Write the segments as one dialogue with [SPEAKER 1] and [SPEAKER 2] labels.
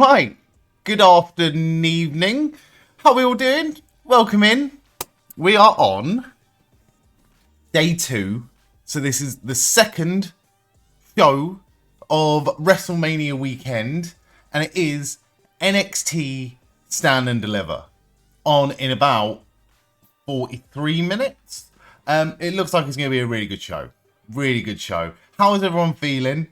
[SPEAKER 1] Right, good afternoon, evening. How are we all doing? Welcome in. We are on day 2. So this is the second show of WrestleMania weekend. And it is NXT Stand and Deliver on in about 43 minutes. It looks like it's going to be a really good show. Really good show. How is everyone feeling?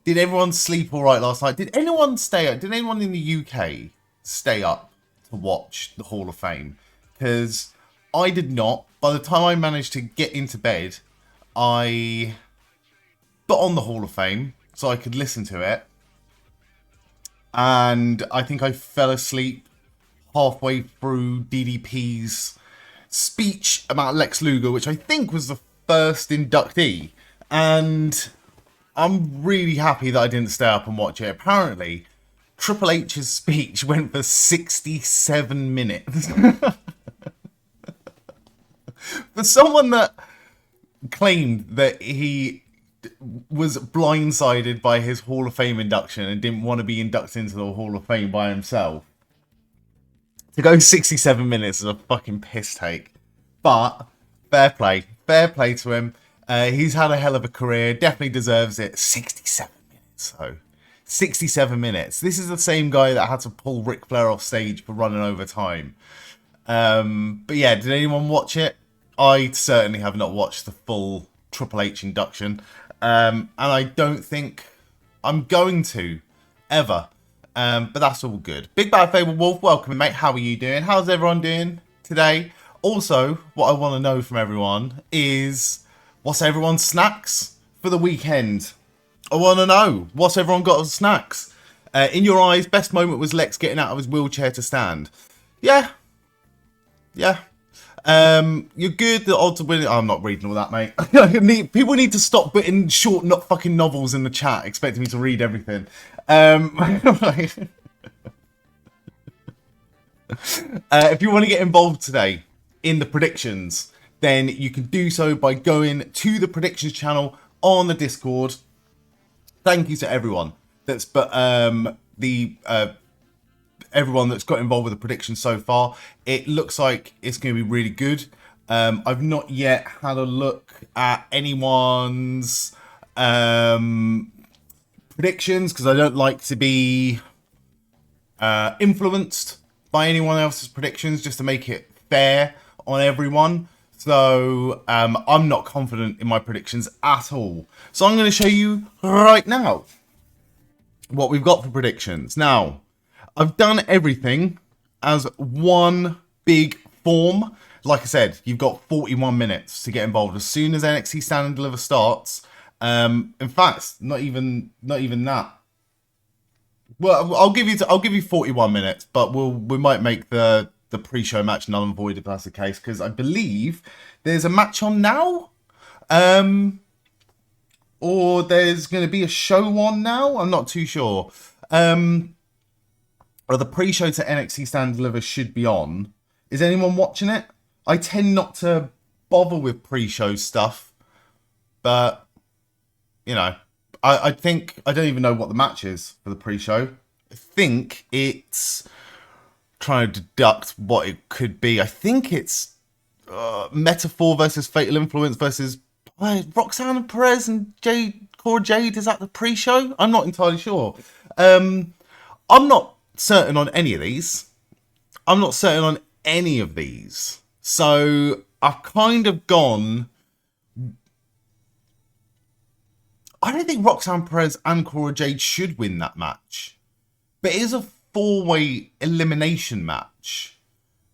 [SPEAKER 1] Did everyone sleep all right last night? Did anyone stay up? Did anyone in the UK stay up to watch the Hall of Fame? Because I did not. By the time I managed to get into bed, I got on the Hall of Fame so I could listen to it. And I think I fell asleep halfway through DDP's speech about Lex Luger, which I think was the first inductee. And I'm really happy that I didn't stay up and watch it. Apparently, Triple H's speech went for 67 minutes. For someone that claimed that he was blindsided by his Hall of Fame induction and didn't want to be inducted into the Hall of Fame by himself, to go 67 minutes is a fucking piss take. But fair play to him. He's had a hell of a career, definitely deserves it. 67 minutes, though. 67 minutes. This is the same guy that had to pull Ric Flair off stage for running over time. But yeah, did anyone watch it? I certainly have not watched the full Triple H induction. And I don't think I'm going to, ever. But that's all good. Big Bad Fable Wolf, welcome, mate. How are you doing? How's everyone doing today? Also, what I want to know from everyone is, what's everyone's snacks for the weekend? I want to know, what's everyone got as snacks? In your eyes, best moment was Lex getting out of his wheelchair to stand. Yeah. You're good. The odds of winning. I'm not reading all that, mate. People need to stop putting short, not fucking novels in the chat, expecting me to read everything. If you want to get involved today in the predictions, then you can do so by going to the predictions channel on the Discord. Thank you to everyone that's everyone that's got involved with the predictions so far. It looks like it's going to be really good. I've not yet had a look at anyone's predictions because I don't like to be influenced by anyone else's predictions, just to make it fair on everyone. So I'm not confident in my predictions at all. So I'm going to show you right now what we've got for predictions. Now, I've done everything as one big form. Like I said, you've got 41 minutes to get involved as soon as NXT Stand and Deliver starts. In fact, not even that. Well, I'll give you 41 minutes, but we might make the pre-show match null and void if that's the case, because I believe there's a match on now, or there's going to be a show on now. I'm not too sure. Or the pre-show to NXT Stand and Deliver should be on. Is anyone watching it? I tend not to bother with pre-show stuff, but you know, I think I don't even know what the match is for the pre-show. I think it's trying to deduct what it could be. I think it's Metaphor versus Fatal Influence versus Roxanne Perez and Cora Jade. Is that the pre-show? I'm not entirely sure. I'm not certain on any of these. So I've kind of gone. I don't think Roxanne Perez and Cora Jade should win that match. But it is a 4-way elimination match,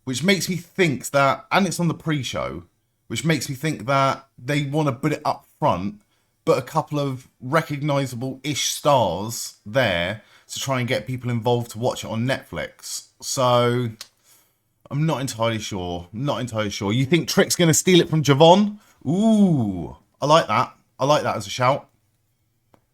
[SPEAKER 1] which makes me think that, and it's on the pre-show, which makes me think that they want to put it up front, but a couple of recognisable-ish stars there to try and get people involved to watch it on Netflix. So I'm not entirely sure. You think Trick's going to steal it from Javon? Ooh, I like that. As a shout.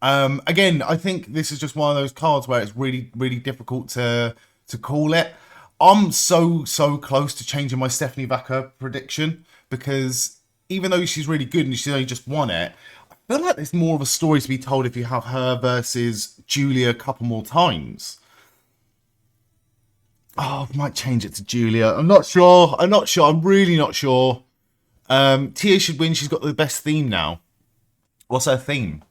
[SPEAKER 1] Again, I think this is just one of those cards where it's really, really difficult to call it. I'm so close to changing my Stephanie Vaca prediction, because even though she's really good and she's only just won it, I feel like there's more of a story to be told if you have her versus Julia a couple more times. Oh, I might change it to Julia. I'm not sure. I'm not sure. I'm really not sure. Tia should win. She's got the best theme now. What's her theme?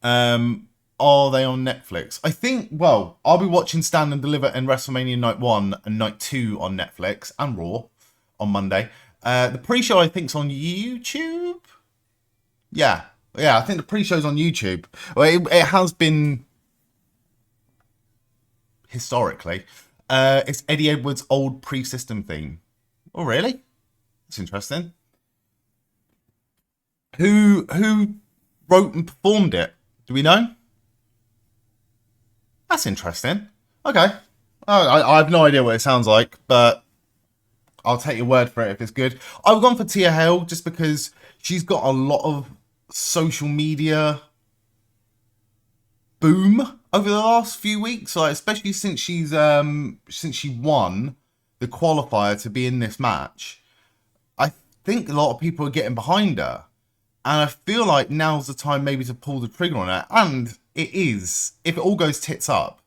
[SPEAKER 1] Are they on Netflix? I think, well, I'll be watching Stand and Deliver and WrestleMania Night 1 and Night 2 on Netflix and Raw on Monday. The pre-show, I think, is on YouTube. Yeah. Yeah, I think the pre-show's on YouTube. Well, it has been historically. It's Eddie Edwards' old pre-system theme. Oh, really? That's interesting. Who wrote and performed it? Do we know? That's interesting. Okay. I have no idea what it sounds like, but I'll take your word for it if it's good. I've gone for Tia Hale just because she's got a lot of social media boom over the last few weeks, like especially since she won the qualifier to be in this match. I think a lot of people are getting behind her, and I feel like now's the time maybe to pull the trigger on her. And it is, if it all goes tits up,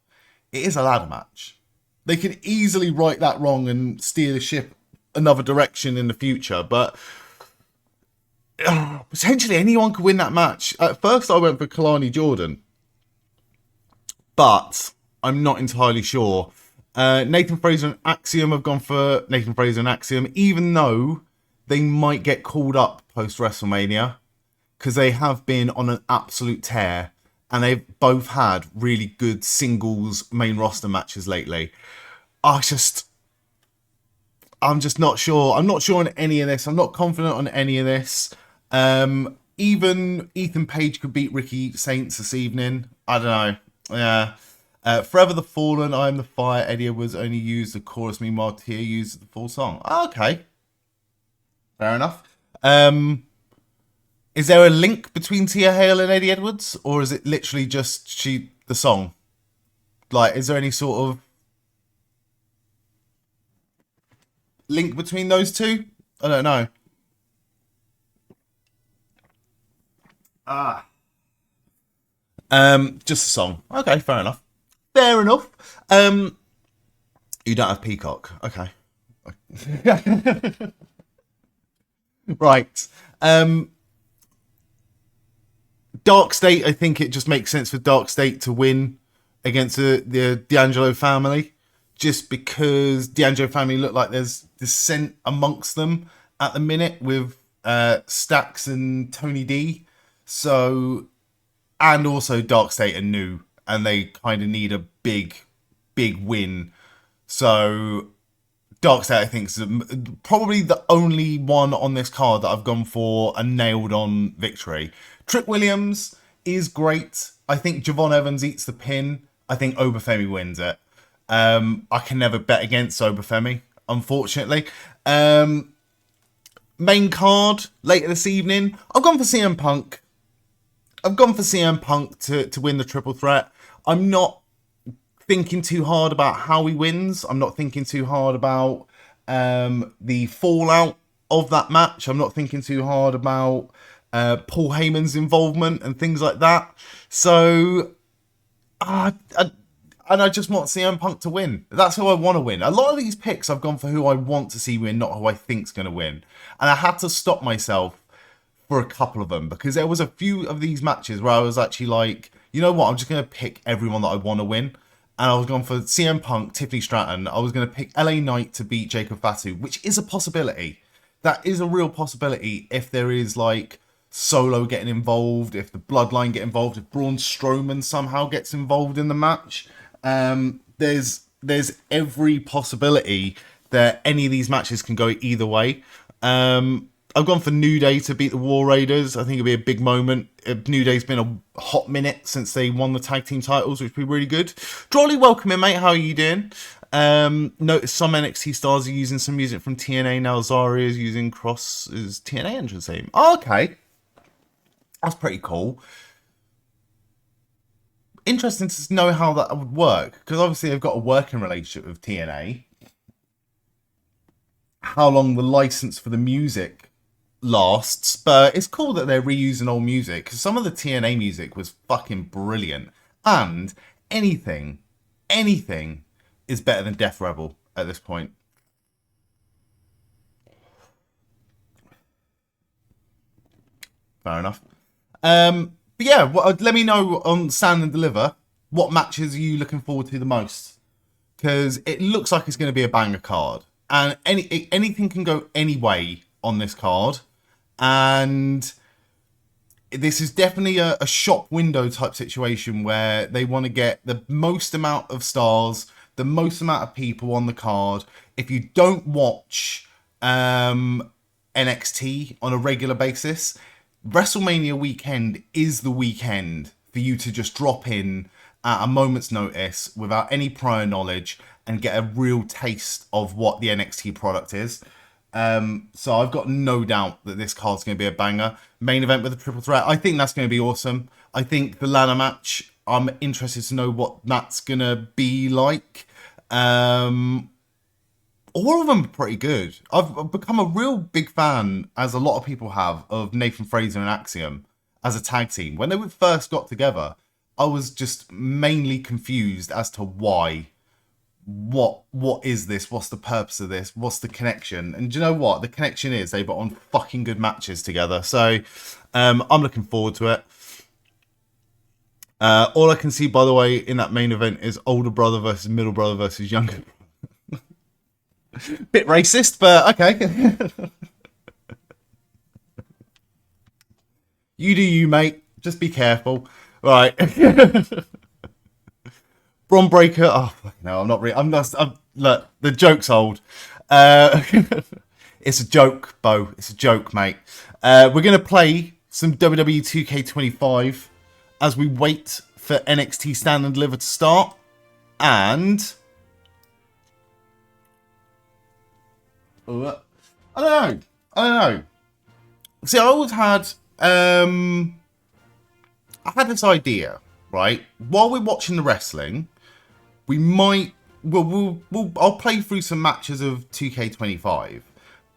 [SPEAKER 1] it is a ladder match. They can easily right that wrong and steer the ship another direction in the future, but potentially anyone could win that match. At first, I went for Kalani Jordan, but I'm not entirely sure. Nathan Fraser and Axiom have gone for Nathan Fraser and Axiom, even though they might get called up post WrestleMania because they have been on an absolute tear and they've both had really good singles main roster matches lately. I'm just not sure. I'm not sure on any of this. I'm not confident on any of this. Even Ethan Page could beat Ricky Saints this evening. I don't know. Yeah. Forever the Fallen, I Am the Fire, Eddie Edwards only used the chorus, meanwhile Tia used the full song. Okay. Fair enough. Is there a link between Tia Hale and Eddie Edwards? Or is it literally just the song? Like, is there any sort of link between those two? I don't know. Just a song. Okay, fair enough. Fair enough. You don't have Peacock. Okay. Right. Dark State, I think it just makes sense for Dark State to win against the D'Angelo family. Just because D'Angelo family look like there's dissent amongst them at the minute with Stax and Tony D. So, and also Dark State are new and they kind of need a big win. So Dark State, I think, is probably the only one on this card that I've gone for a nailed on victory. Trick Williams is great. I think Javon Evans eats the pin. I think Obafemi wins it. I can never bet against Obafemi, unfortunately. Main card later this evening. I've gone for CM Punk. I've gone for CM Punk to win the triple threat. I'm not thinking too hard about how he wins. I'm not thinking too hard about the fallout of that match. I'm not thinking too hard about Paul Heyman's involvement and things like that. So, and I just want CM Punk to win. That's who I want to win. A lot of these picks, I've gone for who I want to see win, not who I think's going to win. And I had to stop myself for a couple of them because there was a few of these matches where I was actually like, you know what, I'm just going to pick everyone that I want to win. And I was going for CM Punk, Tiffany Stratton. I was going to pick LA Knight to beat Jacob Fatu, which is a possibility. That is a real possibility if there is like Solo getting involved, if the Bloodline get involved, if Braun Strowman somehow gets involved in the match. There's every possibility that any of these matches can go either way. I've gone for New Day to beat the War Raiders. I think it'll be a big moment. New Day's been a hot minute since they won the tag team titles, which would be really good. Drawley, welcome in, mate. How are you doing? Notice some NXT stars are using some music from TNA now. Zarya is using Cross's TNA entrance theme. Oh, okay. That's pretty cool. Interesting to know how that would work, because obviously they've got a working relationship with TNA. How long the license for the music lasts, but it's cool that they're reusing old music, because some of the TNA music was fucking brilliant. And anything is better than Death Rebel at this point. Fair enough. But yeah, let me know on Stand and Deliver. What matches are you looking forward to the most? Because it looks like it's going to be a banger card. And anything can go any way on this card. And this is definitely a shop window type situation where they want to get the most amount of stars, the most amount of people on the card. If you don't watch NXT on a regular basis, WrestleMania weekend is the weekend for you to just drop in at a moment's notice without any prior knowledge and get a real taste of what the NXT product is. So I've got no doubt that this card's going to be a banger. Main event with a triple threat. I think that's going to be awesome. I think the ladder match, I'm interested to know what that's going to be like. All of them are pretty good. I've become a real big fan, as a lot of people have, of Nathan Fraser and Axiom as a tag team. When they first got together, I was just mainly confused as to why. What is this? What's the purpose of this? What's the connection? And do you know what? The connection is they put on fucking good matches together. So I'm looking forward to it. All I can see, by the way, in that main event is older brother versus middle brother versus younger brother. Bit racist, but okay. You do you, mate. Just be careful. Right. Bron Breakker. Oh, no, I'm not really. Look, the joke's old. It's a joke, Bo. It's a joke, mate. We're going to play some WWE 2K25 as we wait for NXT Stand and Deliver to start. And I don't know. See, I always had I had this idea, right? While we're watching the wrestling, we might I'll play through some matches of 2K25.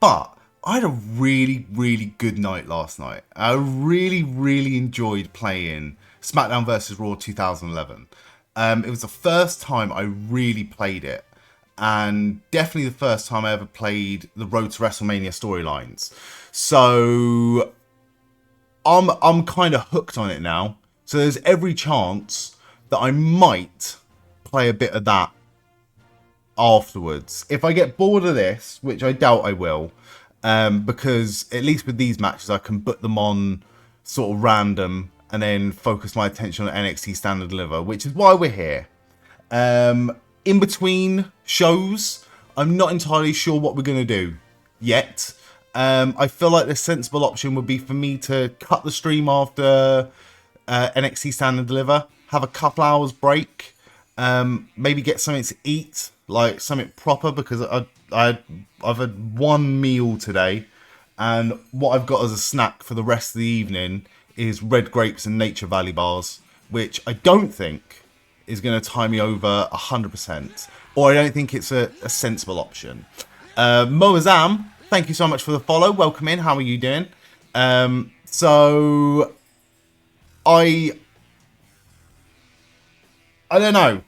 [SPEAKER 1] But I had a really, really good night last night. I really, really enjoyed playing SmackDown vs. Raw 2011. It was the first time I really played it. And definitely the first time I ever played the Road to WrestleMania storylines. So I'm kind of hooked on it now. So there's every chance that I might play a bit of that afterwards. If I get bored of this, which I doubt I will, because at least with these matches I can put them on sort of random and then focus my attention on NXT Stand and Deliver, which is why we're here. In between shows, I'm not entirely sure what we're going to do yet. I feel like the sensible option would be for me to cut the stream after NXT Stand and Deliver, have a couple hours break, maybe get something to eat, like something proper, because I've had one meal today, and what I've got as a snack for the rest of the evening is red grapes and Nature Valley bars, which I don't think is going to tie me over 100%, or I don't think it's a sensible option. Moazam, thank you so much for the follow. Welcome in. How are you doing? So I don't know.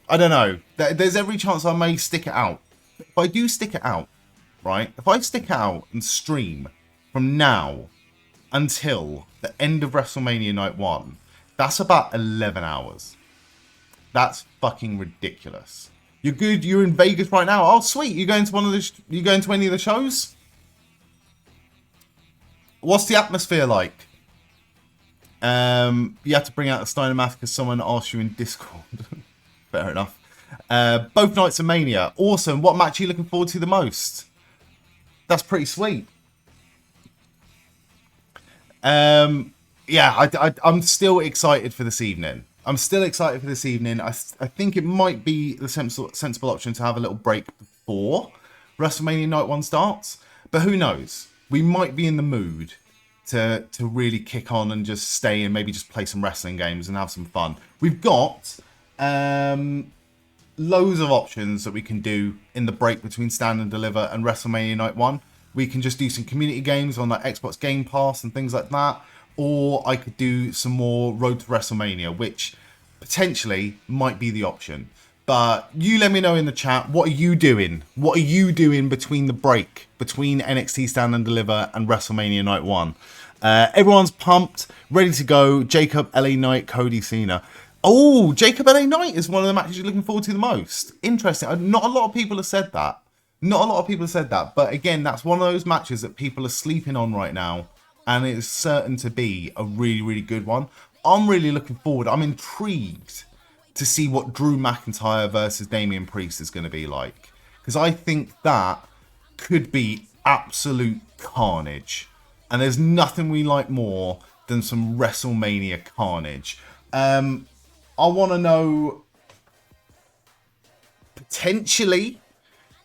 [SPEAKER 1] There's every chance I may stick it out. If I do stick it out, right? If I stick it out and stream from now until the end of WrestleMania Night 1, that's about 11 hours. That's fucking ridiculous. You're good. You're in Vegas right now. Oh, sweet. You going to you going to any of the shows? What's the atmosphere like? You have to bring out the Steiner math because someone asked you in Discord. Fair enough. Both nights of Mania. Awesome. What match are you looking forward to the most? That's pretty sweet. Yeah, I'm still excited for this evening. I think it might be the sensible option to have a little break before WrestleMania Night 1 starts. But who knows? We might be in the mood to really kick on and just stay and maybe just play some wrestling games and have some fun. We've got loads of options that we can do in the break between Stand and Deliver and WrestleMania Night 1. We can just do some community games on like Xbox Game Pass and things like that. Or I could do some more Road to WrestleMania, which potentially might be the option. But you let me know in the chat, what are you doing? What are you doing between the break, between NXT Stand and Deliver and WrestleMania Night 1? Everyone's pumped, ready to go. Jacob, LA Knight, Cody, Cena. Oh, Jacob, LA Knight is one of the matches you're looking forward to the most. Interesting. Not a lot of people have said that. Not a lot of people have said that. But again, that's one of those matches that people are sleeping on right now. And it is certain to be a really, really good one. I'm really looking forward. I'm intrigued to see what Drew McIntyre versus Damian Priest is going to be like. Because I think that could be absolute carnage. And there's nothing we like more than some WrestleMania carnage. I want to know, potentially,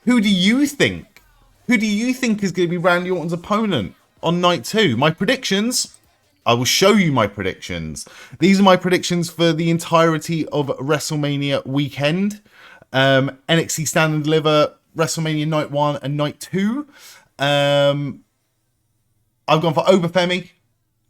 [SPEAKER 1] who do you think? Who do you think is going to be Randy Orton's opponent on night 2? My predictions... I will show you my predictions. These are my predictions for the entirety of WrestleMania weekend. NXT Stand and Deliver, WrestleMania Night 1 and Night 2. I've gone for Obafemi,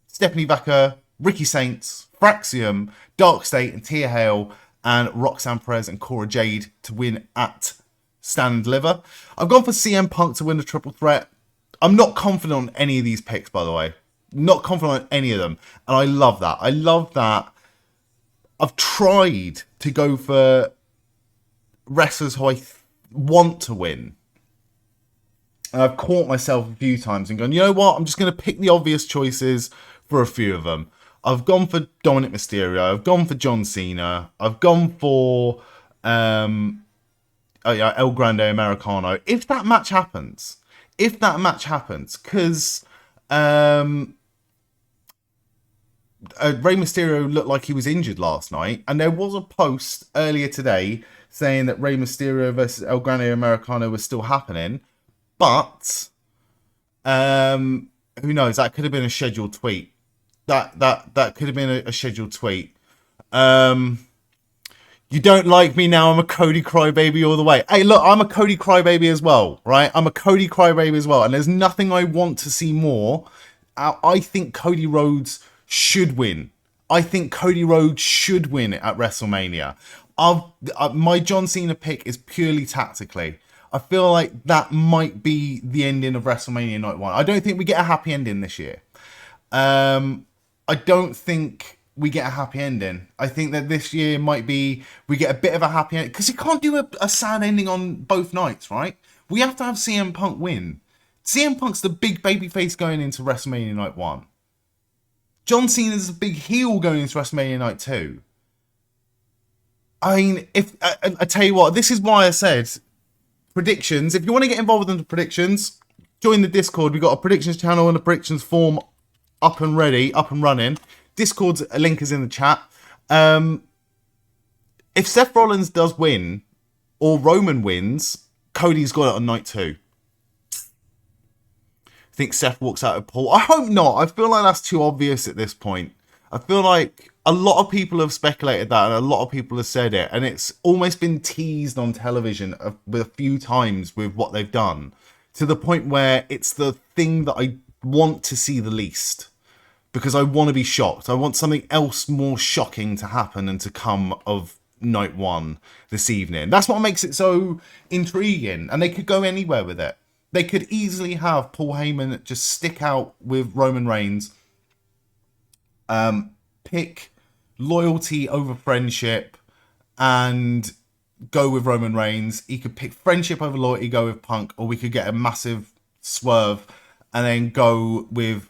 [SPEAKER 1] Stephanie Vaca, Ricky Saints, Fraxium, Dark State and Tia Hale, and Roxanne Perez and Cora Jade to win at Stand and Deliver. I've gone for CM Punk to win the triple threat. I'm not confident on any of these picks, by the way. Not confident on any of them. And I love that. I love that. I've tried to go for wrestlers who I want to win. And I've caught myself a few times and gone, you know what? I'm just going to pick the obvious choices for a few of them. I've gone for Dominic Mysterio. I've gone for John Cena. I've gone for El Grande Americano. If that match happens, because... Rey Mysterio looked like he was injured last night, and there was a post earlier today saying that Rey Mysterio versus El Grande Americano was still happening, but who knows? That could have been a scheduled tweet. That could have been a scheduled tweet. You don't like me now? I'm a Cody Crybaby all the way. Hey, look, I'm a Cody Crybaby as well, right? I'm a Cody Crybaby as well, and there's nothing I want to see more. I think Cody Rhodes should win. I think Cody Rhodes should win at WrestleMania. My John Cena pick is purely tactically. I feel like that might be the ending of WrestleMania Night 1. I don't think we get a happy ending this year. I don't think we get a happy ending. I think that this year might be, we get a bit of a happy ending. Because you can't do a sad ending on both nights, right? We have to have CM Punk win. CM Punk's the big babyface going into WrestleMania Night 1. John Cena's a big heel going into WrestleMania Night 2. I mean, if I tell you what, this is why I said predictions. If you want to get involved in the predictions, join the Discord. We've got a predictions channel and a predictions form up and ready, up and running. Discord's link is in the chat. If Seth Rollins does win, or Roman wins, Cody's got it on night 2. I think Seth walks out of Paul. I hope not. I feel like that's too obvious at this point. I feel like a lot of people have speculated that and a lot of people have said it. And it's almost been teased on television a few times with what they've done. To the point where it's the thing that I want to see the least. Because I want to be shocked. I want something else more shocking to happen and to come of night 1 this evening. That's what makes it so intriguing. And they could go anywhere with it. They could easily have Paul Heyman just stick out with Roman Reigns, pick loyalty over friendship, and go with Roman Reigns. He could pick friendship over loyalty, go with Punk, or we could get a massive swerve and then go with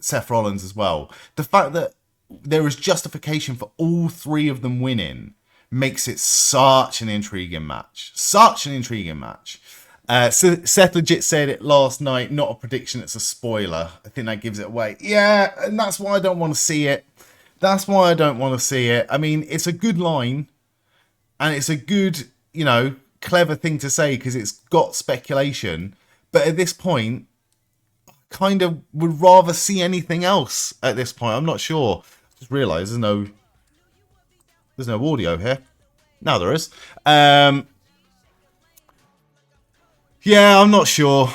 [SPEAKER 1] Seth Rollins as well. The fact that there is justification for all 3 of them winning makes it such an intriguing match. Such an intriguing match. So Seth legit said it last night, not a prediction, it's a spoiler. I think that gives it away. Yeah, and that's why I don't want to see it. That's why I don't want to see it. I mean, it's a good line, and it's a good, clever thing to say because it's got speculation. But at this point, I kind of would rather see anything else at this point. I'm not sure. Just realised there's no audio here. Now there is. Yeah, I'm not sure.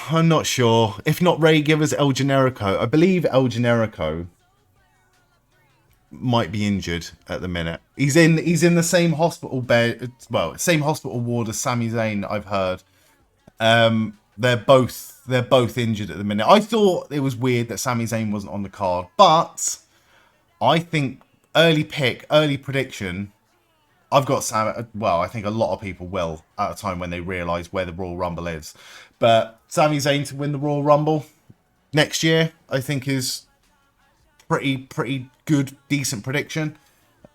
[SPEAKER 1] If not Ray, give us El Generico. I believe El Generico might be injured at the minute. He's in the same hospital bed, well, same hospital ward as Sami Zayn, I've heard. They're both injured at the minute. I thought it was weird that Sami Zayn wasn't on the card, but I think early prediction, I've got Sam. Well, I think a lot of people will at a time when they realise where the Royal Rumble is. But Sami Zayn to win the Royal Rumble next year, I think is pretty good, decent prediction.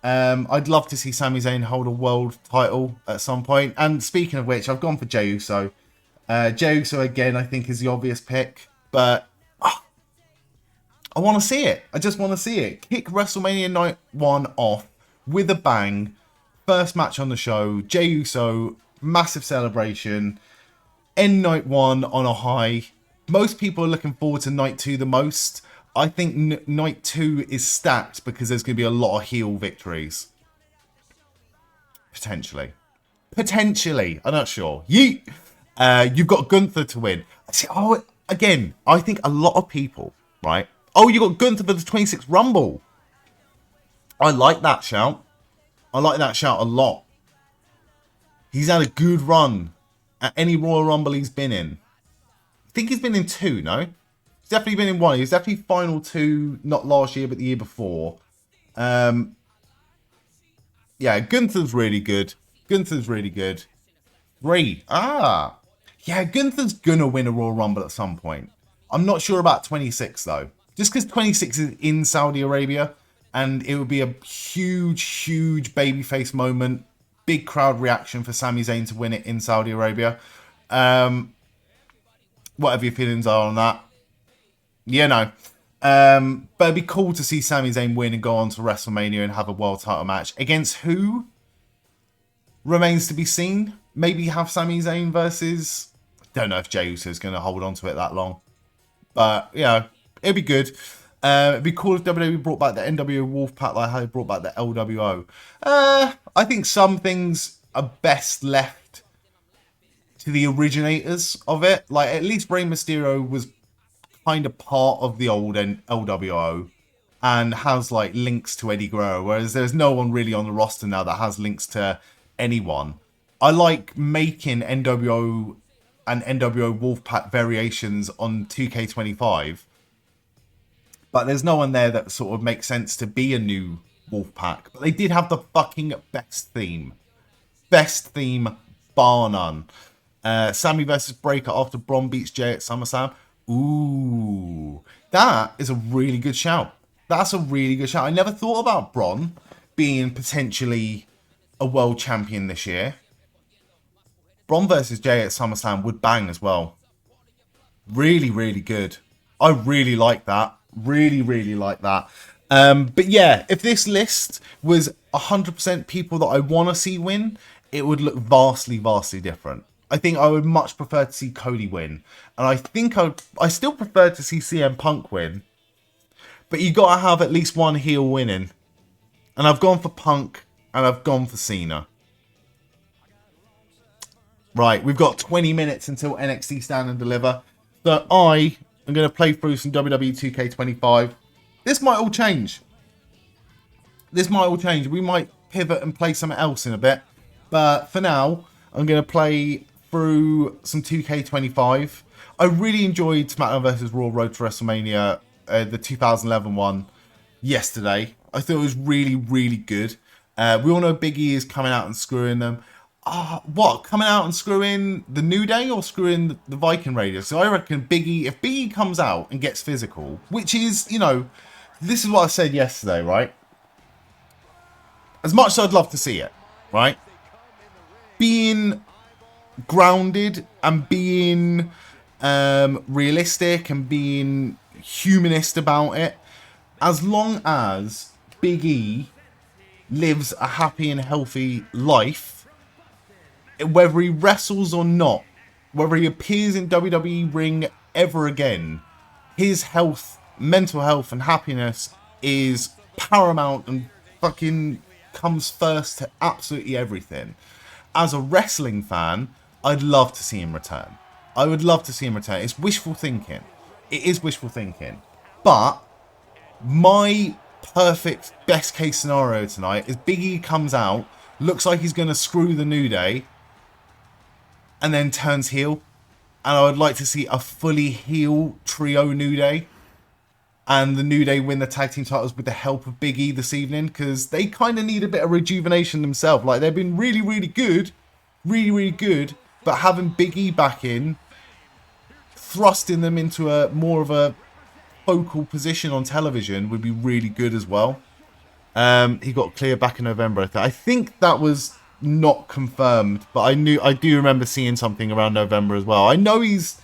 [SPEAKER 1] I'd love to see Sami Zayn hold a world title at some point. And speaking of which, I've gone for Jey Uso. Jey Uso again, I think is the obvious pick, but I want to see it. I just want to see it. Kick WrestleMania Night 1 off with a bang. First match on the show. Jey Uso, massive celebration. End Night 1 on a high. Most people are looking forward to Night 2 the most. I think Night 2 is stacked because there's going to be a lot of heel victories. Potentially. I'm not sure. Yeet! You've got Gunther to win. See, again, I think a lot of people, right? Oh, you got Gunther for the 26th Rumble. I like that shout. I like that shout a lot. He's had a good run at any Royal Rumble he's been in. I think he's been in 2, no? He's definitely been in 1. He was definitely final 2, not last year, but the year before. Yeah, Gunther's really good. 3. Yeah, Gunther's gonna win a Royal Rumble at some point. I'm not sure about 26 though. Just because 26 is in Saudi Arabia, and it would be a huge babyface moment, big crowd reaction for Sami Zayn to win it in Saudi Arabia. Whatever your feelings are on that. Yeah, no. But it'd be cool to see Sami Zayn win and go on to WrestleMania and have a world title match. Against who? Remains to be seen. Maybe have Sami Zayn versus... Don't know if Jey Uso is going to hold on to it that long. But, yeah, it'd be good. It'd be cool if WWE brought back the NWO Wolfpack like how they brought back the LWO. I think some things are best left to the originators of it. Like, at least Rey Mysterio was kind of part of the old LWO and has, like, links to Eddie Guerrero, whereas there's no one really on the roster now that has links to anyone. I like making NWO and NWO Wolfpack variations on 2K25, but there's no one there that sort of makes sense to be a new Wolfpack. But they did have the fucking best theme. Best theme, bar none. Sammy versus Breaker after Braun beats Jey at SummerSlam. Ooh, that is a really good shout. That's a really good shout. I never thought about Braun being potentially a world champion this year. Braun versus Jey at SummerSlam would bang as well. Really good. I really like that. Really like that. But yeah, if this list was 100% people that I want to see win, it would look vastly different. I think I would much prefer to see Cody win. And I think I still prefer to see CM Punk win. But you got to have at least one heel winning. And I've gone for Punk and I've gone for Cena. Right, we've got 20 minutes until NXT Stand and Deliver. So I am going to play through some WWE 2K25. This might all change. We might pivot and play something else in a bit. But for now, I'm going to play through some 2K25. I really enjoyed SmackDown vs. Raw Road to WrestleMania, the 2011 one, yesterday. I thought it was really good. We all know Big E is coming out and screwing them. What? Coming out and screwing the New Day or screwing the Viking Raiders? So I reckon Big E, if Big E comes out and gets physical, which is, you know, this is what I said yesterday, right? As much as I'd love to see it, right? Being grounded and being realistic and being humanist about it, as long as Big E lives a happy and healthy life, whether he wrestles or not, whether he appears in WWE ring ever again, his health, mental health and happiness is paramount and fucking comes first to absolutely everything. As a wrestling fan, I'd love to see him return. I would love to see him return. It's wishful thinking. It is wishful thinking. But my perfect best case scenario tonight is Big E comes out, looks like he's going to screw the New Day, and then turns heel. And I would like to see a fully heel trio New Day. And the New Day win the tag team titles with the help of Big E this evening. Because they kind of need a bit of rejuvenation themselves. Like, they've been really, really good. Really, really good. But having Big E back in, thrusting them into a more of a focal position on television would be really good as well. He got cleared back in November. I think that was not confirmed, but I do remember seeing something around November as well. I know he's,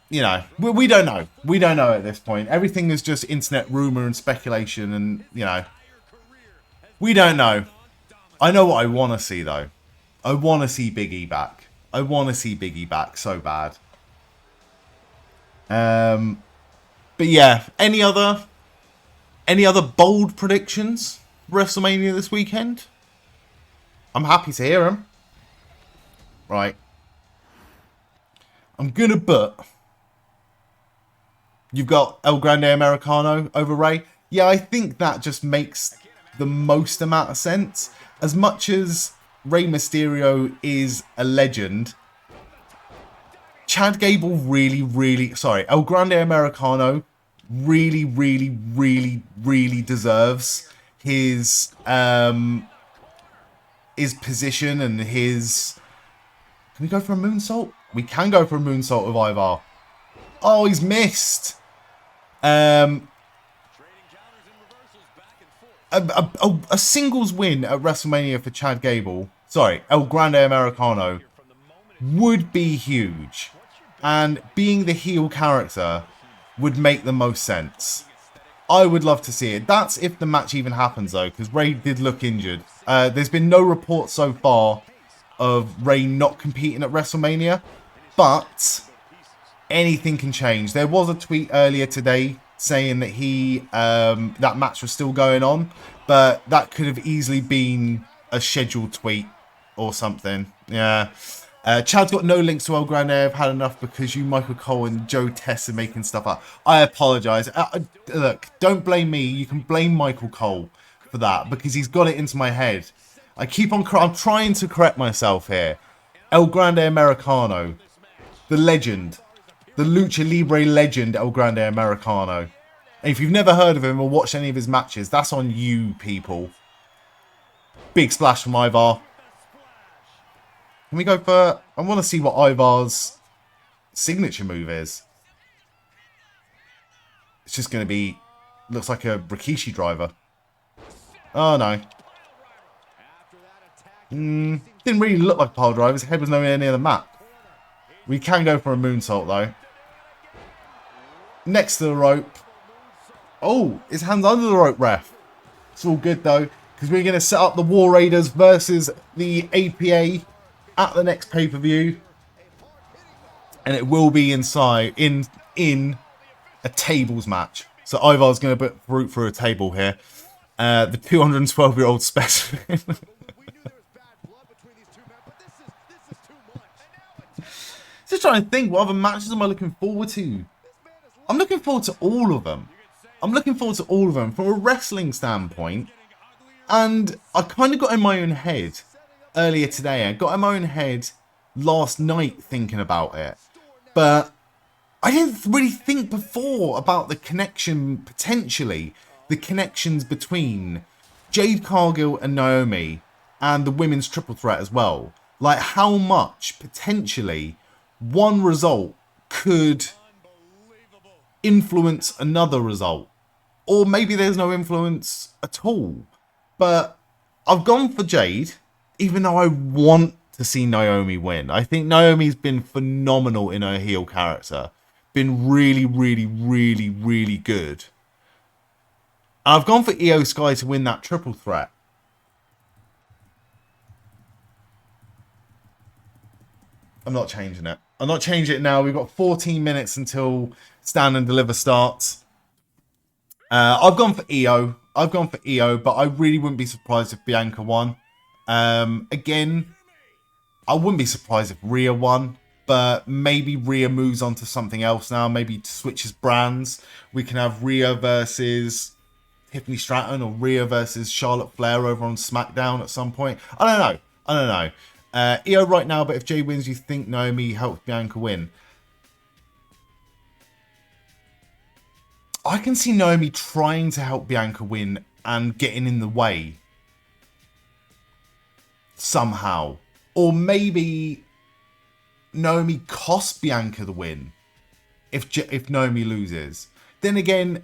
[SPEAKER 1] you know, we don't know. We don't know at this point. Everything is just internet rumor and speculation, and you know, we don't know. I know what I want to see though. I want to see Big E back. I want to see Big E back so bad. But yeah, any other bold predictions for WrestleMania this weekend? I'm happy to hear them. Right. I'm gonna put. You've got El Grande Americano over Rey. Yeah, I think that just makes the most amount of sense. As much as Rey Mysterio is a legend, Chad Gable El Grande Americano really deserves his position and his... Can we go for a moonsault? We can go for a moonsault with Ivar. Oh, he's missed. A singles win at WrestleMania for Chad Gable, sorry, El Grande Americano, would be huge. And being the heel character would make the most sense. I would love to see it. That's if the match even happens though, because Rey did look injured. There's been no report so far of Rey not competing at WrestleMania, but anything can change. There was a tweet earlier today saying that that match was still going on, but that could have easily been a scheduled tweet or something. Yeah. Chad's got no links to El Grande. I've had enough because you, Michael Cole, and Joe Tess are making stuff up. I apologise. Look, don't blame me. You can blame Michael Cole for that because he's got it into my head. I'm trying to correct myself here. El Grande Americano, the legend, the Lucha Libre legend El Grande Americano. And if you've never heard of him or watched any of his matches, that's on you, people. Big splash from Ivar. Can we go for... I want to see what Ivar's signature move is. It's just going to be... Looks like a Rikishi driver. Oh, no. Didn't really look like a pile driver. His head was nowhere near the map. We can go for a moonsault, though. Next to the rope. Oh, his hand's under the rope, ref. It's all good, though. Because we're going to set up the War Raiders versus the APA at the next pay-per-view, and it will be in a tables match. So Ivar's going to root for a table here. The 212-year-old specimen. Just trying to think, what other matches am I looking forward to? I'm looking forward to all of them. From a wrestling standpoint. And I kind of got in my own head earlier today. I got in my own head last night thinking about it. But I didn't really think before about the connection, potentially, the connections between Jade Cargill and Naomi and the women's triple threat as well. Like how much, potentially, one result could influence another result. Or maybe there's no influence at all. But I've gone for Jade, even though I want to see Naomi win. I think Naomi's been phenomenal in her heel character. Been really good. And I've gone for Io Sky to win that triple threat. I'm not changing it. I'm not changing it now. We've got 14 minutes until Stand and Deliver starts. I've gone for Io. But I really wouldn't be surprised if Bianca won. Again, I wouldn't be surprised if Rhea won, but maybe Rhea moves on to something else now. Maybe switches brands. We can have Rhea versus Tiffany Stratton or Rhea versus Charlotte Flair over on SmackDown at some point. I don't know. EO right now, but if Jay wins, you think Naomi helps Bianca win? I can see Naomi trying to help Bianca win and getting in the way somehow. Or maybe Naomi costs Bianca the win if Naomi loses. Then again,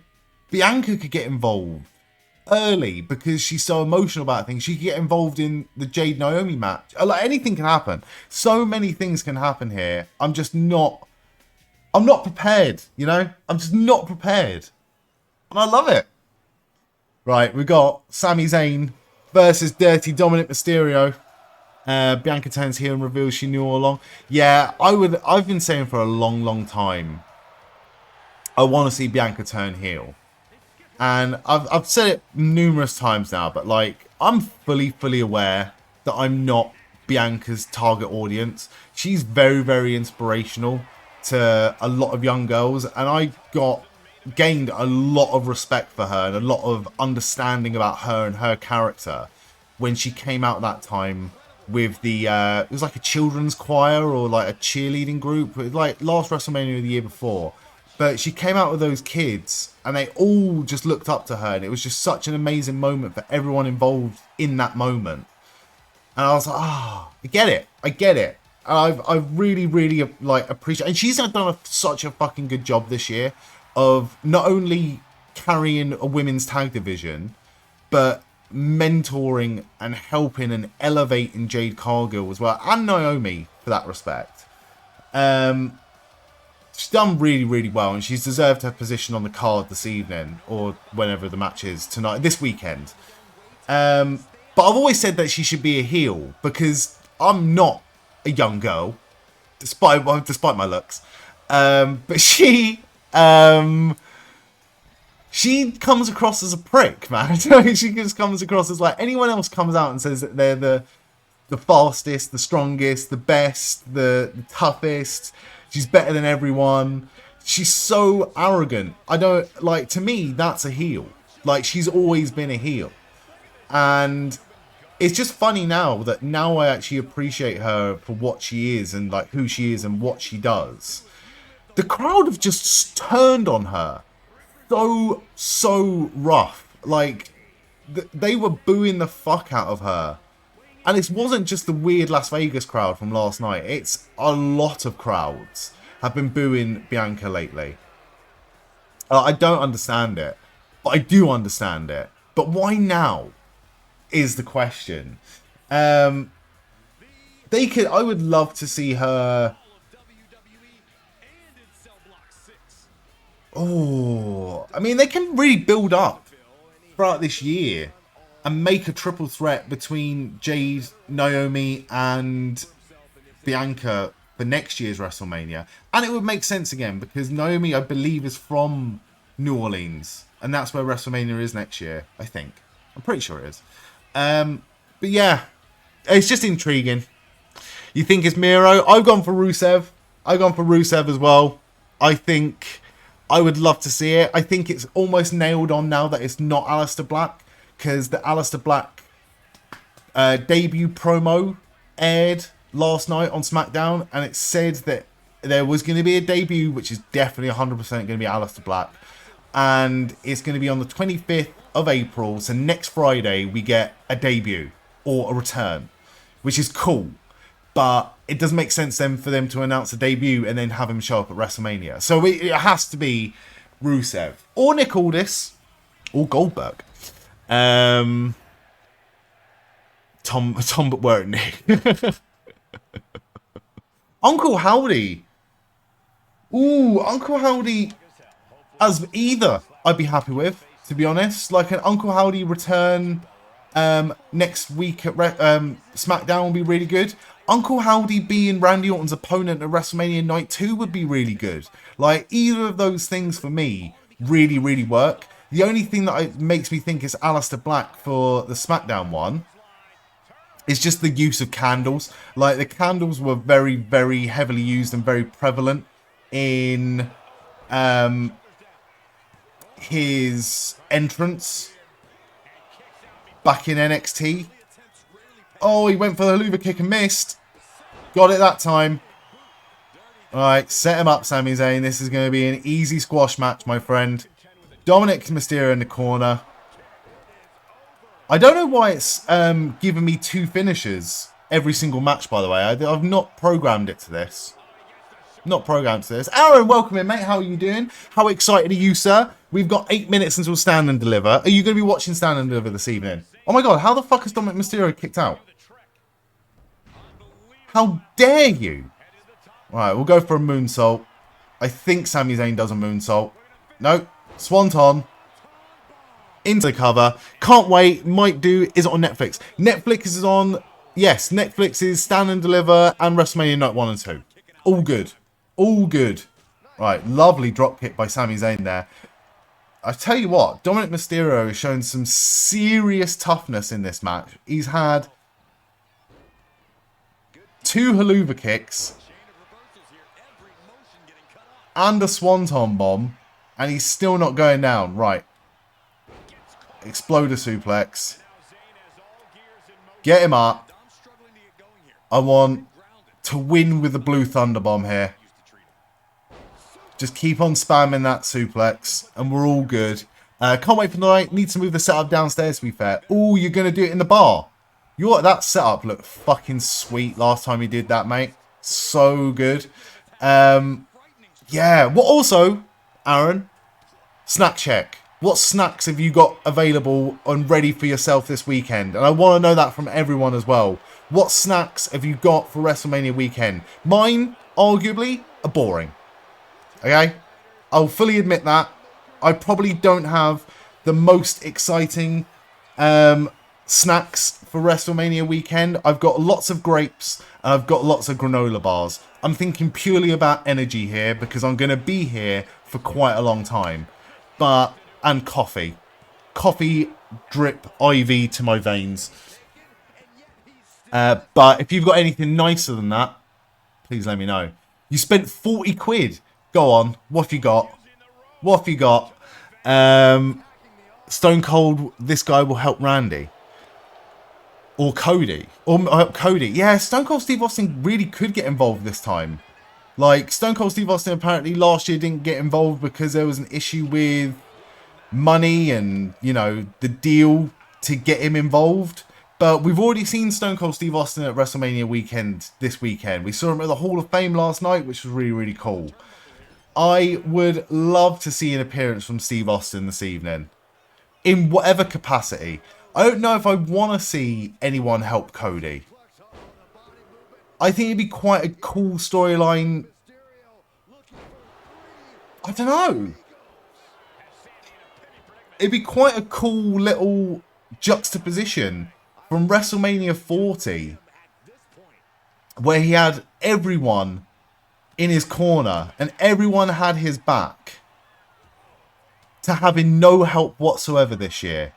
[SPEAKER 1] Bianca could get involved early because she's so emotional about things. She could get involved in the Jade Naomi match. Like, anything can happen. So many things can happen here. I'm not prepared, you know? I'm just not prepared. And I love it. Right, we got Sami Zayn versus Dirty Dominic Mysterio. Bianca turns heel and reveals she knew all along. Yeah, I've been saying for a long time, I want to see Bianca turn heel. And I've said it numerous times now, but like, I'm fully aware that I'm not Bianca's target audience. She's very inspirational to a lot of young girls, and I gained a lot of respect for her and a lot of understanding about her and her character when she came out that time with the it was like a children's choir or like a cheerleading group. It was like last WrestleMania the year before. But she came out with those kids and they all just looked up to her, and it was just such an amazing moment for everyone involved in that moment. And I was like, I get it. I really like appreciate, and she's done such a fucking good job this year of not only carrying a women's tag division, but mentoring and helping and elevating Jade Cargill as well, and Naomi for that respect. She's done really well, and she's deserved her position on the card this evening, or whenever the match is tonight, this weekend. But I've always said that she should be a heel because I'm not a young girl, despite my looks. But she comes across as a prick, man. She just comes across as like anyone else comes out and says that they're the fastest, the strongest, the best, the toughest. She's better than everyone. She's so arrogant. To me, that's a heel. Like, she's always been a heel. And it's just funny now that I actually appreciate her for what she is and like who she is and what she does. The crowd have just turned on her so rough. Like, they were booing the fuck out of her. And it wasn't just the weird Las Vegas crowd from last night. It's a lot of crowds have been booing Bianca lately. I don't understand it, but I do understand it. But why now is the question. I would love to see her. I mean, they can really build up throughout this year and make a triple threat between Jade, Naomi, and Bianca for next year's WrestleMania. And it would make sense again because Naomi, I believe, is from New Orleans. And that's where WrestleMania is next year, I think. I'm pretty sure it is. But yeah, it's just intriguing. You think it's Miro? I've gone for Rusev. As well. I think I would love to see it. I think it's almost nailed on now that it's not Aleister Black, because the Aleister Black debut promo aired last night on SmackDown, and it said that there was going to be a debut, which is definitely 100% going to be Aleister Black, and it's going to be on the 25th of April, so next Friday we get a debut or a return, which is cool, but it doesn't make sense then for them to announce a debut and then have him show up at WrestleMania. So it has to be Rusev or Nick Aldis or Goldberg. Tom but weren't Nick. Uncle Howdy. Ooh, Uncle Howdy as either I'd be happy with, to be honest. Like an Uncle Howdy return next week at SmackDown would be really good. Uncle Howdy being Randy Orton's opponent at WrestleMania Night 2 would be really good. Like, either of those things for me really work. The only thing that makes me think it's Aleister Black for the SmackDown one is just the use of candles. Like, the candles were very heavily used and very prevalent in his entrance back in NXT. Oh, he went for the Hoover kick and missed. Got it that time. Alright, set him up, Sami Zayn. This is going to be an easy squash match, my friend. Dominic Mysterio in the corner. I don't know why it's giving me 2 finishers every single match, by the way. I've not programmed it to this. Not programmed to this. Aaron, welcome in, mate. How are you doing? How excited are you, sir? We've got 8 minutes until Stand and Deliver. Are you going to be watching Stand and Deliver this evening? Oh my god, how the fuck has Dominic Mysterio kicked out? How dare you? Alright, we'll go for a moonsault. I think Sami Zayn does a moonsault. No. Swanton. Into the cover. Can't wait. Might do. Is it on Netflix? Netflix is on... Yes, Netflix is Stand and Deliver and WrestleMania Night 1 and 2. All good. All good. Right, lovely drop kick by Sami Zayn there. I tell you what, Dominic Mysterio has shown some serious toughness in this match. He's had 2 haluva kicks and a swanton bomb, and he's still not going down. Right. Exploder suplex. Get him up. I want to win with the blue thunder bomb here. Just keep on spamming that suplex, and we're all good. Can't wait for the night. Need to move the setup downstairs, to be fair. Oh, you're going to do it in the bar. That setup looked fucking sweet last time you did that, mate. So good. Yeah. What also, Aaron, snack check. What snacks have you got available and ready for yourself this weekend? And I want to know that from everyone as well. What snacks have you got for WrestleMania weekend? Mine, arguably, are boring. Okay? I'll fully admit that. I probably don't have the most exciting snacks for WrestleMania weekend. I've got lots of grapes and I've got lots of granola bars. I'm thinking purely about energy here because I'm going to be here for quite a long time. And coffee. Coffee drip IV to my veins. But if you've got anything nicer than that, please let me know. You spent 40 quid. Go on. What have you got? What have you got? Stone Cold, this guy will help Randy. Or Cody. Or Cody. Yeah, Stone Cold Steve Austin really could get involved this time. Like, Stone Cold Steve Austin apparently last year didn't get involved because there was an issue with money and, you know, the deal to get him involved. But we've already seen Stone Cold Steve Austin at WrestleMania weekend this weekend. We saw him at the Hall of Fame last night, which was really, really cool. I would love to see an appearance from Steve Austin this evening. In whatever capacity. I don't know if I want to see anyone help Cody. I think it'd be quite a cool storyline. I don't know. It'd be quite a cool little juxtaposition from WrestleMania 40, where he had everyone in his corner and everyone had his back, to having no help whatsoever this year.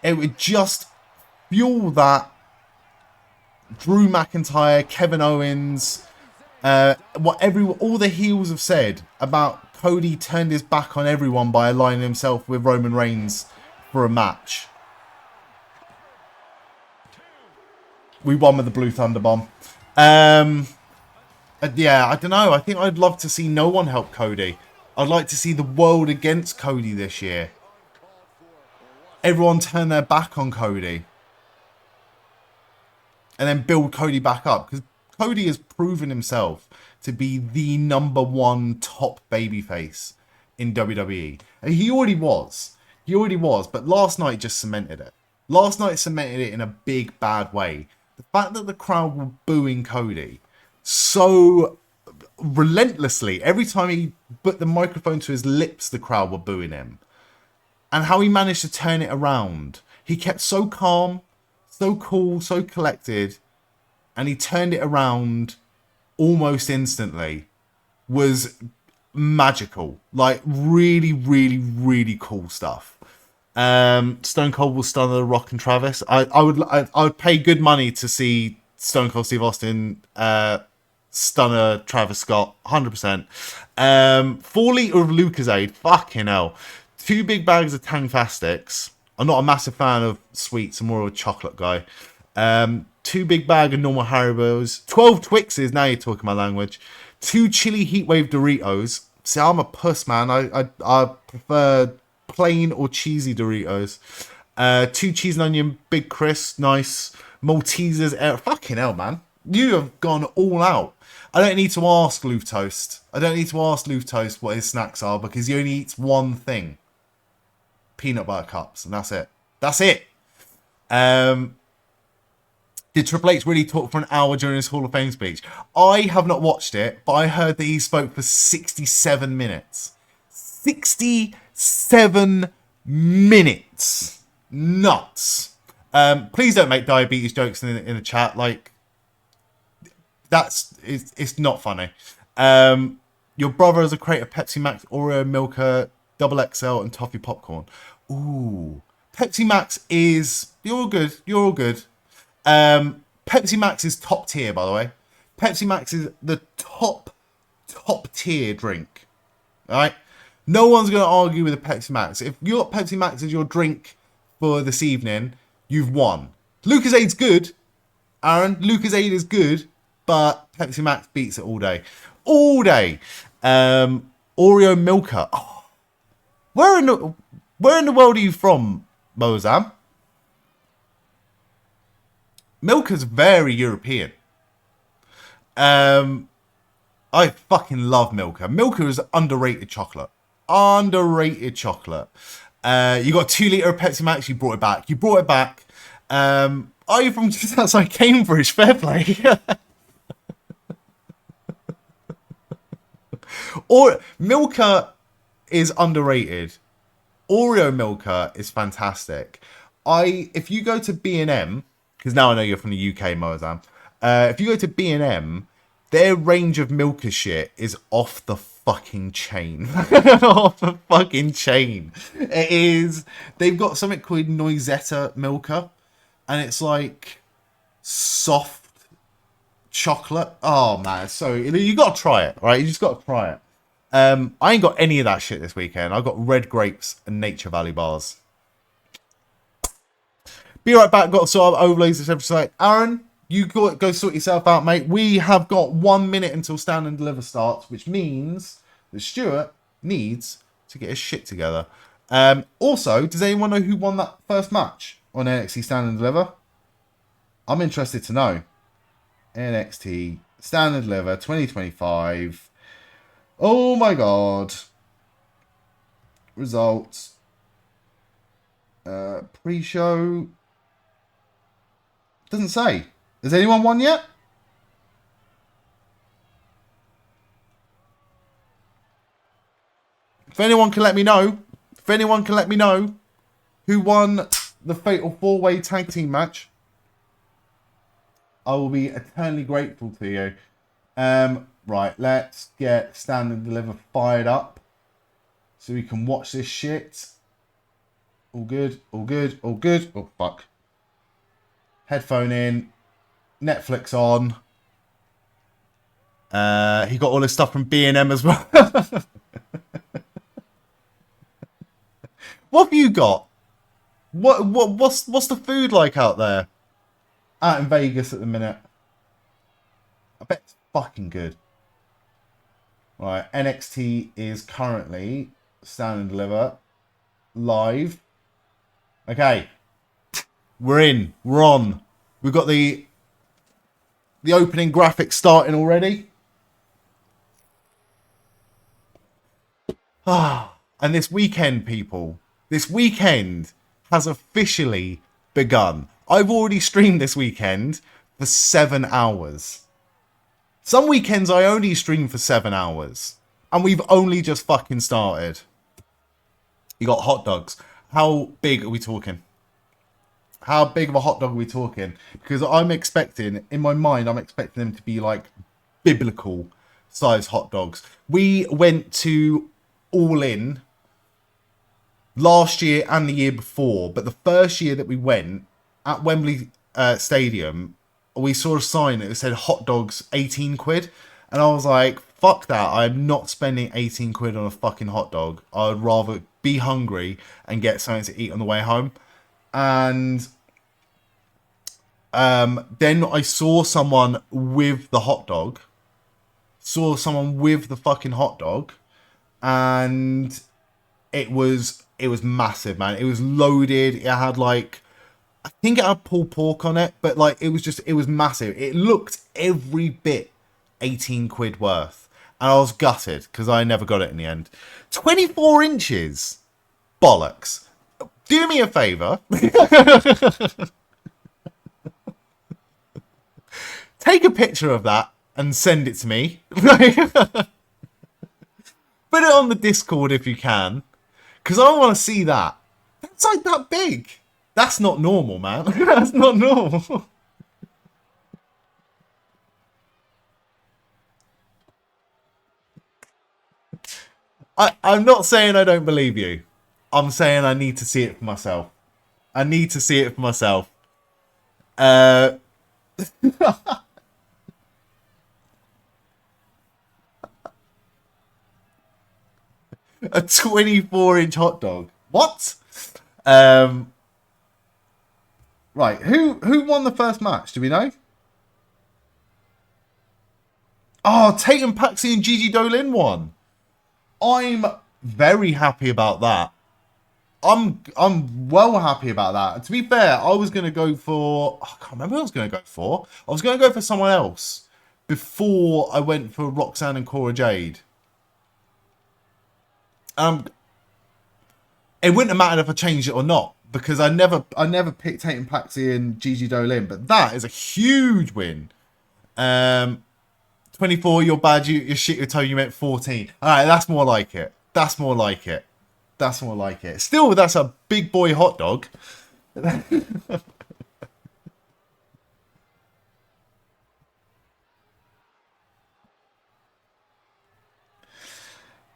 [SPEAKER 1] It would just fuel that Drew McIntyre, Kevin Owens, all the heels have said about Cody turned his back on everyone by aligning himself with Roman Reigns for a match. We won with the Blue Thunder Bomb. Yeah, I don't know. I think I'd love to see no one help Cody. I'd like to see the world against Cody this year. Everyone turn their back on Cody. And then build Cody back up. Because Cody has proven himself to be the #1 top babyface in WWE. And he already was. He already was. But last night just cemented it. Last night cemented it in a big, bad way. The fact that the crowd were booing Cody so relentlessly. Every time he put the microphone to his lips, the crowd were booing him. And how he managed to turn it around. He kept so calm, so cool, so collected. And he turned it around almost instantly. Was magical. Like, really, really, really cool stuff. Stone Cold will stun The Rock and Travis. I would pay good money to see Stone Cold Steve Austin stunner Travis Scott, 100%. 4 litre of Lucozade, fucking hell. 2 big bags of Tangfastics, I'm not a massive fan of sweets. I'm more of a chocolate guy. 2 big bag of normal Haribos. 12 Twixes. Now you're talking my language. 2 chili heatwave Doritos. See, I'm a puss, man. I prefer plain or cheesy Doritos. 2 cheese and onion big crisp. Nice. Maltesers. Fucking hell, man. You have gone all out. I don't need to ask Loof Toast. I don't need to ask Loof Toast what his snacks are because he only eats one thing. Peanut butter cups. And that's it. That's it. Did Triple H really talk for an hour during his Hall of Fame speech? I have not watched it, but I heard that he spoke for 67 minutes. 67 minutes. Nuts. Please don't make diabetes jokes in the chat. Like, it's not funny. Your brother has a crate of Pepsi Max, Oreo Milka, Double XL, and toffee popcorn. Ooh. Pepsi Max is... You're all good. You're all good. Pepsi Max is top tier, by the way. Pepsi Max is the top tier drink. Alright? No one's going to argue with a Pepsi Max. If your Pepsi Max is your drink for this evening, you've won. Lucozade good, Aaron. Lucozade is good, but Pepsi Max beats it all day. All day. Oreo Milka. Oh. Where in the world are you from, Mozam? Milka's very European. I fucking love Milka. Milka is underrated chocolate. Underrated chocolate. You got 2 litre of Pepsi Max, you brought it back. You brought it back. Are you from just outside Cambridge? Fair play. Or Milka is underrated. Oreo Milka is fantastic. If you go to B&M, because now I know you're from the UK, Mozam. If you go to B&M, their range of Milka shit is off the fucking chain. Off the fucking chain. It is. They've got something called Noisetta Milka, and it's like soft chocolate. Oh man, so you got to try it, right? You just got to try it. I ain't got any of that shit this weekend. I got red grapes and Nature Valley bars. Be right back. Got to sort of overlays this episode. Aaron, you go sort yourself out, mate. We have got 1 minute until Stand and Deliver starts, which means that Stuart needs to get his shit together. Also, does anyone know who won that first match on NXT Stand and Deliver? I'm interested to know. NXT Stand and Deliver 2025. Oh my god. Results. Pre-show. Doesn't say. Has anyone won yet? If anyone can let me know. If anyone can let me know who won the Fatal 4-Way Tag Team match, I will be eternally grateful to you. Right, let's get Stand and Deliver fired up so we can watch this shit. All good, all good, all good. Oh, fuck. Headphone in. Netflix on. He got all his stuff from B&M as well. What have you got? What's the food like out there? Out in Vegas at the minute. I bet it's fucking good. Right, NXT is currently Stand and Deliver live. Okay. We're in. We're on. We've got the opening graphics starting already. And this weekend, people, this weekend has officially begun. I've already streamed this weekend for 7 hours. Some weekends I only stream for 7 hours. And we've only just fucking started. You got hot dogs. How big are we talking? How big of a hot dog are we talking? Because I'm expecting, in my mind, I'm expecting them to be like biblical size hot dogs. We went to All In last year and the year before. But the first year that we went at Wembley Stadium, we saw a sign that said hot dogs 18 quid. And I was like, fuck that. I'm not spending 18 quid on a fucking hot dog. I'd rather be hungry and get something to eat on the way home. And then I saw someone with the hot dog. Saw someone with the fucking hot dog. And it was massive, man. It was loaded. It had like, I think it had pulled pork on it, but like it was massive. It looked every bit 18 quid worth. And I was gutted because I never got it in the end. 24 inches? Bollocks. Do me a favour. Take a picture of that and send it to me. Put it on the Discord if you can. Because I want to see that. That's like that big. That's not normal, man. That's not normal. I'm not saying I don't believe you. I'm saying I need to see it for myself. I need to see it for myself. A 24-inch hot dog. What? Right. Who won the first match? Do we know? Oh, Tatum Paxi and Gigi Dolin won. I'm very happy about that. I'm well happy about that. To be fair, I was going to go for... I can't remember who I was going to go for. I was going to go for someone else before I went for Roxanne and Cora Jade. It wouldn't have mattered if I changed it or not, because I never picked Tatum Paxi and Gigi Dolin, but that is a huge win. 24, you're bad, you shit your toe, you meant 14. Alright, that's more like it. That's more like it. That's more like it. Still, that's a big boy hot dog.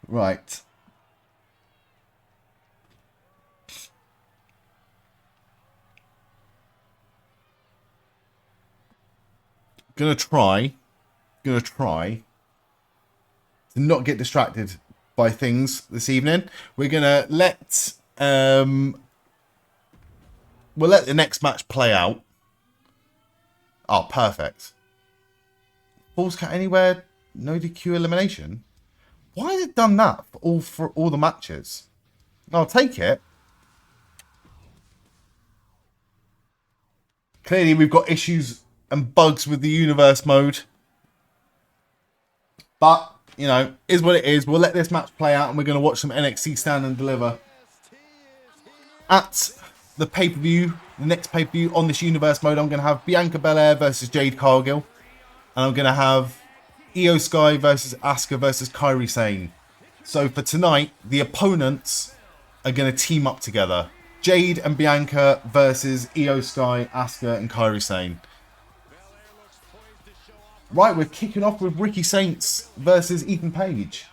[SPEAKER 1] Right. Gonna try to not get distracted by things this evening. We're gonna let we'll let the next match play out. Oh, perfect. Falls count anywhere, no DQ elimination. Why has it done that for all the matches? I'll take it. Clearly, we've got issues and bugs with the universe mode. But, you know, is what it is. We'll let this match play out and we're going to watch some NXT Stand and Deliver. At the pay-per-view, the next pay-per-view on this universe mode, I'm going to have Bianca Belair versus Jade Cargill. And I'm going to have Io Sky versus Asuka versus Kairi Sane. So for tonight, the opponents are going to team up together. Jade and Bianca versus Io Sky, Asuka and Kairi Sane. Right, we're kicking off with Ricky Saints versus Ethan Page.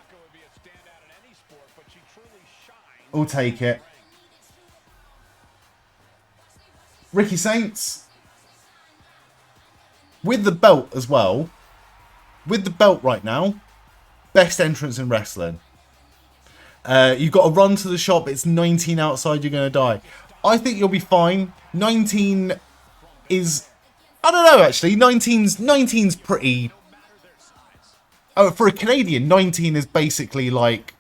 [SPEAKER 1] I'll take it. Ricky Saints. With the belt as well. With the belt right now. Best entrance in wrestling. You've got to run to the shop. It's 19 outside. You're going to die. I think you'll be fine. 19 is... I don't know, actually. 19's pretty... Oh, for a Canadian, 19 is basically like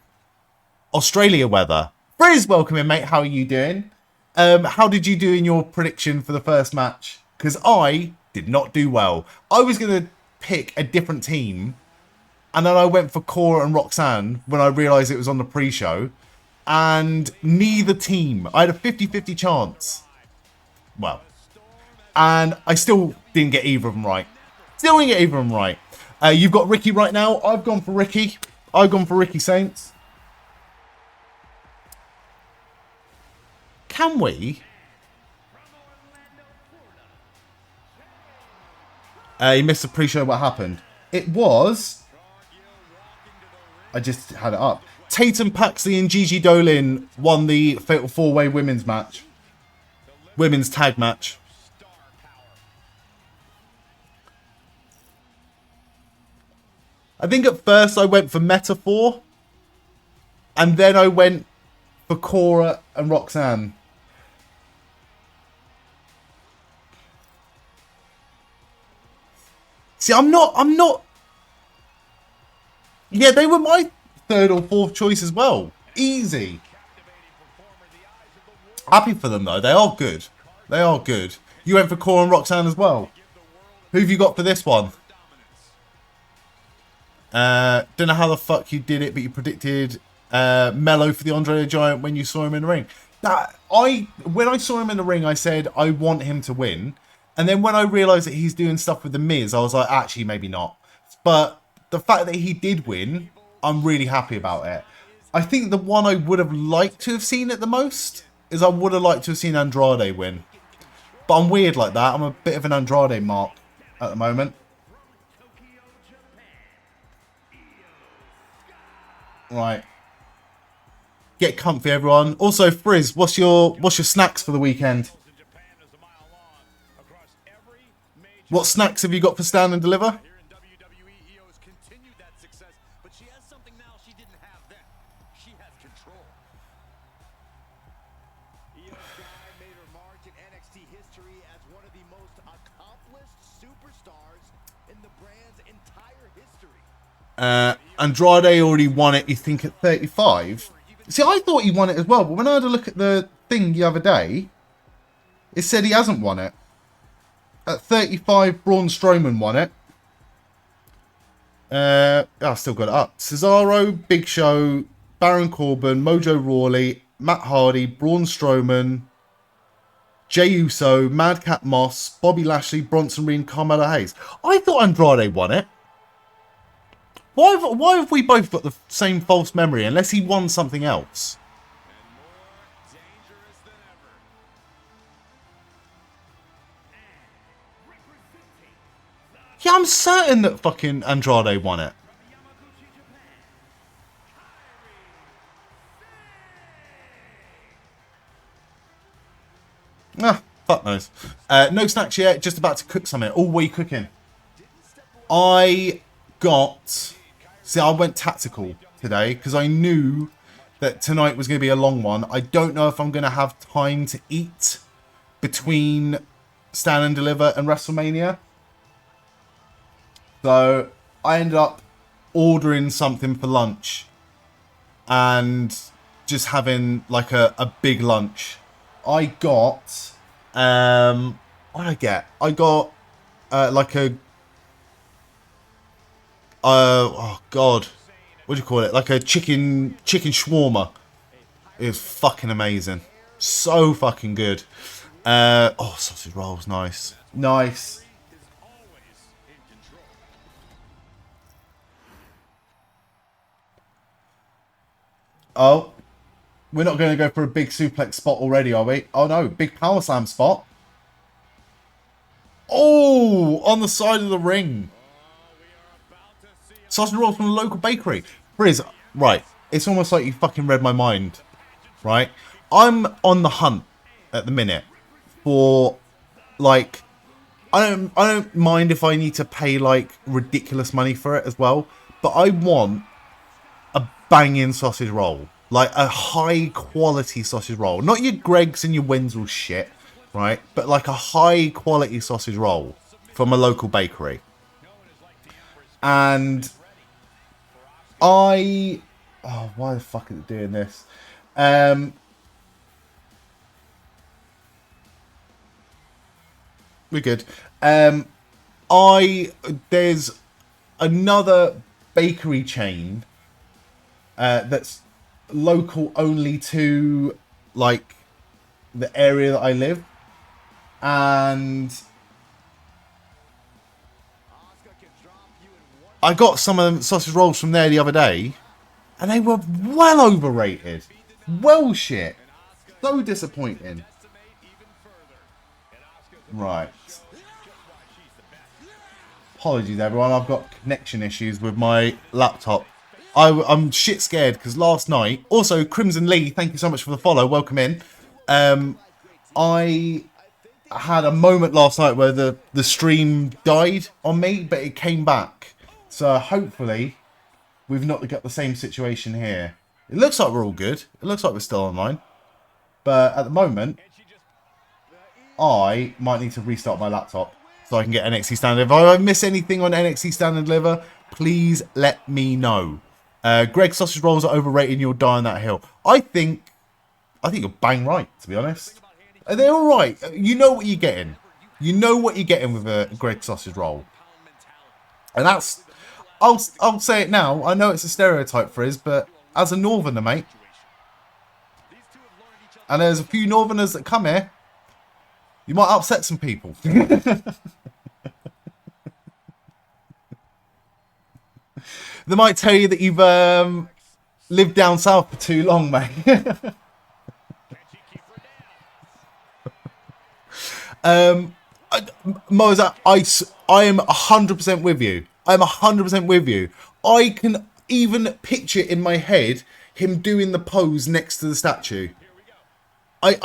[SPEAKER 1] Australia weather. Frizz, welcome in, mate. How are you doing? How did you do in your prediction for the first match? Because I did not do well. I was going to pick a different team. And then I went for Cora and Roxanne when I realised it was on the pre-show. And neither team. I had a 50-50 chance. Well... And I still didn't get either of them right. Still didn't get either of them right. You've got Ricky right now. I've gone for Ricky. I've gone for Ricky Saints. Can we? You missed the pre-show. What happened? It was... I just had it up. Tatum Paxi and Gigi Dolin won the Fatal 4-Way women's match. Women's tag match. I think at first I went for Metaphor. And then I went for Cora and Roxanne. See, I'm not. Yeah, they were my third or fourth choice as well. Easy. Happy for them, though. They are good. They are good. You went for Cora and Roxanne as well. Who have you got for this one? Don't know how the fuck you did it, but you predicted Mello for the Andre the Giant when you saw him in the ring. When I saw him in the ring, I said I want him to win. And then when I realised that he's doing stuff with The Miz, I was like, actually, maybe not. But the fact that he did win, I'm really happy about it. I think the one I would have liked to have seen it the most is I would have liked to have seen Andrade win. But I'm weird like that. I'm a bit of an Andrade mark at the moment. Right. Get comfy, everyone. Also, Frizz, what's your snacks for the weekend? What snacks have you got for Stand and Deliver? Andrade already won it, you think, at 35? See, I thought he won it as well, but when I had a look at the thing the other day, it said he hasn't won it. At 35, Braun Strowman won it. I still got it up. Cesaro, Big Show, Baron Corbin, Mojo Rawley, Matt Hardy, Braun Strowman, Jey Uso, Madcap Moss, Bobby Lashley, Bronson Reed, Carmelo Hayes. I thought Andrade won it. Why have we both got the same false memory unless he won something else? Yeah, I'm certain that fucking Andrade won it. Ah, fuck knows. No snacks yet, just about to cook something. Oh, what are you cooking? I went tactical today because I knew that tonight was going to be a long one. I don't know if I'm going to have time to eat between Stand and Deliver and WrestleMania. So I ended up ordering something for lunch and just having like a big lunch. I got, what did I get? I got like a, oh god, what do you call it? Like a chicken shawarma. It was fucking amazing. So fucking good. Oh, sausage rolls, nice. Nice. Oh, we're not going to go for a big suplex spot already, are we? Oh no, big power slam spot. Oh, on the side of the ring. Sausage rolls from a local bakery. Briz, right, it's almost like you fucking read my mind, right? I'm on the hunt at the minute for, like, I don't mind if I need to pay, like, ridiculous money for it as well, but I want a banging sausage roll. Like, a high-quality sausage roll. Not your Greggs and your Wenzel shit, right? But, like, a high-quality sausage roll from a local bakery. And oh, why the fuck is it doing this? We're good. There's another bakery chain that's local only to, like, the area that I live, and I got some of them sausage rolls from there the other day, and they were well overrated. Well shit. So disappointing. Right. Apologies everyone, I've got connection issues with my laptop. I'm shit scared because last night, also Crimson Lee, thank you so much for the follow, welcome in. I had a moment last night where the stream died on me, but it came back. So hopefully we've not got the same situation here. It looks like we're all good. It looks like we're still online. But at the moment, I might need to restart my laptop so I can get NXT Standard. If I miss anything on NXT Standard Deliver, please let me know. Greg, sausage rolls are overrated. You'll die on that hill. I think you're bang right, to be honest. They're all right. You know what you're getting. You know what you're getting with a Greg sausage roll. And that's... I'll say it now. I know it's a stereotype for us, but as a northerner, mate, and there's a few northerners that come here, you might upset some people. They might tell you that you've lived down south for too long, mate. Moses, I am 100% with you. I'm 100% with you. I can even picture in my head him doing the pose next to the statue. I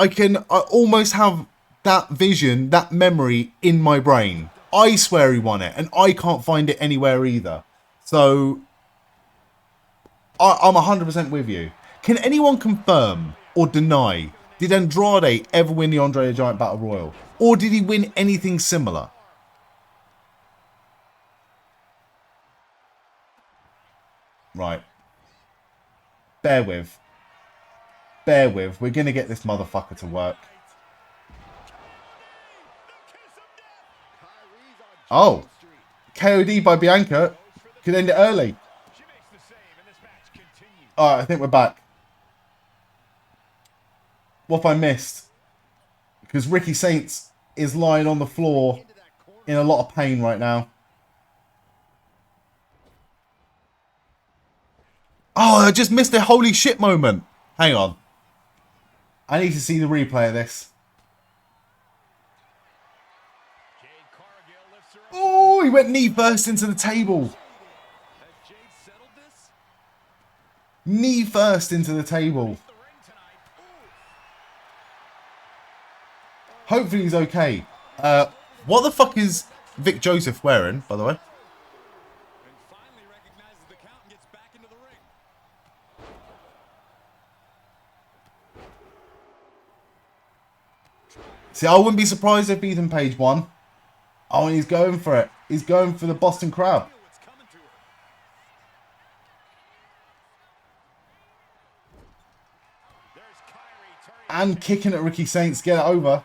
[SPEAKER 1] almost have that vision, that memory in my brain. I swear he won it, and I can't find it anywhere either. So, I'm 100% with you. Can anyone confirm or deny, did Andrade ever win the Andre the Giant Battle Royal? Or did he win anything similar? Right. Bear with. Bear with. We're going to get this motherfucker to work. Oh. KOD by Bianca. Could end it early. Alright, I think we're back. What have I missed? Because Ricky Saints is lying on the floor in a lot of pain right now. Oh, I just missed a holy shit moment. Hang on. I need to see the replay of this. Oh, he went knee first into the table. Knee first into the table. Hopefully he's okay. What the fuck is Vic Joseph wearing, by the way? See, I wouldn't be surprised if Ethan Page won. Oh, and he's going for it. He's going for the Boston Crab. And kicking at Ricky Saints. Get it over.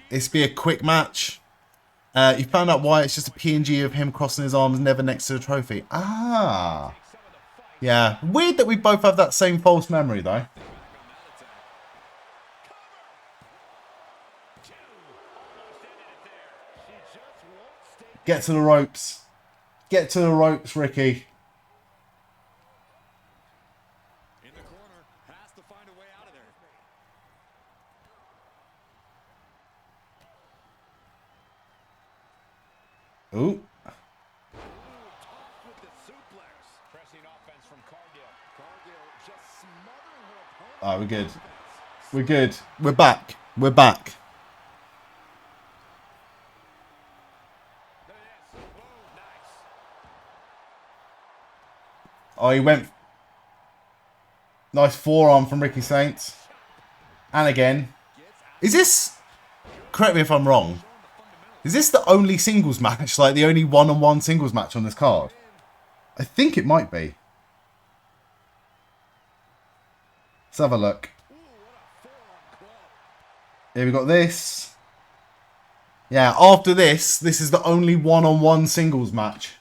[SPEAKER 1] This be a quick match. You found out why it's just a PNG of him crossing his arms, never next to the trophy. Ah. Yeah. Weird that we both have that same false memory, though. Get to the ropes. Get to the ropes, Ricky. In the corner, has to find a way out of there. Ooh. Alright, we're good. We're good. We're back. We're back. Oh, he went... Nice forearm from Ricky Saints. And again. Is this... Correct me if I'm wrong. Is this the only singles match? Like, the only one-on-one singles match on this card? I think it might be. Let's have a look. Here we got this. Yeah, after this is the only one-on-one singles match.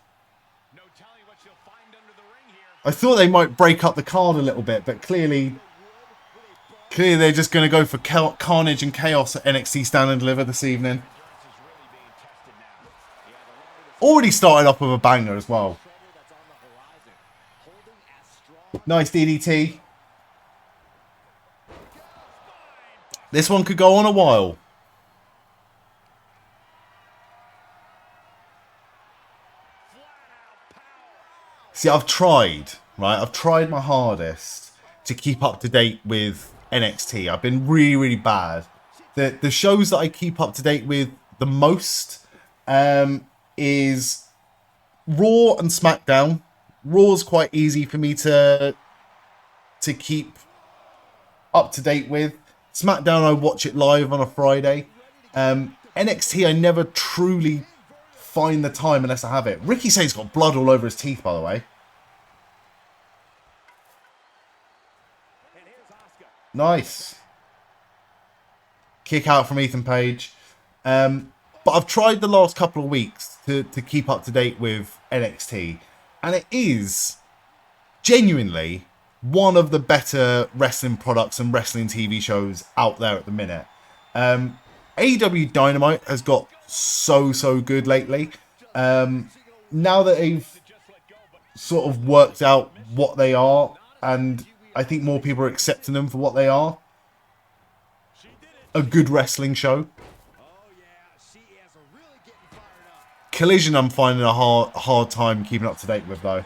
[SPEAKER 1] I thought they might break up the card a little bit, but clearly they're just going to go for carnage and chaos at NXT Stand and Deliver this evening. Already started off with a banger as well. Nice DDT. This one could go on a while. See, I've tried, right? I've tried my hardest to keep up to date with NXT. I've been really, really bad. The shows that I keep up to date with the most is Raw and SmackDown. Raw's quite easy for me to keep up to date with. SmackDown, I watch it live on a Friday. NXT, I never truly find the time unless I have it. Ricky Saint's got blood all over his teeth, by the way. Nice. Kick out from Ethan Page. But I've tried the last couple of weeks to keep up to date with NXT. And it is genuinely one of the better wrestling products and wrestling TV shows out there at the minute. AEW Dynamite has got so good lately. Now that they've sort of worked out what they are, and I think more people are accepting them for what they are. A good wrestling show. Collision I'm finding a hard time keeping up to date with though.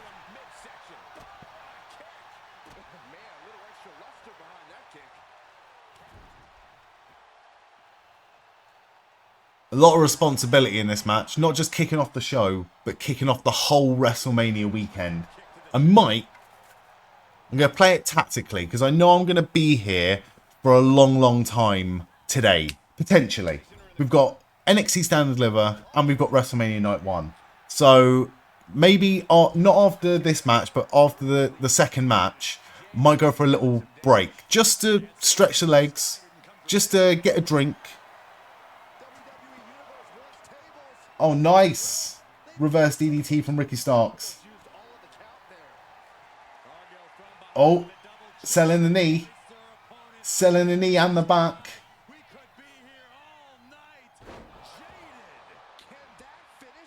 [SPEAKER 1] A lot of responsibility in this match. Not just kicking off the show, but kicking off the whole WrestleMania weekend. I'm going to play it tactically, because I know I'm going to be here for a long time today. Potentially. We've got NXT Stand and Deliver, and we've got WrestleMania Night 1. So, maybe, not after this match, but after the second match, might go for a little break. Just to stretch the legs, just to get a drink. Oh, nice. Reverse DDT from Ricky Starks. Oh, selling the knee. Selling the knee and the back.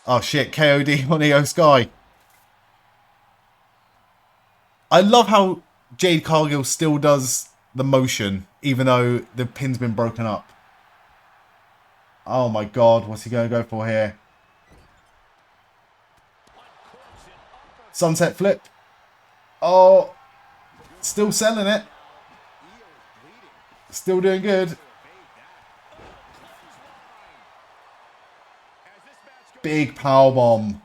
[SPEAKER 1] Oh, shit. KOD on Io Sky. I love how Jade Cargill still does the motion, even though the pin's been broken up. Oh, my God. What's he going to go for here? Sunset flip. Oh, still selling it. Still doing good. Big powerbomb.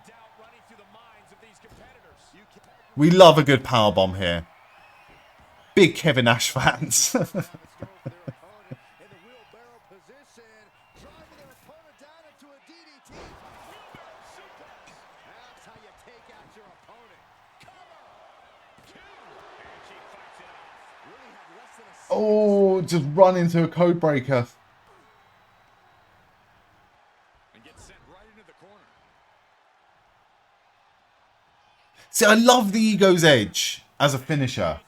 [SPEAKER 1] We love a good powerbomb here. Big Kevin Nash fans. Oh, just run into a code breaker. See, I love the Ego's Edge as a finisher.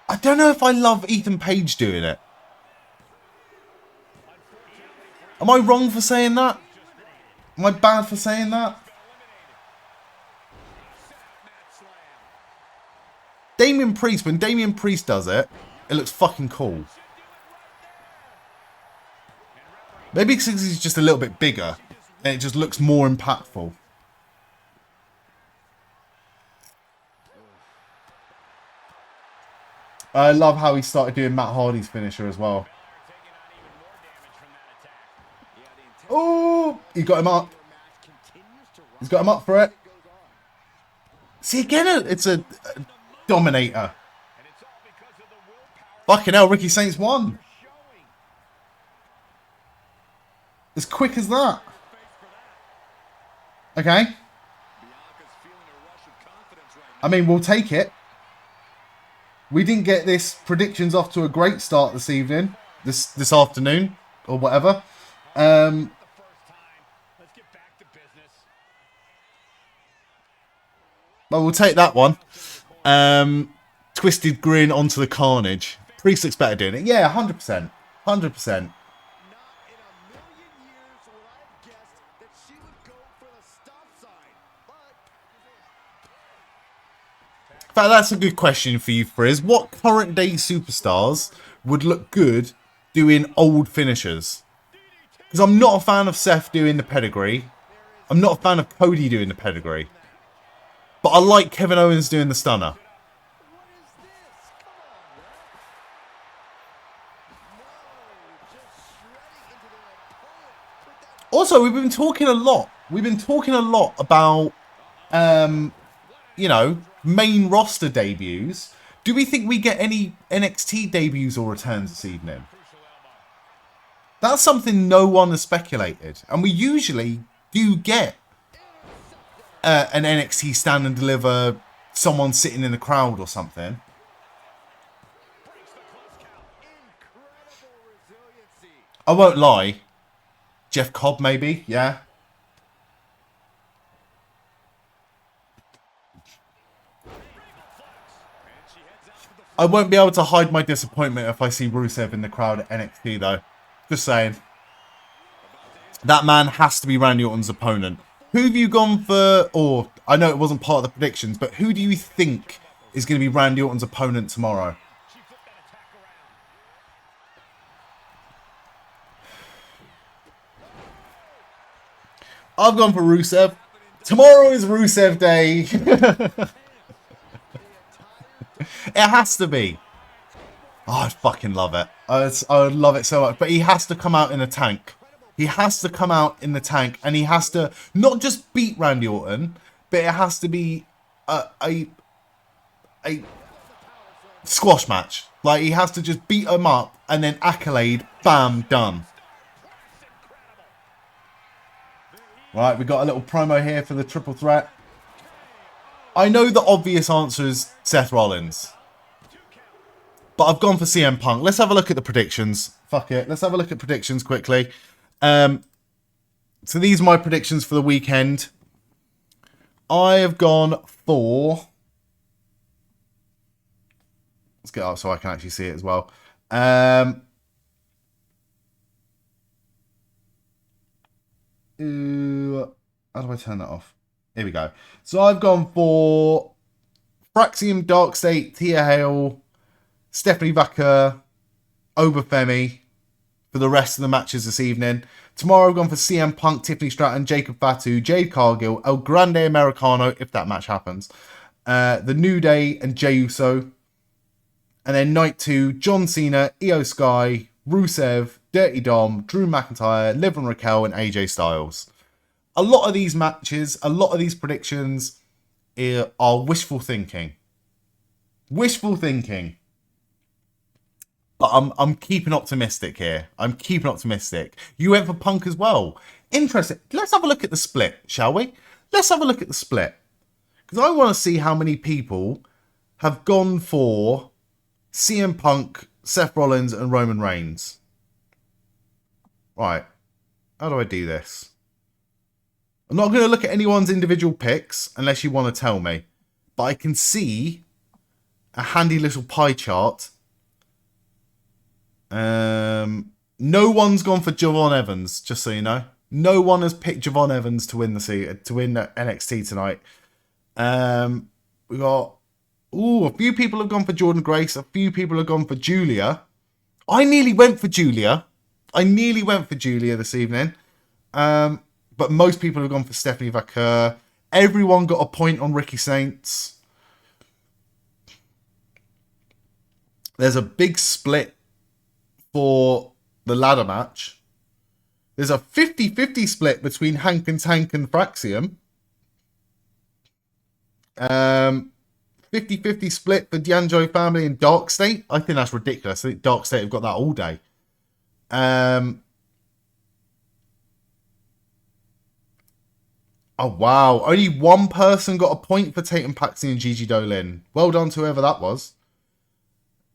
[SPEAKER 1] I don't know if I love Ethan Page doing it. Am I wrong for saying that? Am I bad for saying that? Damian Priest, when Damian Priest does it, it looks fucking cool. Maybe because he's just a little bit bigger, and it just looks more impactful. I love how he started doing Matt Hardy's finisher as well. Oh, he got him up. He's got him up for it. See, again, it's a dominator. Fucking hell, Ricky Saints won. As quick as that. Okay. I mean, we'll take it. We didn't get this predictions off to a great start this evening. This afternoon. Or whatever. But we'll take that one. Twisted grin onto the carnage. Priest looks better doing it. Yeah, 100%. 100%. In fact, that's a good question for you, Frizz. What current day superstars would look good doing old finishers? Because I'm not a fan of Seth doing the pedigree. I'm not a fan of Cody doing the pedigree. But I like Kevin Owens doing the stunner. Also, we've been talking a lot. We've been talking a lot about, you know, main roster debuts. Do we think we get any NXT debuts or returns this evening? That's something no one has speculated. And we usually do get an NXT stand and deliver, someone sitting in the crowd or something. I won't lie. Jeff Cobb, maybe, yeah. I won't be able to hide my disappointment if I see Rusev in the crowd at NXT, though. Just saying. That man has to be Randy Orton's opponent. Who have you gone for, or I know it wasn't part of the predictions, but who do you think is going to be Randy Orton's opponent tomorrow? I've gone for Rusev. Tomorrow is Rusev Day. It has to be. Oh, I fucking love it. I would love it so much. But he has to come out in a tank. He has to come out in the tank. And he has to not just beat Randy Orton, but it has to be a squash match. Like, he has to just beat him up and then accolade, bam, done. Right, we got a little promo here for the triple threat. I know the obvious answer is Seth Rollins. But I've gone for CM Punk. Let's have a look at the predictions. Fuck it. Let's have a look at predictions quickly. So these are my predictions for the weekend. I have gone for... Let's get up so I can actually see it as well. How do I turn that off? Here we go. So I've gone for Fraxium, Dark State, Tia Hale, Stephanie Vacker, Obafemi for the rest of the matches this evening. Tomorrow I've gone for CM Punk, Tiffany Stratton, Jacob Fatu, Jade Cargill, El Grande Americano, if that match happens, The New Day and Jey Uso. And then night 2, John Cena, Io Sky, Rusev, Dirty Dom, Drew McIntyre, Liv and Raquel, and AJ Styles. A lot of these matches, a lot of these predictions are wishful thinking. Wishful thinking. But I'm keeping optimistic here. I'm keeping optimistic. You went for Punk as well. Interesting. Let's have a look at the split, shall we? Let's have a look at the split. Because I want to see how many people have gone for CM Punk, Seth Rollins, and Roman Reigns. Right. How do I do this? I'm not going to look at anyone's individual picks unless you want to tell me. But I can see a handy little pie chart. No one's gone for Javon Evans, just so you know. No one has picked Javon Evans to win NXT tonight. We got a few people have gone for Jordan Grace. A few people have gone for Julia. I nearly went for Julia. This evening. But most people have gone for Stephanie Vacker. Everyone got a point on Ricky Saints. There's a big split for the ladder match. There's a 50-50 split between Hank and Tank and Fraxium. 50-50 split for D'Angelo family and Dark State. I think that's ridiculous. I think Dark State have got that all day. Oh, wow. Only one person got a point for Tatum Paxi and Gigi Dolin. Well done to whoever that was.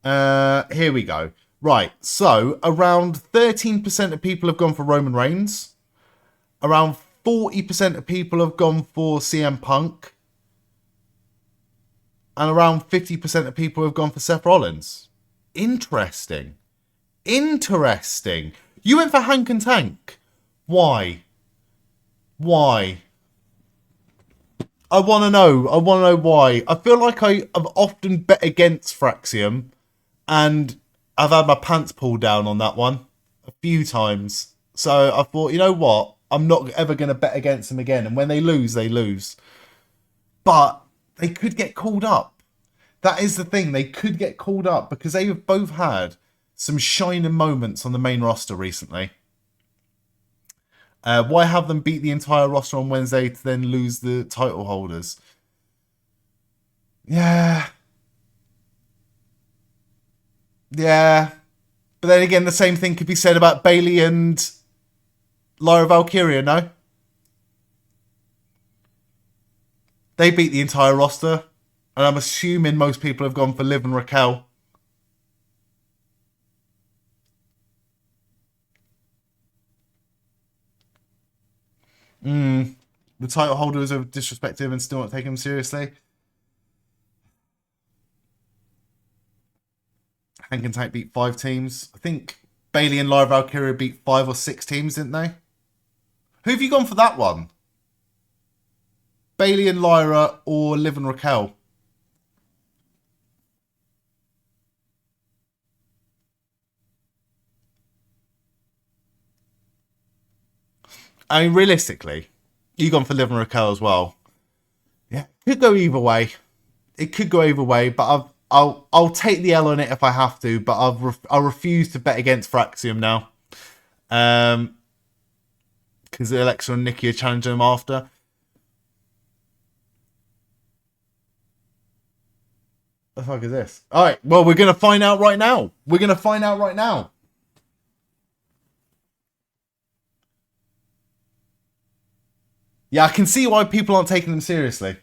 [SPEAKER 1] Here we go. Right, so around 13% of people have gone for Roman Reigns. Around 40% of people have gone for CM Punk. And around 50% of people have gone for Seth Rollins. Interesting. You went for Hank and Tank. Why? I want to know why. I feel like I have often bet against Fraxium. And I've had my pants pulled down on that one a few times. So I thought, you know what? I'm not ever going to bet against them again. And when they lose, they lose. But they could get called up. That is the thing. They could get called up because they have both had some shining moments on the main roster recently. Why have them beat the entire roster on Wednesday to then lose the title holders? Yeah. Yeah. But then again, the same thing could be said about Bayley and Lyra Valkyria, no? They beat the entire roster. And I'm assuming most people have gone for Liv and Raquel. The title holders are disrespectful and still not taking them seriously. Hank and Tank beat 5 teams. I think Bayley and Lyra Valkyria beat 5 or 6 teams, didn't they? Who have you gone for that one? Bayley and Lyra or Liv and Raquel? I mean, realistically, you gone for Liv and Raquel as well. Yeah, could go either way. It could go either way, but I'll take the L on it if I have to. But I'll refuse to bet against Fraxium now. Because Alexa and Nikki are challenging them after. The fuck is this? All right, well, we're going to find out right now. We're going to find out right now. Yeah, I can see why people aren't taking them seriously.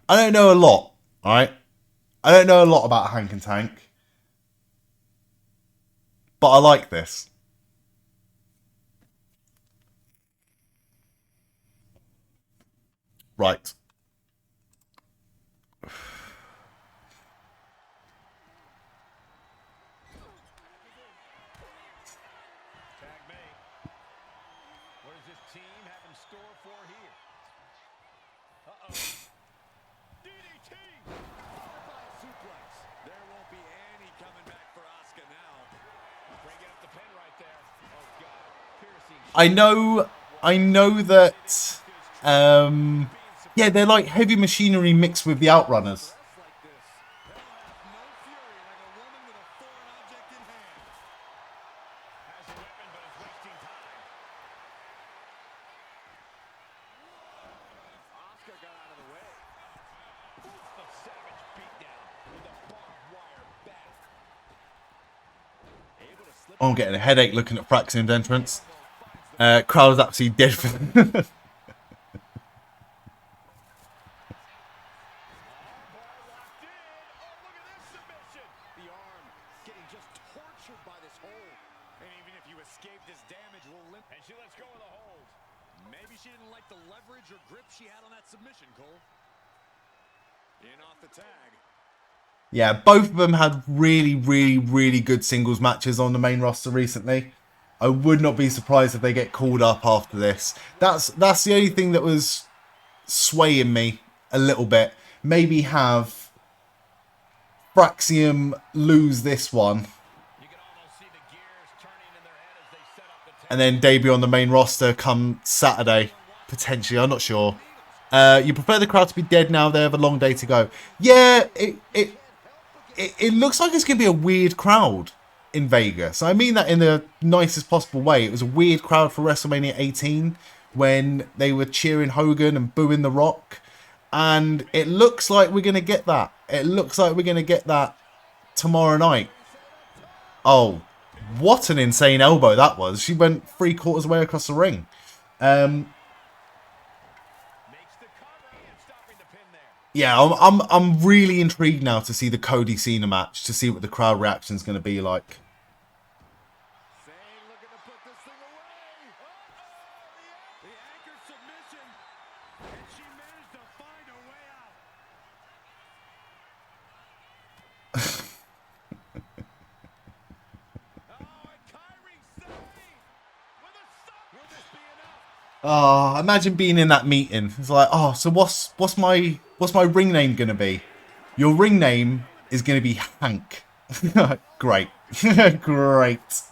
[SPEAKER 1] I don't know a lot, all right? I don't know a lot about Hank and Tank. But I like this. Right. I know that, yeah, they're like heavy machinery mixed with the Outrunners. Oh, I'm getting a headache looking at Fraxium's entrance. Crowd is absolutely dead for them. Yeah, both of them had really, really, really good singles matches on the main roster recently. I would not be surprised if they get called up after this. That's the only thing that was swaying me a little bit. Maybe have Fraxium lose this one. And then debut on the main roster come Saturday. Potentially, I'm not sure. You prefer the crowd to be dead now? They have a long day to go. Yeah, it looks like it's going to be a weird crowd in Vegas. I mean that in the nicest possible way. It was a weird crowd for WrestleMania 18 when they were cheering Hogan and booing The Rock. And it looks like we're going to get that. It looks like we're going to get that tomorrow night. Oh, what an insane elbow that was. She went 3/4 way across the ring. Yeah, I'm really intrigued now to see the Cody Cena match, to see what the crowd reaction is going to be like. Oh, imagine being in that meeting. It's like, oh, so what's my ring name gonna be? Your ring name is gonna be Hank. Great. Great.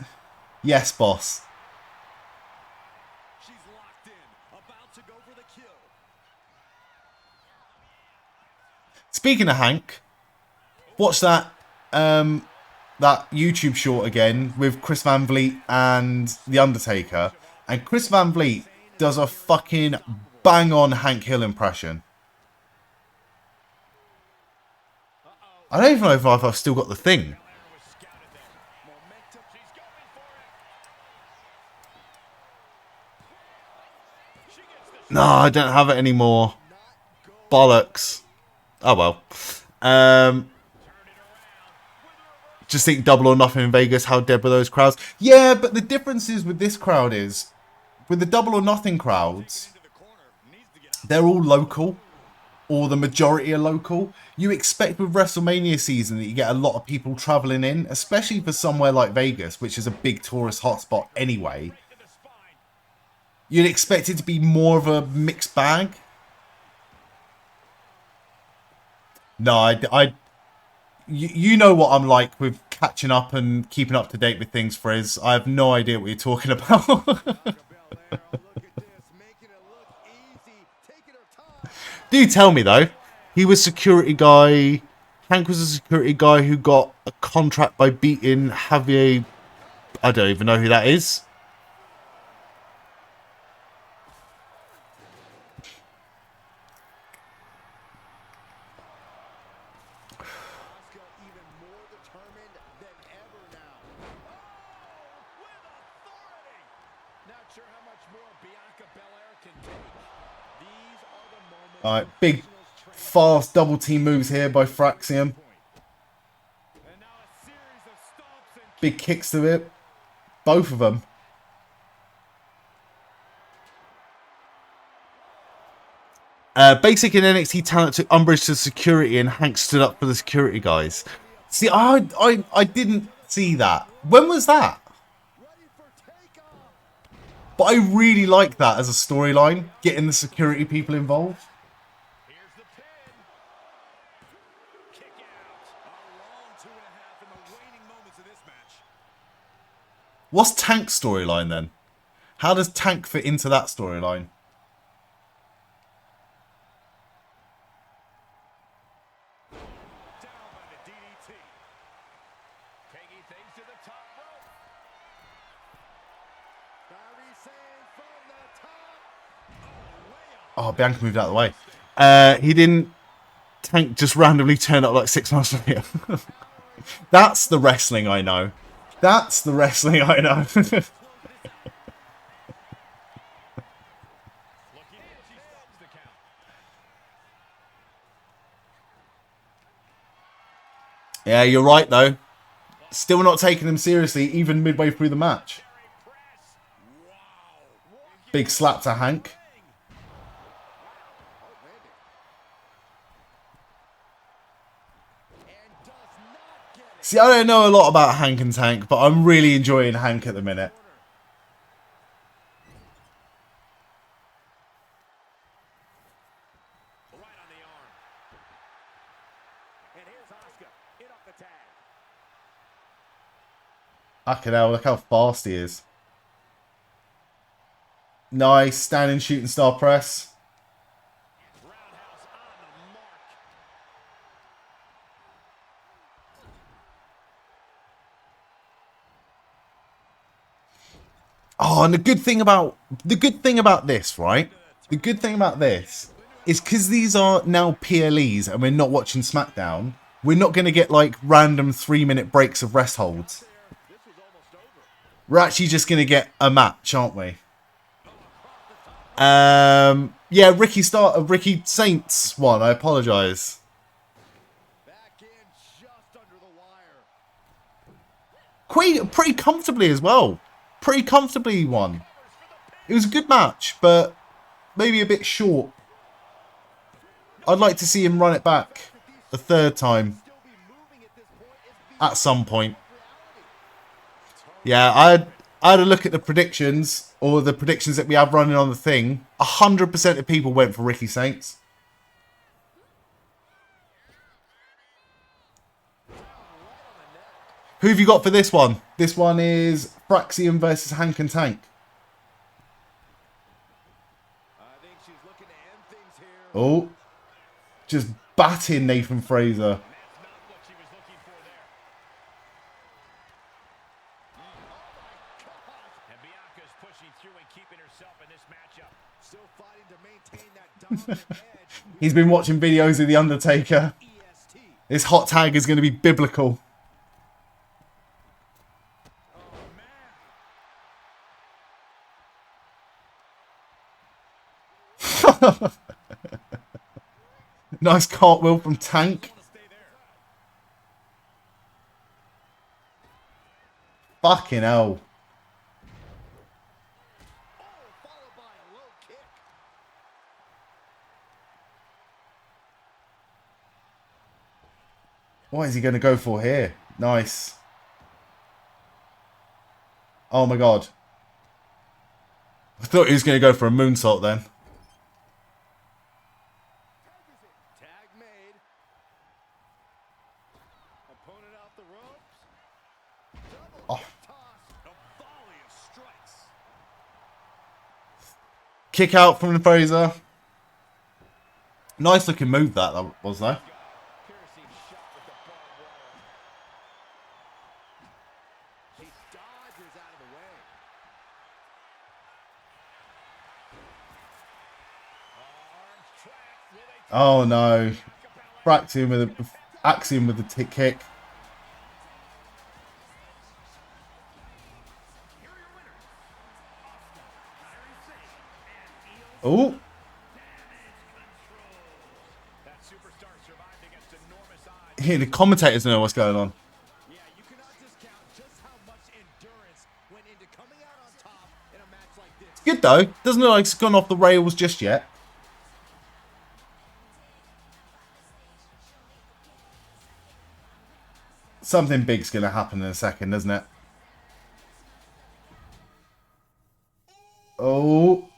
[SPEAKER 1] Yes, boss. Speaking of Hank, watch that that YouTube short again with Chris Van Vliet and The Undertaker. And Chris Van Vliet does a fucking bang-on Hank Hill impression. I don't even know if I've still got the thing. No, I don't have it anymore. Bollocks. Oh well. Just think Double or Nothing in Vegas. How dead were those crowds? Yeah, but the difference is with this crowd is, with the Double or Nothing crowds, they're all local, or the majority are local. You expect with WrestleMania season that you get a lot of people traveling in, especially for somewhere like Vegas, which is a big tourist hotspot anyway. You'd expect it to be more of a mixed bag. No, you know what I'm like with catching up and keeping up to date with things, Frizz. I have no idea what you're talking about. Do tell me, though. He was security guy. Hank was a security guy who got a contract by beating Javier. I don't even know who that is. Alright, big, fast double team moves here by Fraxium. Big kicks to it. Both of them. Basic and NXT talent took umbrage to security and Hank stood up for the security guys. See, I didn't see that. When was that? But I really like that as a storyline, getting the security people involved. What's Tank's storyline then? How does Tank fit into that storyline? Oh, Bianca moved out of the way. He didn't. Tank just randomly turned up like 6 months later. That's the wrestling I know. That's the wrestling I know. Yeah, you're right though. Still not taking him seriously even midway through the match. Big slap to Hank. See, I don't know a lot about Hank and Tank, but I'm really enjoying Hank at the minute. Fucking hell, look how fast he is. Nice, standing shooting star press. Oh, and the good thing about this, right? The good thing about this is because these are now PLEs and we're not watching SmackDown, we're not going to get like random 3-minute breaks of rest holds. We're actually just going to get a match, aren't we? Yeah, Ricky Saints won. I apologise. Pretty comfortably as well. Pretty comfortably won. It was a good match, but maybe a bit short. I'd like to see him run it back a third time at some point. Yeah, I had a look at the predictions, or the predictions that we have running on the thing. 100% of people went for Ricky Saints. Who have you got for this one? This one is Fraxium versus Hank and Tank. Oh. Just batting Nathan Fraser. He's been watching videos of The Undertaker. This hot tag is going to be biblical. Nice cartwheel from Tank. Fucking hell. What is he going to go for here? Nice. Oh my god. I thought he was going to go for a moonsault then.
[SPEAKER 2] Tag made. Opponent off the ropes. Double toss. A volley of strikes.
[SPEAKER 1] Kick out from Fraser. Nice looking move that was though. Oh no. Axiom with the tick kick. Oh. Here, the commentators know what's going on. It's good though. Doesn't look like it's gone off the rails just yet. Something big's going to happen in a second, isn't it? Oh.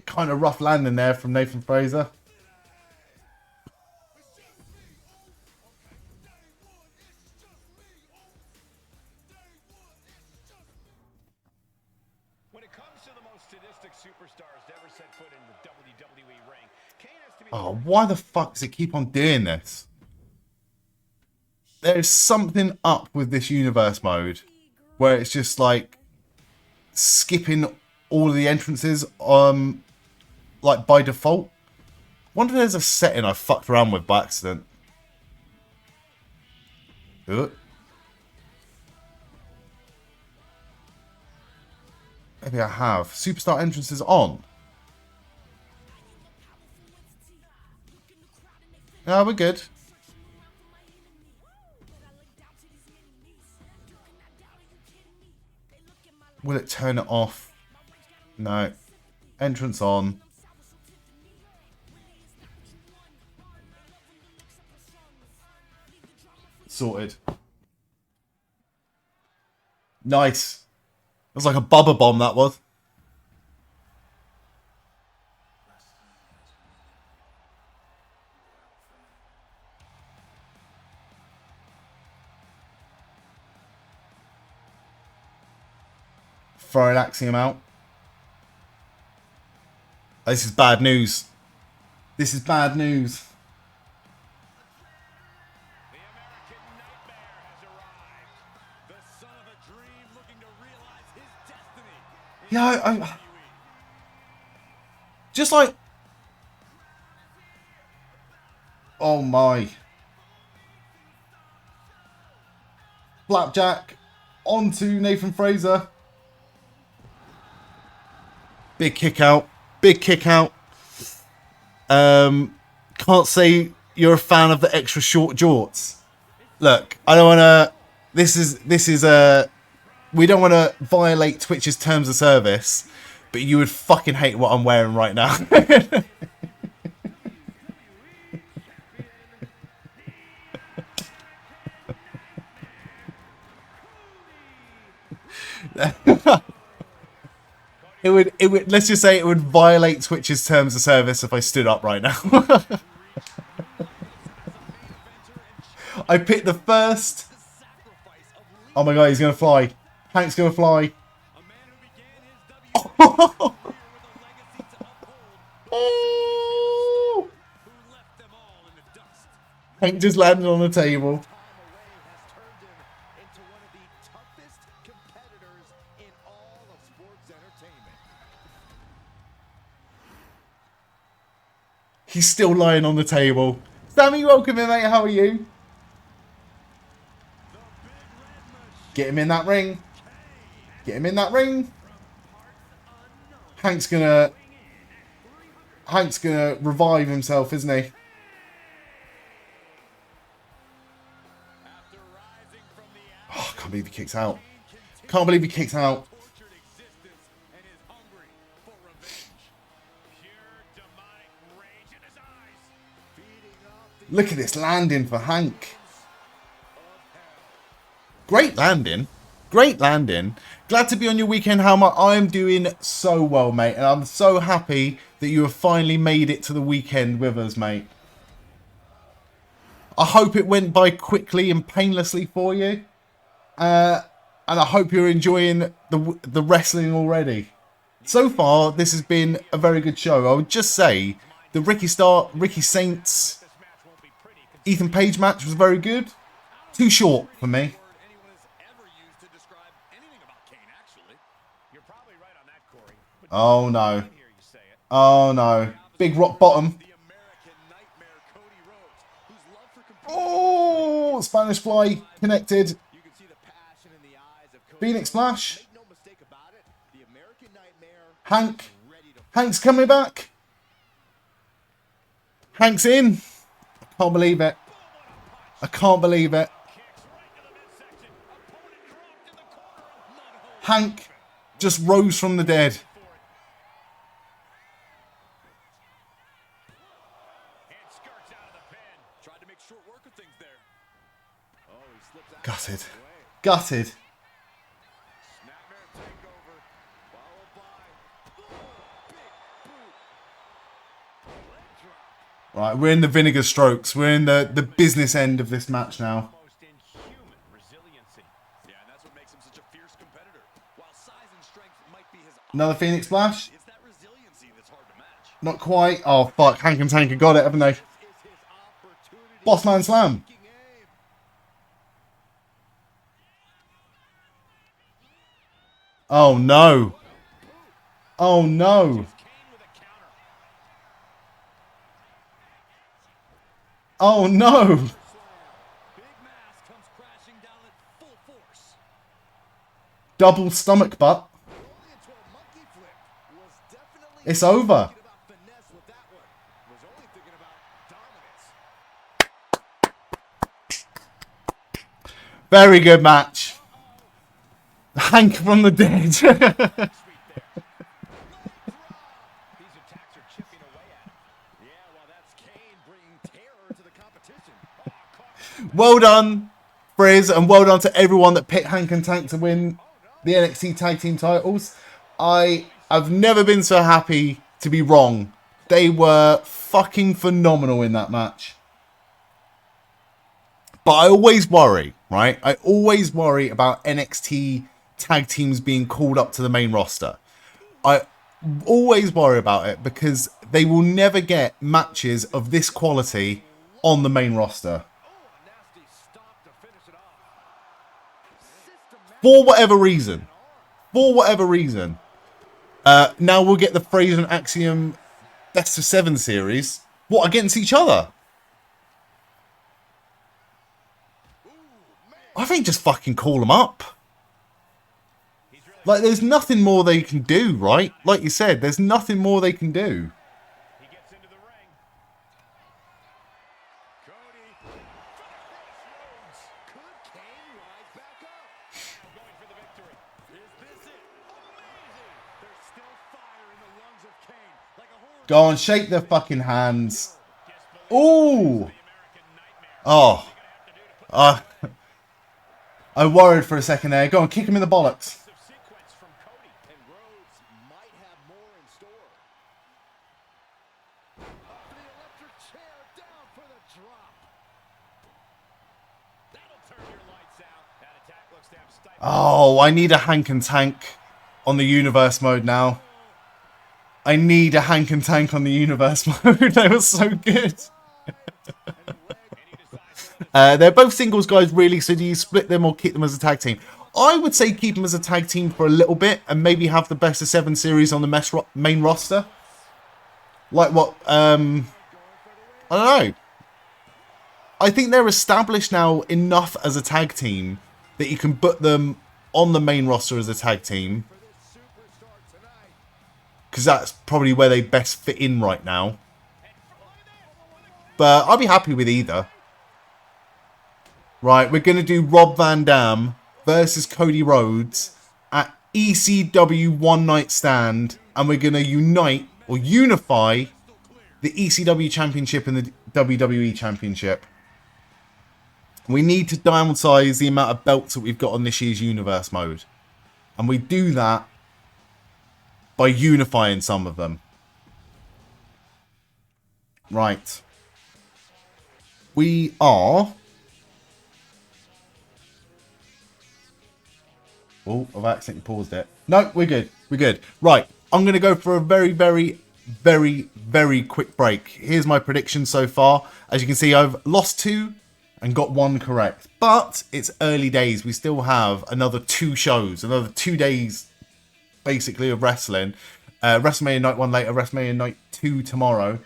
[SPEAKER 1] Kind of rough landing there from Nathan Fraser.
[SPEAKER 2] When it comes to the most sadistic superstars ever set foot in the WWE ring, Kane has to be...
[SPEAKER 1] Oh, why the fuck does it keep on doing this? There's something up with this universe mode where it's just like skipping all of the entrances like by default. Wonder if there's a setting I fucked around with by accident. Maybe I have. Superstar entrances on. No, we're good. Will it turn it off? No. Entrance on. Sorted. Nice. It was like a bubba bomb, that was. Throwing Axiom out. This is bad news. This is bad news.
[SPEAKER 2] The American Nightmare has arrived. The son of a dream looking to realize his destiny.
[SPEAKER 1] Yeah, I just like... Oh my. Flapjack onto Nathan Fraser. Big kick out. Big kick out. Can't say you're a fan of the extra short jorts. Look, I don't want to... This is a... We don't want to violate Twitch's terms of service, but you would fucking hate what I'm wearing right now. It would, let's just say it would violate Twitch's terms of service if I stood up right now. I picked the first. Oh my god, he's going to fly. Hank's going to fly. Oh. Hank just landed on the table.
[SPEAKER 2] Time away has turned him into one of the toughest competitors in all of sports entertainment.
[SPEAKER 1] He's still lying on the table. Sammy, welcome in, mate. How are you? Get him in that ring. Get him in that ring. Hank's gonna revive himself, isn't he? Oh, I can't believe he kicks out. Can't believe he kicks out. Look at this landing for Hank. Great landing. Great landing. Glad to be on your weekend, Halma. I'm doing so well, mate. And I'm so happy that you have finally made it to the weekend with us, mate. I hope it went by quickly and painlessly for you. And I hope you're enjoying the wrestling already. So far, this has been a very good show. I would just say the Ricky Saints, Ethan Page match was very good. Too short for me. Oh no. Oh no. Big rock bottom. Oh, Spanish fly connected. Phoenix Splash. Hank's coming back. Hank's in. I can't believe it. I can't believe it. Hank just rose from the dead. Gutted. Gutted. Right, we're in the vinegar strokes. We're in the business end of this match now. Another Phoenix Splash. Not quite. Oh, fuck. Hank and Tank have got it, haven't they? Bossman Slam. Oh, no. Oh, no. Oh, no. Double stomach butt. It's over. Very good match. Hank from the dead. Well done, Frizz, and well done to everyone that picked Hank and Tank to win the NXT Tag Team titles. I've never been so happy to be wrong. They were fucking phenomenal in that match. But I always worry, right? I always worry about NXT tag teams being called up to the main roster. I always worry about it because they will never get matches of this quality on the main roster. For whatever reason. Now we'll get the Fraser and Axiom Best of 7 series. What, against each other? I think just fucking call them up. Like, there's nothing more they can do, right? Like you said, there's nothing more they can do. Go on, shake their fucking hands. Ooh. Oh. I worried for a second there. Go on, kick him in the bollocks. Oh, I need a Hank and Tank on the universe mode now. I need a Hank and Tank on the universe mode. They were so good. They're both singles guys, really. So do you split them or keep them as a tag team? I would say keep them as a tag team for a little bit and maybe have the best of 7 series on the main roster. Like what? I don't know. I think they're established now enough as a tag team that you can put them on the main roster as a tag team. Because that's probably where they best fit in right now. But I'll be happy with either. Right, we're going to do Rob Van Dam versus Cody Rhodes at ECW One Night Stand. And we're going to unite or unify the ECW Championship and the WWE Championship. We need to downsize the amount of belts that we've got on this year's Universe mode. And we do that by unifying some of them. Right. We are... Oh, I've accidentally paused it. No, we're good. We're good. Right. I'm going to go for a very, very, very, very quick break. Here's my prediction so far. As you can see, I've lost 2 and got 1 correct. But it's early days. We still have another 2 shows, another 2 days, basically, of wrestling. WrestleMania Night 1 later, WrestleMania Night 2 tomorrow.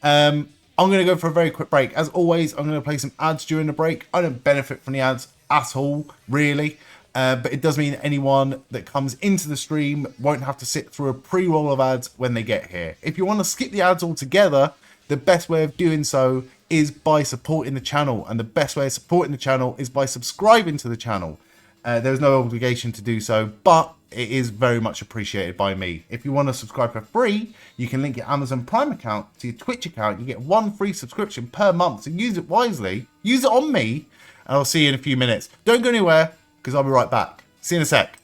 [SPEAKER 1] I'm going to go for a very quick break. As always, I'm going to play some ads during the break. I don't benefit from the ads at all, really. But it does mean anyone that comes into the stream won't have to sit through a pre-roll of ads when they get here. If you want to skip the ads altogether, the best way of doing so is by supporting the channel. And the best way of supporting the channel is by subscribing to the channel. There's no obligation to do so, but it is very much appreciated by me. If you want to subscribe for free, you can link your Amazon Prime account to your Twitch account. You get 1 free subscription per month. So use it wisely. Use it on me. And I'll see you in a few minutes. Don't go anywhere, because I'll be right back. See you in a sec.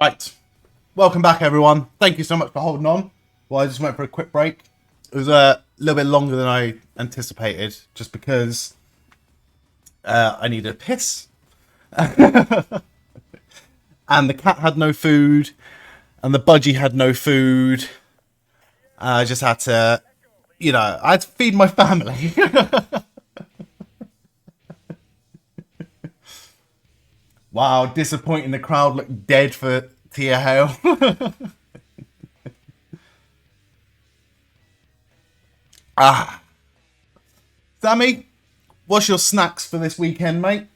[SPEAKER 1] Right. Welcome back, everyone. Thank you so much for holding on. Well, I just went for a quick break. It was a little bit longer than I anticipated, just because I needed a piss. And the cat had no food, and the budgie had no food. I just had to, I had to feed my family. Wow, disappointing. The crowd looked dead for Tia Hale. Sammy, what's your snacks for this weekend, mate?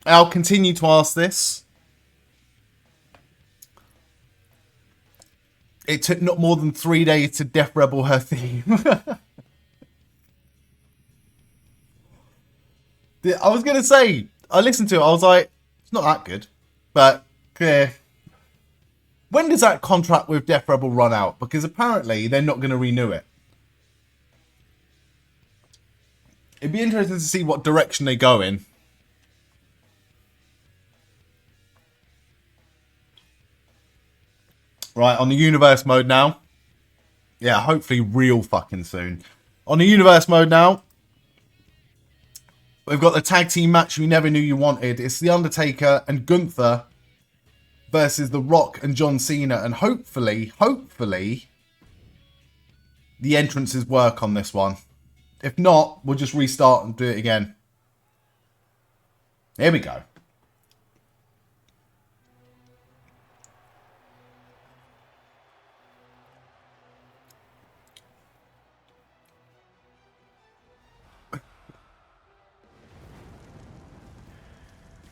[SPEAKER 1] I'll continue to ask this. It took not more than 3 days to Death Rebel her theme. I was going to say, I listened to it, I was like, it's not that good. But, when does that contract with Death Rebel run out? Because apparently they're not going to renew it. It'd be interesting to see what direction they go in. Right, on the universe mode now. Yeah, hopefully real fucking soon. On the universe mode now. We've got the tag team match we never knew you wanted. It's The Undertaker and Gunther versus The Rock and John Cena. And hopefully, the entrances work on this one. If not, we'll just restart and do it again. Here we go.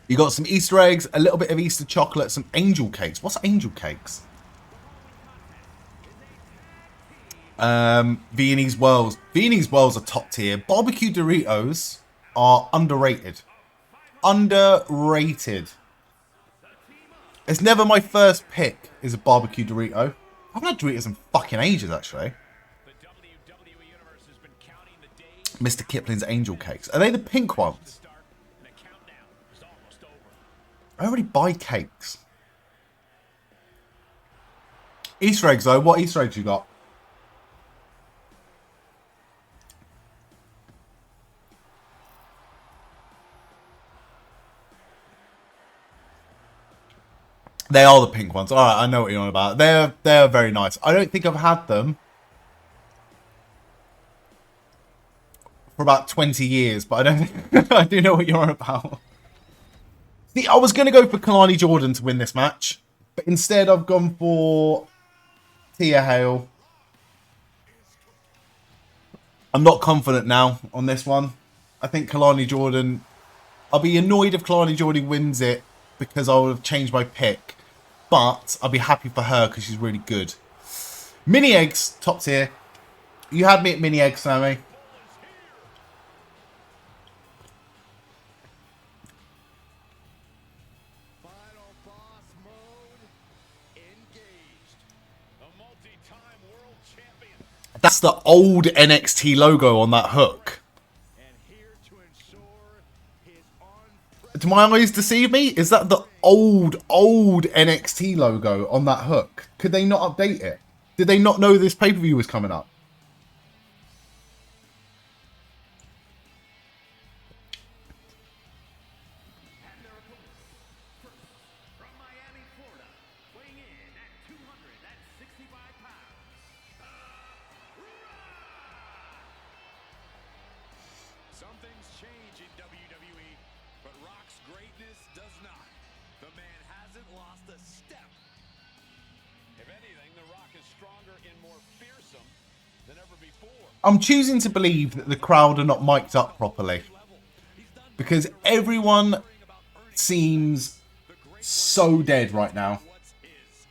[SPEAKER 1] You got some Easter eggs, a little bit of Easter chocolate, some angel cakes. What's angel cakes? Viennese Whirls. Viennese Whirls are top tier. Barbecue Doritos are underrated. Underrated. It's never my first pick is a barbecue Dorito. I haven't had Doritos in fucking ages, actually. Mr. Kipling's angel cakes. Are they the pink ones? I already buy cakes. Easter eggs, though. What Easter eggs you got? They are the pink ones. All right, I know what you're on about. They're very nice. I don't think I've had them for about 20 years, but I don't think I do know what you're on about. See, I was going to go for Kalani Jordan to win this match, but instead I've gone for Tia Hale. I'm not confident now on this one. I think Kalani Jordan... I'll be annoyed if Kalani Jordan wins it because I would have changed my pick. But I'll be happy for her because she's really good. Mini Eggs, top tier. You had me at Mini Eggs, Sammy.
[SPEAKER 2] Final boss mode engaged. A multi-time world champion.
[SPEAKER 1] That's the old NXT logo on that hook.
[SPEAKER 2] And here to ensure his
[SPEAKER 1] Do my eyes deceive me? Is that the old NXT logo on that hook? Could they not update it? Did they not know this pay-per-view was coming up?
[SPEAKER 2] from Miami, Florida, weighing in at 265 pounds. Some things change in WWE, but Rock's greatness does not. The man hasn't lost a step. If anything, The Rock is stronger and more fearsome than ever before.
[SPEAKER 1] I'm choosing to believe that the crowd are not mic'd up properly. Because everyone seems so dead right now.
[SPEAKER 2] What's his?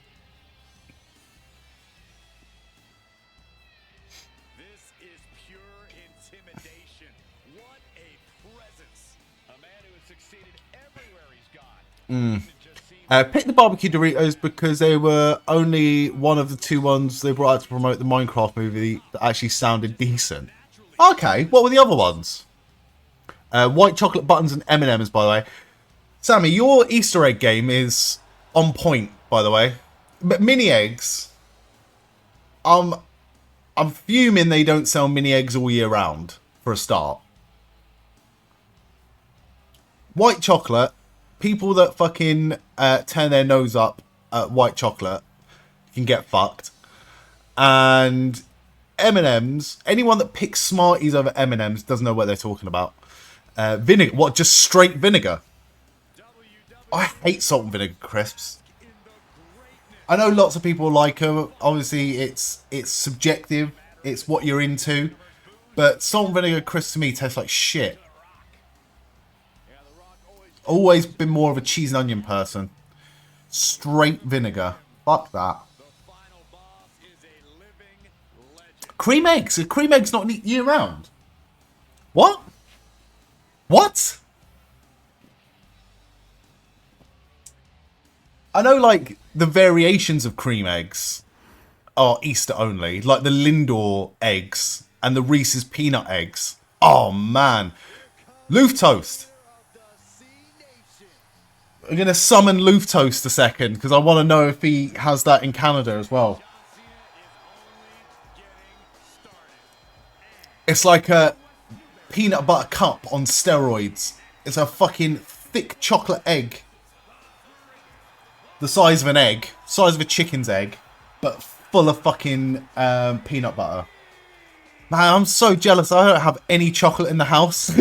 [SPEAKER 2] This is pure intimidation. What a presence. A man who has succeeded everywhere he's gone.
[SPEAKER 1] Pick the barbecue Doritos because they were only one of the two ones they brought out to promote the Minecraft movie that actually sounded decent. Okay, what were the other ones? White chocolate buttons and M&M's, by the way. Sammy, your Easter egg game is on point, by the way. But mini eggs, I'm fuming they don't sell mini eggs all year round, for a start. White chocolate, people that fucking turn their nose up at white chocolate can get fucked. And M&M's, anyone that picks Smarties over M&M's doesn't know what they're talking about. Vinegar, what, just straight vinegar? I hate salt and vinegar crisps. I know lots of people like them. Obviously, it's subjective. It's what you're into. But salt and vinegar crisps to me taste like shit. Always been more of a cheese and onion person. Straight vinegar. Fuck that. Cream eggs. Cream eggs not year round. What? What? I know, like, the variations of cream eggs are Easter only. Like the Lindor eggs and the Reese's peanut eggs. Oh, man. Loof Toast. I'm going to summon Loof Toast a second because I want to know if he has that in Canada as well. It's like a peanut butter cup on steroids. It's a fucking thick chocolate egg. The size of an egg. Size of a chicken's egg. But full of fucking peanut butter. Man, I'm so jealous. I don't have any chocolate in the house.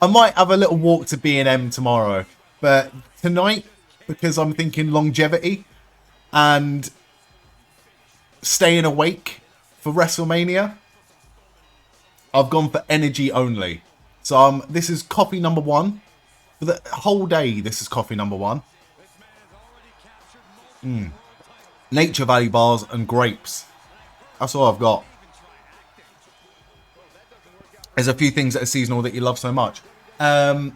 [SPEAKER 1] I might have a little walk to B&M tomorrow. But tonight, because I'm thinking longevity and staying awake for WrestleMania, I've gone for energy only. So this is coffee number 1. For the whole day, this is coffee number 1. Nature Valley bars and grapes. That's all I've got. There's a few things that are seasonal that you love so much. I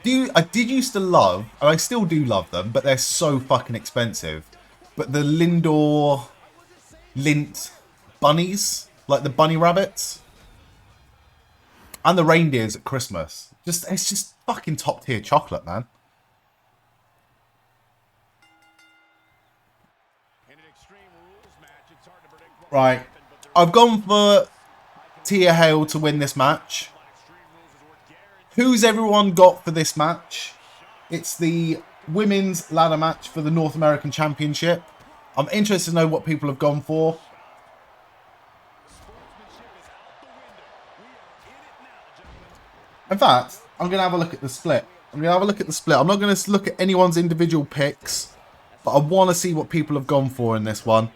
[SPEAKER 1] did used to love, and I still do love them, but they're so fucking expensive. But the Lindor Lint bunnies, like the bunny rabbits, and the reindeers at Christmas. It's just fucking top tier chocolate, man. Right, I've gone for Tia Hale to win this match. Who's everyone got for this match? It's the women's ladder match for the North American Championship. I'm interested to know what people have gone for. In fact, I'm going to have a look at the split. I'm not going to look at anyone's individual picks, but I want to see what people have gone for in this one.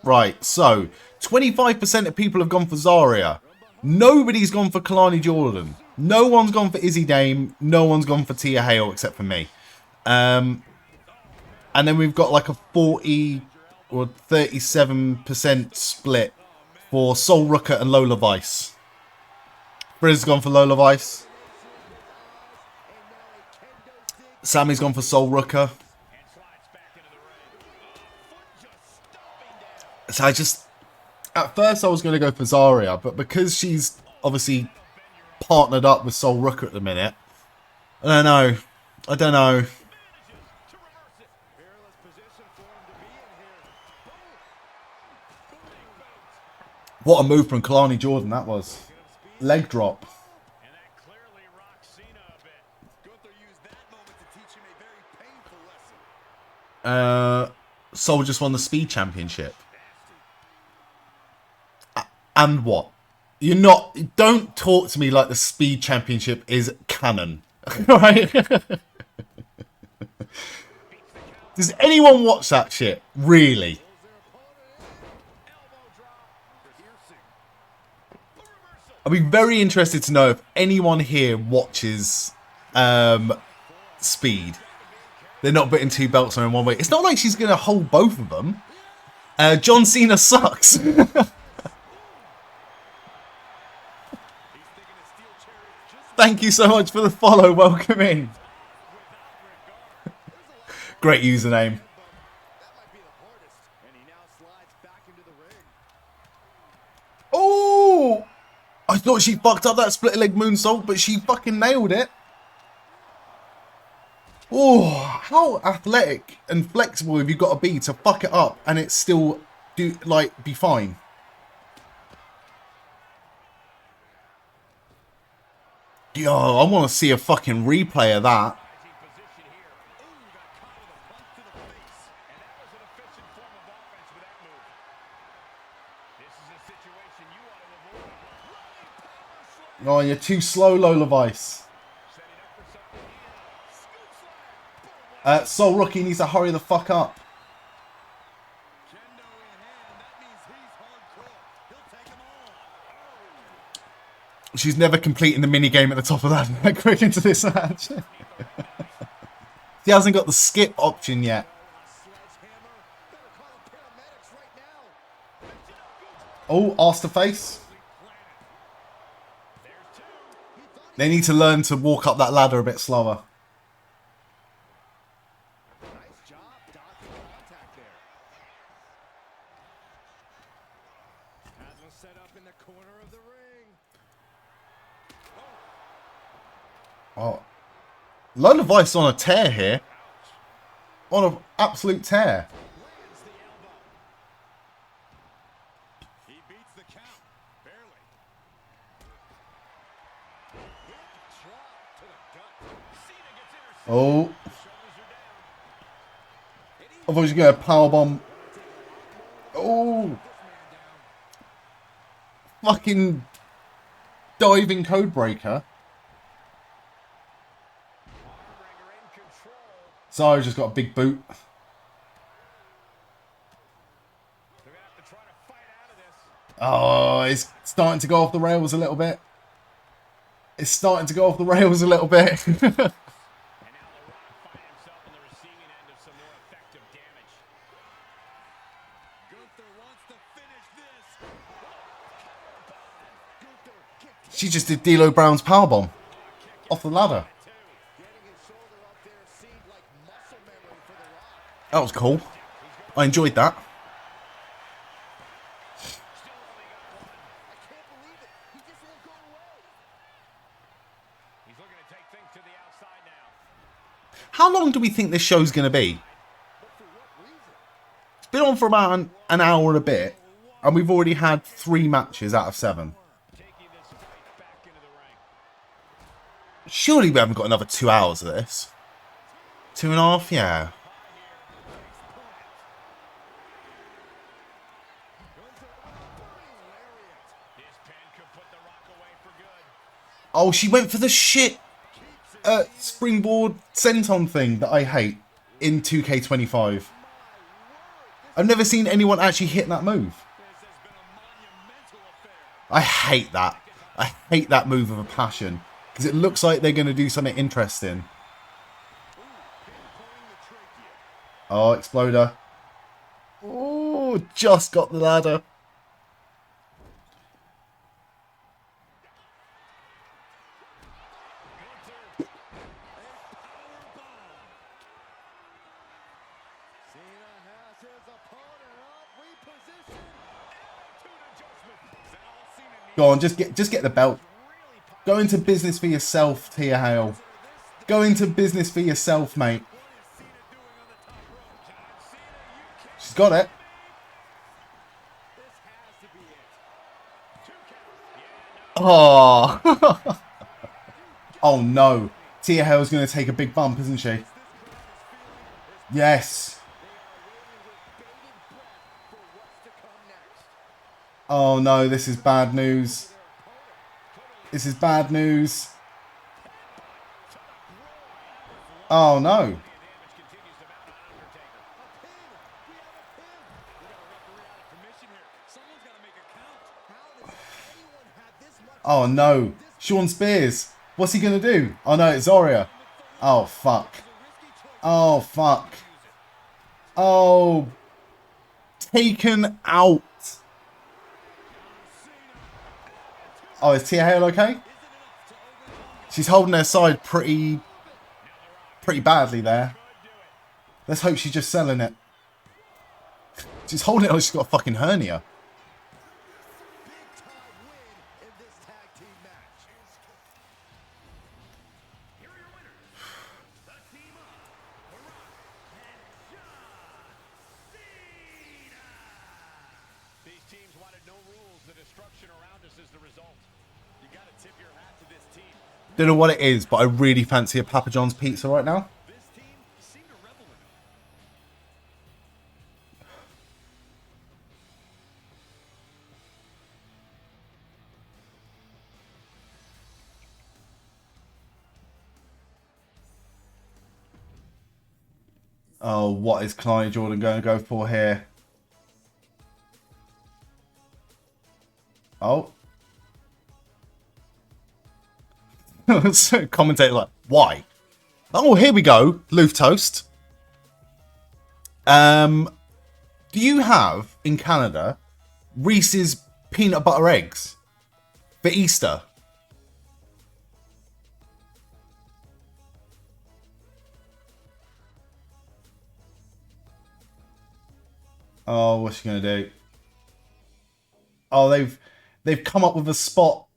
[SPEAKER 1] Right, so 25% of people have gone for Zarya. Nobody's gone for Kalani Jordan. No one's gone for Izzy Dame. No one's gone for Tia Hale except for me. And then we've got like a 40 or 37% split for Sol Rooker and Lola Vice. Briz gone for Lola Vice. Sammy's gone for Sol Rooker. So at first I was going to go for Zarya, but because she's obviously partnered up with Sol Rooker at the minute, I don't know. What a move from Kalani Jordan that was. Leg drop. Sol just won the Speed Championship. And what? Don't talk to me like the Speed Championship is canon. Right? Does anyone watch that shit? Really? I'd be very interested to know if anyone here watches Speed. They're not putting 2 belts on in one way. It's not like she's going to hold both of them. John Cena sucks. Thank you so much for the follow. Welcome in. Great username. thought she fucked up that split leg moonsault, but she fucking nailed it. Oh, how athletic and flexible have you got to be to fuck it up and it still be fine? Yo, I want to see a fucking replay of that. Oh, you're too slow, Lola Vice. Soul Rookie needs to hurry the fuck up. She's never completing the mini game at the top of that quick into this match. She hasn't got the skip option yet. Oh, arse to face. They need to learn to walk up that ladder a bit slower. Oh, Lola Vice on a tear here. On an absolute tear. Oh. I thought she was going to powerbomb. Oh. Fucking diving code breaker. Sorry, just got a big boot. Oh, it's starting to go off the rails a little bit. It's starting to go off the rails a little bit. She just did D'Lo Brown's powerbomb off the ladder. That was cool. I enjoyed that. How long do we think this show's going to be? It's been on for about an hour and a bit, and we've already had 3 matches out of 7. Surely we haven't got another 2 hours of this. 2.5, yeah. Oh, she went for the shit springboard senton thing that I hate in 2K25. I've never seen anyone actually hit that move. I hate that. I hate that move with a passion. Because it looks like they're going to do something interesting. Oh, Exploder. Oh, just got the ladder. Go on, just get the belt. Go into business for yourself, Tia Hale. Go into business for yourself, mate. She's got it. Oh. Oh no. Tia Hale's going to take a big bump, isn't she? Yes. Oh no, this is bad news. This is bad news. Oh no. Oh no. Sean Spears. What's he going to do? Oh no, it's Zarya. Oh fuck. Oh fuck. Oh. Taken out. Oh, is Tia Hale okay? She's holding her side pretty badly there. Let's hope she's just selling it. She's holding it like she's got a fucking hernia.
[SPEAKER 2] the destruction around us is the result. You got to tip your hat to this team.
[SPEAKER 1] Don't know what it is, but I really fancy a Papa John's pizza right now.
[SPEAKER 2] This team seemed to revel in it.
[SPEAKER 1] Oh, what is Klein Jordan going to go for here? Oh. Commentator like, why? Oh, here we go. Loof toast. Do you have, in Canada, Reese's peanut butter eggs for Easter? Oh, what's she gonna do? Oh, they've come up with a spot.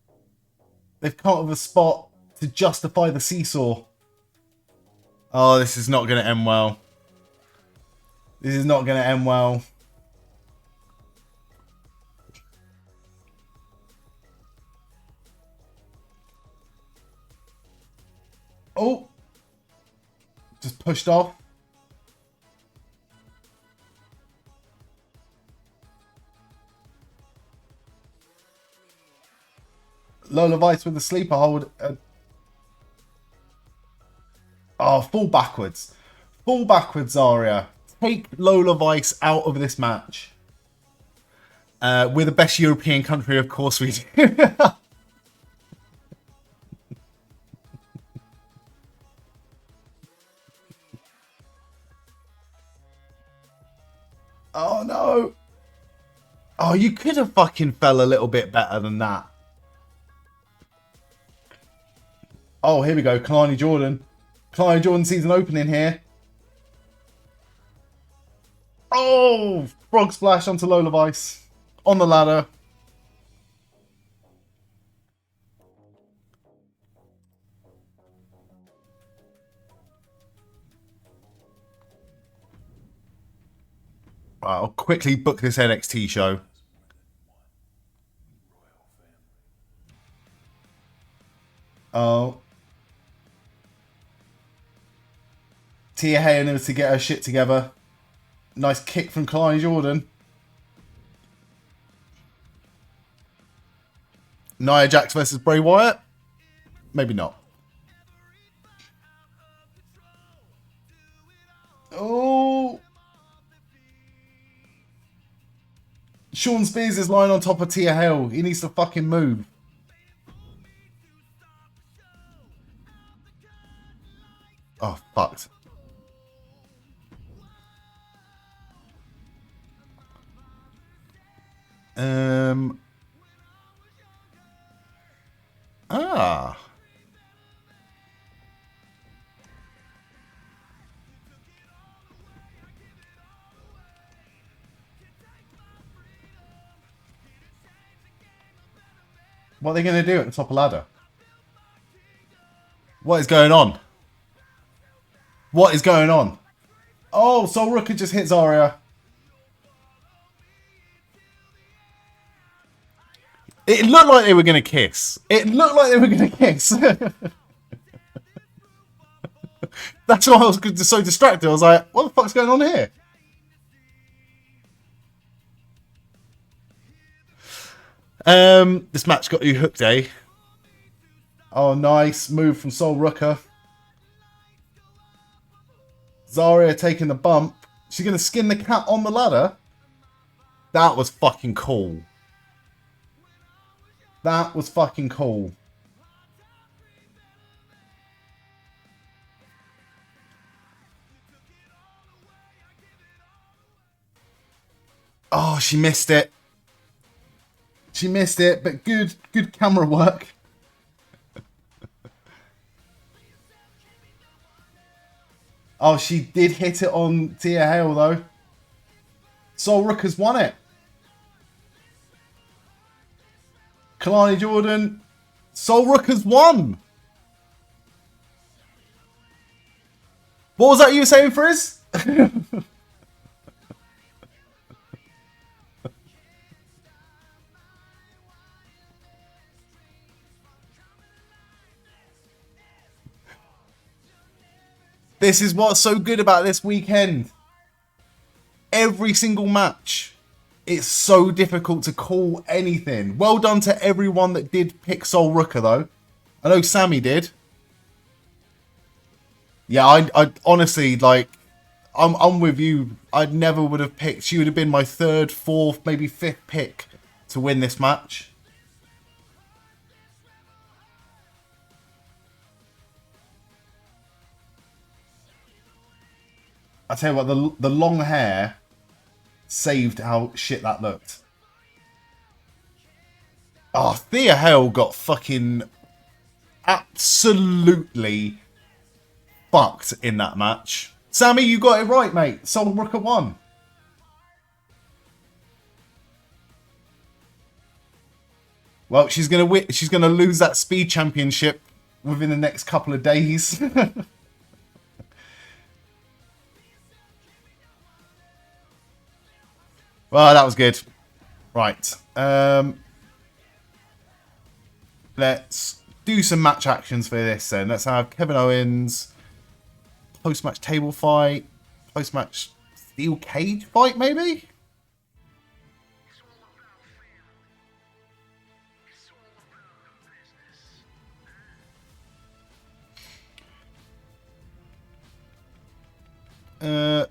[SPEAKER 1] They've come up with a spot to justify the seesaw. Oh, this is not gonna end well. This is not gonna end well. Oh, just pushed off. Lola Vice with the sleeper hold. Oh, fall backwards. Fall backwards, Zarya. Take Lola Vice out of this match. We're the best European country, of course we do. Oh, no. Oh, you could have fucking fell a little bit better than that. Oh, here we go. Kalani Jordan. Kalani Jordan sees an opening here. Oh, frog splash onto Lola Vice. On the ladder. I'll quickly book this NXT show. Oh. Tia Hay needs to get her shit together. Nice kick from Kalani Jordan. Nia Jax versus Bray Wyatt? Maybe not. Oh. Sean Spears is lying on top of Tia Hill. He needs to fucking move. Oh, fucked. Ah. What are they going to do at the top of the ladder? What is going on? What is going on? Oh, Sol Rooker just hit Zarya. It looked like they were going to kiss. It looked like they were going to kiss. That's why I was so distracted. I was like, what the fuck's going on here? This match got you hooked, eh? Oh, nice move from Sol Rooker. Zarya taking the bump. She's going to skin the cat on the ladder. That was fucking cool. That was fucking cool. Oh, she missed it. She missed it, but good camera work. Oh, she did hit it on Tia Hale, though. Sol Rooker's won it. Kalani Jordan. Sol Rooker's won. What was that you were saying, Frizz? This is what's so good about this weekend. Every single match. It's so difficult to call anything. Well done to everyone that did pick Sol Rooker, though. I know Sammy did. Yeah, I honestly, like, I'm with you. I never would have picked. She would have been my third, fourth, maybe fifth pick to win this match. I tell you what, the long hair saved how shit that looked. Oh, Thea Hale got fucking absolutely fucked in that match. Sammy, you got it right, mate. Sol Rooker won. Well, she's gonna win. She's gonna lose that speed championship within the next couple of days. Well, that was good. Right. Let's do some match actions for this then. Let's have Kevin Owens post-match table fight, post-match steel cage fight, maybe? I'll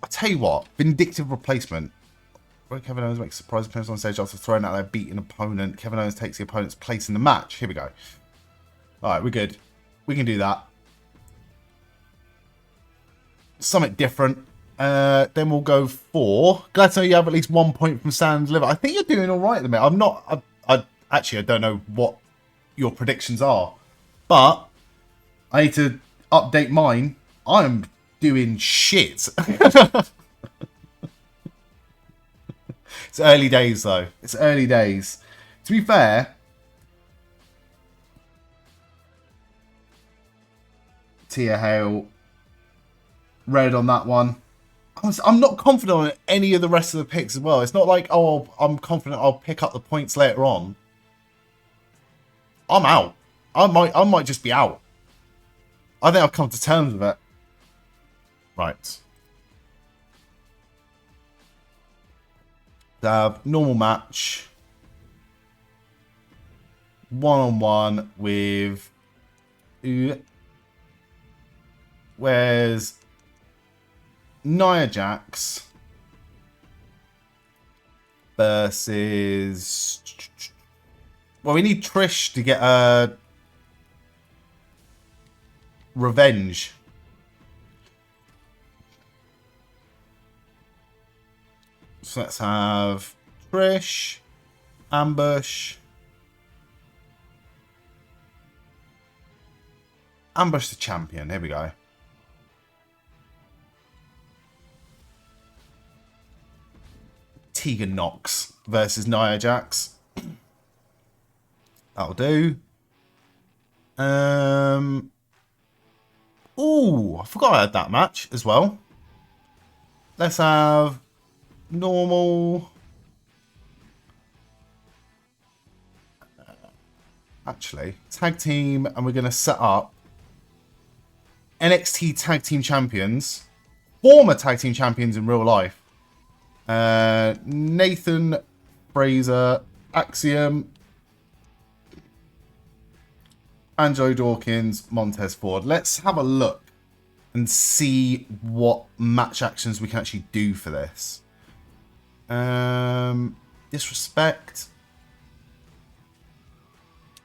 [SPEAKER 1] tell you what, vindictive replacement. Where Kevin Owens makes a surprise appearance on stage after throwing out their beaten opponent. Kevin Owens takes the opponent's place in the match. Here we go. Alright, we're good. We can do that. Something different. Then we'll go for... Glad to know you have at least 1 point from Stand Liver. I think you're doing alright at the minute. I'm not... Actually, I don't know what your predictions are. But I need to update mine. I'm doing shit. It's early days, though. It's early days. To be fair, Tia Hale, red on that one. I'm not confident on any of the rest of the picks as well. It's not like, oh, I'm confident I'll pick up the points later on. I'm out. I might just be out. I think I've come to terms with it. Right. Normal match. One-on-one with... Where's Nia Jax versus... Well, we need Trish to get a revenge. So let's have Trish, ambush the champion. Here we go. Tegan Nox versus Nia Jax. That'll do. Ooh, I forgot I had that match as well. Let's have normal. Actually, tag team, and we're going to set up NXT Tag Team Champions, former Tag Team Champions in real life. Nathan Fraser, Axiom, Angelo Dawkins, Montez Ford. Let's have a look and see what match actions we can actually do for this. Disrespect.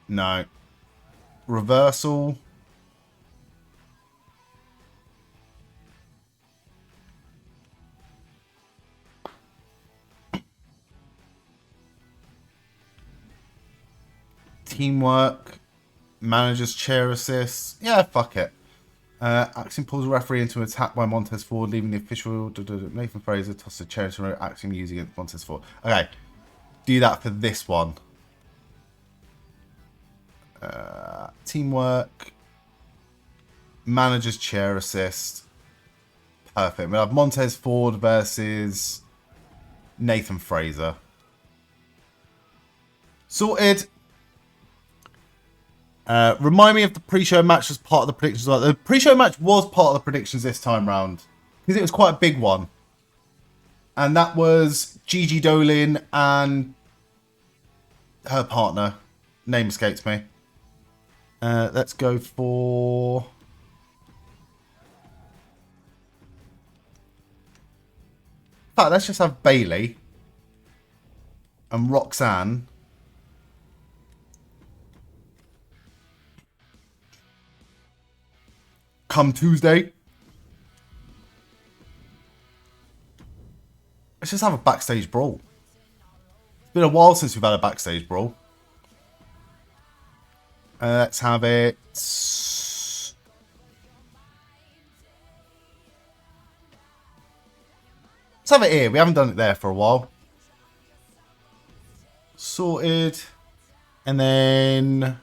[SPEAKER 1] No. Reversal. Teamwork. Manager's chair assist. Yeah, fuck it. Axiom pulls a referee into an attack by Montez Ford, leaving the official Nathan Fraser toss a chair to Axiom using it Montez Ford. Okay. Do that for this one. Teamwork. Manager's chair assist. Perfect. We have Montez Ford versus Nathan Fraser. Sorted. Remind me if the pre-show match was part of the predictions. The pre-show match was part of the predictions this time round. Because it was quite a big one. And that was Gigi Dolin and her partner. Name escapes me. Let's go for... In fact, let's just have Bailey and Roxanne. Come Tuesday. Let's just have a backstage brawl. It's been a while since we've had a backstage brawl. Let's have it. Let's have it here. We haven't done it there for a while. Sorted. And then...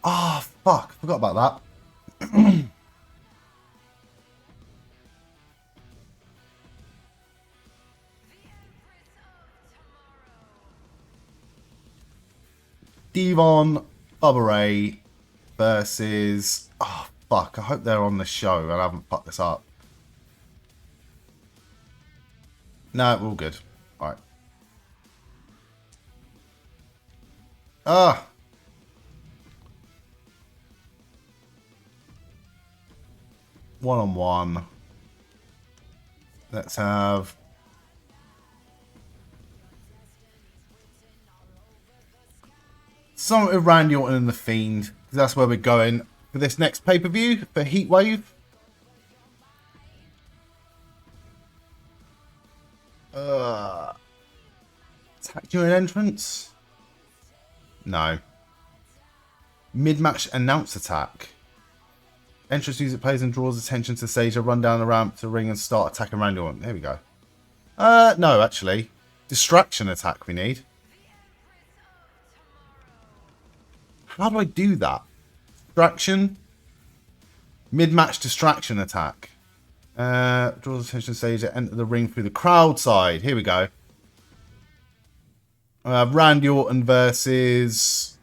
[SPEAKER 1] Ah, oh, fuck. Forgot about that. Devon Bubba Ray versus... Oh, fuck. I hope they're on the show and I haven't fucked this up. No, we're all good. All right. Ah. One-on-one. Let's have... something with Randy Orton and The Fiend. Because that's where we're going for this next pay-per-view for Heatwave. Attack during entrance? No. Mid-match announce attack. Entrance music plays and draws attention to the stage. A run down the ramp to the ring and start attacking Randy Orton. There we go. No, actually. Distraction attack we need. How do I do that? Distraction. Mid-match distraction attack. Draws attention to the stage. Enter the ring through the crowd side. Here we go. Randy Orton versus...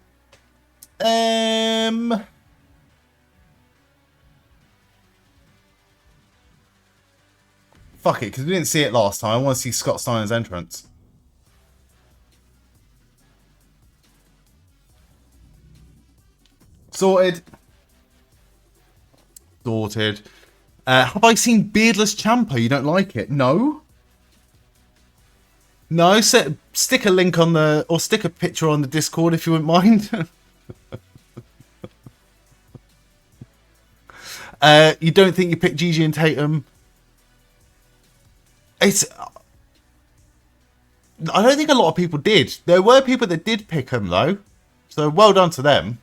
[SPEAKER 1] Fuck it, because we didn't see it last time. I want to see Scott Steiner's entrance. Sorted. Sorted. Have I seen Beardless Ciampa? You don't like it? No? No? Stick a link on the... or stick a picture on the Discord if you wouldn't mind. You don't think you picked Gigi and Tatum? I don't think a lot of people did. There were people that did pick them though, so well done to them.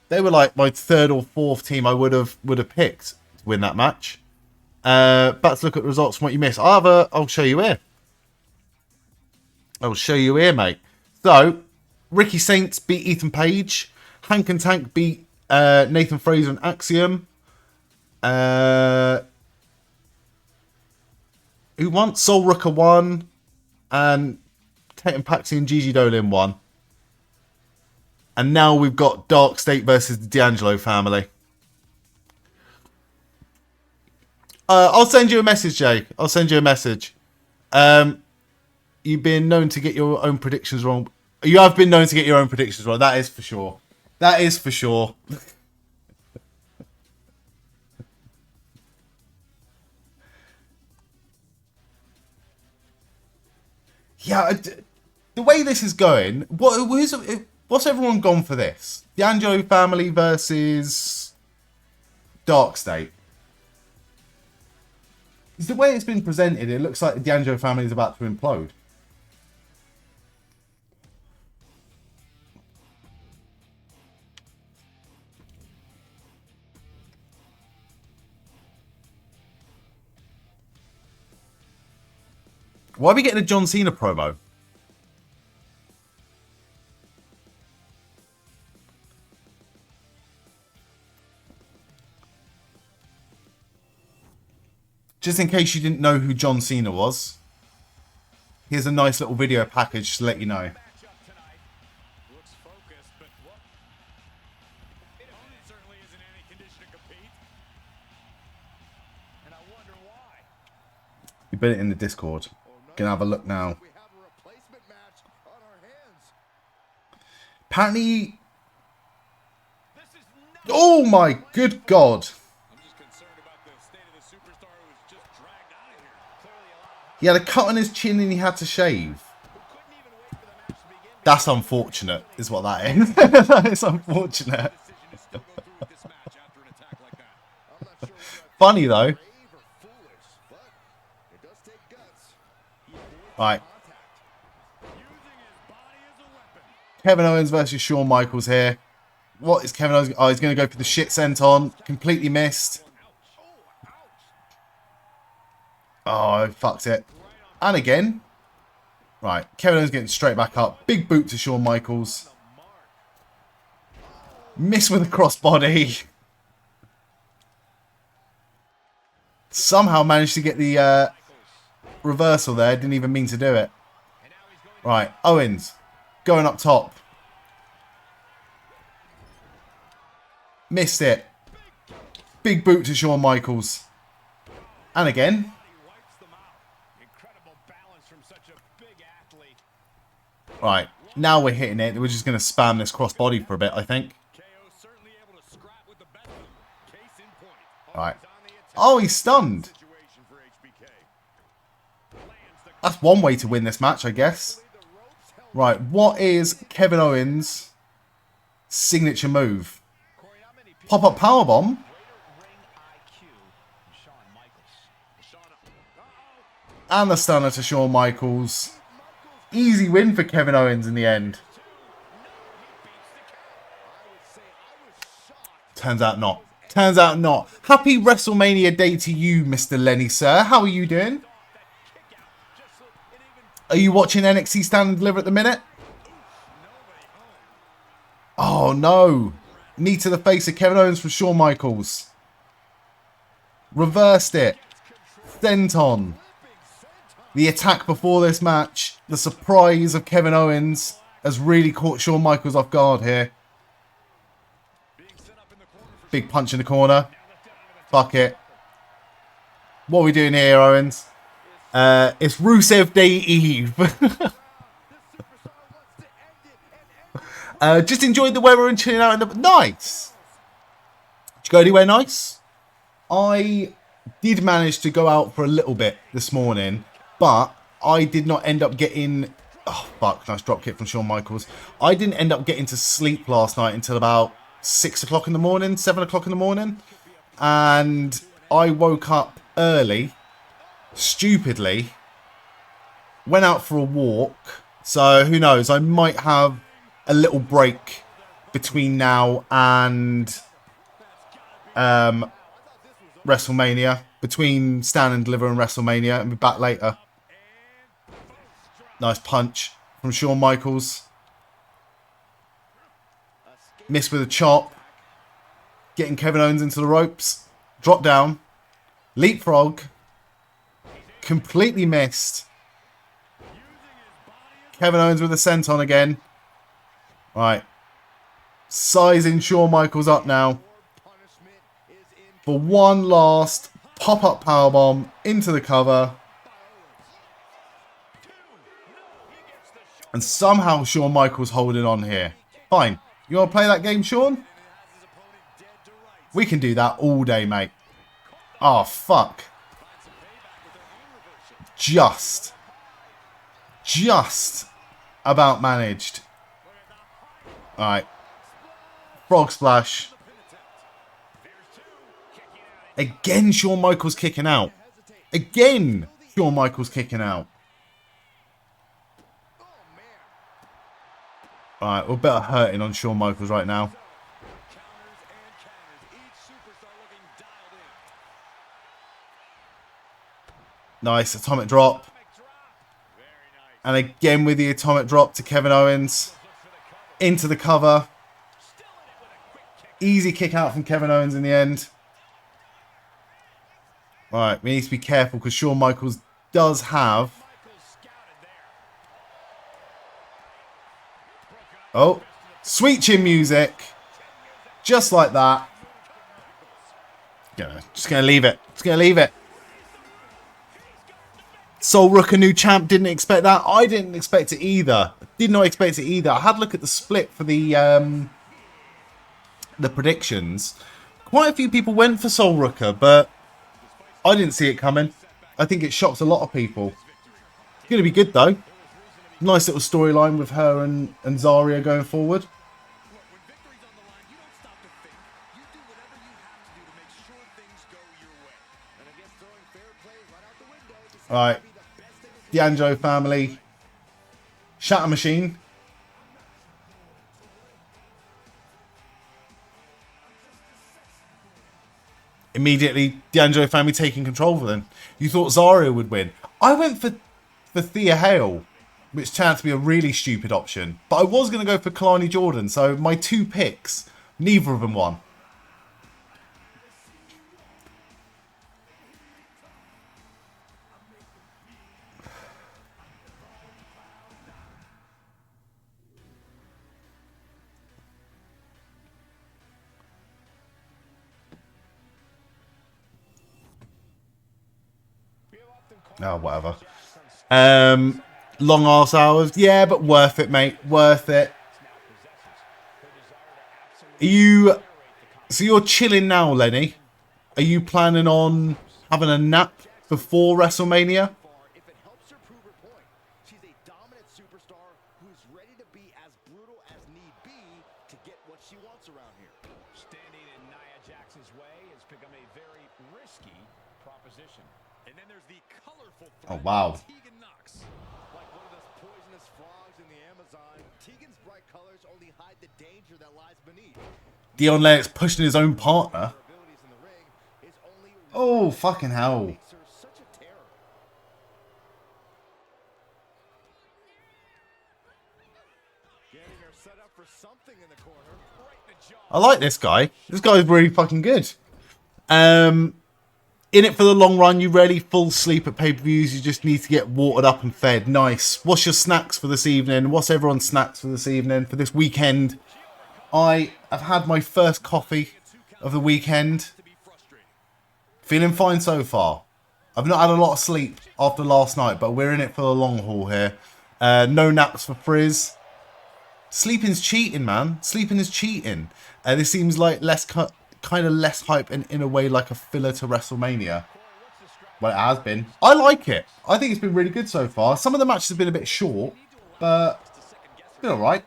[SPEAKER 1] They were like my third or fourth team I would have picked to win that match. Back to look at results from what you missed. I'll show you here. I'll show you here, mate. So Ricky Saints beat Ethan Page. Hank and Tank beat Nathan Fraser and Axiom. Who won? Soul Rooker won. And Tatum Paxi and Gigi Dolin won. And now we've got Dark State versus the D'Angelo family. I'll send you a message, Jay. I'll send you a message. You've been known to get your own predictions wrong. You have been known to get your own predictions wrong. That is for sure. That is for sure. Yeah, the way this is going, what's everyone gone for this? The D'Angelo family versus Dark State. Because the way it's been presented, it looks like the D'Angelo family is about to implode. Why are we getting a John Cena promo? Just in case you didn't know who John Cena was, here's a nice little video package to let you know. put it in the Discord. Gonna have a look now. Apparently... Oh my good God. He had a cut on his chin and he had to shave. That's unfortunate, is what that is. That is unfortunate. Funny though. Right. Kevin Owens versus Shawn Michaels here. What is Kevin Owens? Oh, he's going to go for the shit senton. Completely missed. Oh, fucked it. And again. Right. Kevin Owens getting straight back up. Big boot to Shawn Michaels. Miss with a crossbody. Somehow managed to get the reversal there. Didn't even mean to do it. Right. Owens. Going up top. Missed it. Big boot to Shawn Michaels. And again. Right. Now we're hitting it. We're just going to spam this crossbody for a bit, I think. Right. Oh, he's stunned. That's one way to win this match, I guess. Right. What is Kevin Owens' signature move? Pop-up powerbomb. And the stunner to Shawn Michaels. Easy win for Kevin Owens in the end. Turns out not. Turns out not. Happy WrestleMania day to you, Mr. Lenny, sir. How are you doing? Are you watching NXT Stand and Deliver at the minute? Oh, no. Knee to the face of Kevin Owens from Shawn Michaels. Reversed it. Senton. The attack before this match. The surprise of Kevin Owens has really caught Shawn Michaels off guard here. Big punch in the corner. Fuck it. What are we doing here, Owens? It's Rusev Day Eve. Just enjoyed the weather and chilling out in the... Nice! Did you go anywhere nice? I did manage to go out for a little bit this morning, but I did not end up getting... Oh, fuck. Nice drop kick from Shawn Michaels. I didn't end up getting to sleep last night until about 6 o'clock in the morning, 7 o'clock in the morning. And I woke up early, stupidly, went out for a walk. So, who knows? I might have a little break between now and WrestleMania. Between Stand and Deliver and WrestleMania, and be back later. Nice punch from Shawn Michaels. Missed with a chop. Getting Kevin Owens into the ropes. Drop down. Leapfrog. Completely missed. Kevin Owens with a senton again. Right. Sizing Shawn Michaels up now. For one last pop-up powerbomb into the cover. And somehow Shawn Michaels holding on here. Fine. You want to play that game, Shawn? We can do that all day, mate. Oh, fuck. Just about managed. Alright. Frog splash. Again, Shawn Michaels kicking out. Again, Shawn Michaels kicking out. Alright, we're better hurting on Shawn Michaels right now. Nice, atomic drop. And again with the atomic drop to Kevin Owens. Into the cover. Easy kick out from Kevin Owens in the end. Right, we need to be careful because Shawn Michaels does have... Oh, sweet chin music. Just like that. Just gonna leave it. Just gonna leave it. Sol Rook, a new champ, didn't expect that. I didn't expect it either. Did not expect it either. I had a look at the split for the predictions. Quite a few people went for Sol Rooker, but I didn't see it coming. I think it shocked a lot of people. It's going to be good, though. Nice little storyline with her and Zarya going forward. Alright. The Anjo family. Shatter Machine. Immediately, the Anjo family taking control of them. You thought Zarya would win. I went for Thea Hale, which turned out to be a really stupid option. But I was going to go for Kalani Jordan. So my two picks, neither of them won. Oh, whatever. Long arse hours. Yeah, but worth it, mate. Worth it. So you're chilling now, Lenny? Are you planning on having a nap before WrestleMania?
[SPEAKER 3] If it helps her prove her point, she's a dominant superstar who's ready to be as brutal as need be to get what she wants around here.
[SPEAKER 2] Standing in Nia Jax's way has become a very risky proposition. And then there's the colorful
[SPEAKER 1] Oh, wow.
[SPEAKER 3] Tegan Knox. Like one of those poisonous frogs in the Amazon, Tegan's bright colors only hide the danger that lies beneath.
[SPEAKER 1] Dion Lennox pushing his own partner.
[SPEAKER 3] Her abilities in the ring is only
[SPEAKER 1] Oh, fucking hell.
[SPEAKER 3] makes her such a terror. Getting her set up for something in the corner. Right in the jaw.
[SPEAKER 1] I like this guy. This guy's really fucking good. In it for the long run. You rarely fall asleep at pay-per-views. You just need to get watered up and fed. Nice. What's your snacks for this evening? What's everyone's snacks for this evening? For this weekend? I have had my first coffee of the weekend. Feeling fine so far. I've not had a lot of sleep after last night, but we're in it for the long haul here. No naps for Frizz. Sleeping's cheating, man. Sleeping is cheating. This seems like kind of less hype and in a way like a filler to WrestleMania. Well, it has been. I like it. I think it's been really good so far. Some of the matches have been a bit short, but it's been alright.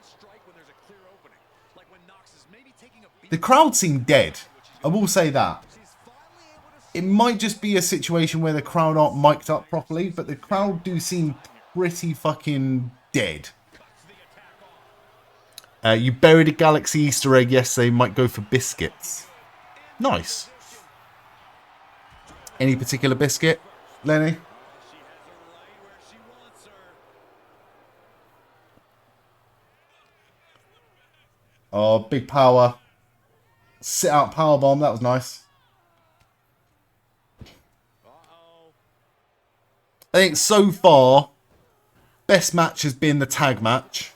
[SPEAKER 1] The crowd seemed dead. I will say that. It might just be a situation where the crowd aren't mic'd up properly, but the crowd do seem pretty fucking dead. You buried a Galaxy Easter egg yesterday, might go for biscuits. Nice. Any particular biscuit, Lenny? Oh, big power. Sit out powerbomb, that was nice. I think so far, best match has been the tag match.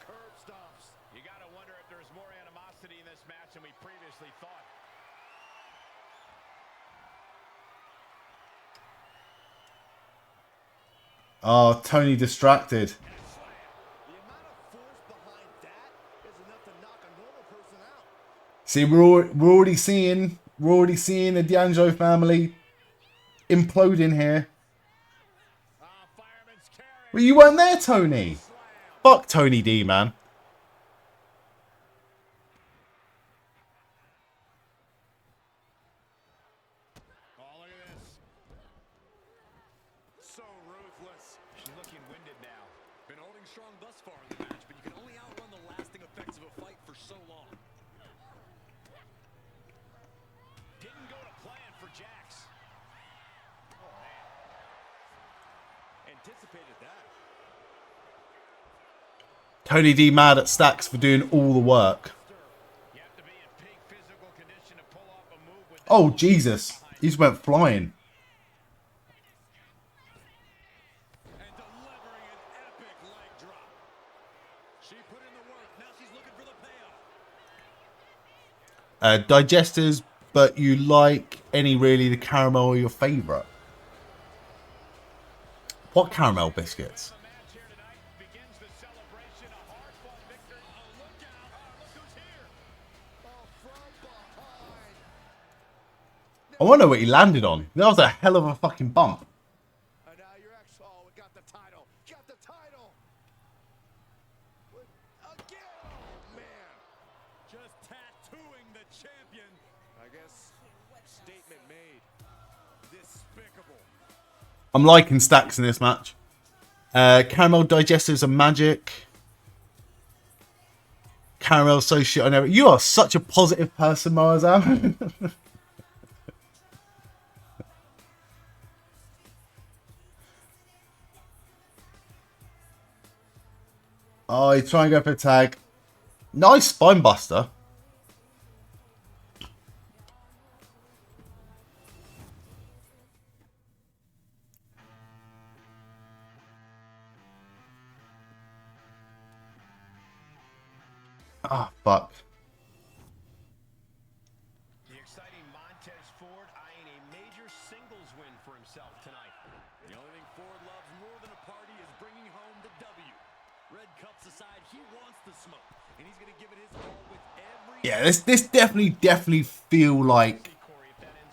[SPEAKER 2] You gotta wonder if there's more animosity in this match than we previously thought.
[SPEAKER 1] Oh, Tony distracted.
[SPEAKER 3] The amount of force behind that is enough to knock a normal person out.
[SPEAKER 1] See, we're already seeing the D'Angelo family imploding here.
[SPEAKER 2] Fireman's carry.
[SPEAKER 1] Well, you weren't there, Tony. Fuck Tony D, man.
[SPEAKER 2] Oh, look at this. So ruthless. She's looking winded now. Been holding strong thus far in the match, but you can only outrun the lasting effects of a fight for so long. Didn't go to plan for Jax. Oh, man. Anticipated that.
[SPEAKER 1] Tony D mad at Stacks for doing all the work.
[SPEAKER 2] You have to be in peak physical condition to pull off a move with
[SPEAKER 1] Oh, Jesus. He just went flying.
[SPEAKER 2] and delivering an epic leg drop. She put in the work. Now she's looking for the payoff.
[SPEAKER 1] Digesters, but you like any really, the caramel or your favourite? What caramel biscuits? I wonder what he landed on. That was a hell of a fucking bump.
[SPEAKER 3] And now your ex, oh, we got the title. Got the title. Again. Oh, man.
[SPEAKER 2] Just tattooing the champion.
[SPEAKER 3] I guess statement made.
[SPEAKER 2] Despicable.
[SPEAKER 1] I'm liking stacks in this match. Caramel digestives are magic. Caramel so shit I never. You are such a positive person, Marazam. Oh, he's trying to go for a tag. Nice spine buster. Ah, fuck.
[SPEAKER 2] The exciting Montez Ford eyeing a major singles win for himself tonight. The only thing Ford loves more than a party is bringing home the W. Red cups aside, he wants the smoke, and he's going to give it his all with every...
[SPEAKER 1] Yeah, this definitely feel like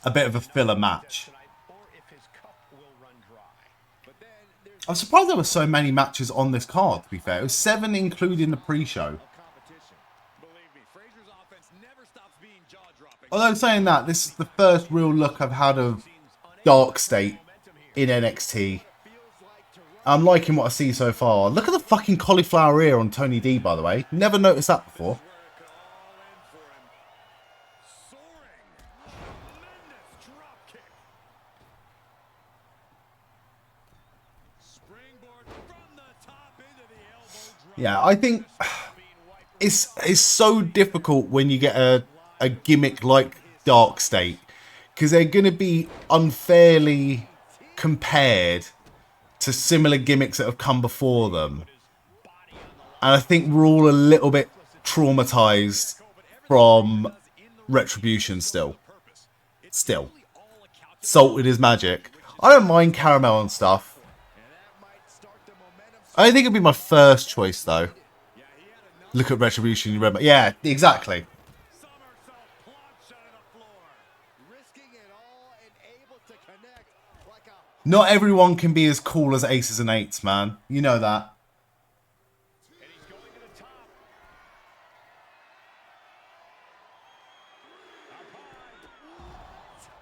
[SPEAKER 1] a bit of a filler match. I'm surprised there were so many matches on this card, to be fair. It was 7 including the pre-show. Although saying that, this is the first real look I've had of Dark State in NXT. I'm liking what I see so far. Look at the fucking cauliflower ear on Tony D, by the way. Never noticed that before. Yeah, I think it's so difficult when you get a gimmick like Dark State, because they're going to be unfairly compared to similar gimmicks that have come before them. And I think we're all a little bit traumatized from Retribution still. Salted is magic. I don't mind caramel and stuff. I think it'd be my first choice, though. Look at Retribution, you remember? Yeah, exactly. Not everyone can be as cool as aces and eights, man. You know that.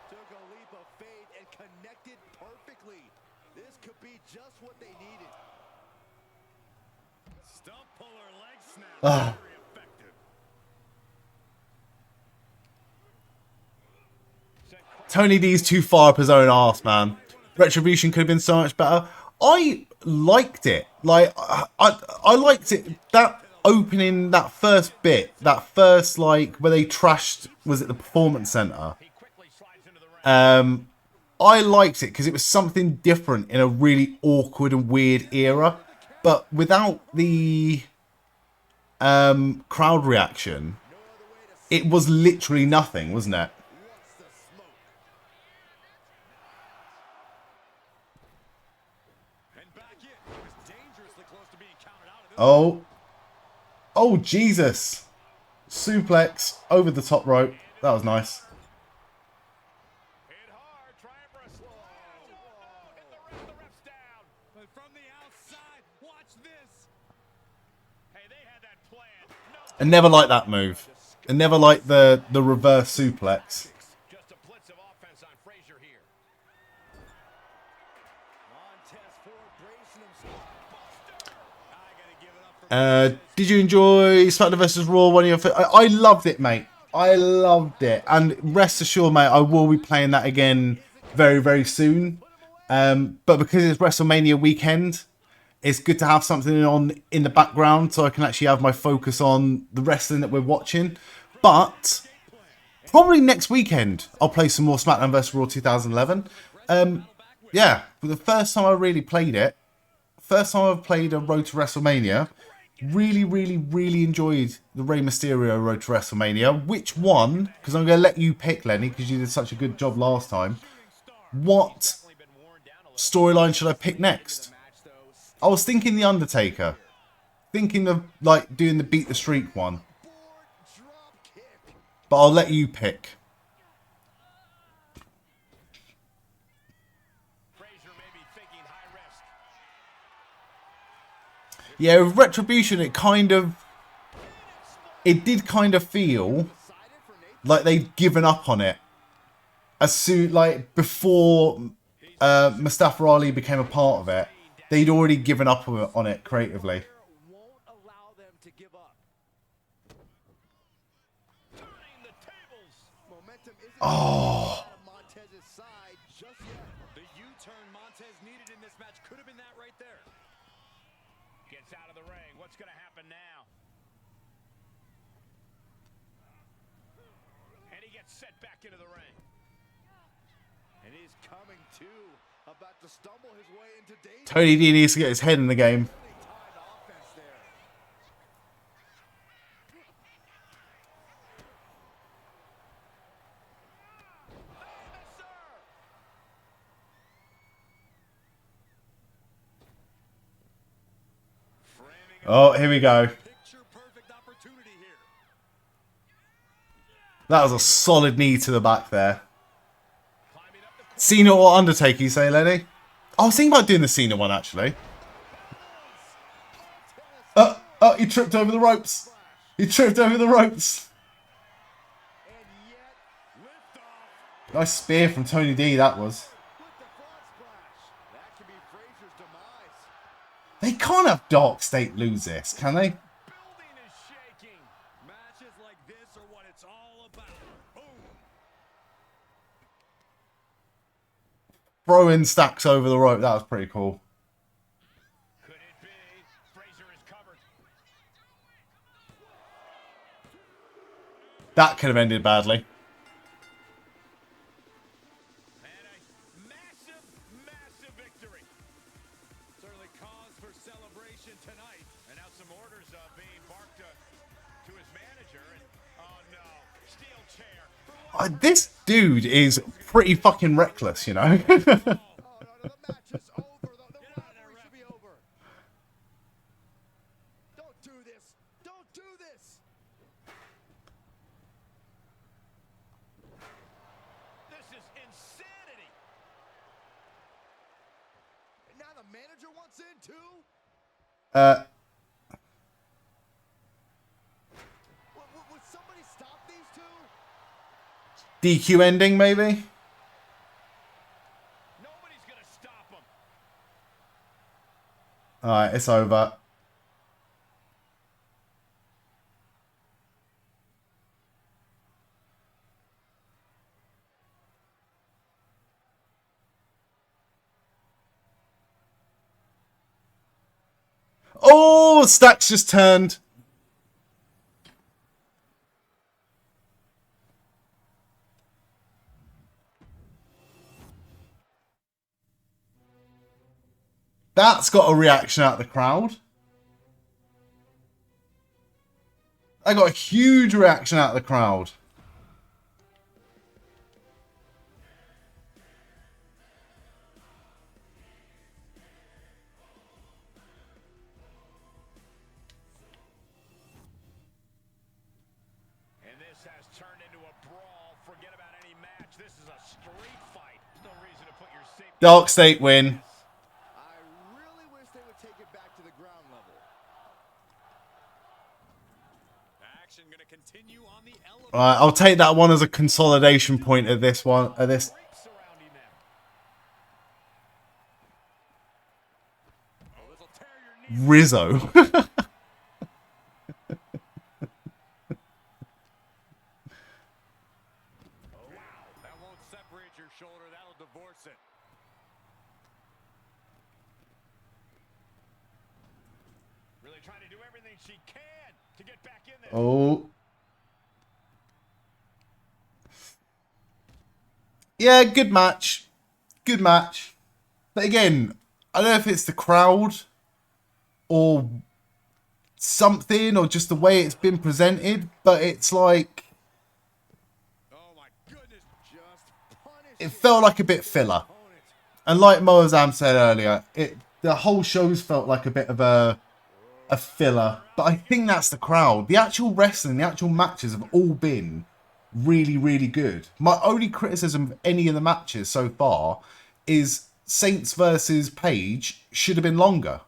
[SPEAKER 3] Took a leap of faith and connected perfectly. This could be just what they needed.
[SPEAKER 2] Stump puller leg snap. Very effective.
[SPEAKER 1] Tony D's too far up his own arse, man. Retribution could have been so much better. I liked it. Like, I liked it. That opening, that first bit, that first, like, where they trashed, was it the Performance Center? I liked it because it was something different in a really awkward and weird era. But without the crowd reaction, it was literally nothing, wasn't it? Oh. Oh, Jesus. Suplex over the top rope. That was nice.
[SPEAKER 2] Hit hard, trying for a slow. Hit the ref's down. But from the outside, watch this. Hey, they had that plan. No.
[SPEAKER 1] I never liked that move. I never liked the reverse suplex.
[SPEAKER 2] Just a blitz of offense on Frazier here.
[SPEAKER 3] Montez Ford bracing himself.
[SPEAKER 2] I gotta give it up for
[SPEAKER 1] Did you enjoy SmackDown vs. Raw? One of your I loved it, mate. I loved it. And rest assured, mate, I will be playing that again very, very soon. But because it's WrestleMania weekend, it's good to have something on in the background so I can actually have my focus on the wrestling that we're watching. But probably next weekend, I'll play some more SmackDown vs. Raw 2011. Yeah, the first time I really played it, first time I've played a Road to WrestleMania, really enjoyed the Rey Mysterio Road to WrestleMania. Which one? Because I'm going to let you pick, Lenny, because you did such a good job last time. What storyline should I pick next? I was thinking The Undertaker. Thinking of, like, doing the Beat the Streak one. But I'll let you pick. Yeah, with Retribution, it did kind of feel like they'd given up on it. As soon, like, before Mustafa Ali became a part of it, they'd already given up on it creatively. Oh.
[SPEAKER 2] The U-turn Montez needed in this match could have been that right there. Gets out of the ring. What's going to happen now? And he gets set back into the ring.
[SPEAKER 3] And he's coming to, about to stumble his way into danger.
[SPEAKER 1] Tony D needs to get his head in the game. Oh, here we go. That was a solid knee to the back there. Cena or Undertaker, you say, Lenny? I was thinking about doing the Cena one, actually. He tripped over the ropes. He tripped over the ropes. Nice spear from Tony D, that was. They can't have Dark State lose this, can they? Throwing Stacks over the rope, that was pretty cool.
[SPEAKER 2] Could it be? Frazier is covered.
[SPEAKER 1] That could have ended badly.
[SPEAKER 2] And a massive, massive victory. Certainly cause for celebration tonight. And now some orders being barked to his manager. And oh no, steel chair.
[SPEAKER 1] This dude is pretty fucking reckless, you know?
[SPEAKER 3] Oh, no, the match is over. The rivalry should be over. Don't do this. Don't do this.
[SPEAKER 2] This is insanity.
[SPEAKER 3] And now the manager wants in too? Would somebody stop these two?
[SPEAKER 1] DQ ending, maybe?
[SPEAKER 2] Nobody's gonna stop him.
[SPEAKER 1] Alright, it's over. Oh, Stacks just turned. That's got a reaction out of the crowd. I got a huge reaction out of the crowd.
[SPEAKER 2] And this has turned into a brawl. Forget about any match. This is a street fight. There's no reason to put your safety.
[SPEAKER 1] Dark State win.
[SPEAKER 3] I really wish they would take it back to the ground level.
[SPEAKER 2] Action gonna continue on the elevator.
[SPEAKER 1] Alright, I'll take that one as a consolidation point of this one.
[SPEAKER 2] Surrounding them. Oh, this'll tear your knee.
[SPEAKER 1] Rizzo.
[SPEAKER 2] Oh, wow. That won't separate your shoulder. That'll divorce it. Really trying to do everything she can to get back in there.
[SPEAKER 1] Oh. Yeah, good match. Good match. But again, I don't know if it's the crowd or something or just the way it's been presented, but it's like
[SPEAKER 2] Oh my goodness.
[SPEAKER 3] Just punish
[SPEAKER 1] it felt like a bit filler.
[SPEAKER 3] opponent.
[SPEAKER 1] And like Moazam said earlier, the whole show's felt like a bit of a filler. But I think that's the crowd. The actual wrestling, the actual matches have all been really, really good. My only criticism of any of the matches so far is Saints versus Paige should have been longer.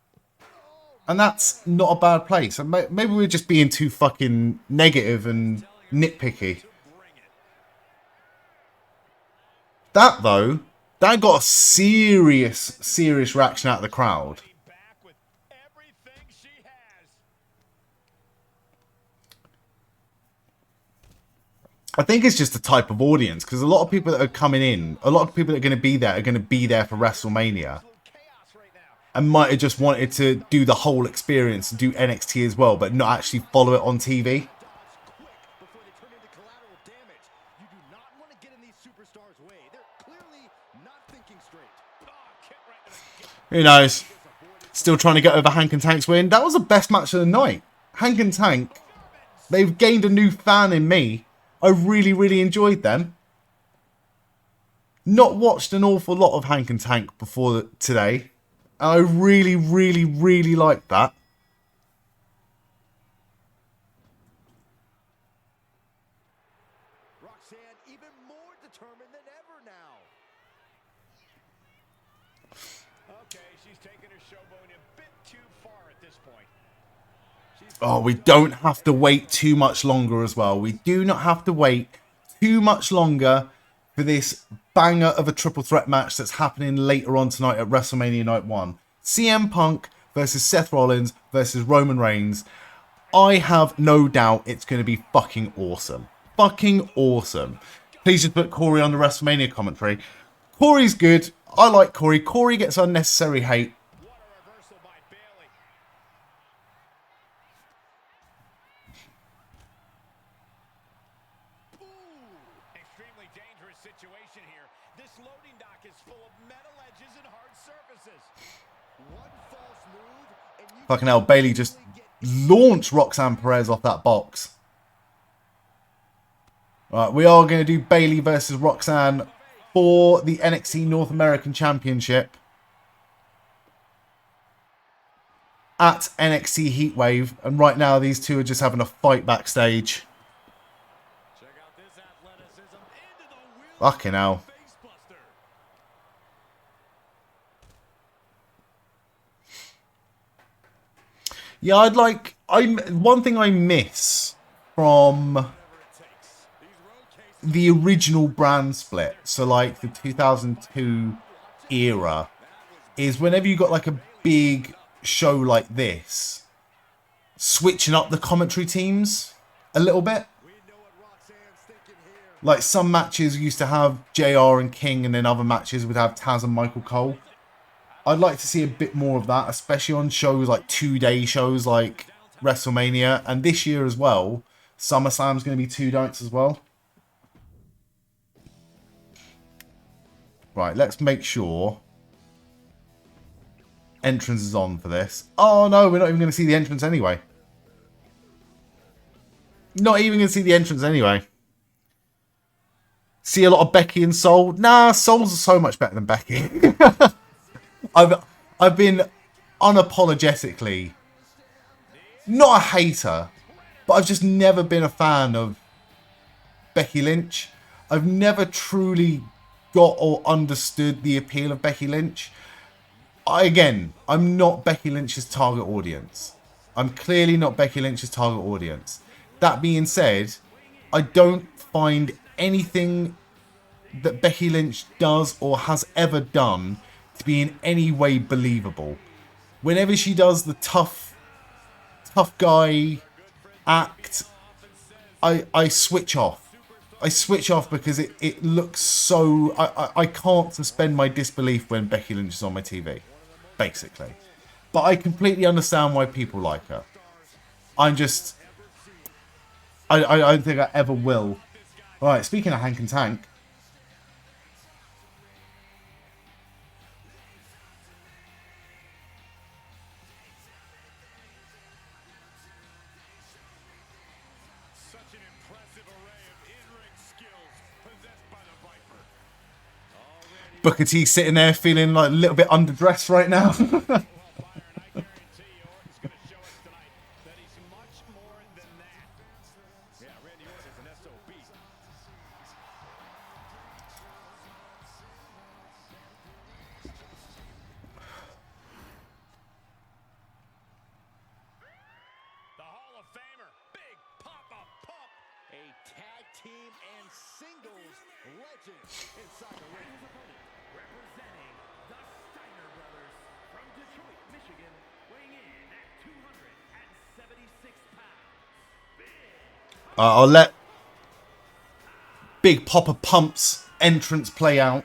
[SPEAKER 1] And that's not a bad place. And maybe we're just being too fucking negative and nitpicky. That, though, that got a serious reaction out of the crowd. I think it's just the type of audience, because a lot of people that are coming in, a lot of people that are going to be there for WrestleMania. And might have just wanted to do the whole experience and do NXT as well, but not actually follow it on TV. Who knows? Still trying to get over Hank and Tank's win. That was the best match of the night. Hank and Tank, they've gained a new fan in me. I really, really enjoyed them. Not watched an awful lot of Hank and Tank before today. And I really, really, really liked that.
[SPEAKER 3] Roxanne even more determined than ever now.
[SPEAKER 2] Okay, she's taking her showboat a bit too far at this point.
[SPEAKER 1] Oh, we don't have to wait too much longer as well. We do not have to wait too much longer for this banger of a triple threat match that's happening later on tonight at WrestleMania Night 1. CM Punk versus Seth Rollins versus Roman Reigns. I have no doubt it's going to be fucking awesome. Fucking awesome. Please just put Corey on the WrestleMania commentary. Corey's good. I like Corey. Corey gets unnecessary hate.
[SPEAKER 2] What a reversal by Bayley. Extremely dangerous situation here. This loading dock is full of metal edges and hard surfaces.
[SPEAKER 3] One false move and you
[SPEAKER 1] Fucking hell, Bayley just launched Roxanne Perez off that box. Right, we are going to do Bayley versus Roxanne for the NXT North American Championship at NXT Heatwave. And right now, these two are just having a fight backstage.
[SPEAKER 2] Check out this athleticism into the wheel.
[SPEAKER 1] Fucking hell.
[SPEAKER 2] Facebuster.
[SPEAKER 1] Yeah, one thing I miss from the original brand split, so like the 2002 era, is whenever you got like a big show like this, switching up the commentary teams a little bit. Like some matches used to have JR and King, and then other matches would have Taz and Michael Cole. I'd like to see a bit more of that, especially on shows like 2-day shows like WrestleMania, and this year as well, SummerSlam's going to be 2 nights as well. Right, let's make sure entrance is on for this. Oh no, we're not even going to see the entrance anyway. Not even going to see the entrance anyway. See a lot of Becky and Soul. Nah, Souls are so much better than Becky. I've been unapologetically not a hater, but I've just never been a fan of Becky Lynch. I've never truly got or understood the appeal of Becky Lynch. I'm not Becky Lynch's target audience. I'm clearly not Becky Lynch's target audience. That being said, I don't find anything that Becky Lynch does or has ever done to be in any way believable. Whenever she does the tough guy act, I switch off. I switch off because it looks so... I can't suspend my disbelief when Becky Lynch is on my TV, basically. But I completely understand why people like her. I don't think I ever will. Alright, speaking of Hank and Tank.
[SPEAKER 2] Such an impressive array of in-ring skills possessed by the Viper.
[SPEAKER 1] Booker T sitting there feeling like a little bit underdressed right now.
[SPEAKER 3] Team and singles legend inside the ring.
[SPEAKER 4] Representing the Steiner Brothers from Detroit, Michigan, weighing in at 276 pounds.
[SPEAKER 1] I'll let Big Papa Pump's entrance play out.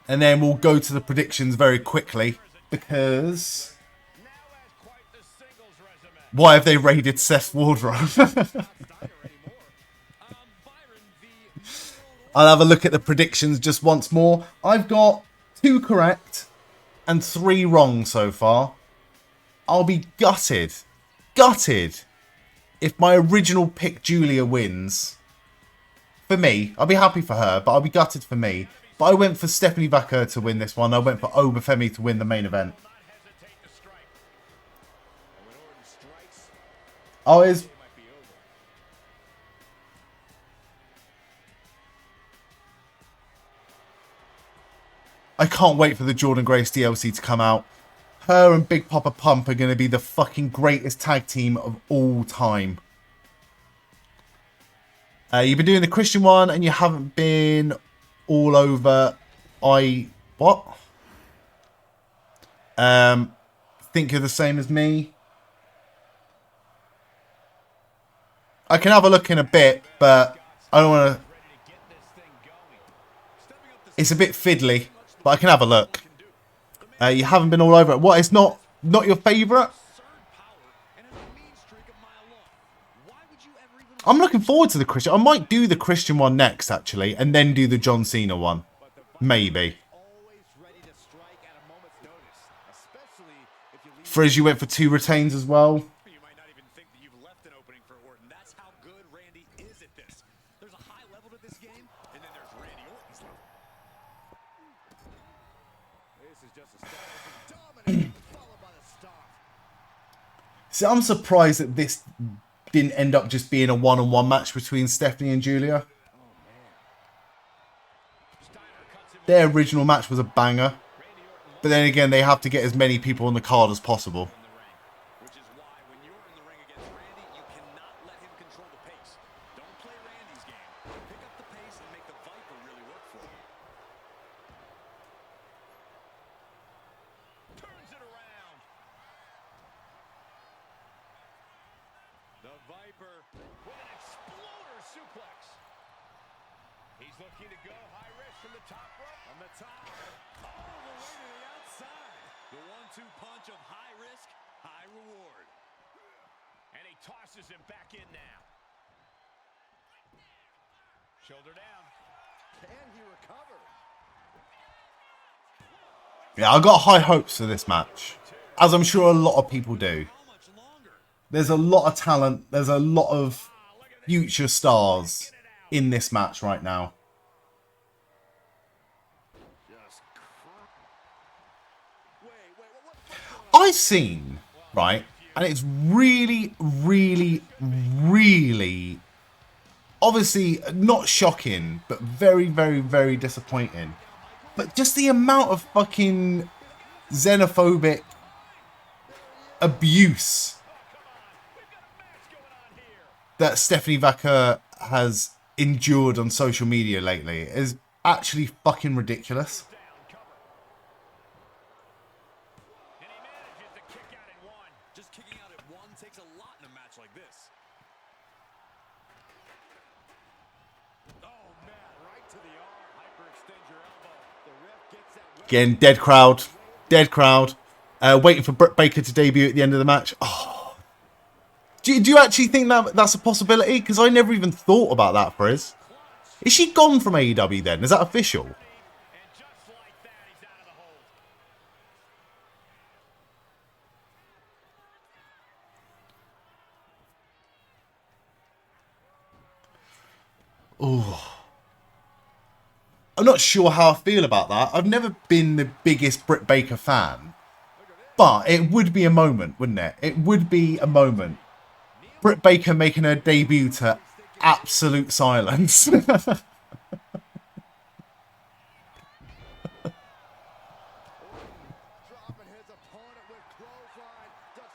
[SPEAKER 1] And then we'll go to the predictions very quickly. Because why have they raided Seth's wardrobe? I'll have a look at the predictions just once more. I've got 2 correct and 3 wrong so far. I'll be gutted if my original pick Julia wins. For me, I'll be happy for her, but I'll be gutted for me. But I went for Stephanie Vaca to win this one. I went for Obafemi to win the main event. I can't wait for the Jordan Grace DLC to come out. Her and Big Papa Pump are going to be the fucking greatest tag team of all time. You've been doing the Christian one and you haven't been all over. What? Think you're the same as me? I can have a look in a bit, but I don't want to. It's a bit fiddly, but I can have a look. You haven't been all over it. What? It's not your favourite? I'm looking forward to the Christian. I might do the Christian one next, actually, and then do the John Cena one. Maybe. Frizz, you went for 2 retains as well. See, I'm surprised that this didn't end up just being a one-on-one match between Stephanie and Julia. Their original match was a banger. But then again, they have to get as many people on the card as possible.
[SPEAKER 2] Looking to go high risk from the top rope. On the top. All the way to the outside. The 1-2 punch of high risk, high reward. And he tosses him back in now. Shoulder down.
[SPEAKER 3] Can he recover?
[SPEAKER 1] Yeah, I got high hopes for this match. As I'm sure a lot of people do. There's a lot of talent. There's a lot of future stars in this match right now. I've seen, right, and it's really, really, really, obviously not shocking, but very, very, very disappointing. But just the amount of fucking xenophobic abuse that Stephanie Vaca has endured on social media lately is actually fucking ridiculous. Again, dead crowd. Dead crowd. Waiting for Britt Baker to debut at the end of the match. Oh. Do you actually think that that's a possibility? Because I never even thought about that, Frizz. Is she gone from AEW then? Is that official? Oh. I'm not sure how I feel about that. I've never been the biggest Britt Baker fan. But it would be a moment, wouldn't it? It would be a moment. Britt Baker making her debut to absolute silence.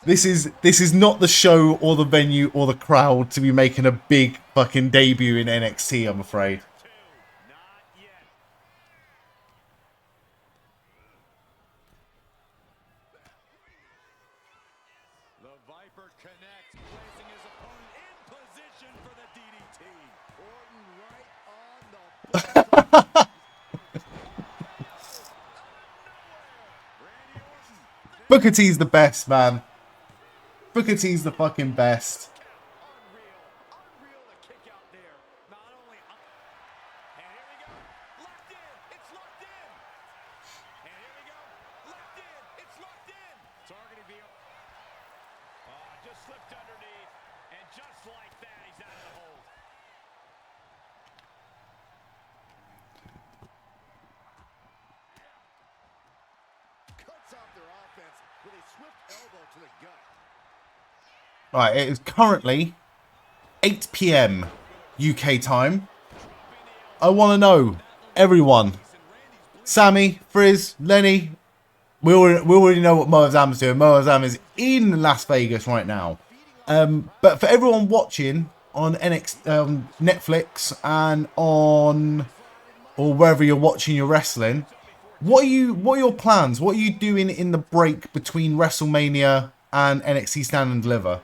[SPEAKER 1] This is not the show or the venue or the crowd to be making a big fucking debut in NXT, I'm afraid.
[SPEAKER 2] The Viper connects, placing his opponent in position for the DDT. Orton right on the
[SPEAKER 1] Booker T's the best, man. Booker T's the fucking best.
[SPEAKER 2] Unreal to kick out there. Not only and here we go. Locked in. It's locked in. And here we go. Locked in. It's locked in. Targeting the just slipped underneath. And just like that, he's out of the hold.
[SPEAKER 3] Cuts off their offense with a swift elbow to the gut.
[SPEAKER 1] Right, it is currently 8 p.m. UK time. I want to know, everyone, Sammy, Frizz, Lenny, we already know what Moazam's doing. Moazam is in Las Vegas right now. But for everyone watching on Netflix and on or wherever you're watching your wrestling, what are your plans? What are you doing in the break between WrestleMania and NXT Stand and Deliver?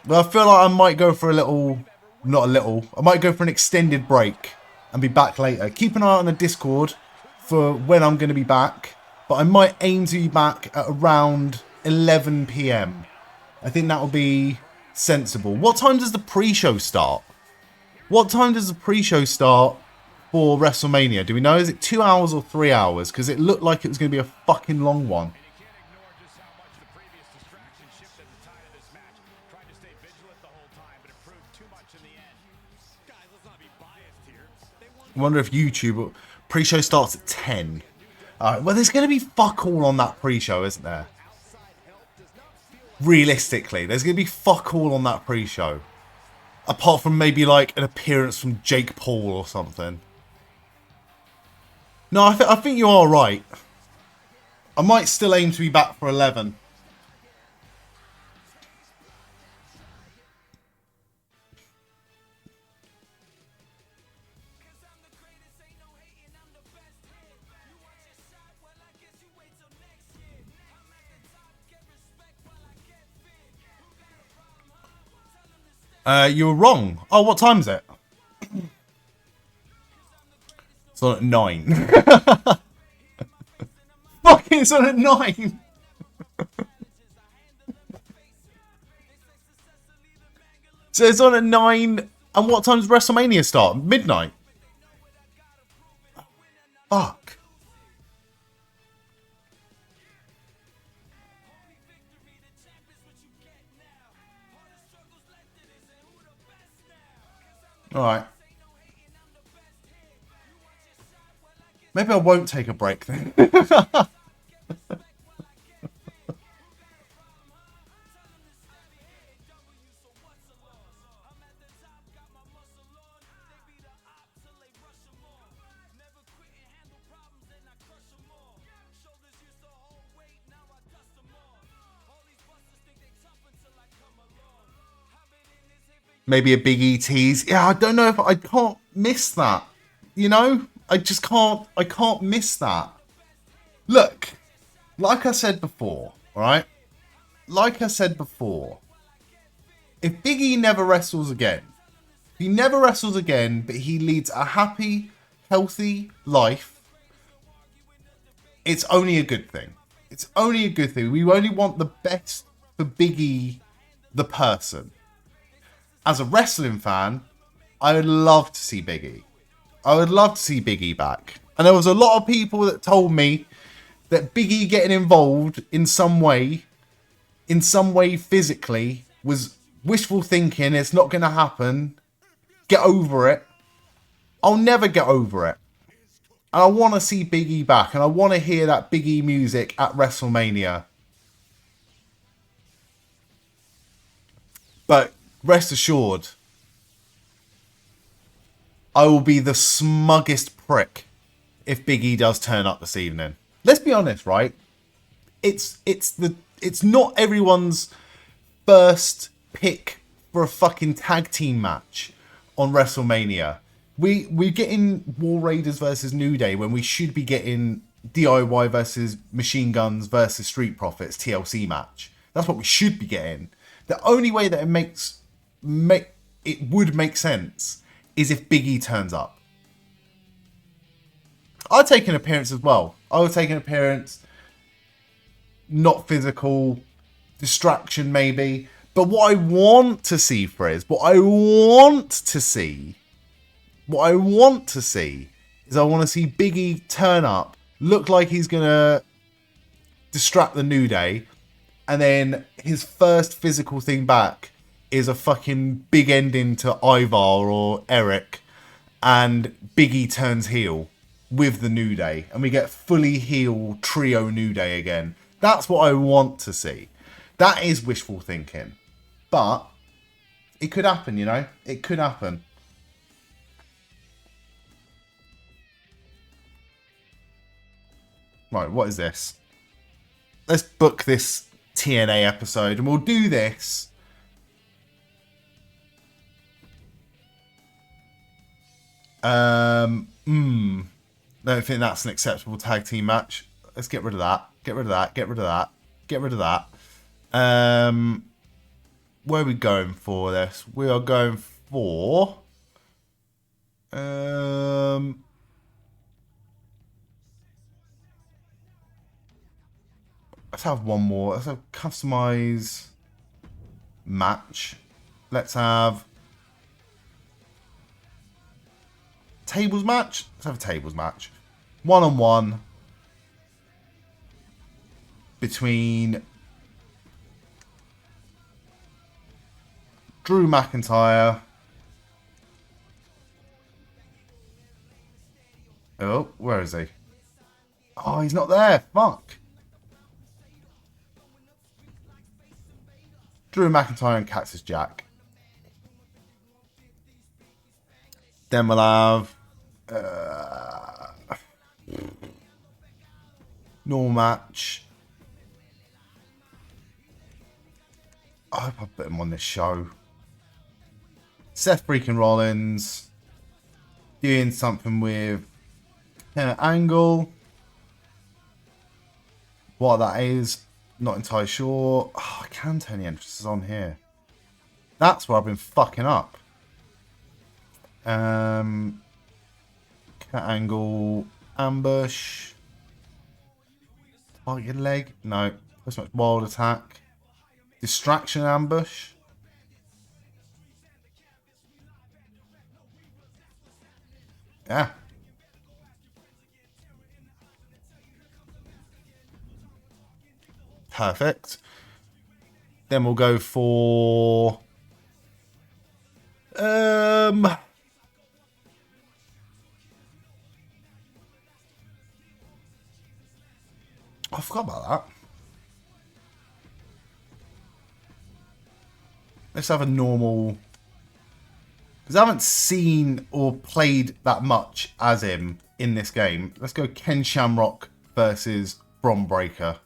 [SPEAKER 1] Well, I feel like I might go for I might go for an extended break and be back later. Keep an eye on the Discord for when I'm going to be back, but I might aim to be back at around 11 p.m. I think that will be sensible. What time does the pre-show start? What time does the pre-show start for WrestleMania? Do we know? Is it 2 hours or 3 hours? Because it looked like it was going to be a fucking long one. I wonder if YouTube pre-show starts at 10. Alright, well, there's going to be fuck all on that pre-show, isn't there? Realistically, there's going to be fuck all on that pre-show. Apart from maybe like an appearance from Jake Paul or something. No, I think you are right. I might still aim to be back for 11. You're wrong. Oh, what time is it? It's on at 9. Fuck, it's on at 9. So it's on at 9. And what time does WrestleMania start? Midnight. Fuck. Alright. Maybe I won't take a break then. Maybe a Big E tease. Yeah, I don't know if I can't miss that. You know? I just can't miss that. Look, like I said before, alright? Like I said before, if Big E never wrestles again, he never wrestles again, but he leads a happy, healthy life, it's only a good thing. It's only a good thing. We only want the best for Big E, the person. As a wrestling fan, I would love to see Big E. I would love to see Big E back. And there was a lot of people that told me that Big E getting involved in some way physically, was wishful thinking. It's not going to happen. get over it. I'll never get over it. And I want to see Big E back. And I want to hear that Big E music at WrestleMania. But rest assured, I will be the smuggest prick if Big E does turn up this evening. Let's be honest, right? It's not everyone's first pick for a fucking tag team match on WrestleMania. We're getting War Raiders versus New Day when we should be getting DIY versus Machine Guns versus Street Profits TLC match. That's what we should be getting. The only way that it would make sense is if Big E turns up. I'd take an appearance as well. I would take an appearance, not physical, distraction maybe. But what I want to see, Frizz, what I want to see is I want to see Big E turn up, look like he's going to distract the New Day, and then his first physical thing back is a fucking big ending to Ivar or Eric, and Big E turns heel with the New Day, and we get fully heel trio New Day again. That's what I want to see. That is wishful thinking. But it could happen, you know? It could happen. Right, what is this? Let's book this TNA episode, and we'll do this. Don't think that's an acceptable tag team match. Let's get rid of that. Get rid of that. Get rid of that. Get rid of that. Where are we going for this? We are going for let's have one more. Let's have customize match. Let's have tables match. Let's have a tables match. 1-on-1 between Drew McIntyre. Oh, where is he? Oh, he's not there. Fuck. Drew McIntyre and Cactus Jack. Then we'll have normal match. I hope I put him on this show. Seth freaking Rollins doing something with Angle. What that is, not entirely sure. Oh, I can turn the entrances on here. That's where I've been fucking up. Cat Angle ambush. Target leg. No. Post match wild attack. Distraction ambush. Yeah. Perfect. Then we'll go for I forgot about that. Let's have a normal, because I haven't seen or played that much as him in this game. Let's go Ken Shamrock versus Bron Breakker.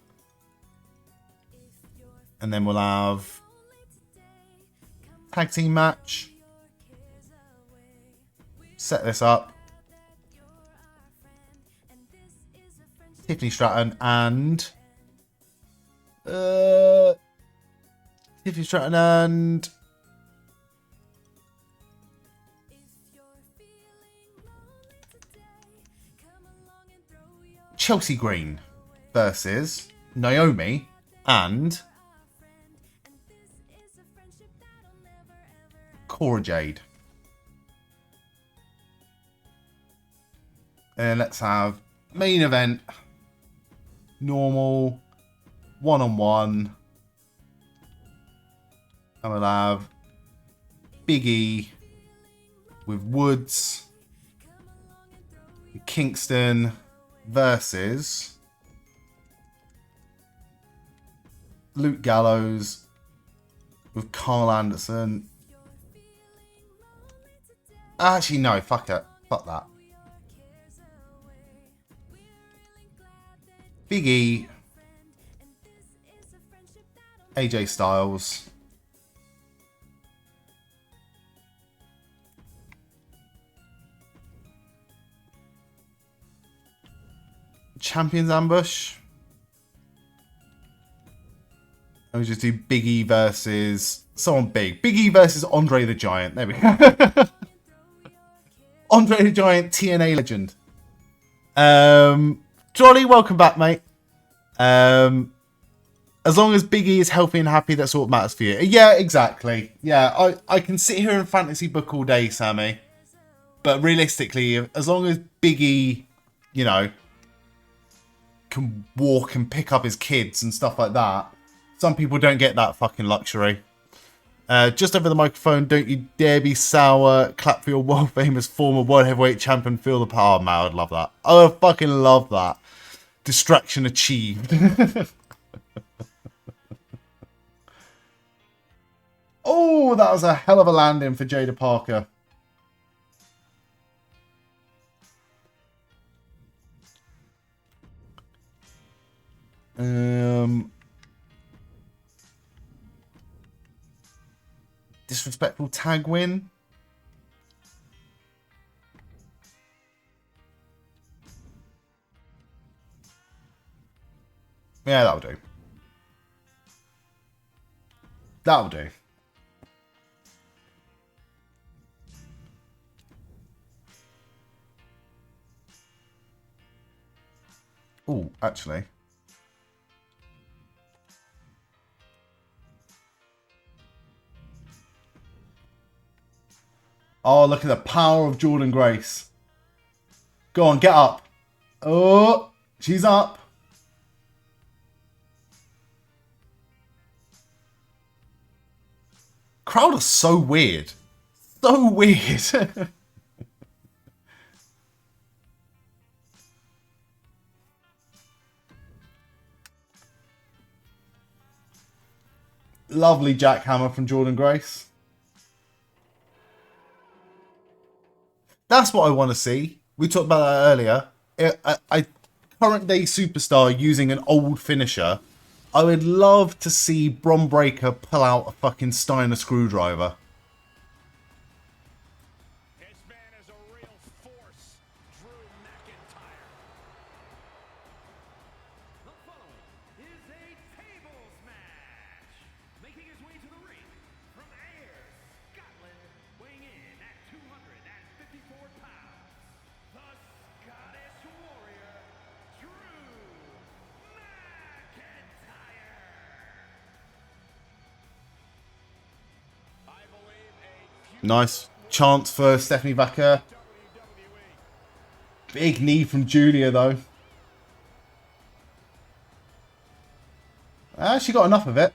[SPEAKER 1] And then we'll have tag team match. Set this up. Tiffany Stratton and Chelsea Green versus Naomi and Cora Jade. And let's have main event, normal, 1-on-1. And we'll have Big E with Woods, Kingston versus Luke Gallows with Carl Anderson. Actually, no, fuck it. Fuck that. Big E, AJ Styles, Champions Ambush. And we just do Big E versus someone big. Big E versus Andre the Giant. There we go. Andre the Giant, TNA legend. Jolly, welcome back, mate. As long as Big E is healthy and happy, that's what matters for you. Yeah, exactly. Yeah, I can sit here and fantasy book all day, Sammy. But realistically, as long as Big E, you know, can walk and pick up his kids and stuff like that, some people don't get that fucking luxury. Just over the microphone, don't you dare be sour. Clap for your world famous former world heavyweight champion. Feel the power, man. I'd love that. I would fucking love that. Distraction achieved. Oh, that was a hell of a landing for Jada Parker. Disrespectful tag win. Yeah, that'll do. That'll do. Oh, actually. Oh, look at the power of Jordan Grace. Go on, get up. Oh, she's up. Crowd are so weird. So weird. Lovely jackhammer from Jordan Grace. That's what I want to see. We talked about that earlier. A current day superstar using an old finisher. I would love to see Bron Breakker pull out a fucking Steiner screwdriver.
[SPEAKER 2] This man is a real force, Drew McIntyre.
[SPEAKER 4] The following is a tables match. Making his way to the ring from Ayr, Scotland, weighing in at 254 pounds, the Scottish Warrior, Drew McIntyre.
[SPEAKER 2] I believe a
[SPEAKER 1] Nice chance for Stephanie Vacker. Big knee from Julia, though. She got enough of it.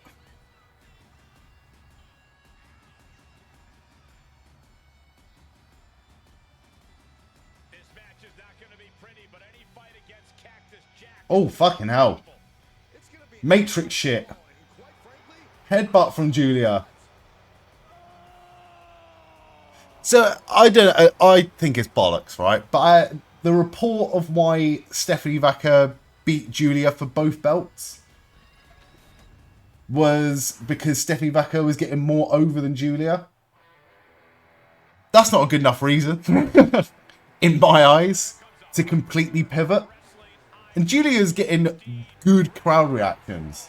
[SPEAKER 2] This match is not going to be pretty, but any fight against Cactus Jack.
[SPEAKER 1] Oh, fucking hell. Matrix shit. Headbutt from Julia. So, I think it's bollocks, right? But the report of why Stephanie Vacker beat Julia for both belts was because Stephanie Vacker was getting more over than Julia. That's not a good enough reason, in my eyes, to completely pivot. And Julia's getting good crowd reactions.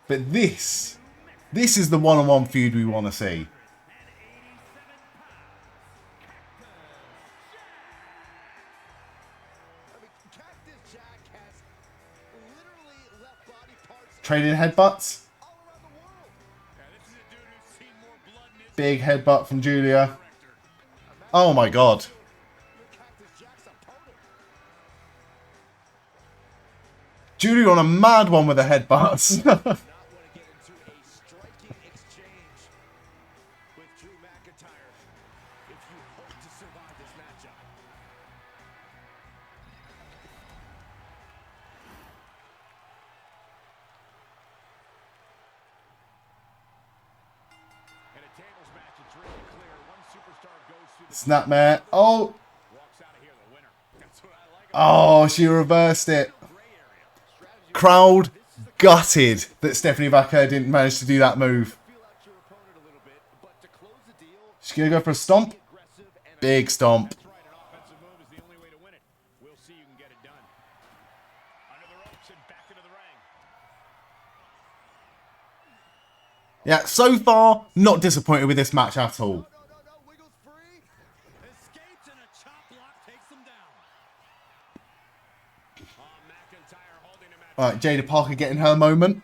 [SPEAKER 1] But this is the one-on-one feud we want to see.
[SPEAKER 3] Cactus Jack has literally left body parts
[SPEAKER 1] Trading headbutts.
[SPEAKER 3] all around the world.
[SPEAKER 2] This is a dude who's seen more blood in his
[SPEAKER 1] Big headbutt from Julia. Oh my god.
[SPEAKER 3] Cactus Jack's opponent.
[SPEAKER 1] Julia on a mad one with the headbutts.
[SPEAKER 3] Not want to get into a striking exchange.
[SPEAKER 1] Snapmare. Oh.
[SPEAKER 2] Walks out of here the winner. That's what I like.
[SPEAKER 1] Oh, she reversed it. Crowd gutted that Stephanie Vaca didn't manage to do that move. She's going to go for a stomp. Big stomp.
[SPEAKER 2] That's right. An offensive move is the only way to win it. We'll see you can get it done. Under the ropes and back into the ring.
[SPEAKER 1] Yeah, so far, not disappointed with this match at all.
[SPEAKER 2] Escapes and a chop block takes him down. Oh, McIntyre holding him at
[SPEAKER 1] Alright, Jada Parker getting her moment.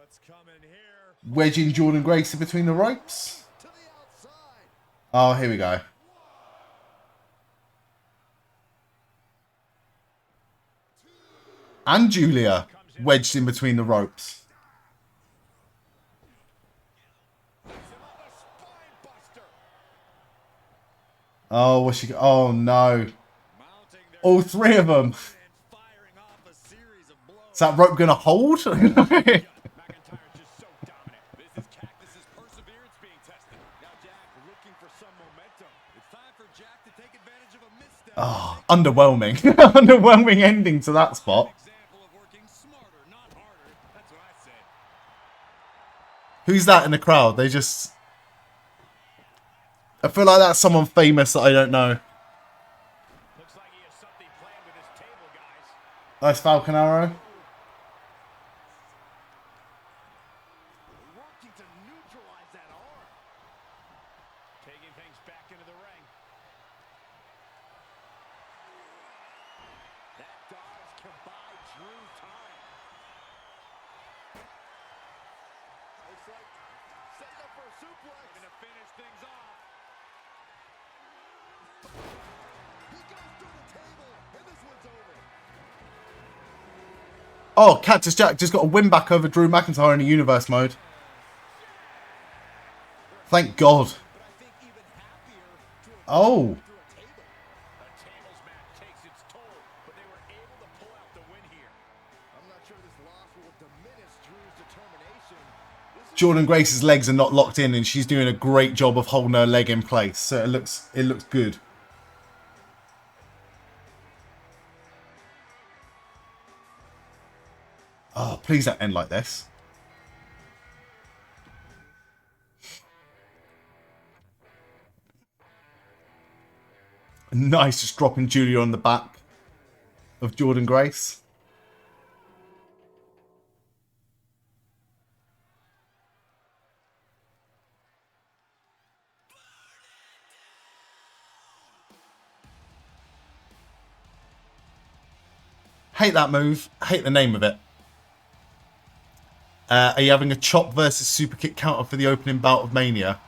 [SPEAKER 2] what's coming here.
[SPEAKER 1] Wedging Jordan Grace in between the ropes. Oh, here we go. And Julia wedged in between the ropes. Oh, what's she? Oh no! All three of them. Is that rope gonna hold?
[SPEAKER 2] McIntyre just so dominant. This is Cactus's perseverance being tested. Now Jack looking for some momentum. It's time for Jack to take advantage of a misstep.
[SPEAKER 1] Oh, underwhelming. Underwhelming ending to that spot.
[SPEAKER 2] Example of working smarter, not harder. That's what I said.
[SPEAKER 1] Who's that in the crowd? They just... I feel like that's someone famous that I don't know.
[SPEAKER 2] Looks like he has something planned with his table, guys.
[SPEAKER 1] Nice Falcon Arrow.
[SPEAKER 3] Working to neutralize that arm.
[SPEAKER 2] Taking things back into the ring.
[SPEAKER 3] That dodge can buy Drew time. Looks like setting up for a suplex.
[SPEAKER 2] Looking to finish things off.
[SPEAKER 3] He goes through the table, and this one's over.
[SPEAKER 1] Oh, Cactus Jack just got a win back over Drew McIntyre in the universe mode. Thank God.
[SPEAKER 3] But I think even happier to have
[SPEAKER 1] Oh.
[SPEAKER 3] through a table.
[SPEAKER 2] A tables match takes its toll, but they were able to pull out the win here.
[SPEAKER 3] I'm not sure this loss will diminish Drew's determination. This is
[SPEAKER 1] Jordan Grace's legs are not locked in and she's doing a great job of holding her leg in place. So it looks good. Oh, please don't end like this. Nice, just dropping Julia on the back of Jordan Grace. Hate that move. Hate the name of it. Are you having a chop versus super kick counter for the opening bout of Mania?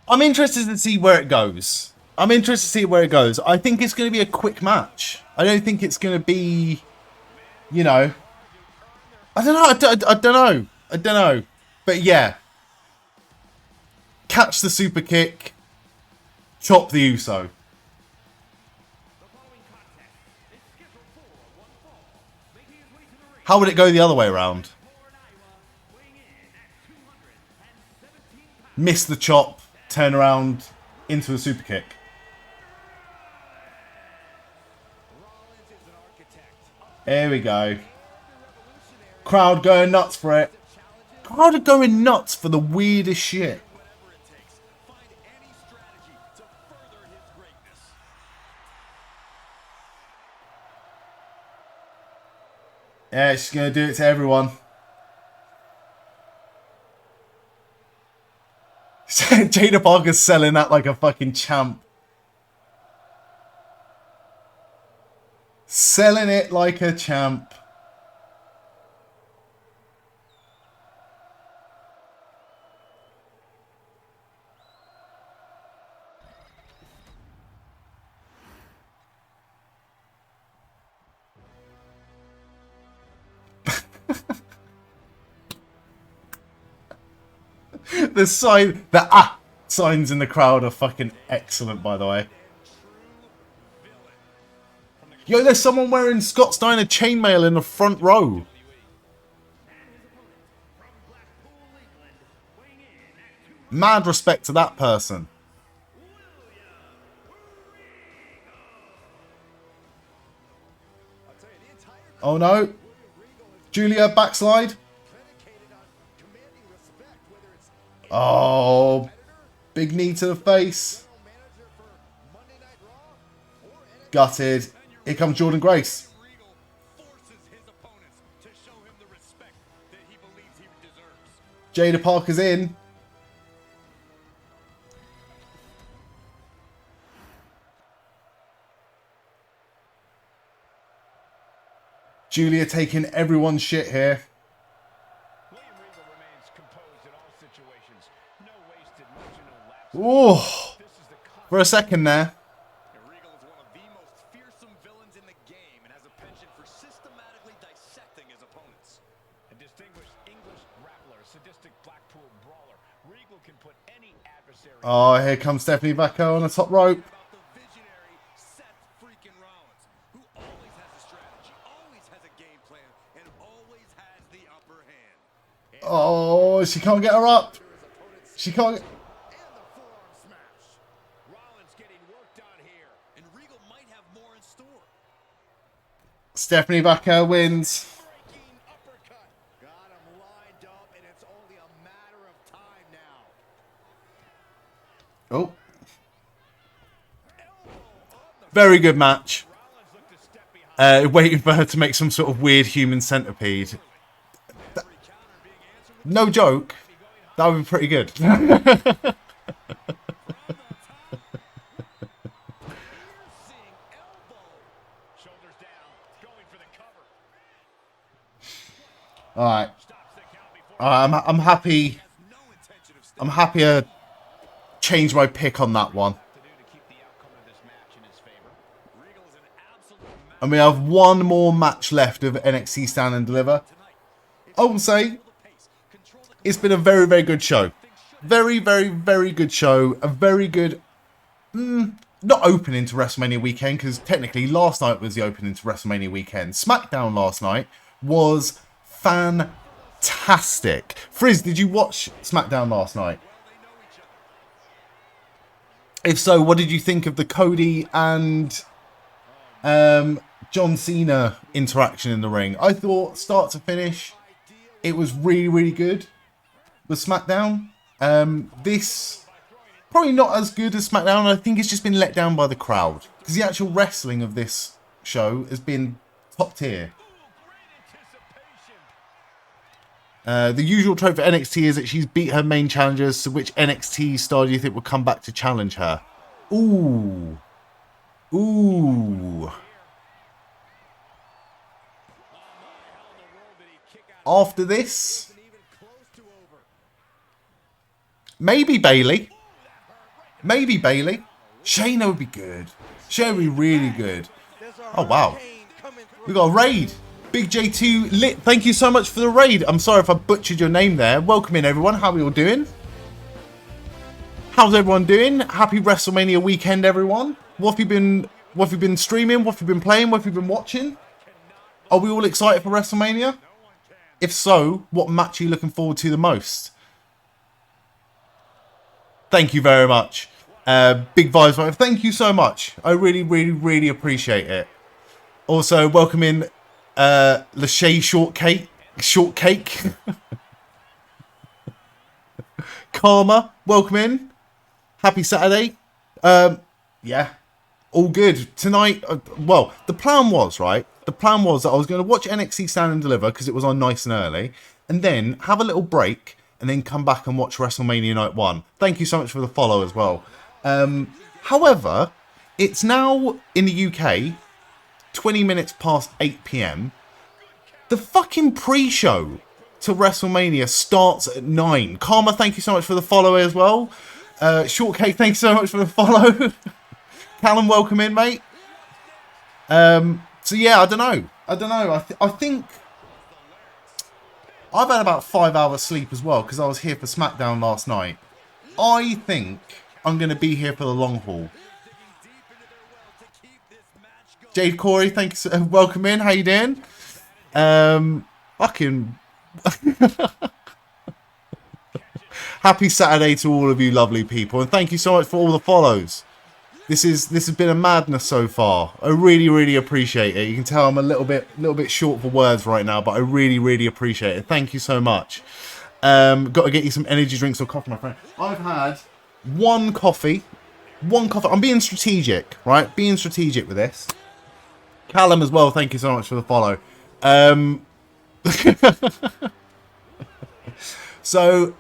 [SPEAKER 1] I'm interested to see where it goes. I think it's going to be a quick match. I don't think it's going to be, you know... I don't know. But yeah. Catch the super kick. Chop the Uso. How would it go the other way around? Miss the chop, turn around into a super kick. There we go. Crowd going nuts for it. Crowd are going nuts for the weirdest shit.
[SPEAKER 2] Whatever it takes. Find any strategy to further his greatness.
[SPEAKER 1] Yeah, she's going to do it to everyone. Jada Parker's selling that like a fucking champ. Selling it like a champ. The signs in the crowd are fucking excellent, by the way.
[SPEAKER 2] True villain from the
[SPEAKER 1] Yo, there's someone wearing Scott Steiner chainmail in the front row. Mad respect to that person. Oh no. Julia backslide. Oh, big knee to the face. Gutted. Here comes Jordan Grace. Jada Parker's in. Julia taking everyone's shit here. Oh, for a second there.
[SPEAKER 3] Regal is one of the most fearsome villains in the game and has a penchant for systematically dissecting his opponents.
[SPEAKER 4] A distinguished English grappler, sadistic Blackpool brawler, Regal can put any adversary.
[SPEAKER 1] Oh, here comes Stephanie Bacco on the top rope.
[SPEAKER 3] About the visionary Seth freaking Rollins, who always has a strategy, always has a game plan, and always has the upper hand.
[SPEAKER 1] Oh, she can't get her up. She can't.
[SPEAKER 3] And the forearm smash. Rollins getting worked on here, and Regal might have more in store.
[SPEAKER 1] Stephanie Bacco wins.
[SPEAKER 3] Breaking uppercut. Got him lined up, and it's only a matter of time now.
[SPEAKER 1] Oh. Very good match. Waiting for her to make some sort of weird human centipede. No joke. That would be pretty good. Alright. I'm happy. I'm happy to change my pick on that one. And we have one more match left of NXT Stand and Deliver. I will say it's been a very, very good show. Very, very, very good show. A very good, not opening to WrestleMania weekend, because technically last night was the opening to WrestleMania weekend. SmackDown last night was fantastic. Frizz, did you watch SmackDown last night? If so, what did you think of the Cody and John Cena interaction in the ring? I thought start to finish, it was really, really good with SmackDown. This probably not as good as SmackDown. I think it's just been let down by the crowd, because the actual wrestling of this show has been top tier. The usual trope for NXT is that she's beat her main challengers, so which NXT star do you think will come back to challenge her? Ooh. Ooh. After this, maybe Bayley. Maybe Bayley. Shayna would be good. Shayna would be really good. Oh, wow. We got a raid. Big J2 Lit, thank you so much for the raid. I'm sorry if I butchered your name there. Welcome in, everyone. How are we all doing? How's everyone doing? Happy WrestleMania weekend, everyone. What have you been streaming? What have you been playing? What have you been watching? Are we all excited for WrestleMania? If so, what match are you looking forward to the most? Thank you very much. Big vibes. Thank you so much. I really, really, really appreciate it. Also, welcome in Lachey Shortcake. Karma, welcome in. Happy Saturday. Yeah, all good. Tonight, well, the plan was, right? The plan was that I was going to watch NXT Stand and Deliver because it was on nice and early, and then have a little break, and then come back and watch WrestleMania Night 1. Thank you so much for the follow as well. However, it's now in the UK, 20 minutes past 8 PM. The fucking pre-show to WrestleMania starts at 9. Karma, thank you so much for the follow as well. Shortcake, thanks so much for the follow. Callum, welcome in, mate. So yeah, I don't know. I think I've had about 5 hours sleep as well, because I was here for SmackDown last night. I think I'm going to be here for the long haul. Jade Corey, thank you. Welcome in. How you doing? Fucking happy Saturday to all of you lovely people, and thank you so much for all the follows. This has been a madness so far. I really appreciate it. You can tell I'm a little bit short for words right now, but I really appreciate it. Thank you so much. Got to get you some energy drinks or coffee, my friend. I've had one coffee. I'm being strategic, right? Being strategic with this. Callum as well, thank you so much for the follow. So,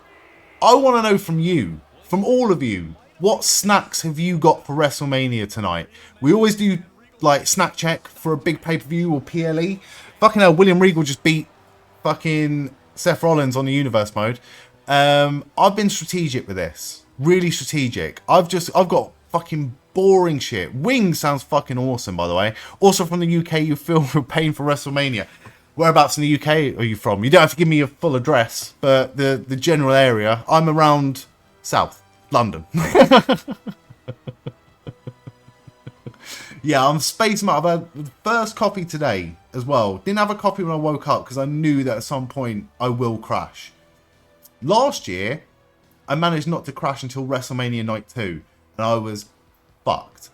[SPEAKER 1] I want to know from you, from all of you, what snacks have you got for WrestleMania tonight? We always do, like, snack check for a big pay-per-view or PLE. Fucking hell, William Regal just beat fucking Seth Rollins on the Universe mode. I've been strategic with this. Really strategic. I've got fucking boring shit. Wings sounds fucking awesome, by the way. Also from the UK, you feel paying for WrestleMania. Whereabouts in the UK are you from? You don't have to give me your full address, but the general area. I'm around South London. Yeah, I'm spacing out. I've had the first coffee today as well. Didn't have a coffee when I woke up because I knew that at some point I will crash. Last year, I managed not to crash until WrestleMania Night 2, and I was fucked.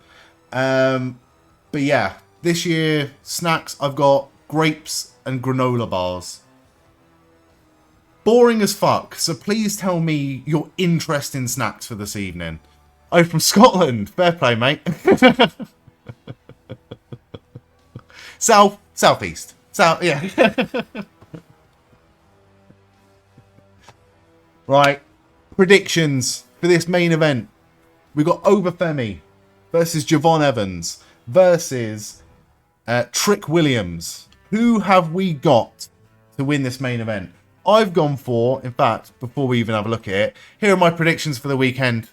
[SPEAKER 1] But yeah, this year, snacks, I've got grapes and granola bars. Boring as fuck, so please tell me your interesting snacks for this evening. Oh, from Scotland. Fair play, mate. Southeast. South, yeah. Right. Predictions for this main event. We got Obafemi versus Javon Evans versus Trick Williams. Who have we got to win this main event? I've gone for, in fact, before we even have a look at it, here are my predictions for the weekend.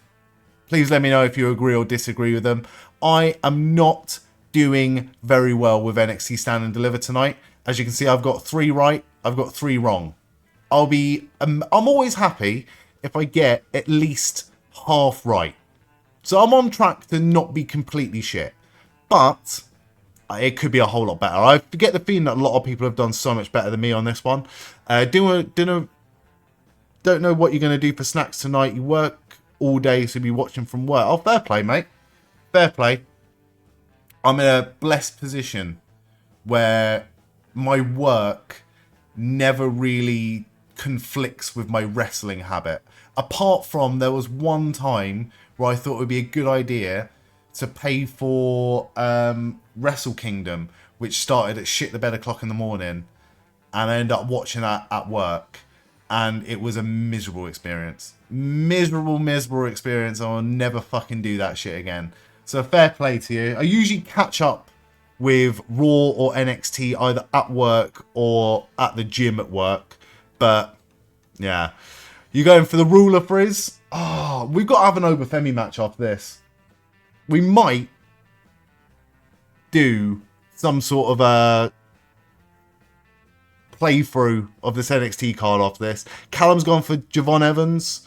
[SPEAKER 1] Please let me know if you agree or disagree with them. I am not doing very well with NXT Stand and Deliver tonight. As you can see, I've got 3 right, I've got 3 wrong. I'm always happy if I get at least half right. So I'm on track to not be completely shit. But it could be a whole lot better. I get the feeling that a lot of people have done so much better than me on this one. Don't know what you're going to do for snacks tonight. You work all day, so you'll be watching from work. Oh, fair play, mate. Fair play. I'm in a blessed position where my work never really conflicts with my wrestling habit. Apart from there was one time where I thought it would be a good idea to pay for Wrestle Kingdom, which started at shit the bed o'clock in the morning, and I ended up watching that at work, and it was a miserable experience. Miserable experience. I'll never fucking do that shit again. So fair play to you. I usually catch up with Raw or NXT either at work or at the gym at work, but yeah. You going for the ruler, Frizz? Oh, we've got to have an Obafemi match after this. We might do some sort of a playthrough of this NXT card after this. Callum's gone for Javon Evans.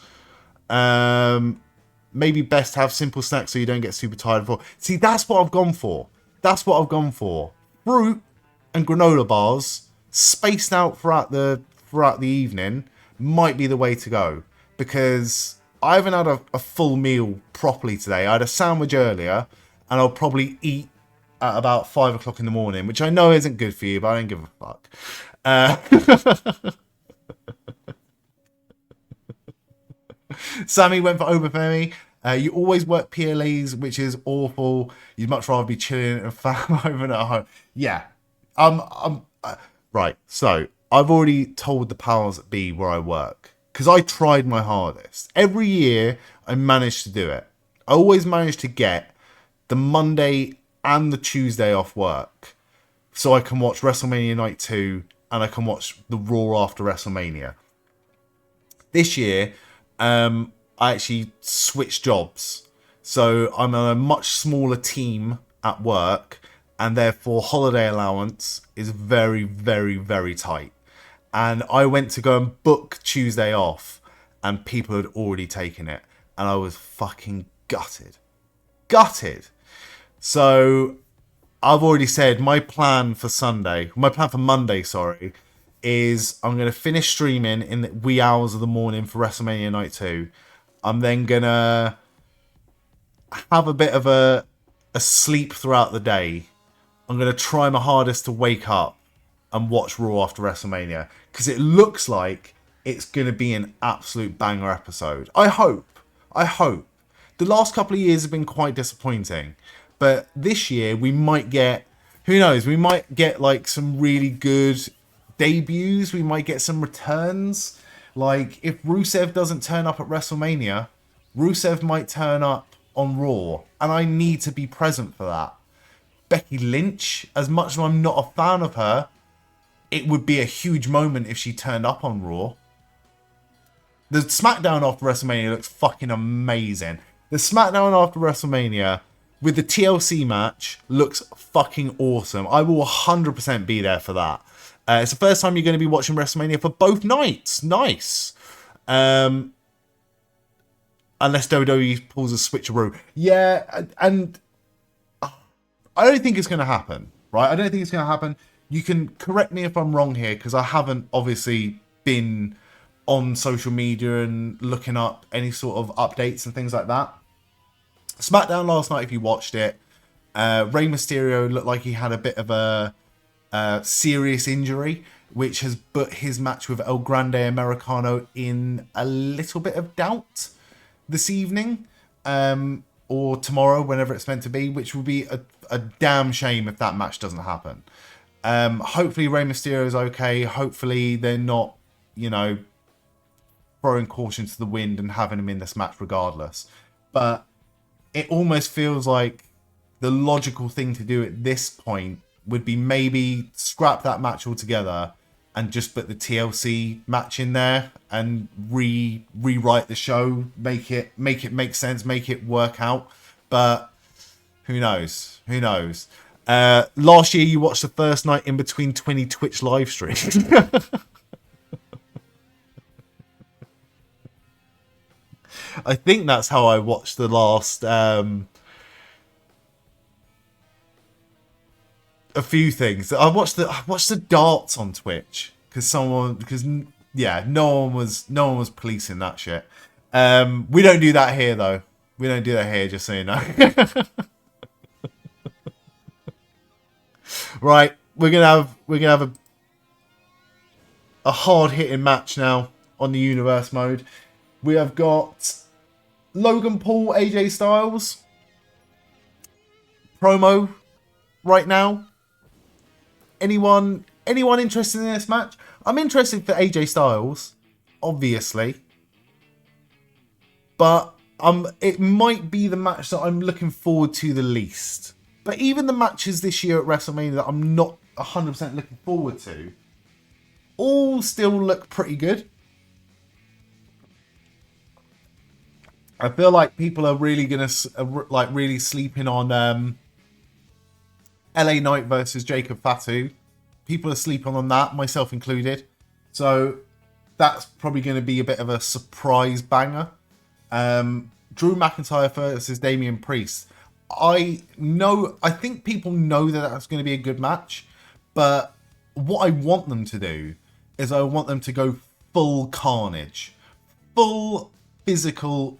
[SPEAKER 1] Maybe best to have simple snacks so you don't get super tired before. See, that's what I've gone for. That's what I've gone for. Fruit and granola bars spaced out throughout the evening might be the way to go, because I haven't had a full meal properly today. I had a sandwich earlier, and I'll probably eat at about 5 o'clock in the morning, which I know isn't good for you, but I don't give a fuck. Sammy went for Obafemi. You always work PLEs, which is awful. You'd much rather be chilling at a fan over at home. Yeah. Right, so I've already told the powers that be where I work, because I tried my hardest. Every year, I managed to do it. I always managed to get the Monday and the Tuesday off work, so I can watch WrestleMania Night 2, and I can watch the Raw after WrestleMania. This year, I actually switched jobs. So I'm on a much smaller team at work, and therefore holiday allowance is very, very, very tight. And I went to go and book Tuesday off, and people had already taken it, and I was fucking gutted. So I've already said my plan for Monday, sorry, is I'm going to finish streaming in the wee hours of the morning for WrestleMania Night 2. I'm then going to have a bit of a sleep throughout the day. I'm going to try my hardest to wake up and watch Raw after WrestleMania, because it looks like it's going to be an absolute banger episode. I hope. The last couple of years have been quite disappointing, but this year we might get, who knows, we might get like some really good debuts, we might get some returns. Like, if Rusev doesn't turn up at WrestleMania, Rusev might turn up on Raw, and I need to be present for that. Becky Lynch, as much as I'm not a fan of her, it would be a huge moment if she turned up on Raw. The SmackDown after WrestleMania looks fucking amazing. The SmackDown after WrestleMania with the TLC match looks fucking awesome. I will 100% be there for that. It's the first time you're going to be watching WrestleMania for both nights. Nice. Unless WWE pulls a switcheroo. Yeah, and I don't think it's going to happen, right? I don't think it's going to happen. You can correct me if I'm wrong here, because I haven't obviously been on social media and looking up any sort of updates and things like that. SmackDown last night, if you watched it, Rey Mysterio looked like he had a bit of a serious injury, which has put his match with El Grande Americano in a little bit of doubt this evening, or tomorrow, whenever it's meant to be, which would be a damn shame if that match doesn't happen. Hopefully Rey Mysterio is okay. Hopefully they're not, throwing caution to the wind and having him in this match regardless. But it almost feels like the logical thing to do at this point would be maybe scrap that match altogether and just put the TLC match in there and rewrite the show, make it make sense, make it work out. But who knows? Last year you watched the first night in between 20 Twitch live streams. I think that's how I watched the last a few things. I watched the darts on Twitch because no one was policing that shit. We don't do that here though. We don't do that here, just so you know. Right, we're gonna have a hard hitting match now on the Universe mode. We have got Logan Paul, AJ Styles promo right now. Anyone interested in this match? I'm interested for AJ Styles, obviously, but it might be the match that I'm looking forward to the least. But even the matches this year at WrestleMania that I'm not 100% looking forward to, all still look pretty good. I feel like people are really really sleeping on LA Knight versus Jacob Fatu. People are sleeping on that, myself included. So that's probably going to be a bit of a surprise banger. Drew McIntyre versus Damian Priest. I think people know that that's going to be a good match, but what I want them to do is I want them to go full carnage, full physical,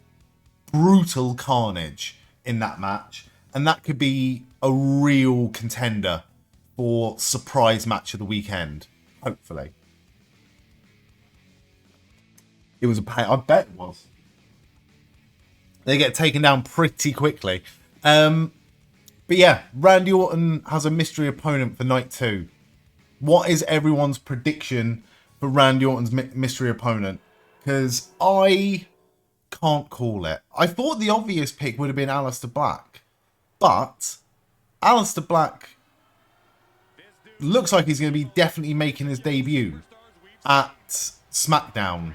[SPEAKER 1] brutal carnage in that match, and that could be a real contender for surprise match of the weekend, hopefully. It was a pain. I bet it was. They get taken down pretty quickly. But yeah, Randy Orton has a mystery opponent for night 2. What is everyone's prediction for Randy Orton's mystery opponent? Because I can't call it. I thought the obvious pick would have been Aleister Black, but Aleister Black looks like he's going to be definitely making his debut at SmackDown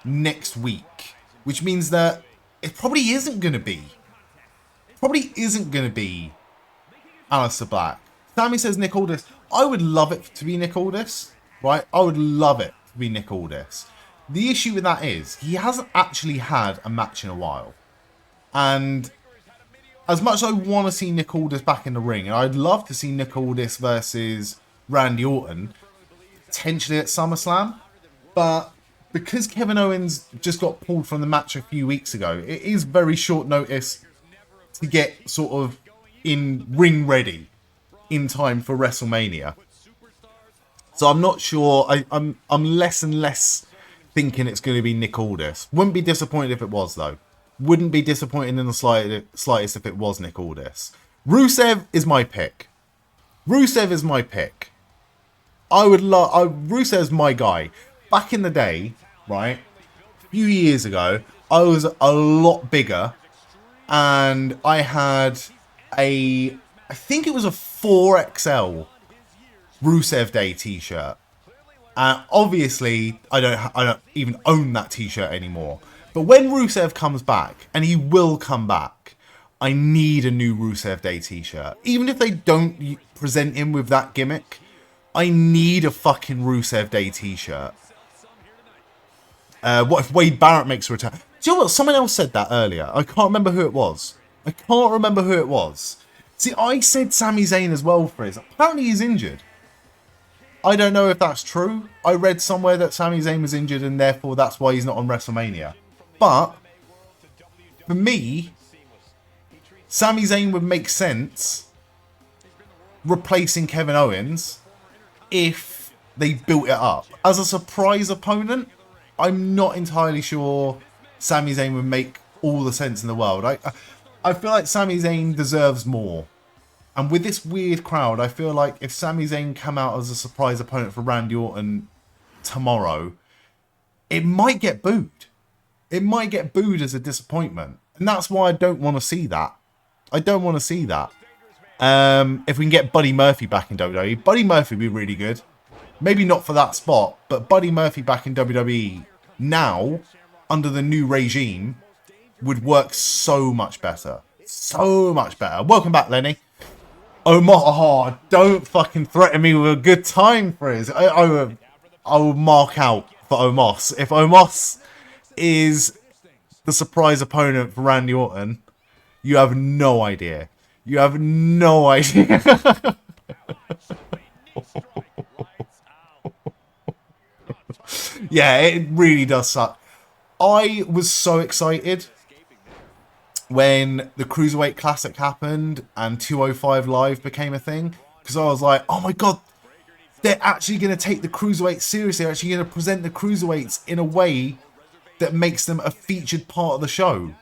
[SPEAKER 1] next week, which means that it probably isn't going to be Aleister Black. Sammy says Nick Aldis. I would love it to be Nick Aldis, right? I would love it to be Nick Aldis. The issue with that is he hasn't actually had a match in a while. And as much as I want to see Nick Aldis back in the ring, and I'd love to see Nick Aldis versus Randy Orton, potentially at SummerSlam, but because Kevin Owens just got pulled from the match a few weeks ago, it is very short notice to get sort of in ring ready in time for WrestleMania. So I'm not sure. I'm less and less thinking it's going to be Nick Aldis. Wouldn't be disappointed if it was, though. Wouldn't be disappointed in the slightest if it was Nick Aldis. Rusev is my pick. Rusev is my pick. I would love... Rusev's my guy. Back in the day, right, a few years ago, I was a lot bigger, and I had I think it was a 4XL Rusev Day t-shirt. And obviously, I don't even own that t-shirt anymore. But when Rusev comes back, and he will come back, I need a new Rusev Day t-shirt. Even if they don't present him with that gimmick, I need a fucking Rusev Day t-shirt. What if Wade Barrett makes a return? Do you know what? Someone else said that earlier. I can't remember who it was. See, I said Sami Zayn as well, Frizz. Apparently he's injured. I don't know if that's true. I read somewhere that Sami Zayn was injured and therefore that's why he's not on WrestleMania. But, for me, Sami Zayn would make sense replacing Kevin Owens if they built it up. As a surprise opponent, I'm not entirely sure Sami Zayn would make all the sense in the world. I feel like Sami Zayn deserves more. And with this weird crowd, I feel like if Sami Zayn come out as a surprise opponent for Randy Orton tomorrow, it might get booed. It might get booed as a disappointment. And that's why I don't want to see that. I don't want to see that. If we can get Buddy Murphy back in WWE, Buddy Murphy would be really good. Maybe not for that spot, but Buddy Murphy back in WWE now, under the new regime, would work so much better. So much better. Welcome back, Lenny. Omos, oh, don't fucking threaten me with a good time, Frizz. I will mark out for Omos. If Omos is the surprise opponent for Randy Orton, you have no idea. You have no idea. Yeah, it really does suck. I was so excited when the Cruiserweight Classic happened and 205 Live became a thing, because I was like, oh my god, they're actually going to take the Cruiserweights seriously. They're actually going to present the Cruiserweights in a way that makes them a featured part of the show.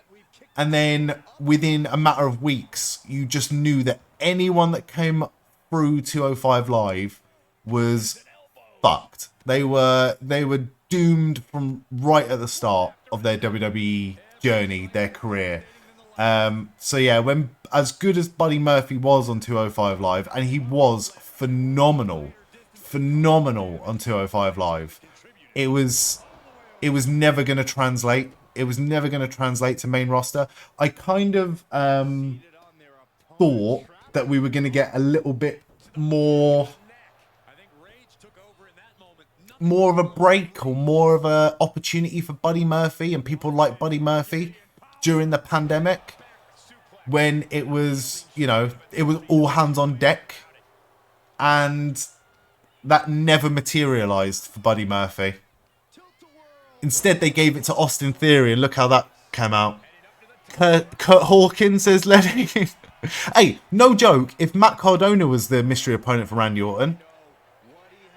[SPEAKER 1] And then within a matter of weeks, you just knew that anyone that came through 205 Live was fucked. They were doomed from right at the start of their WWE journey, their career. So yeah, when as good as Buddy Murphy was on 205 Live, and he was phenomenal on 205 Live, it was never going to translate. It was never going to translate to main roster. I kind of thought that we were going to get a little bit more of a break or more of a opportunity for Buddy Murphy and people like Buddy Murphy during the pandemic, when it was, you know, it was all hands on deck, and that never materialized for Buddy Murphy. Instead, they gave it to Austin Theory, and look how that came out. Kurt Hawkins says, Lenny. Hey, no joke, if Matt Cardona was the mystery opponent for Randy Orton,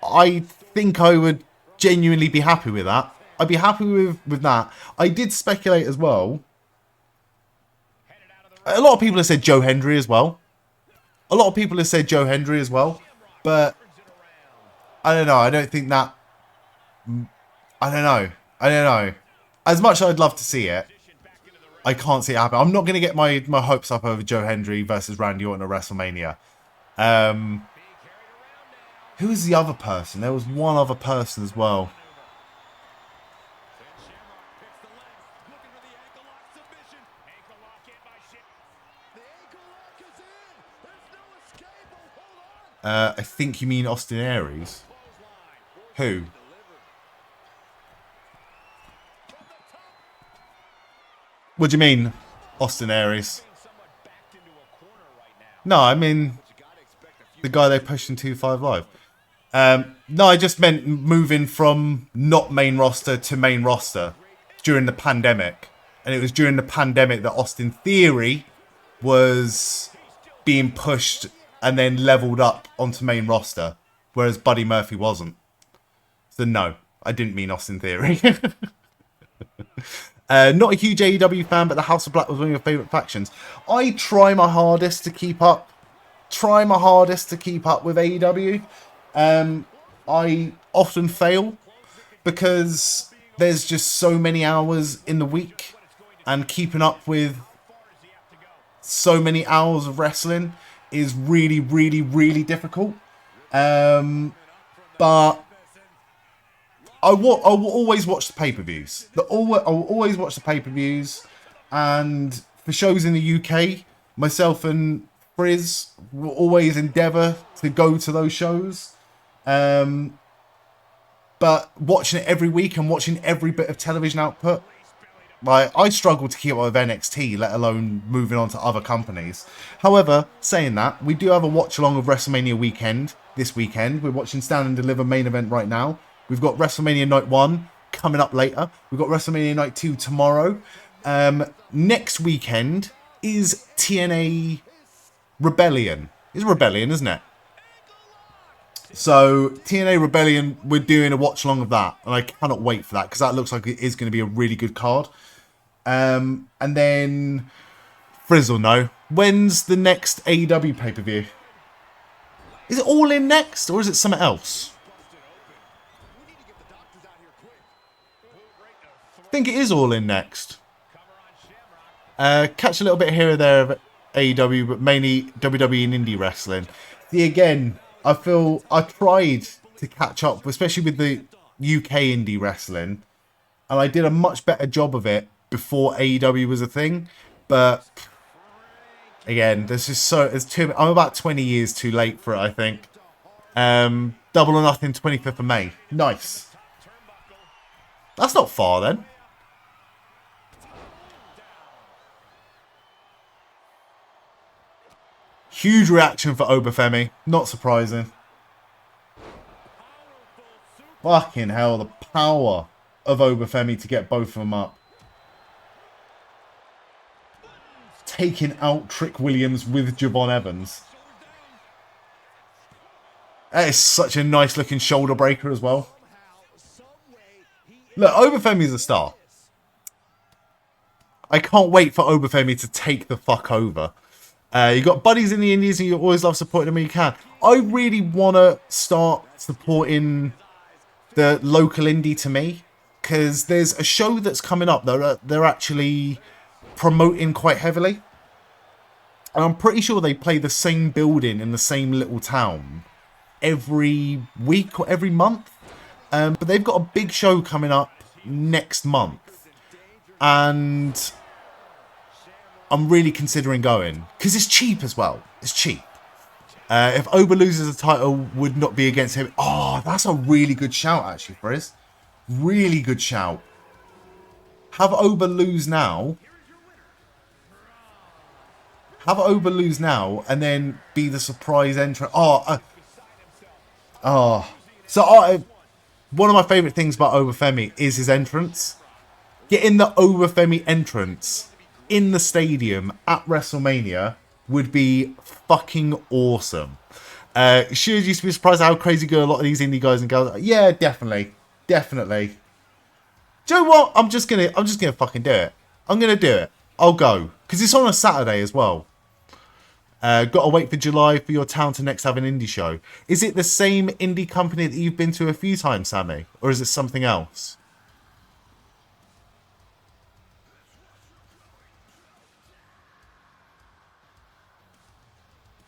[SPEAKER 1] I think I would genuinely be happy with that. I'd be happy with that. I did speculate as well. A lot of people have said Joe Hendry as well. But I don't know. I don't think that... I don't know. As much as I'd love to see it, I can't see it happen. I'm not going to get my hopes up over Joe Hendry versus Randy Orton at WrestleMania. Who was the other person? There was one other person as well. I think you mean Austin Aries. Who? What do you mean, Austin Aries? No, I mean the guy they pushed in 2-5 Live. No, I just meant moving from not main roster to main roster during the pandemic. And it was during the pandemic that Austin Theory was being pushed and then leveled up onto main roster, whereas Buddy Murphy wasn't. So no, I didn't mean Austin Theory. Not a huge AEW fan, but the House of Black was one of your favourite factions. I try my hardest to keep up. With AEW. I often fail because there's just so many hours in the week, and keeping up with so many hours of wrestling is really, really, really difficult. But I will always watch the pay-per-views. I will always watch the pay-per-views, and for shows in the UK, myself and Frizz will always endeavour to go to those shows. But watching it every week and watching every bit of television output, like, I struggle to keep up with NXT, let alone moving on to other companies. However, saying that, we do have a watch-along of WrestleMania weekend this weekend. We're watching Stand and Deliver main event right now. We've got WrestleMania Night 1 coming up later. We've got WrestleMania Night 2 tomorrow. Next weekend is TNA Rebellion. It's Rebellion, isn't it? So, TNA Rebellion, we're doing a watch-along of that. And I cannot wait for that, because that looks like it is going to be a really good card. And then, Frizz will know. When's the next AEW pay-per-view? Is it All In next, or is it something else? I think it is All In next. Catch a little bit here or there of AEW, but mainly WWE and indie wrestling. See, again, I feel I tried to catch up, especially with the UK indie wrestling, and I did a much better job of it before AEW was a thing. But again, there's too. I'm about 20 years too late for it, I think. Double or Nothing, 25th of May. Nice. That's not far then. Huge reaction for Obafemi. Not surprising. Fucking hell, the power of Obafemi to get both of them up. Taking out Trick Williams with Javon Evans. That is such a nice looking shoulder breaker as well. Look, Obafemi's a star. I can't wait for Obafemi to take the fuck over. You got buddies in the indies and you always love supporting them when you can. I really want to start supporting the local indie to me, because there's a show that's coming up that they're actually promoting quite heavily. And I'm pretty sure they play the same building in the same little town every week or every month. But they've got a big show coming up next month. And I'm really considering going, because it's cheap as well. It's cheap. If Oba loses the title, would not be against him. Oh, that's a really good shout, actually, Frizz. Really good shout. Have Oba lose now. Have Oba lose now, and then be the surprise entrant. One of my favourite things about Obafemi is his entrance. Getting the Obafemi entrance in the stadium at WrestleMania would be fucking awesome. Should you be surprised how crazy good a lot of these indie guys and girls are? Yeah, definitely. Definitely. Do you know what? I'm just gonna fucking do it. I'm gonna do it. I'll go. Because it's on a Saturday as well. Gotta wait for July for your town to next have an indie show. Is it the same indie company that you've been to a few times, Sammy? Or is it something else?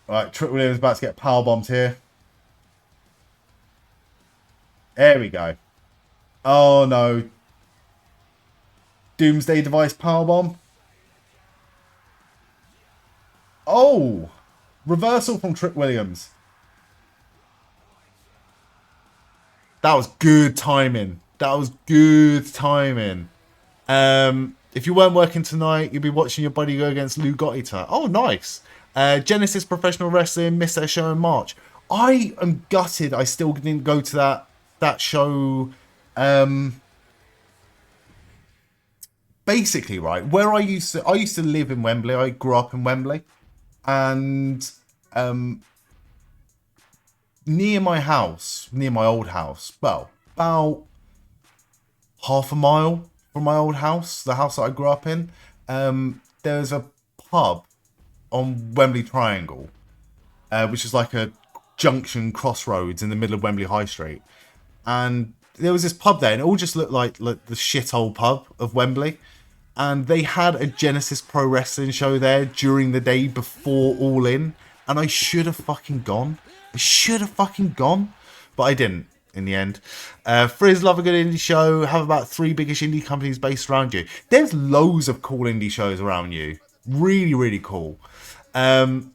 [SPEAKER 1] Alright, Trick Williams about to get powerbombed here. There we go. Oh no. Doomsday Device powerbomb. Oh! Reversal from Trick Williams. That was good timing. That was good timing. If you weren't working tonight, you'd be watching your buddy go against Lou Gotti tonight. Oh, nice. Genesis Professional Wrestling missed their show in March. I am gutted I still didn't go to that show. Basically, right, where I used to live in Wembley. I grew up in Wembley, and near my house, near my old house, well, about half a mile from my old house, the house that I grew up in, there's a pub on Wembley Triangle, which is like a junction crossroads in the middle of Wembley High Street. And there was this pub there, and it all just looked like the shithole pub of Wembley. And they had a Genesis Pro Wrestling show there during the day before All In. And I should have fucking gone. But I didn't in the end. Frizz, love a good indie show. Have about 3 biggish indie companies based around you. There's loads of cool indie shows around you. Really, really cool. I'm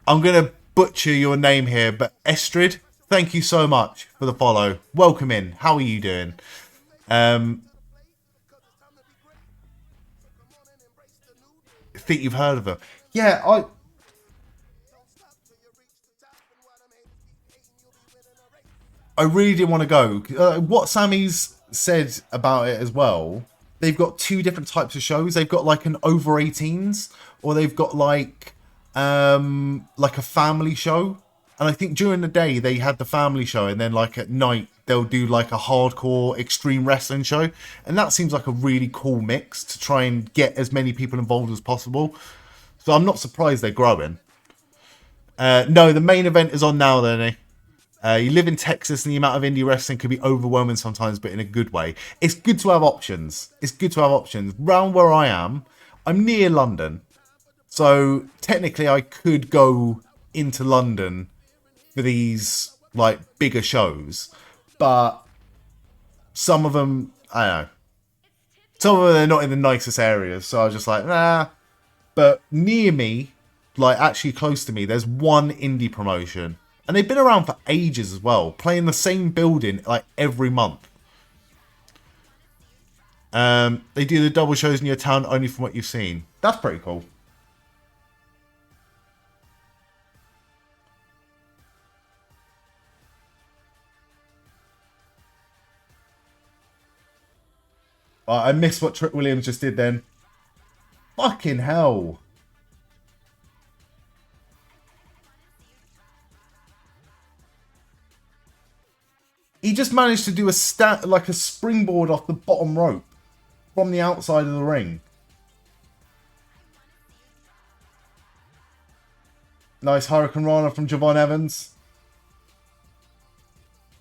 [SPEAKER 1] going to butcher your name here, but Estrid, thank you so much for the follow. Welcome in. How are you doing? I think you've heard of them. Yeah, I really didn't want to go. What Sammy's said about it as well, they've got 2 different types of shows. They've got like an over 18s, or they've got like a family show. And I think during the day they had the family show, and then like at night they'll do like a hardcore extreme wrestling show. And that seems like a really cool mix to try and get as many people involved as possible. So I'm not surprised they're growing. No, the main event is on now, then. You live in Texas, and the amount of indie wrestling can be overwhelming sometimes, but in a good way. It's good to have options. Round where I am, I'm near London. So technically I could go into London for these like bigger shows. But some of them, I don't know. Some of them are not in the nicest areas. So I was just like, nah. But near me, like actually close to me, there's one indie promotion. And they've been around for ages as well, playing the same building like every month. They do the double shows in your town only from what you've seen. That's pretty cool. I missed what Trick Williams just did then. Fucking hell. He just managed to do a springboard off the bottom rope from the outside of the ring. Nice Hurricane Rana from Javon Evans.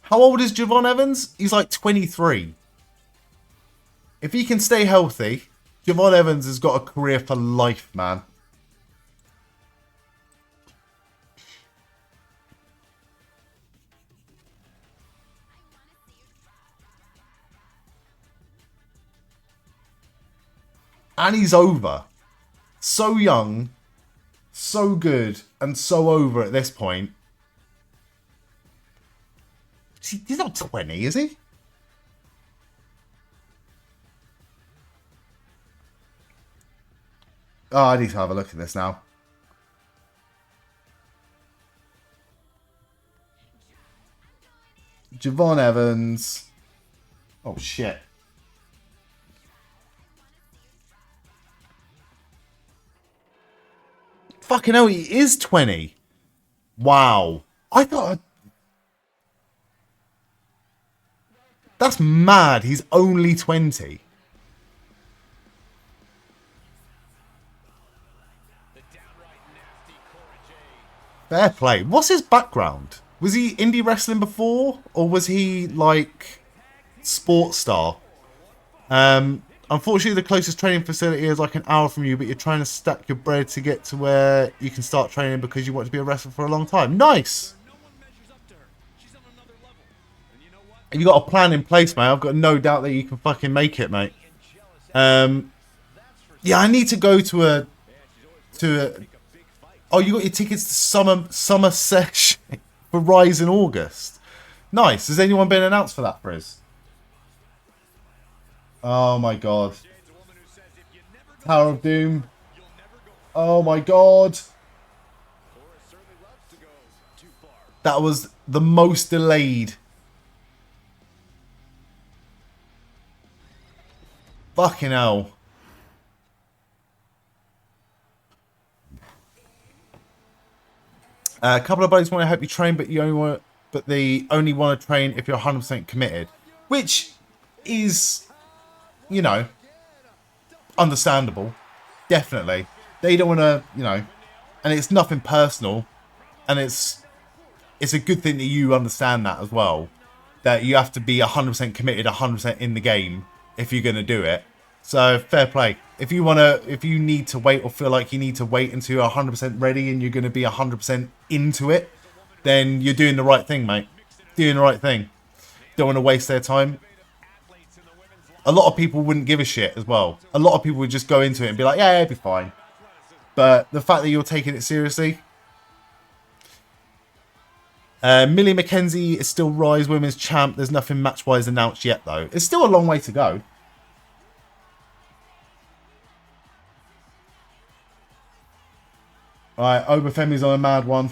[SPEAKER 1] How old is Javon Evans? He's like 23. If he can stay healthy, Javon Evans has got a career for life, man. And he's over. So young, so good, and so over at this point. He's not 20, is he? Oh, I need to have a look at this now. Javon Evans. Oh, shit. Fucking hell, he is 20. Wow. I thought... That's mad. He's only 20. Fair play. What's his background? Was he indie wrestling before? Or was he, like, sports star? Unfortunately, the closest training facility is like an hour from you, but you're trying to stack your bread to get to where you can start training because you want to be a wrestler for a long time. Nice! And you got a plan in place, mate. I've got no doubt that you can fucking make it, mate. Yeah, I need to go to a... Oh, you got your tickets to summer sesh for Rise in August. Nice. Has anyone been announced for that, Frizz? Oh my god. Tower of Doom. Oh my god. That was the most delayed. Fucking hell. A couple of buddies want to help you train, but they only want to train if you're 100% committed, which is, you know, understandable. Definitely, they don't want to, you know, and it's nothing personal, and it's a good thing that you understand that as well, that you have to be 100% committed, 100% in the game if you're going to do it. So fair play. If you need to wait or feel like you need to wait until you're 100% ready and you're going to be 100% into it, then you're doing the right thing, mate. Doing the right thing. Don't want to waste their time. A lot of people wouldn't give a shit as well. A lot of people would just go into it and be like, yeah, it'll be fine. But the fact that you're taking it seriously. Millie McKenzie is still Rise Women's Champ. There's nothing match-wise announced yet, though. It's still a long way to go. Alright, Obafemi's on a mad one.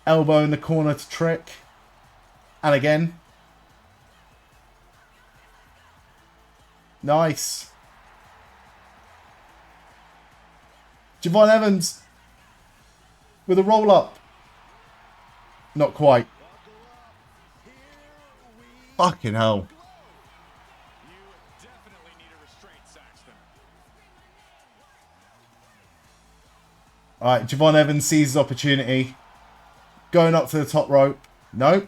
[SPEAKER 1] Elbow in the corner to Trick. And again. Nice. Javon Evans with a roll up. Not quite. Fucking hell. Alright, Javon Evans sees his opportunity. Going up to the top rope. Nope.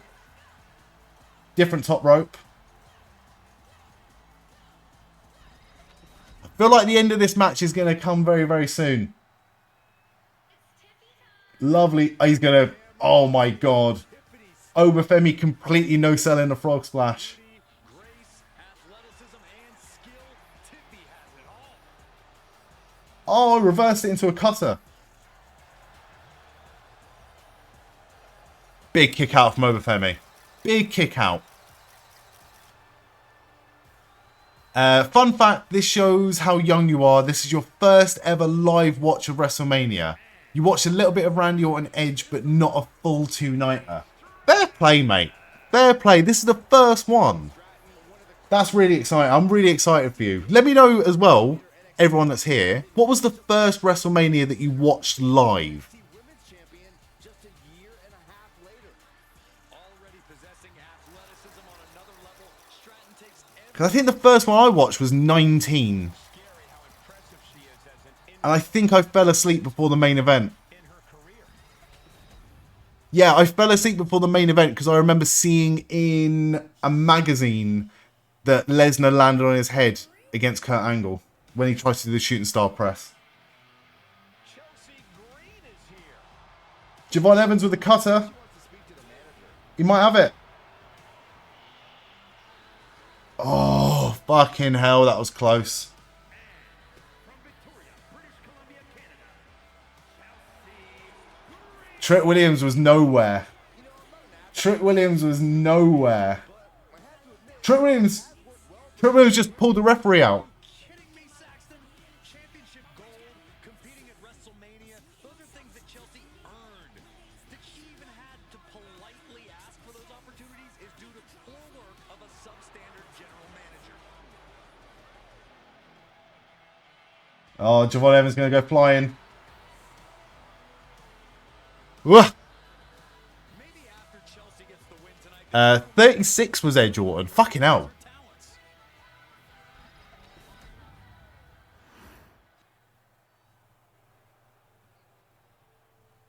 [SPEAKER 1] Different top rope. I feel like the end of this match is going to come very, very soon. Lovely. He's going to... Oh my god. Obafemi completely no-selling the frog splash. Oh, reversed it into a cutter. Big kick out from Obafemi. Big kick out. Fun fact, this shows how young you are. This is your first ever live watch of WrestleMania. You watched a little bit of Randy Orton Edge, but not a full two-nighter. Fair play, mate. Fair play. This is the first one. That's really exciting. I'm really excited for you. Let me know as well, everyone that's here, what was the first WrestleMania that you watched live? Because I think the first one I watched was 19. And I think I fell asleep before the main event. Yeah, I fell asleep before the main event because I remember seeing in a magazine that Lesnar landed on his head against Kurt Angle when he tries to do the shooting star press. Javon Evans with the cutter. He might have it. Oh, fucking hell, that was close. Trick Williams was nowhere. Trick Williams was nowhere. Trick Williams just pulled the referee out.
[SPEAKER 3] Competing at WrestleMania, those are things that Chelsea earned. That she even had to politely ask for those opportunities is due to poor work of a substandard general manager.
[SPEAKER 1] Oh, Javon Evans going to go flying. Maybe
[SPEAKER 3] after Chelsea gets the win tonight,
[SPEAKER 1] 36 was Edge Orton. Fucking hell.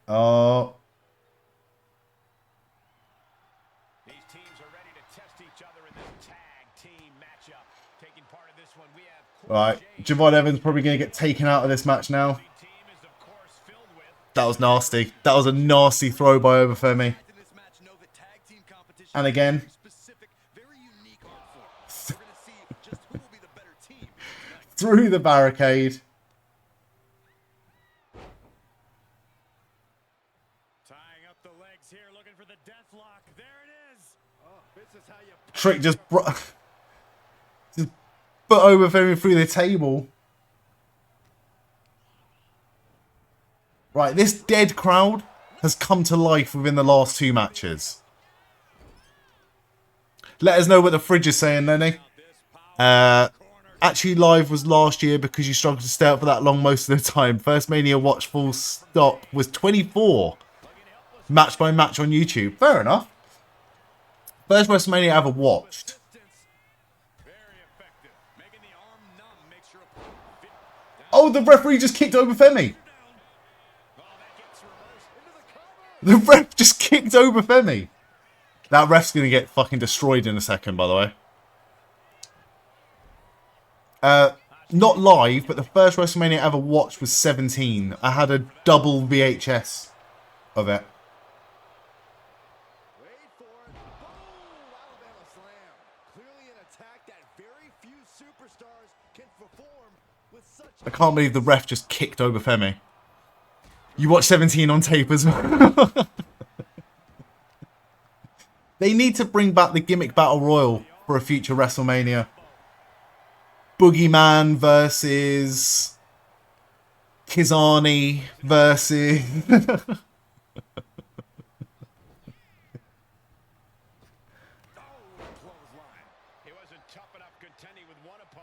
[SPEAKER 1] Oh.
[SPEAKER 2] These teams are ready to test each other in this tag team matchup. Taking part in this one, we have
[SPEAKER 1] Right. Javon Evans probably going to get taken out of this match now. That was nasty. That was a nasty throw by Obafemi. And again. Through the barricade.
[SPEAKER 2] tying up the legs here, looking for the death lock. There it is.
[SPEAKER 3] this is how you
[SPEAKER 1] Trick just put Obafemi through the table. Right, this dead crowd has come to life within the last 2 matches. Let us know what the fridge is saying, Lenny. Actually, live was last year because you struggled to stay up for that long most of the time. First Mania watch full stop was 24. Match by match on YouTube. Fair enough. First WrestleMania I ever watched. Oh, the referee just kicked Obafemi. The ref just kicked Obafemi. That ref's going to get fucking destroyed in a second, by the way. Not live, but the first WrestleMania I ever watched was 17. I had a double VHS of it.
[SPEAKER 3] Wait for it. Boom! Alabama slam. Clearly an attack that very few superstars can perform with such.
[SPEAKER 1] I can't believe the ref just kicked Obafemi. You watch 17 on tape as well. They need to bring back the gimmick battle royal for a future WrestleMania. Boogeyman versus Kizani versus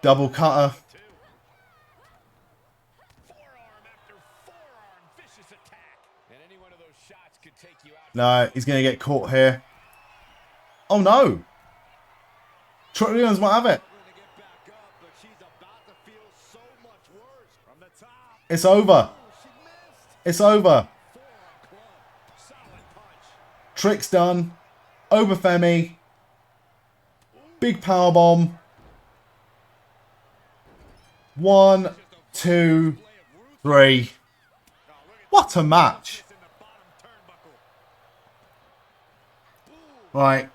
[SPEAKER 1] double cutter. No, he's going to get caught here. Oh no! Trent Williams might have it. It's over. It's over. Trick's done. Obafemi. Big powerbomb. 1, 2, 3. What a match. Right.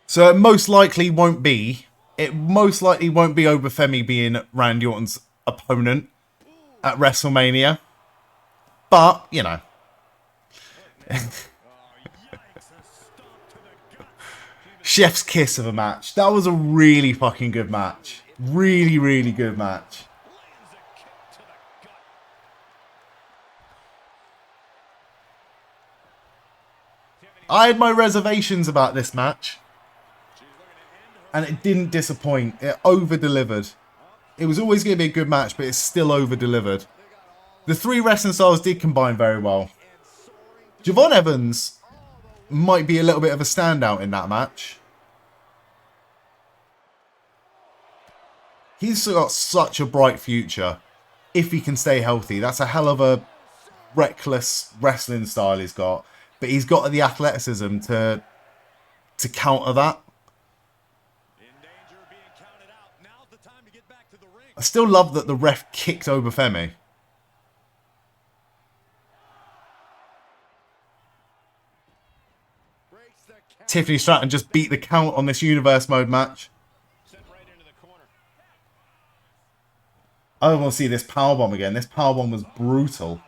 [SPEAKER 1] So it most likely won't be. It most likely won't be Obafemi being Randy Orton's opponent at WrestleMania. But, you know. Chef's kiss of a match. That was a really fucking good match. Really, really good match. I had my reservations about this match. And it didn't disappoint. It over-delivered. It was always going to be a good match, but it's still over-delivered. The 3 wrestling styles did combine very well. Javon Evans might be a little bit of a standout in that match. He's got such a bright future. If he can stay healthy. That's a hell of a reckless wrestling style he's got. But he's got the athleticism to counter that. I still love that the ref kicked Obafemi. Tiffany Stratton just beat the count on this Universe Mode match. I don't want to see this powerbomb again. This powerbomb was brutal.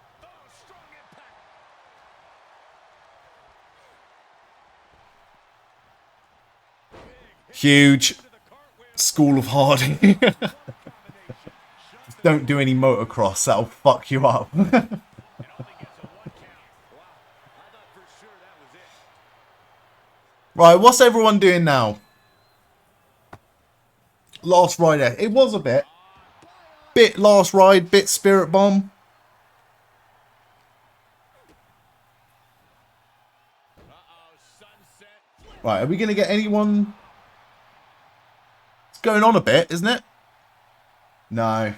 [SPEAKER 1] Huge. School of Hardy. Don't do any motocross. That'll fuck you up. Right, what's everyone doing now? Last Rider. It was a bit. Bit Last Ride, bit Spirit Bomb. Right, are we going to get anyone? It's going on a bit, isn't it? No.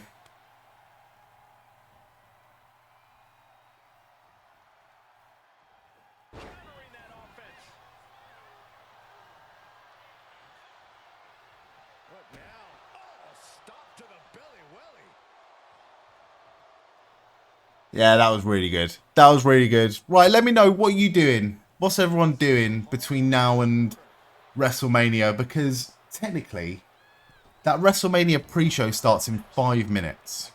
[SPEAKER 1] Yeah, that was really good. That was really good. Right, let me know what you doing. What's everyone doing between now and WrestleMania? Because technically, that WrestleMania pre-show starts in 5 minutes.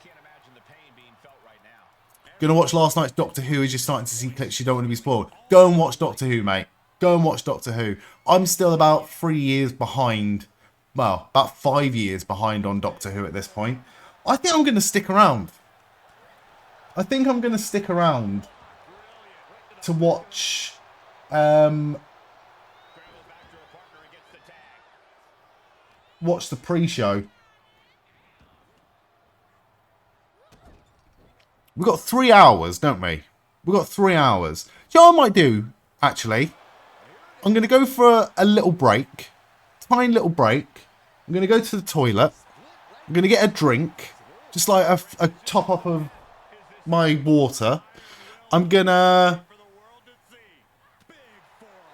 [SPEAKER 1] Gonna watch last night's Doctor Who as you're starting to see clips you don't want to be spoiled. Go and watch Doctor Who, mate. Go and watch Doctor Who. I'm still about 3 years behind. Well, about 5 years behind on Doctor Who at this point. I think I'm going to stick around. I think I'm going to stick around to watch watch the pre-show. We've got 3 hours, don't we? We've got 3 hours. You know what I might do, actually? I'm going to go for a little break. Tiny little break. I'm going to go to the toilet. I'm going to get a drink. Just like a top up of my water. I'm going to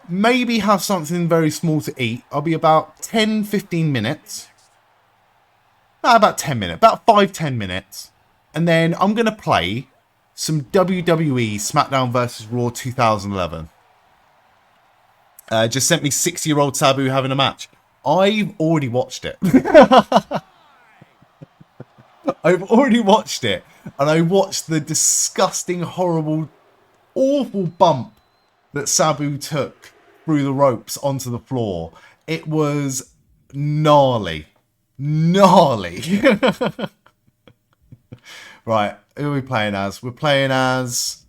[SPEAKER 1] maybe have something very small to eat. I'll be about 10-15 minutes. About 10 minutes. About 5-10 minutes. And then I'm going to play some WWE SmackDown vs. Raw 2011. Just sent me 60-year-old Sabu having a match. I've already watched it. I've already watched it. And I watched the disgusting, horrible, awful bump that Sabu took through the ropes onto the floor. It was gnarly. Gnarly. Right, who are we playing as? We're playing as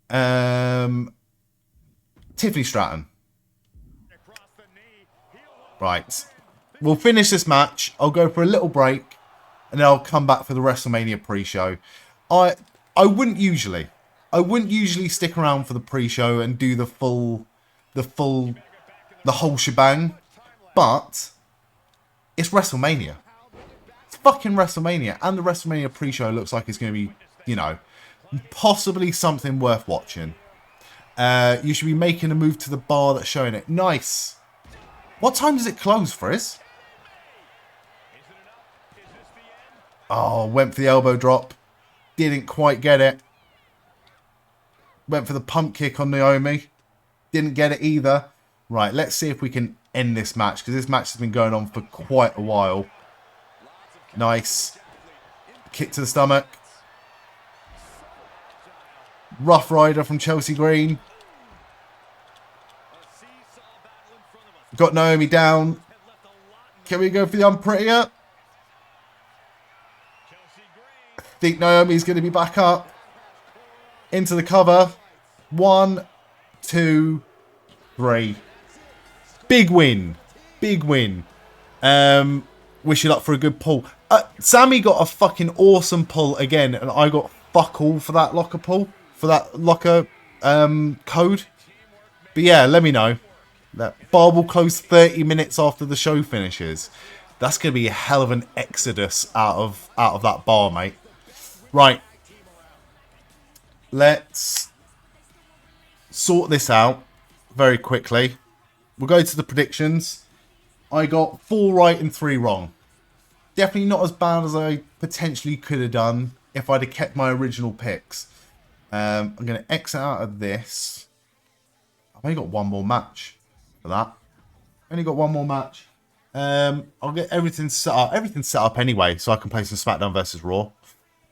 [SPEAKER 1] Tiffany Stratton. Right. We'll finish this match. I'll go for a little break and then I'll come back for the WrestleMania pre-show. I wouldn't usually stick around for the pre-show and do the whole shebang, but it's WrestleMania. Fucking WrestleMania, and the WrestleMania pre-show looks like it's going to be, you know, possibly something worth watching. You should be making a move to the bar that's showing it. Nice. What time does it close, Frizz? Oh, went for the elbow drop. Didn't quite get it. Went for the pump kick on Naomi. Didn't get it either. Right, let's see if we can end this match, because this match has been going on for quite a while. Nice. Kick to the stomach. Rough Rider from Chelsea Green. Got Naomi down. Can we go for the unprettier? I think Naomi's going to be back up. Into the cover. 1, 2, 3. Big win. Big win. Wish you luck for a good pull. Sammy got a fucking awesome pull again, and I got fuck all for that locker pull. For that locker code. But yeah, let me know. That bar will close 30 minutes after the show finishes. That's going to be a hell of an exodus out of that bar, mate. Right. Let's sort this out very quickly. We'll go to the predictions. I got 4 right and 3 wrong. Definitely not as bad as I potentially could have done if I'd have kept my original picks. I'm going to exit out of this. I've only got one more match for that. Only got one more match. I'll get everything set up. Everything's set up anyway, so I can play some SmackDown versus Raw.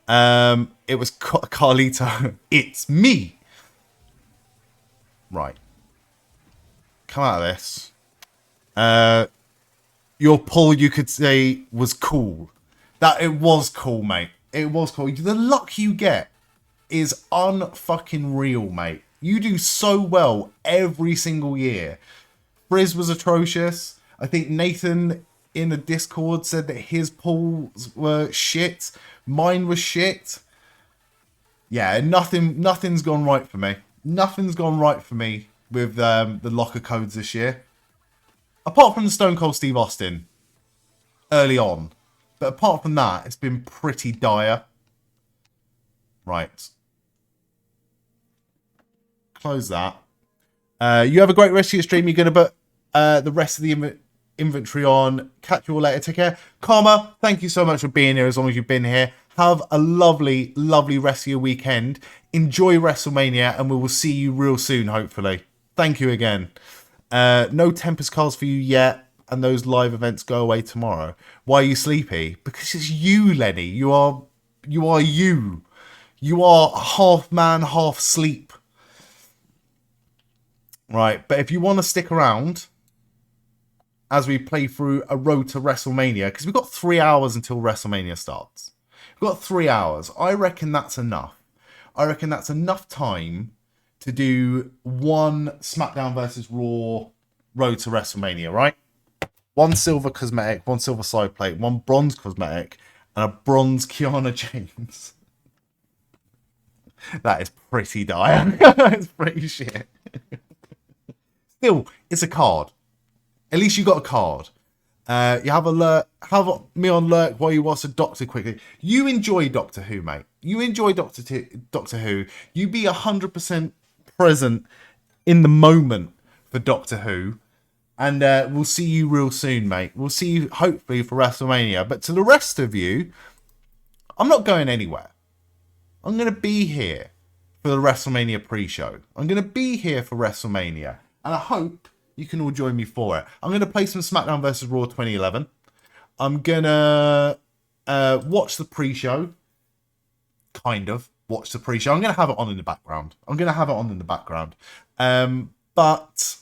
[SPEAKER 1] It was Carlito. It's me. Right. Come out of this. Your pull, you could say, was cool. That it was cool, mate. It was cool. The luck you get is unfucking real, mate. You do so well every single year. Frizz was atrocious. I think Nathan in the Discord said that his pulls were shit. Mine was shit. Yeah, nothing's gone right for me. Nothing's gone right for me with the locker codes this year. Apart from the Stone Cold Steve Austin early on. But apart from that, it's been pretty dire. Right. Close that. You have a great rest of your stream. You're going to put the rest of the inventory on. Catch you all later. Take care. Karma, thank you so much for being here as long as you've been here. Have a lovely, lovely rest of your weekend. Enjoy WrestleMania, and we will see you real soon, hopefully. Thank you again. No Tempest cards for you yet, and those live events go away tomorrow. Why are you sleepy? Because it's you, Lenny. You are you. You are half man, half sleep. Right, but if you want to stick around as we play through a road to WrestleMania, because we've got 3 hours until WrestleMania starts. We've got 3 hours. I reckon that's enough. I reckon that's enough time to do one SmackDown versus Raw road to WrestleMania, right? One silver cosmetic, one silver side plate, one bronze cosmetic, and a bronze Kiana James. That is pretty dire. It's pretty shit. Still, it's a card. At least you got a card. You have me on lurk while you watch the Doctor quickly. You enjoy Doctor Who, mate. You enjoy Doctor Who. You be 100% present in the moment for Doctor Who. And we'll see you real soon, mate. We'll see you hopefully for WrestleMania. But to the rest of you, I'm not going anywhere. I'm going to be here for the WrestleMania pre-show. I'm going to be here for WrestleMania. And I hope you can all join me for it. I'm going to play some SmackDown vs. Raw 2011. I'm going to watch the pre-show. Kind of watch the pre-show. I'm going to have it on in the background. But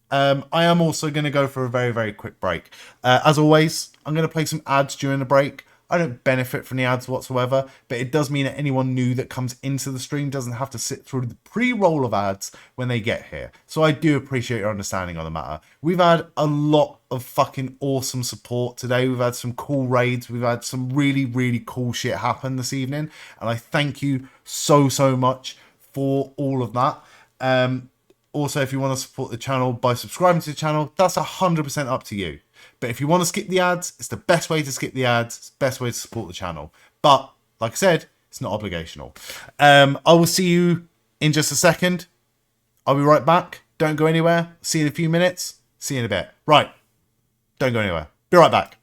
[SPEAKER 1] I am also going to go for a very, very quick break. As always, I'm going to play some ads during the break. I don't benefit from the ads whatsoever, but it does mean that anyone new that comes into the stream doesn't have to sit through the pre-roll of ads when they get here. So I do appreciate your understanding on the matter. We've had a lot of fucking awesome support today. We've had some cool raids. We've had some really, really cool shit happen this evening. And I thank you so, so much for all of that. Also, if you want to support the channel by subscribing to the channel, that's 100% up to you. But if you want to skip the ads, it's the best way to skip the ads. It's the best way to support the channel. But, like I said, it's not obligational. I will see you in just a second. I'll be right back. Don't go anywhere. See you in a few minutes. See you in a bit. Right. Don't go anywhere. Be right back.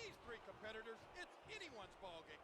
[SPEAKER 2] these three competitors, it's anyone's ballgame.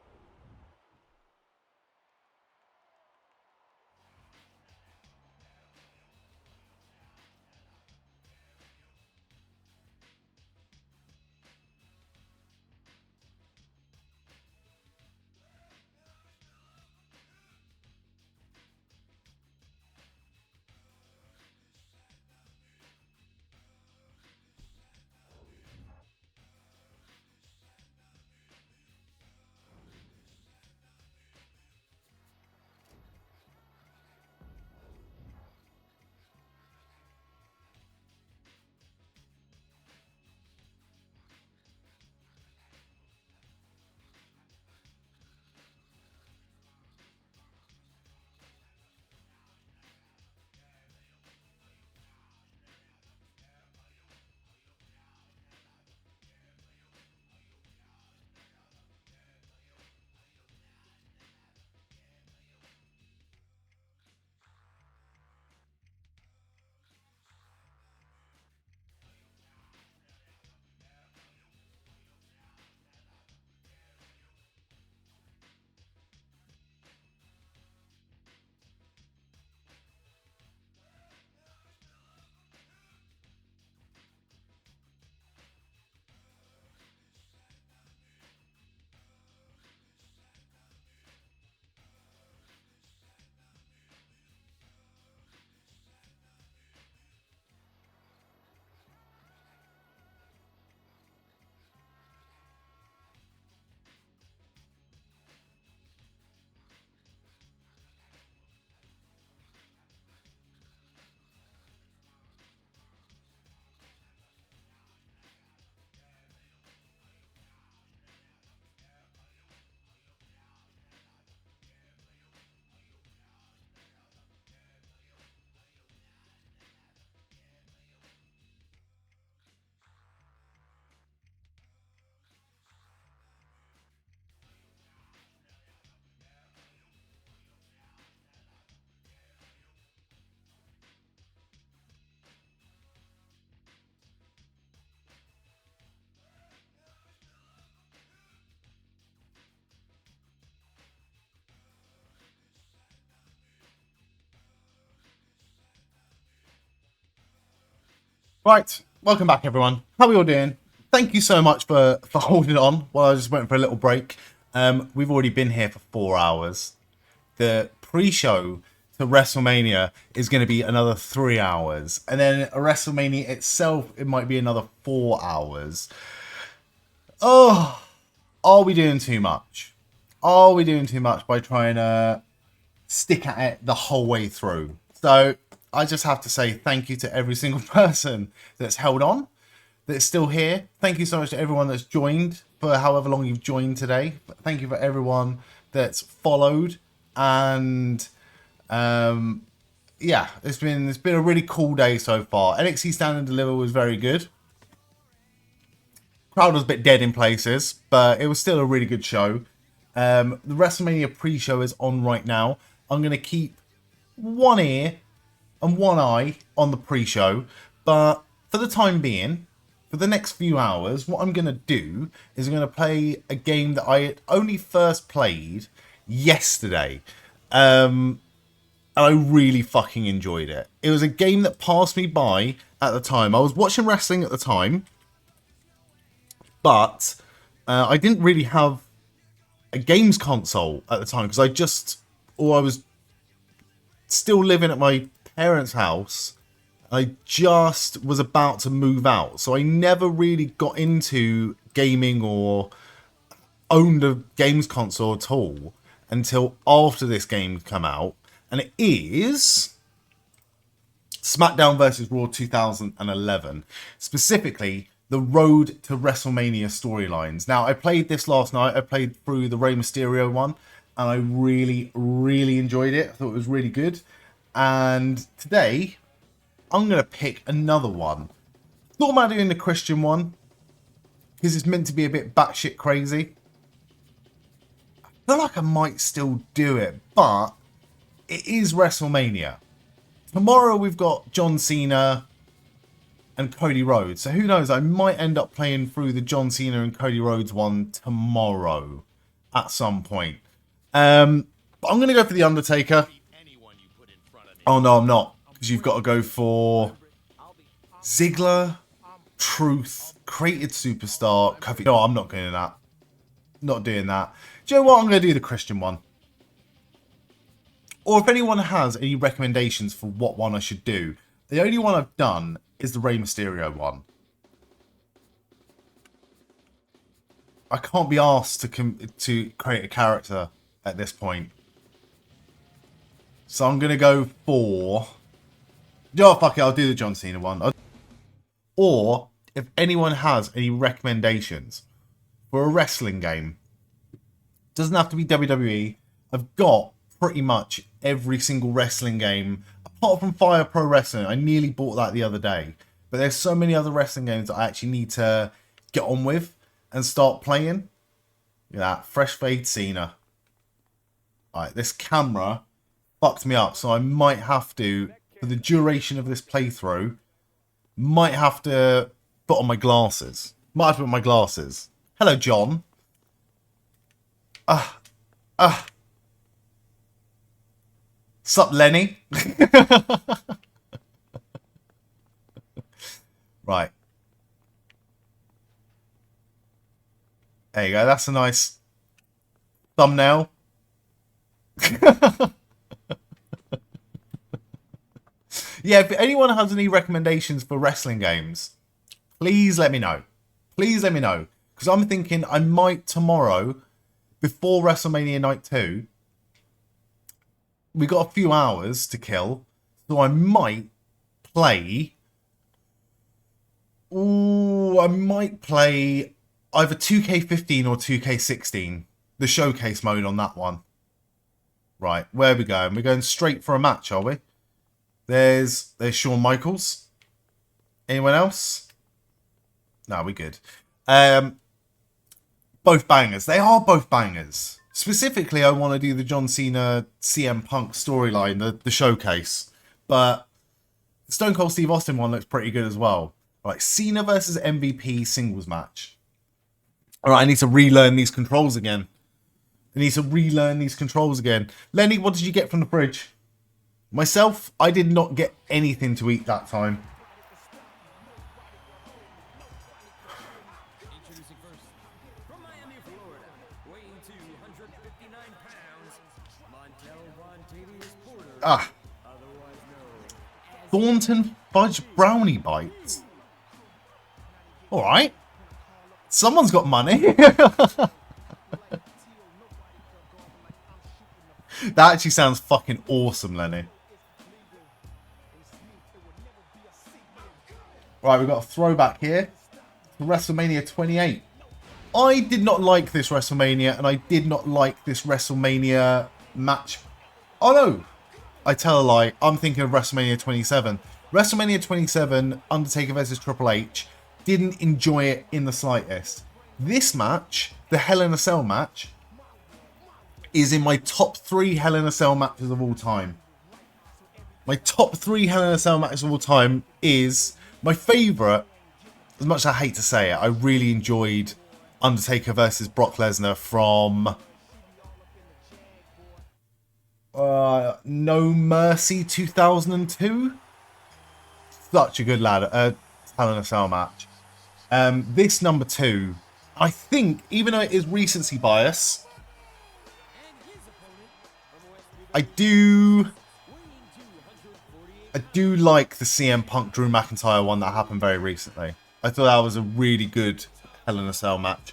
[SPEAKER 1] Right, welcome back, everyone. How are we all doing? Thank you so much for holding on while I just went for a little break. We've already been here for 4 hours. The pre-show to WrestleMania is going to be another 3 hours, and then WrestleMania itself, it might be another 4 hours. Oh, are we doing too much? Are we doing too much by trying to stick at it the whole way through? So I just have to say thank you to every single person that's held on, that's still here. Thank you so much to everyone that's joined for however long you've joined today. Thank you for everyone that's followed, and yeah, it's been a really cool day so far. NXT Stand and Deliver was very good. Crowd was a bit dead in places, but it was still a really good show. The WrestleMania pre-show is on right now. I'm going to keep one ear and one eye on the pre-show, but for the time being, for the next few hours, what I'm going to do is I'm going to play a game that I only first played yesterday. And I really fucking enjoyed it. It was a game that passed me by at the time. I was watching wrestling at the time, but I didn't really have a games console at the time because I was still living at my parents' house. I just was about to move out, so I never really got into gaming or owned a games console at all until after this game come out, and it is SmackDown vs. Raw 2011, specifically the Road to WrestleMania storylines. Now, I played this last night. I played through the Rey Mysterio one, and I really, really enjoyed it. I thought it was really good. And today, I'm going to pick another one. Thought about doing the Christian one, because it's meant to be a bit batshit crazy. I feel like I might still do it, but it is WrestleMania. Tomorrow we've got John Cena and Cody Rhodes. So who knows? I might end up playing through the John Cena and Cody Rhodes one tomorrow at some point. But I'm going to go for The Undertaker. Oh, no, I'm not. Because you've got to go for Ziggler, Truth, Created Superstar, Kofi. No, I'm not doing that. Not doing that. Do you know what? I'm going to do the Christian one. Or if anyone has any recommendations for what one I should do, the only one I've done is the Rey Mysterio one. I can't be asked to create a character at this point. So I'm going to go for... Oh, fuck it, I'll do the John Cena one. Or, if anyone has any recommendations for a wrestling game, doesn't have to be WWE. I've got pretty much every single wrestling game, apart from Fire Pro Wrestling. I nearly bought that the other day. But there's so many other wrestling games that I actually need to get on with and start playing. Look at that, fresh fade Cena. Alright, this camera fucked me up, so I might have to, for the duration of this playthrough, might have to put on my glasses. Might have to put on my glasses. Hello, John. Sup, Lenny? Right. There you go. That's a nice thumbnail. Yeah, if anyone has any recommendations for wrestling games, please let me know. Please let me know. Because I'm thinking I might tomorrow, before WrestleMania Night 2, we got a few hours to kill, so I might play... Ooh, I might play either 2K15 or 2K16. The showcase mode on that one. Right, where are we going? We're going straight for a match, are we? There's Shawn Michaels. Anyone else? No, we're good. Both bangers. They are both bangers. Specifically, I want to do the John Cena CM Punk storyline, the showcase. But the Stone Cold Steve Austin one looks pretty good as well. Right, Cena versus MVP singles match. Alright, I need to relearn these controls again. Lenny, what did you get from the fridge? Myself, I did not get anything to eat that time.
[SPEAKER 3] Introducing first, from Miami, Florida, weighing 259 pounds, Montel Vontavious Porter, otherwise known as
[SPEAKER 1] Thornton Fudge Brownie Bites. Alright. Someone's got money. That actually sounds fucking awesome, Lenny. Right, we've got a throwback here to WrestleMania 28. I did not like this WrestleMania, and I did not like this WrestleMania match. Oh no, I tell a lie. I'm thinking of WrestleMania 27. WrestleMania 27, Undertaker versus Triple H, didn't enjoy it in the slightest. This match, the Hell in a Cell match, is in my top 3 Hell in a Cell matches of all time. My top 3 Hell in a Cell matches of all time is... My favourite, as much as I hate to say it, I really enjoyed Undertaker versus Brock Lesnar from No Mercy 2002. Such a good Hell in a Cell match. This number 2, I think, even though it is recency bias, I do like the CM Punk Drew McIntyre one that happened very recently. I thought that was a really good Hell in a Cell match.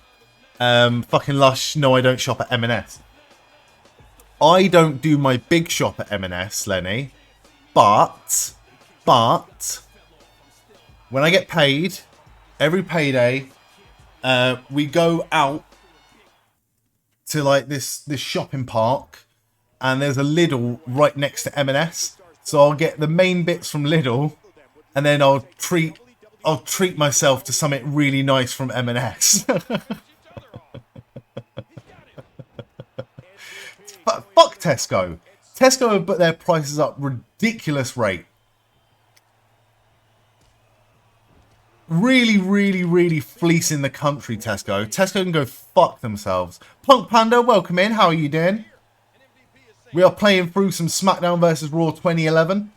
[SPEAKER 1] Fucking Lush, no, I don't shop at M&S. I don't do my big shop at M&S, Lenny. But when I get paid, every payday, we go out to like this shopping park, and there's a Lidl right next to M&S. So I'll get the main bits from Lidl, and then I'll treat myself to something really nice from M&S. But fuck Tesco. Tesco have put their prices up ridiculous rate. Really, really, really fleecing the country, Tesco. Tesco can go fuck themselves. Punk Panda, welcome in. How are you doing? We are playing through some SmackDown vs. Raw 2011.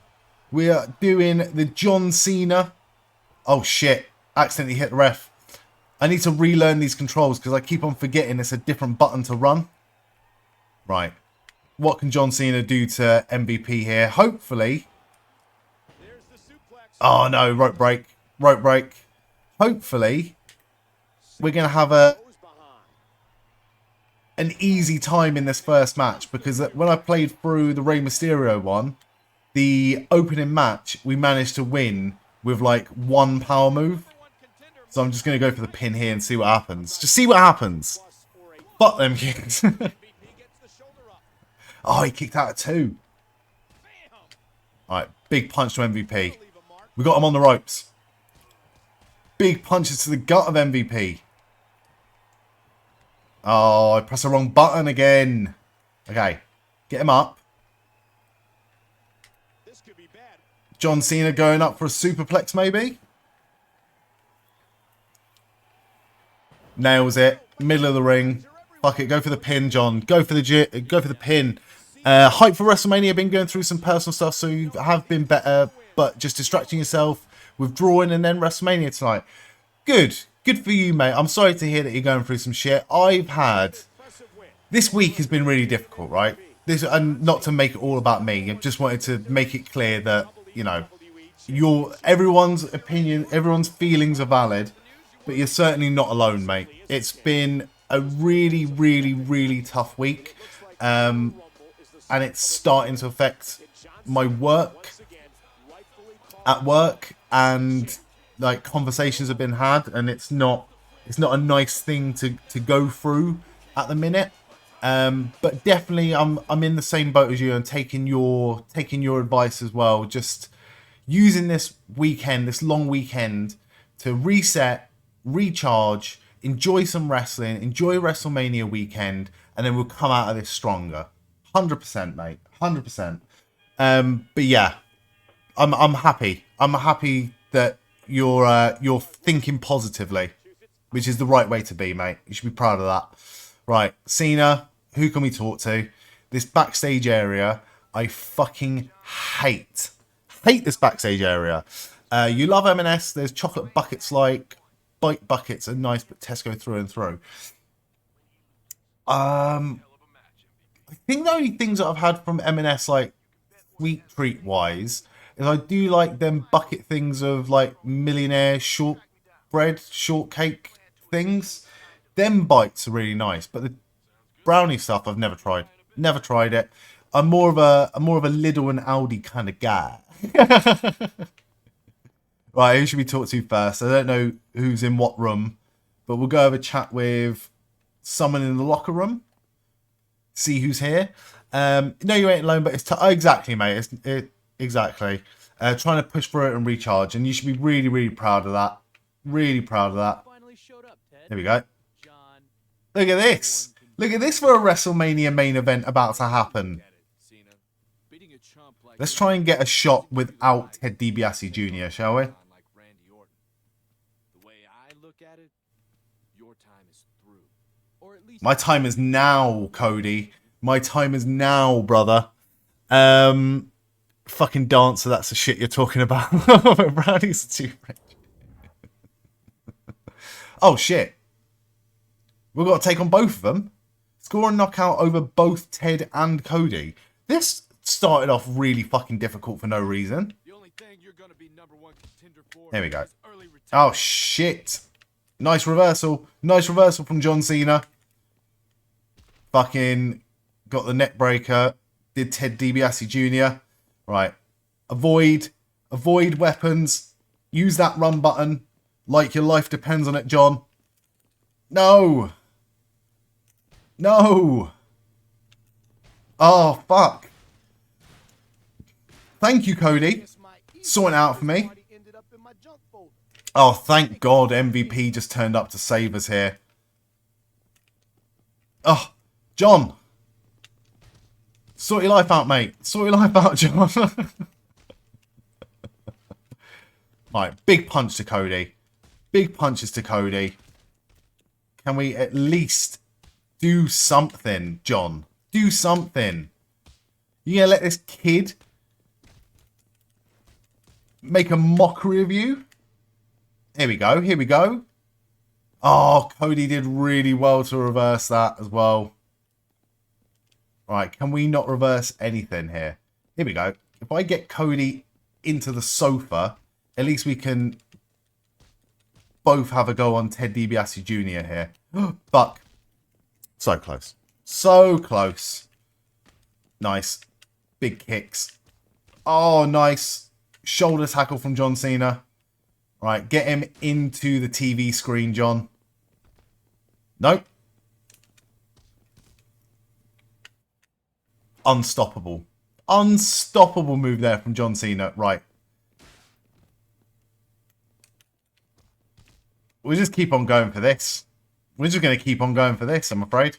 [SPEAKER 1] We are doing the John Cena. Oh shit, accidentally hit the ref. I need to relearn these controls because I keep on forgetting it's a different button to run. Right. What can John Cena do to MVP here? Hopefully. Oh no, rope break. Rope break. Hopefully, we're going to have an easy time in this first match, because when I played through the Rey Mysterio one, the opening match, we managed to win with like one power move. So I'm just going to go for the pin here and see what happens. Just see what happens. Fuck them kicks. Oh, he kicked out at 2. Alright, big punch to MVP. We got him on the ropes. Big punches to the gut of MVP. Oh, I pressed the wrong button again. Okay, get him up. John Cena going up for a superplex maybe. Nails it. Middle of the ring. Fuck it, go for the pin, John. Go for the pin. Hype for WrestleMania. Been going through some personal stuff, so you have been better, but just distracting yourself, withdrawing, and then WrestleMania tonight. Good. Good for you, mate. I'm sorry to hear that you're going through some shit. This week has been really difficult, right? And not to make it all about me. I just wanted to make it clear that, you know, everyone's opinion, everyone's feelings are valid, but you're certainly not alone, mate. It's been a really, really, really tough week, and it's starting to affect my work at work, and like conversations have been had, and it's not a nice thing to go through at the minute. But definitely I'm in the same boat as you, and taking your advice as well. Just using this weekend, this long weekend, to reset, recharge, enjoy some wrestling, enjoy WrestleMania weekend, and then we'll come out of this stronger. 100%, mate. 100%. But yeah, I'm happy. I'm happy that you're thinking positively, which is the right way to be, mate. You should be proud of that. Right, Cena, who can we talk to? This backstage area, I fucking hate. Hate this backstage area. You love M&S. There's chocolate buckets, like bite buckets are nice, but Tesco through and through. I think the only things that I've had from M&S, like sweet treat wise, is I do like them bucket things of like millionaire shortbread, shortcake things. Them bites are really nice, but the brownie stuff I've never tried. Never tried it. I'm more of a Lidl and Aldi kind of guy. Right, who should we talk to first? I don't know who's in what room, but we'll go have a chat with someone in the locker room. See who's here. No, you ain't alone, but it's exactly, mate. Exactly. Trying to push through it and recharge, and you should be really, really proud of that. Really proud of that. There we go. Look at this. Look at this for a WrestleMania main event about to happen. Let's try and get a shot without Ted DiBiase Jr., shall we? My time is now, Cody. My time is now, brother. Fucking dancer, that's the shit you're talking about. Brownie's too rich. Oh, shit. We've got to take on both of them. Score and knockout over both Ted and Cody. This started off really fucking difficult for no reason. There we go. Oh, shit. Nice reversal. Nice reversal from John Cena. Fucking got the neck breaker. Did Ted DiBiase Jr. Right. Avoid weapons. Use that run button. Like your life depends on it, John. No. No. Oh, fuck. Thank you, Cody. Sorting it out for me. Oh, thank God MVP just turned up to save us here. Oh, John. Sort your life out, mate. Sort your life out, John. Right, big punch to Cody. Big punches to Cody. Can we at least do something, John? Do something. You gonna let this kid make a mockery of you? Here we go. Here we go. Oh, Cody did really well to reverse that as well. Right, can we not reverse anything here? Here we go. If I get Cody into the sofa, at least we can both have a go on Ted DiBiase Jr. here. Fuck. So close. So close. Nice. Big kicks. Oh, nice. Shoulder tackle from John Cena. Right, get him into the TV screen, John. Nope. Unstoppable. Unstoppable move there from John Cena. Right. We'll just keep on going for this. We're just going to keep on going for this, I'm afraid.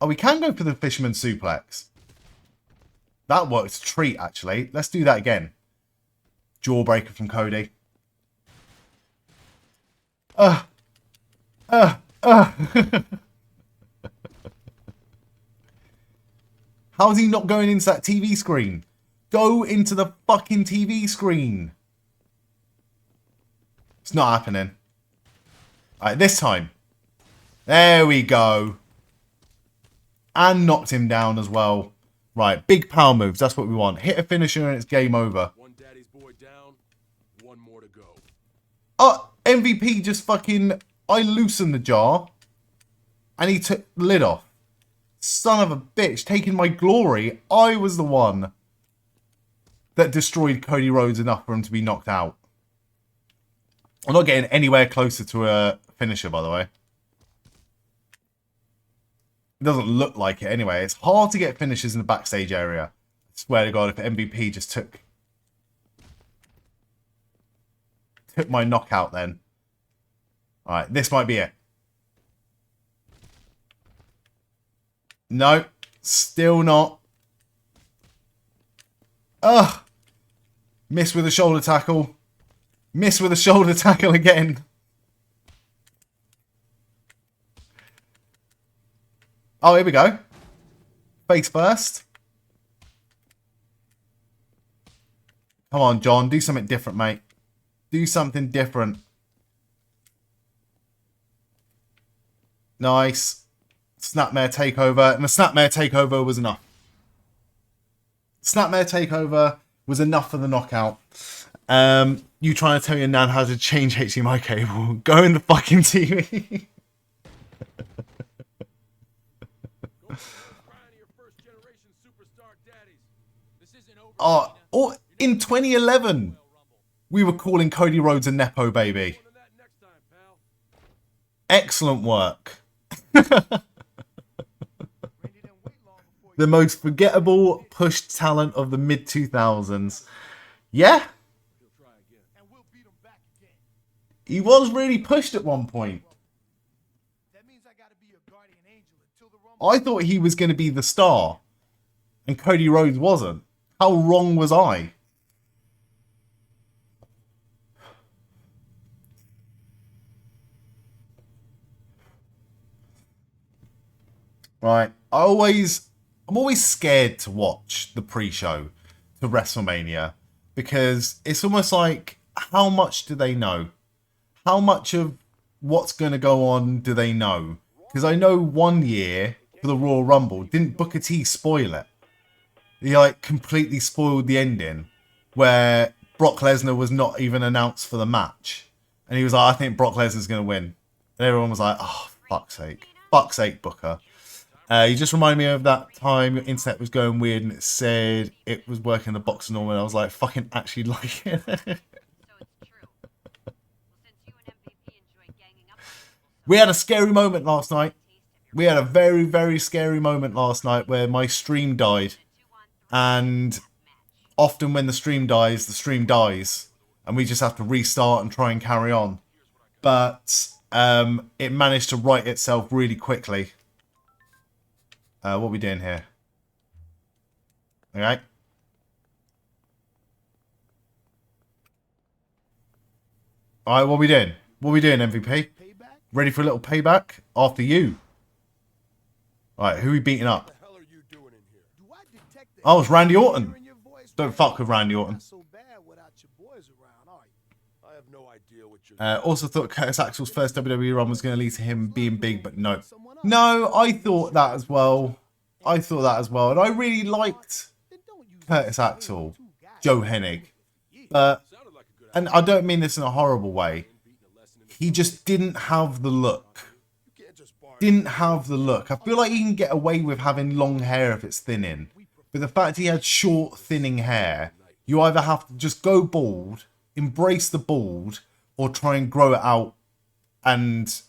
[SPEAKER 1] Oh, we can go for the fisherman suplex. That works a treat, actually. Let's do that again. Jawbreaker from Cody. How is he not going into that TV screen? Go into the fucking TV screen. It's not happening. Alright, this time. There we go. And knocked him down as well. Right, big power moves. That's what we want. Hit a finisher and it's game over.
[SPEAKER 2] One daddy's boy down, one more to go.
[SPEAKER 1] Oh, MVP just fucking... I loosened the jar. And he took the lid off. Son of a bitch, taking my glory. I was the one that destroyed Cody Rhodes enough for him to be knocked out. I'm not getting anywhere closer to a finisher, by the way. It doesn't look like it anyway. It's hard to get finishes in the backstage area. I swear to God, if MVP just took my knockout then. Alright, this might be it. No, still not. Ugh. Miss with a shoulder tackle. Miss with a shoulder tackle again. Oh, here we go. Face first. Come on, John. Do something different, mate. Do something different. Nice. Snapmare takeover. And the snapmare takeover was enough. Snapmare takeover was enough for the knockout. You trying to tell your nan how to change HDMI cable? Go in the fucking TV. Oh, in 2011, we were calling Cody Rhodes a Nepo baby. Excellent work. The most forgettable pushed talent of the mid-2000s. Yeah. He was really pushed at one point. I thought he was going to be the star. And Cody Rhodes wasn't. How wrong was I? Right. I'm always scared to watch the pre-show to WrestleMania because it's almost like, how much do they know? How much of what's going to go on do they know? Because I know one year for the Royal Rumble, didn't Booker T spoil it? He like completely spoiled the ending where Brock Lesnar was not even announced for the match. And he was like, I think Brock Lesnar's going to win. And everyone was like, oh, fuck's sake. Fuck's sake, Booker. You just reminded me of that time your internet was going weird and it said it was working the box normal. And I was like, fucking actually like it. We had a scary moment last night. We had a very, very scary moment last night where my stream died. And often when the stream dies. And we just have to restart and try and carry on. But it managed to right itself really quickly. What are we doing here? Okay. All right, what we doing? What we doing, MVP? Ready for a little payback? After you. All right, who we beating up? Oh, it's Randy Orton. Don't fuck with Randy Orton. Also thought Curtis Axel's first WWE run was going to lead to him being big, but no. No, I thought that as well. And I really liked Curtis Axel, Joe Hennig. And I don't mean this in a horrible way. He just didn't have the look. I feel like he can get away with having long hair if it's thinning. But the fact he had short, thinning hair, you either have to just go bald, embrace the bald, or try and grow it out and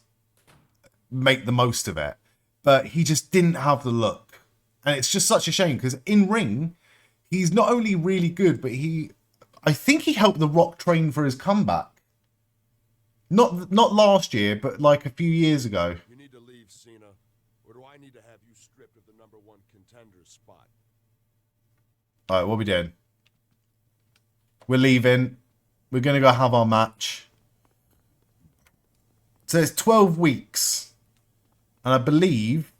[SPEAKER 1] make the most of it. But he just didn't have the look. And it's just such a shame because in ring, he's not only really good, but I think he helped The Rock train for his comeback. Not last year, but like a few years ago.
[SPEAKER 5] You need to leave, Cena, or do I need to have you stripped of the #1 contender spot?
[SPEAKER 1] All right, what are we doing? We're leaving. We're going to go have our match. So it's 12 weeks. And I believe...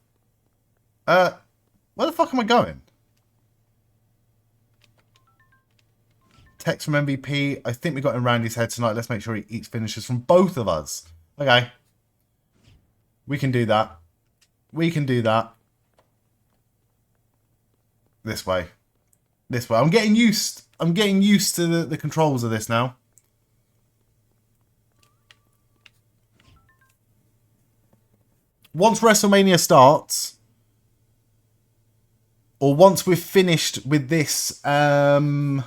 [SPEAKER 1] where the fuck am I going? Text from MVP. I think we got in Randy's head tonight. Let's make sure he eats finishes from both of us. Okay. We can do that. This way. I'm getting used to the controls of this now. Once WrestleMania starts, or once we're finished with this, Road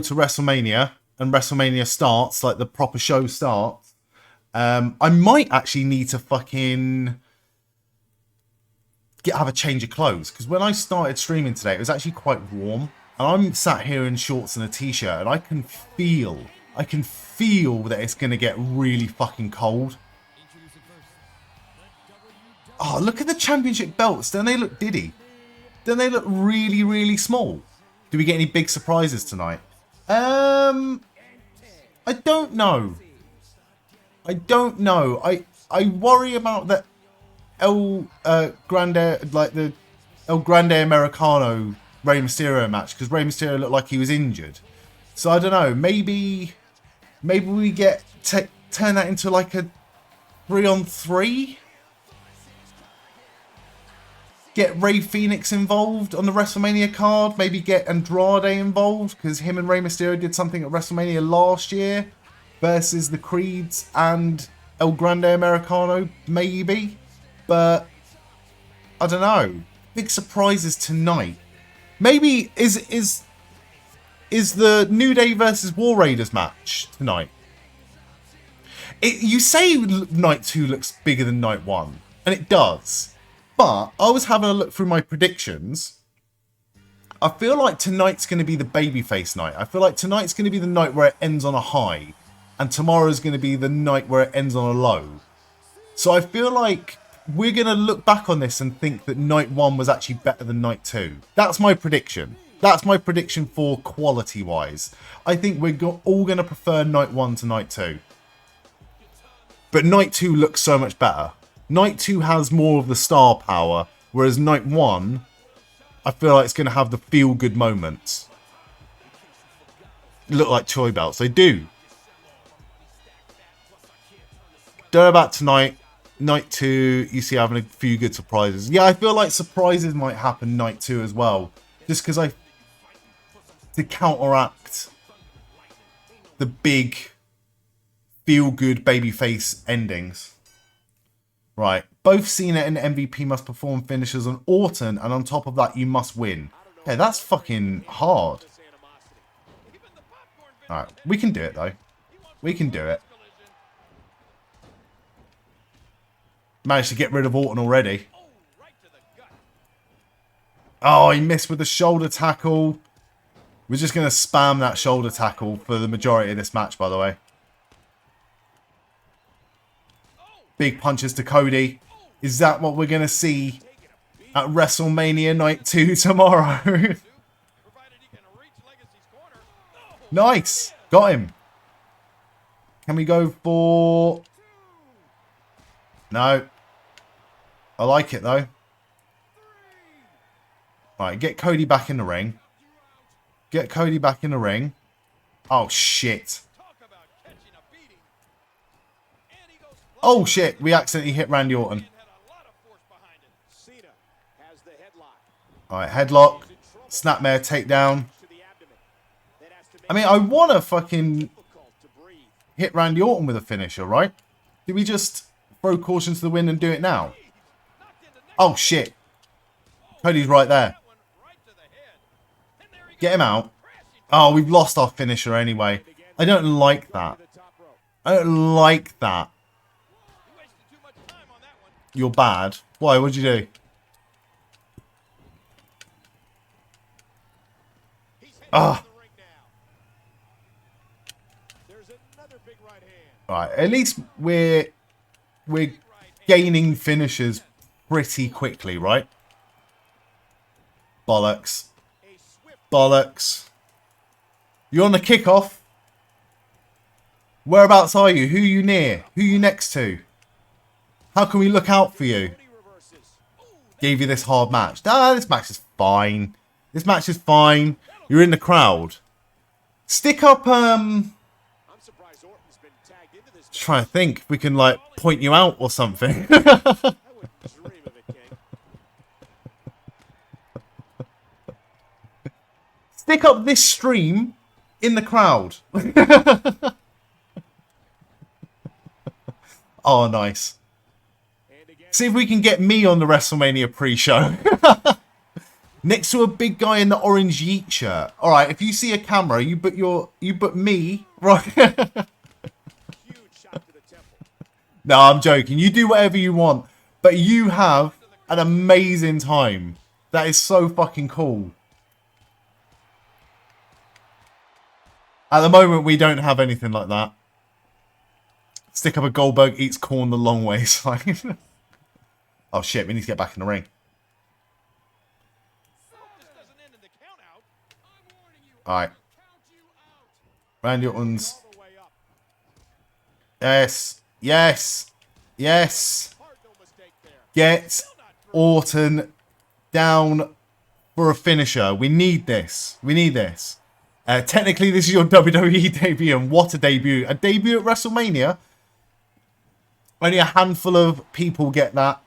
[SPEAKER 1] to WrestleMania and WrestleMania starts, like the proper show starts, I might actually need to fucking have a change of clothes. Because when I started streaming today, it was actually quite warm. And I'm sat here in shorts and a t-shirt, and I can feel that it's going to get really fucking cold. Oh, look at the championship belts. Don't they look diddy? Don't they look really, really small? Do we get any big surprises tonight? I don't know. I worry about the El Grande Americano Rey Mysterio match, because Rey Mysterio looked like he was injured. So I don't know. Maybe we turn that into like a 3-on-3. Get Rey Fenix involved on the WrestleMania card. Maybe get Andrade involved, because him and Rey Mysterio did something at WrestleMania last year versus the Creeds and El Grande Americano, maybe. But I don't know. Big surprises tonight. Maybe is the New Day versus War Raiders match tonight? You say night 2 looks bigger than night 1, and it does. But I was having a look through my predictions. I feel like tonight's going to be the babyface night. I feel like tonight's going to be the night where it ends on a high, and tomorrow's going to be the night where it ends on a low. So I feel like we're going to look back on this and think that night 1 was actually better than night 2. That's my prediction. That's my prediction for quality-wise. I think we're all going to prefer night 1 to night 2. But night 2 looks so much better. Night 2 has more of the star power, whereas night 1, I feel like it's going to have the feel-good moments. Look like toy belts. They do. Don't know about tonight. Night 2, you see having a few good surprises. Yeah, I feel like surprises might happen night 2 as well. Just because to counteract the big feel-good babyface endings. Right. Both Cena and MVP must perform finishes on Orton, and on top of that, you must win. Okay, that's fucking hard. Alright, we can do it, though. We can do it. Managed to get rid of Orton already. Oh, he missed with the shoulder tackle. We're just going to spam that shoulder tackle for the majority of this match, by the way. Big punches to Cody. Is that what we're going to see at WrestleMania Night 2 tomorrow? Nice. Got him. Can we go for... No. I like it, though. Right, get Cody back in the ring. Get Cody back in the ring. Oh, shit. Oh, shit. We accidentally hit Randy Orton. Alright, headlock. Snapmare, takedown. I mean, I want to fucking hit Randy Orton with a finisher, right? Do we just throw caution to the wind and do it now? Oh, shit. Cody's right there. Get him out. Oh, we've lost our finisher anyway. I don't like that. I don't like that. You're bad. Why? What'd you do? Ah. Right. At least we're gaining finishers pretty quickly, right? Bollocks. Bollocks. You're on the kickoff. Whereabouts are you? Who are you near? Who are you next to? How can we look out for you? Gave you this hard match. Nah, this match is fine. This match is fine. You're in the crowd. Stick up, just trying to think if we can, like, point you out or something. Stick up this stream in the crowd. Oh, nice. See if we can get me on the WrestleMania pre-show. Next to a big guy in the orange Yeet shirt. All right, if you see a camera, you put me right. No, I'm joking. You do whatever you want, but you have an amazing time. That is so fucking cool. At the moment, we don't have anything like that. Stick up a Goldberg eats corn the long way sign. Oh shit, we need to get back in the ring. Alright. Randy Orton's. Yes. Yes. Yes. Get Orton down for a finisher. We need this. We need this. Technically, this is your WWE debut, and what a debut. A debut at WrestleMania. Only a handful of people get that.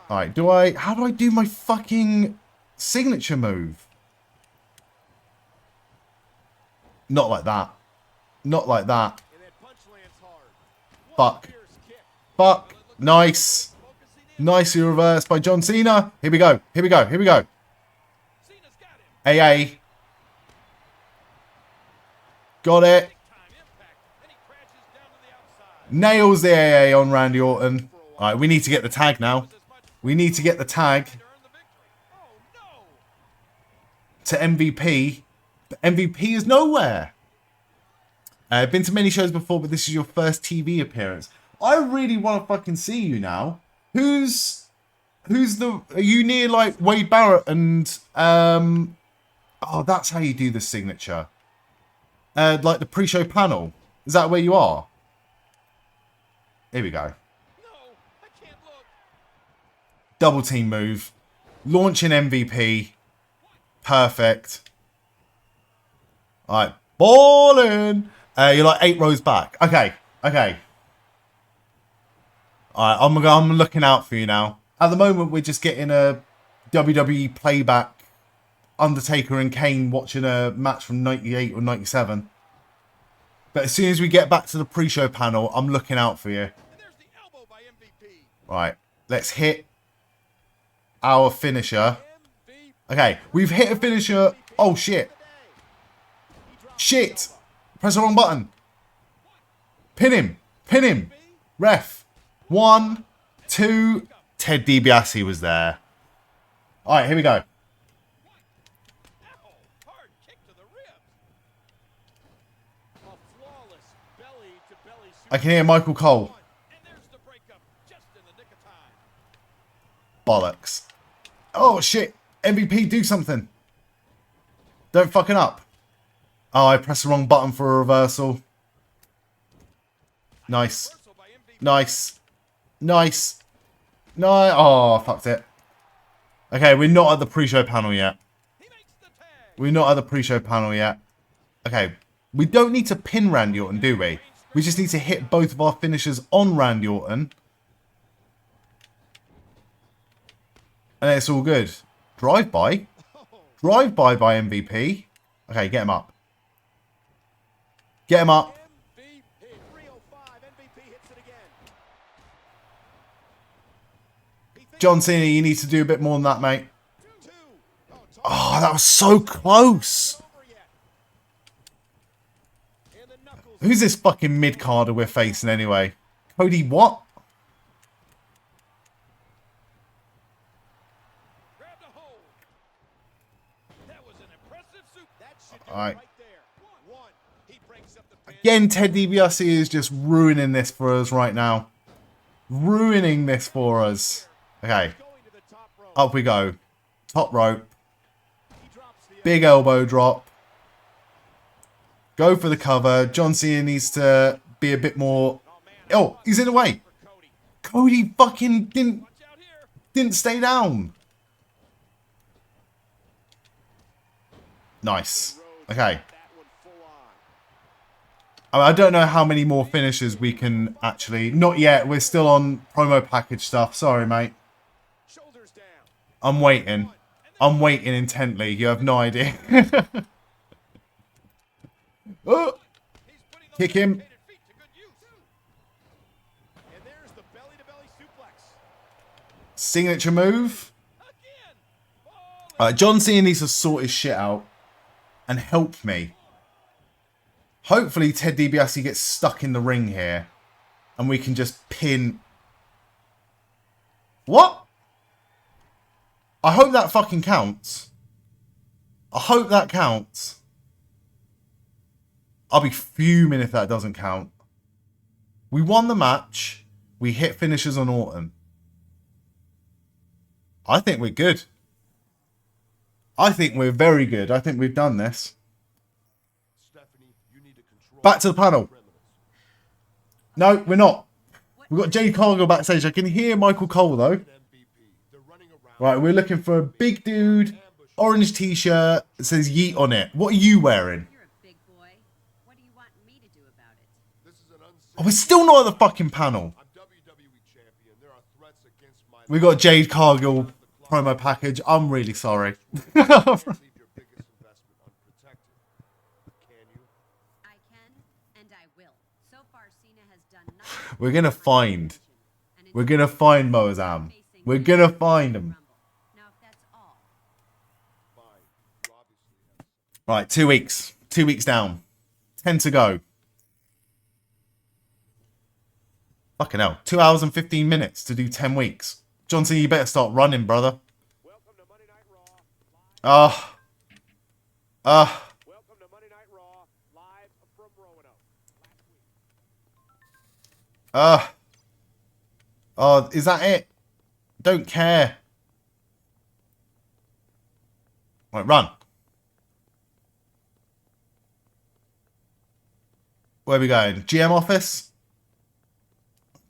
[SPEAKER 1] Alright, how do I do my fucking signature move? Not like that. Not like that. Fuck. Fuck. Nice. Nicely reversed by John Cena. Here we go. Here we go. Here we go. AA. Got it. Nails the AA on Randy Orton. Alright, we need to get the tag now. We need to get the tag to MVP. But MVP is nowhere. I've been to many shows before, but this is your first TV appearance. I really want to fucking see you now. Who's the... Are you near, like, Wade Barrett and... Oh, that's how you do the signature. Like the pre-show panel. Is that where you are? Here we go. Double team move. Launching MVP. Perfect. Alright. Ballin'. You're like 8 rows back. Okay. Okay. Alright, I'm looking out for you now. At the moment, we're just getting a WWE playback. Undertaker and Kane watching a match from 98 or 97. But as soon as we get back to the pre-show panel, I'm looking out for you. Right. Let's hit our finisher. Okay. We've hit a finisher. Oh, shit. Shit. Press the wrong button. Pin him. Pin him. Ref. 1, 2. Ted DiBiase was there. All right, here we go. I can hear Michael Cole. Bollocks. Oh, shit. MVP, do something. Don't fucking up. Oh, I pressed the wrong button for a reversal. Nice. Nice. Nice. No. Oh, fucked it. Okay, we're not at the pre-show panel yet. We're not at the pre-show panel yet. Okay, we don't need to pin Randy Orton, do we? We just need to hit both of our finishers on Randy Orton. And it's all good. Drive-by? Drive-by by MVP. Okay, get him up. Get him up. John Cena, you need to do a bit more than that, mate. Oh, that was so close. Who's this fucking mid-carder we're facing anyway? Cody what? Alright. Again, Ted DiBiase is just ruining this for us right now. Ruining this for us. Okay. Up we go. Top rope. Big elbow drop. Go for the cover. John Cena needs to be a bit more... Oh, he's in the way. Cody fucking didn't stay down. Nice. Okay. I don't know how many more finishes we can actually... Not yet. We're still on promo package stuff. Sorry, mate. I'm waiting. I'm waiting intently. You have no idea. Oh! Kick him. Signature move. John Cena needs to sort his shit out and help me. Hopefully Ted DiBiase gets stuck in the ring here and we can just pin... What? I hope that fucking counts. I hope that counts. I'll be fuming if that doesn't count. We won the match. We hit finishes on Orton. I think we're good. I think we're very good. I think we've done this. Back to the panel. No, we're not. We've got Jade Cargill backstage. I can hear Michael Cole, though. Right, we're looking for a big dude. Orange t-shirt. It says Yeet on it. What are you wearing? Oh, we're still not at the fucking panel. We got Jade Cargill promo package. I'm really sorry. We're gonna find Mozam. We're gonna find him. Right, 2 weeks. 2 weeks down. 10 to go. Fucking hell. 2 hours and 15 minutes to do 10 weeks. John Cena, you better start running, brother.
[SPEAKER 5] Welcome to Monday Night Raw. Welcome to Monday Night Raw, live from Roanoke.
[SPEAKER 1] Oh, is that it? Don't care. Right, run. Where are we going? GM office?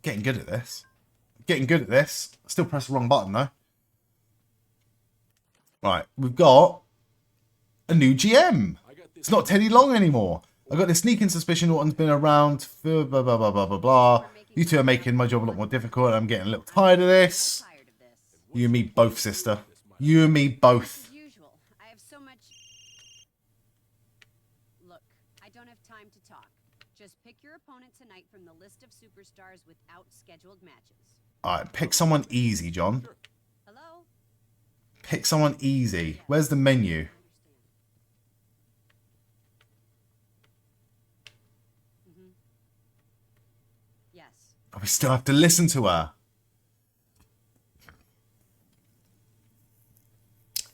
[SPEAKER 1] Getting good at this. Getting good at this. I still press the wrong button, though. Right, we've got a new GM. It's not Teddy Long anymore. I got this sneaking suspicion Orton's been around for blah, blah, blah, blah, blah, blah. You two are making my job a lot more difficult. I'm getting a little tired of this. You and me both, sister. You and me both.
[SPEAKER 6] I have so much... Look, I don't have time to talk. Just pick your opponent tonight from the list of superstars without scheduled matches.
[SPEAKER 1] Alright, pick someone easy, John.
[SPEAKER 6] Hello?
[SPEAKER 1] Pick someone easy. Where's the menu?
[SPEAKER 6] Yes.
[SPEAKER 1] Oh, we still have to listen to her.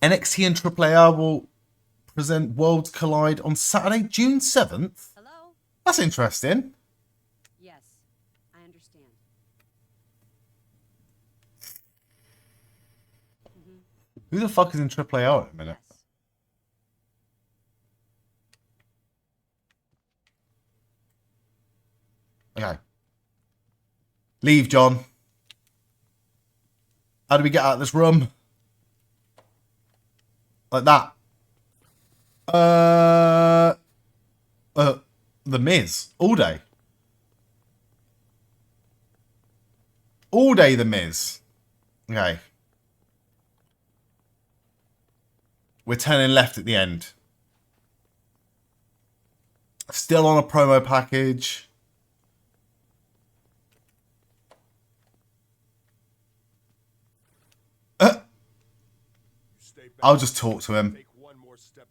[SPEAKER 1] NXT and AAA will present Worlds Collide on Saturday, June 7th.
[SPEAKER 6] Hello?
[SPEAKER 1] That's interesting.
[SPEAKER 6] Yes, I understand.
[SPEAKER 1] Who the fuck is in AAA at the minute?
[SPEAKER 6] Yes.
[SPEAKER 1] Okay. Leave, John. How do we get out of this room? Like that. The Miz. All day. All day, The Miz. Okay. We're turning left at the end. Still on a promo package. I'll just talk to him.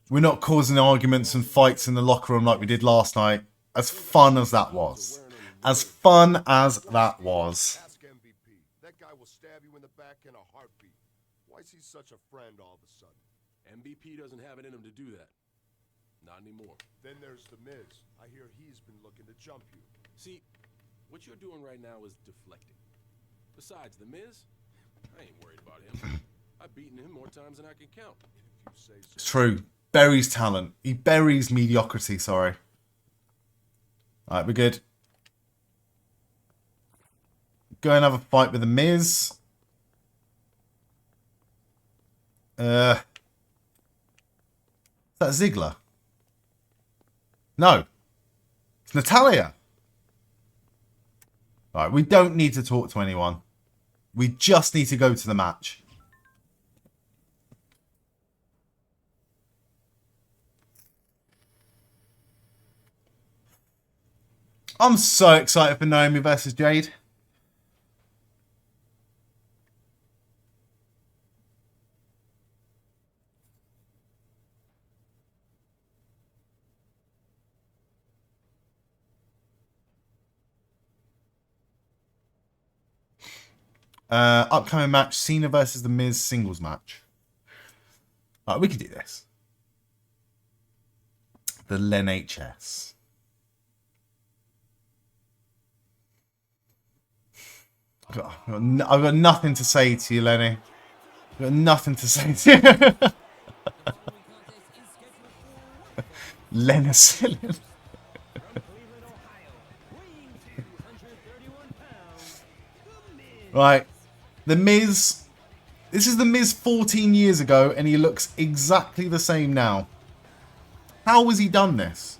[SPEAKER 1] We're not causing arguments and fights in the locker room like we did last night. As fun as that was. As fun as that was.
[SPEAKER 5] Ask MVP. That guy will stab you in the back in a heartbeat. Why is he such a friend all of a sudden?
[SPEAKER 7] MVP doesn't have it in him to do that. Not anymore.
[SPEAKER 5] Then there's The Miz. I hear he's been looking to jump you.
[SPEAKER 7] See, what you're doing right now is deflecting. Besides, The Miz, I ain't worried about him. I've beaten him more times than I can count.
[SPEAKER 5] If you say so.
[SPEAKER 1] It's true. Buries talent. He buries mediocrity, sorry. Alright, we're good. Go and have a fight with The Miz. Is that Ziggler? No. It's Natalia. Alright, we don't need to talk to anyone. We just need to go to the match. I'm so excited for Naomi versus Jade. Upcoming match, Cena versus The Miz singles match. Alright, we can do this. The Len HS. I've got nothing to say to you, Lenny. I've got nothing to say to you. Lenicillin. Right. The Miz. This is The Miz 14 years ago, and he looks exactly the same now. How has he done this?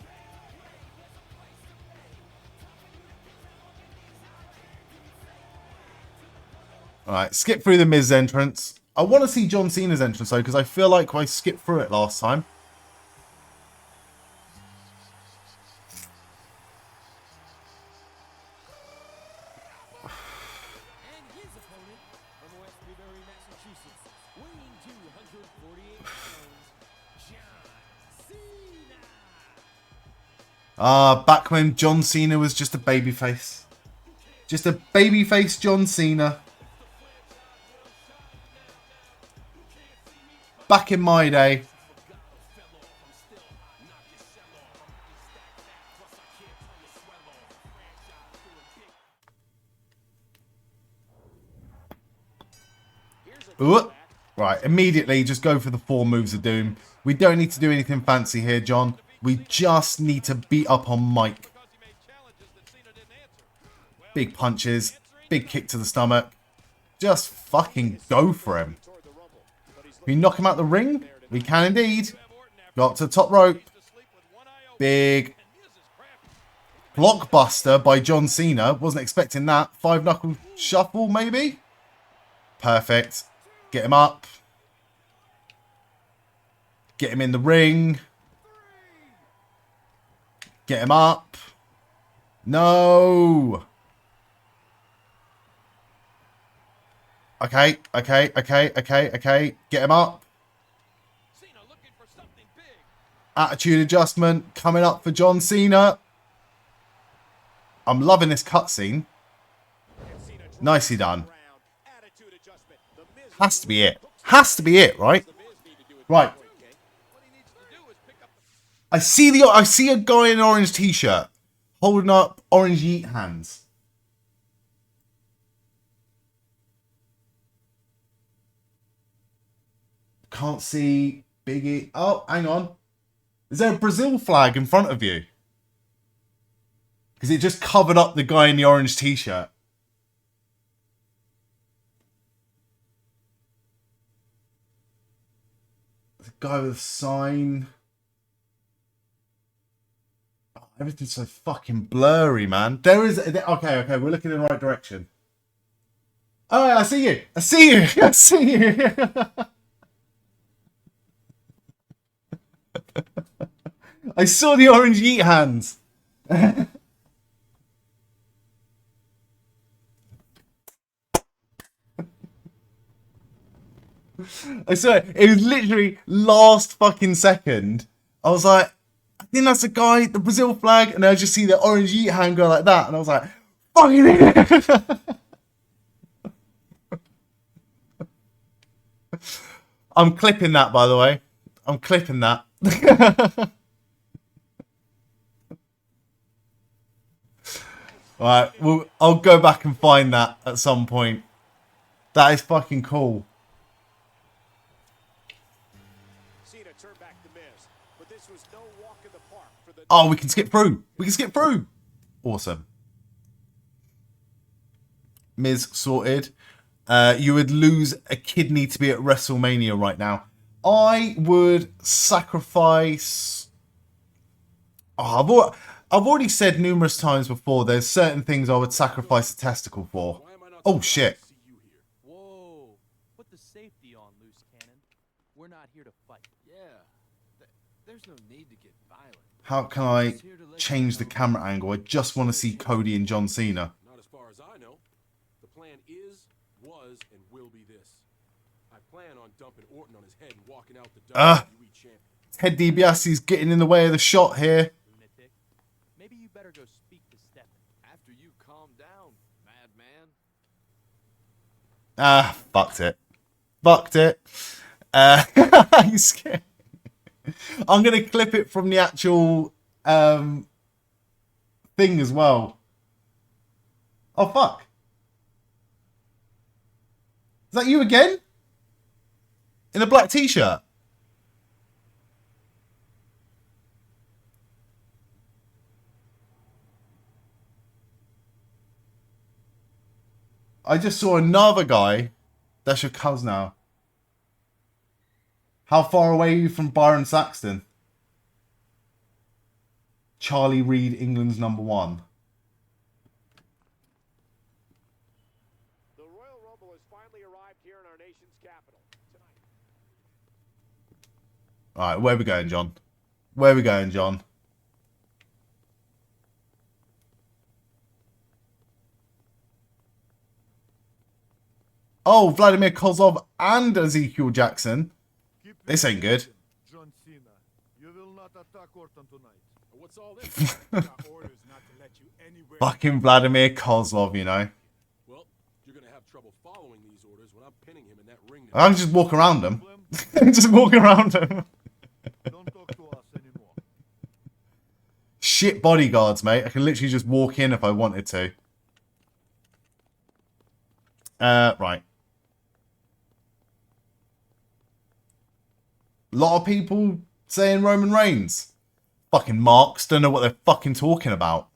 [SPEAKER 1] Alright, skip through the Miz entrance. I want to see John Cena's entrance though, because I feel like I skipped through it last time. Back when John Cena was just a babyface. Just a babyface John Cena. Back in my day. Ooh. Right, immediately just go for the 4 moves of doom. We don't need to do anything fancy here, John. We just need to beat up on Mike. Big punches. Big kick to the stomach. Just fucking go for him. Can we knock him out the ring? We can indeed. Go up to the top rope. Big blockbuster by John Cena. Wasn't expecting that. 5-knuckle shuffle, maybe? Perfect. Get him up. Get him in the ring. Get him up. No. Okay. Get him up. Attitude adjustment coming up for John Cena. I'm loving this cutscene. Nicely done. Has to be it. Has to be it, right? Right. I see a guy in an orange t-shirt holding up orange yeet hands. Can't see Biggie. Oh, hang on. Is there a Brazil flag in front of you? Because it just covered up the guy in the orange t-shirt. The guy with a sign. Oh, everything's so fucking blurry, man. There is... Okay, we're looking in the right direction. Oh, I see you. I see you. I see you. I saw the orange yeet hands. I saw it. It was literally last fucking second. I was like, I think that's the guy, the Brazil flag, and then I just see the orange yeet hand go like that, and I was like, fucking it. I'm clipping that, by the way. I'm clipping that. Alright, well, I'll go back and find that at some point. That is fucking cool.
[SPEAKER 2] Cena turned back the Miz, but this was no walk in the park for the...
[SPEAKER 1] Oh, we can skip through. We can skip through. Awesome. Miz sorted. You would lose a kidney to be at WrestleMania right now. I would sacrifice... Oh, I've already said numerous times before, there's certain things I would sacrifice a testicle for. Oh, shit.
[SPEAKER 3] Whoa. Put the safety on, loose cannon. We're not here to fight.
[SPEAKER 8] Yeah. There's no need to get violent.
[SPEAKER 1] How can I change the camera angle? I just want to see Cody and John Cena.
[SPEAKER 7] Not as far as I know. The plan is, was, and will be this. I plan on dumping Orton on his head and walking out the WWE champion.
[SPEAKER 1] Ted DiBiase's getting in the way of the shot here.
[SPEAKER 3] Lunatic. Maybe you better go speak to Stephanie.
[SPEAKER 8] After you calm down, madman.
[SPEAKER 1] Ah, fucked it. Fucked it. You scared. I'm going to clip it from the actual thing as well. Oh, fuck. Is that you again? In a black t-shirt? I just saw another guy. That's your cuz now. How far away are you from Byron Saxton? Charlie Reid, England's #1.
[SPEAKER 2] The Royal Rumble has finally arrived here in our nation's capital tonight.
[SPEAKER 1] Alright, where are we going, John? Where are we going, John? Oh, Vladimir Kozlov and Ezekiel Jackson. This ain't good.
[SPEAKER 5] John Cena, you will not attack Orton tonight.
[SPEAKER 7] What's all this?
[SPEAKER 2] Got orders not to let you anywhere.
[SPEAKER 1] Fucking Vladimir Kozlov, you know.
[SPEAKER 7] Well, you're going to have trouble following these orders when I'm pinning him in that ring.
[SPEAKER 1] I can just walk around him. Just walk around him.
[SPEAKER 5] Don't talk to us anymore.
[SPEAKER 1] Shit bodyguards, mate. I can literally just walk in if I wanted to. Right. A lot of people saying Roman Reigns. Fucking marks. Don't know what they're fucking talking about.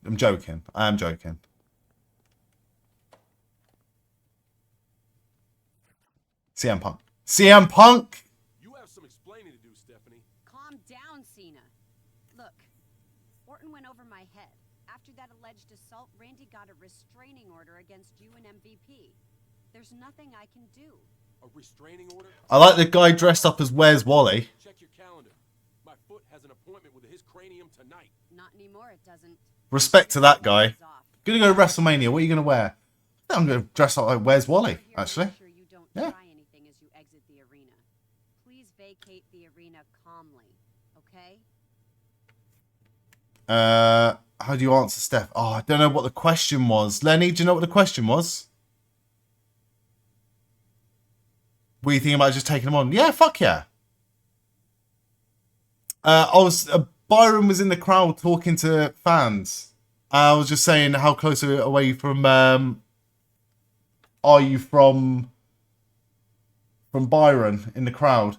[SPEAKER 1] I'm joking. I am joking. CM Punk. CM Punk!
[SPEAKER 7] You have some explaining to do, Stephanie.
[SPEAKER 6] Calm down, Cena. Look, Orton went over my head. After that alleged assault, Randy got a restraining order against you and MVP. There's nothing I can do.
[SPEAKER 7] A restraining order?
[SPEAKER 1] I like the guy dressed up as Where's Wally.
[SPEAKER 7] Check your calendar. My foot has an appointment with his cranium tonight.
[SPEAKER 6] Not anymore, it doesn't.
[SPEAKER 1] Respect to that guy.
[SPEAKER 6] It's off.
[SPEAKER 1] Gonna go to WrestleMania. What are you gonna wear? I think I'm gonna dress up like Where's Wally,
[SPEAKER 6] Here,
[SPEAKER 1] actually.
[SPEAKER 6] make sure you don't
[SPEAKER 1] Yeah.
[SPEAKER 6] try anything as you exit the arena. Please vacate the arena calmly, okay?
[SPEAKER 1] How do you answer Steph? Oh, I don't know what the question was. Lenny, do you know what the question was? What are you thinking about just taking them on? Yeah, fuck yeah. Byron was in the crowd talking to fans. I was just saying, how close away from are you from Byron in the crowd?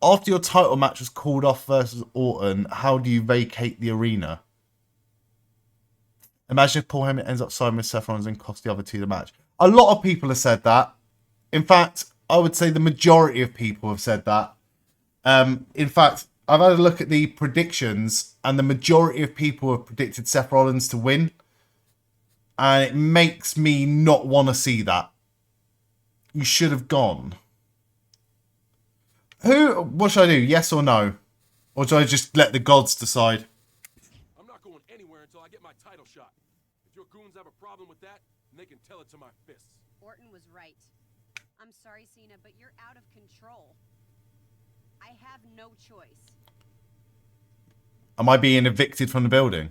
[SPEAKER 1] After your title match was called off versus Orton, how do you vacate the arena? Imagine if Paul Heyman ends up siding with Seth Rollins and costs the other two the match. A lot of people have said that. In fact, I would say the majority of people have said that. In fact, I've had a look at the predictions, and the majority of people have predicted Seth Rollins to win. And it makes me not want to see that. You should have gone. What should I do? Yes or no? Or do I just let the gods decide?
[SPEAKER 7] I'm not going anywhere until I get my title shot. If your goons have a problem with that, then they can tell it to my fists.
[SPEAKER 6] Orton was right. I'm sorry, Cena, but you're out of control. I have no choice.
[SPEAKER 1] Am I being evicted from the building?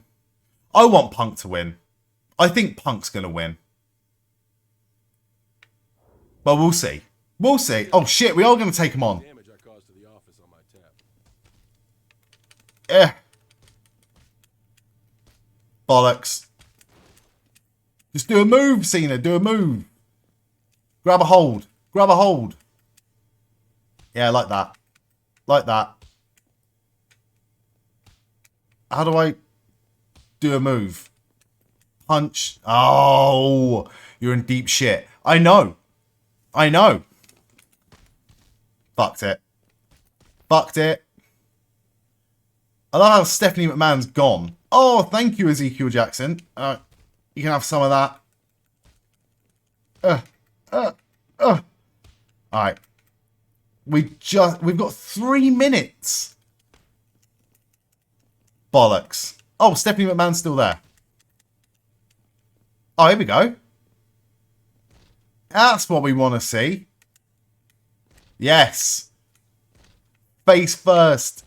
[SPEAKER 1] I want Punk to win. I think Punk's going to win. But we'll see. We'll see. Oh shit, we are going to take him on.
[SPEAKER 7] Damage I caused to the office on my tab.
[SPEAKER 1] Bollocks. Just do a move, Cena. Do a move. Grab a hold. Grab a hold. Yeah, like that. Like that. How do I do a move? Punch. Oh, you're in deep shit. I know. I know. Fucked it. Fucked it. I love how Stephanie McMahon's gone. Oh, thank you, Ezekiel Jackson. You can have some of that. Alright. We've got 3 minutes. Bollocks. Oh, Stephanie McMahon's still there. Oh, here we go. That's what we want to see. Yes. Face first.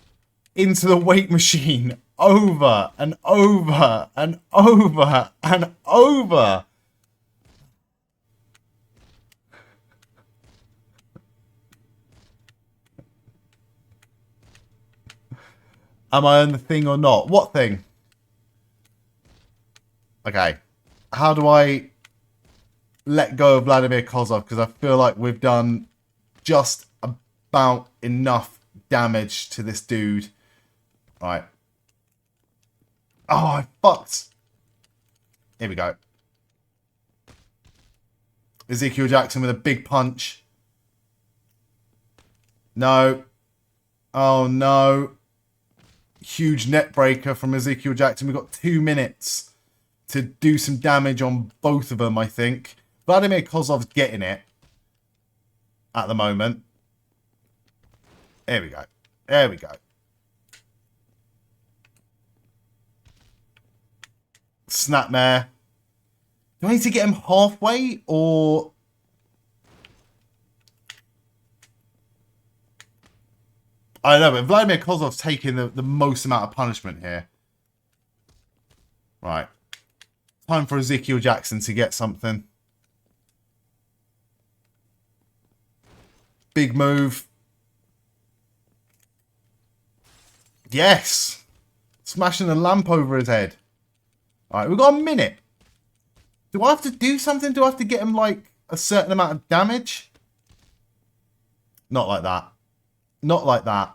[SPEAKER 1] Into the weight machine. Over and over and over and over. Am I on the thing or not? What thing? Okay. How do I let go of Vladimir Kozlov? Because I feel like we've done just about enough damage to this dude. Right. Oh, I fucked. Here we go. Ezekiel Jackson with a big punch. No. Oh, no. Huge net breaker from Ezekiel Jackson. We've got 2 minutes to do some damage on both of them, I think. Vladimir Kozlov's getting it at the moment. There we go. There we go. Snapmare. Do I need to get him halfway or... I don't know, but Vladimir Kozlov's taking the most amount of punishment here. Right. Time for Ezekiel Jackson to get something. Big move. Yes! Smashing a lamp over his head. Alright, we've got a minute. Do I have to do something? Do I have to get him, like, a certain amount of damage? Not like that. Not like that.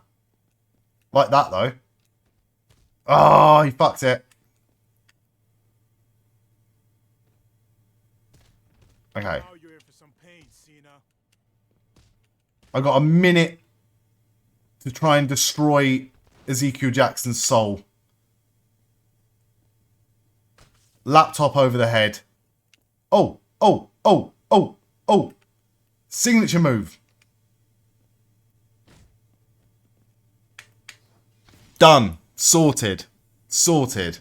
[SPEAKER 1] Like that, though. Oh, he fucked it. Okay. I got a minute to try and destroy Ezekiel Jackson's soul. Laptop over the head. Oh, oh, oh, oh, oh. Signature move. Done. Sorted. Sorted.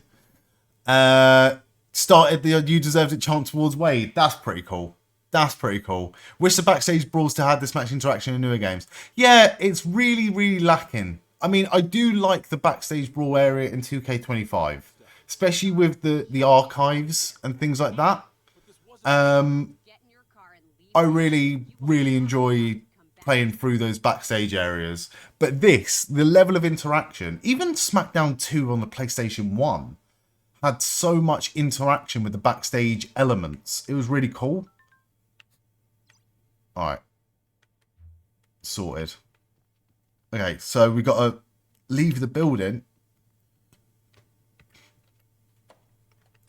[SPEAKER 1] Started the You Deserved It chant towards Wade. That's pretty cool. That's pretty cool. Wish the backstage brawls to have this match interaction in newer games. Yeah, it's really, really lacking. I mean, I do like the backstage brawl area in 2K25. Especially with the archives and things like that. I really, really enjoy playing through those backstage areas. But this, the level of interaction, even SmackDown 2 on the PlayStation 1 had so much interaction with the backstage elements. It was really cool. Alright. Sorted. Okay, so we got to leave the building.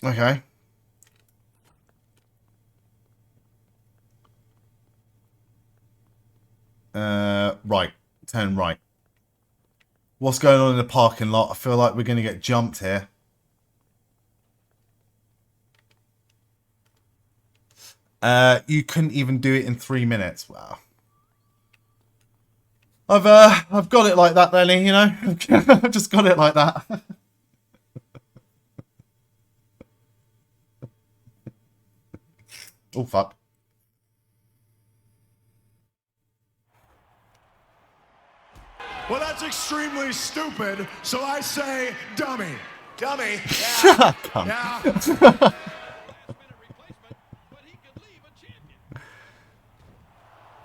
[SPEAKER 1] Okay. Right. Turn right. What's going on in the parking lot? I feel like we're going to get jumped here. You couldn't even do it in 3 minutes. Wow. I've got it like that, Lenny, you know? I've just got it like that. Oh, fuck.
[SPEAKER 9] Well, that's extremely stupid, so I say dummy. Dummy? Yeah. Yeah.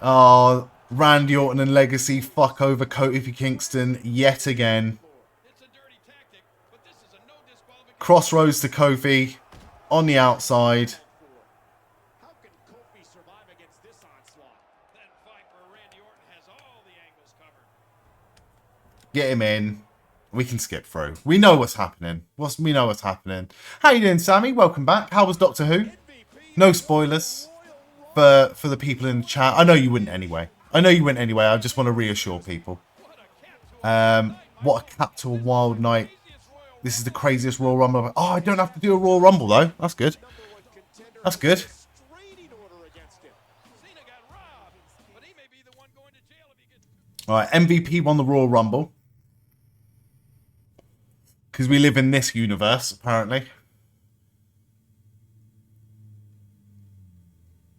[SPEAKER 1] Oh, Randy Orton and Legacy fuck over Kofi Kingston yet again. Crossroads to Kofi on the outside.
[SPEAKER 2] How can Kofi survive against this onslaught? That Viper Randy Orton has all the angles covered.
[SPEAKER 1] Get him in. We can skip through. We know what's happening. We know what's happening. How you doing, Sammy? Welcome back. How was Doctor Who? No spoilers for the people in the chat. I know you wouldn't anyway. I just want to reassure people. What a cap to a wild night. This is the craziest Royal Rumble. Oh, I don't have to do a Royal Rumble though. That's good. That's good. Alright, MVP won the Royal Rumble. Because we live in this universe, apparently.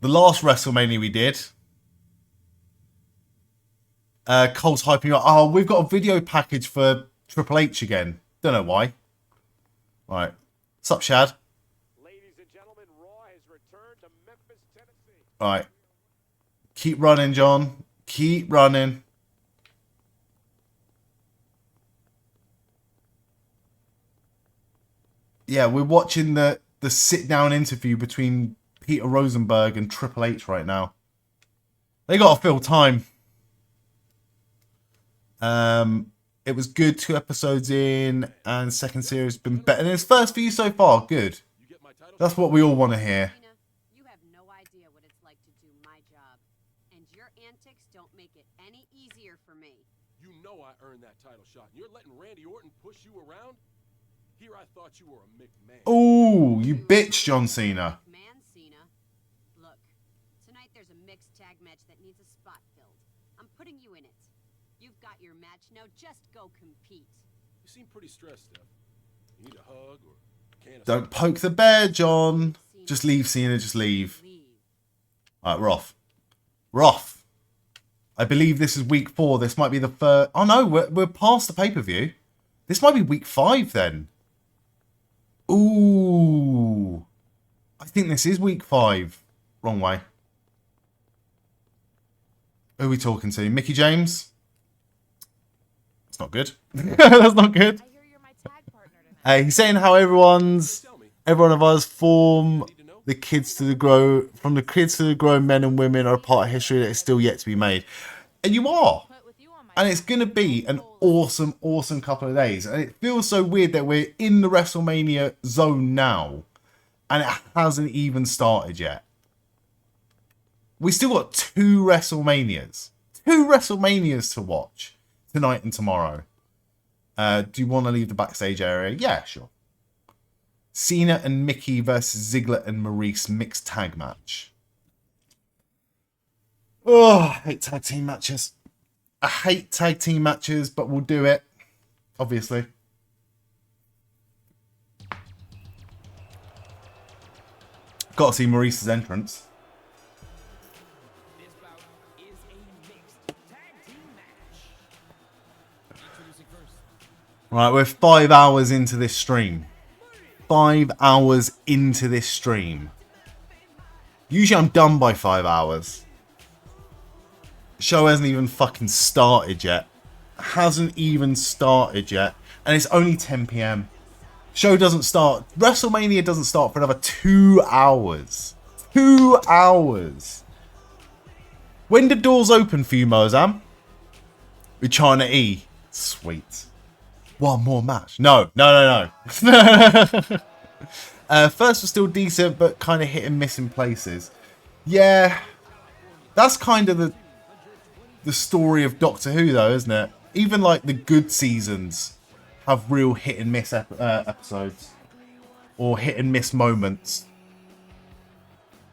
[SPEAKER 1] The last WrestleMania we did. Cole's hyping up. Oh, we've got a video package for Triple H again. Don't know why. Right. What's up, Shad?
[SPEAKER 2] Ladies and gentlemen, Raw has returned to Memphis, Tennessee.
[SPEAKER 1] Right. Keep running, John. Keep running. Yeah, we're watching the sit-down interview between Peter Rosenberg and Triple H right now. They got to fill time. It was good 2 episodes in, and second series been better than its first for you so far. Good. That's what we all want to hear.
[SPEAKER 6] You have no idea what it's like to do my job, and your antics don't make it any easier for me.
[SPEAKER 7] You know I earned that title shot, and you're letting Randy Orton push you around? Here I thought you were a McMahon.
[SPEAKER 1] Ooh, you bitch, John Cena.
[SPEAKER 6] Man, Cena. Look, tonight there's a mixed tag match that needs a spot filled. I'm putting you in it. You've got your match, now just go compete.
[SPEAKER 7] You seem pretty stressed, Steph. You need a hug or a can of
[SPEAKER 1] Don't poke the bear, John. Just leave, Cena, just leave. Alright, we're off. We're off. I believe this is week 4. This might be the first... Oh no, we're past the pay-per-view. This might be week 5 then. Ooh. I think this is week 5. Wrong way. Who are we talking to? Mickey James? That's not good. That's not good.
[SPEAKER 10] I hear you're my tag partner tonight.
[SPEAKER 1] He's saying how every one of us form the kids to the grow from the kids to the grown men and women are a part of history that is still yet to be made. And you are.
[SPEAKER 10] Put with you on my
[SPEAKER 1] And it's going to be an awesome, awesome couple of days. And it feels so weird that we're in the WrestleMania zone now. And it hasn't even started yet. We still got 2 WrestleManias. 2 WrestleManias to watch tonight and tomorrow. Do you want to leave the backstage area? Yeah, sure. Cena and Mickey versus Ziggler and Maurice mixed tag match. Oh, I hate tag team matches. I hate tag team matches, but we'll do it. Obviously. Got to see Maurice's entrance.
[SPEAKER 4] This bout is a mixed tag team match. Introducing first.
[SPEAKER 1] Right, we're 5 hours into this stream. 5 hours into this stream. Usually I'm done by 5 hours. The show hasn't even fucking started yet. Hasn't even started yet. And it's only 10 PM. Show doesn't start. WrestleMania doesn't start for another 2 hours. 2 hours. When did doors open for you, Mozam? We're trying to E. Sweet. One more match. No. First was still decent, but kind of hit and miss in places. Yeah. That's kind of the story of Doctor Who, though, isn't it? Even like the good seasons have real hit and miss episodes. Or hit and miss moments.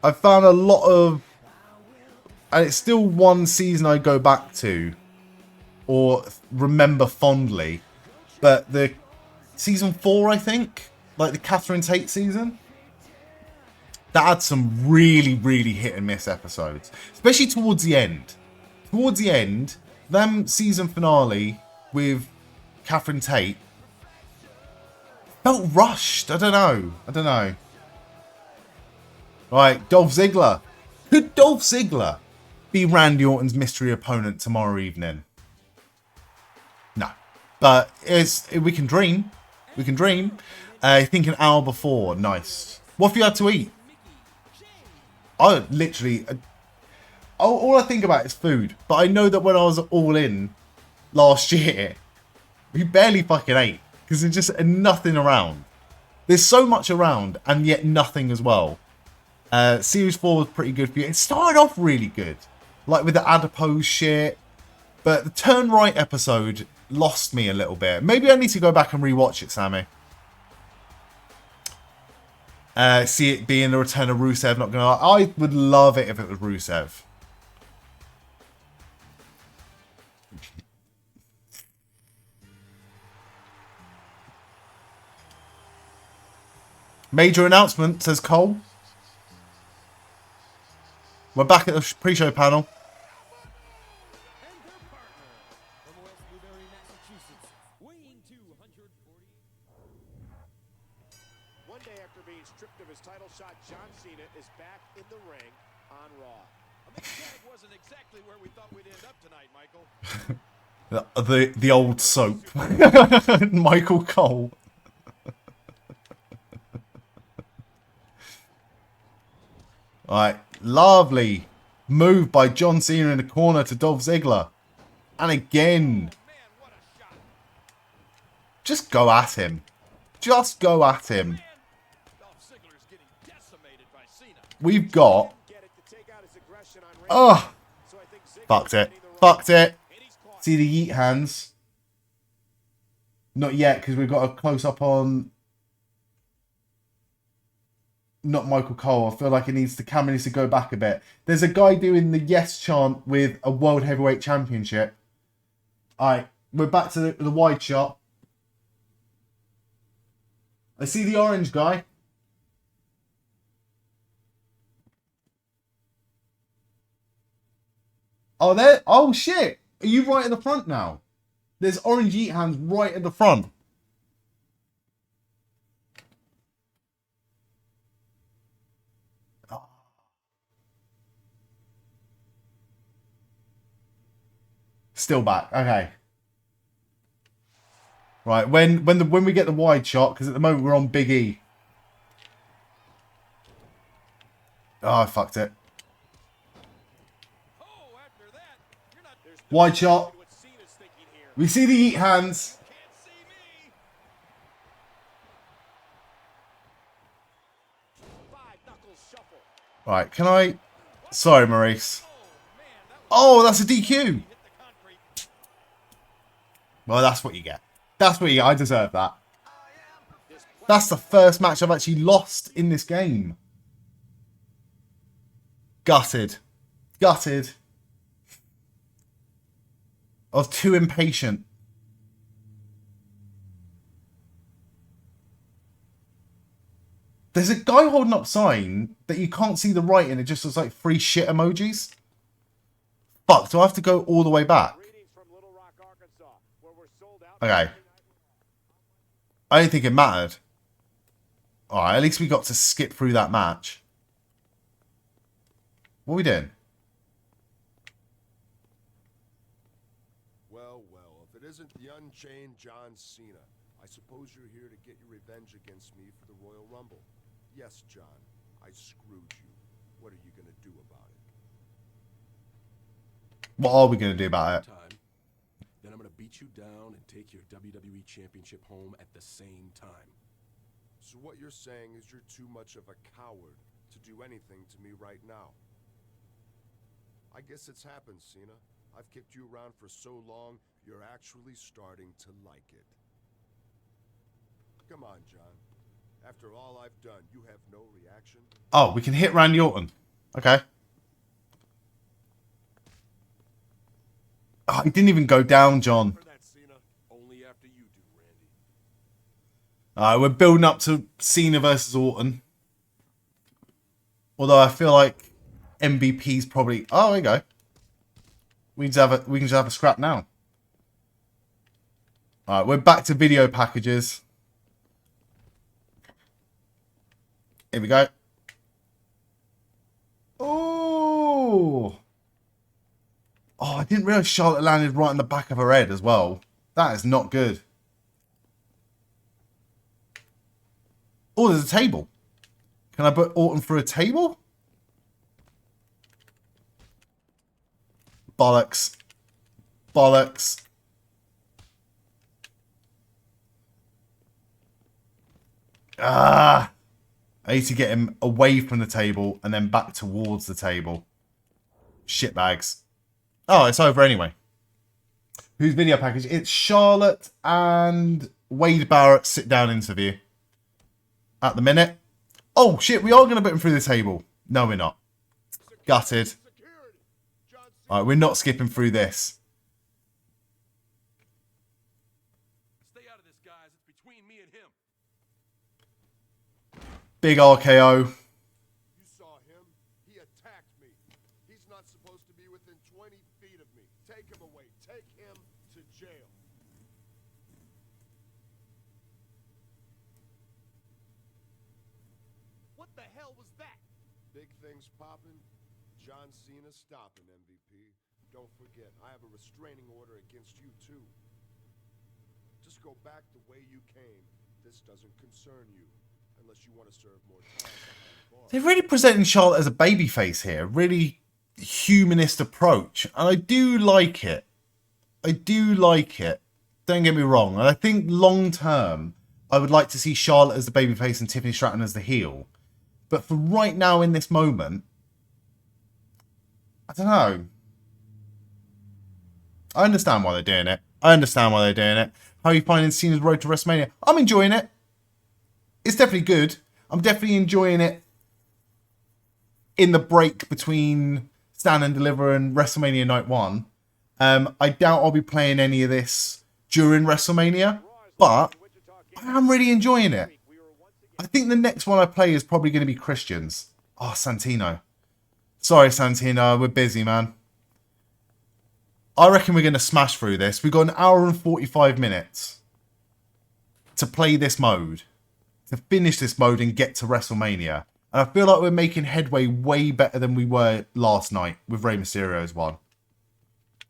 [SPEAKER 1] I've found a lot of... And it's still one season I go back to. Or remember fondly. But the season 4, I think. Like the Catherine Tate season. That had some really, really hit and miss episodes. Especially towards the end. Towards the end, them season finale with Catherine Tate felt rushed. I don't know. Right, Dolph Ziggler. Could Dolph Ziggler be Randy Orton's mystery opponent tomorrow evening? No. But we can dream. We can dream. I think an hour before. Nice. What have you had to eat? I literally... all I think about is food. But I know that when I was all in last year, we barely fucking ate. Because there's just nothing around. There's so much around, and yet nothing as well. Series 4 was pretty good for you. It started off really good. Like with the adipose shit. But the Turn Right episode lost me a little bit. Maybe I need to go back and rewatch it, Sammy. See it being the return of Rusev, not gonna lie. I would love it if it was Rusev. Major announcement, says Cole. We're back at the pre-show panel.
[SPEAKER 5] One day after being stripped of his title shot, John Cena is back in the ring on Raw.
[SPEAKER 2] A mechanic wasn't exactly where we thought we'd end up tonight, Michael.
[SPEAKER 1] the old soap. Michael Cole. Alright, lovely move by John Cena in the corner to Dolph Ziggler. And again. Just go at him. Just go at him. We've got... Oh! Fucked it. Fucked it. See the yeet hands. Not yet, because we've got a close-up on... Not Michael Cole. I feel like the camera needs to go back a bit. There's a guy doing the yes chant with a World Heavyweight Championship. Alright, we're back to the wide shot. I see the orange guy. Oh, there. Oh, shit. Are you right at the front now? There's orange yeet hands right at the front. Still back. Okay. Right. When we get the wide shot, because at the moment we're on Big E. Oh, I fucked it. Wide shot. We see the eat hands. Right, can I... Sorry, Maurice. Oh, that's a DQ. Well, that's what you get. That's what you get. I deserve that. That's the first match I've actually lost in this game. Gutted. Gutted. I was too impatient. There's a guy holding up sign that you can't see the writing. It just looks like 3 shit emojis. Fuck, do I have to go all the way back? Okay. I didn't think it mattered. Alright, at least we got to skip through that match. What are we doing?
[SPEAKER 5] Well, if it isn't the Unchained John Cena, I suppose you're here to get your revenge against me for the Royal Rumble. Yes, John, I screwed you. What are you going to do about it?
[SPEAKER 1] What are we going to do about it?
[SPEAKER 7] beat you down and take your WWE Championship home at the same time.
[SPEAKER 5] So what you're saying is you're too much of a coward to do anything to me right now. I guess it's happened, Cena. I've kept you around for so long, you're actually starting to like it. Come on, John. After all I've done, you have no reaction?
[SPEAKER 1] Oh, we can hit Randy Orton. Okay. Oh, he didn't even go down, John.
[SPEAKER 5] For that, Cena.
[SPEAKER 7] Only after you do, Randy.
[SPEAKER 1] Alright, we're building up to Cena versus Orton. Although I feel like MVP's probably... Oh, there you go. We can just have a scrap now. Alright, we're back to video packages. Here we go. Oh! Oh, I didn't realise Charlotte landed right on the back of her head as well. That is not good. Oh, there's a table. Can I put Orton through a table? Bollocks. Bollocks. Ah! I need to get him away from the table and then back towards the table. Shitbags. Oh, it's over anyway. Whose video package? It's Charlotte and Wade Barrett sit-down interview. At the minute. Oh, shit, we are going to put him through the table. No, we're not. Gutted. Alright, we're not skipping through this.
[SPEAKER 7] Stay out of this, guys. It's between me and him.
[SPEAKER 1] Big RKO.
[SPEAKER 5] You saw him. He attacked me. He's not supposed to be within 20 feet of me. Take him away. Take him to jail.
[SPEAKER 3] What the hell was that?
[SPEAKER 5] Big things popping. John Cena stopping, MVP. Don't forget, I have a restraining order against you, too. Just go back the way you came. This doesn't concern you. Unless you want to serve more time behind bars.
[SPEAKER 1] They're really presenting Charlotte as a babyface here. Really humanist approach. And I do like it. I do like it. Don't get me wrong. And I think long term, I would like to see Charlotte as the babyface and Tiffany Stratton as the heel. But for right now in this moment, I don't know. I understand why they're doing it. I understand why they're doing it. How are you finding Cena's road to WrestleMania? I'm enjoying it. It's definitely good. I'm definitely enjoying it in the break between Stand and Deliver and WrestleMania Night 1. I doubt I'll be playing any of this during WrestleMania, but I am really enjoying it. I think the next one I play is probably going to be Christians. Oh, Santino. Sorry, Santino. We're busy, man. I reckon we're going to smash through this. We've got an hour and 45 minutes to play this mode, to finish this mode and get to WrestleMania. And I feel like we're making headway way better than we were last night with Rey Mysterio's one.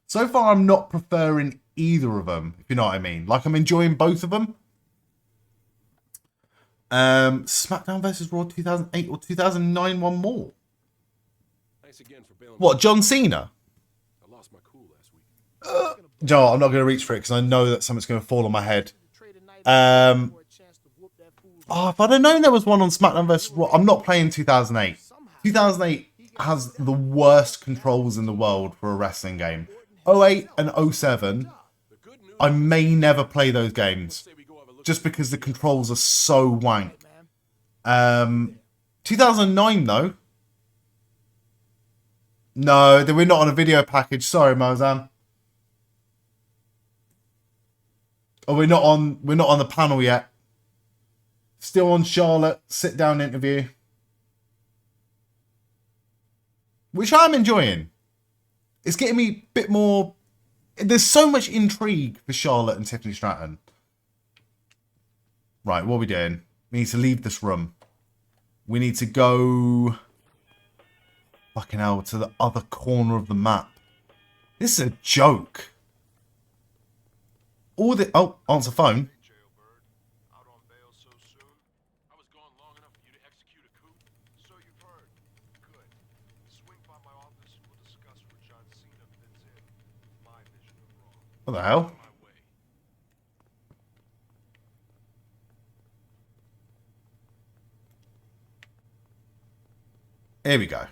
[SPEAKER 1] So far, I'm not preferring either of them, if you know what I mean. Like, I'm enjoying both of them. SmackDown vs. Raw 2008 or 2009 one more.
[SPEAKER 7] Thanks again for bailing.
[SPEAKER 1] What, John Cena?
[SPEAKER 7] I lost my cool last week.
[SPEAKER 1] No, I'm not going to reach for it because I know that something's going to fall on my head. Oh, if I'd have known there was one on SmackDown vs. Raw, I'm not playing 2008. 2008 has the worst controls in the world for a wrestling game. 08 and 07, I may never play those games just because the controls are so wank. 2009 though. No, we're not on a video package. Sorry, Mozan. Oh, we're not on the panel yet. Still on Charlotte sit down interview, which I'm enjoying. It's getting me a bit more. There's so much intrigue for Charlotte and Tiffany Stratton. Right, what are we doing? We need to leave this room. We need to go. Fucking hell, to the other corner of the map. This is a joke. All the answer phone.
[SPEAKER 5] Jailbird, out on bail so soon?
[SPEAKER 7] I was gone long enough for you to execute a coup.
[SPEAKER 5] So you've heard. Good. Swing by my office and we'll discuss where John Cena fits in. My vision of Raw.
[SPEAKER 1] What the hell?
[SPEAKER 7] My way.
[SPEAKER 1] Here we go.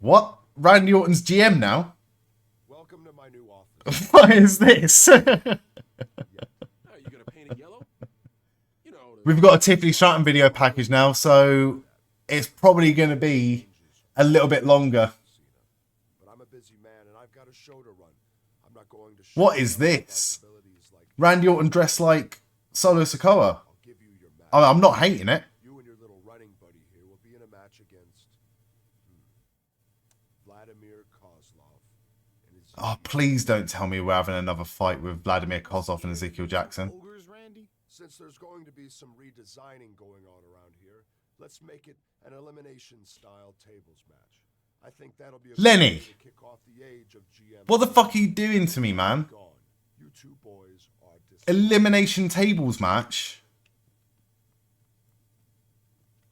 [SPEAKER 1] What? Randy Orton's GM now?
[SPEAKER 5] Welcome to my new office.
[SPEAKER 1] What is this?
[SPEAKER 7] Are you gonna paint it yellow? You know,
[SPEAKER 1] We've got a Tiffany Stratton video package now, so it's probably going to be a little bit longer.
[SPEAKER 5] But I'm a busy man and I've got a show to run. I'm not going to
[SPEAKER 1] What is this? Randy Orton dressed like Solo Sikoa.
[SPEAKER 5] I'll give you your match.
[SPEAKER 1] I'm not hating it.
[SPEAKER 5] You and your little running buddy here will be in a match against Vladimir Kozlov. And
[SPEAKER 1] Oh, please don't tell me we're having another fight with Vladimir Kozlov and Ezekiel Jackson.
[SPEAKER 5] Ogres, Randy? Since there's going to be some redesigning going on around here, let's make it an elimination-style tables match. I think that'll be a good
[SPEAKER 1] Lenny.
[SPEAKER 5] way to kick off the age of GM.
[SPEAKER 1] What the fuck are you doing to me, man?
[SPEAKER 5] Gone. You two boys are
[SPEAKER 1] Elimination tables match?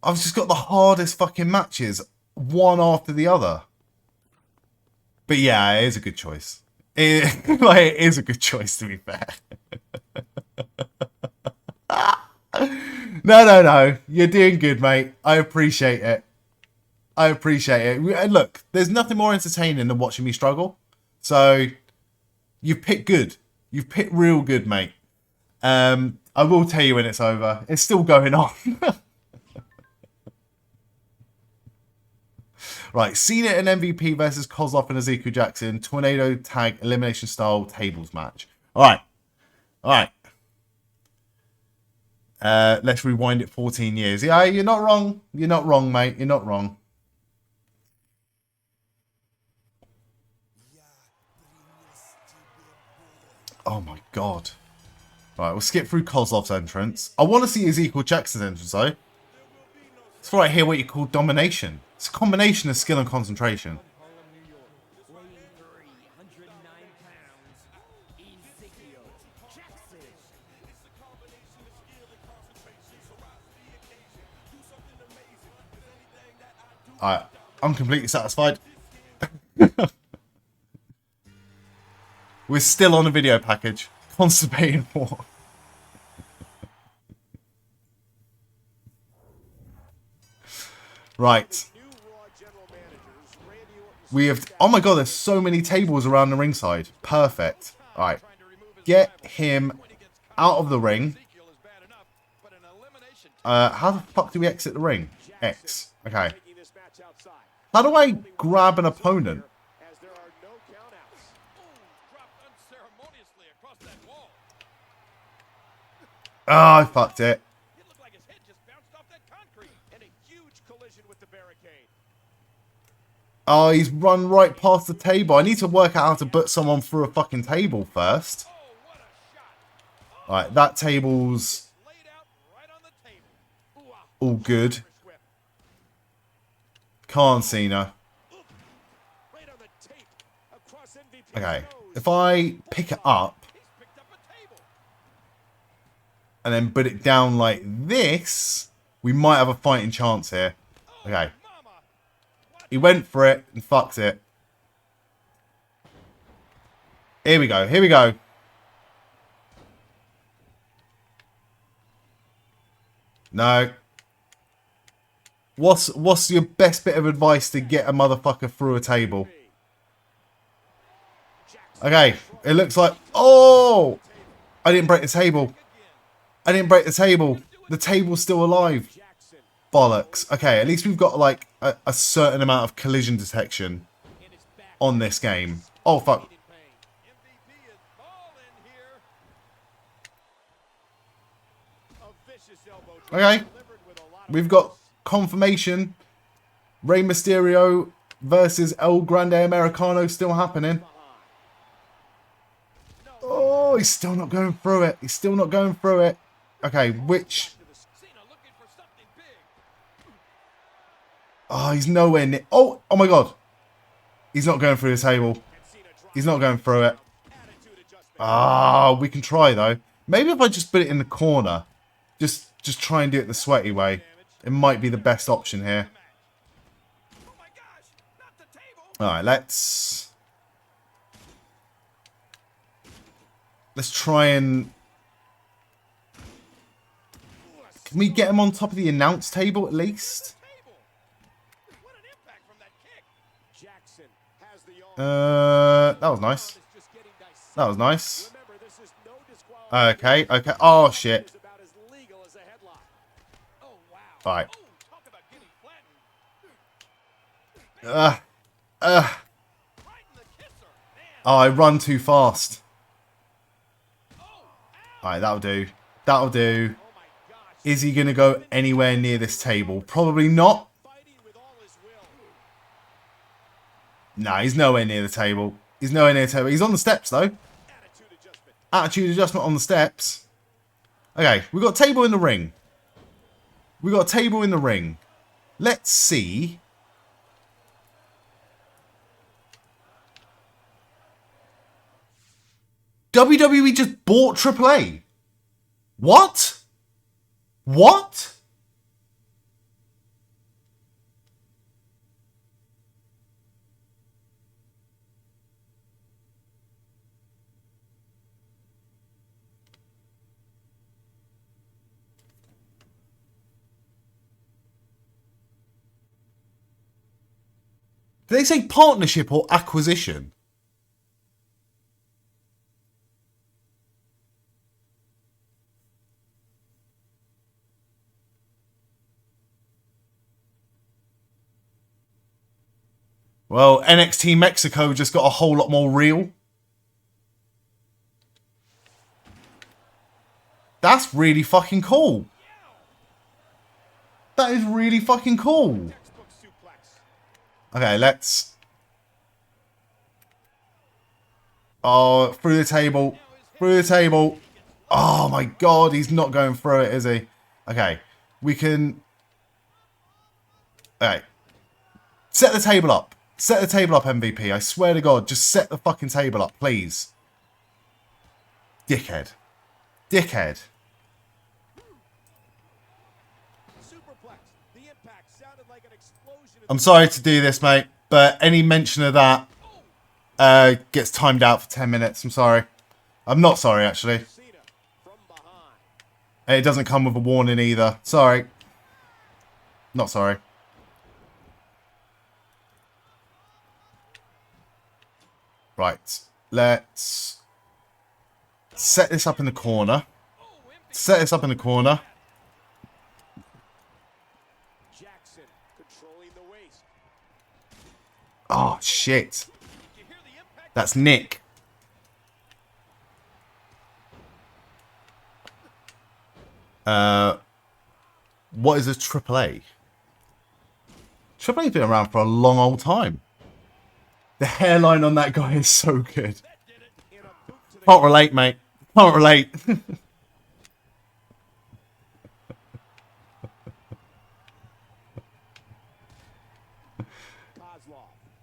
[SPEAKER 1] I've just got the hardest fucking matches, one after the other. But yeah, it is a good choice. It is a good choice, to be fair. No. You're doing good, mate. I appreciate it. And look, there's nothing more entertaining than watching me struggle. So, you've picked good. You've picked real good, mate. I will tell you when it's over. It's still going on. Right, Cena and MVP versus Kozlov and Ezekiel Jackson. Tornado tag elimination style tables match. All right. Let's rewind it 14 years. Yeah, you're not wrong. You're not wrong, mate. You're not wrong. Oh my god. Right, we'll skip through Kozlov's entrance. I want to see Ezekiel Jackson's entrance, though. It's right here what you call domination. It's a combination of skill and concentration. Alright, I'm completely satisfied. We're still on a video package. Constipated for. Right. We have... Oh my god, there's so many tables around the ringside. Perfect. Alright. Get him out of the ring. How the fuck do we exit the ring? X. Okay. How do I grab an opponent? Oh, I fucked it. Oh, he's run right past the table. I need to work out how to put someone through a fucking table first. Alright, that table's all good. Can't Cena. Okay, if I pick it up and then put it down like this, we might have a fighting chance here. Okay. He went for it and fucked it. Here we go. Here we go. No. What's your best bit of advice to get a motherfucker through a table? Okay. It looks like... Oh! I didn't break the table. I didn't break the table. The table's still alive. Bollocks. Okay, at least we've got like a certain amount of collision detection on this game. Oh, fuck. Okay. We've got confirmation. Rey Mysterio versus El Grande Americano still happening. Oh, he's still not going through it. He's still not going through it. Okay, which... Oh, he's nowhere near... Oh my god. He's not going through the table. He's not going through it. Ah, we can try, though. Maybe if I just put it in the corner. Just try and do it the sweaty way. It might be the best option here. Alright, let's... Let's try and... Can we get him on top of the announce table at least?
[SPEAKER 2] What an impact from that kick. Jackson has the arm.
[SPEAKER 1] That was nice.
[SPEAKER 2] Just getting dissected.
[SPEAKER 1] That was nice.
[SPEAKER 2] Remember, this is no disqualification.
[SPEAKER 1] Okay, okay. Oh, shit.
[SPEAKER 2] It's about as legal as a headlock. Oh, wow.
[SPEAKER 1] Alright.
[SPEAKER 2] Oh, talk about getting flattened. Right in the kisser. Man.
[SPEAKER 1] Oh, I run too fast.
[SPEAKER 2] Oh,
[SPEAKER 1] Alright, that'll do. That'll do.
[SPEAKER 2] oh my gosh.
[SPEAKER 1] Is he going to go anywhere near this table? Probably not.
[SPEAKER 2] Fighting with all his will.
[SPEAKER 1] Nah, he's nowhere near the table. He's nowhere near the table. He's on the steps, though.
[SPEAKER 2] Attitude adjustment.
[SPEAKER 1] Attitude adjustment on the steps. Okay, we've got a table in the ring. We've got a table in the ring. Let's see. WWE just bought AAA. What? What? Did they say partnership or acquisition? Well, NXT Mexico just got a whole lot more real. That's really fucking cool. That is really fucking cool.
[SPEAKER 2] Textbook suplex.
[SPEAKER 1] Okay, let's... Oh, through the table. Through the table. Oh my god, he's not going through it, is he? Okay, we can... Okay. Set the table up. Set the table up, MVP. I swear to God, just set the fucking table up, please. Dickhead. Dickhead.
[SPEAKER 2] Superplex. The impact sounded like an explosion.
[SPEAKER 1] I'm sorry to do this, mate, but any mention of that gets timed out for 10 minutes. I'm sorry. I'm not sorry, actually.
[SPEAKER 2] Cena from behind.
[SPEAKER 1] And it doesn't come with a warning either. Sorry. Not sorry. Right. Let's set this up in the corner. Set this up in the corner.
[SPEAKER 2] Jackson controlling the waist.
[SPEAKER 1] Oh, shit.
[SPEAKER 2] You hear the impact?
[SPEAKER 1] That's Nick. What is a AAA? AAA's been around for a long old time. The hairline on that guy is so good.
[SPEAKER 2] In a boot to the
[SPEAKER 1] Can't relate, mate. Can't relate.
[SPEAKER 2] Kozlov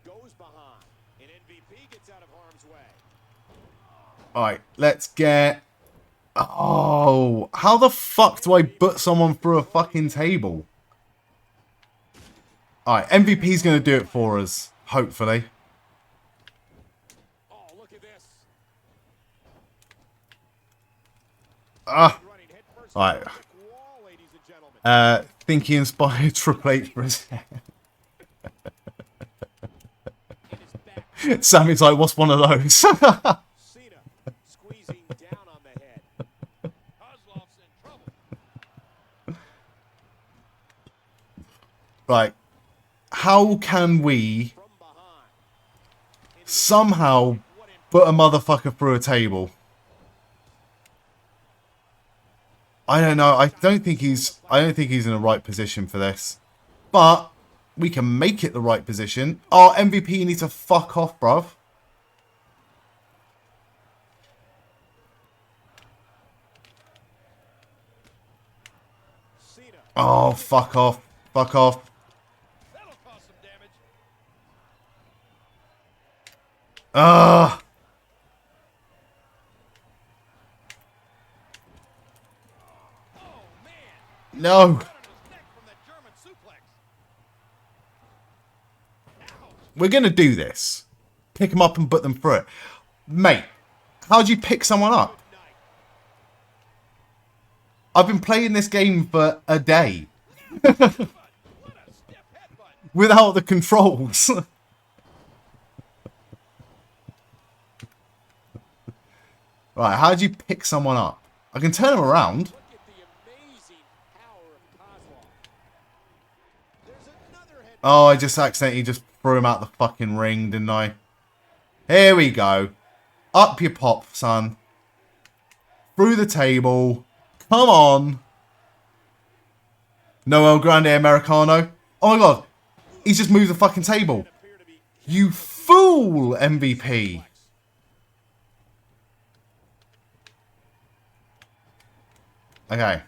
[SPEAKER 2] goes behind. And MVP gets out of harm's way.
[SPEAKER 1] Alright, let's get... Oh, how the fuck do I put someone through a fucking table? Alright, MVP's going to do it for us. Hopefully.
[SPEAKER 2] Oh, look at this.
[SPEAKER 1] Ah.
[SPEAKER 2] Running headfirst
[SPEAKER 1] Alright.
[SPEAKER 2] into the brick wall, ladies and gentlemen.
[SPEAKER 1] Think he inspired Triple H for his hair.
[SPEAKER 2] In his back.
[SPEAKER 1] Sammy's like, what's one of those?
[SPEAKER 2] Cena squeezing down on the head. Kozlov's in trouble.
[SPEAKER 1] Right. How can we
[SPEAKER 2] From behind.
[SPEAKER 1] somehow put a motherfucker through a table? I don't know. I don't think he's in the right position for this. But we can make it the right position. Oh, MVP needs to fuck off, bruv.
[SPEAKER 2] Cena.
[SPEAKER 1] Oh, fuck off. Fuck off.
[SPEAKER 2] That'll cause some damage.
[SPEAKER 1] Ah.
[SPEAKER 2] Oh, man.
[SPEAKER 1] No.
[SPEAKER 2] Right on his neck from that German suplex. Ouch.
[SPEAKER 1] We're going to do this. Pick them up and put them through it. Mate, how do you pick someone up? I've been playing this game for a day. Without the controls. Right, how do you pick someone up? I can turn them around. Oh, I just accidentally just threw him out the fucking ring, didn't I? Here we go. Up your pop, son. Through the table. Come on. No El Grande Americano. Oh my god. He's just moved the fucking table. You fool, MVP. Okay.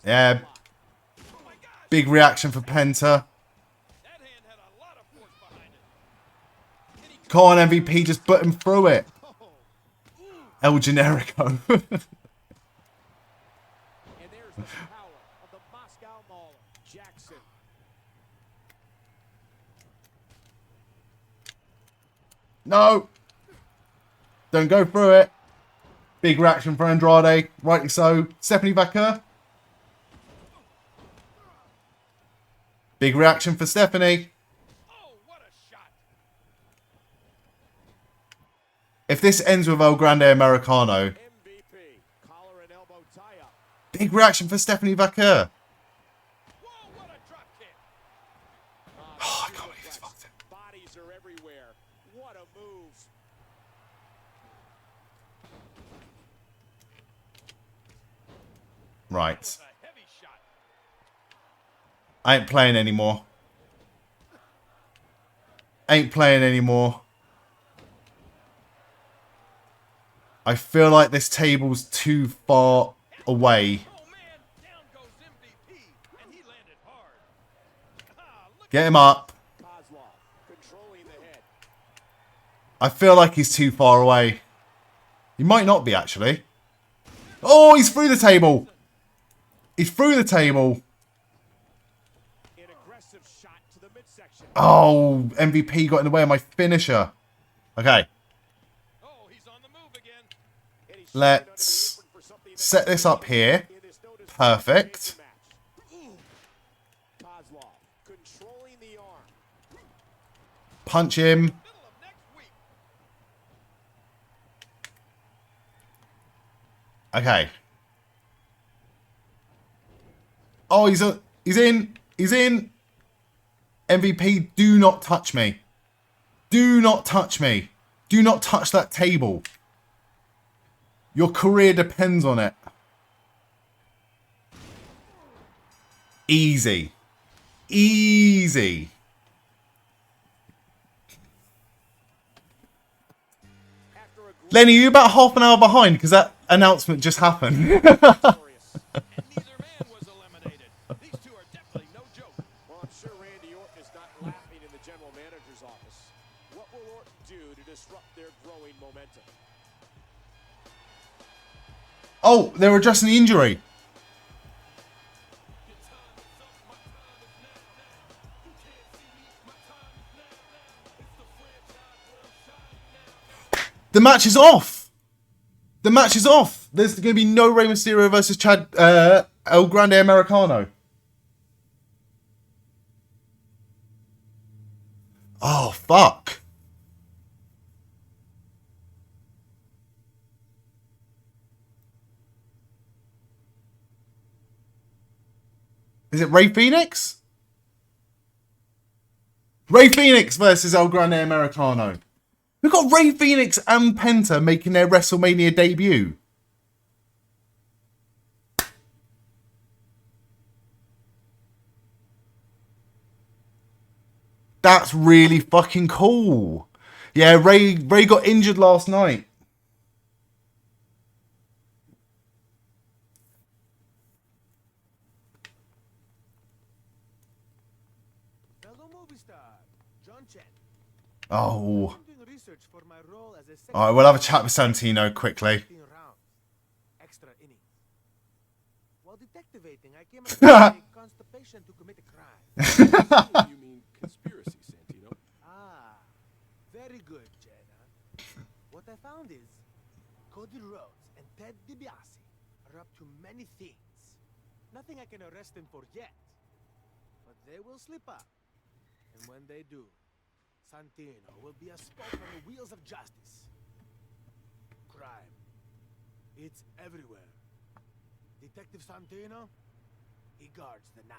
[SPEAKER 1] Yeah. Big reaction for Penta. Come on, MVP, just put him through it. El Generico.
[SPEAKER 2] And there's the power of the Moscow Mauler, Jackson.
[SPEAKER 1] No. Don't go through it. Big reaction for Andrade. Rightly so. Stephanie Vaquer. Big reaction for Stephanie.
[SPEAKER 2] Oh, what a shot.
[SPEAKER 1] If this ends with El Grande Americano.
[SPEAKER 2] MVP, collar and elbow tie-up.
[SPEAKER 1] Big reaction for Stephanie Vaquer.
[SPEAKER 2] Whoa, what a drop kick.
[SPEAKER 1] Oh, I can't believe he's fucked it.
[SPEAKER 2] Bodies are everywhere. What a move.
[SPEAKER 1] Right.
[SPEAKER 2] A heavy shot.
[SPEAKER 1] I ain't playing anymore. Ain't playing anymore. I feel like this table's too far away.
[SPEAKER 2] Oh man, down goes MVP, and he landed hard. Look
[SPEAKER 1] Get him up.
[SPEAKER 2] Kozlov controlling the head.
[SPEAKER 1] I feel like he's too far away. He might not be, actually. Oh, he's through the table. He's through the table.
[SPEAKER 2] An aggressive shot to the midsection.
[SPEAKER 1] Oh, MVP got in the way of my finisher. Okay.
[SPEAKER 2] Oh, he's on the move again. And he's
[SPEAKER 1] Let's set this up here. Perfect.
[SPEAKER 2] Kozlov controlling the arm.
[SPEAKER 1] Punch him.
[SPEAKER 2] Middle of next week.
[SPEAKER 1] Okay. Oh, he's in. He's in. MVP, do not touch me. Do not touch me. Do not touch that table. Your career depends on it. Easy. Easy. Lenny, you about half an hour behind because that announcement just happened.
[SPEAKER 2] And neither man was eliminated. These two are definitely no joke. Well, I'm sure Randy Orton is not laughing in the general manager's office. What will Orton do to disrupt their growing momentum?
[SPEAKER 1] Oh, they're addressing the injury. The match is off. The match is off. There's going to be no Rey Mysterio versus Chad El Grande Americano. Oh, fuck. Is it Rey Fenix? Rey Fenix versus El Grande Americano. We've got Rey Fenix and Penta making their WrestleMania debut. That's really fucking cool. Yeah, Rey got injured last night. Oh. Alright, we'll have a chat with Santino quickly.
[SPEAKER 11] Extra innings. While detectivating, I came across a constipation to commit a crime.
[SPEAKER 7] You mean conspiracy, Santino?
[SPEAKER 11] Ah, very good, Jenna. What I found is Cody Rhodes and Ted DiBiase are up to many things. Nothing I can arrest them for yet. But they will slip up. And when they do, Santino will be a spoke on the wheels of justice. Crime. It's everywhere. Detective Santino, he guards the night.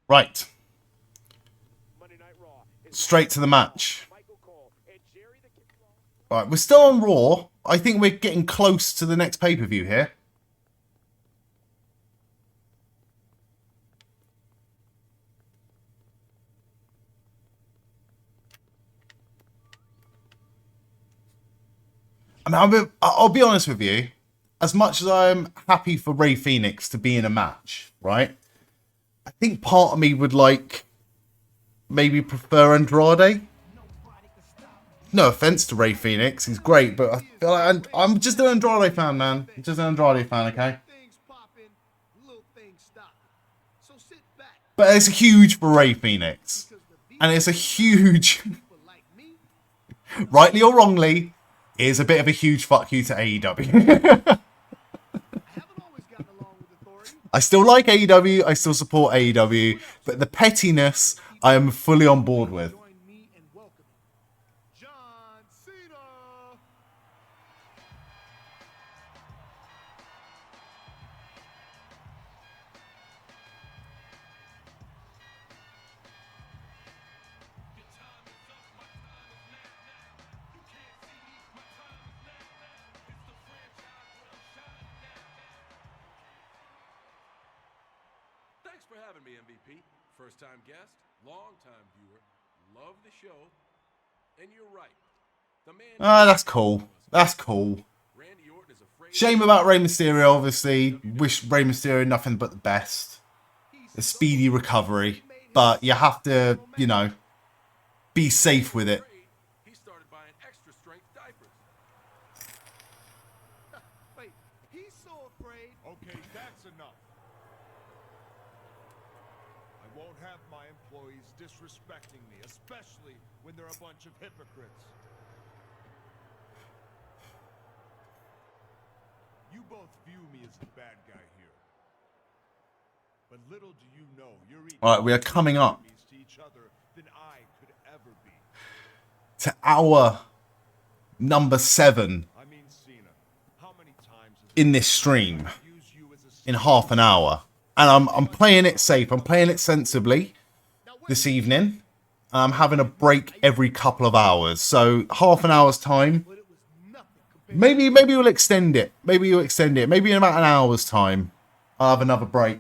[SPEAKER 1] Right. Straight to the match. Right, we're still on Raw. I think we're getting close to the next pay-per-view here. I mean, I'll be honest with you. As much as I'm happy for Rey Fenix to be in a match, right? I think part of me would like maybe prefer Andrade. No offense to Rey Fenix, he's great, but I feel like I'm just an Andrade fan, man. I'm just an Andrade fan, okay? But it's huge for Rey Fenix, and it's a huge, rightly or wrongly, is a bit of a huge fuck you to AEW. I still like AEW, I still support AEW, but the pettiness I am fully on board with.
[SPEAKER 7] Thanks for having me, MVP. First-time guest, long-time viewer, love the show, and you're right. The man.
[SPEAKER 1] Ah, that's cool. That's cool.
[SPEAKER 7] Randy Orton is afraid.
[SPEAKER 1] Shame about Rey Mysterio, obviously. Wish Rey Mysterio nothing but the best. A speedy recovery. But you have to, you know, be safe with it.
[SPEAKER 7] He started buying extra-strength diapers.
[SPEAKER 5] Wait, he's so afraid. Okay, that's enough. I won't have my employees disrespecting me, especially when they're a bunch of hypocrites. You both view me as the bad guy here. But little do you know, you're eating
[SPEAKER 1] Alright, we are coming up
[SPEAKER 5] to each other than I could ever be.
[SPEAKER 1] to hour number 7
[SPEAKER 5] I mean, Cena, how many times has
[SPEAKER 1] in this stream.
[SPEAKER 5] use you as a
[SPEAKER 1] In half an hour. And I'm playing it safe. I'm playing it sensibly this evening. I'm having a break every couple of hours. So half an hour's time. Maybe we'll extend it. Maybe you'll extend it. Maybe in about an hour's time, I'll have another break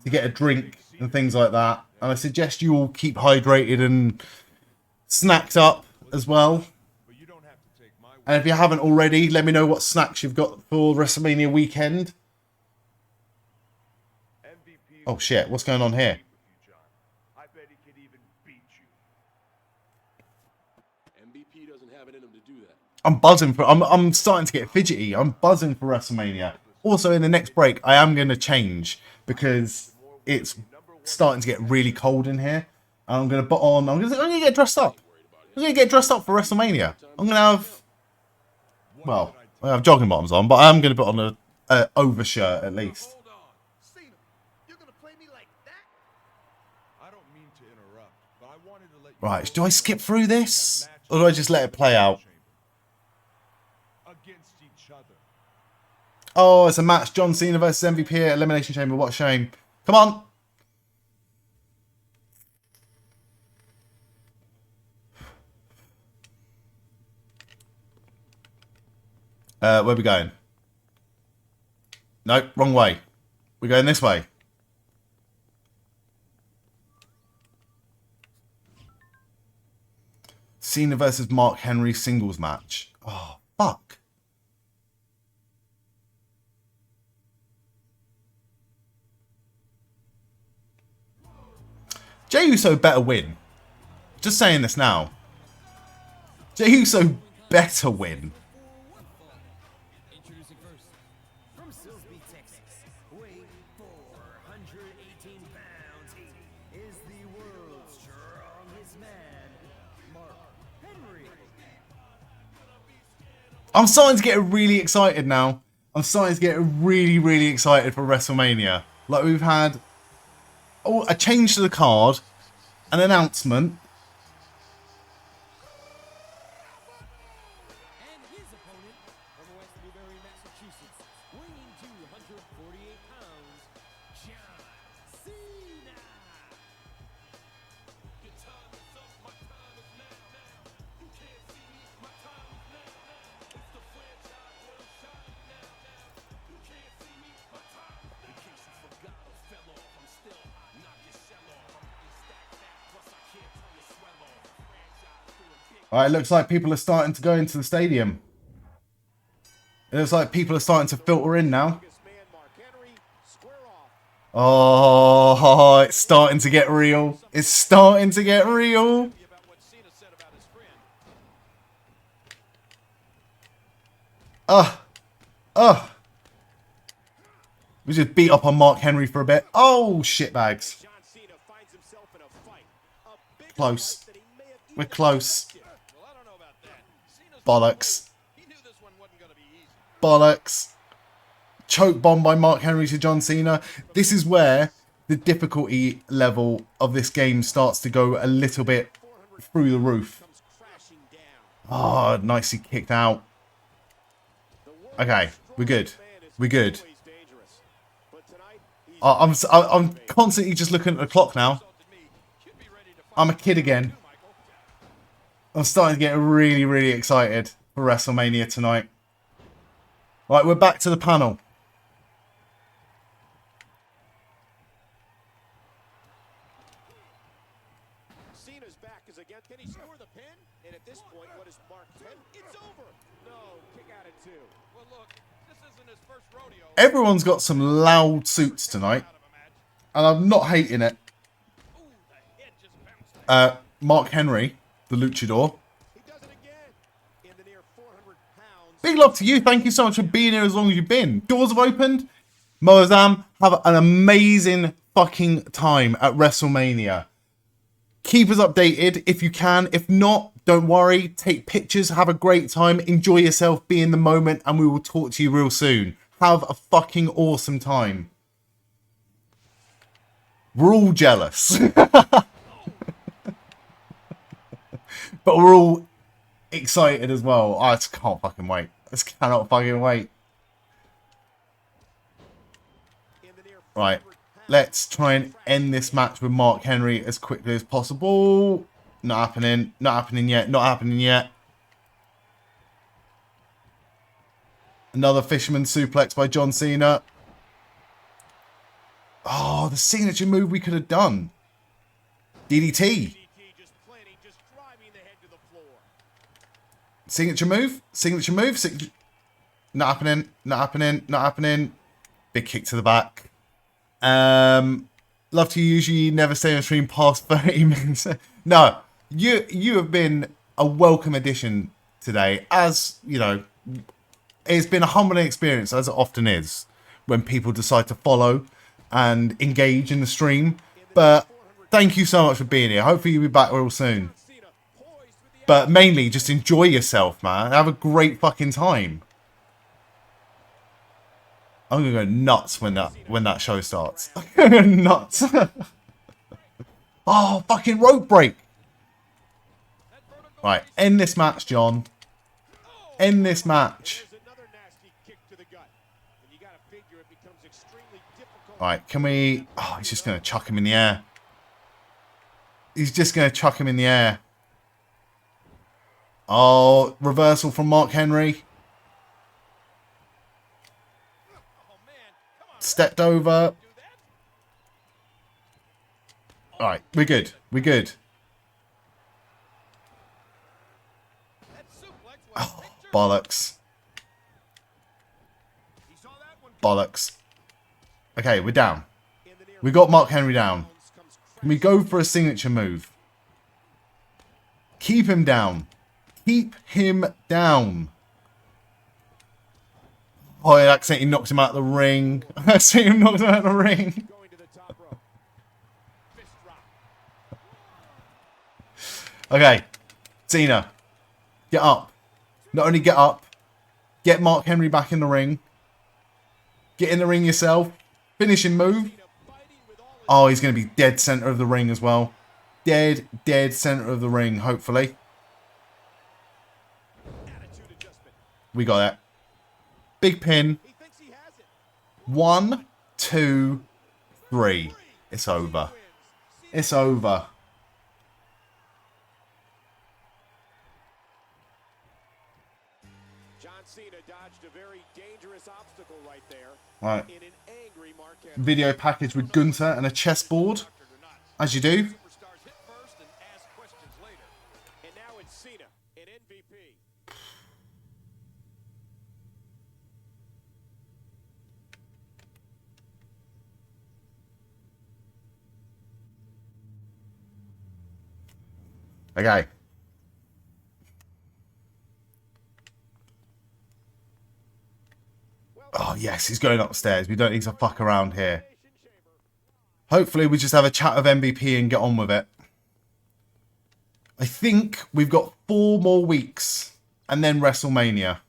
[SPEAKER 1] to get a drink and things like that. And I suggest you all keep hydrated and snacked up as well.
[SPEAKER 5] But you don't have to take my word.
[SPEAKER 1] And if you haven't already, let me know what snacks you've got for WrestleMania weekend.
[SPEAKER 5] MVP
[SPEAKER 1] Oh shit, what's going on here?
[SPEAKER 5] with you, John. I bet he could even beat you.
[SPEAKER 7] MVP doesn't have it in him to do that.
[SPEAKER 1] I'm buzzing for. I'm starting to get fidgety. I'm buzzing for WrestleMania. Also, in the next break, I am going to change because it's starting to get really cold in here. And I'm going to put on. I'm going to get dressed up. I'm going to get dressed up for WrestleMania. I'm going to have. Well, I have jogging bottoms on, but I'm going to put on a overshirt at least.
[SPEAKER 7] Hold on.
[SPEAKER 5] Cena, you're gonna play me like that? I don't mean to interrupt, but I wanted to let you
[SPEAKER 1] Right,
[SPEAKER 5] know
[SPEAKER 1] do I skip through this, or do I just let it play out?
[SPEAKER 5] against each other.
[SPEAKER 1] Oh, it's a match. John Cena versus MVP at Elimination Chamber. What a shame. Come on. Where are we going? Nope, wrong way. We're going this way. Cena versus Mark Henry singles match. Oh, fuck. Jey Uso better win. Just saying this now. Jey Uso better win.
[SPEAKER 4] Introducing first, from Silsbee, Texas, weighing 418 pounds, he is the world's strongest man, Mark Henry.
[SPEAKER 1] I'm starting to get really excited now. I'm starting to get really, really excited for WrestleMania. Like, we've had a change to the card, an announcement.
[SPEAKER 4] And his opponent, from West Newbury, Massachusetts, weighing 248 pounds, John Cena.
[SPEAKER 1] Alright, it looks like people are starting to go into the stadium. It looks like people are starting to filter in now. Oh, it's starting to get real. It's starting to get real. We just beat up on Mark Henry for a bit. Oh, shitbags. Close. We're close. Bollocks. Bollocks. Choke bomb by Mark Henry to John Cena. This is where the difficulty level of this game starts to go a little bit through the roof. Oh, nicely kicked out. Okay, we're good. We're good. I'm constantly just looking at the clock now. I'm a kid again. I'm starting to get really, really excited for WrestleMania tonight. Right, we're back to the panel.
[SPEAKER 5] Cena's back is again. Can he score the pin? And at this point, what is Mark 10? It's over. No, kick out at 2.
[SPEAKER 2] Well, look, this isn't his first rodeo.
[SPEAKER 1] Everyone's got some loud suits tonight, and I'm not hating it. Mark Henry, the luchador.
[SPEAKER 5] He does it again. In the near 400 pounds.
[SPEAKER 1] Big love to you. Thank you so much for being here as long as you've been. Doors have opened. Moazam, have an amazing fucking time at WrestleMania. Keep us updated if you can. If not, don't worry. Take pictures. Have a great time. Enjoy yourself. Be in the moment. And we will talk to you real soon. Have a fucking awesome time. We're all jealous. But we're all excited as well. I just can't fucking wait. I just cannot fucking wait. Right. Let's try and end this match with Mark Henry as quickly as possible. Not happening. Not happening yet. Not happening yet. Another fisherman suplex by John Cena. Oh, the signature move we could have done. DDT. Signature move. Signature move. Not happening. Not happening. Not happening. Big kick to the back. Love to usually never stay on stream past 30 minutes. No, you have been a welcome addition today. As you know, it's been a humbling experience, as it often is, when people decide to follow and engage in the stream. But thank you so much for being here. Hopefully you'll be back real soon. But mainly, just enjoy yourself, man. Have a great fucking time. I'm gonna go nuts when that show starts. Nuts. Oh, fucking rope break. Right, end this match, John. End this match. Right, can we... Oh, he's just gonna chuck him in the air. He's just gonna chuck him in the air. Oh, reversal from Mark Henry. Stepped over. Alright, we're good. We're good. Oh, bollocks. Bollocks. Okay, we're down. We got Mark Henry down. Can we go for a signature move? Keep him down. Keep him down. Oh, I accidentally knocked him out of the ring. I accidentally knocked him out of the ring. Okay. Cena. Get up. Not only get up. Get Mark Henry back in the ring. Get in the ring yourself. Finishing move. Oh, he's going to be dead center of the ring as well. Dead center of the ring, hopefully. We got that. Big pin. 1, 2, 3. It's over. It's over.
[SPEAKER 2] John Cena dodged a very dangerous obstacle right there.
[SPEAKER 1] Right.
[SPEAKER 2] In an angry Mark Henry.
[SPEAKER 1] Video package with Gunther and a chessboard. As you do.
[SPEAKER 2] Superstars hit first and ask questions later. And now it's Cena, an MVP.
[SPEAKER 1] Okay. Oh, yes, he's going upstairs. We don't need to fuck around here. Hopefully, we just have a chat of MVP and get on with it. I think we've got 4 more weeks and then WrestleMania.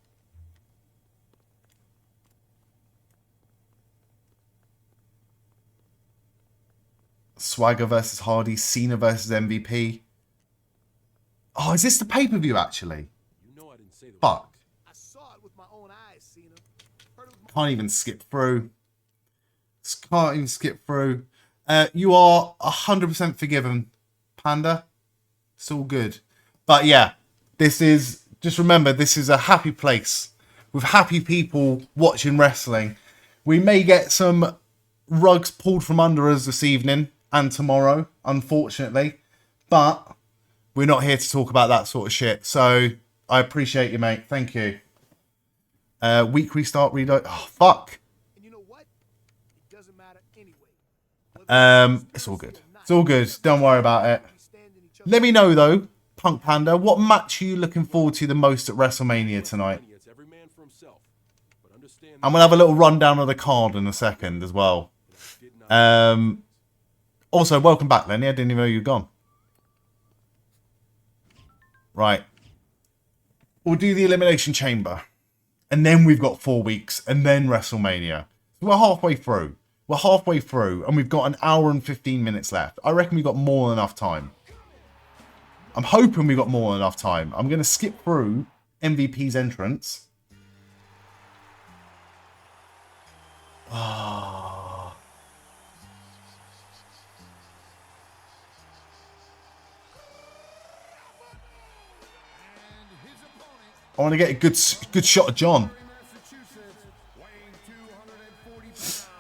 [SPEAKER 1] Swagger versus Hardy, Cena versus MVP. Oh, is this the pay-per-view, actually? Fuck.
[SPEAKER 11] I saw it with my own eyes, Cena. Heard it with my
[SPEAKER 1] Can't even skip through. Can't even skip through. You are 100% forgiven, Panda. It's all good. But yeah, this is... Just remember, this is a happy place with happy people watching wrestling. We may get some rugs pulled from under us this evening and tomorrow, unfortunately. But we're not here to talk about that sort of shit. So I appreciate you, mate. Thank you. Week restart, reload. Oh, fuck.
[SPEAKER 11] And you know what? It doesn't matter anyway.
[SPEAKER 1] It's all good. It's all good. Don't worry about it. Let me know, though, Punk Panda, what match are you looking forward to the most at WrestleMania tonight? And we'll have a little rundown of the card in a second as well. Also, welcome back, Lenny. I didn't even know you were gone. Right. We'll do the Elimination Chamber. And then we've got 4 weeks. And then WrestleMania. So we're halfway through. We're halfway through. And we've got an hour and 15 minutes left. I reckon we've got more than enough time. I'm hoping we've got more than enough time. I'm going to skip through MVP's entrance. Ah. I want to get a good shot of John.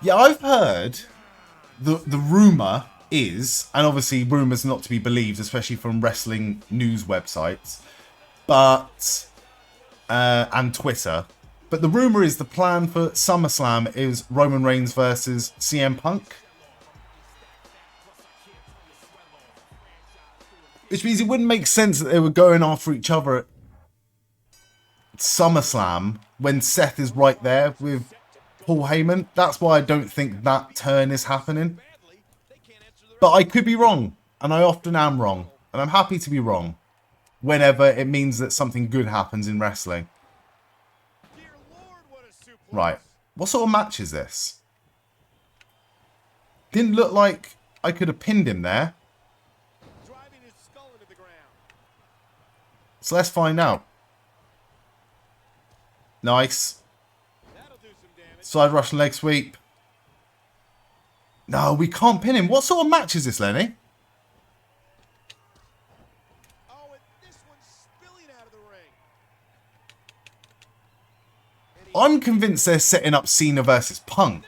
[SPEAKER 1] Yeah, I've heard the rumor is, and obviously rumors not to be believed, especially from wrestling news websites, but and Twitter. But the rumor is the plan for SummerSlam is Roman Reigns versus CM Punk. Which means it wouldn't make sense that they were going after each other at SummerSlam when Seth is right there with Paul Heyman. That's why I don't think that turn is happening. But I could be wrong, and I often am wrong. And I'm happy to be wrong whenever it means that something good happens in wrestling. Right. What sort of match is this? Didn't look like I could have pinned him there. So let's find out. Nice. Side Russian leg sweep. No, we can't pin him. What sort of match is this, Lenny?
[SPEAKER 2] Oh, and this one's spilling out of the ring.
[SPEAKER 1] I'm convinced they're setting up Cena versus Punk.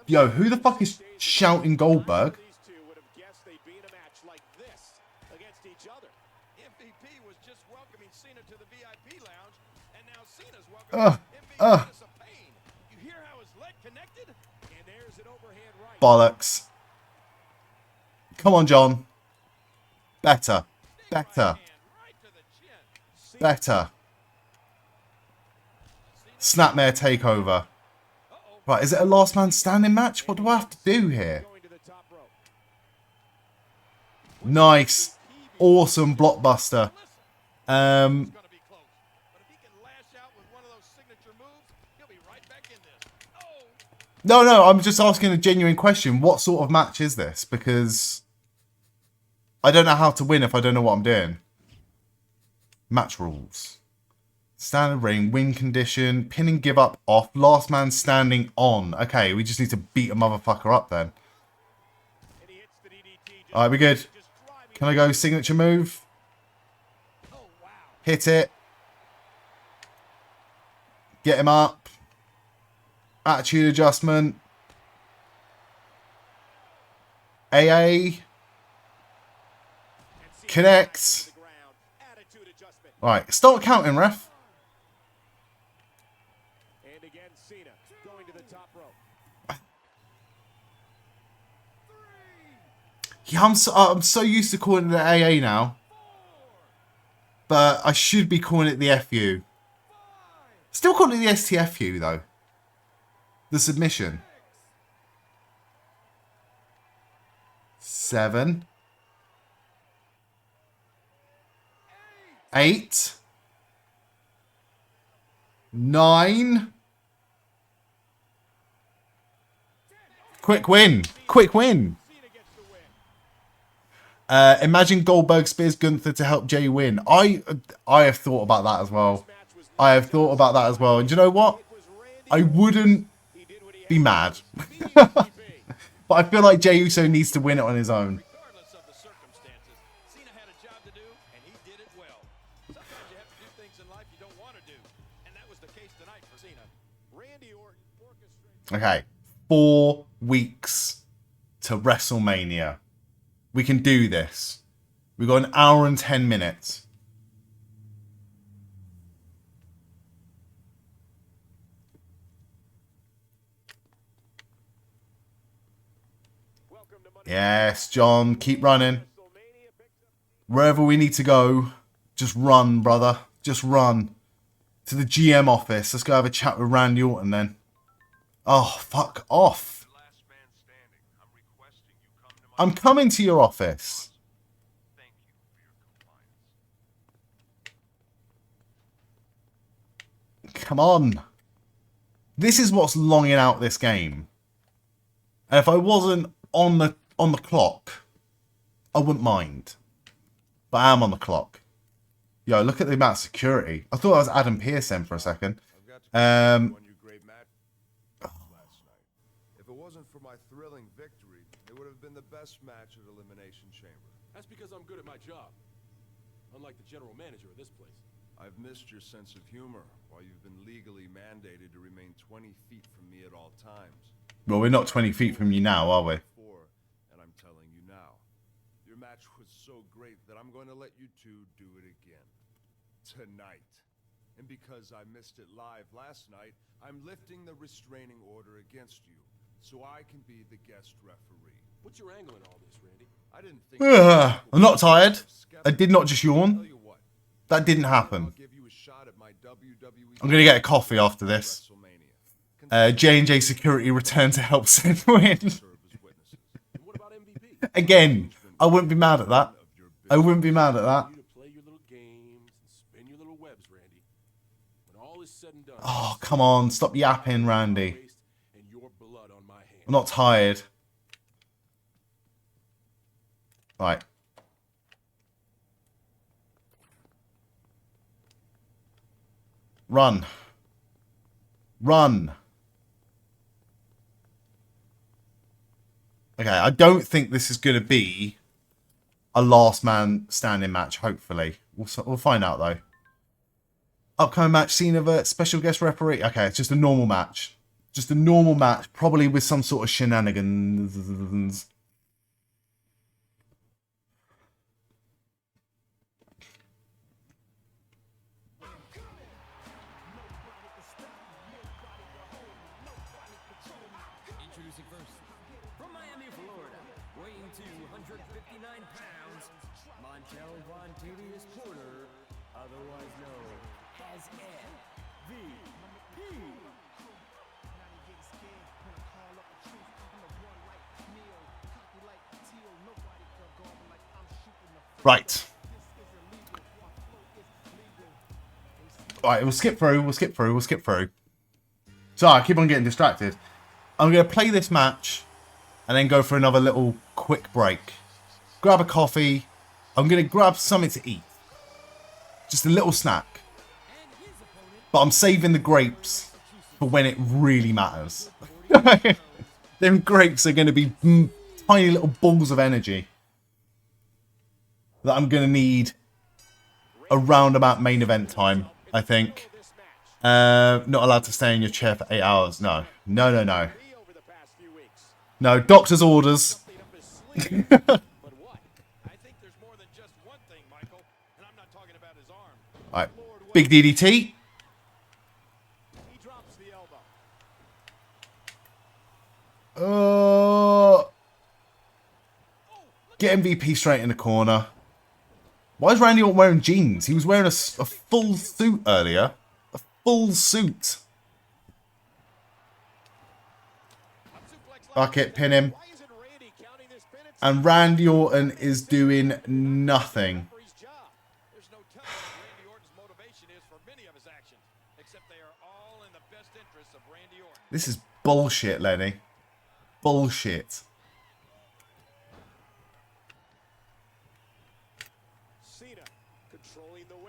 [SPEAKER 1] Yo, who the fuck is shouting Goldberg?
[SPEAKER 2] These two would have guessed they'd be in a match like this against each other. MVP was just welcoming Cena to the VIP lounge, and now Cena's welcoming MVP to some pain. You hear how his leg connected? And there's an overhand right.
[SPEAKER 1] Bollocks. Come on, John. Better. Better. Better. Snapmare takeover. Right, is it a last man standing match? What do I have to do here? Nice. Awesome blockbuster. No, I'm just asking a genuine question. What sort of match is this? Because I don't know how to win if I don't know what I'm doing. Match rules. Standard ring, win condition, pin and give up off, last man standing on. Okay, we just need to beat a motherfucker up then. Alright, we good. Can I go signature move? Hit it. Get him up. Attitude adjustment. AA. Connects. Right, start counting, ref.
[SPEAKER 2] And again, Cena going to the top rope.
[SPEAKER 1] Yeah, I'm so used to calling it the AA now. But I should be calling it the FU. Still calling it the STFU though. The submission. 7. 8. 9. Quick win. Quick win. Imagine Goldberg spears Gunther to help Jay win. I have thought about that as well. I have thought about that as well. And do you know what? I wouldn't be mad. But I feel like Jey Uso needs to win it on his own.
[SPEAKER 3] Regardless of the circumstances, Cena had a job to do, and he did it well. Sometimes you have to do things in life you don't want to do, and that was the case tonight for Cena. Randy Orton orchestrated.
[SPEAKER 1] Okay. 4 weeks to WrestleMania. We can do this. We've got 1 hour and 10 minutes. Yes, John, keep running. Wherever we need to go, just run, brother. Just run. To the GM office. Let's go have a chat with Randy Orton then. Oh, fuck off. I'm coming to your office. Come on. This is what's longing out this game. And if I wasn't on the clock, I wouldn't mind. But I am on the clock. Yo, look at the amount of security. I thought I was Adam Pearce then for a second.
[SPEAKER 5] If it wasn't for my thrilling victory, it would have been the best match at Elimination Chamber.
[SPEAKER 7] That's because I'm good at my job. Unlike the general manager of this place.
[SPEAKER 5] I've missed your sense of humor while you've been legally mandated to remain 20 feet from me at all times.
[SPEAKER 1] Well, we're not 20 feet from you now, are we?
[SPEAKER 5] And I'm telling you now, your match was so great that I'm going to let you two do it again. Tonight. And because I missed it live last night, I'm lifting the restraining order against you, so I can be the guest referee.
[SPEAKER 7] What's your angle in all this, Randy?
[SPEAKER 5] I didn't think
[SPEAKER 1] I'm not tired. I did not just yawn.
[SPEAKER 5] Tell you what,
[SPEAKER 1] That didn't happen.
[SPEAKER 5] I'll give you a shot at my WWE
[SPEAKER 1] I'm going to get a coffee after this. J&J Security return to help Seth win.
[SPEAKER 7] And what about MVP?
[SPEAKER 1] Again, I wouldn't be mad at that. I wouldn't be mad at that.
[SPEAKER 7] You to play your little games and spin your little webs, Randy. When all is said and done,
[SPEAKER 1] Oh, come on. Stop yapping, Randy.
[SPEAKER 7] and your blood on my hands.
[SPEAKER 1] I'm not tired. Right. Run. Run. Okay, I don't think this is going to be a last man standing match, hopefully. We'll find out, though. Upcoming match, Cena vs. special guest referee. Okay, it's just a normal match. Just a normal match, probably with some sort of shenanigans.
[SPEAKER 3] Introducing first, from Miami, Florida, weighing 259 pounds,
[SPEAKER 11] Montel Von Tavius Porter, otherwise known as MVP.
[SPEAKER 1] Right. Right, we'll skip through, we'll skip through, we'll skip through. Sorry, I keep on getting distracted. I'm going to play this match and then go for another little quick break. Grab a coffee. I'm going to grab something to eat. Just a little snack. But I'm saving the grapes for when it really matters. Them grapes are going to be tiny little balls of energy that I'm going to need around about main event time, I think. Not allowed to stay in your chair for 8 hours. No. No, no, no. No, doctor's orders. Alright. Big DDT. Get MVP straight in the corner. Why is Randy Orton wearing jeans? He was wearing a full suit earlier. A full suit. Fuck it, pin him. And Randy Orton is doing nothing. This is bullshit, Lenny. Bullshit.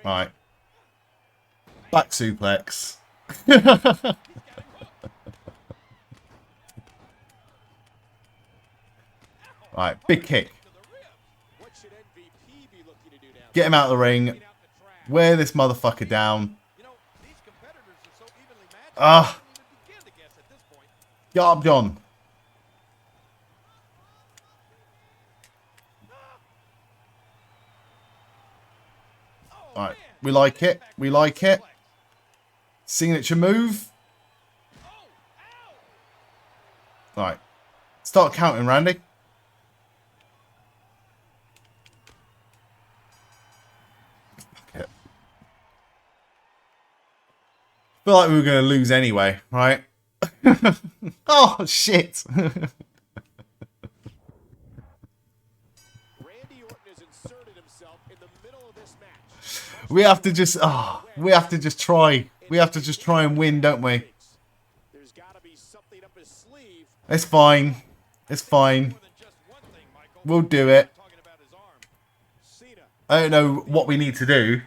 [SPEAKER 1] Right. Back suplex. Right, big kick. Get him out of the ring. Wear this motherfucker down. Ah. Garbage on. Alright, we like it. We like it. Signature move. Alright. Start counting, Randy. Okay. Feel like we were going to lose anyway, right? Oh, shit. We have to just, we have to just try. We have to just try and win, don't we? It's fine. It's fine. We'll do it. I don't know what we need to do.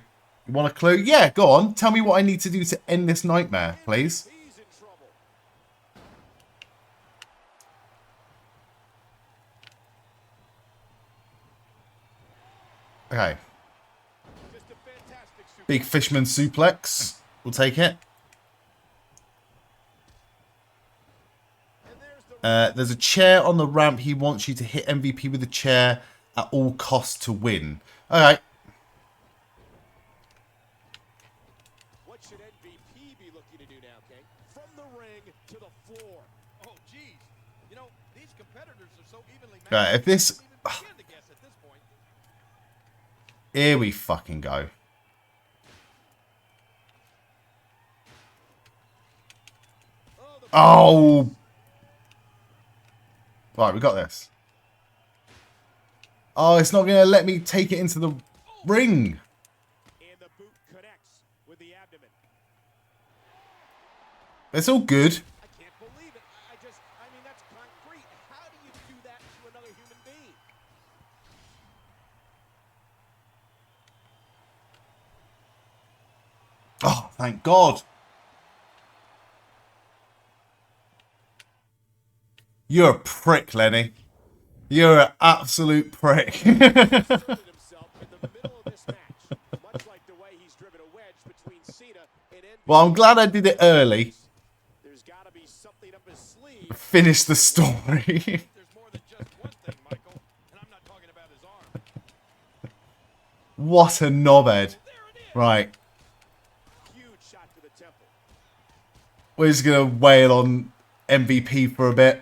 [SPEAKER 1] You want a clue? Yeah, go on. Tell me what I need to do to end this nightmare, please. Okay. Big Fishman suplex. We'll take it. There's a chair on the ramp. He wants you to hit MVP with the chair at all costs to win. Alright.
[SPEAKER 3] What should MVP be looking to do now, King? From the ring to the floor. Oh, geez. You know, these competitors are so evenly matched.
[SPEAKER 1] Right, if this... Here we fucking go. Oh! Right, we got this. Oh, it's not going to let me take it into the ring.
[SPEAKER 3] And the boot connects with the abdomen.
[SPEAKER 1] It's all good.
[SPEAKER 3] I can't believe it. I mean, that's concrete. How do you do that to another human being?
[SPEAKER 1] Oh, thank God. You're a prick, Lenny. You're an absolute prick. Well, I'm glad I did it early. Finish the story. What a knobhead. Right. We're just going to wail on MVP for a bit.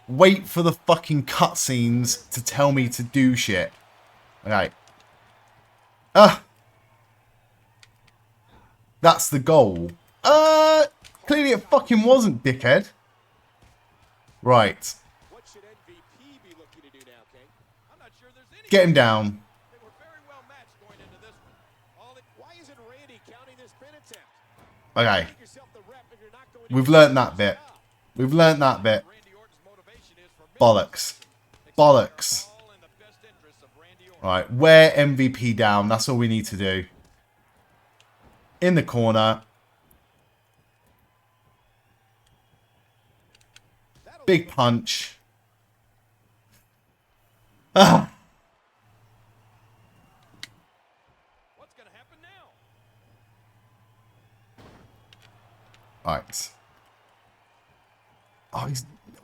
[SPEAKER 1] wait for the fucking cutscenes to tell me to do shit. Okay. That's the goal. Clearly it fucking wasn't, dickhead. Right.
[SPEAKER 2] What should MVP be looking to do now, King? I'm not sure there's any.
[SPEAKER 1] Get him down.
[SPEAKER 2] They were very well matched going into this one. Why isn't Randy counting this pin attempt?
[SPEAKER 1] Okay.
[SPEAKER 2] Make yourself the rep if you're not going to
[SPEAKER 1] We've learnt that bit. We've learnt that bit.
[SPEAKER 2] Randy Orton's motivation is for
[SPEAKER 1] Bollocks. Bollocks.
[SPEAKER 2] all in the best interest of Randy Orton.
[SPEAKER 1] Right. Wear MVP down. That's all we need to do. In the corner. Big punch. Ah.
[SPEAKER 2] What's going to happen now?
[SPEAKER 1] Right. Oh,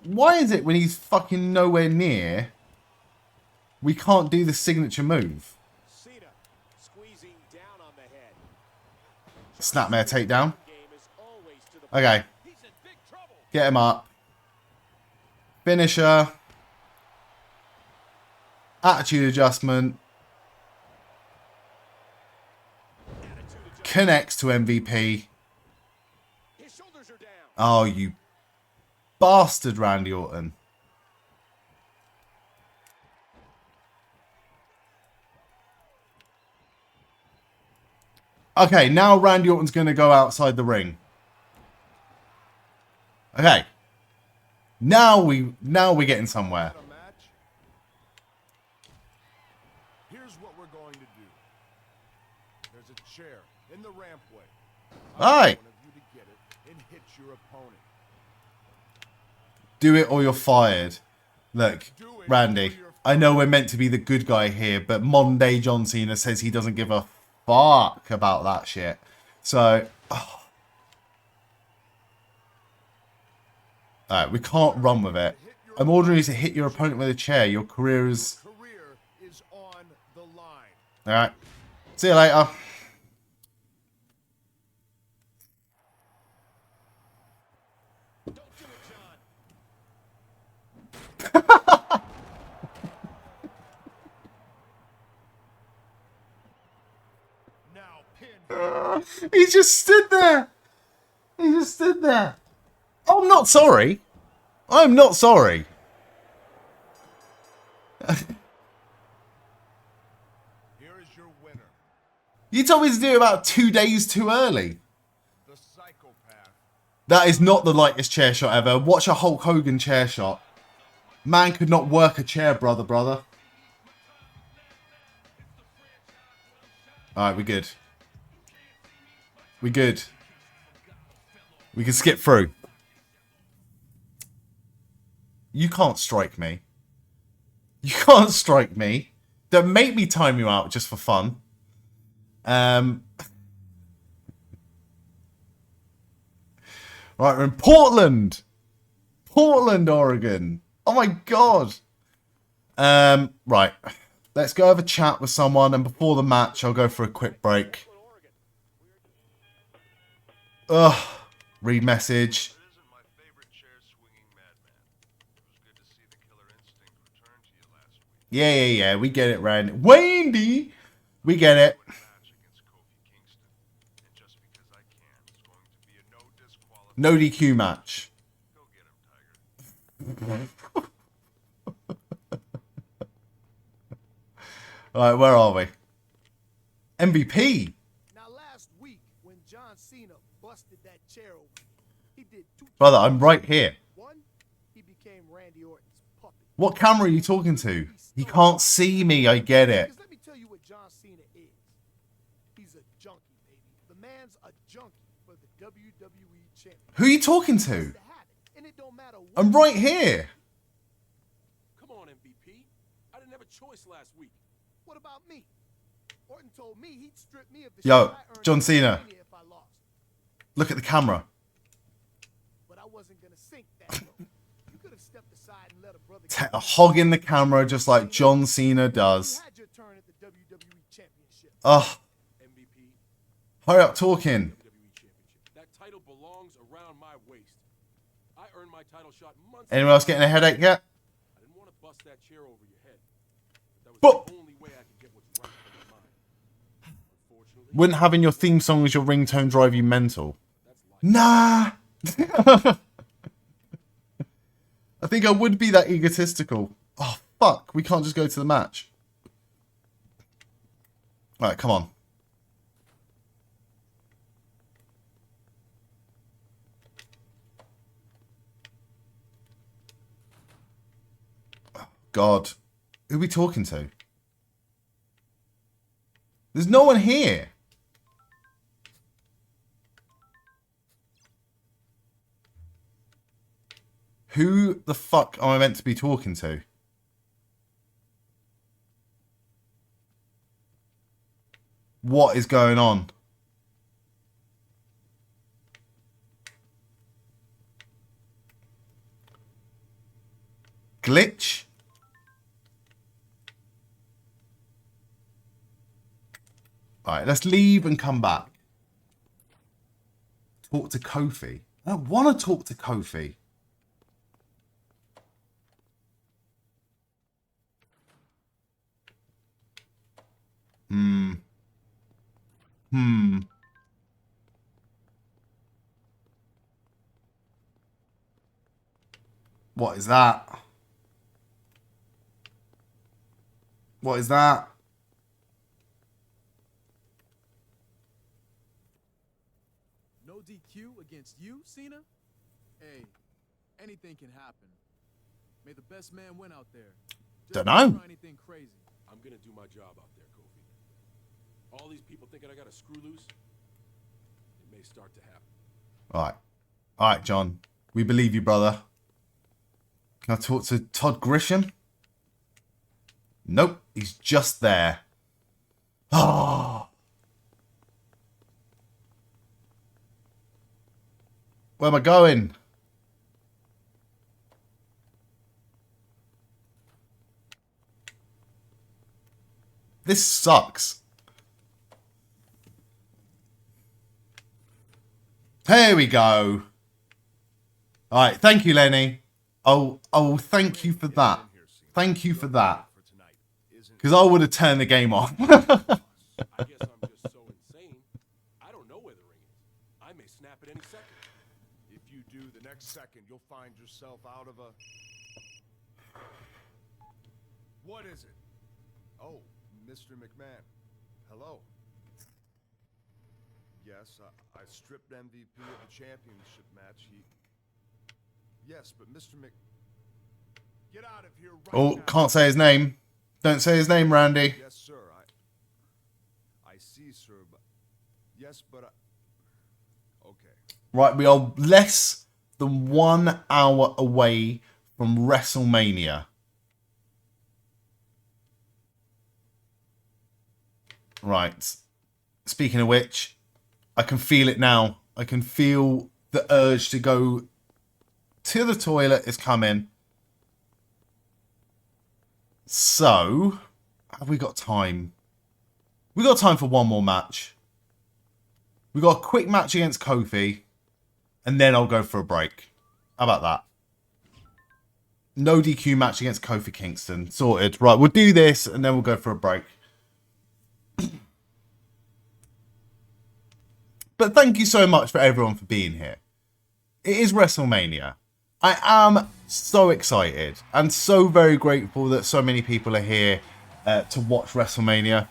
[SPEAKER 1] why is it when he's fucking nowhere near, we can't do the signature move?
[SPEAKER 2] Cena squeezing down on the head.
[SPEAKER 1] Snapmare takedown.
[SPEAKER 2] Game is always to the
[SPEAKER 1] Okay.
[SPEAKER 2] He's in big trouble.
[SPEAKER 1] Get him up. Finisher. Attitude adjustment. Connects to MVP.
[SPEAKER 2] His shoulders are down.
[SPEAKER 1] Oh, you bastard, Randy Orton. Okay, now Randy Orton's going to go outside the ring. Okay. Now we're getting somewhere.
[SPEAKER 5] A match? Here's what we're going to do. There's a chair in the rampway.
[SPEAKER 1] All right.
[SPEAKER 5] I want you to get it and hit your opponent.
[SPEAKER 1] Do it or you're fired. Look, Randy, I know we're meant to be the good guy here, but modern day John Cena says he doesn't give a fuck about that shit. So, alright, we can't run with it. I'm ordering you to hit your opponent with a chair. Your career is...
[SPEAKER 5] Career is on the line.
[SPEAKER 1] Alright. See you later.
[SPEAKER 2] Don't do it, John.
[SPEAKER 5] Now pin.
[SPEAKER 1] He just stood there. He just stood there. I'm not sorry. I'm not sorry.
[SPEAKER 5] Here is your winner.
[SPEAKER 1] You told me to do it about 2 days too early.
[SPEAKER 5] The psychopath.
[SPEAKER 1] That is not the lightest chair shot ever. Watch a Hulk Hogan chair shot. Man could not work a chair, brother. Alright, we're good. We're good. We can skip through. You can't strike me. You can't strike me. Don't make me time you out just for fun. Right, we're in Portland. Portland, Oregon. Oh my god. Right. Let's go have a chat with someone, and before the match, I'll go for a quick break. Ugh. Read message. Yeah. We get it, Randy. Wendy! We get it. No DQ match. Alright, where are we? MVP.
[SPEAKER 11] Now last week when John Cena busted that chair open, he did two
[SPEAKER 1] Brother, I'm right here.
[SPEAKER 11] One, he became Randy Orton's puppet.
[SPEAKER 1] What camera are you talking to? He can't see me, I get it.
[SPEAKER 11] Because let me tell you what John Cena is. He's a junkie, baby. The man's a junkie for the WWE champion.
[SPEAKER 1] Who are you talking to?
[SPEAKER 11] To have it, and it don't matter what
[SPEAKER 1] I'm right here.
[SPEAKER 7] Come on, MVP. I didn't have a choice last week.
[SPEAKER 11] What about me? Orton told me he'd strip me of the
[SPEAKER 1] Yo,
[SPEAKER 11] shit I earned
[SPEAKER 1] John
[SPEAKER 11] in
[SPEAKER 1] Cena.
[SPEAKER 11] WrestleMania if I lost.
[SPEAKER 1] Look at the camera.
[SPEAKER 11] But I wasn't gonna sink that low. You could have stepped aside and let a brother
[SPEAKER 1] Hog in the camera just like John Cena does.
[SPEAKER 11] You had your turn at the WWE Championship.
[SPEAKER 1] Ugh.
[SPEAKER 7] MVP,
[SPEAKER 1] Hurry up talking.
[SPEAKER 7] WWE Championship. That title belongs around my waist. I earned my title shot months
[SPEAKER 1] Anyone else getting a headache yet?
[SPEAKER 7] I didn't want to bust that chair over your head. That was
[SPEAKER 1] But
[SPEAKER 7] the only way I could get what's right from my mind. Unfortunately,
[SPEAKER 1] wouldn't having your theme song as your ringtone drive you mental? Nah. I think I would be that egotistical. Oh, fuck. We can't just go to the match. Alright, come on. Oh, God. Who are we talking to? There's no one here. Who the fuck am I meant to be talking to? What is going on? Glitch? Alright, let's leave and come back. Talk to Kofi. I don't want to talk to Kofi. What is that? What is that?
[SPEAKER 8] No DQ against you, Cena? Hey, anything can happen. May the best man win out there. Just
[SPEAKER 1] Dunno.
[SPEAKER 8] don't try anything crazy.
[SPEAKER 7] I'm gonna do my job out there, Kofi. All these people thinking I got a screw loose, it may start to happen.
[SPEAKER 1] Alright. Alright, John. We believe you, brother. Can I talk to Todd Grisham? Nope. He's just there. Oh. Where am I going? This sucks. Here we go. Alright, thank you, Lenny. Oh, thank you for that. Thank you for that. Because I would have turned the game off.
[SPEAKER 7] I guess I'm just so insane. I don't know where the ring is. I may snap at any second.
[SPEAKER 5] If you do, the next second you'll find yourself out of a... What is it? Oh, Mr. McMahon. Hello. Yes, I stripped MVP of the championship match. Yes, but Mr. Get out of here right
[SPEAKER 1] Oh,
[SPEAKER 5] now.
[SPEAKER 1] can't say his name. Don't say his name, Randy.
[SPEAKER 5] Yes, sir. I see, sir, but... Yes, but okay.
[SPEAKER 1] Right, we are less than 1 hour away from WrestleMania. Right. Speaking of which, I can feel it now. I can feel the urge to go to the toilet is coming. So, have we got time? We got time for one more match. We got a quick match against Kofi, and then I'll go for a break. How about that? No DQ match against Kofi Kingston. Sorted. Right, we'll do this, and then we'll go for a break. But thank you so much for everyone for being here. It is WrestleMania. I am so excited and so very grateful that so many people are here to watch WrestleMania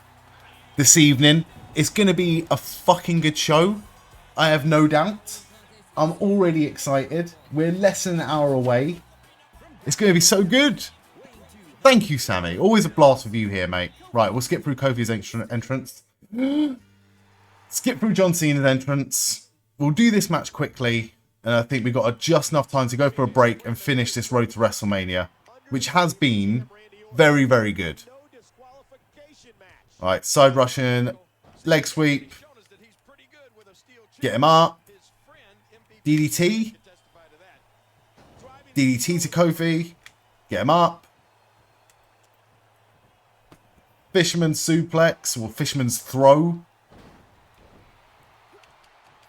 [SPEAKER 1] this evening. It's going to be a fucking good show. I have no doubt. I'm already excited. We're less than an hour away. It's going to be so good. Thank you, Sammy. Always a blast with you here, mate. Right, we'll skip through Kofi's entrance. Skip through John Cena's entrance. We'll do this match quickly. And I think we've got just enough time to go for a break and finish this road to WrestleMania, which has been very, very good. All right, side Russian, leg sweep. Get him up. DDT. DDT to Kofi. Get him up. Fisherman's suplex, or fisherman's throw.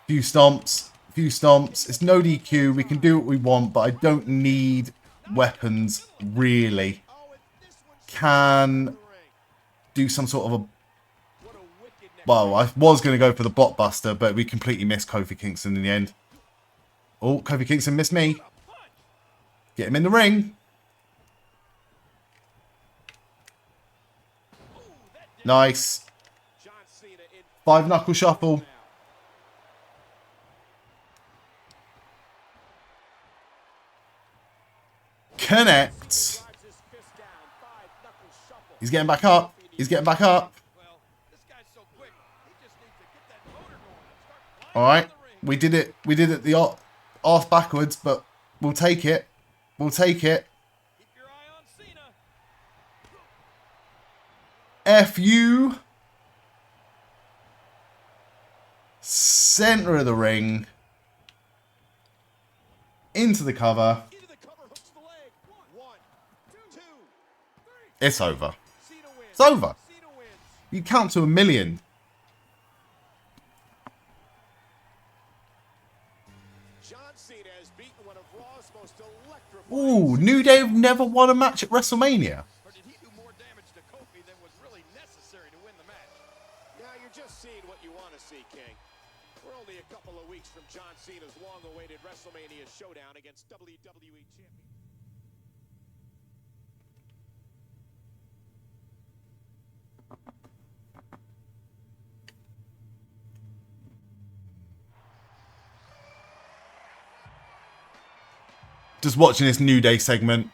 [SPEAKER 1] Few stomps. few stomps. It's no DQ. We can do what we want, but I don't need weapons, really. Can do some sort of a... Well, I was going to go for the blockbuster, but we completely missed Kofi Kingston in the end. Oh, Kofi Kingston missed me. Get him in the ring. Nice. 5-knuckle shuffle. Connect. He's getting back up. He's getting back up. Alright. We did it. We did it the arse backwards, but we'll take it. We'll take it. F you. Center of the ring. Into the cover. It's over. It's over. You count to 1,000,000. Ooh, New Day have never won a match at WrestleMania.
[SPEAKER 2] We're only a couple of weeks from John Cena's long-awaited WrestleMania showdown against WWE champion.
[SPEAKER 1] Just watching this New Day segment.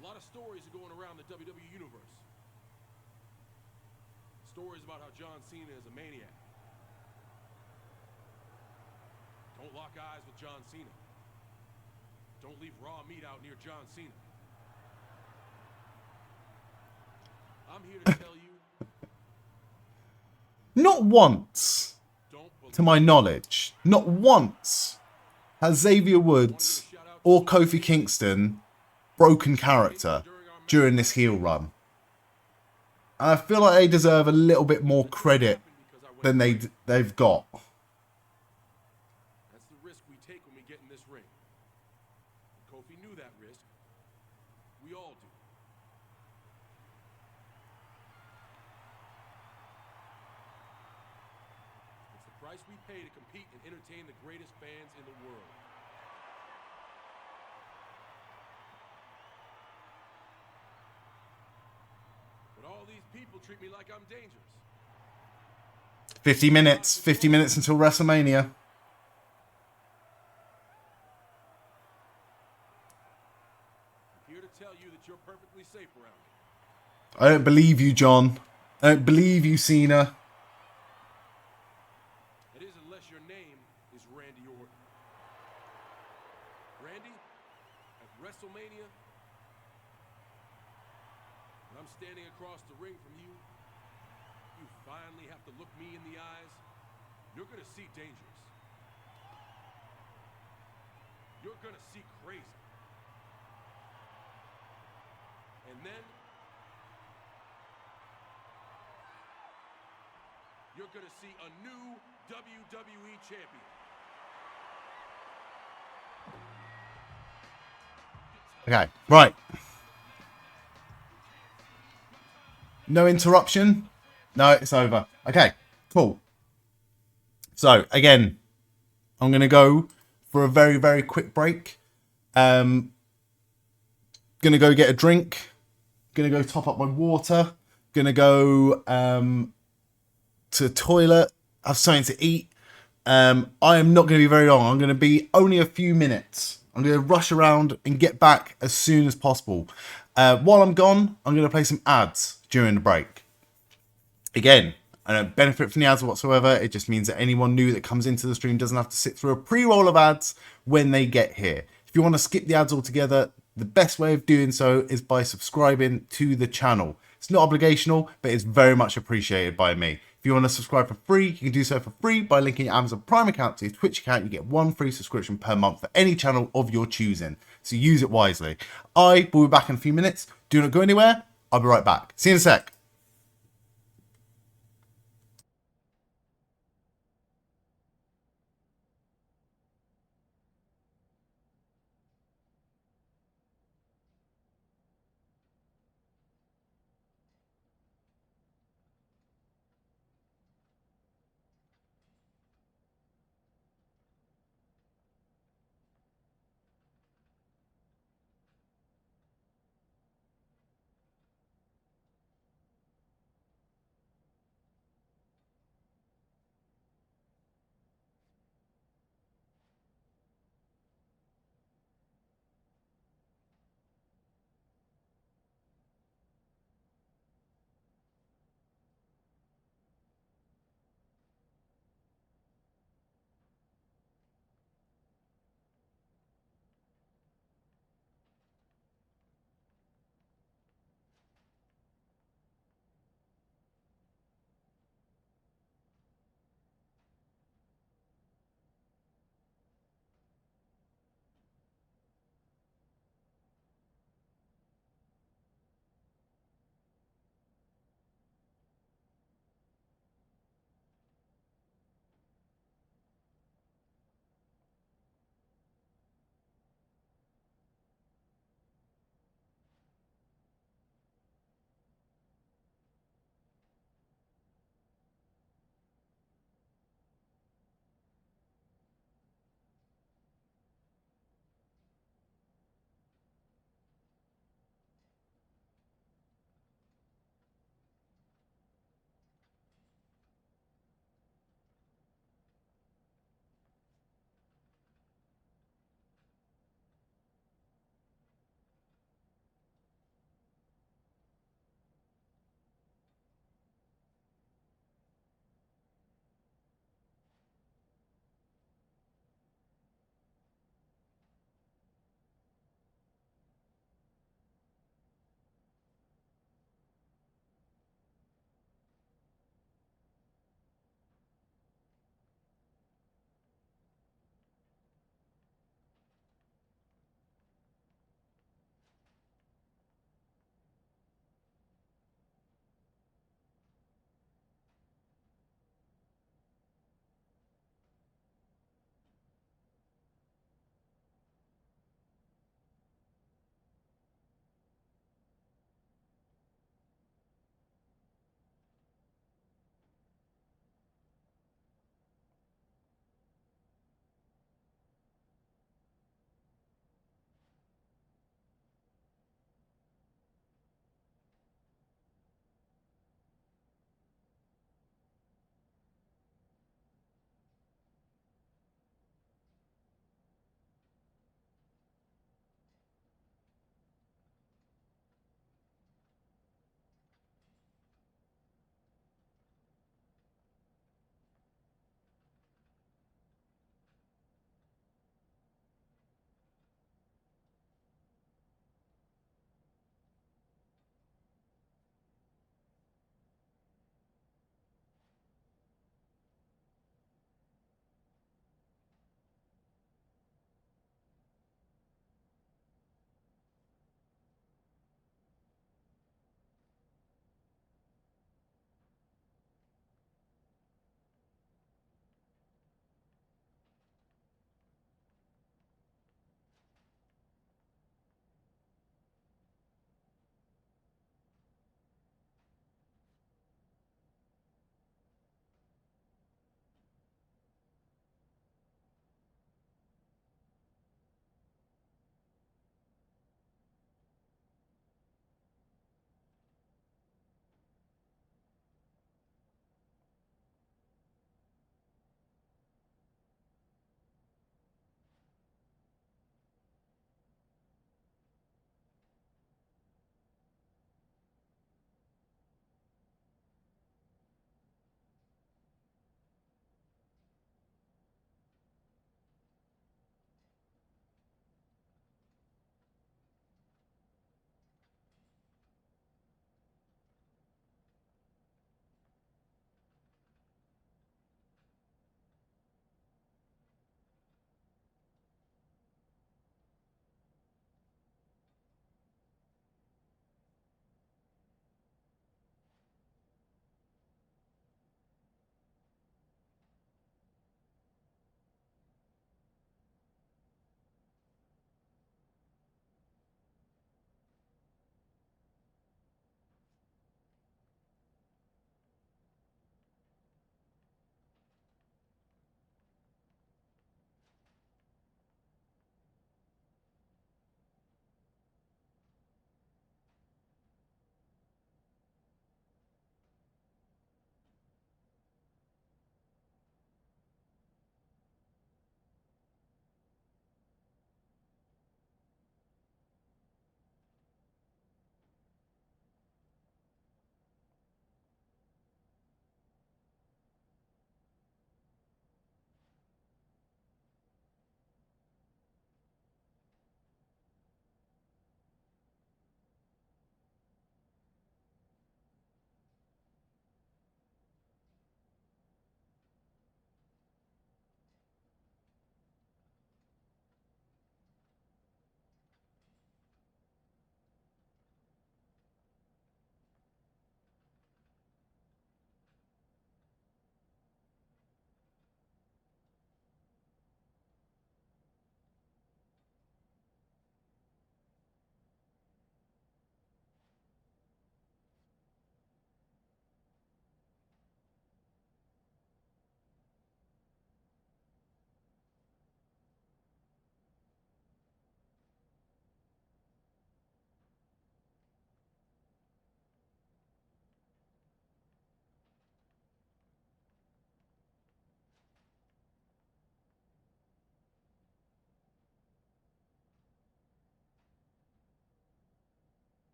[SPEAKER 7] A lot of stories are going around the WWE universe. Stories about how John Cena is a maniac. Don't lock eyes with John Cena. Don't leave raw meat out near John Cena. I'm here to tell you.
[SPEAKER 1] Not once, to my knowledge, not once has Xavier Woods or Kofi Kingston broken character during this heel run. And I feel like they deserve a little bit more credit than they've got.
[SPEAKER 7] That's the risk we take when we get in this ring. Kofi knew that risk. We all do. It's the price we pay to compete and entertain the greatest fans in the world. But all these people treat me like I'm dangerous.
[SPEAKER 1] 50 minutes until WrestleMania.
[SPEAKER 7] I'm here to tell you that you're perfectly safe around me.
[SPEAKER 1] I don't believe you, John. I don't believe you, Cena.
[SPEAKER 7] It is unless your name is Randy Orton. Randy, at WrestleMania, when I'm standing across the ring from you, you finally have to look me in the eyes. You're gonna see dangerous. You're gonna see crazy. And then you're gonna see a new WWE champion.
[SPEAKER 1] Okay, right. No interruption. No, it's over. Okay, cool. So, again, I'm going to go for a very, very quick break. Going to go get a drink. Going to go top up my water. Going to go to the toilet. Have something to eat. I am not going to be very long. I'm going to be only a few minutes. I'm going to rush around and get back as soon as possible. While I'm gone, I'm going to play some ads during the break. Again, I don't benefit from the ads whatsoever. It just means that anyone new that comes into the stream doesn't have to sit through a pre-roll of ads when they get here. If you want to skip the ads altogether, the best way of doing so is by subscribing to the channel. It's not obligational, but it's very much appreciated by me. If you want to subscribe for free, you can do so for free by linking your Amazon Prime account to your Twitch account. You get one free subscription per month for any channel of your choosing. So use it wisely. I will be back in a few minutes. Do not go anywhere. I'll be right back. See you in a sec.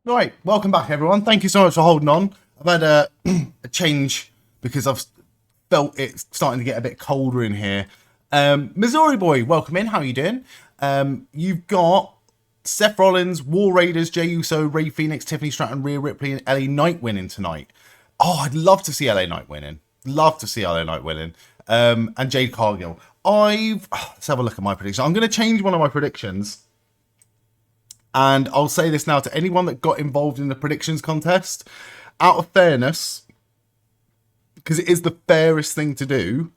[SPEAKER 1] Right, welcome back, everyone. Thank you so much for holding on. I've had a change because I've felt it's starting to get a bit colder in here. Missouri Boy, welcome in. How are you doing? You've got Seth Rollins, War Raiders, Jey Uso, Rey Fenix, Tiffany Stratton, Rhea Ripley, and LA Knight winning tonight. Oh, I'd love to see LA Knight winning. Love to see LA Knight winning. And Jade Cargill. Let's have a look at my prediction. I'm going to change one of my predictions. And I'll say this now to anyone that got involved in the predictions contest. Out of fairness, because it is the fairest thing to do,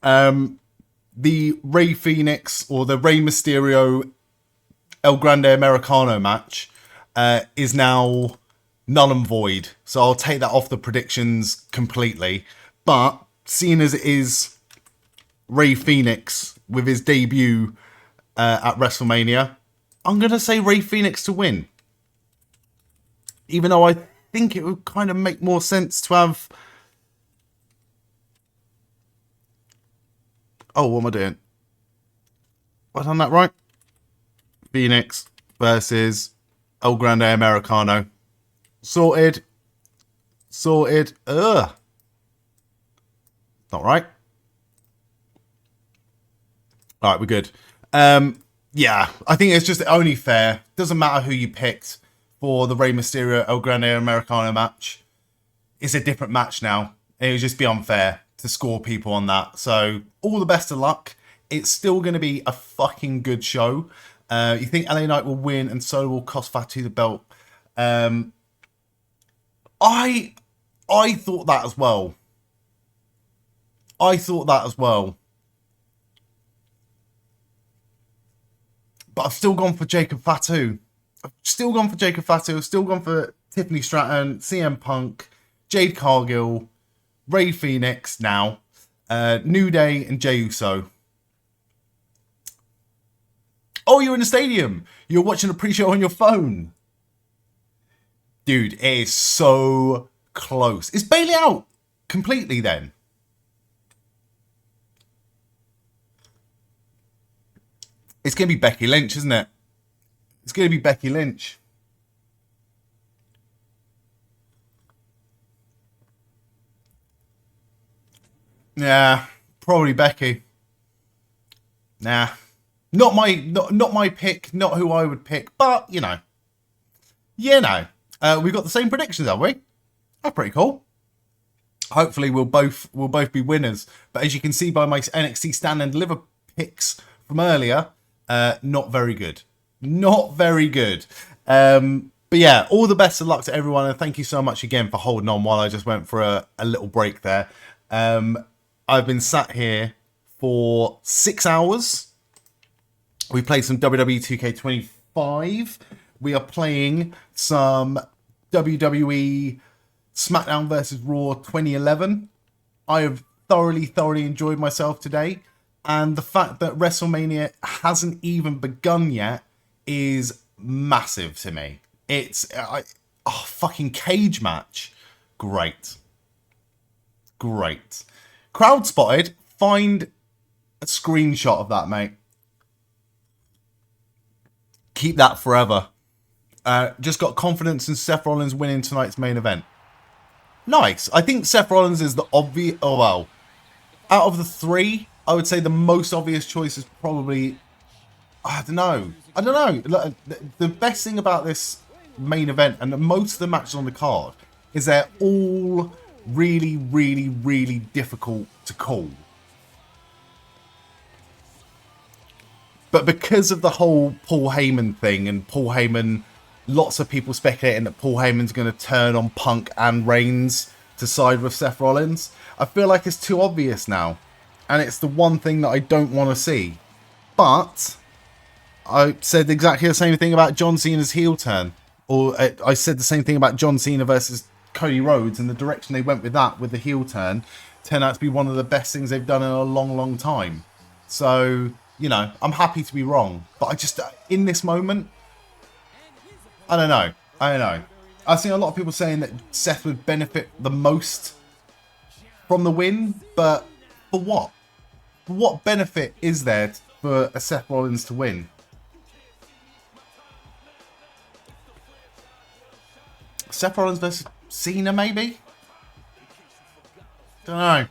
[SPEAKER 1] the Rey Fenix or the Rey Mysterio El Grande Americano match is now null and void. So I'll take that off the predictions completely. But seeing as it is Rey Fenix with his debut at WrestleMania, I'm going to say Rey Fenix to win. Even though I think it would kind of make more sense to have... Oh, what am I doing? Have I done that right? Phoenix versus El Grande Americano. Sorted. Ugh. Not right. Alright, we're good. Yeah, I think it's just only fair. Doesn't matter who you picked for the Rey Mysterio El Grande Americano match. It's a different match now. It would just be unfair to score people on that. So, all the best of luck. It's still going to be a fucking good show. You think LA Knight will win and Solo will cost Fatu the belt? I thought that as well. But I've still gone for Jacob Fatu. I've still gone for Tiffany Stratton, CM Punk, Jade Cargill, Rey Fenix now, New Day, and Jey Uso. Oh, you're in the stadium. You're watching a pre-show on your phone. Dude, it is so close. Is Bayley out completely then? It's going to be Becky Lynch, isn't it? It's going to be Becky Lynch. Yeah, probably Becky. Nah. Not my pick, not who I would pick, but, you know. We've got the same predictions, have we? That's pretty cool. Hopefully we'll both be winners. But as you can see by my NXT Stand and Deliver picks from earlier, not very good. But yeah, all the best of luck to everyone, and thank you so much again for holding on while I just went for a little break there. I've been sat here for 6 hours. We played some WWE 2K25. We are playing some WWE SmackDown vs. Raw 2011. I have thoroughly enjoyed myself today. And the fact that WrestleMania hasn't even begun yet is massive to me. It's fucking cage match. Great. Crowd spotted. Find a screenshot of that, mate. Keep that forever. Just got confidence in Seth Rollins winning tonight's main event. Nice. I think Seth Rollins is the obvious... Oh, well. Out of the three, I would say the most obvious choice is probably... I don't know. The best thing about this main event and most of the matches on the card is they're all really difficult to call. But because of the whole Paul Heyman thing and Paul Heyman, lots of people speculating that Paul Heyman's going to turn on Punk and Reigns to side with Seth Rollins, I feel like it's too obvious now. And it's the one thing that I don't want to see. But I said exactly the same thing about John Cena's heel turn. Or I said the same thing about John Cena versus Cody Rhodes, and the direction they went with that, with the heel turn, turned out to be one of the best things they've done in a long time. So... You know, I'm happy to be wrong, but I just, in this moment, I don't know. I've seen a lot of people saying that Seth would benefit the most from the win, but for what? What benefit is there for a Seth Rollins to win? Seth Rollins versus Cena, maybe? Don't know.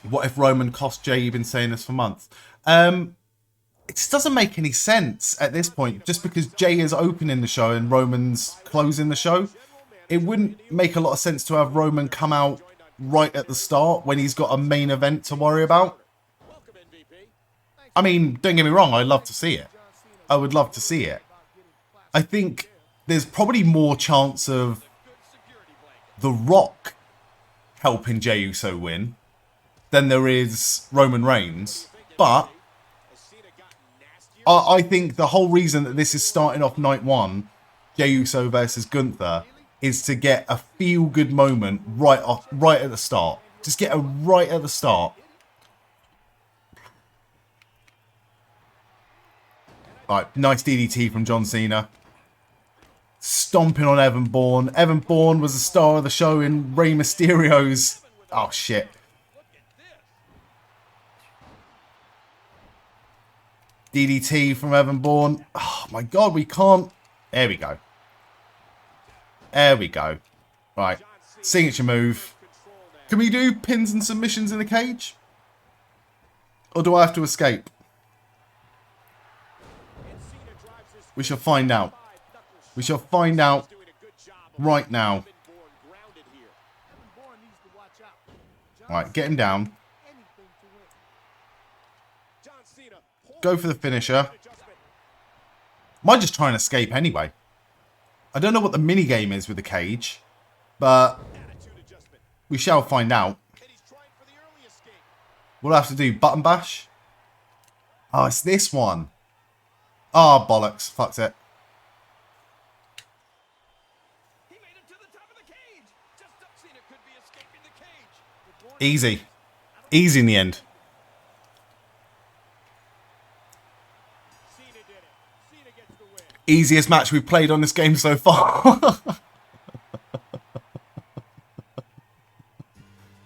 [SPEAKER 1] What if Roman cost Jay? You've been saying this for months. It just doesn't make any sense at this point. Just because Jay is opening the show and Roman's closing the show, it wouldn't make a lot of sense to have Roman come out right at the start when he's got a main event to worry about. I mean, don't get me wrong, I'd love to see it. I would love to see it. I think there's probably more chance of The Rock helping Jey Uso win than there is Roman Reigns. But I think the whole reason that this is starting off night one, Jey Uso versus Gunther, is to get a feel-good moment right at the start. Just get a right at the start. Alright, nice DDT from John Cena. Stomping on Evan Bourne. Evan Bourne was the star of the show in Rey Mysterio's... Oh, shit. DDT from Evan Bourne. Oh, my God, we can't... There we go. There we go. Right. Signature move. Can we do pins and submissions in the cage? Or do I have to escape? We shall find out. We shall find out right now. Right, get him down. Go for the finisher. Am I just trying to escape anyway? I don't know what the minigame is with the cage, but we shall find out. We'll have to do button bash. Oh, it's this one. Oh, bollocks. Fuck's it. Easy. Easy in the end. Easiest match we've played on this game so far.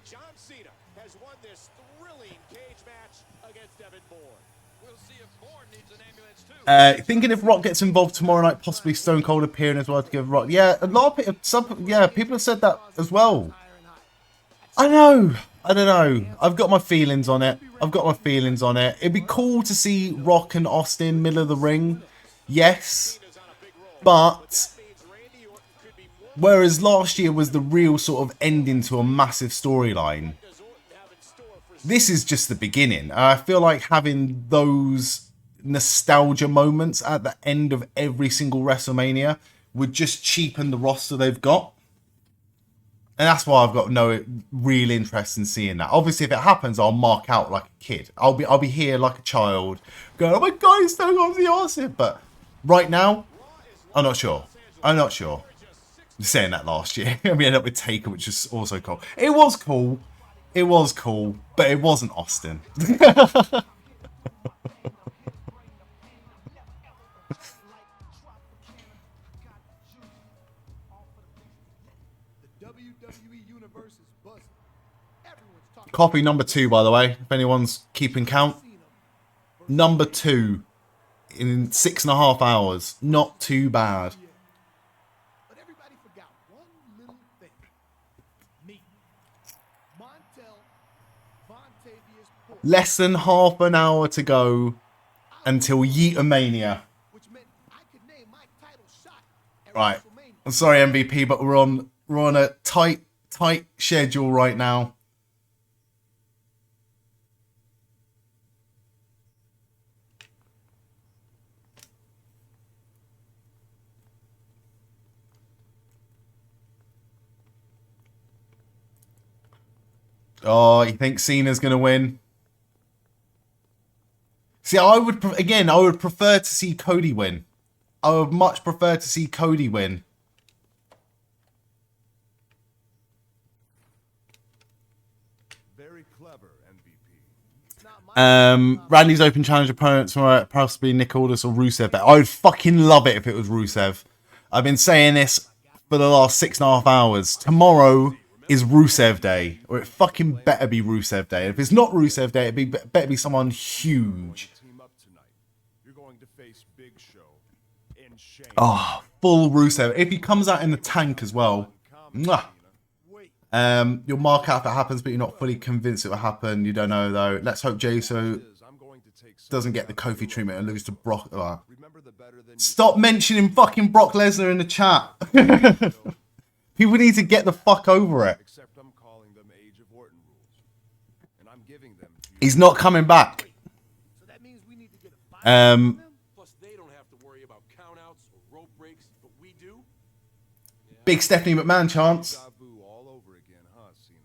[SPEAKER 2] John Cena has won this thrilling cage match against Evan Bourne. We'll see if Bourne needs an ambulance too.
[SPEAKER 1] Thinking if Rock gets involved tomorrow night, possibly Stone Cold appearing as well to give Rock. Yeah, a lot of people have said that as well. I know. I don't know. I've got my feelings on it. It'd be cool to see Rock and Austin middle of the ring. Yes. But whereas last year was the real sort of ending to a massive storyline, this is just the beginning. I feel like having those nostalgia moments at the end of every single WrestleMania would just cheapen the roster they've got. And that's why I've got no real interest in seeing that. Obviously, if it happens, I'll mark out like a kid. I'll be here like a child, going, "Oh my God, it's so obviously awesome!" But right now, I'm not sure. I'm saying that last year, we ended up with Taker, which is also cool. It was cool, but it wasn't Austin. Copy number 2, by the way, if anyone's keeping count. Number 2 in 6.5 hours. Not too bad.
[SPEAKER 11] But everybody forgot one little thing. Me. Montel Vontavious Ford.
[SPEAKER 1] Less than half an hour to go until Yeetamania.
[SPEAKER 11] Which meant I could name my title shot at
[SPEAKER 1] Right.
[SPEAKER 11] WrestleMania.
[SPEAKER 1] I'm sorry, MVP, but we're on a tight schedule right now. Oh, you think Cena's going to win? See, I would prefer to see Cody win. I would much prefer to see Cody win.
[SPEAKER 5] Very clever, MVP.
[SPEAKER 1] Randy's open challenge opponents were possibly Nick Aldis or Rusev. I would fucking love it if it was Rusev. I've been saying this for the last 6.5 hours. Tomorrow is Rusev Day, or it fucking better be Rusev Day. If it's not Rusev Day, better be someone huge.
[SPEAKER 5] Team up tonight. You're going to face Big Show in
[SPEAKER 1] Oh, full Rusev. If he comes out in the tank as well, mwah. You'll mark out if it happens, but you're not fully convinced it will happen. You don't know though. Let's hope Jey Uso doesn't get the Kofi treatment and lose to Brock. Stop mentioning fucking Brock Lesnar in the chat. People need to get the fuck over it. He's not coming back.
[SPEAKER 7] Plus, they don't have to worry about countouts or rope breaks, but we do.
[SPEAKER 1] Big Stephanie McMahon chance.
[SPEAKER 5] All over again, huh, Cena?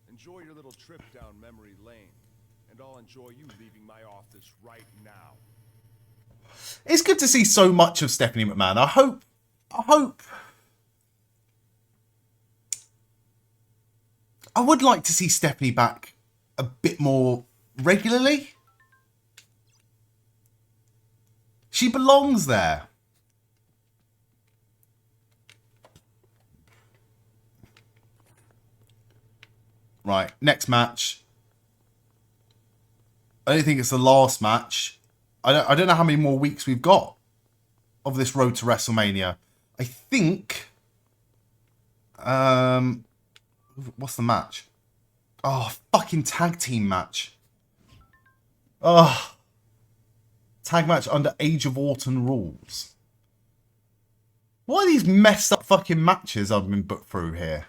[SPEAKER 5] Enjoy your little trip down memory lane, and I'll enjoy you leaving my office right now.
[SPEAKER 1] It's good to see so much of Stephanie McMahon. I would like to see Stephanie back a bit more regularly. She belongs there. Right, next match. I don't think it's the last match. I don't know how many more weeks we've got of this road to WrestleMania. I think... what's the match? Oh, fucking tag team match. Oh. Tag match under Age of Orton rules. What are these messed up fucking matches I've been booked through here?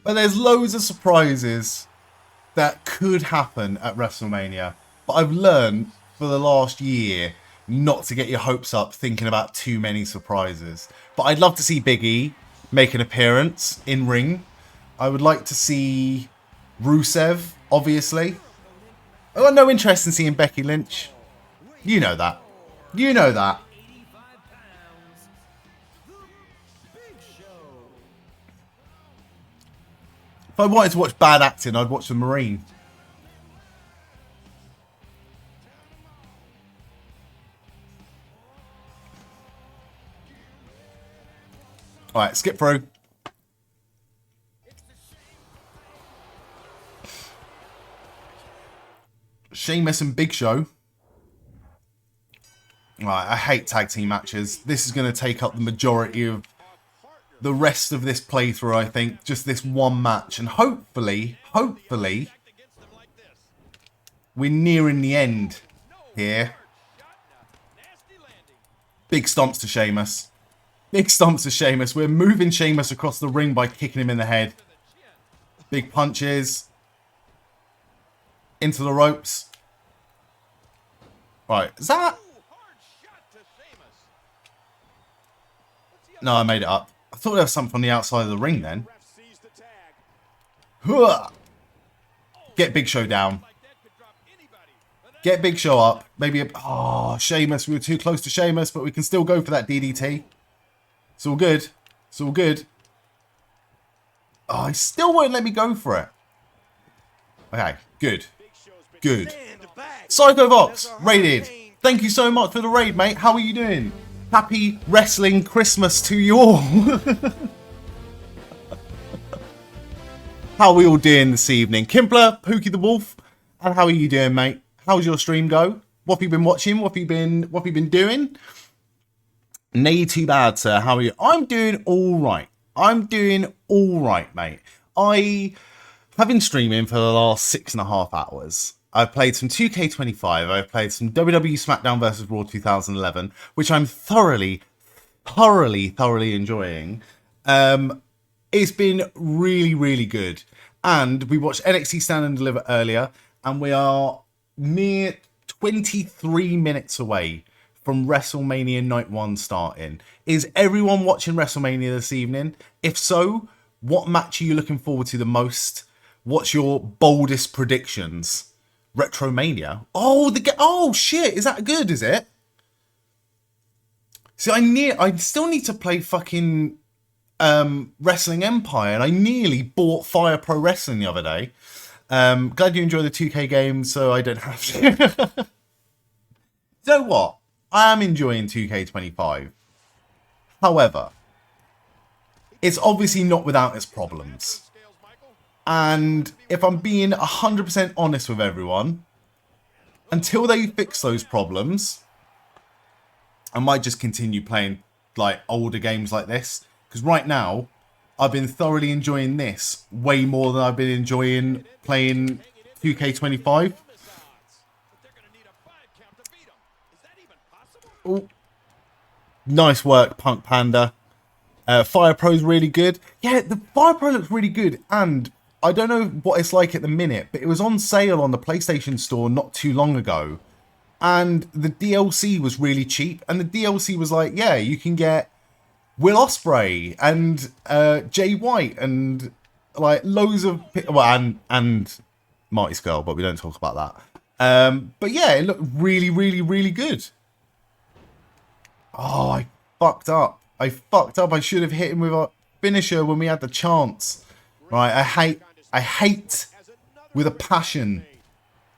[SPEAKER 1] But there's loads of surprises that could happen at WrestleMania. But I've learned for the last year not to get your hopes up thinking about too many surprises. But I'd love to see Big E make an appearance in ring. I would like to see Rusev, obviously. I've got no interest in seeing Becky Lynch. You know that. You know that. If I wanted to watch bad acting, I'd watch The Marine. Alright, skip through. Sheamus and Big Show. Right, I hate tag team matches. This is going to take up the majority of the rest of this playthrough, I think. Just this one match. And hopefully, we're nearing the end here. Big stomps to Sheamus. Big stomps to Sheamus. We're moving Sheamus across the ring by kicking him in the head. Big punches. Into the ropes. Right, is that... No, I made it up. I thought there was something on the outside of the ring then. Get Big Show down. Get Big Show up. Maybe a... Oh, Sheamus. We were too close to Sheamus, but we can still go for that DDT. It's all good. It's all good. Oh, he still won't let me go for it. Okay, good. Good. Psycho Vox, raided. Thank you so much for the raid, mate. How are you doing? Happy wrestling Christmas to you all. How are we all doing this evening? Kimpler, Pookie the Wolf, and how are you doing, mate? How's your stream go? What have you been watching? What have you been doing? Nay, too bad, sir. How are you? I'm doing all right. I'm doing all right, mate. I have been streaming for the last 6.5 hours. I've played some 2K25. I've played some WWE SmackDown vs. Raw 2011, which I'm thoroughly enjoying. It's been really, really good. And we watched NXT Stand and Deliver earlier, and we are mere 23 minutes away from WrestleMania Night 1 starting. Is everyone watching WrestleMania this evening? If so, what match are you looking forward to the most? What's your boldest predictions? Retromania? Oh shit, is that good, is it? See, I still need to play fucking Wrestling Empire, and I nearly bought Fire Pro Wrestling the other day. Glad you enjoy the 2K game, so I don't have to. You know what? I am enjoying 2K25. However, it's obviously not without its problems. And if I'm being 100% honest with everyone, until they fix those problems, I might just continue playing like older games like this. Because right now, I've been thoroughly enjoying this way more than I've been enjoying playing 2K25. Oh, nice work, Punk Panda. Fire Pro's really good. Yeah, the Fire Pro looks really good. And I don't know what it's like at the minute, but it was on sale on the PlayStation Store not too long ago. And the DLC was really cheap. And the DLC was like, yeah, you can get Will Ospreay and Jay White and like loads of... Well, and Marty Skull, but we don't talk about that. But yeah, it looked really, really, really good. Oh, I fucked up. I fucked up. I should have hit him with a finisher when we had the chance. Right, I hate with a passion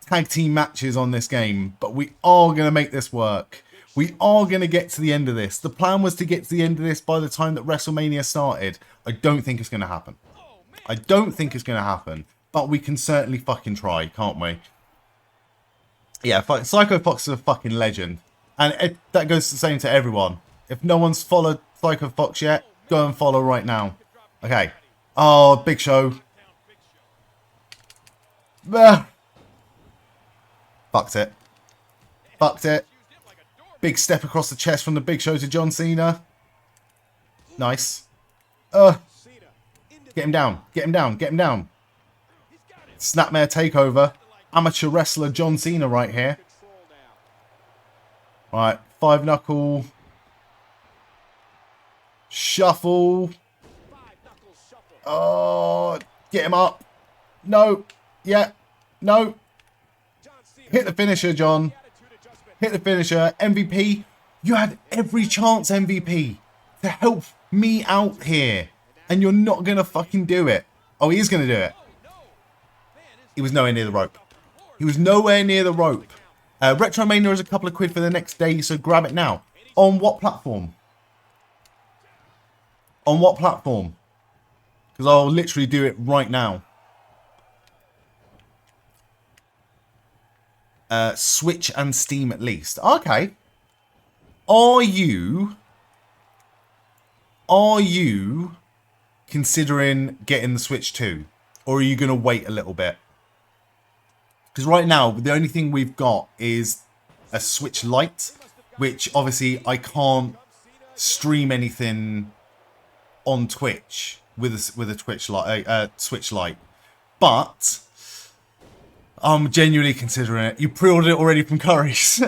[SPEAKER 1] tag team matches on this game, but we are going to make this work. We are going to get to the end of this. The plan was to get to the end of this by the time that WrestleMania started. I don't think it's going to happen. I don't think it's going to happen, but we can certainly fucking try, can't we? Yeah, Psycho Fox is a fucking legend. And that goes the same to everyone. If no one's followed Psycho Fox yet, go and follow right now. Okay. Oh, Big Show. Fucked it. Fucked it. Big step across the chest from the Big Show to John Cena. Nice. Get him down. Get him down. Get him down. Snapmare takeover. Amateur wrestler John Cena right here. Right. 5-knuckle. Shuffle. Oh, get him up. No. Yeah. No. Hit the finisher, John. Hit the finisher. MVP. You had every chance, MVP, to help me out here. And you're not going to fucking do it. Oh, he is going to do it. He was nowhere near the rope. He was nowhere near the rope. Retromania is a couple of quid for the next day, so grab it now. On what platform? On what platform? Because I'll literally do it right now. Switch and Steam at least. Okay. Are you considering getting the Switch too? Or are you going to wait a little bit? Because right now, the only thing we've got is a Switch Lite, which obviously I can't stream anything on Twitch with a Switch Lite. But I'm genuinely considering it. You pre-ordered it already from Curry's.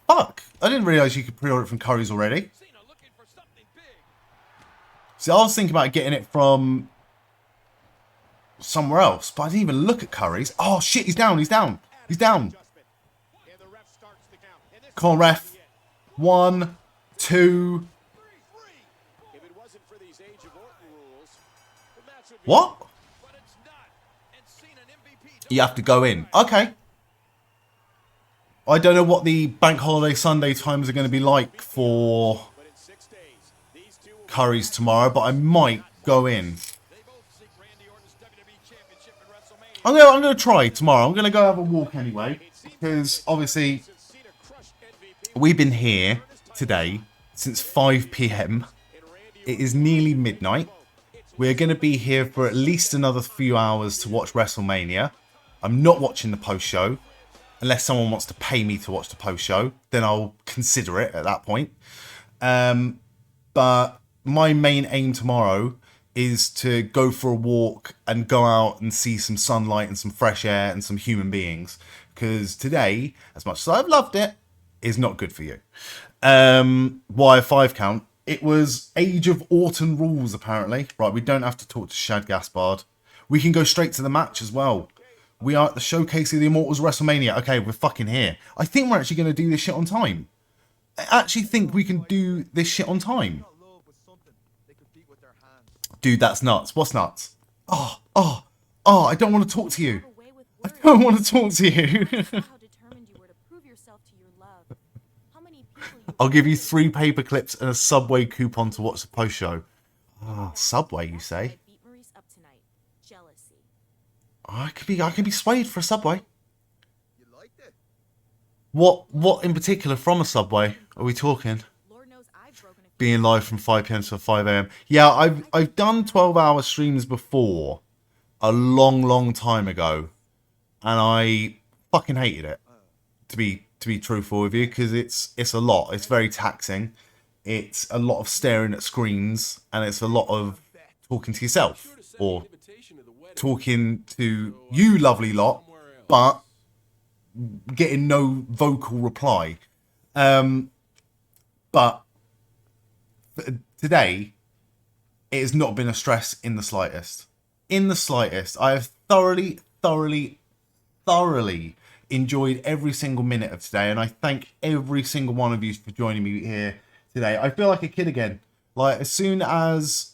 [SPEAKER 1] Fuck. I didn't realise you could pre-order it from Curry's already. See, I was thinking about getting it from somewhere else, but I didn't even look at Curry's. Oh, shit, he's down, he's down. He's down. Come on, ref. 1, 2. What? You have to go in. Okay. I don't know what the bank holiday Sunday times are going to be like for Curry's tomorrow, but I might go in. I'm gonna try tomorrow. I'm gonna go have a walk anyway, because obviously we've been here today since 5 PM. It is nearly midnight. We're gonna be here for at least another few hours to watch WrestleMania. I'm not watching the post show unless someone wants to pay me to watch the post show. Then I'll consider it at that point. But my main aim tomorrow is to go for a walk and go out and see some sunlight and some fresh air and some human beings. Because today, as much as I've loved it, is not good for you. Why a 5 count? It was Age of Autumn rules, apparently. Right, we don't have to talk to Shad Gaspard. We can go straight to the match as well. We are at the Showcase of the Immortals WrestleMania. Okay, we're fucking here. I think we're actually going to do this shit on time. I actually think we can do this shit on time. Dude, that's nuts. What's nuts? Oh, I don't want to talk to you. I don't want to talk to you. I'll give you 3 paper clips and a Subway coupon to watch the post show. Ah, Subway, you say? I could be swayed for a Subway.
[SPEAKER 11] You liked it?
[SPEAKER 1] What in particular from a Subway are we talking?
[SPEAKER 10] Lord knows I've broken a few.
[SPEAKER 1] Being live from 5 p.m. to 5 a.m. Yeah, I've done 12-hour streams before, a long time ago, and I fucking hated it. To be truthful with you, because it's a lot. It's very taxing. It's a lot of staring at screens, and it's a lot of talking to yourself or talking to you, lovely lot, but getting no vocal reply. But today, it has not been a stress in the slightest. In the slightest. I have thoroughly enjoyed every single minute of today, and I thank every single one of you for joining me here today. I feel like a kid again. Like, as soon as,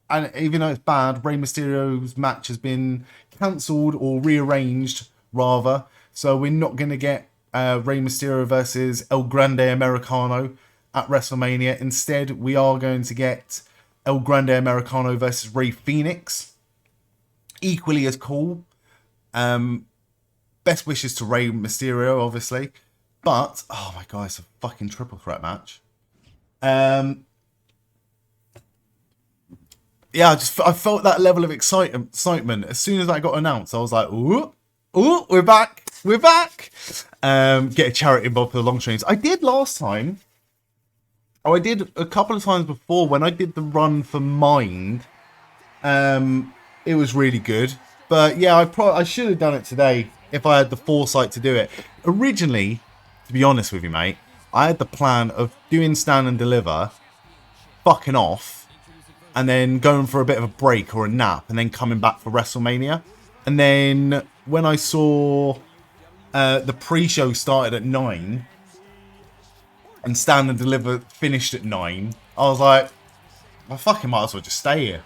[SPEAKER 1] and even though it's bad, Rey Mysterio's match has been cancelled or rearranged, rather. So we're not going to get Rey Mysterio versus El Grande Americano at WrestleMania. Instead, we are going to get El Grande Americano versus Rey Fenix. Equally as cool. Best wishes to Rey Mysterio, obviously. But, oh my god, it's a fucking triple threat match. Yeah, I felt that level of excitement. As soon as that got announced, I was like, ooh, we're back. Get a charity bob for the long streams. I did last time. Oh, I did a couple of times before when I did the run for Mind. It was really good. But yeah, I should have done it today if I had the foresight to do it. Originally, to be honest with you, mate, I had the plan of doing Stand and Deliver, fucking off, and then going for a bit of a break or a nap, and then coming back for WrestleMania. And then when I saw the pre-show started at 9, and Stand and Deliver finished at 9, I was like, I fucking might as well just stay here.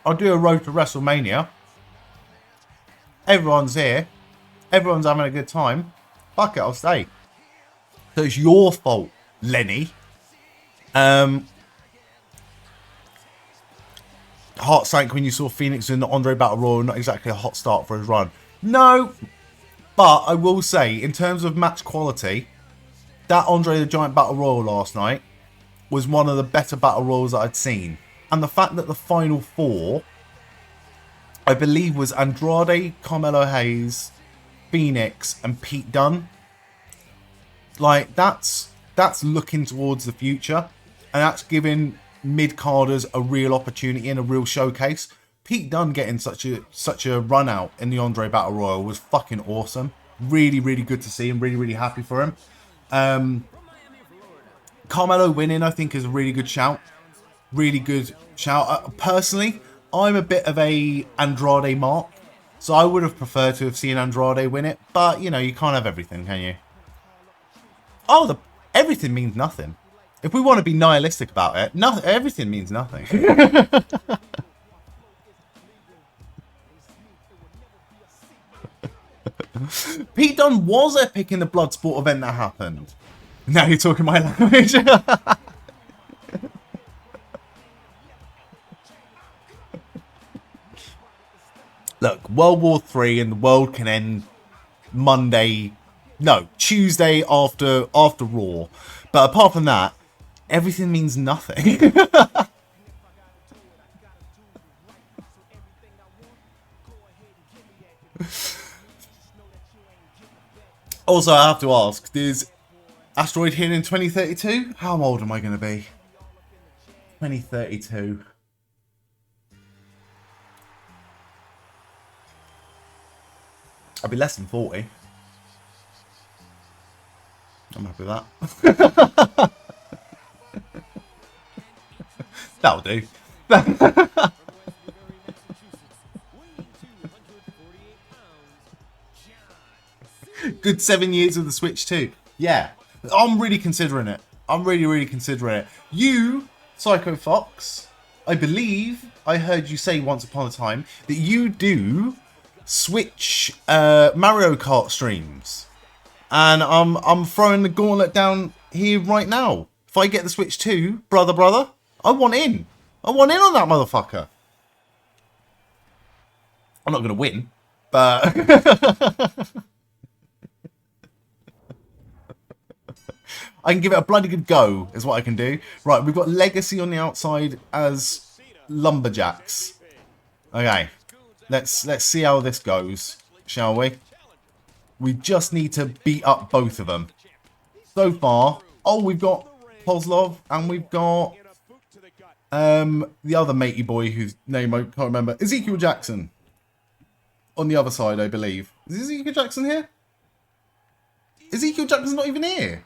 [SPEAKER 1] I'll do a road to WrestleMania. Everyone's here. Everyone's having a good time. Fuck it, I'll stay. So it's your fault, Lenny. Heart sank when you saw Phoenix in the Andre Battle Royal. Not exactly a hot start for his run. No. But I will say, in terms of match quality, that Andre the Giant Battle Royal last night was one of the better Battle Royals that I'd seen. And the fact that the final four, I believe, was Andrade, Carmelo Hayes, Phoenix, and Pete Dunne. Like, that's looking towards the future. And that's giving mid-carders a real opportunity and a real showcase. Pete Dunne getting such a run out in the Andre Battle Royal was fucking awesome. Really, really good to see him. Really, really happy for him. Carmelo winning, I think, is a really good shout. Really good shout. Personally, I'm a bit of a Andrade mark, so I would have preferred to have seen Andrade win it. But you know, you can't have everything, can you? Oh, everything means nothing. If we want to be nihilistic about it, everything means nothing. Pete Dunne was epic in the Bloodsport event that happened. Now you're talking my language. Look, World War III and the world can end Tuesday after Raw. But apart from that, everything means nothing. Also, I have to ask, is Asteroid here in 2032? How old am I going to be? 2032. I'll be less than 40. I'm happy with that. That'll do. Good 7 years of the Switch too. Yeah. I'm really considering it. I'm really considering it. You, Psycho Fox, I believe I heard you say once upon a time that you do Switch Mario Kart streams, and I'm throwing the gauntlet down here right now. If I get the Switch 2, brother, I want in. I want in on that motherfucker. I'm not going to win, but I can give it a bloody good go, is what I can do. Right, we've got Legacy on the outside as Lumberjacks. Okay, let's see how this goes, shall we? We just need to beat up both of them. So far, oh, we've got Kozlov and we've got the other matey boy whose name I can't remember. Ezekiel Jackson. On the other side, I believe. Is Ezekiel Jackson here? Ezekiel Jackson's not even here.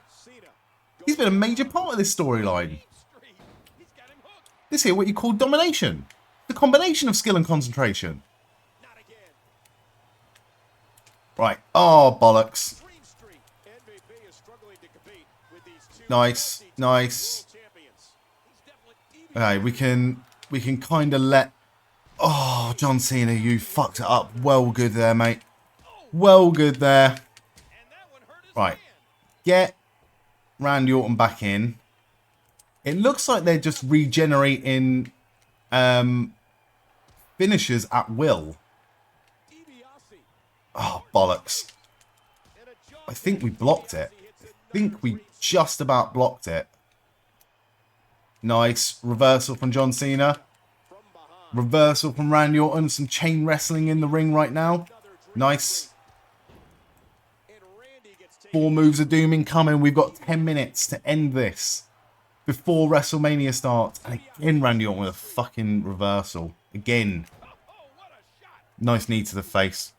[SPEAKER 1] He's been a major part of this storyline. This here, what you call domination. The combination of skill and concentration. Right. Oh, bollocks. Nice. Nice. Okay, we can kind of let... Oh, John Cena, you fucked it up. Well good there, mate. Well good there. Right. Get Randy Orton back in. It looks like they're just regenerating finishers at will. Oh, bollocks. I think we blocked it. I think we just about blocked it. Nice. Reversal from John Cena. Reversal from Randy Orton. Some chain wrestling in the ring right now. Nice. 4 moves of doom incoming. We've got 10 minutes to end this before WrestleMania starts. And again, Randy Orton with a fucking reversal. Again. Nice knee to the face.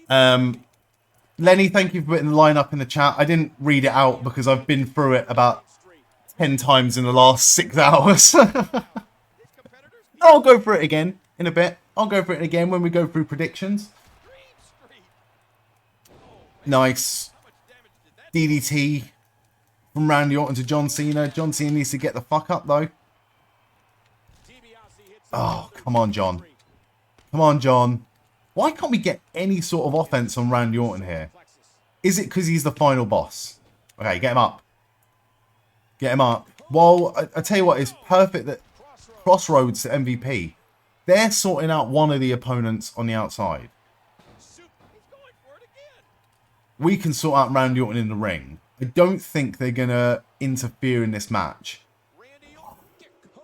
[SPEAKER 1] Lenny, thank you for putting the line up in the chat. I didn't read it out because I've been through it about 10 times in the last 6 hours. I'll go for it again in a bit. I'll go for it again when we go through predictions. Nice. DDT from Randy Orton to John Cena. John Cena needs to get the fuck up, though. Oh, come on, John. Come on, John. Why can't we get any sort of offense on Randy Orton here? Is it because he's the final boss? Okay, get him up. Get him up. Well, I tell you what, it's perfect that Crossroads to MVP. They're sorting out one of the opponents on the outside. We can sort out Randy Orton in the ring. I don't think they're going to interfere in this match.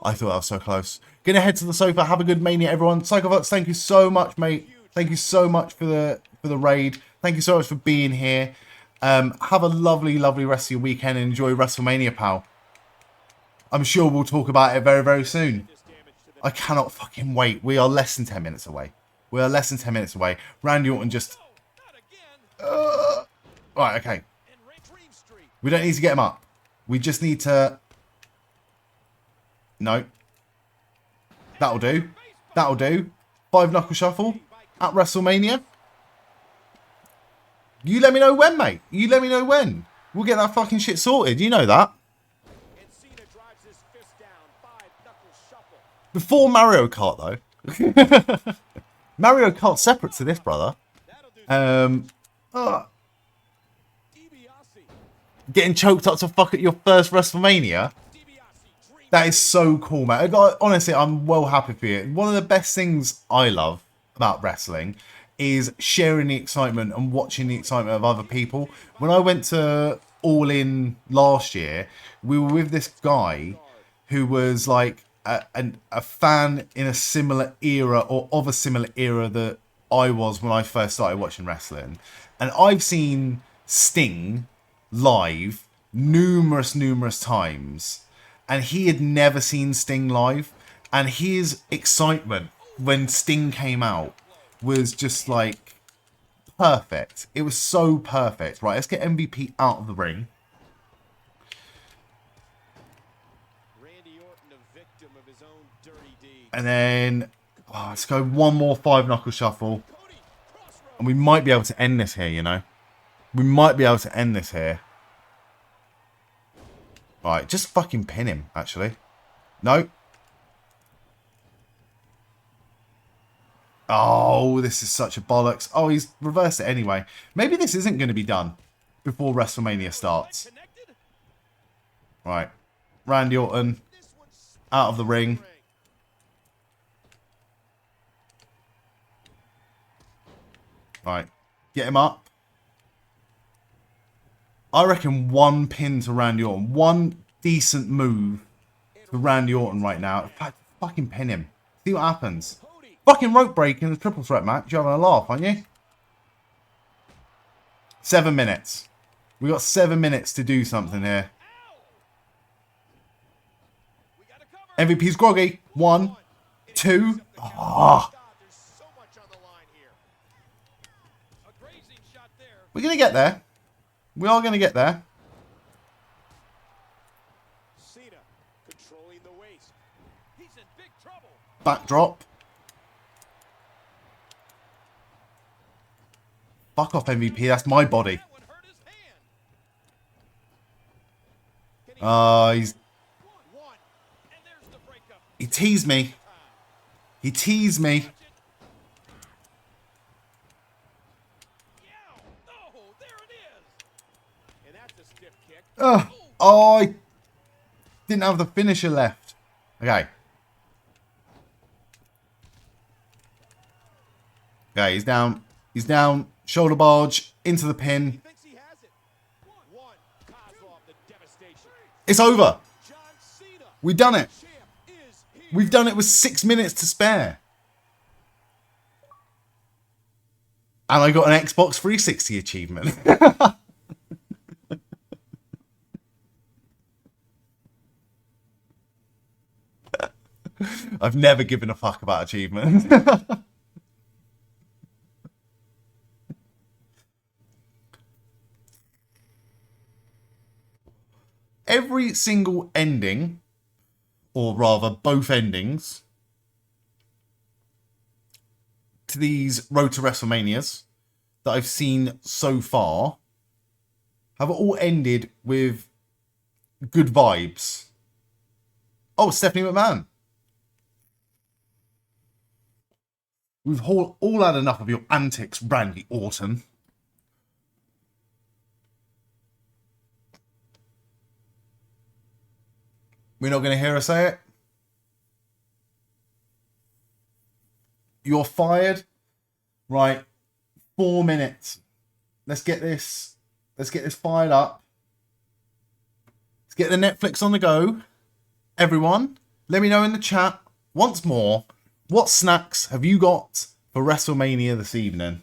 [SPEAKER 1] I thought that was so close. Gonna head to the sofa. Have a good Mania, everyone. Psychovox, thank you so much, mate. Thank you so much for the raid. Thank you so much for being here. Have a lovely, lovely rest of your weekend and enjoy WrestleMania, pal. I'm sure we'll talk about it very, very soon. I cannot fucking wait. We are less than 10 minutes away. We are less than 10 minutes away. Randy Orton just... Right, okay. We don't need to get him up. We just need to... No. That'll do. That'll do. 5 knuckle shuffle at WrestleMania. You let me know when, mate. You let me know when. We'll get that fucking shit sorted. You know that. Before Mario Kart, though. Mario Kart's separate to this, brother. Getting choked up to fuck at your first WrestleMania. That is so cool, man. Honestly, I'm well happy for you. One of the best things I love about wrestling is sharing the excitement and watching the excitement of other people. When I went to All In last year, we were with this guy who was like a fan in a similar era or of a similar era that I was when I first started watching wrestling. And I've seen Sting live numerous times. And he had never seen Sting live. And his excitement when Sting came out was just like perfect. It was so perfect. Right, let's get MVP out of the ring. And then let's go one more 5 knuckle shuffle. And we might be able to end this here, you know. We might be able to end this here. Right, just fucking pin him, actually. No. Oh, this is such a bollocks. Oh, he's reversed it anyway. Maybe this isn't going to be done before WrestleMania starts. Right. Randy Orton out of the ring. Right. Get him up. I reckon one pin to Randy Orton. One decent move to Randy Orton right now. In fact, fucking pin him. See what happens. Fucking rope break in a triple threat match. You're having a laugh, aren't you? 7 minutes. We got 7 minutes to do something here. MVP's groggy. 1, 2. Ah. We're going to get there. We are going to get there. Backdrop. Fuck off, MVP. That's my body. He teased me. He teased me. Oh, I didn't have the finisher left. Okay. Okay, he's down. He's down. Shoulder barge into the pin. It's over. We've done it. We've done it with 6 minutes to spare. And I got an Xbox 360 achievement. I've never given a fuck about achievements. Every single ending, or rather both endings, to these Road to WrestleManias that I've seen so far have all ended with good vibes. Oh, Stephanie McMahon. We've all had enough of your antics, Randy Orton. We're not going to hear her say it. You're fired. Right. 4 minutes. Let's get this fired up. Let's get the Netflix on the go. Everyone, let me know in the chat once more, what snacks have you got for WrestleMania this evening?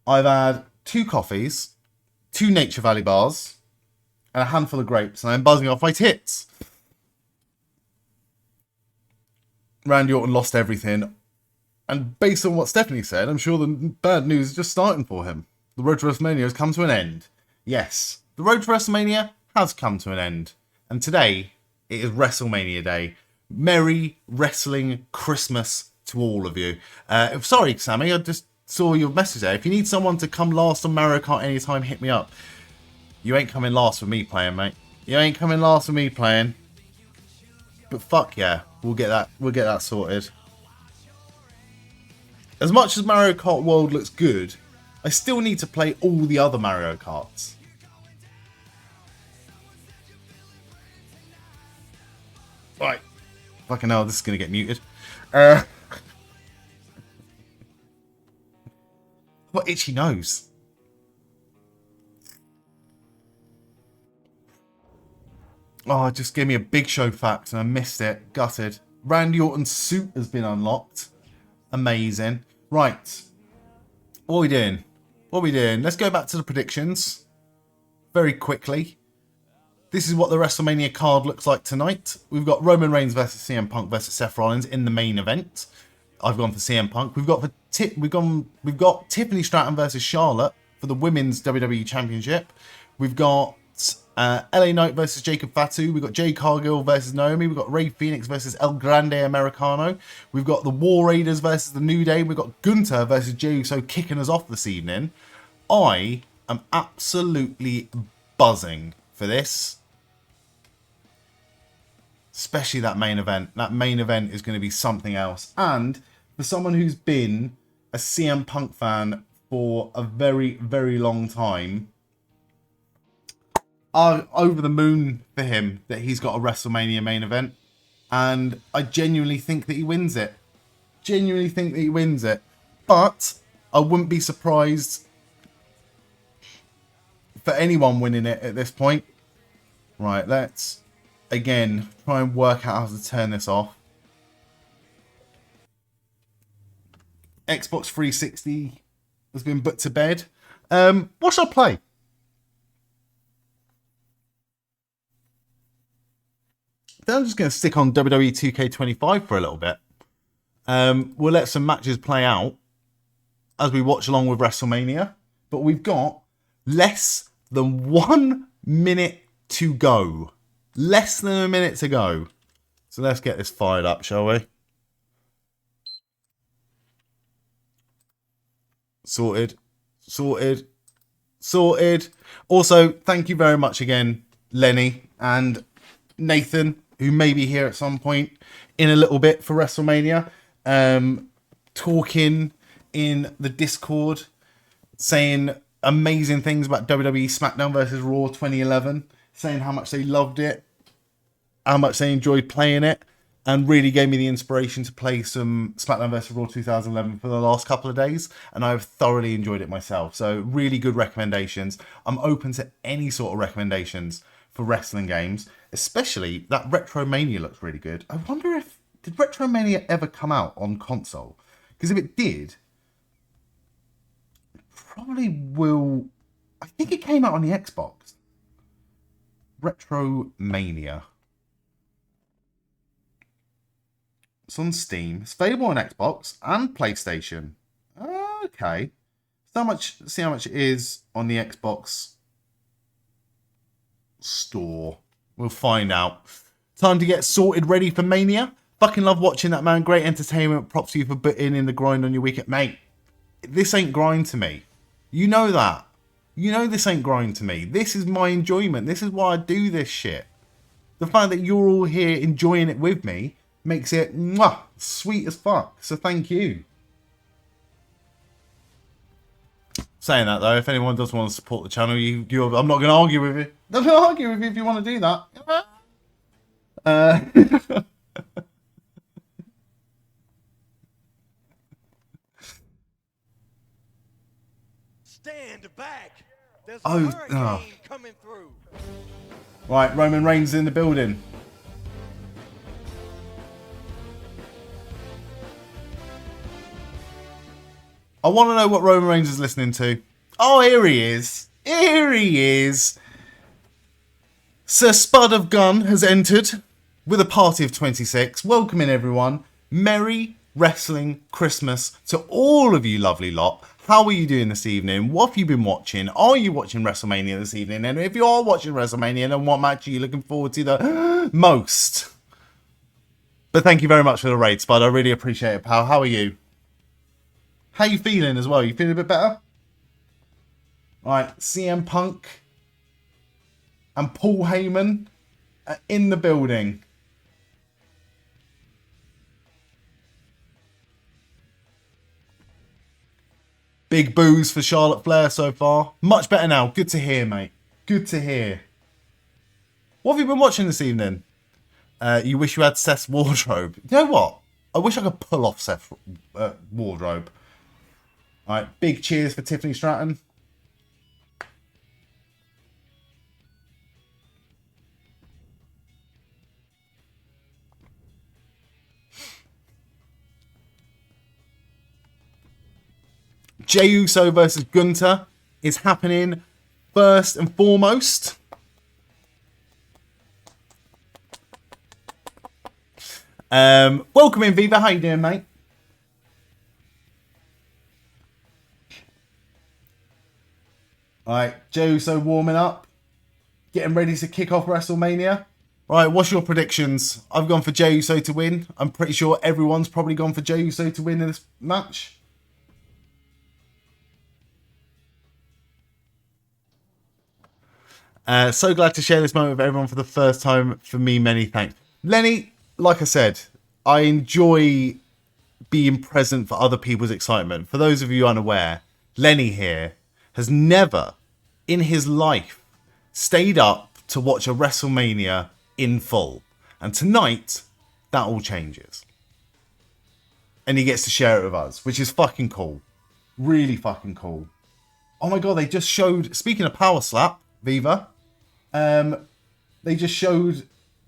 [SPEAKER 1] I've had 2 coffees, 2 Nature Valley bars, and a handful of grapes, and I'm buzzing off my tits. Randy Orton lost everything. And based on what Stephanie said, I'm sure the bad news is just starting for him. The road to WrestleMania has come to an end. Yes, the road to WrestleMania has come to an end. And today, it is WrestleMania Day. Merry Wrestling Christmas to all of you. Sorry, Sammy, I just saw your message there. If you need someone to come last on Mario Kart anytime, hit me up. You ain't coming last with me playing, mate. You ain't coming last with me playing. But fuck yeah, we'll get that sorted. As much as Mario Kart World looks good, I still need to play all the other Mario Karts. Right. Fucking hell, this is going to get muted. What itchy nose? Oh, it just gave me a Big Show fact and I missed it. Gutted. Randy Orton's suit has been unlocked. Amazing. Right. What are we doing? What are we doing? Let's go back to the predictions. Very quickly. This is what the WrestleMania card looks like tonight. We've got Roman Reigns versus CM Punk versus Seth Rollins in the main event. I've gone for CM Punk. We've got Tiffany Stratton versus Charlotte for the Women's WWE Championship. We've got LA Knight versus Jacob Fatu. We've got Jade Cargill versus Naomi. We've got Rey Fenix versus El Grande Americano. We've got the War Raiders versus the New Day. We've got Gunther versus Jey Uso kicking us off this evening. I am absolutely buzzing for this. Especially that main event. That main event is going to be something else. And for someone who's been a CM Punk fan for a very, very long time, I'm over the moon for him that he's got a WrestleMania main event. And I genuinely think that he wins it. Genuinely think that he wins it. But I wouldn't be surprised for anyone winning it at this point. Right, let's, again, try and work out how to turn this off. Xbox 360 has been put to bed. What should I play? Then I'm just going to stick on WWE 2K25 for a little bit. We'll let some matches play out as we watch along with WrestleMania. But we've got less than 1 minute to go. Less than a minute to go. So let's get this fired up, shall we? Sorted. Sorted. Sorted. Also, thank you very much again, Lenny and Nathan, who may be here at some point in a little bit for WrestleMania. Talking in the Discord, saying amazing things about WWE SmackDown vs. Raw 2011, saying how much they loved it, how much they enjoyed playing it, and really gave me the inspiration to play some SmackDown vs. Raw 2011 for the last couple of days, and I've thoroughly enjoyed it myself. So really good recommendations. I'm open to any sort of recommendations for wrestling games, especially that Retromania looks really good. I wonder if, did Retromania ever come out on console? Because if it did, it probably will, I think it came out on the Xbox. Retromania. It's on Steam. It's available on Xbox and PlayStation. Okay. See how much it is on the Xbox store. We'll find out. Time to get sorted ready for Mania. Fucking love watching that, man. Great entertainment. Props to you for putting in the grind on your weekend. Mate, this ain't grind to me. You know that. You know this ain't grind to me. This is my enjoyment. This is why I do this shit. The fact that you're all here enjoying it with me makes it mwah, sweet as fuck. So thank you. Saying that though, if anyone does want to support the channel, I'm not going to argue with you. I'm going to argue with you if you want to do that.
[SPEAKER 11] Stand back. There's
[SPEAKER 1] Oh,
[SPEAKER 11] a hurricane coming through.
[SPEAKER 1] Right, Roman Reigns in the building. I want to know what Roman Reigns is listening to. Oh, here he is. Here he is. Sir Spud of Gun has entered with a party of 26. Welcoming everyone. Merry Wrestling Christmas to all of you lovely lot. How are you doing this evening? What have you been watching? Are you watching WrestleMania this evening? And if you are watching WrestleMania, then what match are you looking forward to the most? But thank you very much for the raid, Spud. I really appreciate it, pal. How are you? How you feeling as well? You feeling a bit better? Right, CM Punk and Paul Heyman are in the building. Big boos for Charlotte Flair so far. Much better now. Good to hear, mate. Good to hear. What have you been watching this evening? You wish you had Seth's wardrobe. You know what? I wish I could pull off Seth's wardrobe. All right, big cheers for Tiffany Stratton. Jey Uso versus Gunther is happening first and foremost. Welcome in, Viva. How you doing, mate? All right, Jey Uso warming up, getting ready to kick off WrestleMania. Right, what's your predictions? I've gone for Jey Uso to win. I'm pretty sure everyone's probably gone for Jey Uso to win in this match. So glad to share this moment with everyone for the first time. For me, many thanks. Lenny, like I said, I enjoy being present for other people's excitement. For those of you unaware, Lenny here has never in his life stayed up to watch a WrestleMania in full. And tonight, that all changes. And he gets to share it with us, which is fucking cool. Really fucking cool. Oh my god, they just showed, speaking of Power Slap, Viva, they just showed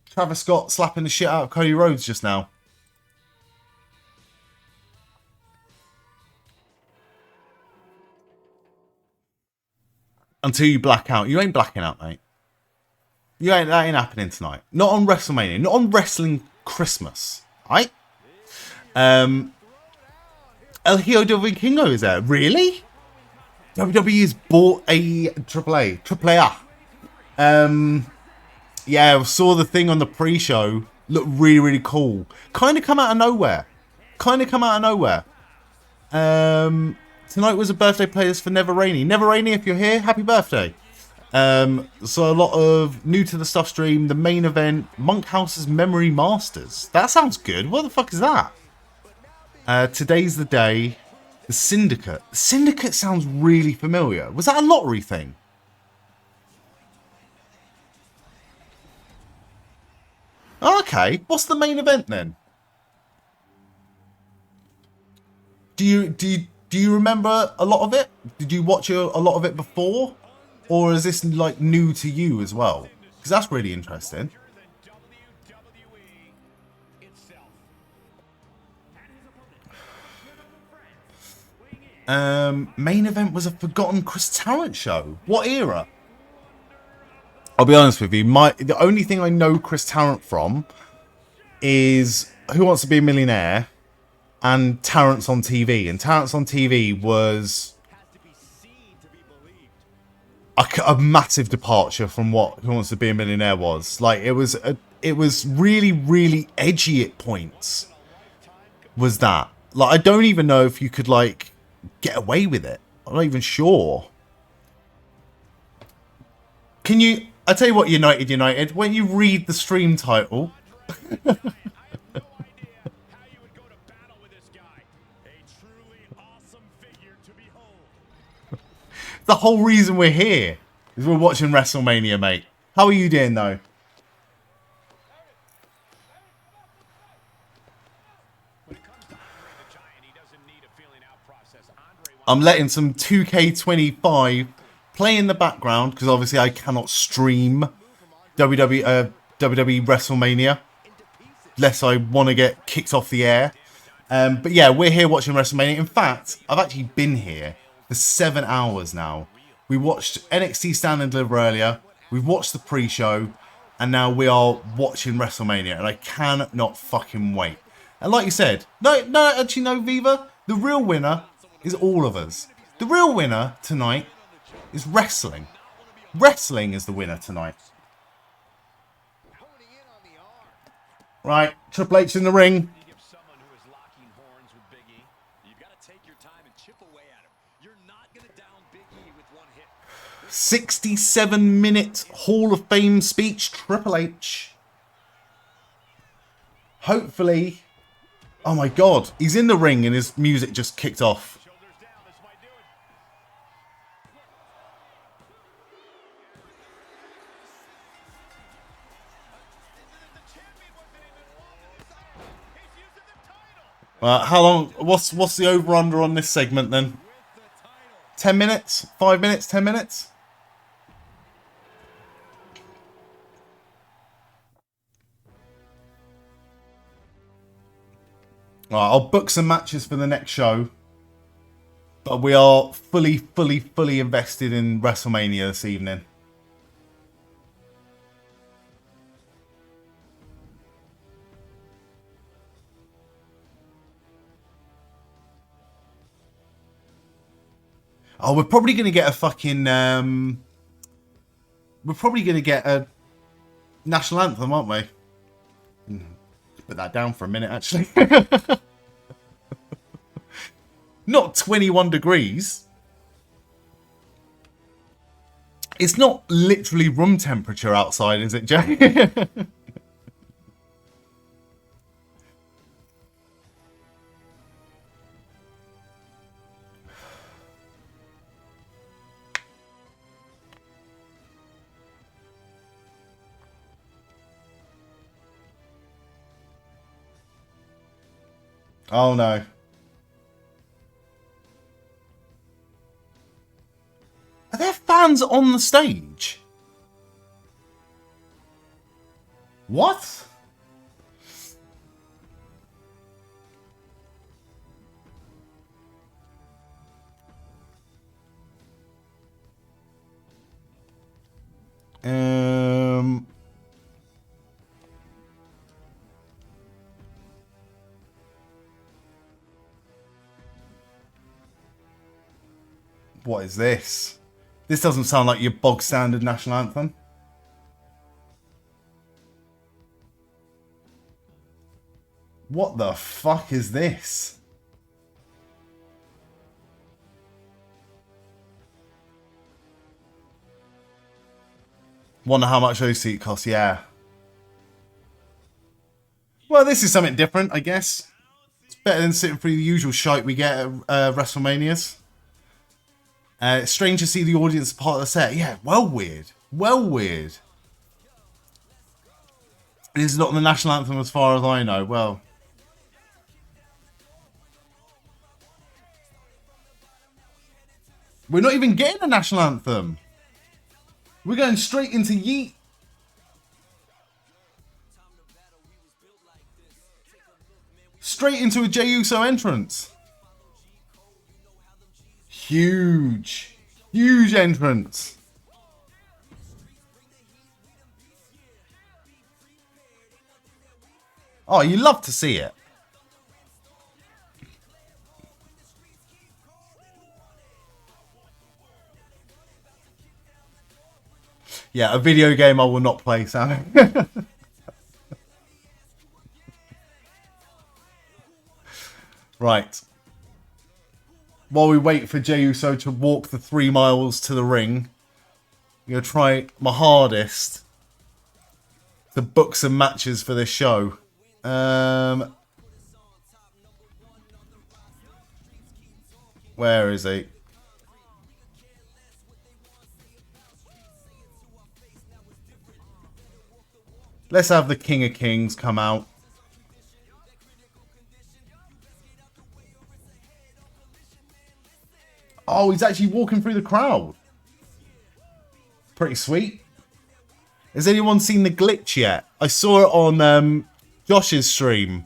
[SPEAKER 1] Travis Scott slapping the shit out of Cody Rhodes just now. Until you black out. You ain't blacking out, mate. That ain't happening tonight. Not on WrestleMania. Not on Wrestling Christmas. Right? El Hijo del Vikingo is there. Really? WWE's bought a AAA. Yeah, I saw the thing on the pre-show. Looked really, really cool. Kind of come out of nowhere. Tonight was a birthday playlist for Never Rainy. Never Rainy, if you're here, happy birthday. So a lot of new to the stuff stream, the main event, Monkhouse's Memory Masters. That sounds good. What the fuck is that? Today's the day. The Syndicate. The Syndicate sounds really familiar. Was that a lottery thing? Okay, what's the main event then? Do you remember a lot of it? Did you watch a lot of it before? Or is this like new to you as well? Because that's really interesting. Main event was a forgotten Chris Tarrant show. What era? I'll be honest with you. The only thing I know Chris Tarrant from is Who Wants to Be a Millionaire and Tarrant's on TV. And Tarrant's on TV was a massive departure from what Who Wants to Be a Millionaire was. Like it was really, really edgy at points. Was that? Like I don't even know if you could like get away with it. I'm not even sure. Can you? I tell you what, United. When you read the stream title. The whole reason we're here is we're watching WrestleMania, mate. How are you doing, though? I'm letting some 2K25 play in the background because obviously I cannot stream WWE WrestleMania unless I want to get kicked off the air. But yeah, we're here watching WrestleMania. In fact, I've actually been here for 7 hours now. We watched NXT Stand and Deliver earlier. We've watched the pre-show. And now we are watching WrestleMania. And I cannot fucking wait. And like you said, actually no, Viva. The real winner is all of us. The real winner tonight is wrestling. Wrestling is the winner tonight. Right, Triple H in the ring. 67-minute Hall of Fame speech, Triple H. Hopefully. Oh my god, he's in the ring and his music just kicked off. How long? What's the over/under on this segment then? 10 minutes? 5 minutes? 10 minutes? Alright, I'll book some matches for the next show. But we are fully invested in WrestleMania this evening. Oh, we're probably going to get a fucking... we're probably going to get a national anthem, aren't we? Put that down for a minute, actually. Not 21 degrees. It's not literally room temperature outside, is it, Jay? Oh no. there fans on the stage? What? What is this? This doesn't sound like your bog standard national anthem. What the fuck is this? Wonder how much those seats cost, yeah. Well, this is something different, I guess. It's better than sitting through the usual shite we get at WrestleManias. It's strange to see the audience part of the set. Yeah, well weird. Well weird. It is not the national anthem as far as I know. Well. We're not even getting a national anthem. We're going straight into Yeet. Straight into a Jey Uso entrance. Huge. Huge entrance. Oh, you love to see it. Yeah, a video game I will not play, Sam. Right. While we wait for Jey Uso to walk the 3 miles to the ring, I'm going to try my hardest to book some matches for this show. Where is he? Let's have the King of Kings come out. Oh, he's actually walking through the crowd. Pretty sweet. Has anyone seen the glitch yet? I saw it on Josh's stream.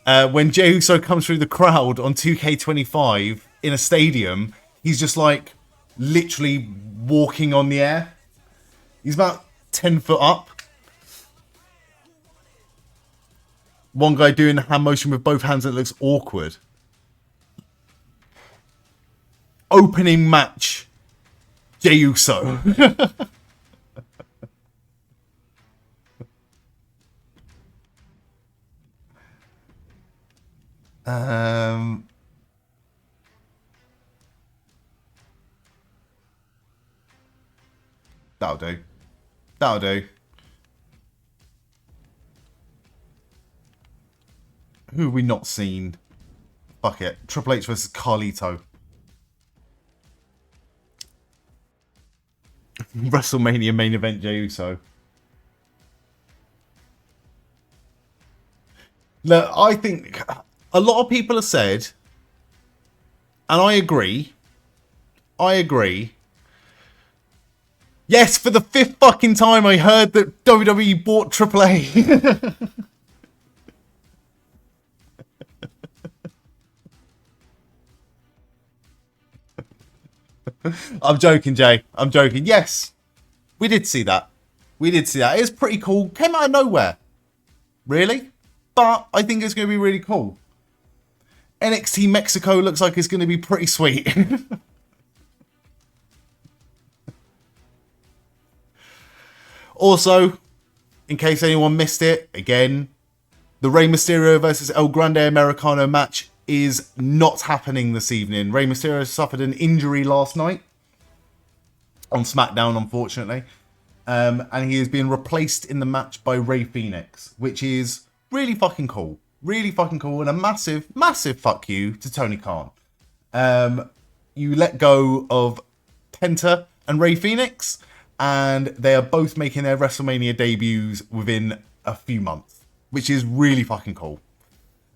[SPEAKER 1] When Jey Uso comes through the crowd on 2K25 in a stadium, he's just like literally walking on the air. He's about 10 foot up. One guy doing the hand motion with both hands that looks awkward. Opening match. Jey Uso. That'll do. That'll do. Who have we not seen? Fuck it. Triple H versus Carlito. WrestleMania main event, Jey Uso. Look, I think a lot of people have said, and I agree. Yes, for the 5th fucking time I heard that WWE bought AAA. I'm joking, Jay. I'm joking. Yes, we did see that. We did see that. It's pretty cool. Came out of nowhere. Really? But I think it's going to be really cool. NXT Mexico looks like it's going to be pretty sweet. Also, in case anyone missed it, again, the Rey Mysterio versus El Grande Americano match is not happening this evening. Rey Mysterio suffered an injury last night on SmackDown, unfortunately. And he is being replaced in the match by Rey Fenix, which is really fucking cool. Really fucking cool. And a massive, massive fuck you to Tony Khan. You let go of Penta and Rey Fenix, and they are both making their WrestleMania debuts within a few months, which is really fucking cool.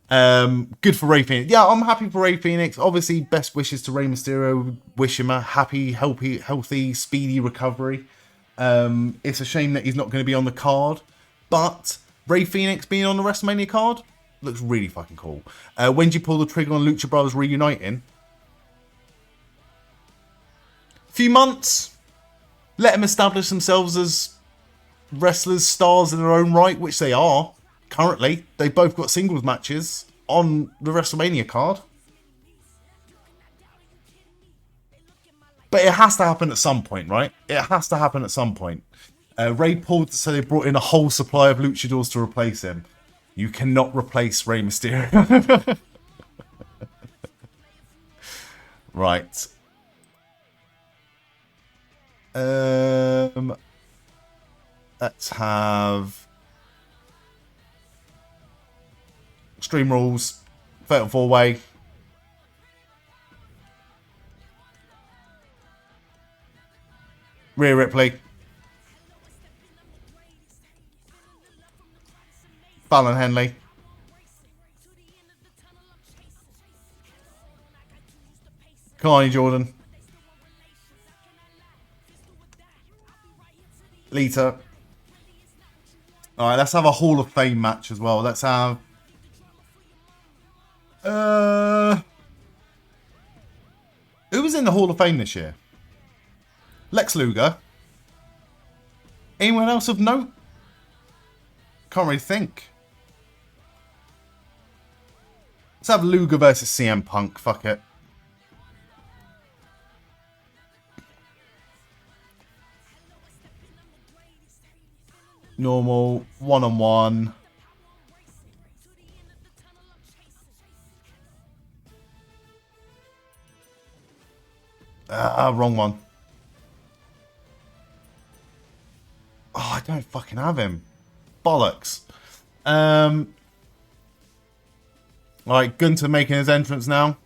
[SPEAKER 1] Good for Rey Fenix. Yeah, I'm happy for Rey Fenix. Obviously, best wishes to Rey Mysterio. Wish him a happy, healthy, speedy recovery. It's a shame that he's not going to be on the card, but Rey Fenix being on the WrestleMania card looks really fucking cool. When do you pull the trigger on Lucha Brothers reuniting? Few months. Let them establish themselves as wrestlers, stars in their own right, which they are currently. They've both got singles matches on the WrestleMania card. But it has to happen at some point, right? It has to happen at some point. Ray pulled, so they brought in a whole supply of luchadors to replace him. You cannot replace Rey Mysterio. Right. Let's have Extreme Rules, Fatal 4-Way. Rhea Ripley. Fallon Henley. Kylie Jordan. Lita. Alright, let's have a Hall of Fame match as well. Let's have... Who was in the Hall of Fame this year? Lex Luger. Anyone else of note? Can't really think. Let's have Luger versus CM Punk. Fuck it. Normal, one-on-one. Wrong one. Oh, I don't fucking have him. Bollocks. Alright, Gunther making his entrance now.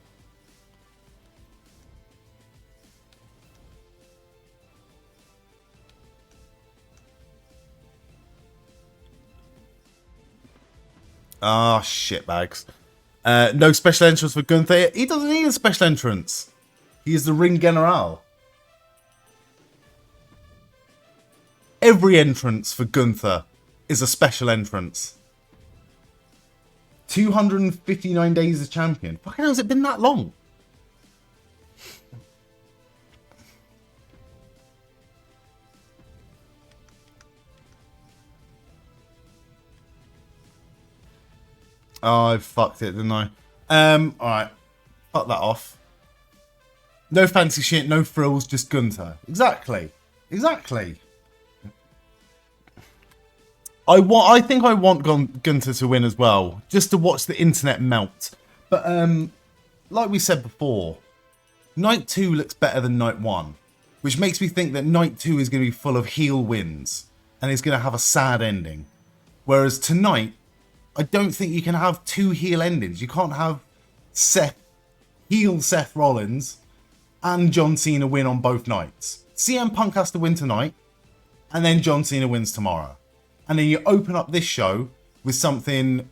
[SPEAKER 1] Ah, shitbags. No special entrance for Gunther. He doesn't need a special entrance. He is the Ring General. Every entrance for Gunther is a special entrance. 259 days as champion. Fucking hell, has it been that long? Oh, I fucked it, didn't I? Alright. Fuck that off. No fancy shit, no frills, just Gunther. Exactly. Exactly. I think I want Gunther to win as well, just to watch the internet melt. But like we said before, Night 2 looks better than Night 1, which makes me think that Night 2 is going to be full of heel wins and is going to have a sad ending. Whereas tonight, I don't think you can have two heel endings. You can't have heel Seth Rollins and John Cena win on both nights. CM Punk has to win tonight, and then John Cena wins tomorrow. And then you open up this show with something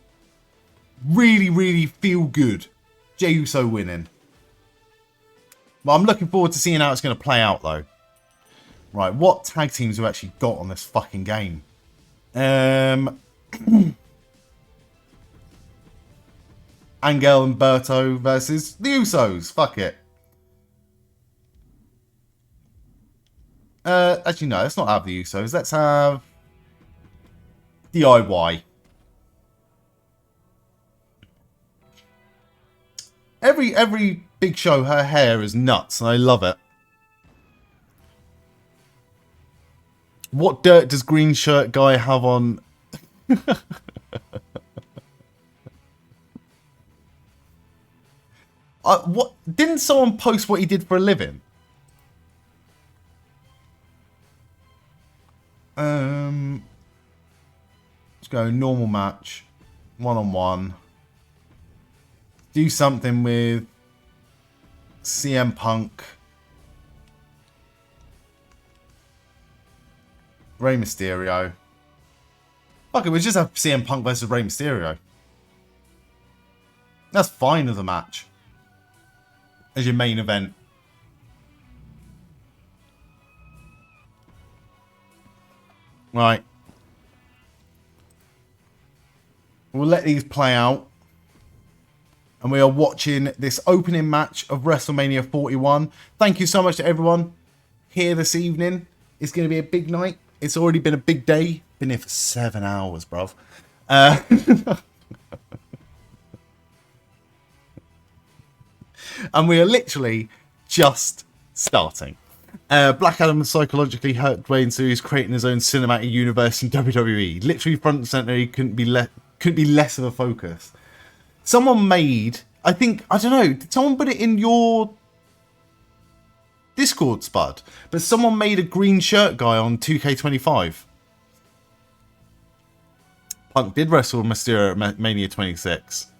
[SPEAKER 1] really, really feel good. Jey Uso winning. Well, I'm looking forward to seeing how it's going to play out, though. Right, what tag teams have we actually got on this fucking game? Angel and Berto versus the Usos. Fuck it. Actually, no, let's not have the Usos. Let's have DIY. Every Big Show, her hair is nuts, and I love it. What dirt does green shirt guy have on? What didn't someone post what he did for a living? Let's go normal match, one-on-one. Do something with CM Punk, Rey Mysterio. Fuck it, we just have CM Punk versus Rey Mysterio. That's fine as a match. As your main event. Right. We'll let these play out. And we are watching this opening match of WrestleMania 41. Thank you so much to everyone here this evening. It's going to be a big night. It's already been a big day. Been here for 7 hours, bruv. And we are literally just starting. Black Adam psychologically hurt Dwayne, so he's creating his own cinematic universe in WWE. Literally front and center, he couldn't be less of a focus. Someone made, I don't know, did someone put it in your Discord, Spud? But someone made a green shirt guy on 2K25. Punk did wrestle Mysterio at Mania 26.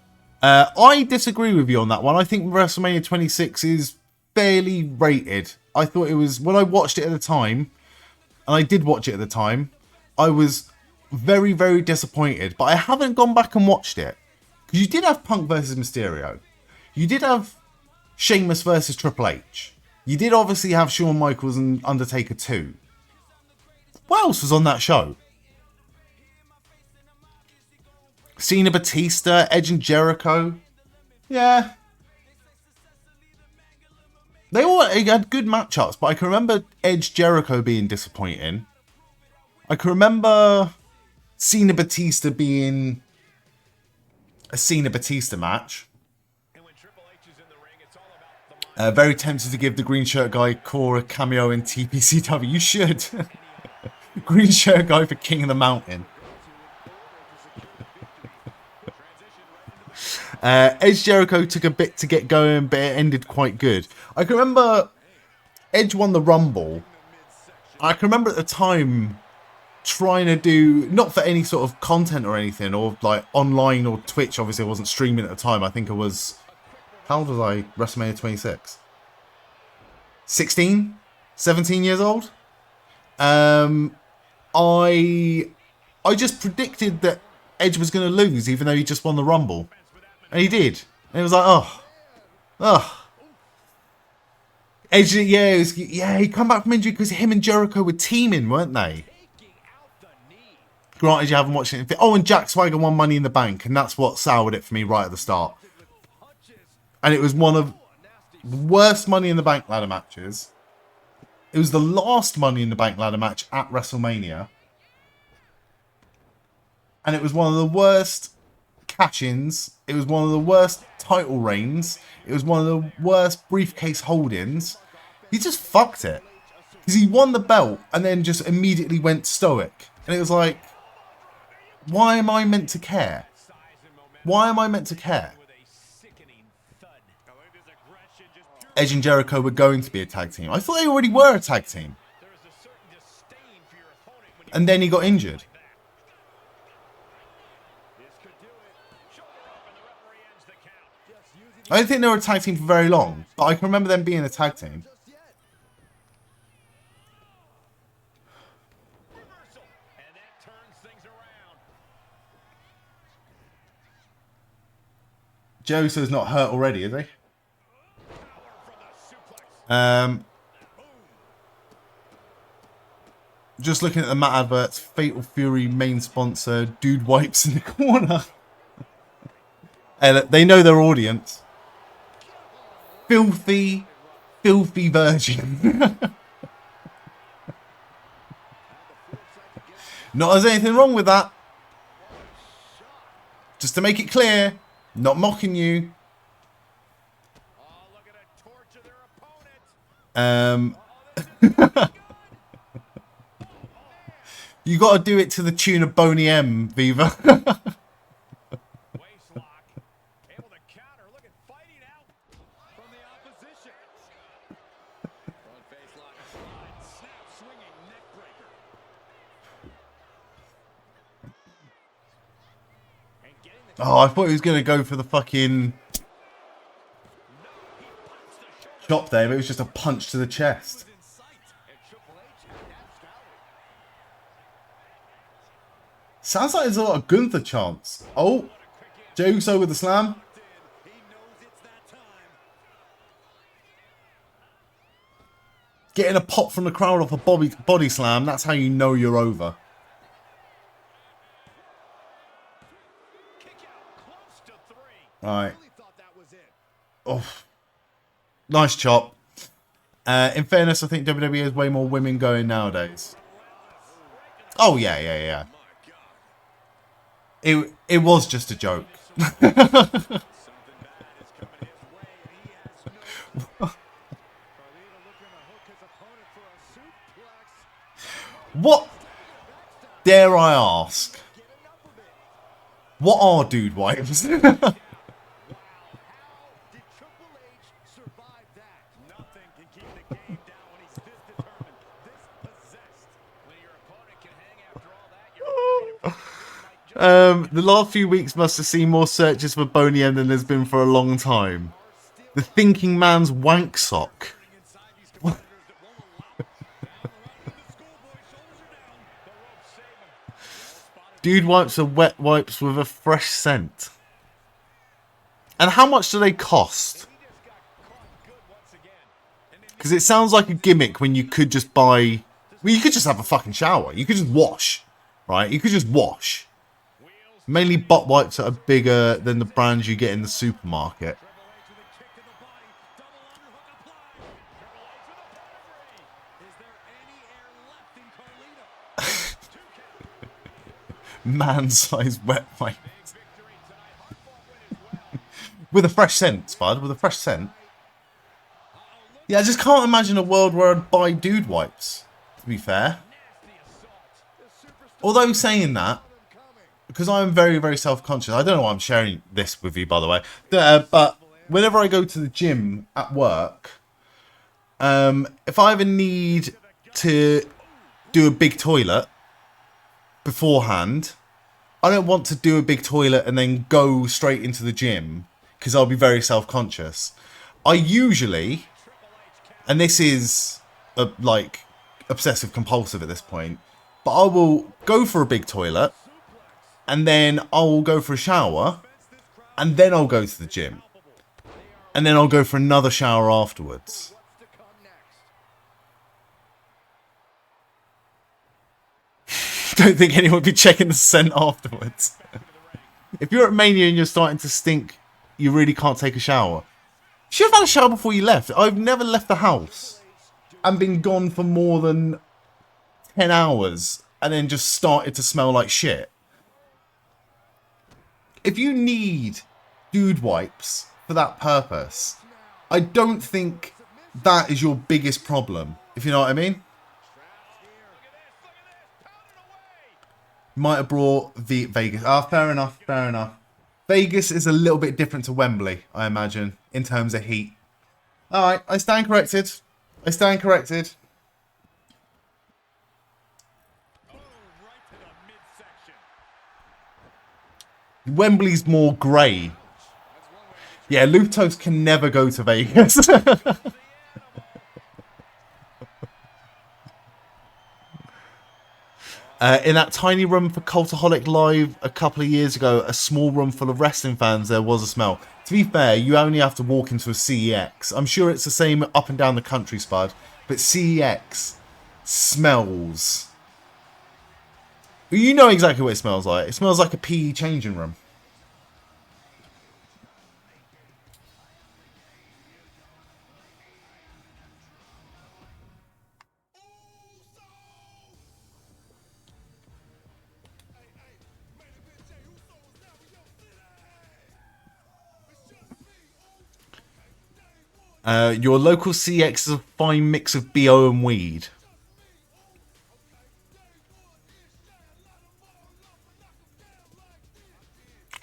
[SPEAKER 1] I disagree with you on that one. I think WrestleMania 26 is fairly rated. I thought it was, when I watched it at the time, and I did watch it at the time, I was very, very disappointed. But I haven't gone back and watched it. Because you did have Punk versus Mysterio. You did have Sheamus versus Triple H. You did obviously have Shawn Michaels and Undertaker 2. What else was on that show? Cena, Batista, Edge and Jericho. Yeah. They all had good matchups, but I can remember Edge Jericho being disappointing. I can remember Cena Batista being a Cena Batista match. Very tempted to give the green shirt guy Core a cameo in TPCW. You should. Green shirt guy for King of the Mountain. Edge Jericho took a bit to get going, but it ended quite good. I can remember Edge won the Rumble. I can remember at the time trying to do, not for any sort of content or anything, or like online or Twitch. Obviously, I wasn't streaming at the time. I think I was, how old was I? WrestleMania 26? 16? 17 years old? I just predicted that Edge was going to lose, even though he just won the Rumble. And he did. And it was like, Edge, he come back from injury because him and Jericho were teaming, weren't they? Granted, you haven't watched it. Oh, and Jack Swagger won Money in the Bank, and that's what soured it for me right at the start. And it was one of the worst Money in the Bank ladder matches. It was the last Money in the Bank ladder match at WrestleMania. And it was one of the worst cash-ins. It was one of the worst title reigns. It was one of the worst briefcase hold-ins. He just fucked it. Because he won the belt and then just immediately went stoic. And it was like, why am I meant to care? Why am I meant to care? Edge and Jericho were going to be a tag team. I thought they already were a tag team. And then he got injured. I don't think they were a tag team for very long, but I can remember them being a tag team. Joe Uso's not hurt already, is he? Just looking at the mat adverts, Fatal Fury main sponsor, dude wipes in the corner. They know their audience. Filthy virgin. Not there's anything wrong with that. Just to make it clear, not mocking you. You got to do it to the tune of Boney M, Viva. Oh, I thought he was going to go for the fucking chop there, but it was just a punch to the chest. Sounds like there's a lot of Gunther chants. Oh, Jey Uso with the slam. Getting a pop from the crowd off a body slam, that's how you know you're over. Alright. Oh. Nice chop. In fairness, I think WWE has way more women going nowadays. Oh, yeah. It was just a joke. What, dare I ask, what are dude wipes? The last few weeks must have seen more searches for Boney M than there's been for a long time. The thinking man's wank sock. Dude wipes are wet wipes with a fresh scent. And how much do they cost? Because it sounds like a gimmick when you could just buy... Well, you could just have a fucking shower. You could just wash. Right? You could just wash. Mainly butt wipes that are bigger than the brands you get in the supermarket. Man-sized wet wipe. With a fresh scent, Spud. With a fresh scent. Yeah, I just can't imagine a world where I'd buy dude wipes, to be fair. Although saying that, because I'm very, very self-conscious. I don't know why I'm sharing this with you, by the way. But whenever I go to the gym at work, if I ever need to do a big toilet beforehand, I don't want to do a big toilet and then go straight into the gym because I'll be very self-conscious. I usually, and this is like obsessive compulsive at this point, but I will go for a big toilet and then I'll go for a shower and then I'll go to the gym and then I'll go for another shower afterwards. Don't think anyone would be checking the scent afterwards. If you're at Mania and you're starting to stink, you really can't take a shower. You should have had a shower before you left. I've never left the house and been gone for more than 10 hours and then just started to smell like shit. If you need dude wipes for that purpose, I don't think that is your biggest problem, if you know what I mean. Might have brought the Vegas. Ah, fair enough, fair enough. Vegas is a little bit different to Wembley, I imagine, in terms of heat. Alright, I stand corrected. I stand corrected. Wembley's more grey. Yeah, Lutos can never go to Vegas. In that tiny room for Cultaholic Live a couple of years ago, a small room full of wrestling fans, there was a smell. To be fair, you only have to walk into a CEX. I'm sure it's the same up and down the country, Spud, but CEX smells. You know exactly what it smells like. It smells like a PE changing room. Your local CX is a fine mix of BO and weed.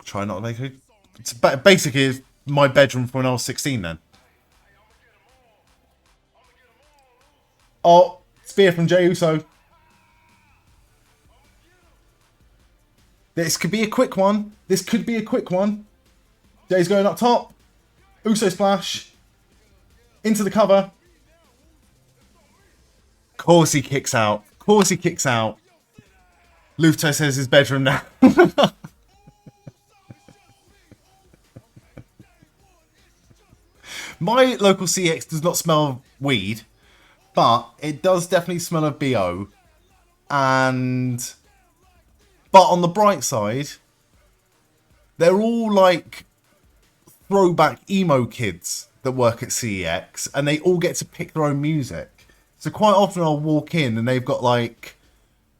[SPEAKER 1] Try not to make it. It's basically my bedroom from when I was 16 then. Oh, spear from Jey Uso. This could be a quick one. This could be a quick one. Jay's going up top. Uso splash. Into the cover. Of course he kicks out. Of course he kicks out. Luto says his bedroom now. My local CX does not smell of weed, But it does definitely smell of BO. But on the bright side, they're all like throwback emo kids that work at CEX, and they all get to pick their own music. So quite often I'll walk in and they've got like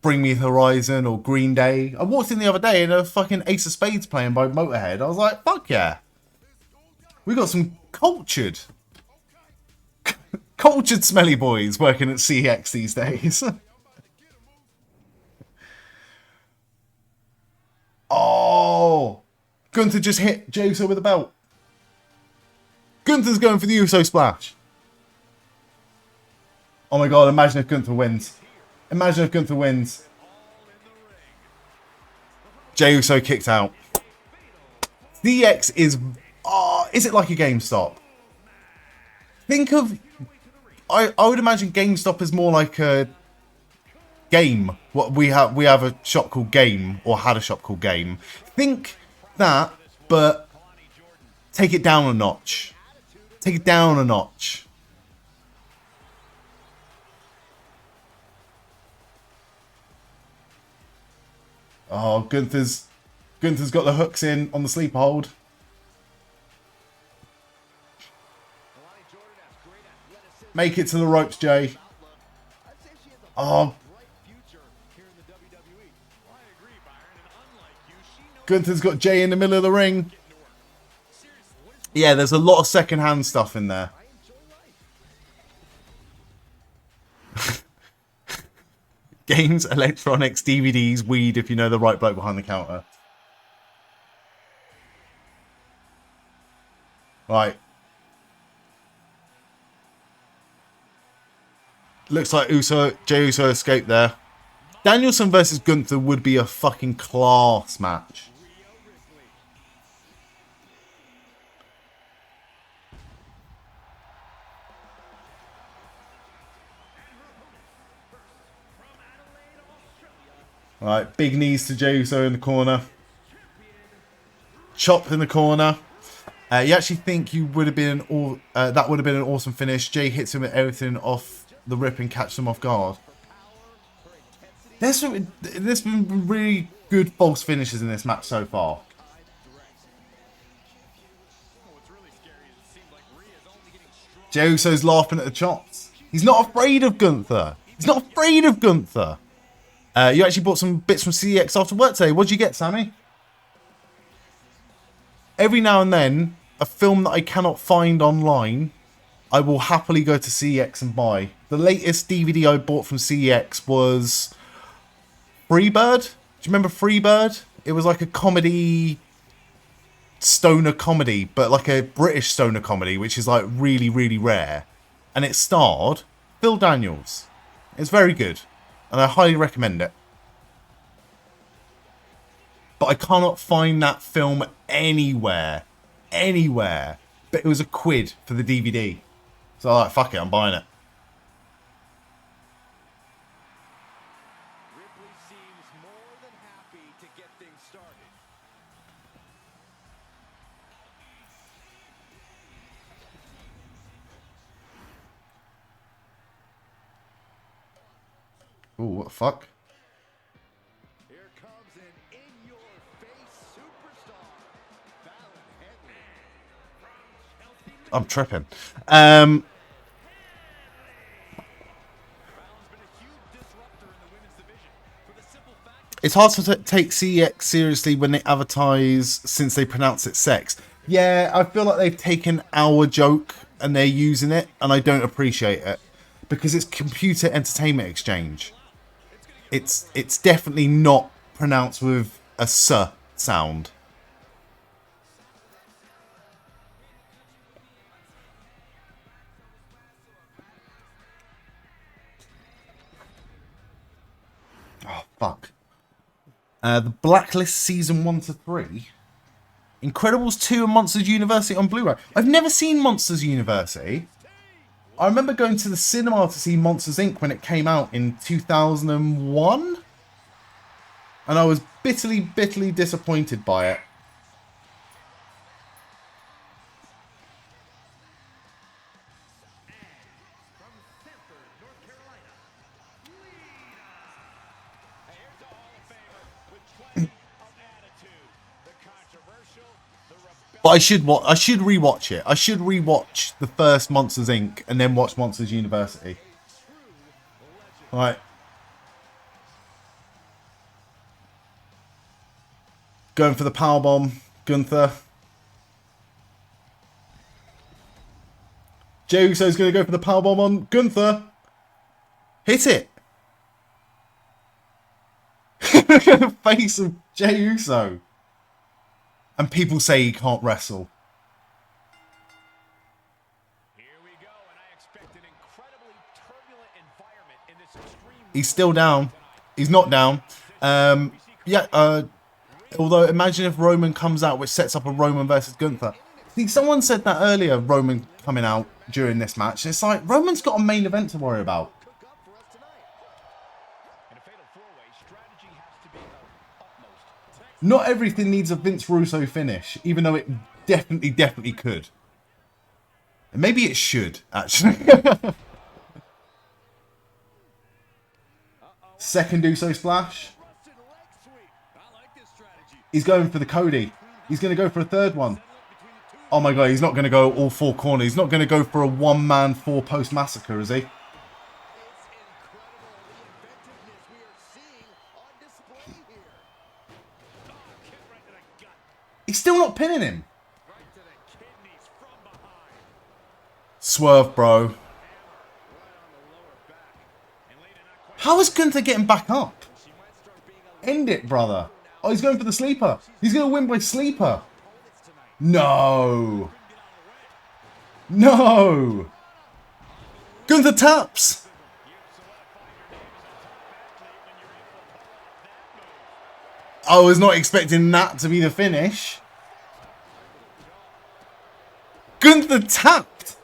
[SPEAKER 1] Bring Me the Horizon or Green Day. I walked in the other day and a fucking Ace of Spades playing by Motorhead. I was like, fuck yeah. We got some cultured smelly boys working at CEX these days. Oh, Gunther just hit Jey Uso with a belt. Gunther's going for the Uso splash. Oh my god, imagine if Gunther wins. Imagine if Gunther wins. Jey Uso kicked out. CX is it like a GameStop? Think of... I would imagine GameStop is more like a game. What we have a shop called Game, or had a shop called Game. Think that, but take it down a notch. Take it down a notch. Oh, Gunther's got the hooks in on the sleeper hold. Make it to the ropes, Jay. Oh. Gunther's got Jay in the middle of the ring. Yeah, there's a lot of second-hand stuff in there. Games, electronics, DVDs, weed, if you know the right bloke behind the counter. Right. Looks like Jey Uso escaped there. Danielson versus Gunther would be a fucking class match. Right, big knees to Jey Uso in the corner. Chop in the corner. You actually think you would have been that would have been an awesome finish. Jay hits him with everything off the rip and catches him off guard. There's been really good false finishes in this match so far. Jey Uso's laughing at the chops. He's not afraid of Gunther. He's not afraid of Gunther. You actually bought some bits from CEX after work today. What'd you get, Sammy? Every now and then, a film that I cannot find online, I will happily go to CEX and buy. The latest DVD I bought from CEX was Freebird. Do you remember Freebird? It was like a comedy, stoner comedy, but like a British stoner comedy, which is like really, really rare. And it starred Phil Daniels. It's very good. And I highly recommend it. But I cannot find that film anywhere. Anywhere. But it was £1 for the DVD. So I'm like, fuck it, I'm buying it.
[SPEAKER 3] Ripley seems more than happy to get things started.
[SPEAKER 1] Ooh, what the fuck?
[SPEAKER 3] Here comes an in-your-face superstar, Fallon Henley.
[SPEAKER 1] I'm tripping. It's hard to take CEX seriously when they advertise since they pronounce it sex. Yeah, I feel like they've taken our joke and they're using it, and I don't appreciate it. Because it's Computer Entertainment Exchange. It's definitely not pronounced with a S sound. Oh, fuck. The Blacklist Season 1 to 3. Incredibles 2 and Monsters University on Blu-ray. I've never seen Monsters University. I remember going to the cinema to see Monsters Inc. when it came out in 2001. And I was bitterly, bitterly disappointed by it. But I should rewatch it. I should rewatch the first Monsters Inc. and then watch Monsters University. Right. Going for the powerbomb, Gunther. Jey Uso's going to go for the powerbomb on Gunther. Hit it. Look at the face of Jey Uso. And people say he can't wrestle.
[SPEAKER 3] Here we go, and I expect an incredibly turbulent environment in this extreme.
[SPEAKER 1] He's still down. He's not down. Although imagine if Roman comes out, which sets up a Roman versus Gunther. See, someone said that earlier, Roman coming out during this match. It's like, Roman's got a main event to worry about. Not everything needs a Vince Russo finish, even though it definitely could. And maybe it should, actually. Second Uso splash. He's going for the Cody. He's going to go for a third one. Oh my god, he's not going to go all four corners. He's not going to go for a one-man, four-post massacre, is he? He's still not pinning him. Swerve, bro. How is Gunther getting back up? End it, brother. Oh, he's going for the sleeper. He's going to win by sleeper. No. No. Gunther taps. I was not expecting that to be the finish. Gunther tapped.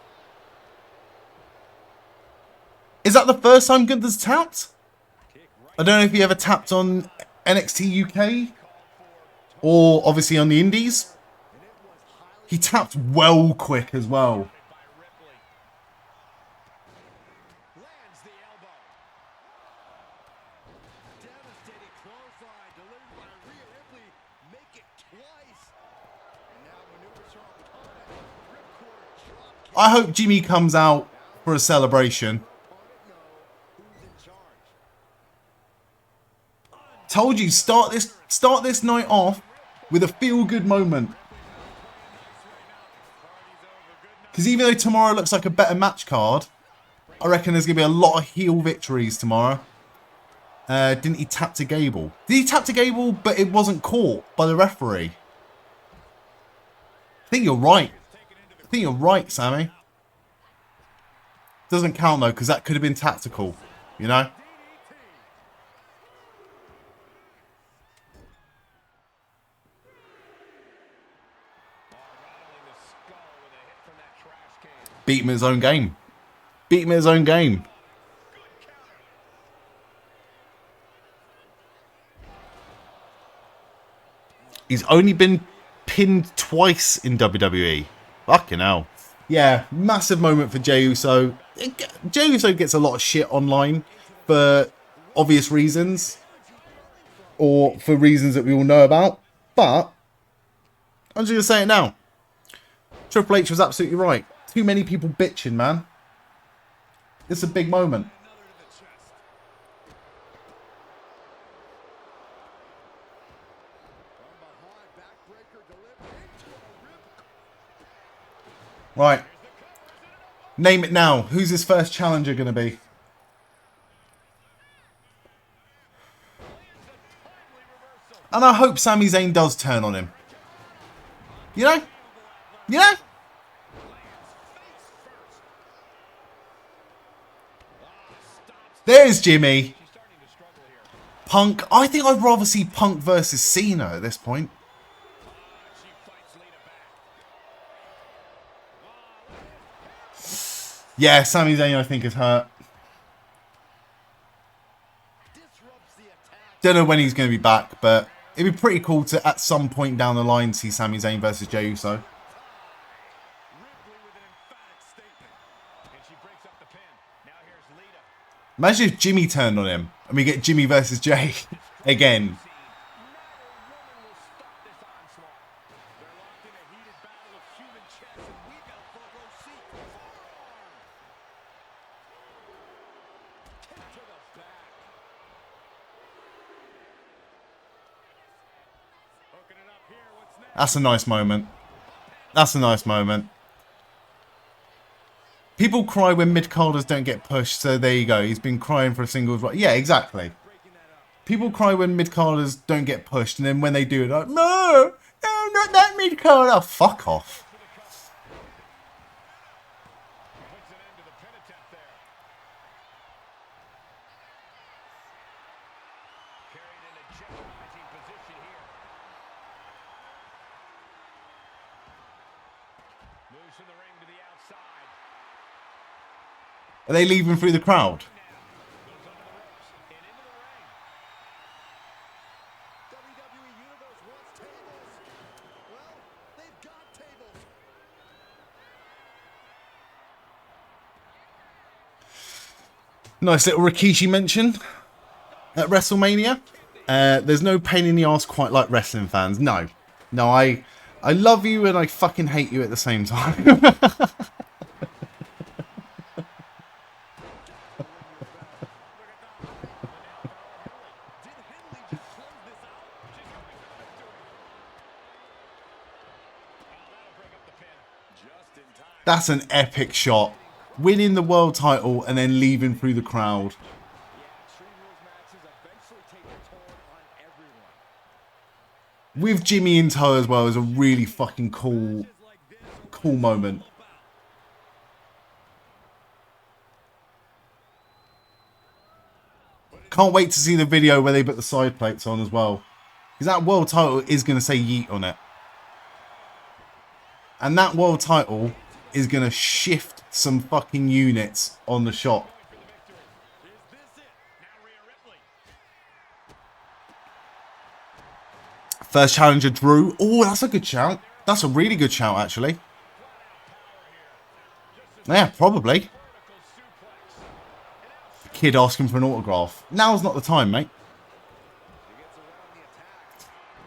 [SPEAKER 1] Is that the first time Gunther's tapped? I don't know if he ever tapped on NXT UK or obviously on the Indies. He tapped well quick as well. I hope Jimmy comes out for a celebration. Told you, start this night off with a feel-good moment. Because even though tomorrow looks like a better match card, I reckon there's going to be a lot of heel victories tomorrow. Didn't he tap to Gable? Did he tap to Gable, but it wasn't caught by the referee? I think you're right. I think you're right, Sammy. Doesn't count, though, because that could have been tactical, you know? Beat him in his own game. Beat him in his own game. He's only been pinned twice in WWE. Fucking hell. Yeah, massive moment for Jey Uso. Jey Uso gets a lot of shit online for obvious reasons. Or for reasons that we all know about. But I'm just going to say it now. Triple H was absolutely right. Too many people bitching, man. It's a big moment. Right. Name it now. Who's his first challenger going to be? And I hope Sami Zayn does turn on him. You know? You know? There's Jimmy. Punk. I think I'd rather see Punk versus Cena at this point. Yeah, Sami Zayn I think is hurt. Don't know when he's going to be back, but it'd be pretty cool to at some point down the line see Sami Zayn versus Jey Uso. Imagine if Jimmy turned on him and we get Jimmy versus Jey again. That's a nice moment. That's a nice moment. People cry when mid-carders don't get pushed, so there you go. He's been crying for a singles right. Yeah, exactly. People cry when mid-carders don't get pushed, and then when they do it, like, no, not that mid-card. Oh, fuck off. Are they leaving through the crowd? Nice little Rikishi mention at WrestleMania. There's no pain in the ass quite like wrestling fans. No. No, I love you and I fucking hate you at the same time. That's an epic shot. Winning the world title and then leaving through the crowd. With Jimmy in tow as well is a really fucking cool moment. Can't wait to see the video where they put the side plates on as well. Because that world title is going to say yeet on it. And that world title is going to shift some fucking units on the shop. First challenger, Drew. Oh, that's a good shout. That's a really good shout, actually. Yeah, probably. Kid asking for an autograph. Now's not the time, mate.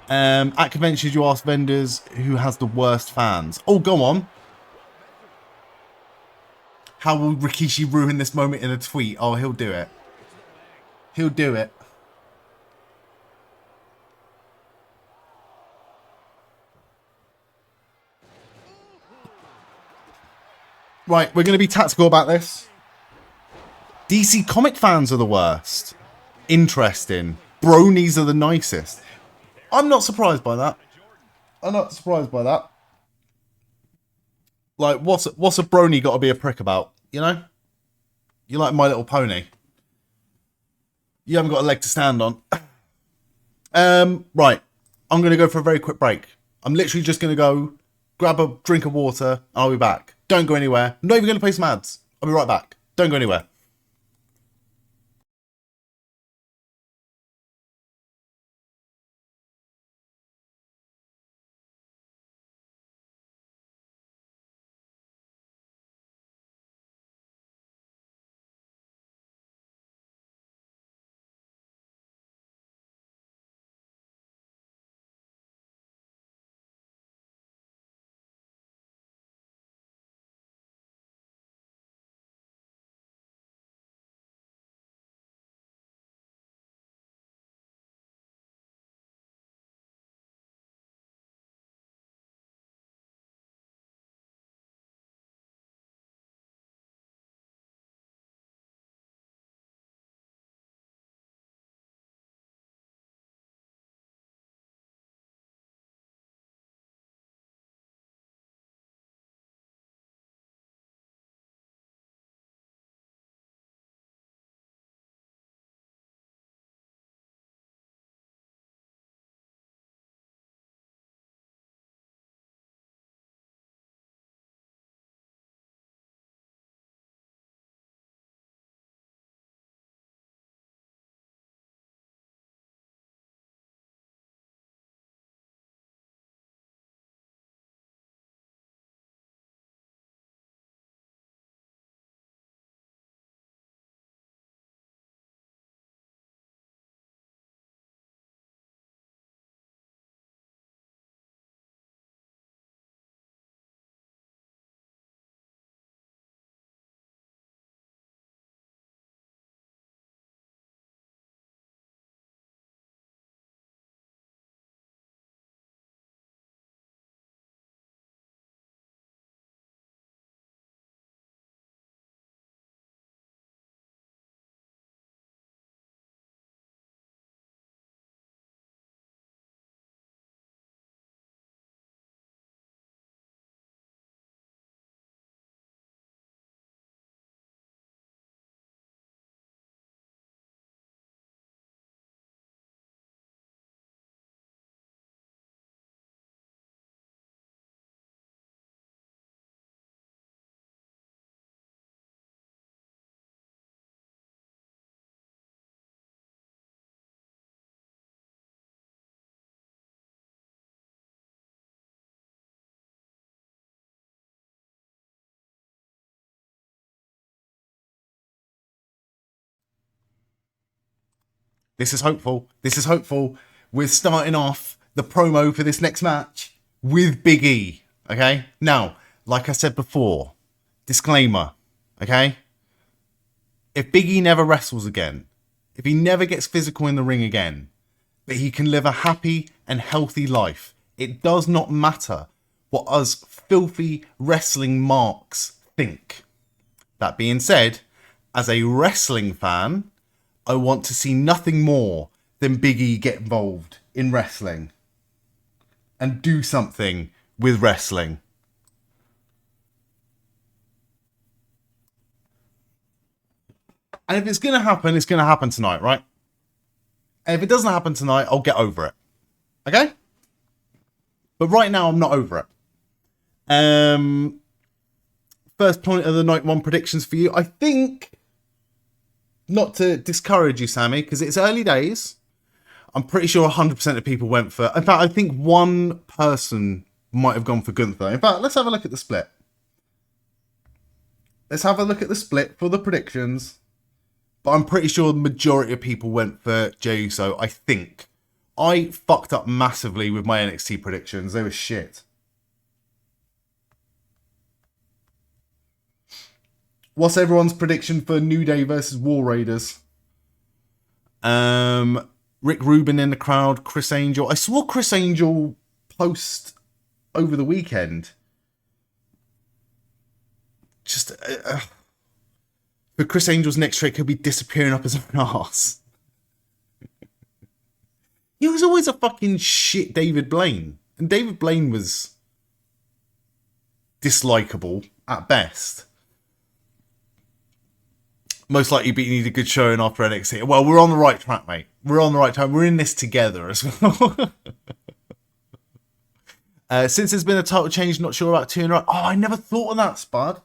[SPEAKER 1] At conventions, you ask vendors who has the worst fans. Oh, go on. How will Rikishi ruin this moment in a tweet? Oh, he'll do it. He'll do it. Right, we're going to be tactical about this. DC comic fans are the worst. Interesting. Bronies are the nicest. I'm not surprised by that. I'm not surprised by that. Like, what's a brony got to be a prick about? You know? You're like My Little Pony. You haven't got a leg to stand on. Right. I'm going to go for a very quick break. I'm literally just going to go grab a drink of water and I'll be back. Don't go anywhere. I'm not even going to play some ads. I'll be right back. Don't go anywhere. This is hopeful. This is hopeful. We're starting off the promo for this next match with Big E. Okay? Now, like I said before, disclaimer. Okay? If Big E never wrestles again, if he never gets physical in the ring again, but he can live a happy and healthy life, it does not matter what us filthy wrestling marks think. That being said, as a wrestling fan, I want to see nothing more than Big E get involved in wrestling and do something with wrestling. And if it's going to happen, it's going to happen tonight, right? And if it doesn't happen tonight, I'll get over it. Okay? But right now, I'm not over it. First point of the night one predictions for you. I think, not to discourage you, Sammy, because it's early days. I'm pretty sure 100% of people went for... In fact, I think one person might have gone for Gunther. In fact, let's have a look at the split. Let's have a look at the split for the predictions. But I'm pretty sure the majority of people went for Jey Uso, I think. I fucked up massively with my NXT predictions. They were shit. What's everyone's prediction for New Day versus War Raiders? Rick Rubin in the crowd, Chris Angel. I saw Chris Angel post over the weekend. Just... but Chris Angel's next trick could be disappearing up his own arse. He was always a fucking shit David Blaine. And David Blaine was dislikable at best. Most likely he needed a good showing after NXT. Well, we're on the right track, mate. We're on the right track. We're in this together as well. Since there's been a title change, not sure about 2 in a row. Oh, I never thought of that, Spud.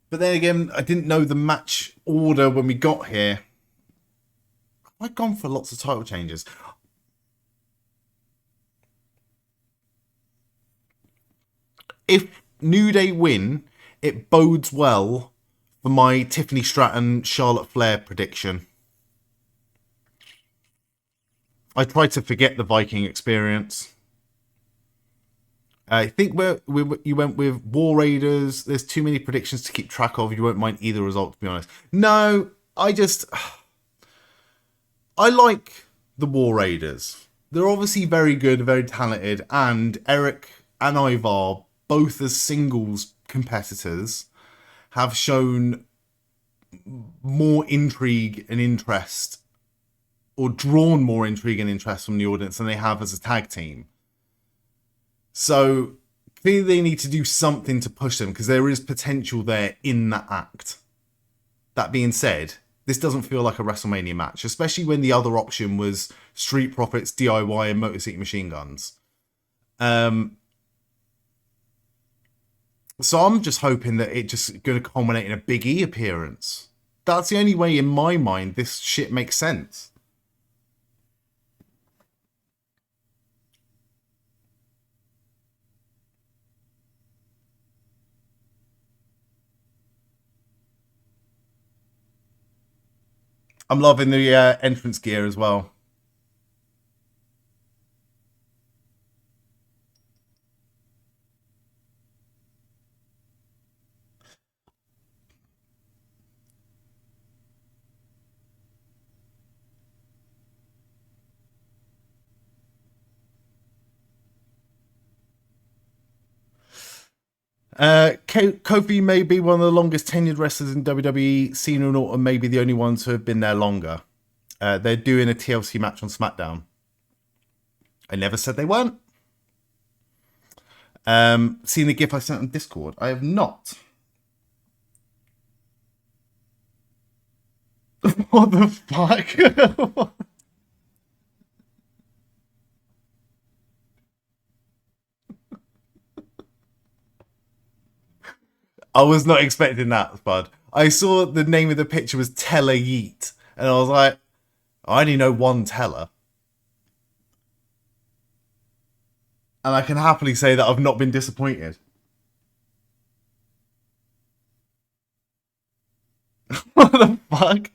[SPEAKER 1] But then again, I didn't know the match order when we got here. I've gone for lots of title changes. If New Day win, it bodes well for my Tiffany Stratton, Charlotte Flair prediction. I tried to forget the Viking experience. I think you went with War Raiders. There's too many predictions to keep track of. You won't mind either result, to be honest. No, I like the War Raiders. They're obviously very good, very talented, and Eric and Ivar, both as singles competitors, have shown more intrigue and interest, or drawn more intrigue and interest from the audience than they have as a tag team. So clearly they need to do something to push them, because there is potential there in that act. That being said, this doesn't feel like a WrestleMania match, especially when the other option was Street Profits, DIY, and Motor City Machine Guns. So I'm just hoping that it's just going to culminate in a Big E appearance. That's the only way in my mind this shit makes sense. I'm loving the entrance gear as well. Kofi may be one of the longest tenured wrestlers in WWE. Cena and Orton may be the only ones who have been there longer. They're doing a TLC match on SmackDown. I never said they weren't. Seen the GIF I sent on Discord? I have not. What the fuck? I was not expecting that, Spud. I saw the name of the picture was Teller Yeet, and I was like, I only know one Teller. And I can happily say that I've not been disappointed. What the fuck?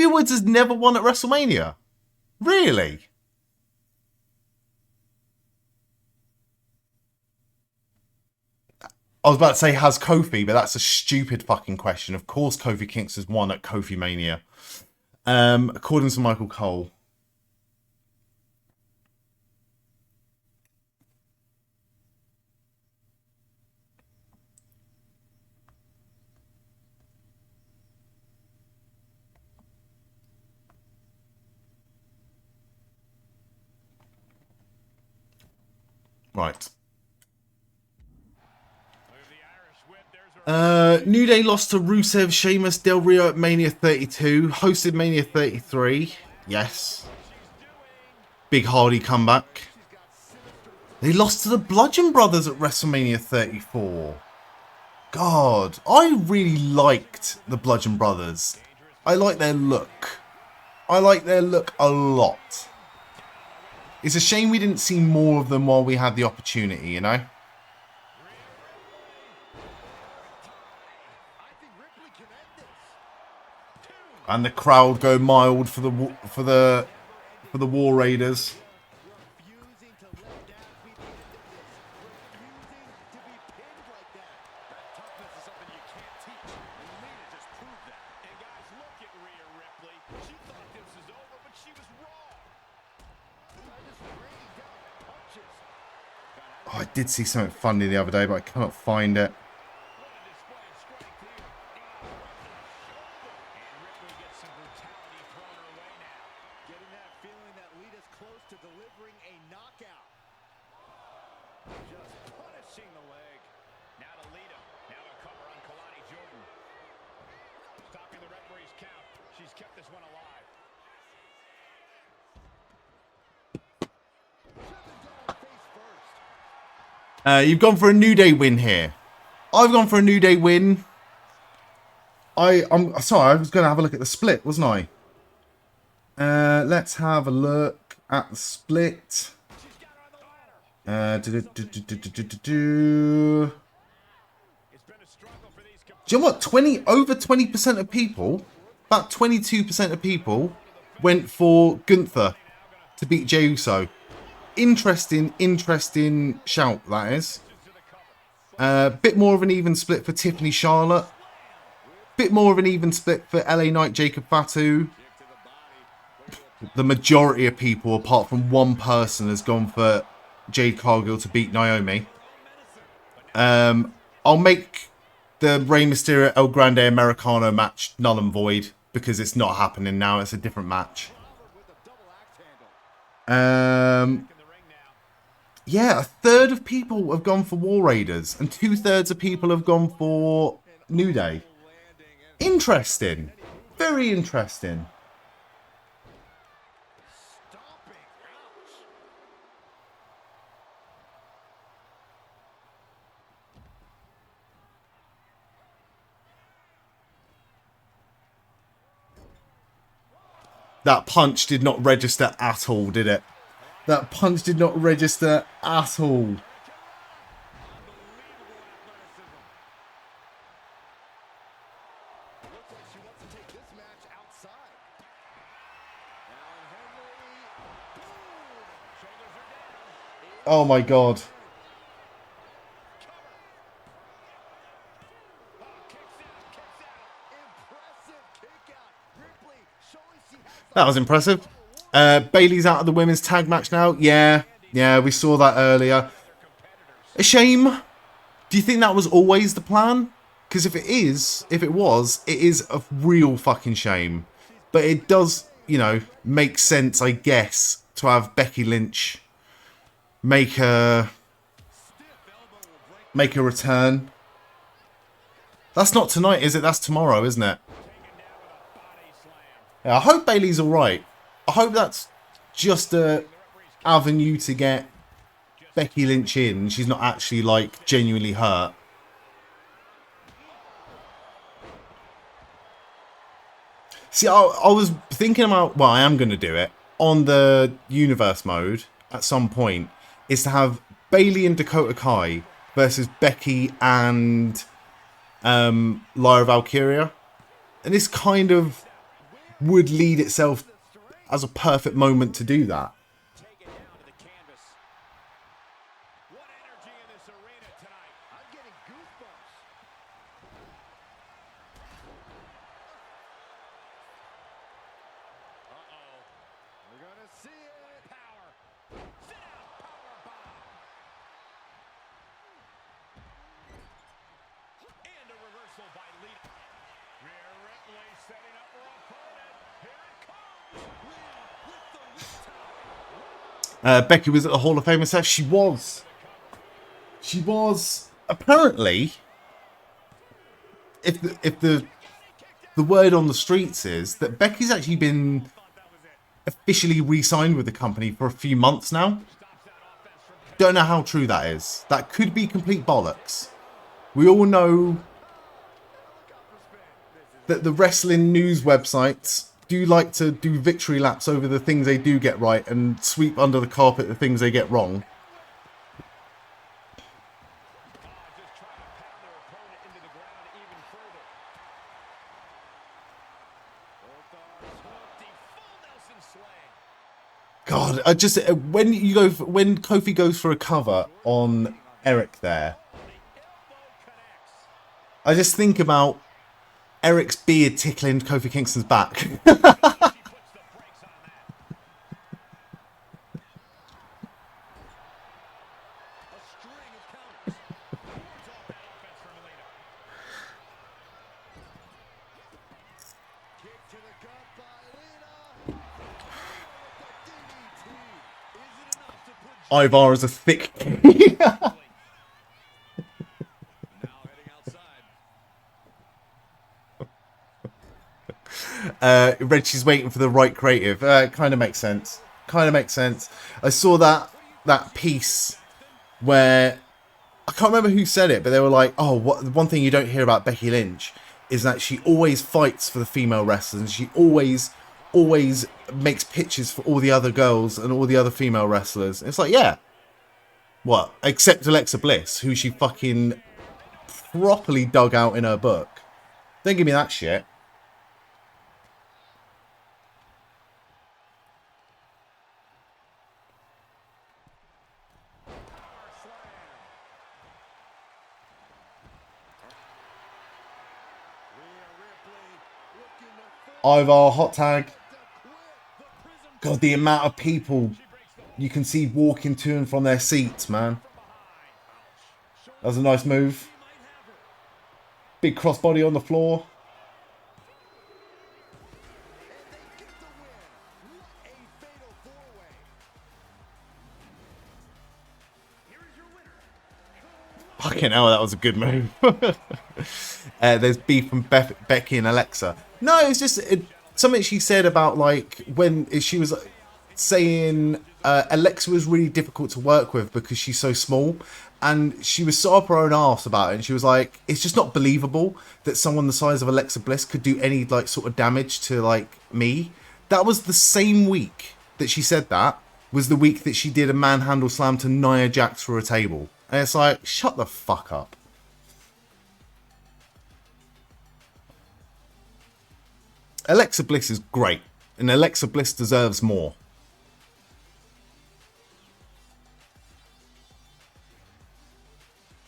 [SPEAKER 1] Xavier Woods has never won at WrestleMania. Really? I was about to say, has Kofi, but that's a stupid fucking question. Of course Kofi Kingston has won at Kofi Mania. According to Michael Cole. Right. New Day lost to Rusev, Sheamus, Del Rio at Mania 32. Hosted Mania 33. Yes. Big Hardy comeback. They lost to the Bludgeon Brothers at WrestleMania 34. God, I really liked the Bludgeon Brothers. I like their look. I like their look a lot. It's a shame we didn't see more of them while we had the opportunity, you know? And the crowd go mild for the War Raiders. Oh, I did see something funny the other day, but I cannot find it. You've gone for a New Day win here. I've gone for a New Day win. I'm sorry, I was going to have a look at the split, wasn't I? Let's have a look at the split. Do you know what? Over 20% of people, about 22% of people, went for Gunther to beat Jey Uso. Interesting shout, that is. Bit more of an even split for Tiffany Charlotte. Bit more of an even split for LA Knight, Jacob Fatu. The majority of people, apart from one person, has gone for Jade Cargill to beat Naomi. I'll make the Rey Mysterio El Grande Americano match null and void because it's not happening now. It's a different match. Yeah, a third of people have gone for War Raiders and 2/3 of people have gone for New Day. Interesting. Very interesting. That punch did not register at all, did it? That punch did not register at all. Oh my God. That was impressive. Bayley's out of the women's tag match now. Yeah, we saw that earlier. A shame. Do you think that was always the plan? Because if it was, it is a real fucking shame. But it does, make sense, I guess, to have Becky Lynch make a return. That's not tonight, is it? That's tomorrow, isn't it? Yeah, I hope Bayley's alright. I hope that's just a avenue to get Becky Lynch in. She's not actually, genuinely hurt. See, I was thinking about, well, I am going to do it on the universe mode at some point, is to have Bayley and Dakota Kai versus Becky and Lyra Valkyria. And this kind of would lead itself as a perfect moment to do that.
[SPEAKER 2] Take it down to the canvas. What energy in this arena tonight.
[SPEAKER 3] I'm getting goosebumps. Uh-oh. We're gonna see it.
[SPEAKER 2] Power. Sit out. Power bomb. And a reversal by Lita. Rhea Ripley setting up her opponent. Here it comes. Rhea with the rooftop.
[SPEAKER 1] Becky was at the Hall of Fame herself. She was. She was. Apparently, if the word on the streets is that Becky's actually been officially re-signed with the company for a few months now. Don't know how true that is. That could be complete bollocks. We all know that the wrestling news websites do like to do victory laps over the things they do get right and sweep under the carpet the things they get wrong.
[SPEAKER 2] Just trying to pound their opponent into the ground even further. Full Nelson slam.
[SPEAKER 1] God, I just when Kofi goes for a cover on Eric there, I just think about Eric's beard tickling Kofi Kingston's back. Ivar is a thick. Reggie's waiting for the right creative. Kind of makes sense. Kind of makes sense. I saw that piece where I can't remember who said it, but they were like, "Oh, one thing you don't hear about Becky Lynch is that she always fights for the female wrestlers, and she always makes pitches for all the other girls and all the other female wrestlers." It's like, yeah, what? Except Alexa Bliss, who she fucking properly dug out in her book. Don't give me that shit. Ivar, hot tag. God, the amount of people you can see walking to and from their seats, man. That was a nice move. Big crossbody on the floor. Fucking hell, that was a good move. There's beef from Becky and Alexa. No, it's just something she said about, like, when she was saying Alexa was really difficult to work with because she's so small. And she was so up her own arse about it. And she was like, it's just not believable that someone the size of Alexa Bliss could do any, like, sort of damage to, like, me. That was the same week that she said that, was the week that she did a manhandle slam to Nia Jax through a table. And it's like, shut the fuck up. Alexa Bliss is great. And Alexa Bliss deserves more.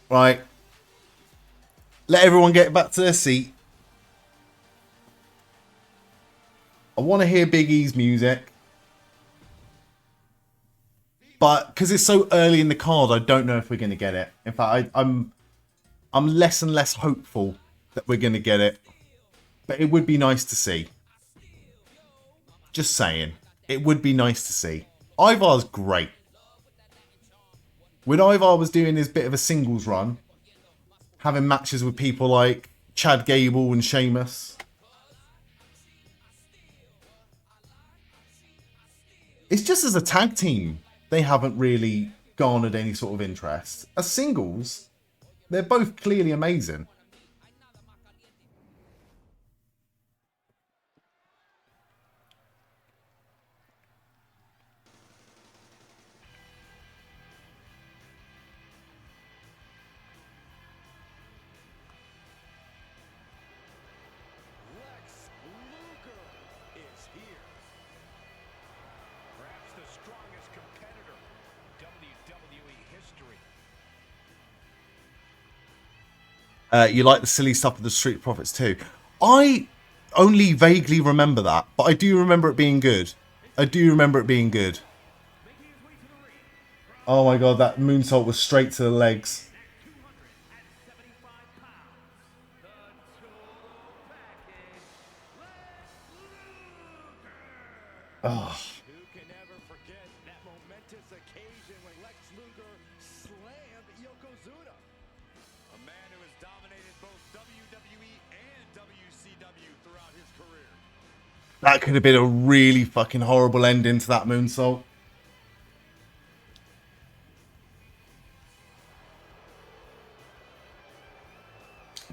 [SPEAKER 1] Right. Let everyone get back to their seat. I want to hear Big E's music. But because it's so early in the card, I don't know if we're going to get it. In fact, I'm less and less hopeful that we're going to get it. But it would be nice to see. Just saying. It would be nice to see. Ivar's great. When Ivar was doing his bit of a singles run, having matches with people like Chad Gable and Sheamus, it's just as a tag team, they haven't really garnered any sort of interest. As singles, they're both clearly amazing. You like the silly stuff of the Street Profits too. I only vaguely remember that, but I do remember it being good. I do remember it being good. Oh my god, that moonsault was straight to the legs. Oh.
[SPEAKER 3] Who can ever forget that momentous occasion when Lex Luger slammed Yokozuna? A man who has dominated both WWE and WCW throughout his career.
[SPEAKER 1] That could have been a really fucking horrible ending to that moonsault.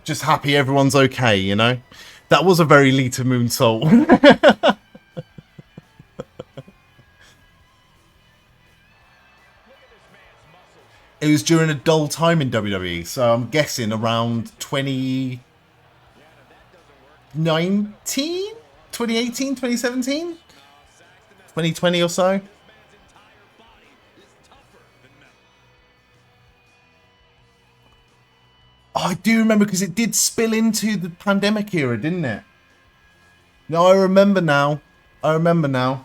[SPEAKER 1] Just happy everyone's okay, you know? That was a very Lita moonsault. It was during a dull time in WWE, so I'm guessing around 2019? 2018, 2017? 2020 or so? Oh, I do remember because it did spill into the pandemic era, didn't it? No, I remember now. I remember now.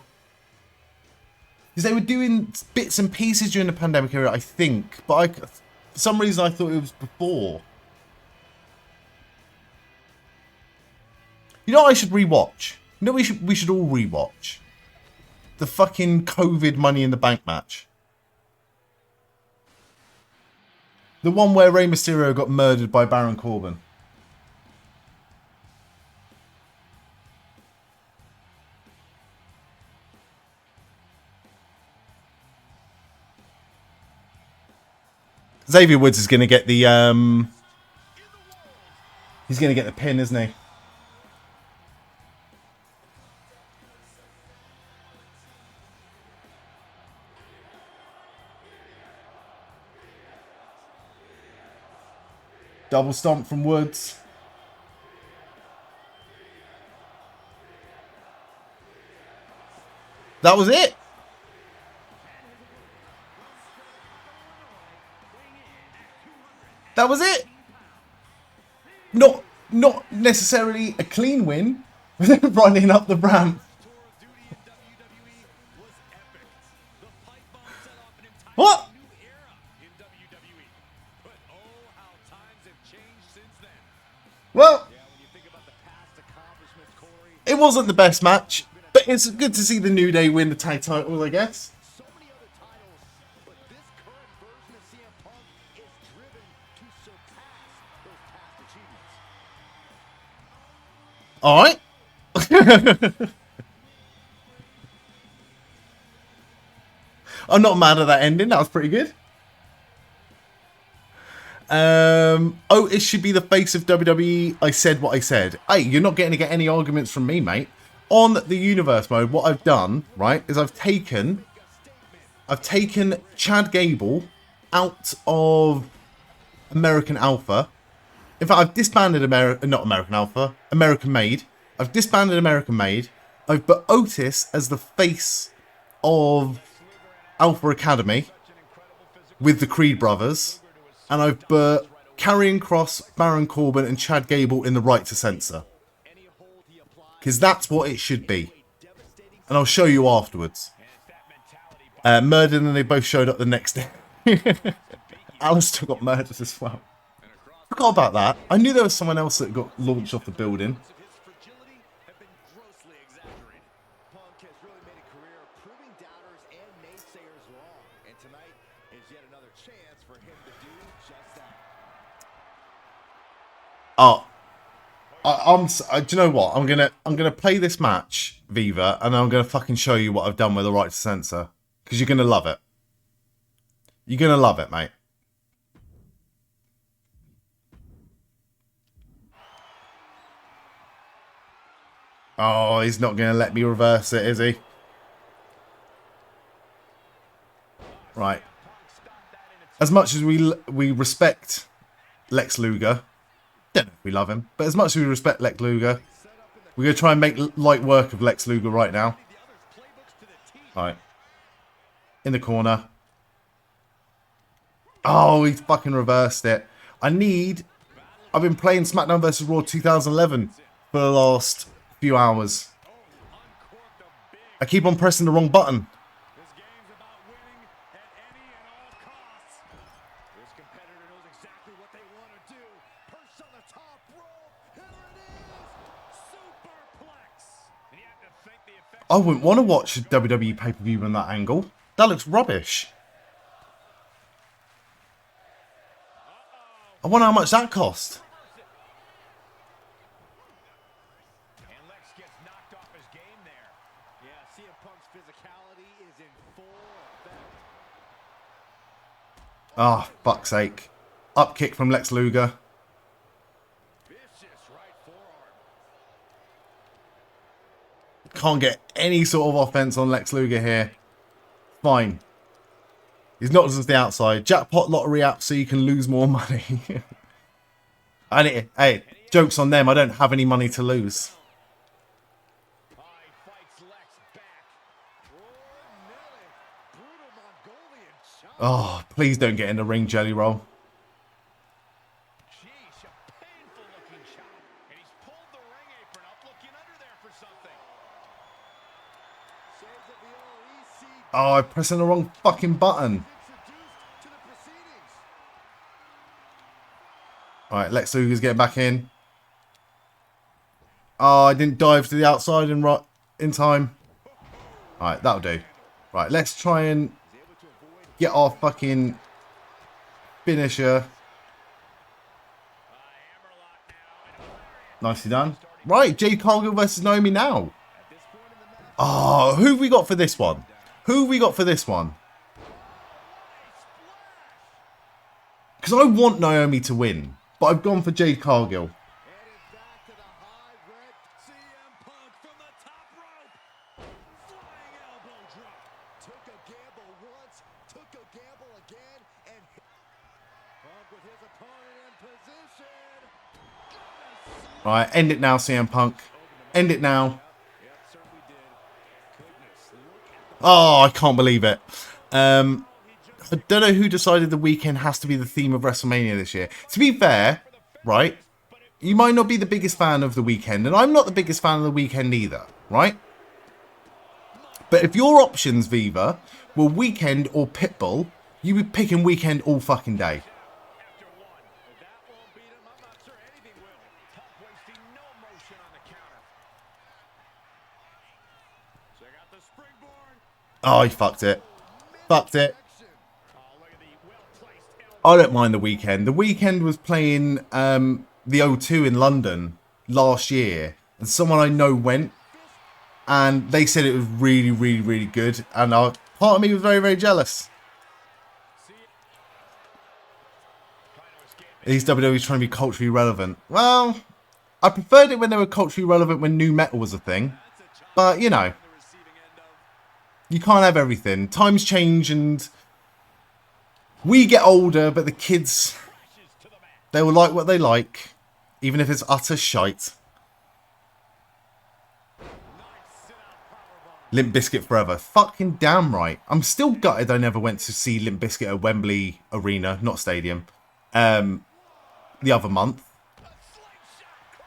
[SPEAKER 1] Because they were doing bits and pieces during the pandemic era, I think. But for some reason I thought it was before. You know what I should rewatch? You know what we should all rewatch? The fucking COVID Money in the Bank match. The one where Rey Mysterio got murdered by Baron Corbin. Xavier Woods is going to get the he's going to get the pin, isn't he? Double stomp from Woods. That was it. That was it. Not necessarily a clean win. Running up the ramp. What? Well, it wasn't the best match, but it's good to see the New Day win the tag titles, I guess. Alright. I'm not mad at that ending. That was pretty good. It should be the face of WWE. I said what I said. Hey, you're not going to get any arguments from me, mate. On the universe mode, what I've done, right, is I've taken Chad Gable out of American Alpha. In fact, I've disbanded American Made. I've disbanded American Made. I've put Otis as the face of Alpha Academy with the Creed brothers. And I've put Karrion Kross, Baron Corbin, and Chad Gable in the right to censor. Because that's what it should be. And I'll show you afterwards. Murdered, and they both showed up the next day. Alistair got murdered as well. Forgot about that. I knew there was someone else that got launched off the building. Oh, do you know what? I'm gonna play this match, Viva, and I'm gonna fucking show you what I've done with the right to censor, because you're gonna love it. You're gonna love it, mate. Oh, he's not gonna let me reverse it, is he? Right. As much as we respect Lex Luger. Don't know if we love him, but as much as we respect Lex Luger, we're going to try and make light work of Lex Luger right now. Alright. In the corner. Oh, he's fucking reversed it. I need I've been playing SmackDown vs. Raw 2011 for the last few hours. I keep on pressing the wrong button.
[SPEAKER 2] This game's about winning at any and all costs. This competitor knows exactly what they want to do. Perched on the top rope. Here it is. Superplex. And you have to think the effect.
[SPEAKER 1] I wouldn't want to watch a WWE pay-per-view from that angle. That looks rubbish. I wonder how much that cost.
[SPEAKER 3] And Lex gets knocked off his game there. Yeah, CM Punk's physicality is in full effect.
[SPEAKER 1] Ah, oh, fuck's sake. Up kick from Lex Luger.
[SPEAKER 2] Vicious right forearm.
[SPEAKER 1] Can't get any sort of offense on Lex Luger here. Fine. He's not just the outside. Jackpot lottery app so you can lose more money. And hey, joke's on them. I don't have any money to lose.
[SPEAKER 2] He fights Lex back. Brutal Mongolian chop.
[SPEAKER 1] Oh, please don't get in the ring, Jelly Roll.
[SPEAKER 2] Jeez, a painful looking chop. And he's pulled the ring apron up, looking under there for something.
[SPEAKER 3] Saves of the OEC
[SPEAKER 1] Oh, I'm pressing the wrong fucking button.
[SPEAKER 3] introduced to the proceedings.
[SPEAKER 1] Alright, Lex Luger's getting back in. Oh, I didn't dive to the outside in time. Alright, that'll do. Right, let's try and get our fucking finisher. Nicely done. Right, Jade Cargill versus Naomi now. Oh, who have we got for this one? Who have we got for this one? Because I want Naomi to win, but I've gone for Jade Cargill.
[SPEAKER 2] Headed back to the high red. CM Punk from the top rope. Flying elbow drop.
[SPEAKER 3] Took a gamble once, took a gamble again, and Punk with his opponent in position.
[SPEAKER 1] Right, end it now, CM Punk. End it now.
[SPEAKER 2] Yep, certainly did. Goodness, look at
[SPEAKER 1] Oh, I can't believe it. I don't know who decided the weekend has to be the theme of WrestleMania this year. To be fair, right, you might not be the biggest fan of the weekend, and I'm not the biggest fan of the weekend either, right? But if your options, Viva, were weekend or Pitbull, you would be picking weekend all fucking day.
[SPEAKER 2] after one. If that won't beat him, I'm not sure anything will. Punk wasting no motion on the counter. Check out the springboard.
[SPEAKER 1] Oh, he fucked it. Fucked it.
[SPEAKER 2] Oh, look at the well-placed elbow.
[SPEAKER 1] I don't mind the weekend. The weekend was playing the O2 in London last year, and someone I know went, and they said it was really, really, really good, and part of me was very, very jealous. These WWE's trying to be culturally relevant. Well, I preferred it when they were culturally relevant when new metal was a thing, but you know, you can't have everything. Times change and we get older, but the kids, they will like what they like, even if it's utter shite. Limp Bizkit forever. Fucking damn right. I'm still gutted I never went to see Limp Bizkit at Wembley Arena, not Stadium, the other month.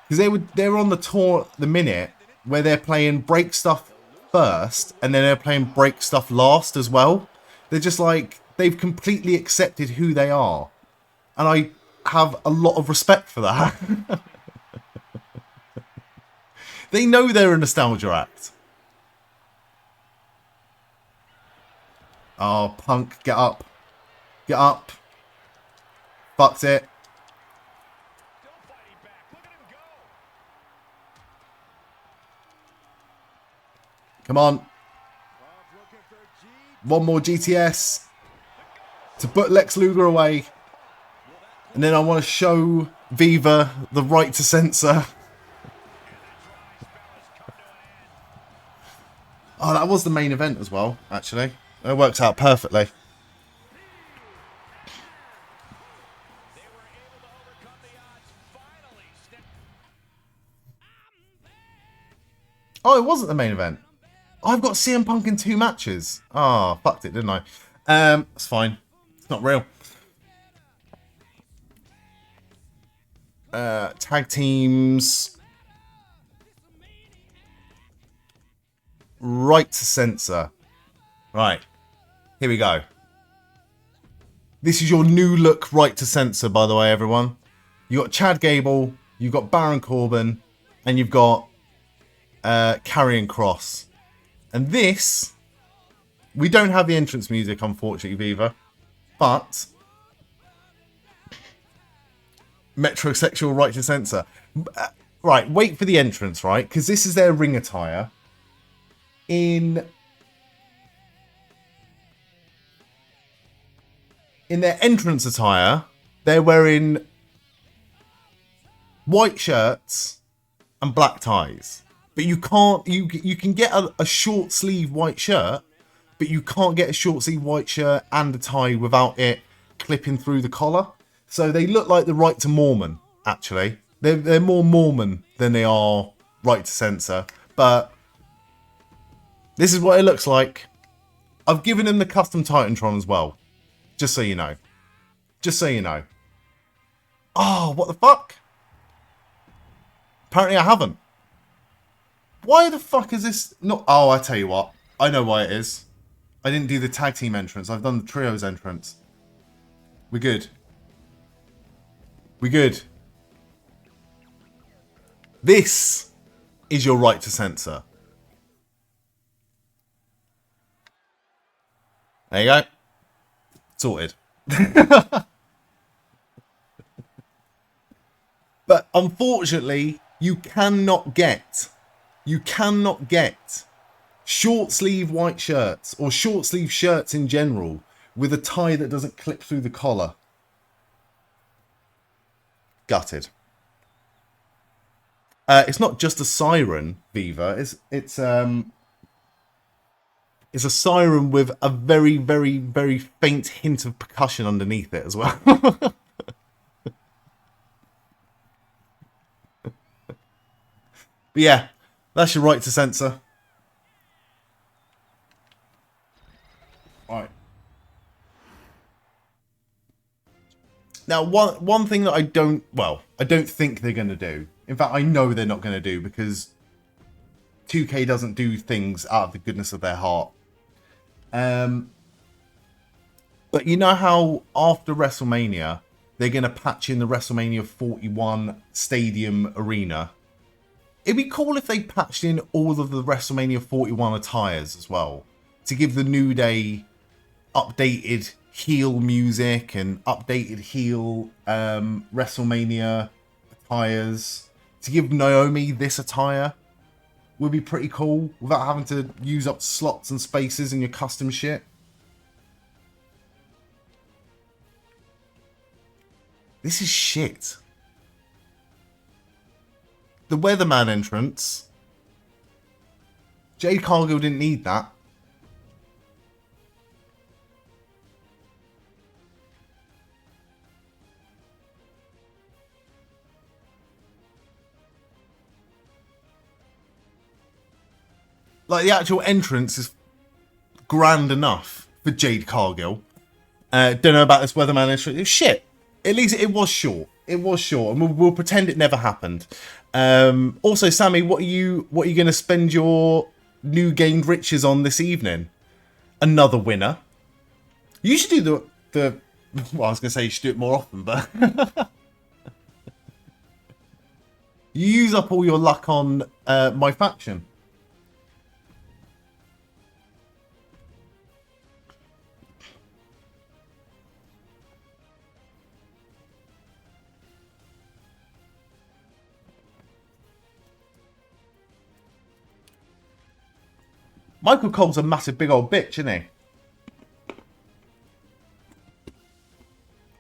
[SPEAKER 1] Because they were on the tour at the minute where they're playing Break Stuff first, and then they're playing Break Stuff last as well. They're just like, they've completely accepted who they are. And I have a lot of respect for that. They know they're a nostalgia act. Oh, Punk, get up. Get up. Fucked it. Come on. One more GTS to put Lex Luger away. And then I want to show Viva the right to censor. Oh, that was the main event as well, actually. It works out perfectly. Oh, it wasn't the main event. I've got CM Punk in 2 matches. Oh, fucked it, didn't I? It's fine. It's not real. Tag teams. Right to censor. Right. Here we go. This is your new look right to censor, by the way, everyone. You got Chad Gable, you've got Baron Corbin, and you've got Karrion Kross. And this, we don't have the entrance music, unfortunately, Viva. But metrosexual right to censor. Right, wait for the entrance, right? Because this is their ring attire. In their entrance attire, they're wearing white shirts and black ties. But you can't, you can get a short sleeve white shirt, but you can't get a short sleeve white shirt and a tie without it clipping through the collar. So they look like the right to Mormon, actually. They're more Mormon than they are right to censor. But this is what it looks like. I've given him the custom Titantron as well. Just so you know. Just so you know. Oh, what the fuck? Apparently I haven't. Why the fuck is this not... Oh, I tell you what. I know why it is. I didn't do the tag team entrance. I've done the trios entrance. We're good. We're good. This is your right to censor. There you go. Sorted. But unfortunately, you cannot get short sleeve white shirts or short sleeve shirts in general with a tie that doesn't clip through the collar. Gutted. It's not just a siren, Viva. It's a siren with a very, very, very faint hint of percussion underneath it as well. But yeah, that's your right to censor. Alright. Now, one thing that I don't think they're going to do. In fact, I know they're not going to do because 2K doesn't do things out of the goodness of their heart. But you know how after WrestleMania, they're going to patch in the WrestleMania 41 stadium arena? It'd be cool if they patched in all of the WrestleMania 41 attires as well. To give the New Day updated heel music and updated heel WrestleMania attires. To give Naomi this attire would be pretty cool without having to use up slots and spaces in your custom shit. This is shit. The Weatherman entrance. Jade Cargill didn't need that. Like, the actual entrance is grand enough for Jade Cargill. Don't know about this Weatherman entrance. It was shit. At least it was short. It was short, and we'll pretend it never happened. Also, Sammy, what are you going to spend your new gained riches on this evening? Another winner. You should do the. Well, I was going to say you should do it more often, but you use up all your luck on my faction. Michael Cole's a massive big old bitch, isn't he?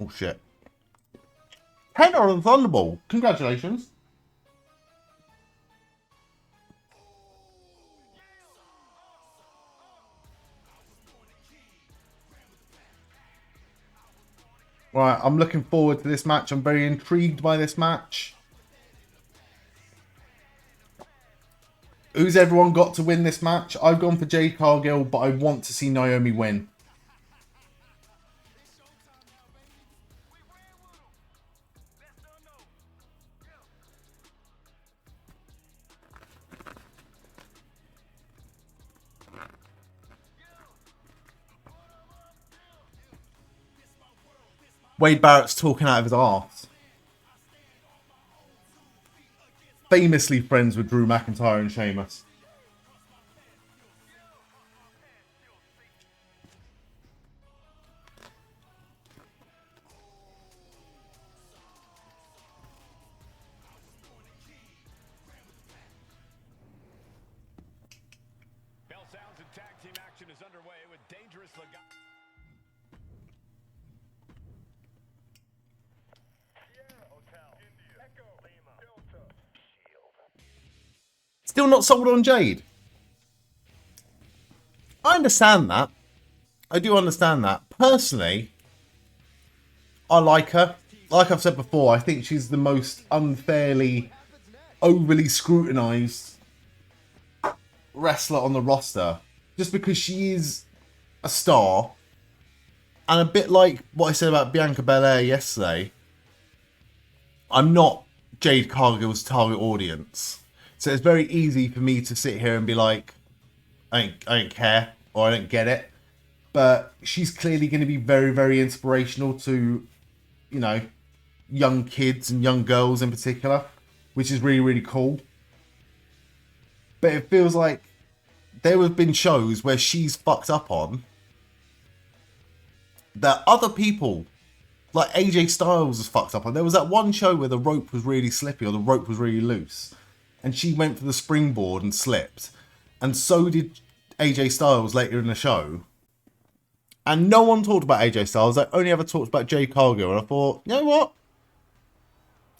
[SPEAKER 1] Oh shit. 10 on Thunderball. Congratulations. Right, I'm looking forward to this match. I'm very intrigued by this match. Who's everyone got to win this match? I've gone for Jade Cargill, but I want to see Naomi win. Wade Barrett's talking out of his arse. Famously friends with Drew McIntyre and Sheamus.
[SPEAKER 2] Bell sounds and tag team action is underway with Dangerous Legado.
[SPEAKER 1] Still not sold on Jade. I understand that. I do understand that. Personally, I like her. Like I've said before, I think she's the most unfairly, overly scrutinised wrestler on the roster. Just because she is a star. And a bit like what I said about Bianca Belair yesterday, I'm not Jade Cargill's target audience. So it's very easy for me to sit here and be like, I don't care, or I don't get it. But she's clearly going to be very, very inspirational to, you know, young kids and young girls in particular, which is really, really cool. But it feels like there have been shows where she's fucked up on that other people, like AJ Styles, was fucked up on. There was that one show where the rope was really slippy or the rope was really loose, and she went for the springboard and slipped. And so did AJ Styles later in the show. And no one talked about AJ Styles. They only ever talked about Jade Cargill. And I thought, you know what?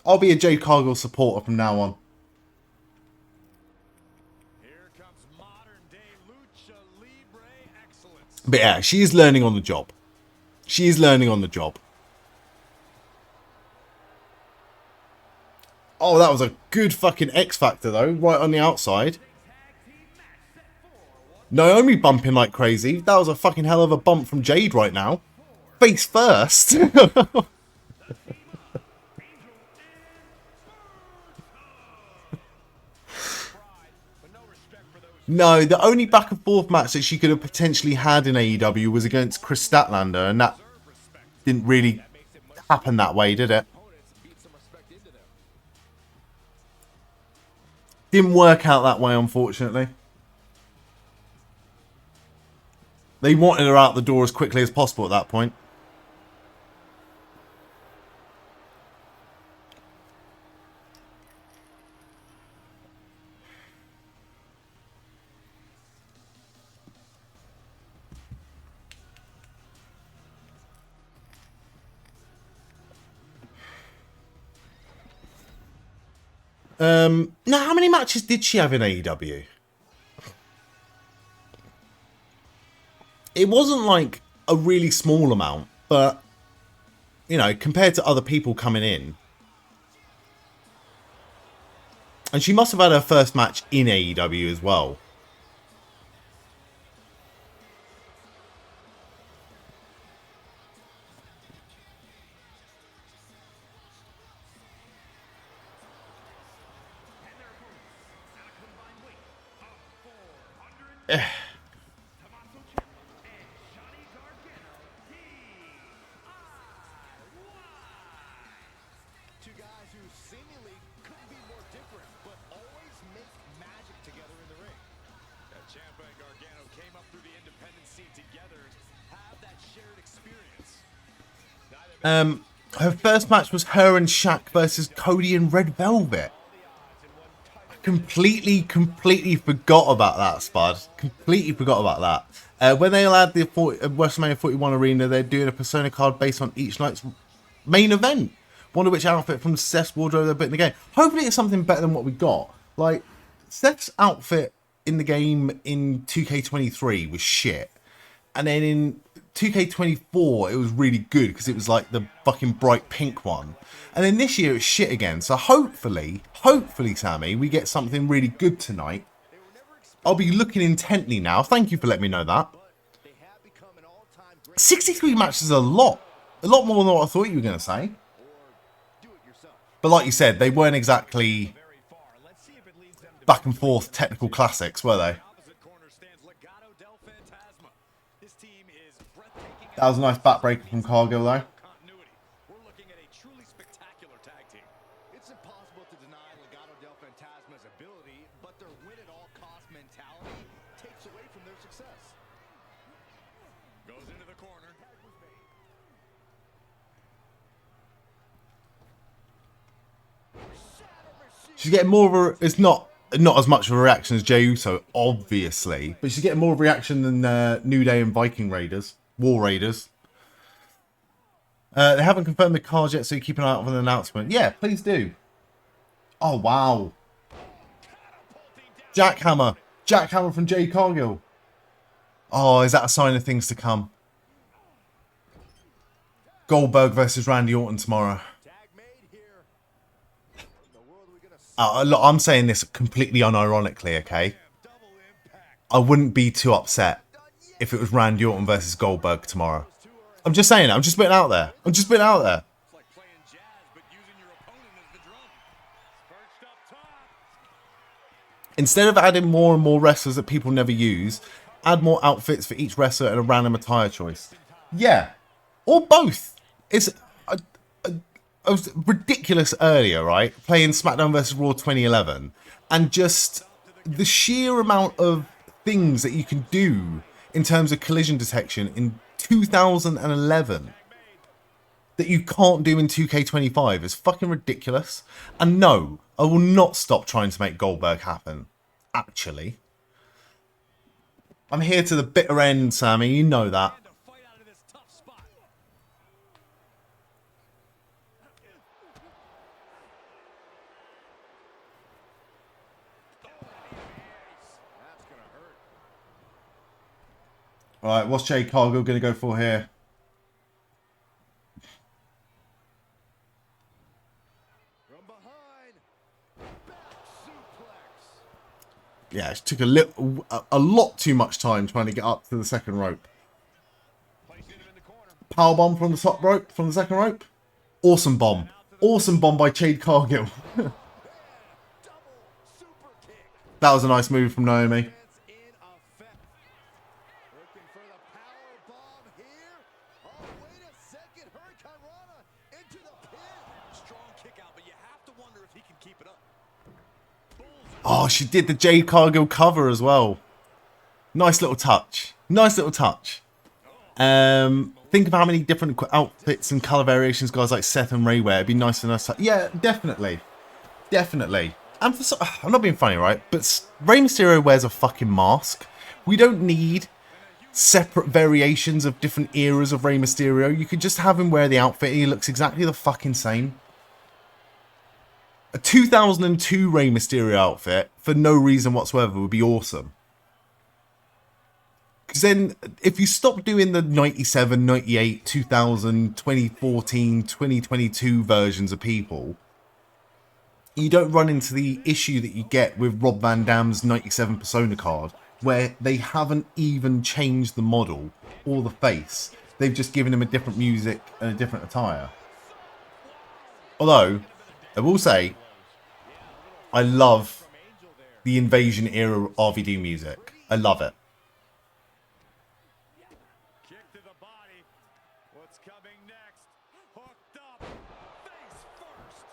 [SPEAKER 1] I'll be a Jade Cargill supporter from now on.
[SPEAKER 2] Here comes modern day lucha libre excellence.
[SPEAKER 1] But yeah, she is learning on the job. She is learning on the job. Oh, that was a good fucking X Factor though, right on the outside. Naomi bumping like crazy. That was a fucking hell of a bump from Jade right now. Face first. No, the only back and forth match that she could have potentially had in AEW was against Chris Statlander, and that didn't really happen that way, did it? Didn't work out that way, unfortunately. They wanted her out the door as quickly as possible at that point. Now, how many matches did she have in AEW? It wasn't like a really small amount, but, you know, compared to other people coming in. And she must have had her first match in AEW as well.
[SPEAKER 3] Two guys who seemingly couldn't be more different, but always make magic together in the ring.
[SPEAKER 2] Ciampa and Gargano came up through the independent scene together and have that shared experience.
[SPEAKER 1] Her first match was her and Shaq versus Cody and Red Velvet. I completely forgot about that, Spud. Completely forgot about that. When they allowed the WrestleMania 41 arena, they're doing a Persona card based on each night's main event. Wonder which outfit from Seth's wardrobe they're putting in the game. Hopefully it's something better than what we got. Like, Seth's outfit in the game in 2K23 was shit. And then in 2K24, it was really good because it was like the fucking bright pink one. And then this year it's shit again. So hopefully, Sammy, we get something really good tonight. I'll be looking intently now. Thank you for letting me know that. 63 matches is a lot. A lot more than what I thought you were going to say. But like you said, they weren't exactly back and forth technical classics, were they? That was a nice backbreaker from Cargill, though.
[SPEAKER 2] success. Goes into the corner.
[SPEAKER 1] She's getting more of a... It's not as much of a reaction as Jey Uso, obviously. But she's getting more of a reaction than New Day and Viking Raiders. War Raiders. They haven't confirmed the cards yet, so you keep an eye out for the announcement. Yeah, please do. Oh, wow. Jackhammer. Jackhammer from Jade Cargill. Oh, is that a sign of things to come? Goldberg versus Randy Orton tomorrow. Look, I'm saying this completely unironically, okay? I wouldn't be too upset if it was Randy Orton versus Goldberg tomorrow. I'm just saying it. I'm just putting it out there. I'm just putting it out there. Instead of adding more and more wrestlers that people never use, add more outfits for each wrestler and a random attire choice. Yeah. Or both. It's I was ridiculous earlier, right? Playing SmackDown vs. Raw 2011. And just the sheer amount of things that you can do in terms of collision detection in 2011 that you can't do in 2K25 is fucking ridiculous. And no, I will not stop trying to make Goldberg happen. Actually. I'm here to the bitter end, Sammy. You know that. Alright, what's Jade Cargill going to go for here? Yeah, it took a lot too much time trying to get up to the second rope. Powerbomb from the top rope, from the second rope. Awesome bomb. Awesome bomb by Jade Cargill. That was a nice move from Naomi. Oh, she did the Jade Cargill cover as well. Nice little touch. Nice little touch. Think of how many different outfits and colour variations guys like Seth and Ray wear. It'd be nice and nice. Yeah, definitely. Definitely. And for I'm not being funny, right? But Rey Mysterio wears a fucking mask. We don't need separate variations of different eras of Rey Mysterio. You could just have him wear the outfit and he looks exactly the fucking same. A 2002 Rey Mysterio outfit for no reason whatsoever would be awesome. Because then, if you stop doing the 97, 98, 2000, 2014, 2022 versions of people, you don't run into the issue that you get with Rob Van Dam's 97 Persona card, where they haven't even changed the model or the face. They've just given him a different music and a different attire. Although, I will say, I love the Invasion era RVD music. I love it.
[SPEAKER 2] Kick to the body. What's coming next? Hooked up. Face first.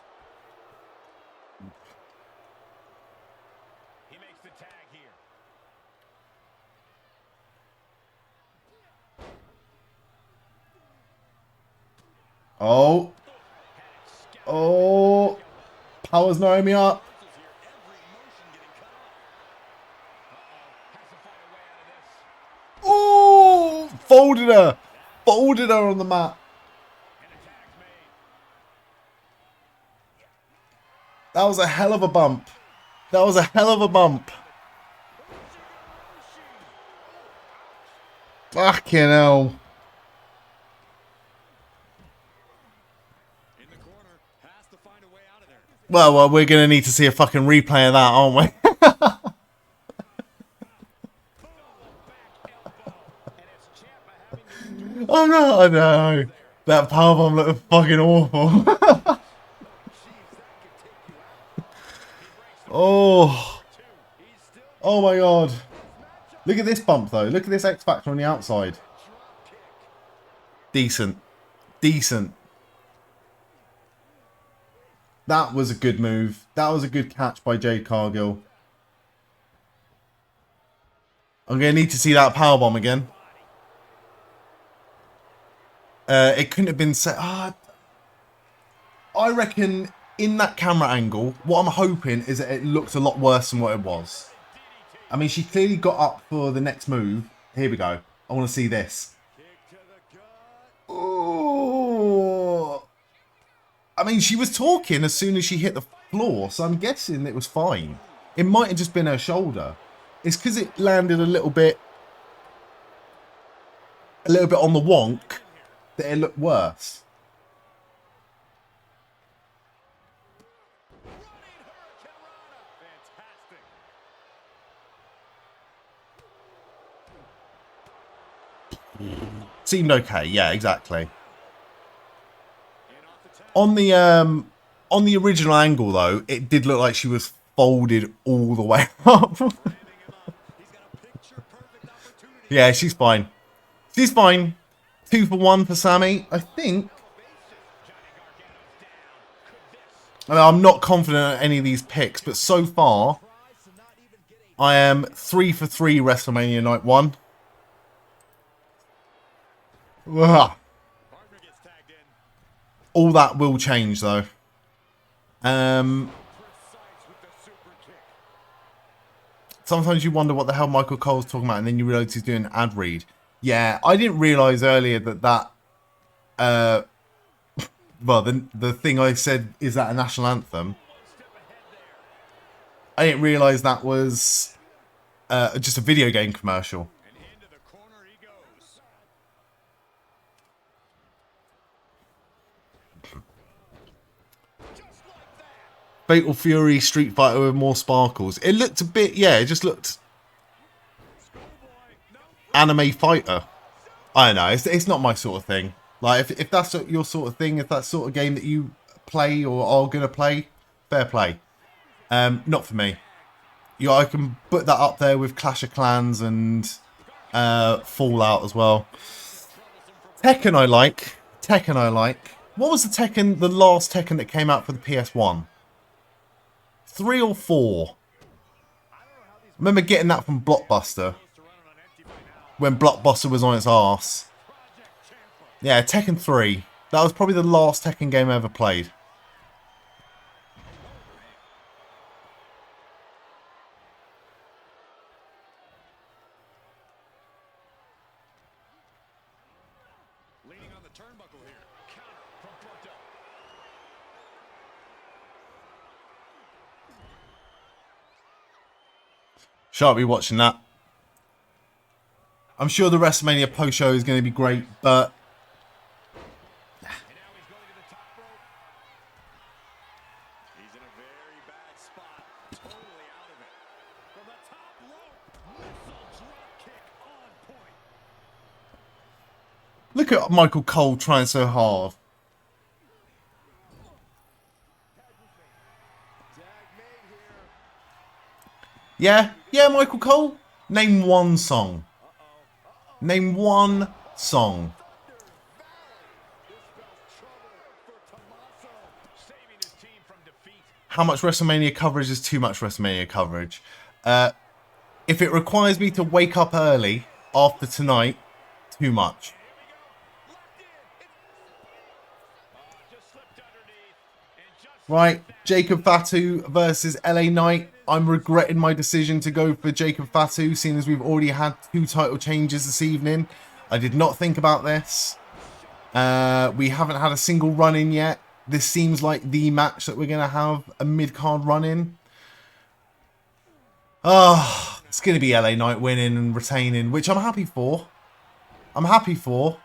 [SPEAKER 2] He makes the tag here.
[SPEAKER 1] Oh. Oh. Powers Naomi up. Oh. Folded her. Folded her on the mat. That was a hell of a bump. That was a hell of a bump. Fucking hell. Well, we're going to need to see a fucking replay of that, aren't we? Oh no, I know. That powerbomb looked fucking awful. Oh. Oh my god. Look at this bump though. Look at this X Factor on the outside. Decent. Decent. That was a good move. That was a good catch by Jade Cargill. I'm going to need to see that powerbomb again. It couldn't have been set. I reckon in that camera angle, what I'm hoping is that it looks a lot worse than what it was. I mean, she clearly got up for the next move. Here we go. I want to see this. Oh. I mean, she was talking as soon as she hit the floor, so I'm guessing it was fine. It might have just been her shoulder. It's because it landed a little bit on the wonk that it looked worse. Seemed okay, yeah, exactly. On the original angle though, it did look like she was folded all the way up. Yeah, she's fine. She's fine. 2 for 1 for Sammy. I think. I mean, I'm not confident in any of these picks, but so far, I am 3 for 3 WrestleMania Night 1. Ugh. All that will change, though. Sometimes you wonder what the hell Michael Cole's talking about, and then you realise he's doing an ad read. Yeah, I didn't realise earlier that well, the thing I said, is that a national anthem? I didn't realise that was just a video game commercial. Fatal Fury Street Fighter with more sparkles. It looked a bit, yeah, it just looked anime fighter. I don't know, it's not my sort of thing. Like, if that's your sort of thing, if that's sort of game that you play or are going to play, fair play. Not for me. Yeah, I can put that up there with Clash of Clans and Fallout as well. Tekken I like. Tekken I like. What was the last Tekken that came out for the PS1? 3 or 4? I remember getting that from Blockbuster. When Blockbuster was on its arse. Yeah, Tekken 3. That was probably the last Tekken game I ever played.
[SPEAKER 2] Leaning on the turnbuckle here. Counter from Porto.
[SPEAKER 1] Shan't be watching that. I'm sure the WrestleMania post show is going to be great, but
[SPEAKER 2] And now he's going to the top rope. He's in a very bad spot. Totally out of it. From the top rope. Missile drop kick on point.
[SPEAKER 1] look at Michael Cole trying so hard. Yeah, Michael Cole. Name one song. Name one song. How much WrestleMania coverage is too much WrestleMania coverage? If it requires me to wake up early after tonight, too much. Right, Jacob Fatu versus LA Knight. I'm regretting my decision to go for Jacob Fatu, seeing as we've already had 2 title changes this evening. I did not think about this. We haven't had a single run-in yet. This seems like the match that we're going to have a mid-card run-in. It's going to be LA Knight winning and retaining, which I'm happy for. I'm happy for.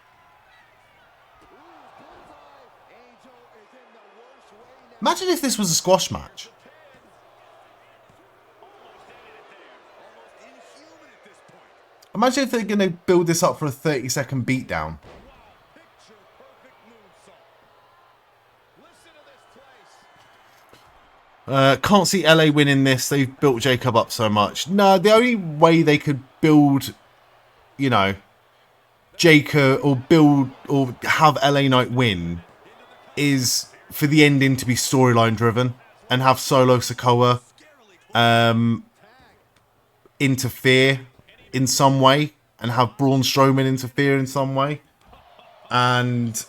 [SPEAKER 1] Imagine if this was a squash match. Imagine if they're going to build this up for a 30-second beatdown. Can't see LA winning this. They've built Jacob up so much. No, the only way they could build, you know, Jacob or build or have LA Knight win is for the ending to be storyline driven and have Solo Sikoa interfere in some way and have Braun Strowman interfere in some way. And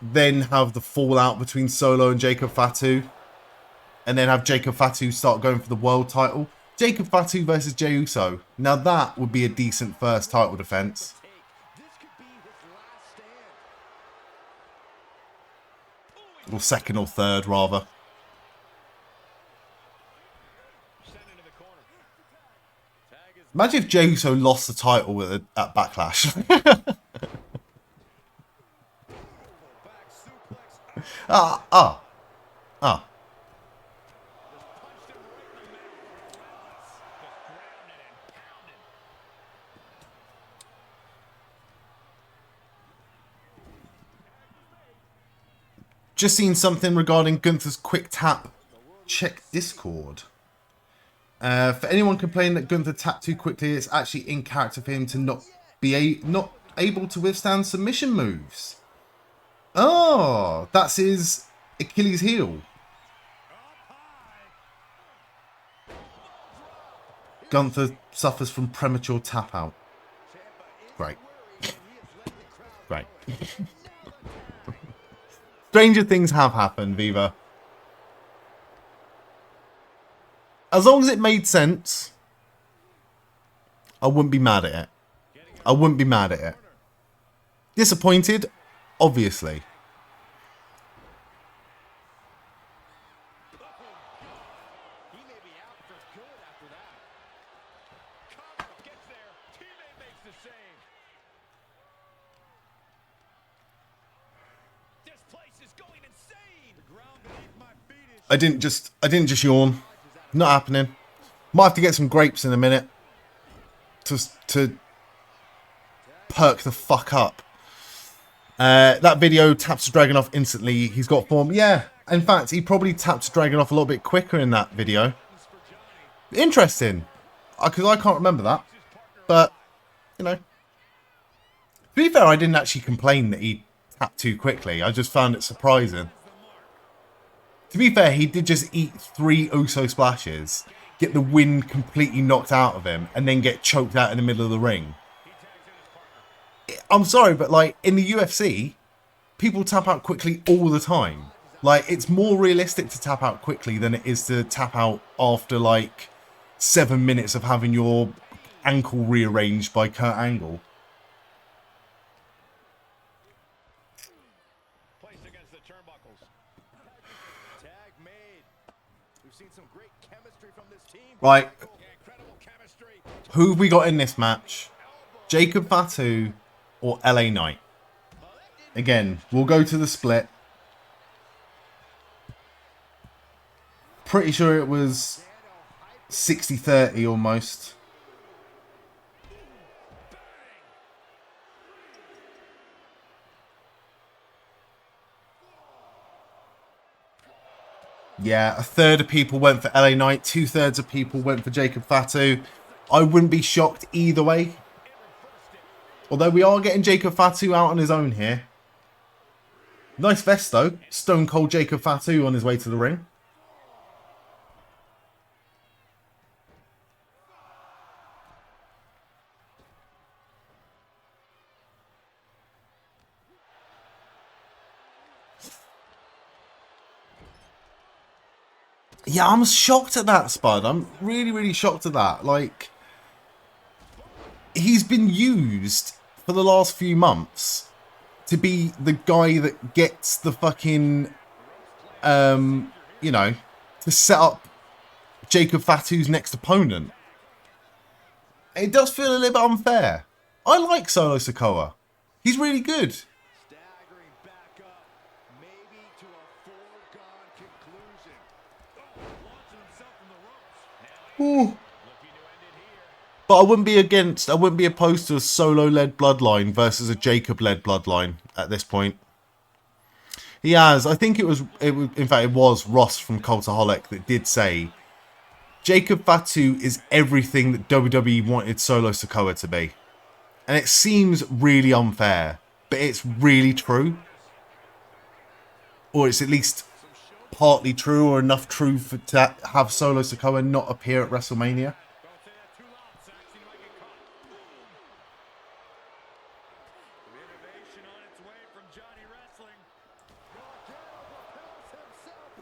[SPEAKER 1] then have the fallout between Solo and Jacob Fatu. And then have Jacob Fatu start going for the world title. Jacob Fatu versus Jey Uso. Now that would be a decent first title defense. Or second or third, rather. Imagine if Jey Uso lost the title at Backlash. Ah. Just seen something regarding Gunther's quick tap. Check Discord. For anyone complaining that Gunther tapped too quickly, it's actually in character for him to not able to withstand submission moves. Oh, that's his Achilles heel. Gunther suffers from premature tap out. Great. Great. Stranger things have happened, Viva. As long as it made sense, I wouldn't be mad at it. I wouldn't be mad at it. Disappointed? Obviously.
[SPEAKER 2] He may be out for good after that. Cover gets there. Teammate makes the save. This place is going insane. The ground beneath my feet is...
[SPEAKER 1] I didn't just yawn. Not happening. Might have to get some grapes in a minute to perk the fuck up. That video taps Dragunov instantly. He's got form. Yeah, in fact, he probably tapped Dragunov a little bit quicker in that video. Interesting. Because I can't remember that. But, you know. To be fair, I didn't actually complain that he tapped too quickly. I just found it surprising. To be fair, he did just eat 3 Uso splashes, get the wind completely knocked out of him, and then get choked out in the middle of the ring. I'm sorry, but like in the UFC, people tap out quickly all the time. Like, it's more realistic to tap out quickly than it is to tap out after like 7 minutes of having your ankle rearranged by Kurt Angle.
[SPEAKER 2] Placed against the turnbuckles. Tag made. We've seen some great chemistry from this team.
[SPEAKER 1] Right.
[SPEAKER 2] Incredible chemistry.
[SPEAKER 1] Who have we got in this match? Jacob Fatu or LA Knight? Again, we'll go to the split. Pretty sure it was 60-30 almost. Yeah, a third of people went for LA Knight, 2/3 of people went for Jacob Fatu. I wouldn't be shocked either way. Although we are getting Jacob Fatu out on his own here. Nice vest though. Stone Cold Jacob Fatu on his way to the ring. Yeah, I'm shocked at that, Spud. I'm really, really shocked at that. Like, he's been used for the last few months to be the guy that gets the fucking, you know, to set up Jacob Fatu's next opponent. It does feel a little bit unfair. I like Solo Sikoa. He's really good.
[SPEAKER 2] Staggering back up, maybe to a foregone conclusion. Launching himself from the ropes.
[SPEAKER 1] Ooh. But I wouldn't be opposed to a Solo-led bloodline versus a Jacob-led bloodline at this point. He has, I think in fact it was Ross from Cultaholic that did say, Jacob Fatu is everything that WWE wanted Solo Sikoa to be. And it seems really unfair, but it's really true. Or it's at least partly true, or enough true to have Solo Sikoa not appear at WrestleMania.
[SPEAKER 2] Don't say that too loud, Saxon. You might get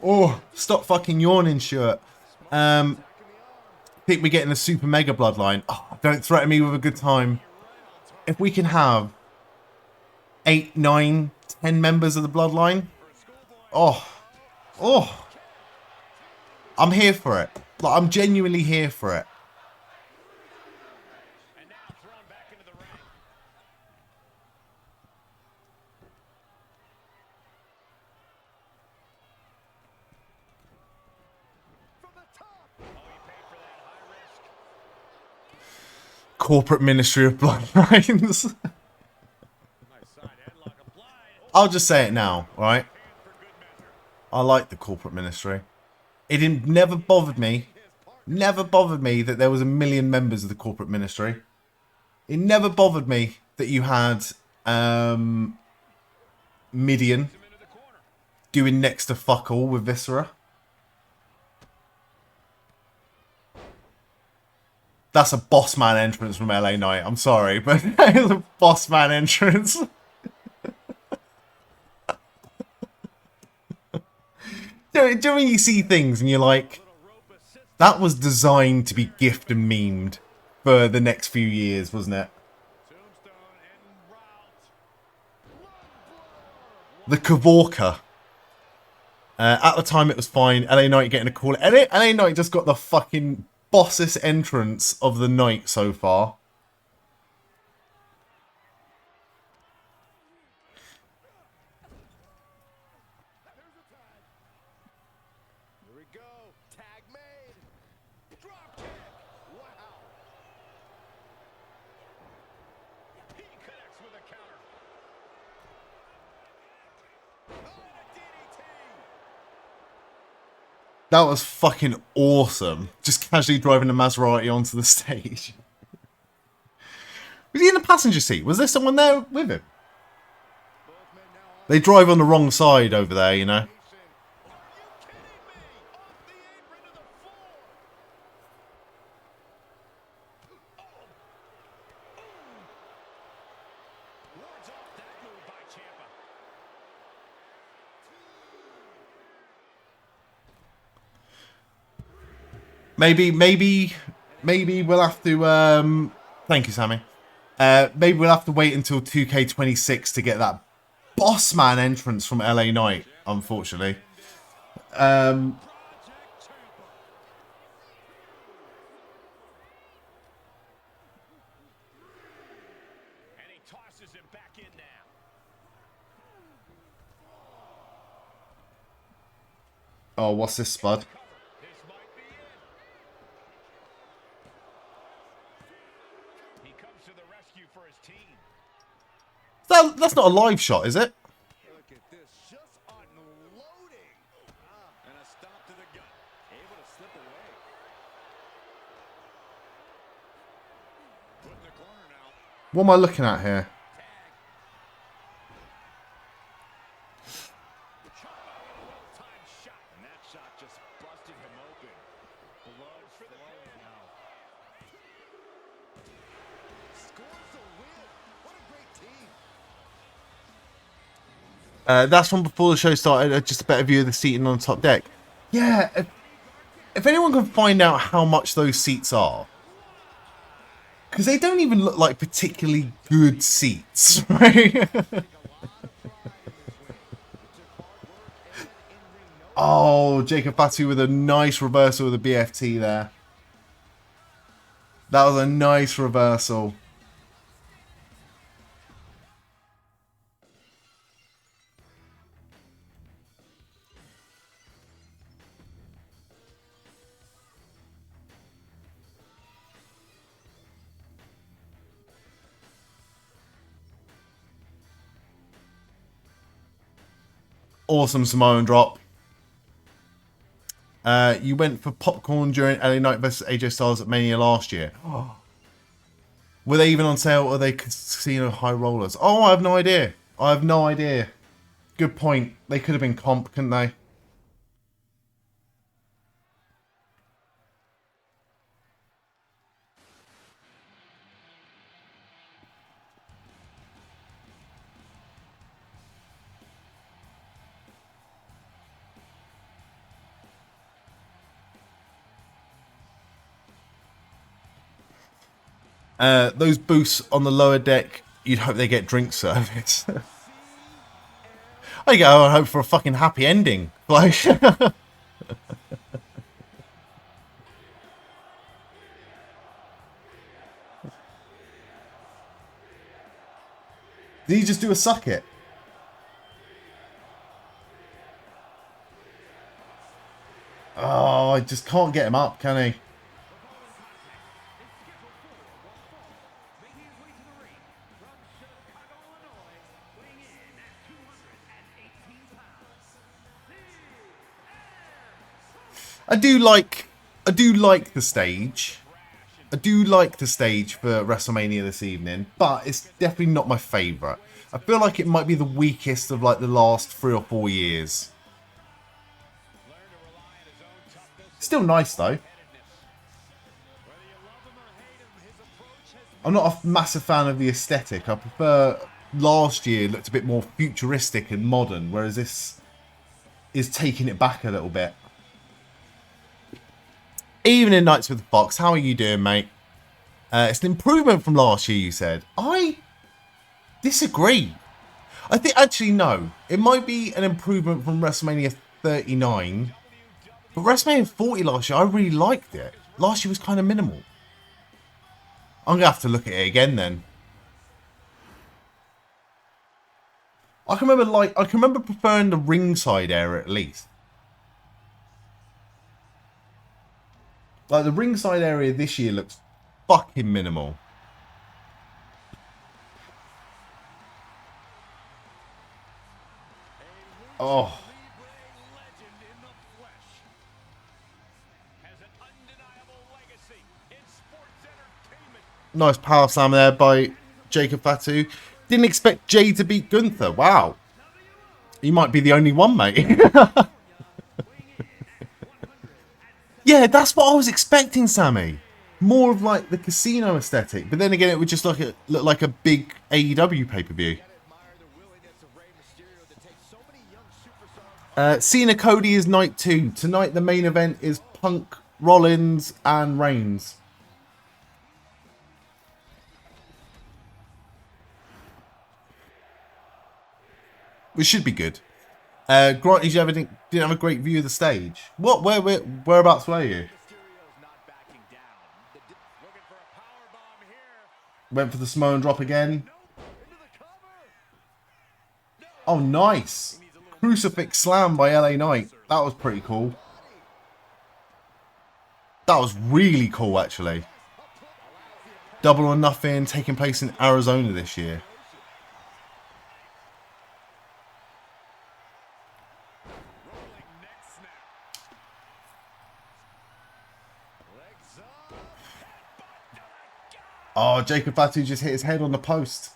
[SPEAKER 1] Oh, stop fucking yawning, Stuart. Think we're getting a super mega bloodline. Oh, don't threaten me with a good time. If we can have 8, 9, 10 members of the bloodline, oh, I'm here for it. Like, I'm genuinely here for it.
[SPEAKER 2] And now thrown back into the ring.
[SPEAKER 5] From the top.
[SPEAKER 2] Oh, he paid for that high risk.
[SPEAKER 1] Corporate Ministry of Bloodlines.
[SPEAKER 2] Nice side headlock applied.
[SPEAKER 1] I'll just say it now, alright?
[SPEAKER 2] Hand for good measure.
[SPEAKER 1] I like the corporate ministry. It never bothered me. Never bothered me that there was 1 million members of the corporate ministry. It never bothered me that you had Midian doing next to fuck all with Viscera. That's a boss man entrance from LA Knight. I'm sorry, but that is a boss man entrance. Do you know when you see things and you're like, that was designed to be gift and memed for the next few years, wasn't it?
[SPEAKER 2] Tombstone en route.
[SPEAKER 1] The Kavorka. At the time it was fine. LA Knight getting a call. LA Knight just got the fucking bossest entrance of the night so far.
[SPEAKER 5] Here we go. Tag made. Drop kick. Wow.
[SPEAKER 2] He connects with a counter.
[SPEAKER 5] Oh, and a DDT.
[SPEAKER 1] That was fucking awesome. Just casually driving a Maserati onto the stage. Was he in the passenger seat? Was there someone there with him? They drive on the wrong side over there, you know.
[SPEAKER 2] Are you kidding me? Off the apron to the floor. Wards off that move by Ciampa.
[SPEAKER 1] Maybe we'll have to thank you, Sammy. Maybe we'll have to wait until 2K26 to get that boss man entrance from LA Knight, unfortunately.
[SPEAKER 2] And he tosses him back in now.
[SPEAKER 1] Oh, what's this, Spud?
[SPEAKER 2] This might be it. He comes to the rescue for his team.
[SPEAKER 1] That's not a live shot, is it?
[SPEAKER 5] Look at this. Just unloading.
[SPEAKER 2] And a stop to the gut. Able to slip away. Put in the corner now.
[SPEAKER 1] What am I looking at here?
[SPEAKER 2] Well-timed shot. And that shot just busted him open. Blood for the pin.
[SPEAKER 5] Scores the win. What a great team.
[SPEAKER 1] That's from before the show started. Just a better view of the seating on the top deck. Yeah, if anyone can find out how much those seats are, because they don't even look like particularly good seats, right? Oh, Jacob Fatu with a nice reversal with the BFT there. That was a nice reversal. Awesome Samoan drop. You went for popcorn during LA Knight vs AJ Styles at Mania last year. Were they even on sale or are they casino high rollers? Oh, I have no idea. I have no idea. Good point. They could have been comp, couldn't they? Those booths on the lower deck, you'd hope they get drink service. I hope for a fucking happy ending. Like, did he just do a suck it? Oh, I just can't get him up, can he? I do like the stage. I do like the stage for WrestleMania this evening, but it's definitely not my favourite. I feel like it might be the weakest of like the last 3 or 4 years. Still nice though. I'm not a massive fan of the aesthetic. I prefer last year it looked a bit more futuristic and modern, whereas this is taking it back a little bit. Evening Nights with the Fox, how are you doing, mate? It's an improvement from last year, you said. I disagree. I think, actually, no. It might be an improvement from WrestleMania 39. But WrestleMania 40 last year, I really liked it. Last year was kind of minimal. I'm going to have to look at it again then. I can remember preferring the ringside area at least. Like, the ringside area this year looks fucking minimal. Oh. Nice power slam there by Jacob Fatu. Didn't expect Jay to beat Gunther. Wow. You might be the only one, mate. Yeah, that's what I was expecting, Sammy. More of like the casino aesthetic. But then again, it would just look like a big AEW pay-per-view. Cena Cody is night 2. Tonight the main event is Punk, Rollins, and Reigns. Which should be good. Granted, you didn't have a great view of the stage. What? Whereabouts were you? Went for the Samoan drop again. Oh, nice. Crucifix slam by LA Knight. That was pretty cool. That was really cool, actually. Double or Nothing taking place in Arizona this year. Oh, Jacob Fatu just hit his head on the post.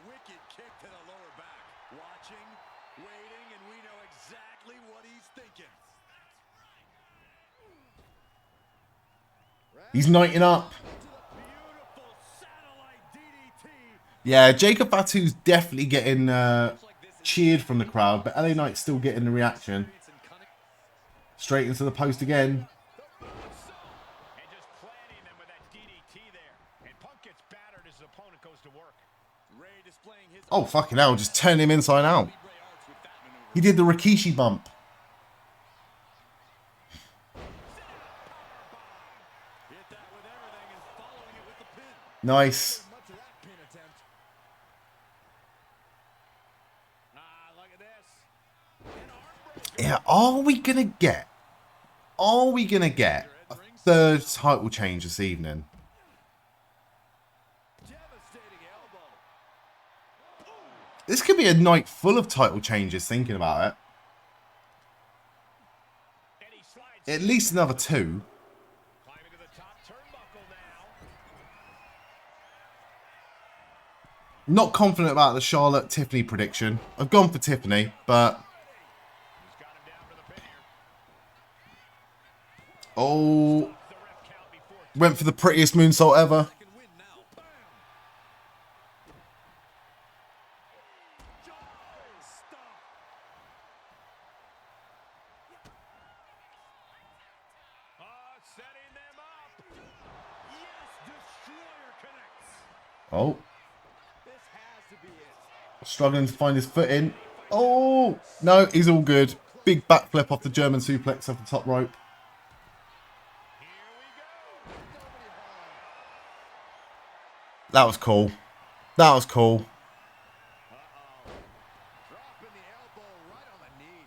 [SPEAKER 2] Wicked kick to the lower back. Watching, waiting, and we know exactly what he's thinking.
[SPEAKER 1] He's nighting up. Yeah, Jacob Fatu's definitely getting cheered from the crowd, but LA Knight's still getting the reaction. Straight into the post again. Oh, fucking hell, just turn him inside out. He did the Rikishi bump. Nice. Yeah, are we gonna get a third title change this evening? This could be a night full of title changes, thinking about it. At least another 2. Not confident about the Charlotte-Tiffany prediction. I've gone for Tiffany, but... Oh. Went for the prettiest moonsault ever. Oh.
[SPEAKER 3] This has to be it.
[SPEAKER 1] Struggling to find his footing. Oh, no, he's all good. Big backflip off the German suplex off the top rope. That was cool. That was cool.
[SPEAKER 3] Dropping the elbow right on the knee.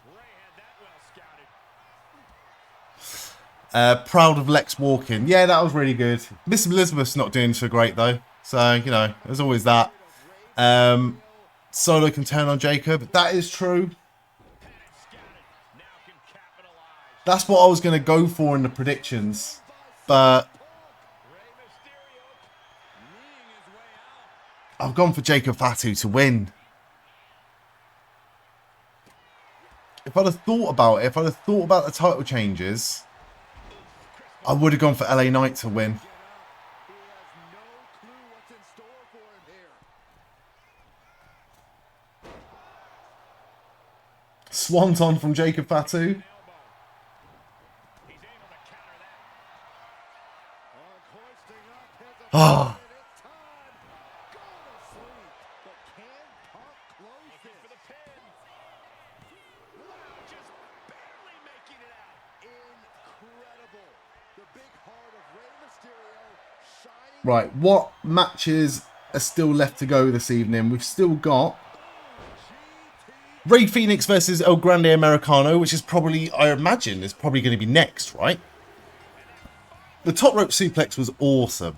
[SPEAKER 3] Ray had that well scouted.
[SPEAKER 1] Proud of Lex walking. Yeah, that was really good. Miss Elizabeth's not doing so great, though. So, you know, there's always that. Solo can turn on Jacob. That is true. That's what I was going to go for in the predictions. But I've gone for Jacob Fatu to win. If I'd have thought about it, if I'd have thought about the title changes, I would have gone for LA Knight to win. Swanton from Jacob Fatu. Ah. Right, what matches are still left to go this evening? We've still got Rey Fenix versus El Grande Americano, which is probably, I imagine, is probably going to be next, right? The top rope suplex was awesome.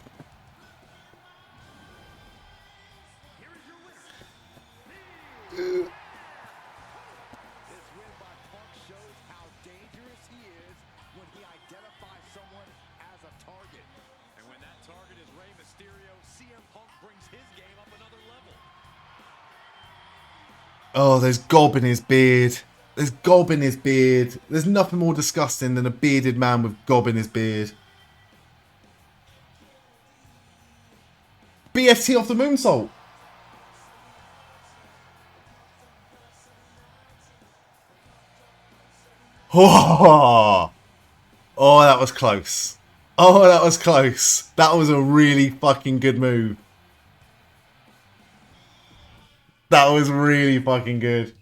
[SPEAKER 1] Oh, there's gob in his beard. There's gob in his beard. There's nothing more disgusting than a bearded man with gob in his beard. BFT off the moonsault. Oh, oh, that was close. Oh, that was close. That was a really fucking good move. That was really fucking good.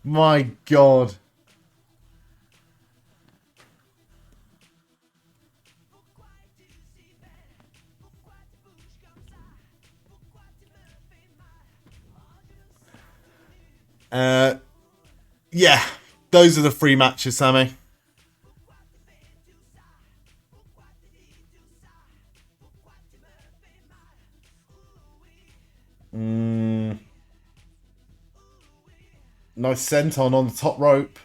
[SPEAKER 1] My God. Yeah, those are the 3 matches, Sammy. Nice senton on the top rope.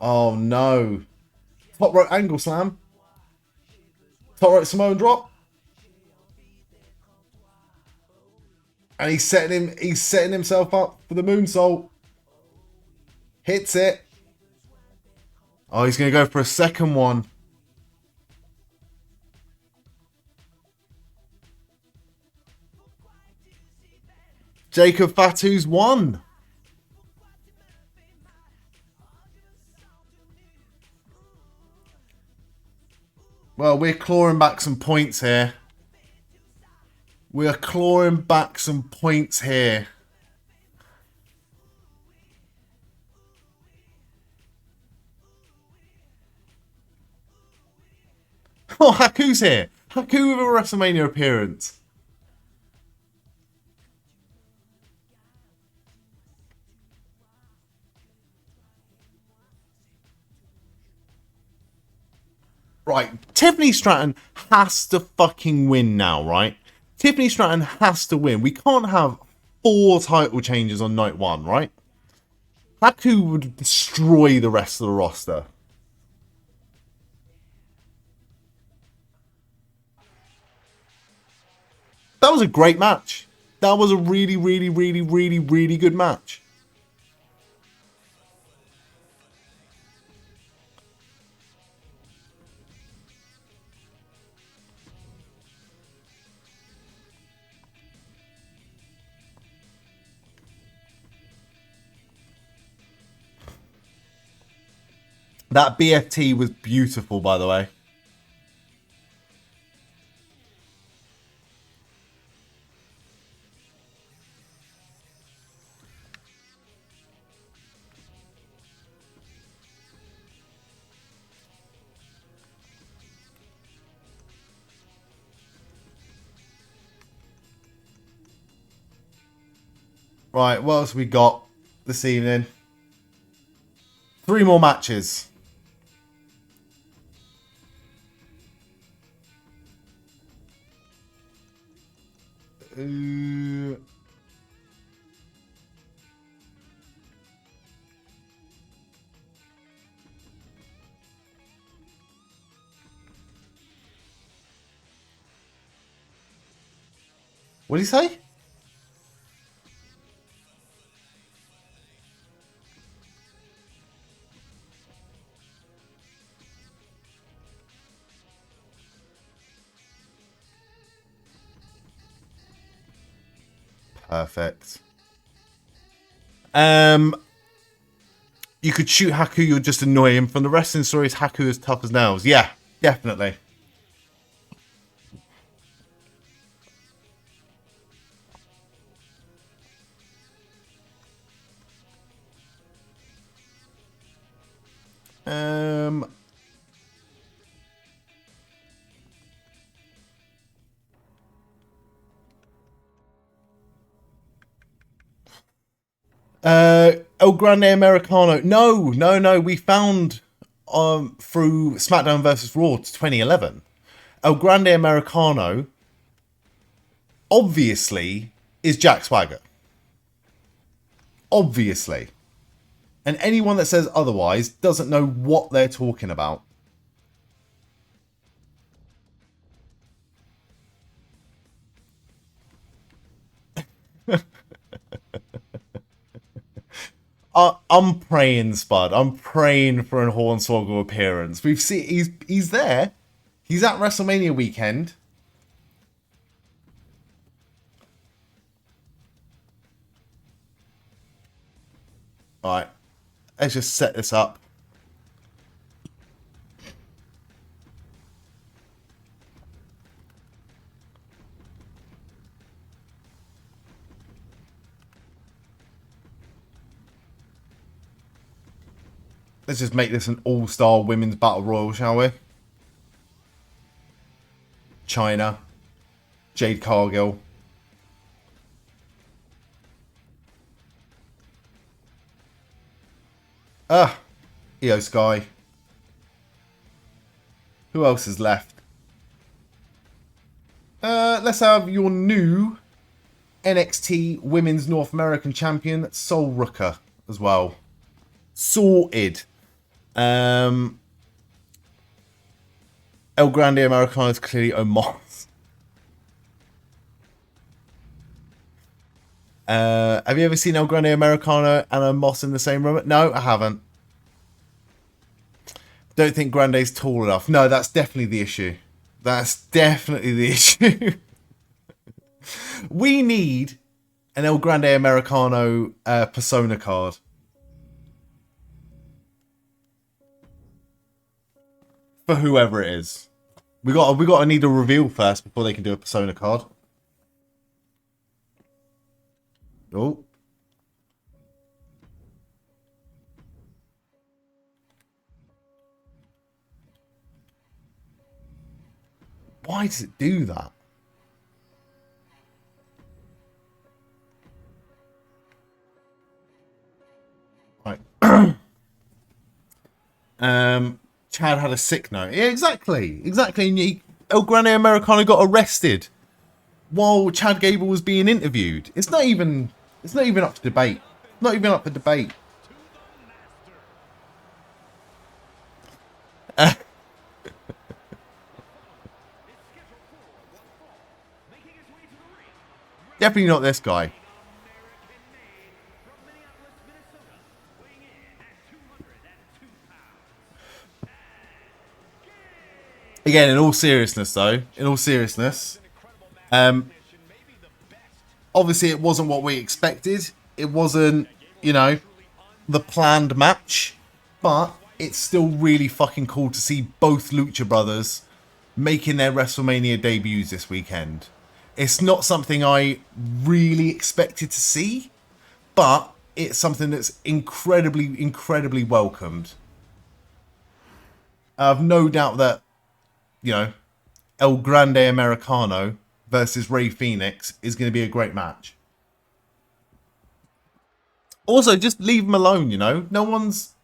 [SPEAKER 1] Oh no. Top rope angle slam. Top rope Samoan drop. And he's setting himself up for the moonsault. Hits it. Oh, he's going to go for a second one. Jacob Fatu's won. Well, we're clawing back some points here. We are clawing back some points here. Oh, Haku's here. Haku with a WrestleMania appearance. Right, Tiffany Stratton has to fucking win now, right? Tiffany Stratton has to win. We can't have 4 title changes on night 1, right? Haku would destroy the rest of the roster. That was a great match. That was a really, really, really, really, really good match. That BFT was beautiful, by the way. Right, what else we got this evening? 3 more matches. What did he say? Perfect. You could shoot Haku, you'll just annoy him. From the wrestling stories, Haku is tough as nails. Yeah, definitely. El Grande Americano. No. We found through SmackDown vs. Raw 2011. El Grande Americano obviously is Jack Swagger. Obviously. And anyone that says otherwise doesn't know what they're talking about. I'm praying, Spud. I'm praying for an Hornswoggle appearance. We've seen he's there. He's at WrestleMania weekend. All right, let's just set this up. Let's just make this an all-star women's battle royal, shall we? China, Jade Cargill. Io Sky. Who else is left? Let's have your new NXT Women's North American Champion, Sol Rooker, as well. Sorted. El Grande Americano is clearly Omos. Have you ever seen El Grande Americano and Omos in the same room? No, I haven't. Don't think Grande's tall enough. No, that's definitely the issue. That's definitely the issue. We need an El Grande Americano persona card. For whoever it is. We got to need a reveal first before they can do a persona card. Oh. Why does it do that? Right. Chad had a sick note. Yeah, exactly. And El Grande Americano got arrested while Chad Gable was being interviewed. It's not even up to debate. Not even up for debate. Definitely not this guy. Again, in all seriousness, though, obviously it wasn't what we expected. It wasn't, the planned match. But it's still really fucking cool to see both Lucha Brothers making their WrestleMania debuts this weekend. It's not something I really expected to see, but it's something that's incredibly, incredibly welcomed. I have no doubt that, you know, El Grande Americano versus Rey Fenix is going to be a great match. Also, just leave them alone, you know. No one's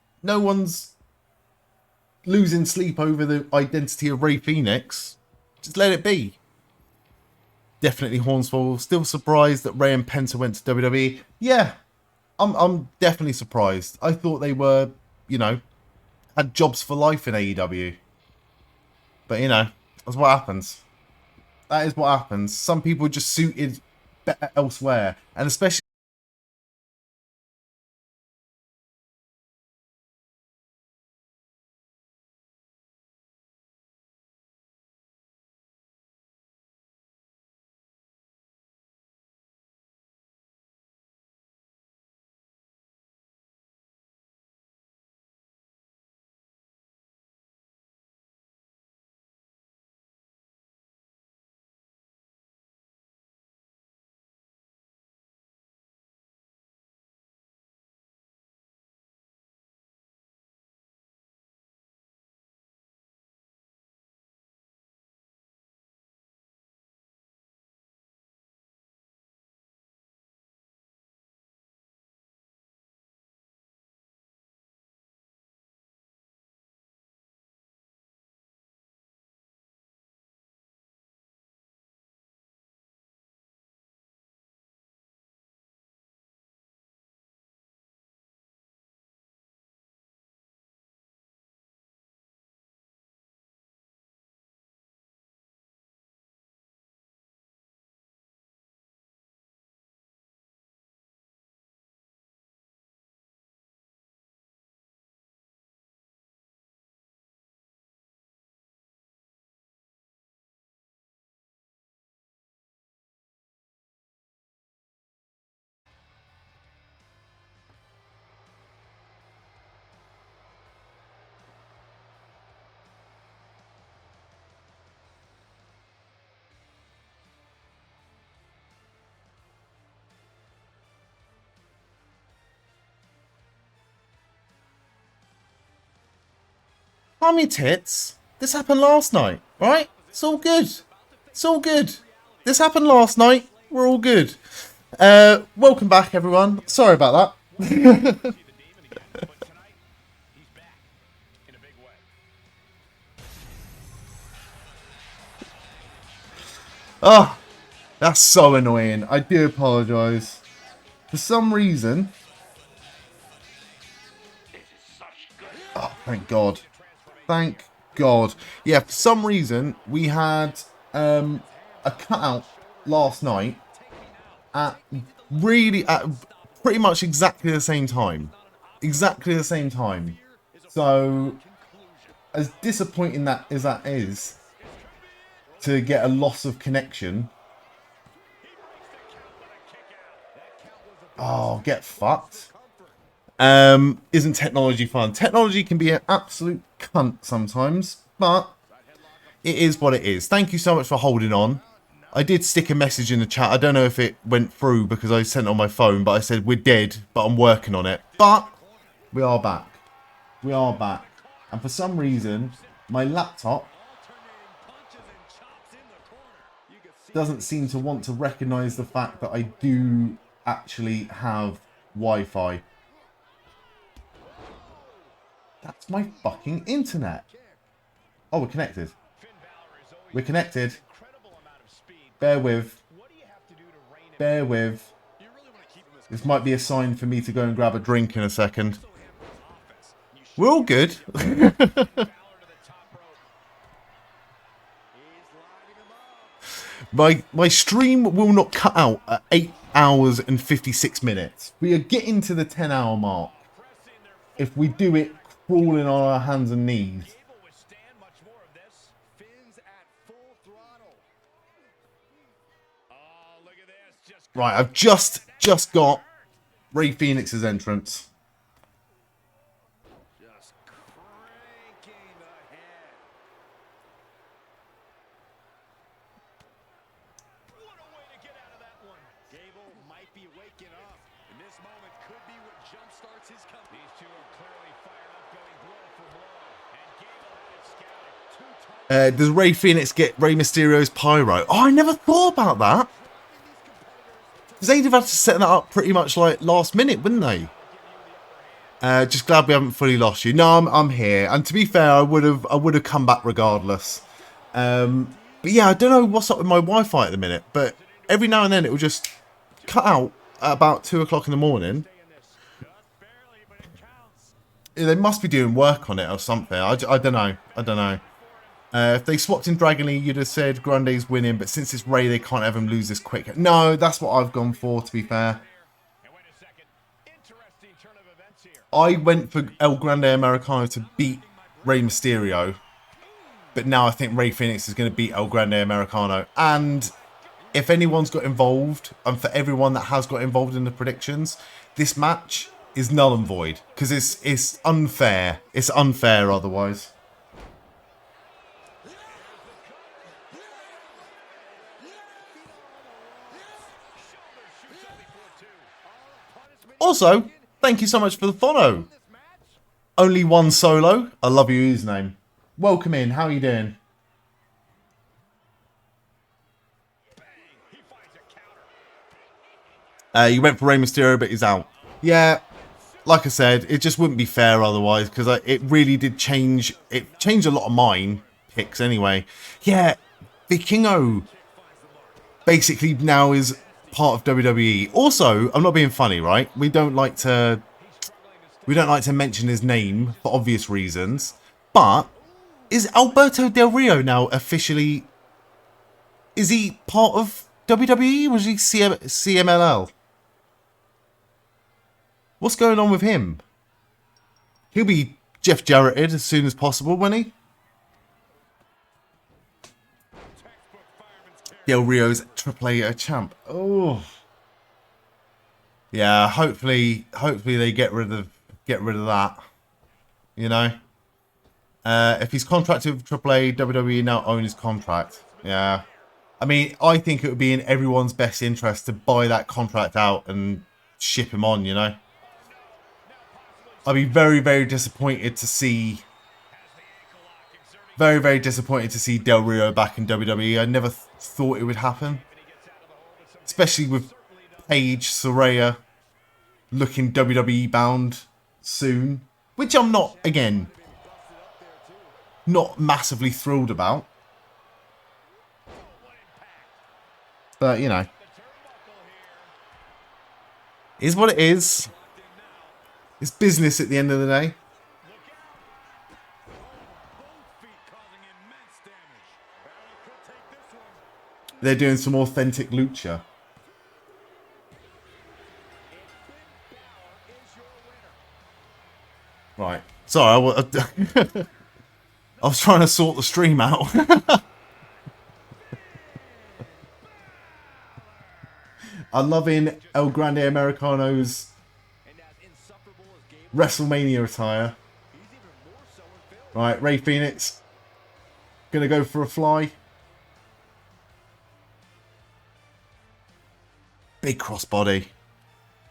[SPEAKER 1] losing sleep over the identity of Rey Fenix. Just let it be. Definitely Hornswoggle. Still surprised that Rey and Penta went to WWE. Yeah, I'm definitely surprised. I thought they were, you know, had jobs for life in AEW. But, you know, that's what happens. That is what happens. Some people are just suited better elsewhere. And especially... Calm your tits. This happened last night, right? It's all good. It's all good. This happened last night. We're all good. Welcome back, everyone. Sorry about that. Oh, that's so annoying. I do apologise. For some reason... Oh, thank God. Thank God. Yeah, for some reason, we had a cutout last night at pretty much exactly the same time. Exactly the same time. So, as disappointing as that is, to get a loss of connection. Oh, get fucked. Isn't technology fun? Technology can be an absolute cunt sometimes, but it is what it is. Thank you so much for holding on. I did stick a message in the chat. I don't know if it went through because I sent it on my phone, but I said we're dead, but I'm working on it. But we are back. We are back. And for some reason, my laptop doesn't seem to want to recognize the fact that I do actually have Wi-Fi. That's my fucking internet. Oh, we're connected. We're connected. Bear with. Bear with. This might be a sign for me to go and grab a drink in a second. We're all good. My stream will not cut out at 8 hours and 56 minutes. We are getting to the 10-hour mark. If we do it crawling on our hands and knees. Right, I've just got Rey Fenix's entrance.
[SPEAKER 3] supports his company.
[SPEAKER 2] These two are clearly fired up, going blow for blow. And Gable had it scouted. Two times.
[SPEAKER 1] Does Rey Fenix get Rey Mysterio's pyro? Oh, I never thought about that. Because they'd have had to set that up pretty much like last minute, wouldn't they? Just glad we haven't fully lost you. No, I'm here. And to be fair, I would have come back regardless. But yeah, I don't know what's up with my Wi-Fi at the minute, but every now and then it will just cut out at about 2 o'clock in the morning. Yeah, they must be doing work on it or something. I don't know. I don't know. If they swapped in Dragon Lee, you'd have said Grande's winning, but since it's Rey, they can't have him lose this quick. No, that's what I've gone for, to be fair. I went for El Grande Americano to beat Rey Mysterio, but now I think Rey Fenix is going to beat El Grande Americano. And if anyone's got involved, and for everyone that has got involved in the predictions, this match is null and void because it's unfair. It's unfair otherwise. Also, thank you so much for the follow. Only one solo. I love your username. Welcome in. How are you doing? You went for Rey Mysterio, but he's out. Yeah, like I said, it just wouldn't be fair otherwise because it really did change. It changed a lot of mine picks anyway. Yeah, Vikingo basically now is part of WWE. Also, I'm not being funny, right? We don't like to mention his name for obvious reasons, but is Alberto Del Rio now officially? Is he part of WWE? Was he CMLL? What's going on with him? He'll be Jeff Jarretted as soon as possible, won't he? Del Rio's AAA champ. Oh, yeah. Hopefully they get rid of that. You know, if he's contracted with AAA, WWE now own his contract. Yeah, I mean, I think it would be in everyone's best interest to buy that contract out and ship him on. You know, I'd be very, very disappointed to see. Very, very disappointed to see Del Rio back in WWE. I never thought it would happen. Especially with Paige Saraya looking WWE bound soon. Which I'm not, again, not massively thrilled about. But, you know. Is what it is. It's business at the end of the day. They're doing some authentic lucha. Right. Sorry, I was trying to sort the stream out. I'm loving El Grande Americano's WrestleMania attire. Right, Rey Fenix. Gonna go for a fly. Big crossbody.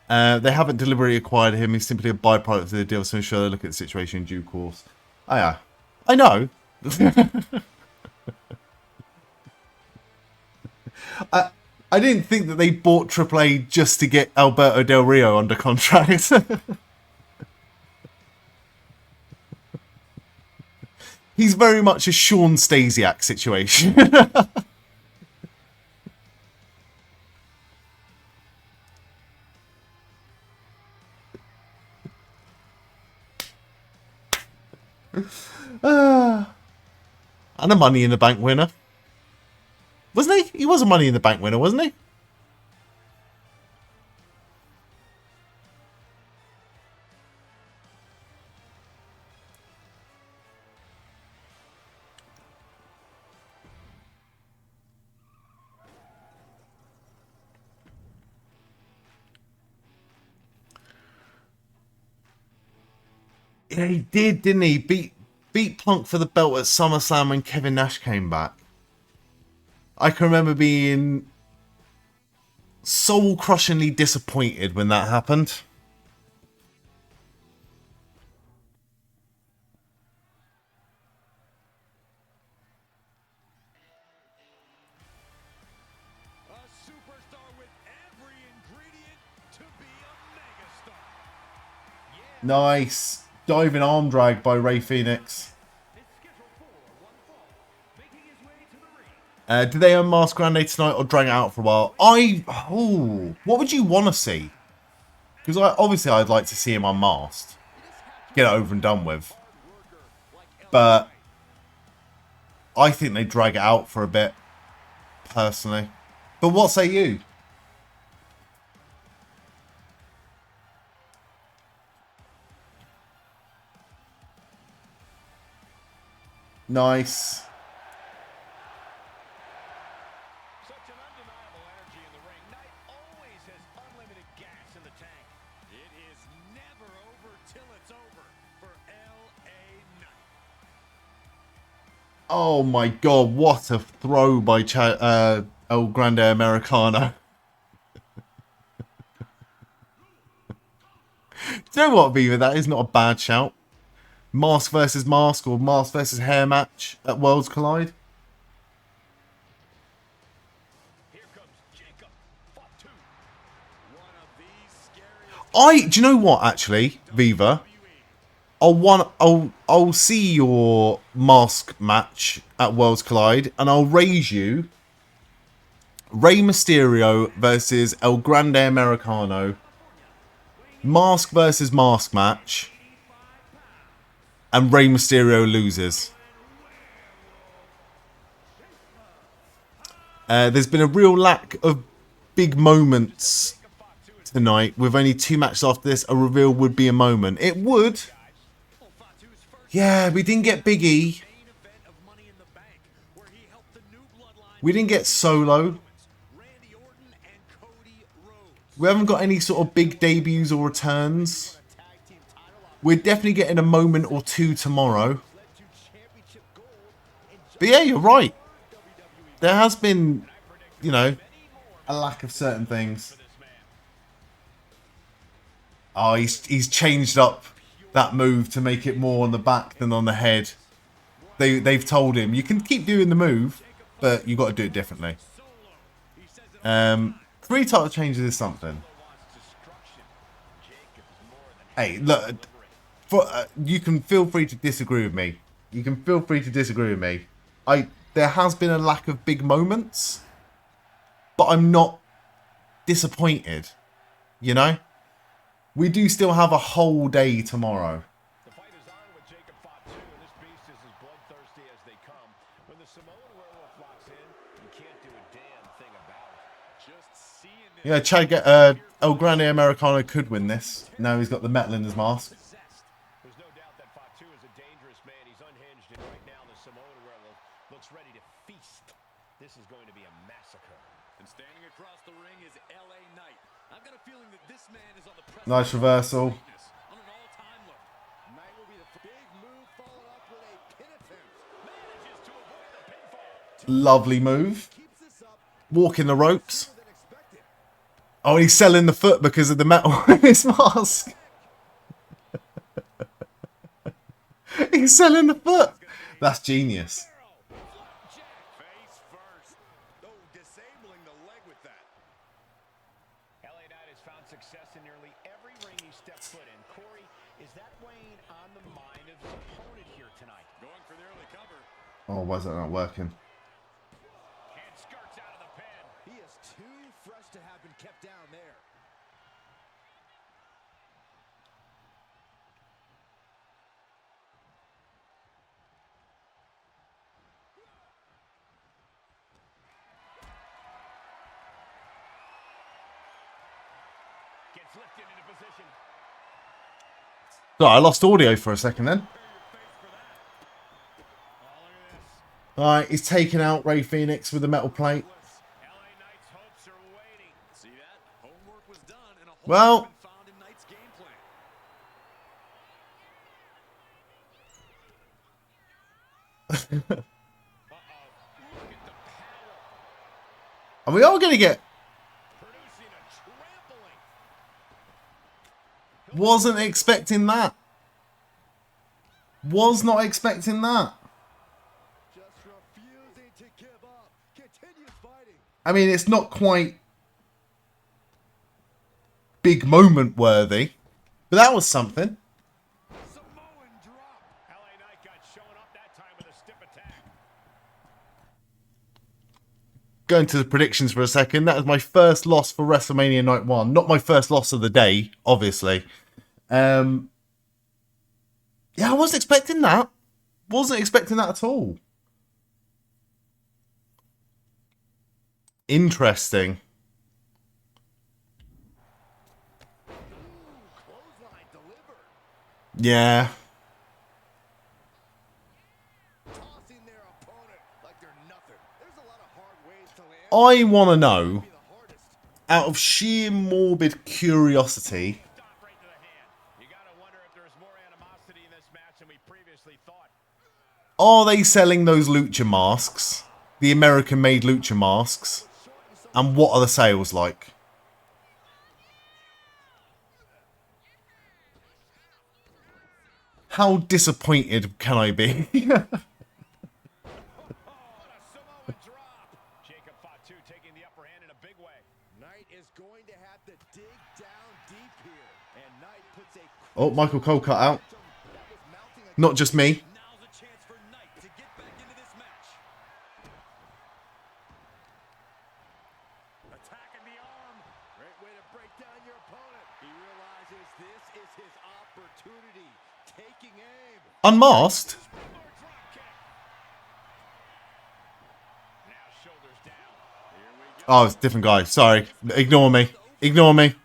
[SPEAKER 1] They haven't deliberately acquired him. He's simply a byproduct of the deal, so ensure they look at the situation in due course. Oh yeah. I know. I didn't think that they bought AAA just to get Alberto Del Rio under contract. He's very much a Sean Stasiak situation. And a Money in the Bank winner. Wasn't he? He was a Money in the Bank winner, wasn't he? Yeah, he did, didn't he? Beat Punk for the belt at SummerSlam when Kevin Nash came back. I can remember being soul-crushingly disappointed when that happened. Nice. Diving arm drag by Rey Fenix. Did they unmask Grande tonight or drag it out for a while? What would you want to see? Because obviously I'd like to see him unmasked. Get it over and done with. But I think they drag it out for a bit, personally. But what say you? Nice.
[SPEAKER 2] Such an undeniable energy in the ring. Knight always has unlimited gas in the tank. It is never over till it's over for LA Knight.
[SPEAKER 1] Oh my god, what a throw by El Grande Americano. Do you know what, Viva? That is not a bad shout. Mask versus mask or mask versus hair match at Worlds Collide.
[SPEAKER 2] Here comes Jacob Fatu. One of these scariest.
[SPEAKER 1] Do you know what, actually, Viva? I'll see your mask match at Worlds Collide and I'll raise you Rey Mysterio versus El Grande Americano. Mask versus mask match. And Rey Mysterio loses. There's been a real lack of big moments tonight. With only 2 matches after this, a reveal would be a moment. It would. Yeah, we didn't get Big E. We didn't get Solo. We haven't got any sort of big debuts or returns. We're definitely getting a moment or 2 tomorrow. But yeah, you're right. There has been, you know, a lack of certain things. Oh, he's changed up that move to make it more on the back than on the head. They've told him, you can keep doing the move, but you got to do it differently. 3 title changes is something. Hey, look. You can feel free to disagree with me. There has been a lack of big moments, but I'm not disappointed. You know, we do still have a whole day tomorrow.
[SPEAKER 2] The fight is on with Jacob Fatu, and this beast is as bloodthirsty as they come. When the Samoan werewolf locks in, you can't do a damn thing about it. Just seeing this.
[SPEAKER 1] Yeah, El Grande Americano could win this. Now he's got the metal in his mask.
[SPEAKER 2] There's no doubt that Fatu is a dangerous man. He's unhinged, and right now the Samoan werewolf looks ready to feast. This is going to be a massacre. And standing across the ring is LA Knight. I've got a feeling that this man is on the precipice
[SPEAKER 1] Nice reversal.
[SPEAKER 2] on an all-time low. Knight will be the big move followed up with a pin attempt. Manages to avoid the pinfall.
[SPEAKER 1] Lovely move. Walking the ropes. Oh, he's selling the foot because of the metal in his mask. He's selling the foot. That's genius.
[SPEAKER 2] Face first. Oh, disabling the leg with that. LA Knight has found success in nearly every ring he stepped foot in. Corey, is that weighing on the mind of his opponent here tonight? Going for the early cover.
[SPEAKER 1] Oh, why is that not working?
[SPEAKER 2] And skirts out of the pen. He is too fresh to have been kept down there. Gets lifted into position.
[SPEAKER 1] Oh, I lost audio for a second then. Alright, he's taking out Rey Fenix with the metal plate.
[SPEAKER 2] LA Knight's hopes are waiting. See that? Homework was done and a hole
[SPEAKER 1] Well,
[SPEAKER 2] has been found in Knight's game plan.
[SPEAKER 1] and we are going to get...
[SPEAKER 2] Producing a trampling.
[SPEAKER 1] Wasn't expecting that. Was not expecting that.
[SPEAKER 5] Just refusing to give up. Continues fighting.
[SPEAKER 1] I mean, it's not quite big moment worthy, but that was something. go into the predictions for a second. That was my first loss for WrestleMania Night 1. Not my first loss of the day, obviously. Yeah, I wasn't expecting that. Wasn't expecting that at all. Interesting. Yeah. I want to know, out of sheer morbid curiosity, are they selling those lucha masks? The American-made lucha masks? And what are the sales like? How disappointed can I be? Oh, Michael Cole cut out. Not just me. Unmasked? Oh, it's a different guy. Sorry. Ignore me. Ignore me.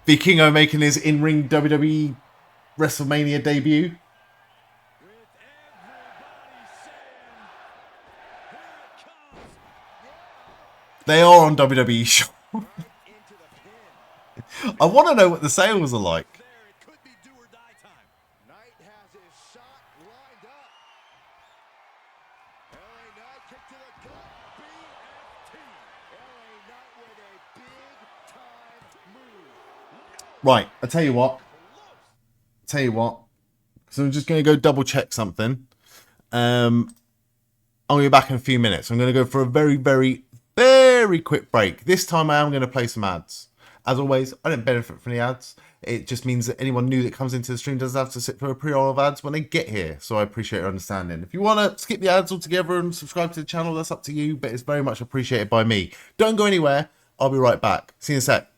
[SPEAKER 1] Vikingo making his in-ring WWE WrestleMania debut. They are on WWE Shop. I want to know what the sales are like. Right, I tell you what. So I'm just going to go double check something. I'll be back in a few minutes. I'm going to go for a very, very, very quick break. This time I am going to play some ads. As always, I don't benefit from the ads. It just means that anyone new that comes into the stream doesn't have to sit for a pre-roll of ads when they get here. So I appreciate your understanding. If you want to skip the ads altogether and subscribe to the channel, that's up to you. But it's very much appreciated by me. Don't go anywhere. I'll be right back. See you in a sec.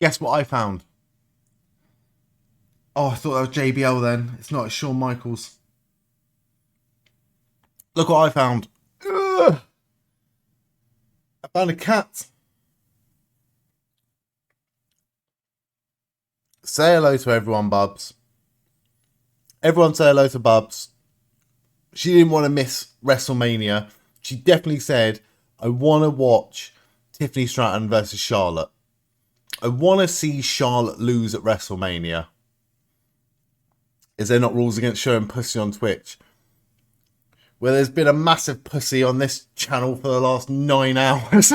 [SPEAKER 1] Guess what I found? Oh, I thought that was JBL then. It's not, it's Shawn Michaels. Look what I found. Ugh. I found a cat. Say hello to everyone, Bubs. Everyone say hello to Bubs. She didn't want to miss WrestleMania. She definitely said, I want to watch Tiffany Stratton versus Charlotte. I want to see Charlotte lose at WrestleMania. Is there not rules against showing pussy on Twitch? Well, there's been a massive pussy on this channel for the last 9 hours.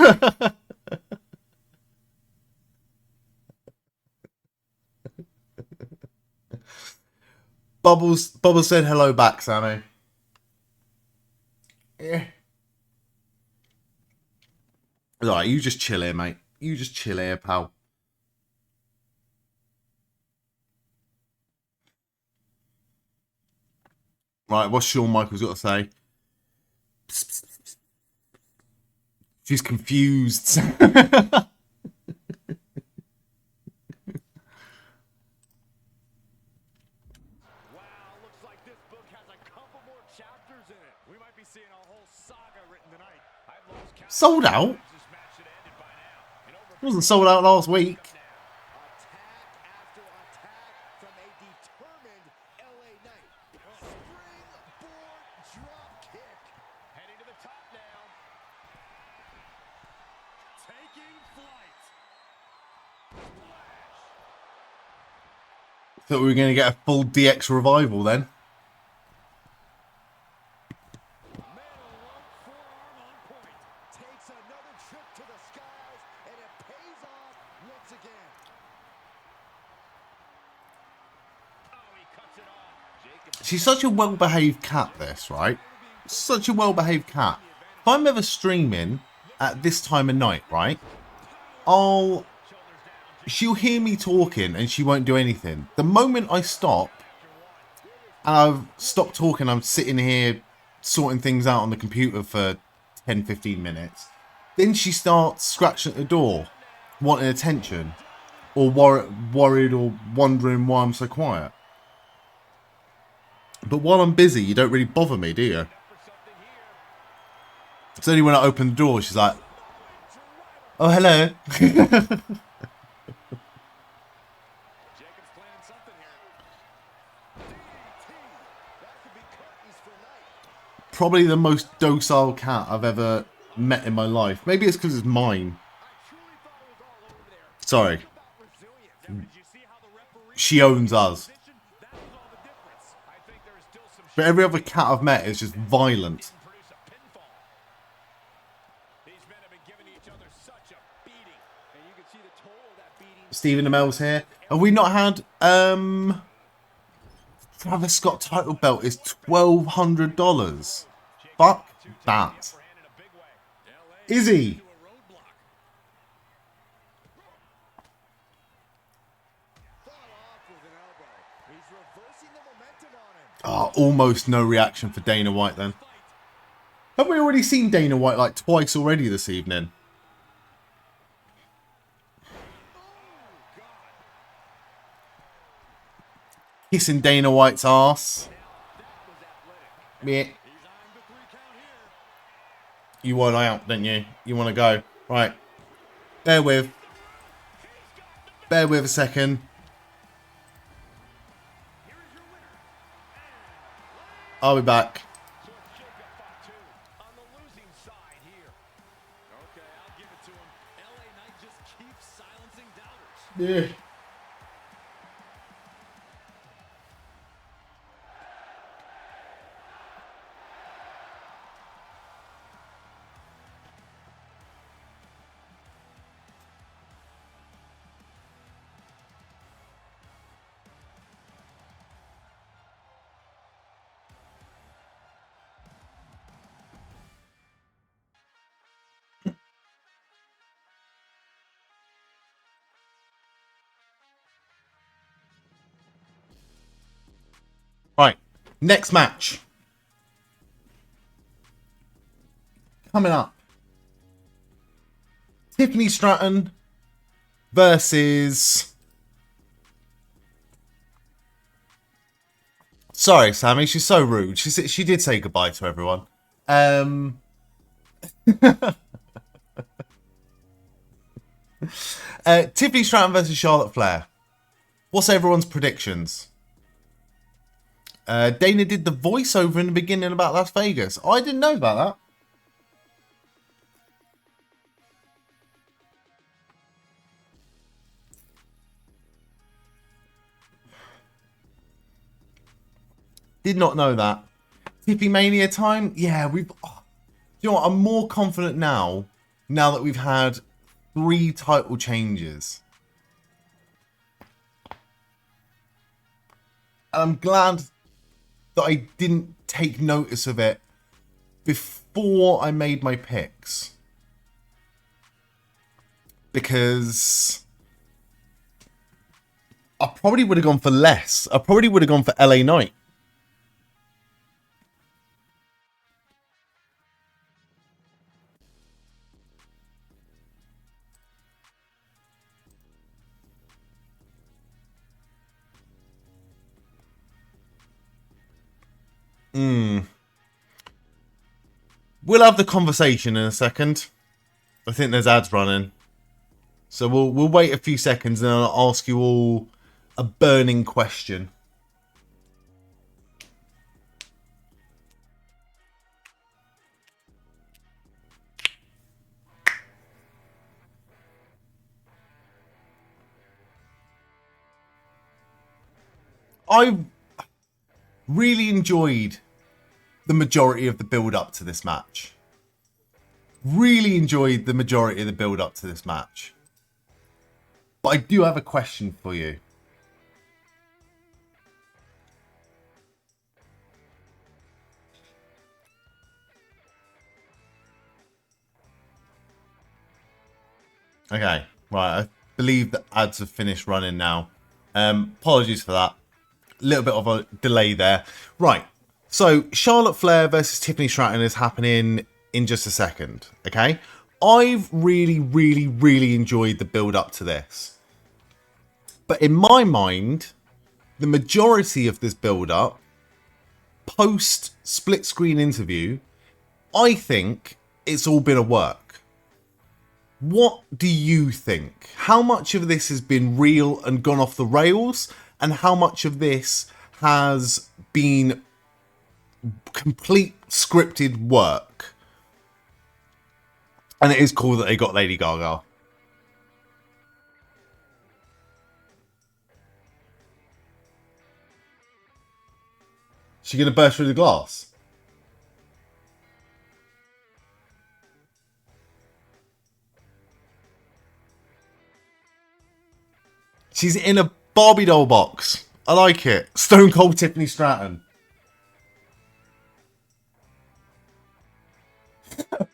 [SPEAKER 1] Bubbles said hello back, Sammy. Yeah. Alright, you just chill here, mate. You just chill here, pal. Right, what's Shawn Michaels got to say? She's confused. Sold out? It wasn't sold out last week. Thought we were going to get a full DX revival then. She's such a well-behaved cat, this, right? Such a well-behaved cat. If I'm ever streaming at this time of night, right? She'll hear me talking and she won't do anything. The moment I stop, and I've stopped talking, I'm sitting here sorting things out on the computer for 10-15 minutes. Then she starts scratching at the door, wanting attention. Or worried or wondering why I'm so quiet. But while I'm busy, you don't really bother me, do you? It's only when I open the door, she's like, oh, hello. Probably the most docile cat I've ever met in my life. Maybe it's because it's mine. Sorry. She owns us. But every other cat I've met is just violent. Stephen Amell's here. Have we not had Travis Scott title belt is $1,200. Fuck that. Is he? Oh, almost no reaction for Dana White then. Have we already seen Dana White like twice already this evening? Kissing Dana White's ass. Yeah. You want out, don't you? You want to go. Right. Bear with a second. I'll be back. Yeah. Right, next match. Coming up. Tiffany Stratton versus... Sorry, Sammy, she's so rude. She did say goodbye to everyone. Tiffany Stratton versus Charlotte Flair. What's everyone's predictions? Dana did the voiceover in the beginning about Las Vegas. I didn't know about that. Did not know that. Tiffy Mania time? Yeah, we've... Oh, you know what? I'm more confident now that we've had 3 title changes. And I'm glad that I didn't take notice of it before I made my picks. Because I probably would have gone for less. I probably would have gone for LA Knight. We'll have the conversation in a second. I think there's ads running. So we'll wait a few seconds and I'll ask you all a burning question. I really enjoyed the majority of the build up to this match. Really enjoyed the majority of the build up to this match. But I do have a question for you. Okay, right. I believe the ads have finished running now. Apologies for that. A little bit of a delay there. Right. So Charlotte Flair versus Tiffany Stratton is happening in just a second. Okay. I've really enjoyed the build up to this. But in my mind, the majority of this build up, post split screen interview, I think it's all been a work. What do you think? How much of this has been real and gone off the rails? And how much of this has been complete scripted work? And it is cool that they got Lady Gaga. She gonna burst through the glass? She's in a Barbie doll box. I like it. Stone Cold Tiffany Stratton.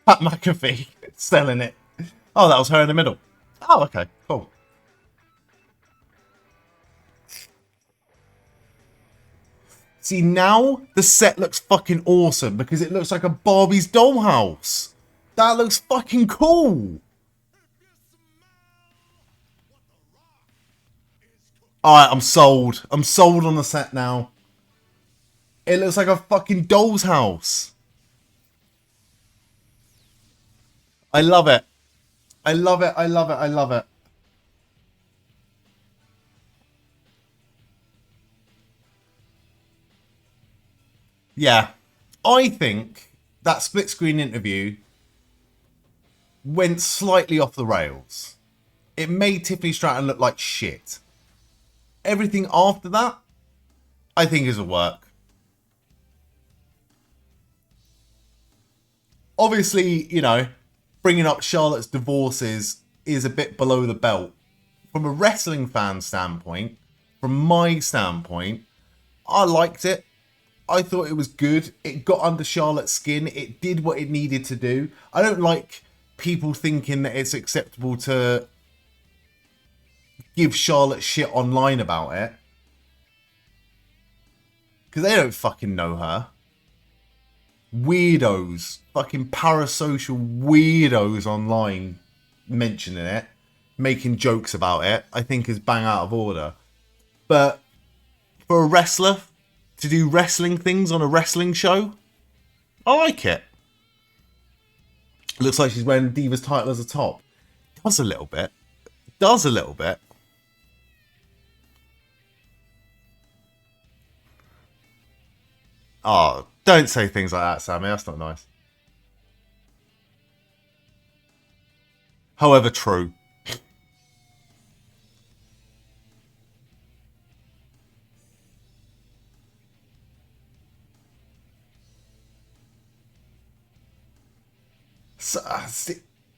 [SPEAKER 1] Pat McAfee selling it. Oh, that was her in the middle. Oh, okay. Cool. See, now the set looks fucking awesome because it looks like a Barbie's dollhouse. That looks fucking cool. Alright, I'm sold. I'm sold on the set now. It looks like a fucking doll's house. I love it. I love it. I love it. I love it. Yeah. I think that split screen interview went slightly off the rails. It made Tiffany Stratton look like shit. Everything after that, I think is a work. Obviously, you know, bringing up Charlotte's divorces is a bit below the belt. From a wrestling fan standpoint, from my standpoint, I liked it. I thought it was good. It got under Charlotte's skin. It did what it needed to do. I don't like people thinking that it's acceptable to give Charlotte shit online about it. Because they don't fucking know her. Weirdos. Fucking parasocial weirdos online mentioning it. making jokes about it, I think is bang out of order. But for a wrestler to do wrestling things on a wrestling show, I like it. Looks like she's wearing Divas title as a top. Does a little bit. Does a little bit. Oh, don't say things like that, Sammy. That's not nice. However true. So,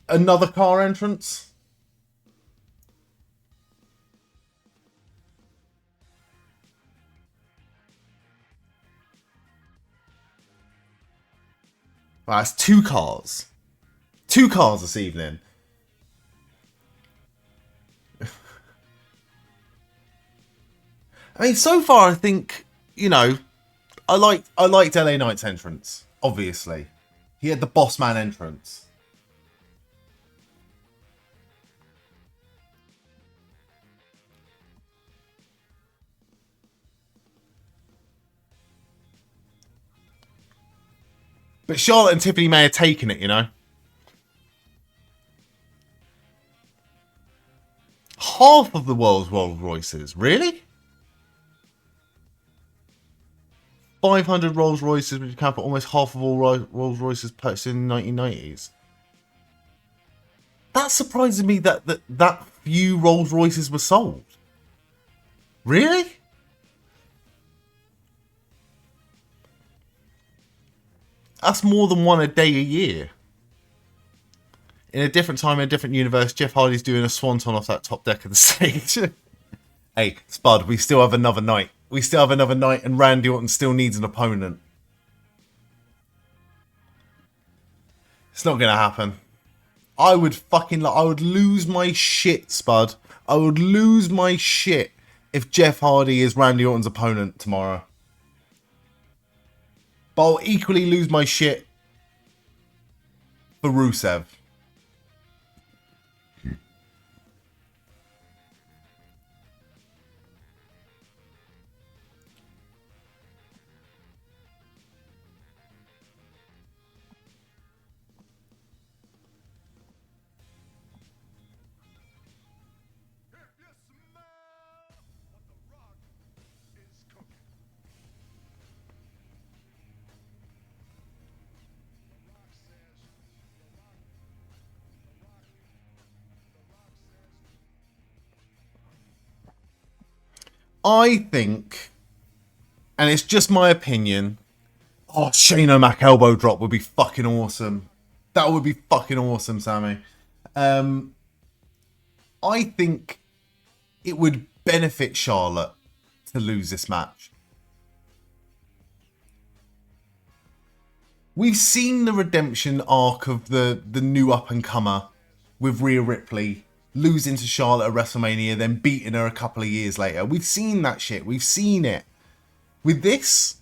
[SPEAKER 1] another car entrance. That's 2 cars. 2 cars this evening. I mean, so far, I think, you know, I liked LA Knight's entrance, obviously. He had the boss man entrance. But Charlotte and Tiffany may have taken it, you know. Half of the world's Rolls Royces, really? 500 Rolls Royces, which account for almost half of all Rolls Royces purchased in the 1990s. That surprises me that few Rolls Royces were sold. Really? That's more than one a day a year. In a different time, in a different universe, Jeff Hardy's doing a swanton off that top deck of the stage. Hey, Spud, we still have another night. We still have another night, and Randy Orton still needs an opponent. It's not going to happen. I would lose my shit, Spud. I would lose my shit if Jeff Hardy is Randy Orton's opponent tomorrow. But I'll equally lose my shit for Rusev. I think, and it's just my opinion, Shane O'Mac elbow drop would be fucking awesome. That would be fucking awesome, Sammy. I think it would benefit Charlotte to lose this match. We've seen the redemption arc of the new up-and-comer with Rhea Ripley losing to Charlotte at WrestleMania, then beating her a couple of years later. We've seen that shit. We've seen it. With this,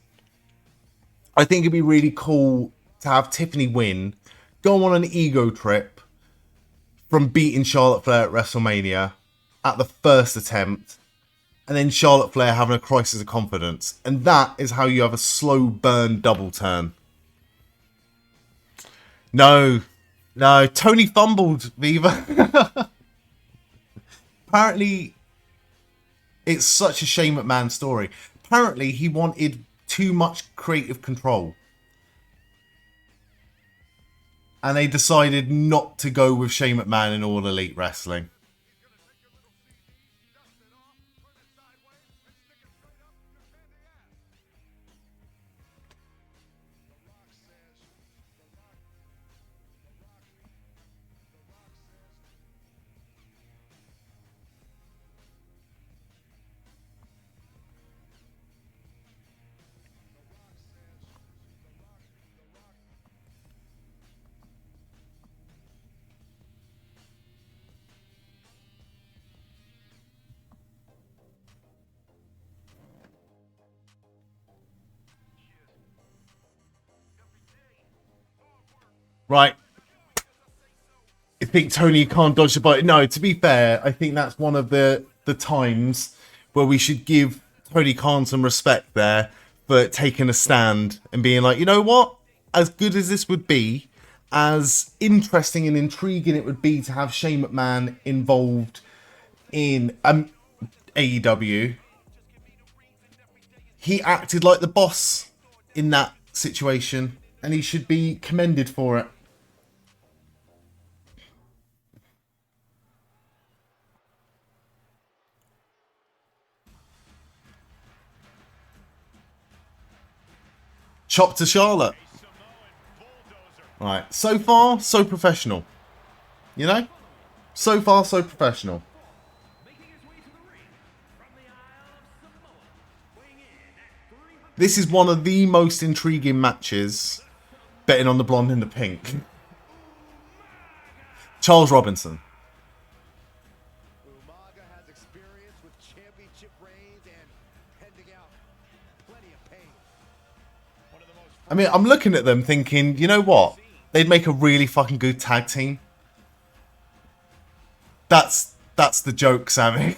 [SPEAKER 1] I think it'd be really cool to have Tiffany win, go on an ego trip from beating Charlotte Flair at WrestleMania at the first attempt, and then Charlotte Flair having a crisis of confidence. And that is how you have a slow burn double turn. No, Tony fumbled, Viva. Apparently, it's such a Shane McMahon story. Apparently, he wanted too much creative control. And they decided not to go with Shane McMahon in All Elite Wrestling. Right. think Tony Khan dodged the bullet. No, to be fair, I think that's one of the times where we should give Tony Khan some respect there for taking a stand and being like, you know what? As good as this would be, as interesting and intriguing it would be to have Shane McMahon involved in AEW, he acted like the boss in that situation, and he should be commended for it. Chop to Charlotte. Right, so far, so professional. You know? So far, so professional. This is one of the most intriguing matches. Betting on the blonde and the pink. Charles Robinson.
[SPEAKER 11] Umaga has experience with championship reigns and pending out plenty of pain.
[SPEAKER 1] I mean, I'm looking at them thinking, you know what? They'd make a really fucking good tag team. That's the joke, Sammy.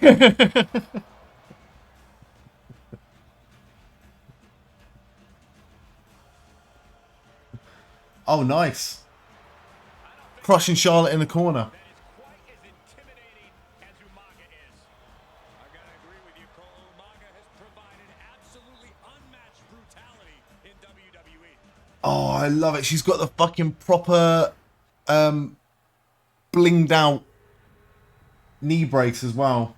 [SPEAKER 1] Oh, nice. Crushing Charlotte in the corner. Oh, I love it. She's got the fucking proper blinged out knee brace as well.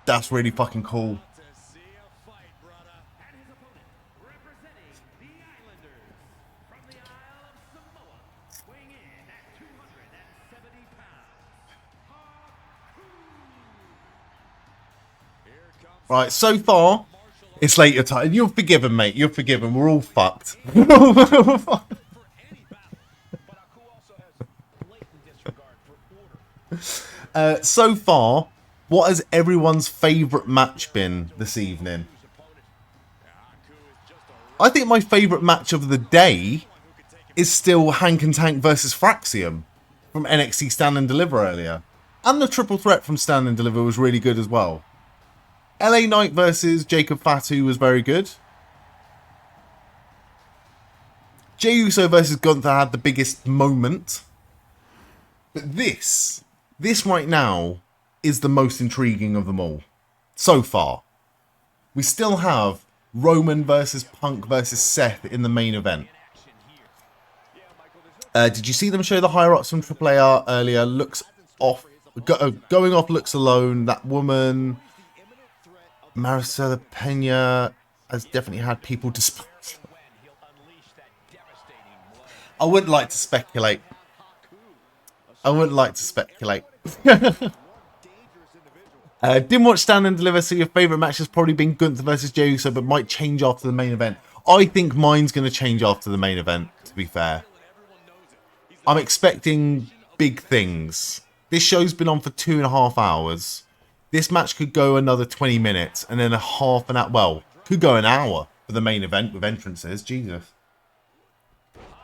[SPEAKER 1] That's really fucking cool. Right, so far, it's late your time. You're forgiven, mate. You're forgiven. We're all fucked. So far, what has everyone's favourite match been this evening? I think my favourite match of the day is still Hank and Tank versus Fraxium from NXT Stand and Deliver earlier. And the triple threat from Stand and Deliver was really good as well. LA Knight versus Jacob Fatu was very good. Jey Uso versus Gunther had the biggest moment. But this right now is the most intriguing of them all. So far. We still have Roman versus Punk versus Seth in the main event. Did you see them show the higher-ups from AAA earlier? Looks off. Going off looks alone. That woman, Maricela Pena, has definitely had people despise. I wouldn't like to speculate. Didn't watch Stand and Deliver, so your favourite match has probably been Gunther versus Jey Uso, but might change after the main event. I think mine's going to change after the main event, to be fair. I'm expecting big things. This show's been on for 2.5 hours. This match could go another 20 minutes, and then a half an hour. Well, could go an hour for the main event with entrances. Jesus.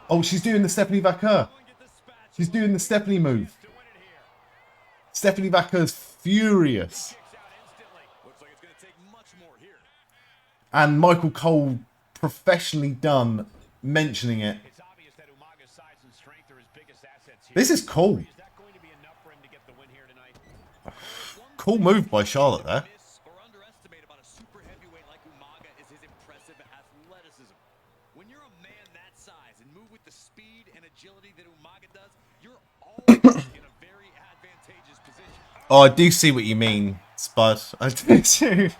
[SPEAKER 1] Oh, she's doing the Stephanie Vaquer. She's doing the Stephanie move. Stephanie Vaquer's furious. And Michael Cole professionally done mentioning it. This is cool. Cool move by Charlotte there. Oh, I do see what you mean, Spud. I do too.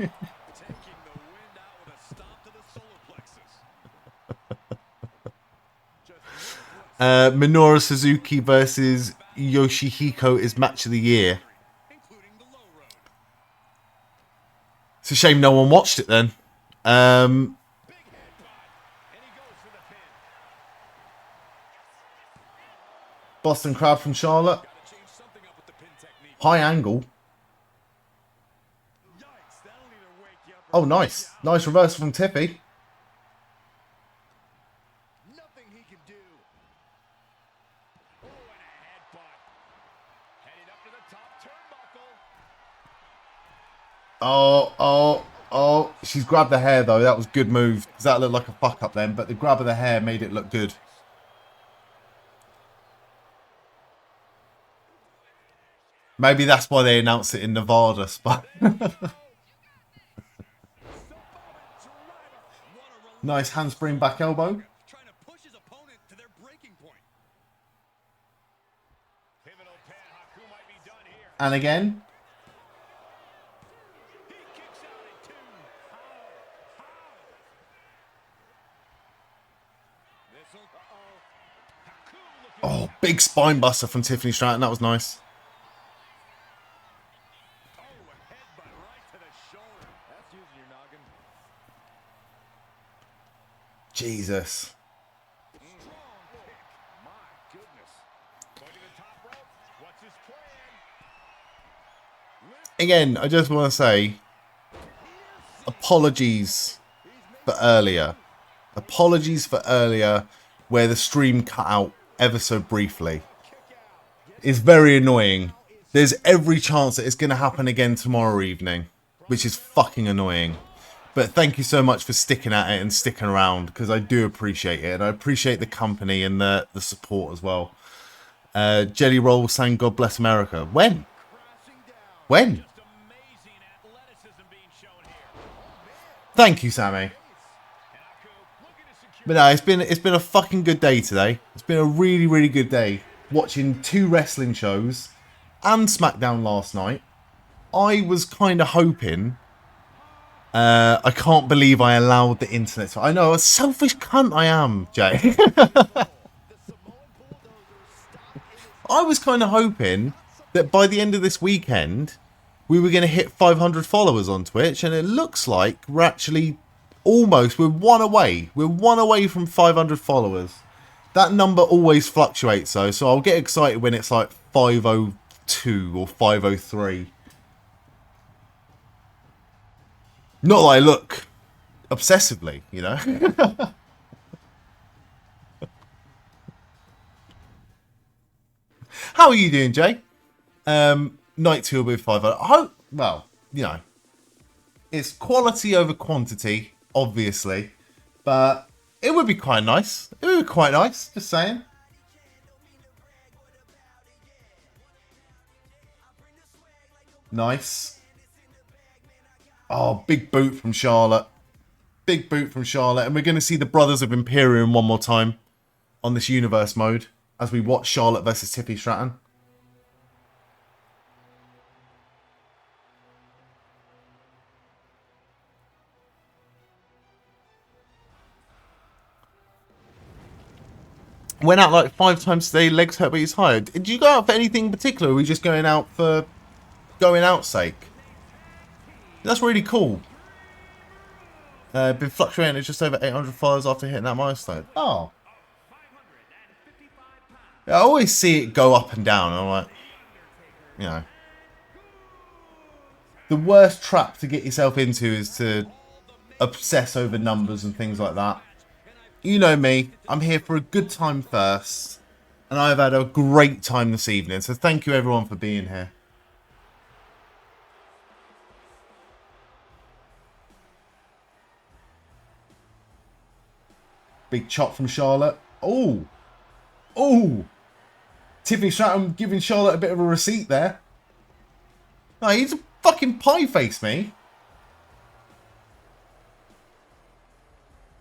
[SPEAKER 1] Minoru Suzuki versus Yoshihiko is match of the year. It's a shame no one watched it then. Boston Crab from Charlotte. High angle. Oh, nice. Nice reversal from Tiffy. Oh. She's grabbed the hair, though. That was a good move. Because that looked like a fuck up then. But the grab of the hair made it look good. Maybe that's why they announced it in Nevada spot. Nice handspring back elbow.
[SPEAKER 3] Trying to push his opponent to their breaking point.
[SPEAKER 2] Pivotal pin. Haku might be done here.
[SPEAKER 1] And again.
[SPEAKER 2] He kicks out at 2. This'll. Haku looking.
[SPEAKER 1] Oh, big spine buster from Tiffany Stratton. That was nice.
[SPEAKER 2] Oh, a headbutt right to the shoulder. That's using your noggin.
[SPEAKER 1] Jesus.
[SPEAKER 2] Strong kick. My goodness. Going to the top rope. What's his plan?
[SPEAKER 1] Again, I just want to say apologies for earlier. Apologies for earlier where the stream cut out ever so briefly. It's very annoying. There's every chance that it's going to happen again tomorrow evening, which is fucking annoying. But thank you so much for sticking at it and sticking around, because I do appreciate it. And I appreciate the company and the support as well. Jelly Roll saying God bless America. When? When?
[SPEAKER 2] Just amazing athleticism being shown here.
[SPEAKER 1] Thank you, Sammy.
[SPEAKER 2] And Haku looking to secure.
[SPEAKER 1] But no, it's been a fucking good day today. It's been a really, really good day watching 2 wrestling shows and SmackDown last night. I was kind of hoping. I can't believe I allowed the internet to... I know, a selfish cunt I am, Jay. I was kind of hoping that by the end of this weekend, we were going to hit 500 followers on Twitch, and it looks like we're actually almost... We're one away. We're one away from 500 followers. That number always fluctuates, though, so I'll get excited when it's like 502 or 503. Not that I look obsessively, you know. How are you doing, Jay? Night 2 with 5. I hope, well, you know, it's quality over quantity, obviously, but it would be quite nice. It would be quite nice, just saying. Nice. Oh, big boot from Charlotte. Big boot from Charlotte. And we're going to see the Brothers of Imperium one more time on this universe mode as we watch Charlotte versus Tiffany Stratton. Went out like 5 times today, legs hurt but he's tired. Did you go out for anything in particular, or are we just going out for going out's sake? That's really cool. Been fluctuating at just over 800 followers after hitting that milestone. Oh. Yeah, I always see it go up and down. I'm like, you know. The worst trap to get yourself into is to obsess over numbers and things like that. You know me. I'm here for a good time first. And I've had a great time this evening. So thank you everyone for being here. Big chop from Charlotte. Oh. Oh. Tiffany Stratton giving Charlotte a bit of a receipt there. No, he's a fucking pie face, me.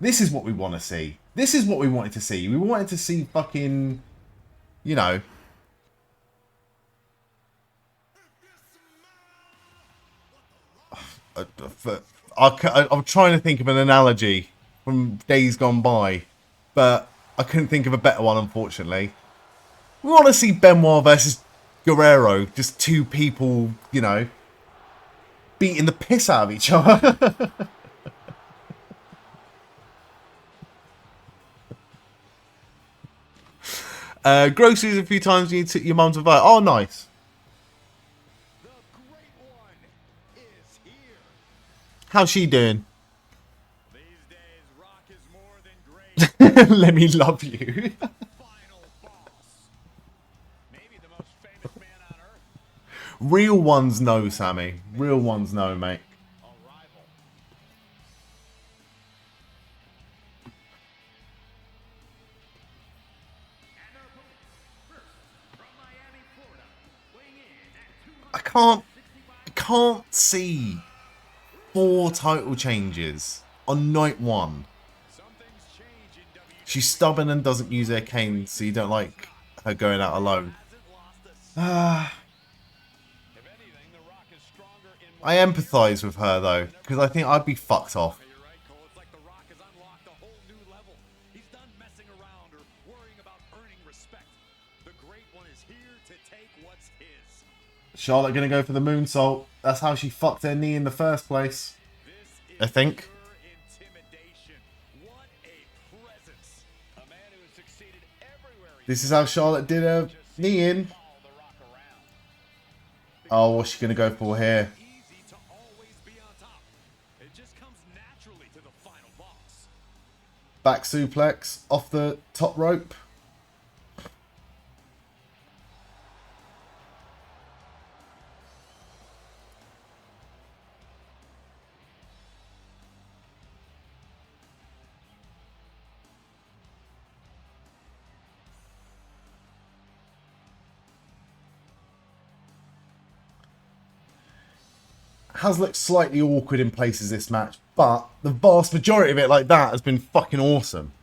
[SPEAKER 1] This is what we want to see. This is what we wanted to see. We wanted to see fucking, you know. I'm trying to think of an analogy from days gone by, but I couldn't think of a better one, unfortunately. We want to see Benoit versus Guerrero, just 2 people, you know, beating the piss out of each other. Groceries a few times, you took your mum to buy. Oh, nice.
[SPEAKER 2] The great one is here.
[SPEAKER 1] How's she doing?
[SPEAKER 2] These days, Rock is more than great.
[SPEAKER 1] Let me love you.
[SPEAKER 2] Final boss. Maybe the most famous man on earth.
[SPEAKER 1] Real ones know, Sammy. Real ones know, mate. can't see 4 title changes on night 1. She's stubborn and doesn't use her cane, so you don't like her going out alone. I empathise with her though, because I think I'd be fucked off. Charlotte gonna go for the moonsault. That's how she fucked her knee in the first place, I think. This is how Charlotte did her knee in. Oh, what's she gonna go for here? Back suplex off the top rope. Has looked slightly awkward in places this match, but the vast majority of it like that has been fucking awesome.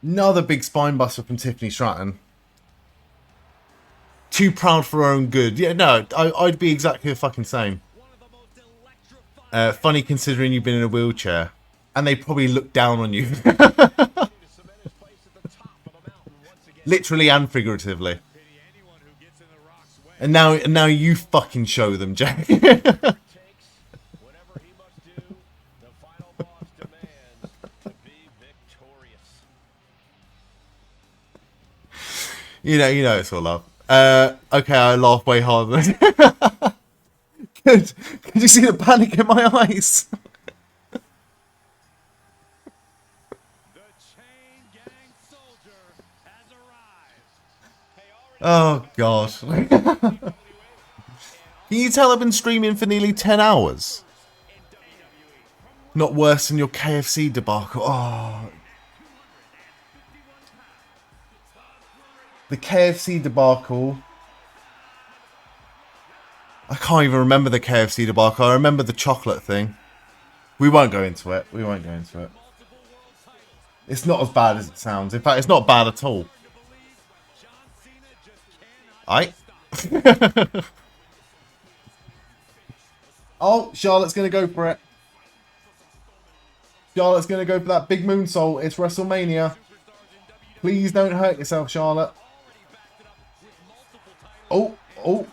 [SPEAKER 1] Another big spine buster from Tiffany Stratton. Too proud for her own good. Yeah, no, I'd be exactly the fucking same. Funny considering you've been in a wheelchair. And they probably look down on you. Literally and figuratively. And now you fucking show them, Jack. You know it's all love. Okay, I laugh way harder than Could you see the panic in my eyes? Oh god. Can you tell I've been streaming for nearly 10 hours? Not worse than your KFC debacle. Oh. The KFC debacle. I can't even remember the KFC debacle. I remember the chocolate thing. We won't go into it. We won't go into it. It's not as bad as it sounds. In fact, it's not bad at all. Aight. Oh, Charlotte's going to go for it. Charlotte's going to go for that big moonsault. It's WrestleMania. Please don't hurt yourself, Charlotte. Oh, oh.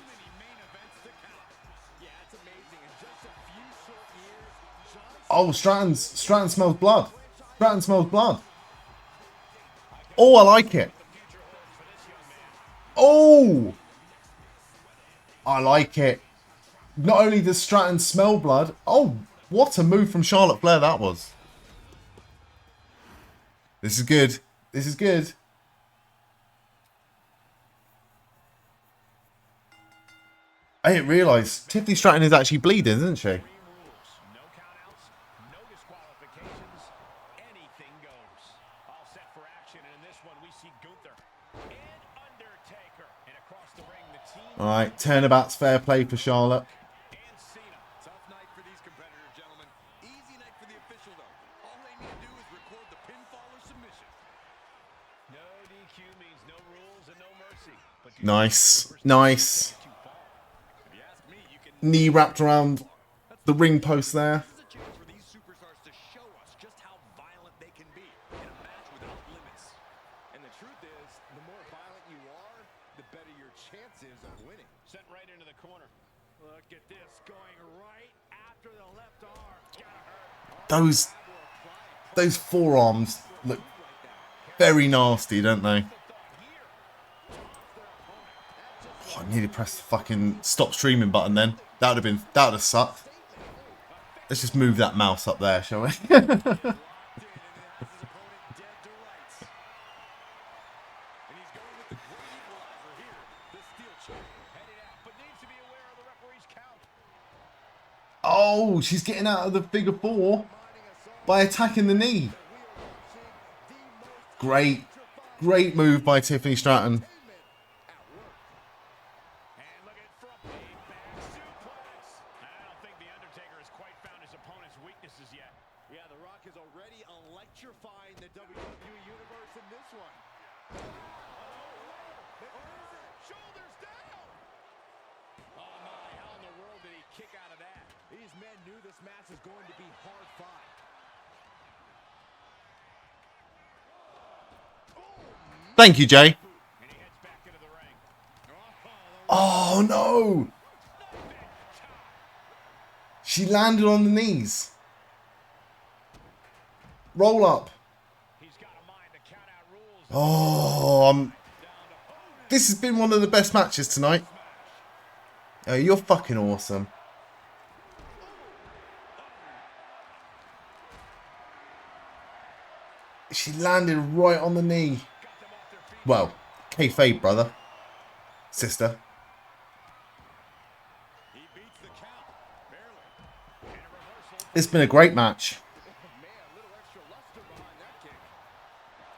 [SPEAKER 1] Oh, Stratton smells blood. Stratton smells blood. Oh, I like it. Oh! I like it. Not only does Stratton smell blood, oh, what a move from Charlotte Flair that was. This is good. This is good. I didn't realise Tiffany Stratton is actually bleeding, isn't she? Alright, turnabout's fair play for Charlotte. Nice. Nice. Knee wrapped around the ring post there. Those forearms look very nasty, don't they? Oh, I nearly pressed the fucking stop streaming button then. That would have sucked. Let's just move that mouse up there, shall we? Oh, she's getting out of the figure 4 by attacking the knee. Great move by Tiffany Stratton.
[SPEAKER 3] electrifying the WWE Universe in this one. Shoulders down! Oh my, how in the world did he kick out of that? These men knew this match was going to be hard fought.
[SPEAKER 1] Thank you, Jay. Oh, no. She landed on the knees. Roll up. Oh, this has been one of the best matches tonight. Oh, you're fucking awesome. She landed right on the knee. Well, kayfabe, brother. Sister. It's been a great match.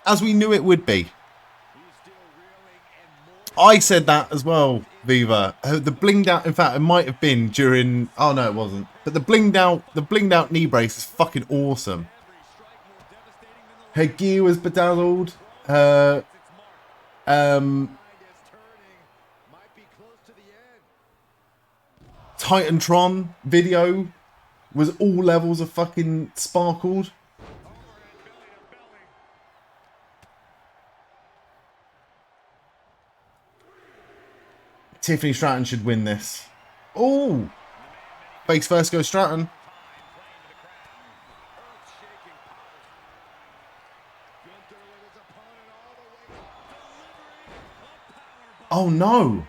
[SPEAKER 1] As we knew it would be. I said that as well, Viva. The blinged out, in fact, it might have been during, oh no, it wasn't. But the blinged out knee brace is fucking awesome. Her gear was bedazzled. Her Titantron video was all levels of fucking sparkled. Tiffany Stratton should win this. Oh, face first goes Stratton. Oh no.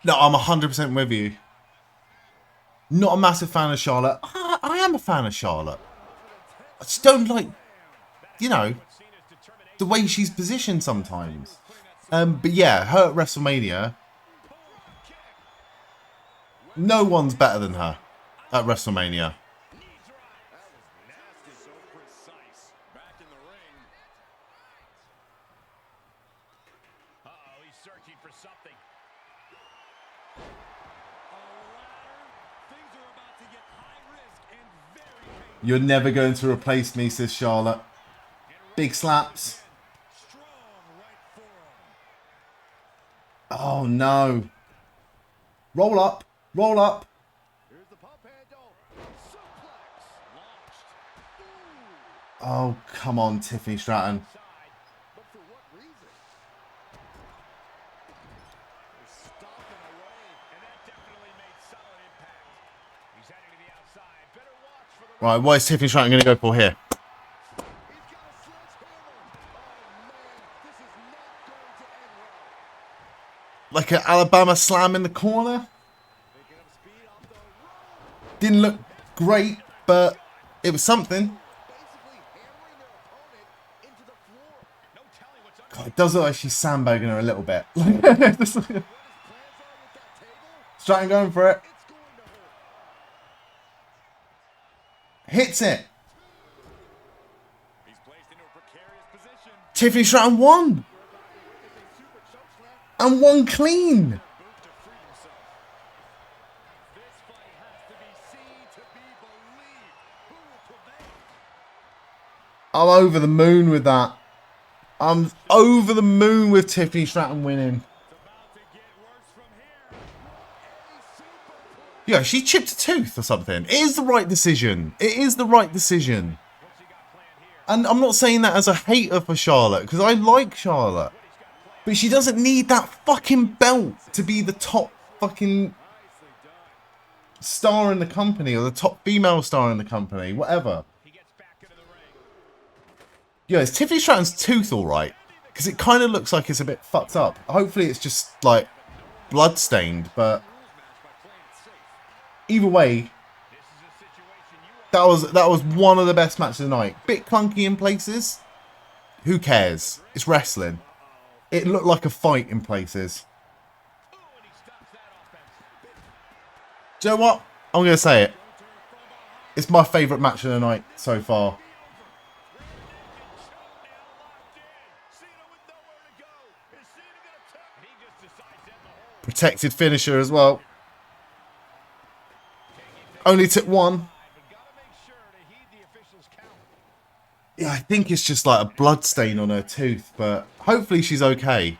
[SPEAKER 1] No, I'm 100% with you. Not a massive fan of Charlotte. I am a fan of Charlotte. I just don't like, you know, the way she's positioned sometimes. But yeah, her at WrestleMania. No one's better than her at WrestleMania. You're never going to replace me, says Charlotte. Big slaps. Oh no. Roll up. Roll up. Oh, come on, Tiffany Stratton. Right, what is Tiffany Stratton going to go for here? Like an Alabama slam in the corner. Didn't look great, but it was something. God, it does look like she's sandbagging her a little bit. Stratton going for it. Hits it. Tiffany Stratton won. And won clean. I'm over the moon with that. I'm over the moon with Tiffany Stratton winning. Yeah, she chipped a tooth or something. It is the right decision. It is the right decision. And I'm not saying that as a hater for Charlotte, because I like Charlotte. But she doesn't need that fucking belt to be the top fucking star in the company, or the top female star in the company, whatever. Yeah, is Tiffany Stratton's tooth alright? Because it kind of looks like it's a bit fucked up. Hopefully it's just, like, blood-stained, but either way, that was one of the best matches of the night. Bit clunky in places. Who cares? It's wrestling. It looked like a fight in places. Do you know what? I'm going to say it. It's my favourite match of the night so far. Protected finisher as well. Only took one. Yeah, I think it's just like a blood stain on her tooth, but hopefully she's okay.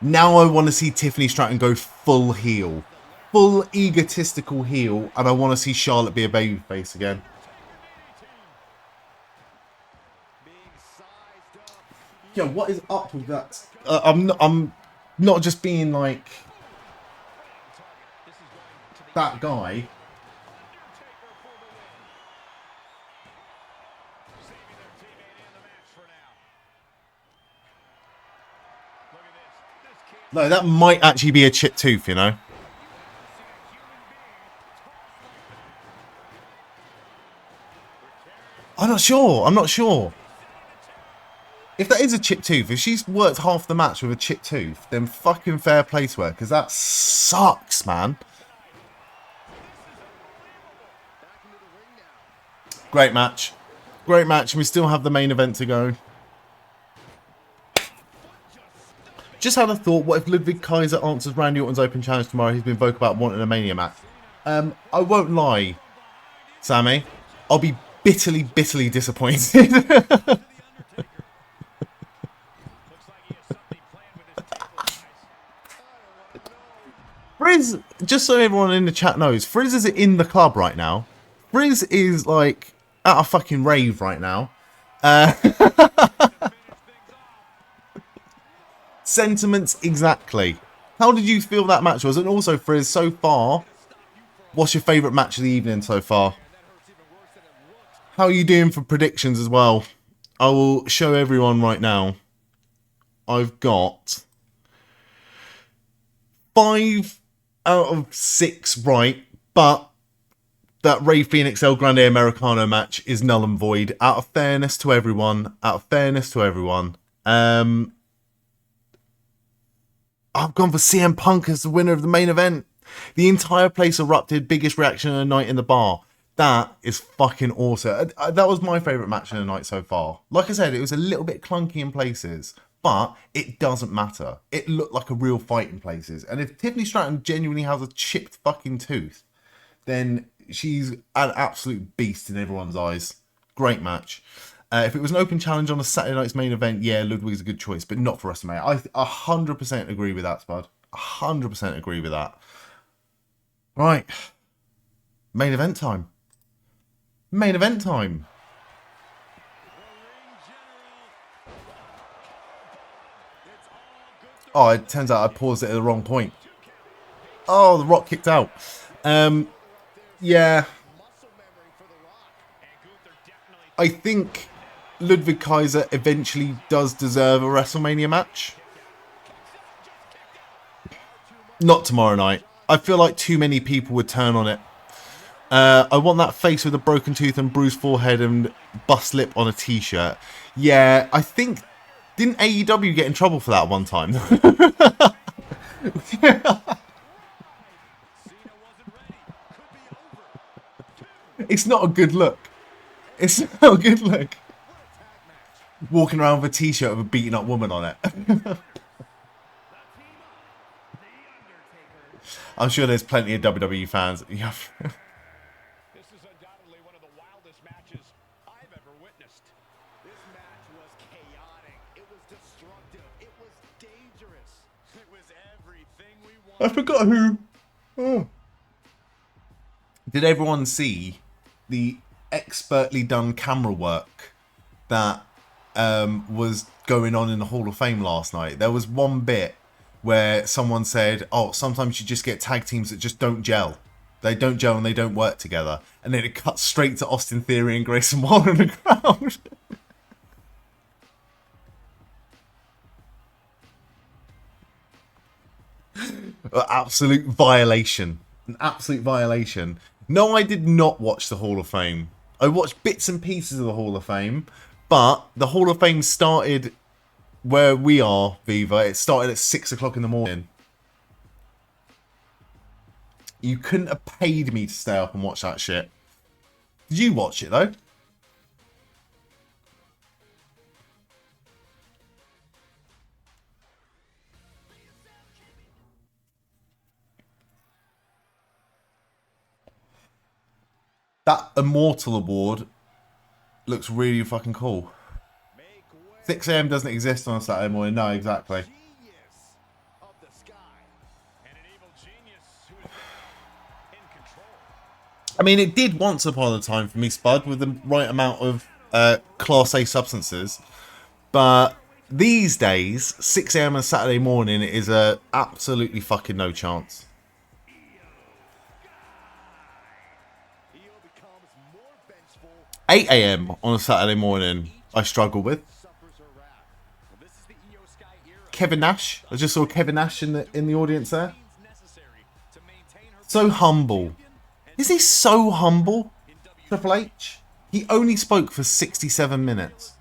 [SPEAKER 1] Now I want to see Tiffany Stratton go full heel. Full egotistical heel, and I want to see Charlotte be a babyface again. Yo, what is up with that? I'm not just being like that guy. No, that might actually be a chipped tooth, you know. I'm not sure. I'm not sure. If that is a chipped tooth, if she's worked half the match with a chipped tooth, then fucking fair play to her, because that sucks, man. Great match. Great match, and we still have the main event to go. Just had a thought, what if Ludwig Kaiser answers Randy Orton's open challenge tomorrow? He's been vocal about wanting a Mania match. I won't lie, Sammy. I'll be bitterly, bitterly disappointed. Frizz, just so everyone in the chat knows, Frizz is in the club right now. Frizz is like at a fucking rave right now. Sentiments exactly. How did you feel that match was? And also, Frizz, so far, what's your favourite match of the evening so far? How are you doing for predictions as well? I will show everyone right now. I've got 5 out of 6 right, but that Rey Fenix El Grande Americano match is null and void. Out of fairness to everyone. I've gone for CM Punk as the winner of the main event. The entire place erupted. Biggest reaction of the night in the bar. That is fucking awesome. That was my favourite match of the night so far. Like I said, it was a little bit clunky in places, but it doesn't matter. It looked like a real fight in places. And if Tiffany Stratton genuinely has a chipped fucking tooth, then she's an absolute beast in everyone's eyes. Great match. If it was an open challenge on a Saturday night's main event, yeah, Ludwig's a good choice, but not for WrestleMania. I 100% agree with that, Spud. 100% agree with that. Right. Main event time. Main event time. Oh, it turns out I paused it at the wrong point. Oh, The Rock kicked out. Yeah. I think Ludwig Kaiser eventually does deserve a WrestleMania match. Not tomorrow night. I feel like too many people would turn on it. I want that face with a broken tooth and bruised forehead and bust lip on a t-shirt. Yeah, I think... Didn't AEW get in trouble for that one time? It's not a good look. It's not a good look. Walking around with a t-shirt with a beaten up woman on it. I'm sure there's plenty of WWE fans.
[SPEAKER 2] This is undoubtedly one of the wildest matches I've ever witnessed.
[SPEAKER 11] This match was chaotic. It was destructive. It was dangerous.
[SPEAKER 2] It was everything we
[SPEAKER 1] I
[SPEAKER 2] wanted.
[SPEAKER 1] forgot who. Oh. Did everyone see the expertly done camera work that was going on in the Hall of Fame last night? There was one bit where someone said, oh, sometimes you just get tag teams that just don't gel. They don't gel and they don't work together. And then it cuts straight to Austin Theory and Grayson Waller in the crowd. Absolute violation. An absolute violation. No, I did not watch the Hall of Fame. I watched bits and pieces of the Hall of Fame, but the Hall of Fame started where we are, Viva. It started at 6 o'clock in the morning. You couldn't have paid me to stay up and watch that shit. Did you watch it, though? That Immortal Award looks really fucking cool. 6 a.m. doesn't exist on a Saturday morning. No, exactly. I mean, it did once upon a time for me, Spud, with the right amount of Class A substances. But these days, 6 a.m. on a Saturday morning is a absolutely fucking no chance. 8 a.m. on a Saturday morning, I struggle with. Kevin Nash. I just saw Kevin Nash in the audience there. So humble. Is he so humble? Triple H? He only spoke for 67 minutes.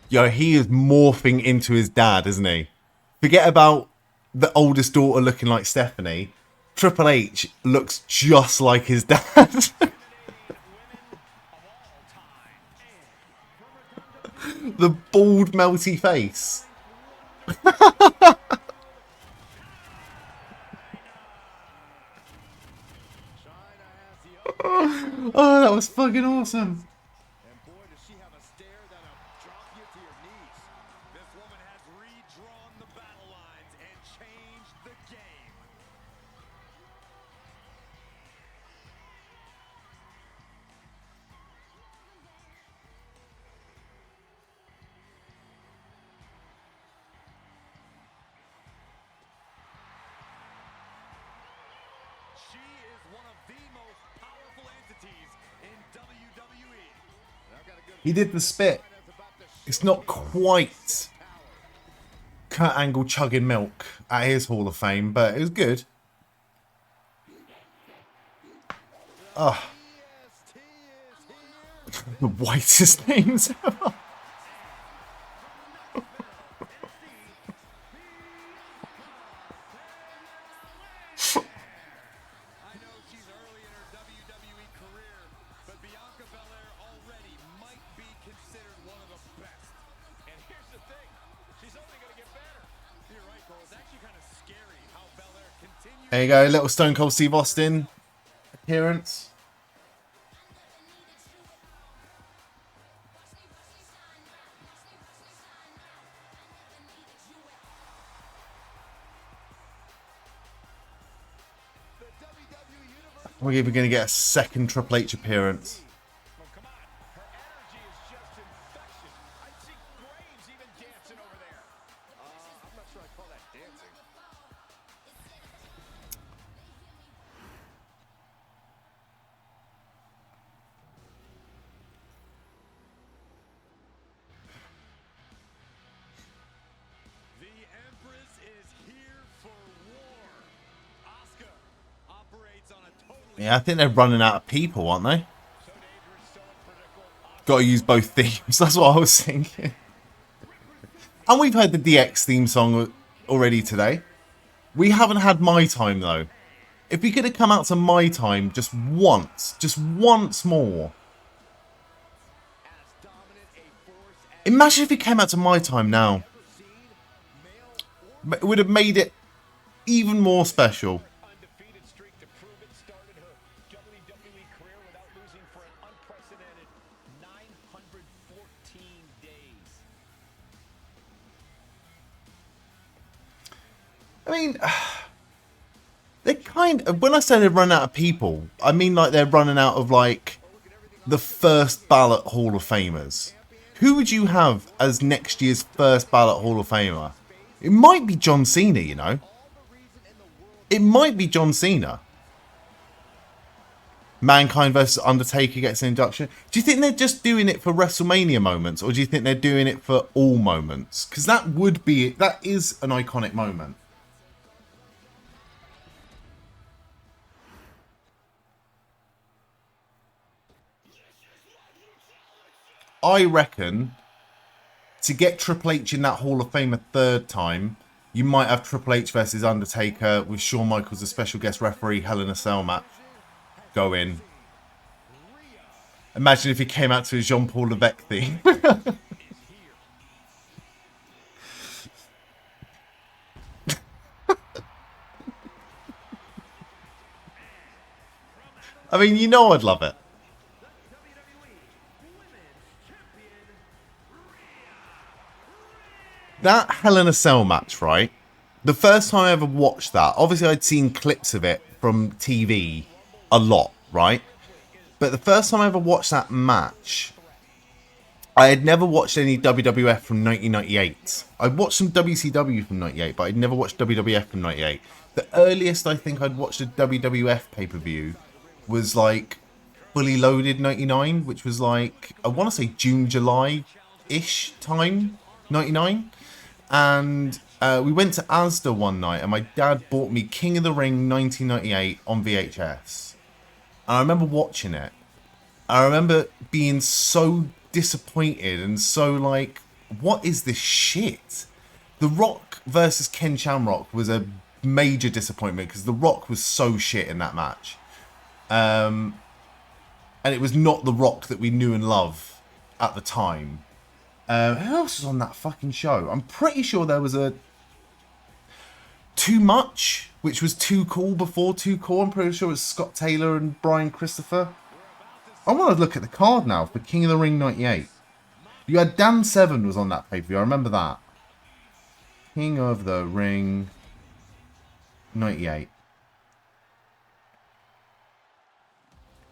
[SPEAKER 1] Yo, he is morphing into his dad, isn't he? Forget about the oldest daughter looking like Stephanie. Triple H looks just like his dad. The bald, melty face. Oh, that was fucking awesome. He did the spit. It's not quite Kurt Angle chugging milk at his Hall of Fame, but it was good. Oh. The whitest names ever. There you go, little Stone Cold Steve Austin appearance. We're even going to get a second Triple H appearance. Yeah, I think they're running out of people, aren't they? Got to use both themes. That's what I was thinking. And we've heard the DX theme song already today. We haven't had My Time, though. If we could have come out to My Time just once more. Imagine if it came out to My Time now. It would have made it even more special. I mean, they kind of, when I say they run out of people, I mean like they're running out of like the first ballot Hall of Famers. Who would you have as next year's first ballot Hall of Famer? It might be John Cena, you know. It might be John Cena. Mankind versus Undertaker gets an induction. Do you think they're just doing it for WrestleMania moments, or do you think they're doing it for all moments? Because that is an iconic moment. I reckon to get Triple H in that Hall of Fame a third time, you might have Triple H versus Undertaker with Shawn Michaels as special guest referee, Hell in a Cell match. going. Imagine if he came out to a Jean-Paul Levesque theme. I mean, you know I'd love it. That Hell in a Cell match, right? The first time I ever watched that, obviously I'd seen clips of it from TV a lot, right? But the first time I ever watched that match, I had never watched any WWF from 1998. I'd watched some WCW from 98, but I'd never watched WWF from 98. The earliest I think I'd watched a WWF pay-per-view was like Fully Loaded 99, which was like, I want to say June, July-ish time, 99. And we went to Asda one night and my dad bought me King of the Ring 1998 on VHS. And I remember watching it. I remember being so disappointed and so like, what is this shit? The Rock versus Ken Shamrock was a major disappointment because The Rock was so shit in that match. And it was not The Rock that we knew and loved at the time. Who else was on that fucking show? I'm pretty sure there was a Too Much, which was Too Cool before Too Cool. I'm pretty sure it was Scott Taylor and Brian Christopher. I want to look at the card now for King of the Ring 98. You had Dan Severn was on that pay-per-view. I remember that. King of the Ring 98.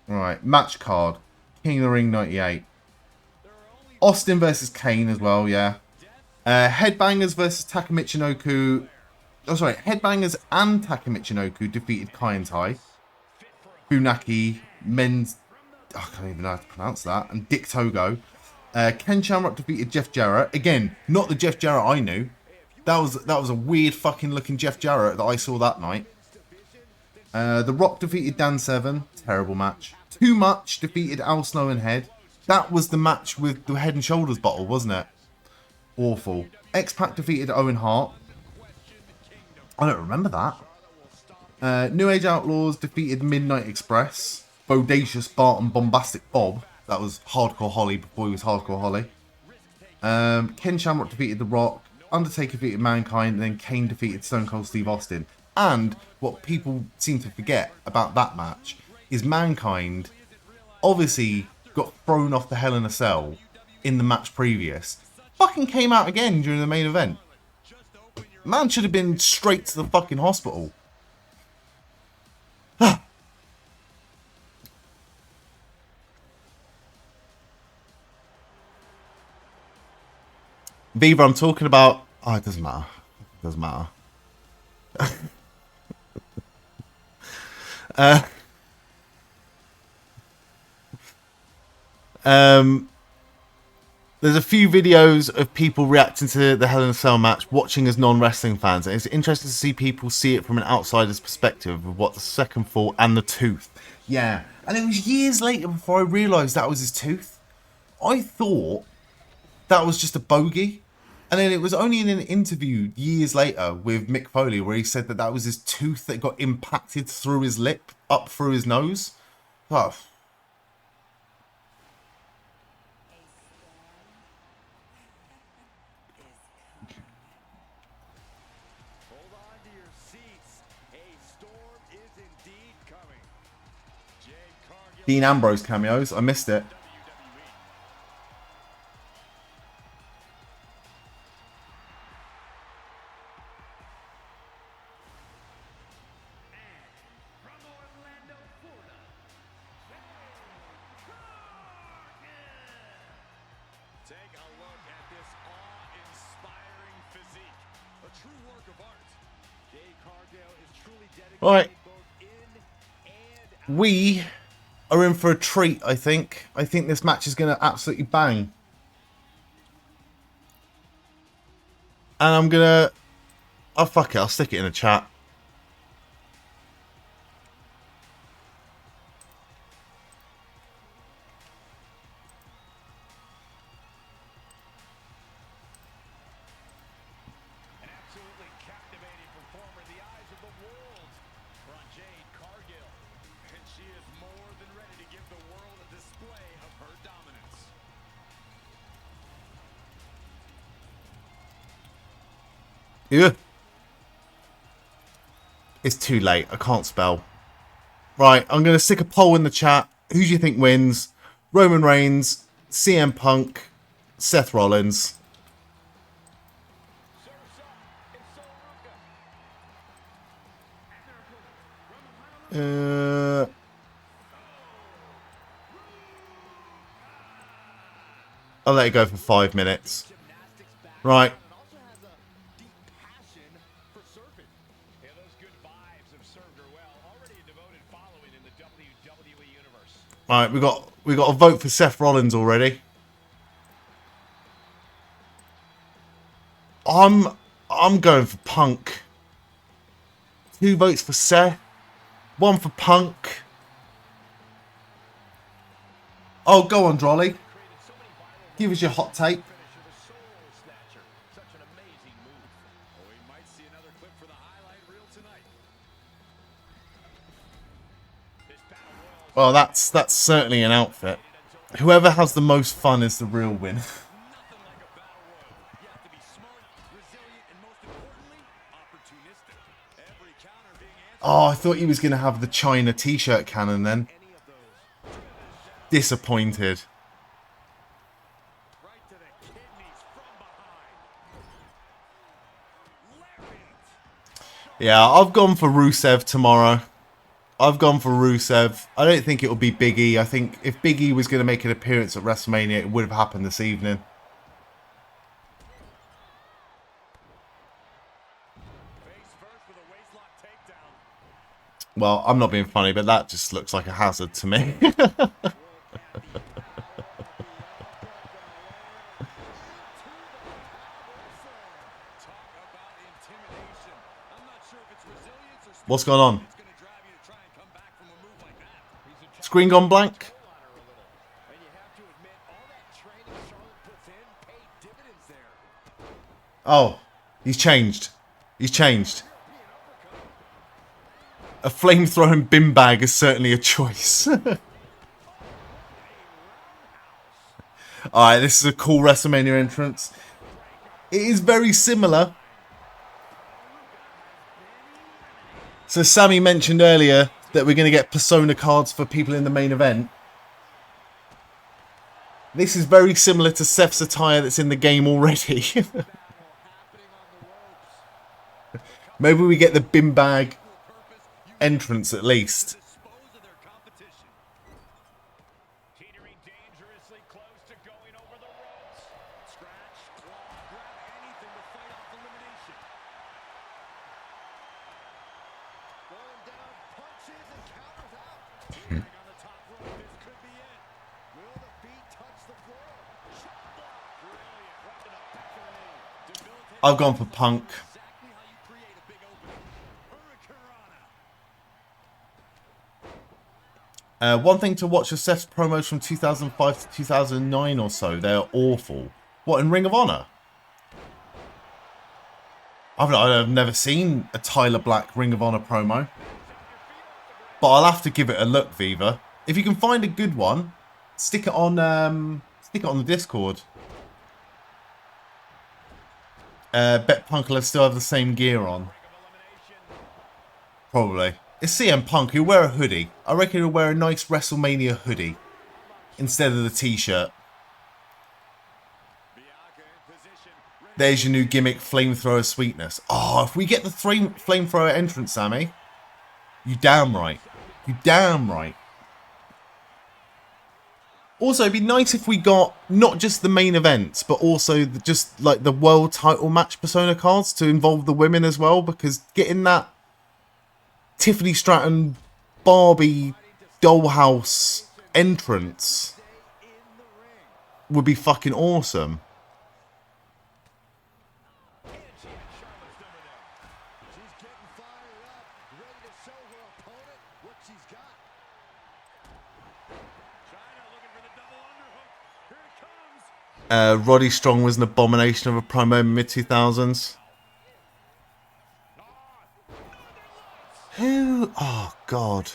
[SPEAKER 1] Right, match card. King of the Ring 98. Austin versus Kane as well, yeah. Headbangers versus Taka Michinoku. Oh, sorry. Headbangers and Taka Michinoku defeated Kai and Tai. Funaki, Men's... I can't even know how to pronounce that. And Dick Togo. Ken Shamrock defeated Jeff Jarrett. Again, not the Jeff Jarrett I knew. That was a weird fucking looking Jeff Jarrett that I saw that night. The Rock defeated Dan Severn. Terrible match. Too Much defeated Al Snow and Head. That was the match with the Head and Shoulders bottle, wasn't it? Awful. X-Pac defeated Owen Hart. I don't remember that. New Age Outlaws defeated Midnight Express. Bodacious Bart and Bombastic Bob. That was Hardcore Holly before he was Hardcore Holly. Ken Shamrock defeated The Rock. Undertaker defeated Mankind. And then Kane defeated Stone Cold Steve Austin. And what people seem to forget about that match is Mankind obviously got thrown off the Hell in a Cell in the match previous. Fucking came out again during the main event. Man should have been straight to the fucking hospital. Viva, I'm talking about... Oh, it doesn't matter. It doesn't matter. There's a few videos of people reacting to the Hell in a Cell match, watching as non-wrestling fans. And it's interesting to see people see it from an outsider's perspective of what the second fall and the tooth. Yeah, and it was years later before I realised that was his tooth. I thought that was just a bogey. And then it was only in an interview years later with Mick Foley where he said that that was his tooth that got impacted through his lip, up through his nose. Oh.
[SPEAKER 2] Hold on to your seats. A storm is indeed coming. Jade Cargill.
[SPEAKER 1] Dean Ambrose cameos. I missed it.
[SPEAKER 2] Take a look at this awe-inspiring physique. A true work of art. Jade Cargill is truly dedicated
[SPEAKER 1] Right.
[SPEAKER 2] both in and out.
[SPEAKER 1] We are in for a treat, I think. I think this match is going to absolutely bang. And I'm going to... Oh, fuck it. I'll stick it in the chat.
[SPEAKER 2] An absolutely captivating performer in the eyes of the world. On Jade Cargill. And she is more
[SPEAKER 1] Ugh. It's too late. I can't spell. Right, I'm going to stick a poll in the chat. Who do you think wins? Roman Reigns, CM Punk, Seth Rollins. I'll let it go for 5 minutes. Right. Alright, we got a vote for Seth Rollins already. I'm going for Punk. 2 votes for Seth. 1 for Punk. Oh, go on, Drolly. Give us your hot take. Well, that's certainly an outfit. Whoever has the most fun is the real winner. Oh, I thought he was going to have the China t-shirt cannon then. Disappointed. Yeah, I've gone for Rusev tomorrow. I've gone for Rusev. I don't think it'll be Big E. I think if Big E was going to make an appearance at WrestleMania, it would have happened this evening. Well, I'm not being funny, but that just looks like a hazard to me. What's going on? Screen gone blank? Oh, he's changed. He's changed. A flame-throwing bin bag is certainly a choice. Alright, this is a cool WrestleMania entrance. It is very similar. So Sammy mentioned earlier that we're going to get persona cards for people in the main event. This is very similar to Seth's attire that's in the game already. Maybe we get the bin bag entrance at least. I've gone for Punk. One thing to watch are Seth's promos from 2005 to 2009 or so. They're awful. What, in Ring of Honor? I've never seen a Tyler Black Ring of Honor promo. But I'll have to give it a look, Viva. If you can find a good one, stick it on the Discord. Bet Punk will still have the same gear on. Probably. It's CM Punk. He'll wear a hoodie. I reckon he'll wear a nice WrestleMania hoodie instead of the t-shirt. There's your new gimmick, Flamethrower Sweetness. Oh, if we get the Flamethrower entrance, Sammy, you damn right. You damn right. Also, it'd be nice if we got not just the main events, but also just like the world title match persona cards to involve the women as well, because getting that Tiffany Stratton Barbie dollhouse entrance would be fucking awesome. Roddy Strong was an abomination of a promo in the mid-2000s. Who? Oh, God.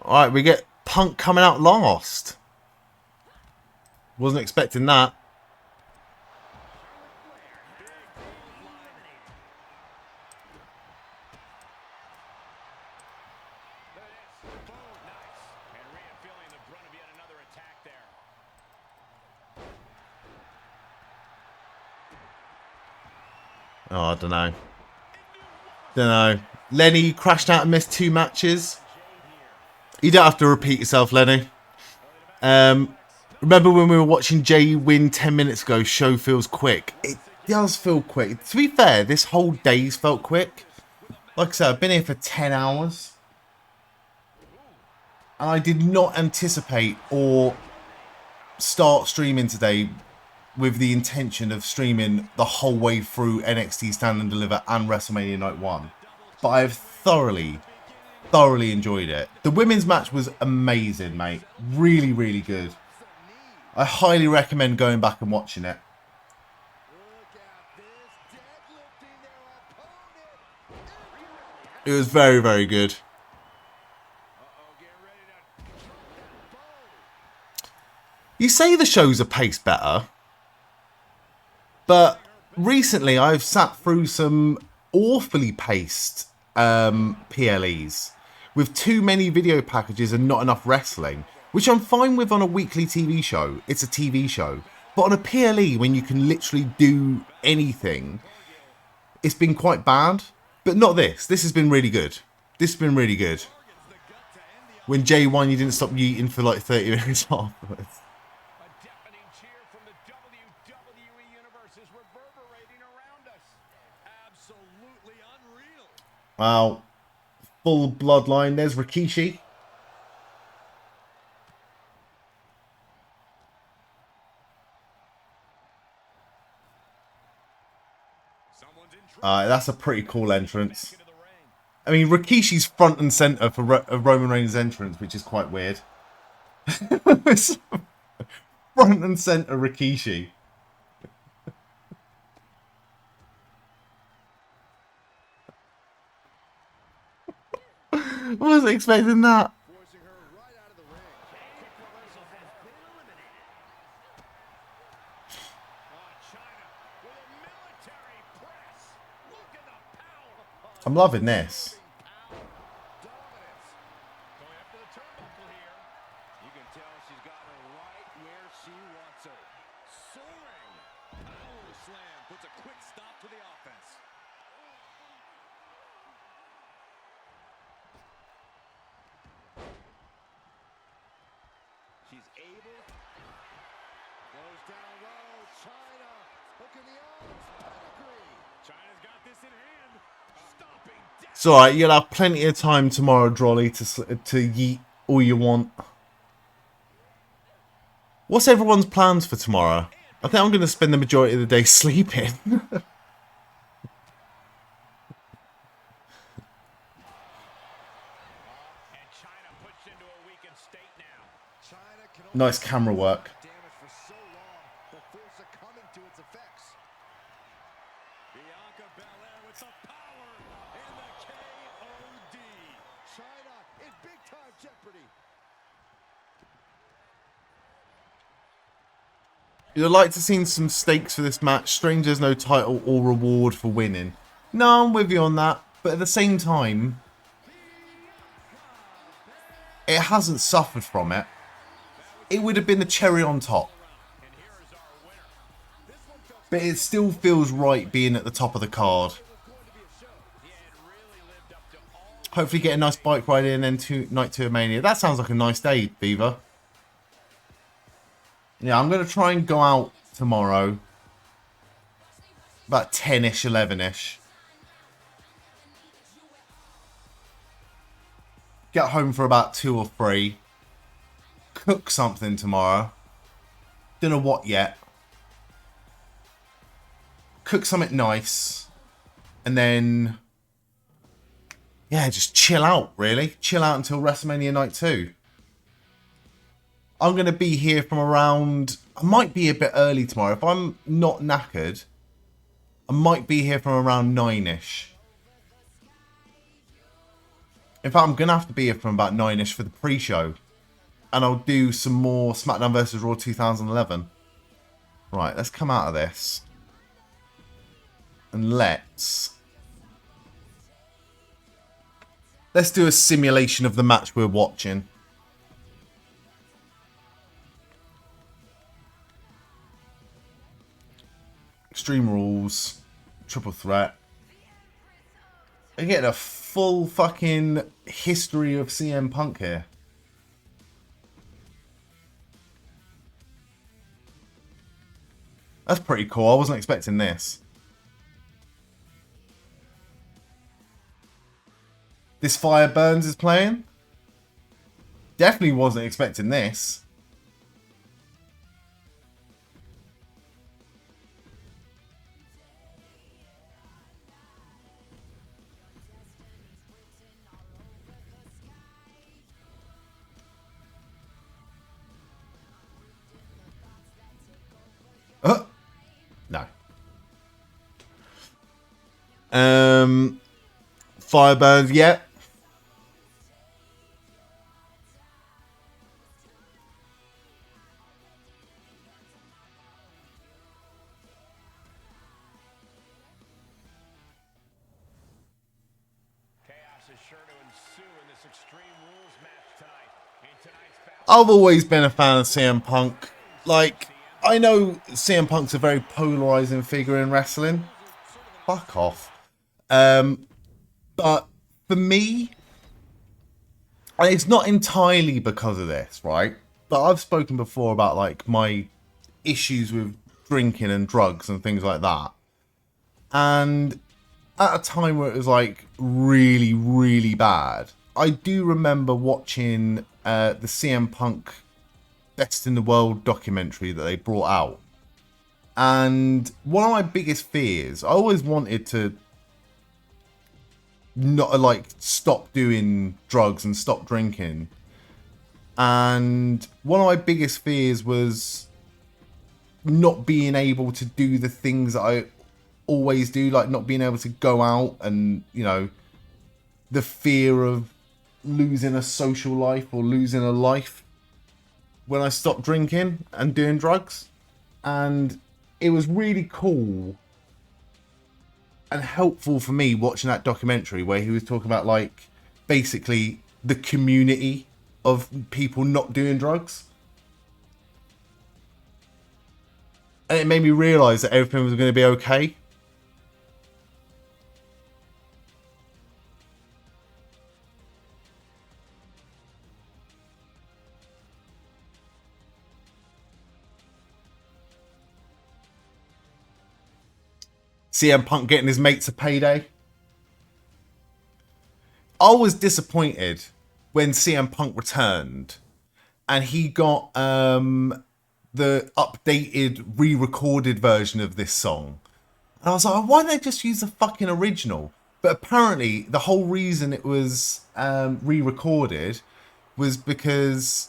[SPEAKER 1] Alright, we get Punk coming out last. Wasn't expecting that. Oh, I don't know. Don't know. Lenny crashed out and missed 2 matches. You don't have to repeat yourself, Lenny. Remember when we were watching Jay win 10 minutes ago? Show feels quick. It does feel quick. To be fair, this whole day's felt quick. Like I said, I've been here for 10 hours. And I did not anticipate or start streaming today with the intention of streaming the whole way through NXT Stand and Deliver and WrestleMania Night 1. But I've thoroughly enjoyed it. The women's match was amazing, mate. Really, really good. I highly recommend going back and watching it. It was very, very good. You say the shows are paced better, but recently I've sat through some awfully paced PLEs with too many video packages and not enough wrestling, which I'm fine with on a weekly TV show. It's a TV show. But on a PLE, when you can literally do anything, it's been quite bad. But not this. This has been really good. This has been really good. When Jay won, you didn't stop yeeting for like 30 minutes afterwards. Wow. Full bloodline. There's Rikishi. That's a pretty cool entrance. I mean, Rikishi's front and center for Roman Reigns' entrance, which is quite weird. Front and center Rikishi. Wasn't expecting that. I'm loving this.
[SPEAKER 5] She's able. Goes down low. China. Hook in the arms. Pedigree. China's got this in hand. Stopping down.
[SPEAKER 1] It's alright, you'll have plenty of time tomorrow, Drolly, to yeet all you want. What's everyone's plans for tomorrow? I think I'm going to spend the majority of the day sleeping. Nice camera work. You'd like to see some stakes for this match. Strange there's no title or reward for winning. No, I'm with you on that. But at the same time, it hasn't suffered from it. It would have been the cherry on top. But it still feels right being at the top of the card. Hopefully get a nice bike ride in and then night 2 of Mania. That sounds like a nice day, Beaver. Yeah, I'm going to try and go out tomorrow. About 10-ish, 11-ish. Get home for about 2 or 3. Cook something tomorrow. Don't know what yet. Cook something nice. And then, yeah, just chill out, really. Chill out until WrestleMania Night 2. I'm going to be here from around... I might be a bit early tomorrow. If I'm not knackered, I might be here from around 9-ish. In fact, I'm going to have to be here from about 9-ish for the pre-show. and I'll do some more SmackDown vs. Raw 2011. Right, let's come out of this. And let's do a simulation of the match we're watching. Extreme Rules, Triple Threat. I get a full fucking history of CM Punk here. That's pretty cool. I wasn't expecting this. This Fire Burns is playing. Definitely wasn't expecting this. No. Fire Burns, yeah. I've always been a fan of CM Punk. Like, I know CM Punk's a very polarizing figure in wrestling. Fuck off. But for me, and it's not entirely because of this, right? But I've spoken before about like my issues with drinking and drugs and things like that. And at a time where it was like really, really bad, I do remember watching the CM Punk Best in the World documentary that they brought out. And one of my biggest fears, I always wanted to not like stop doing drugs and stop drinking. And one of my biggest fears was not being able to do the things that I always do, like not being able to go out, and you know, the fear of losing a social life or losing a life when I stopped drinking and doing drugs. And it was really cool and helpful for me watching that documentary where he was talking about like basically the community of people not doing drugs. And it made me realise that everything was going to be okay. CM Punk getting his mates a payday. I was disappointed when CM Punk returned and he got the updated, re-recorded version of this song. And I was like, why don't they just use the fucking original? But apparently the whole reason it was re-recorded was because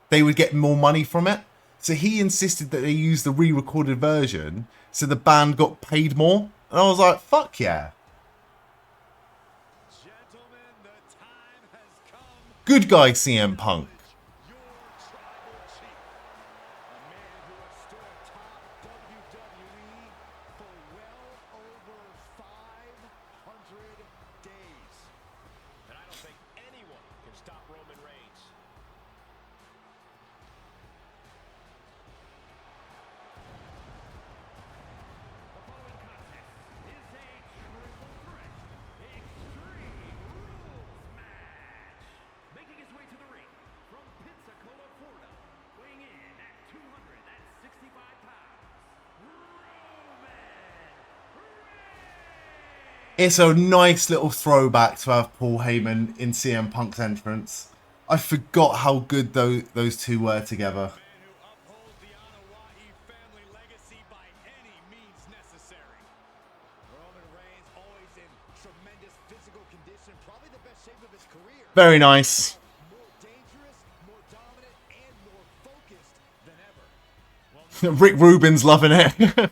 [SPEAKER 1] they would get more money from it. So he insisted that they use the re-recorded version so the band got paid more. And I was like, fuck yeah. Good guy, CM Punk. It's a nice little throwback to have Paul Heyman in CM Punk's entrance. I forgot how good those two were together. Very nice. Rick Rubin's loving it.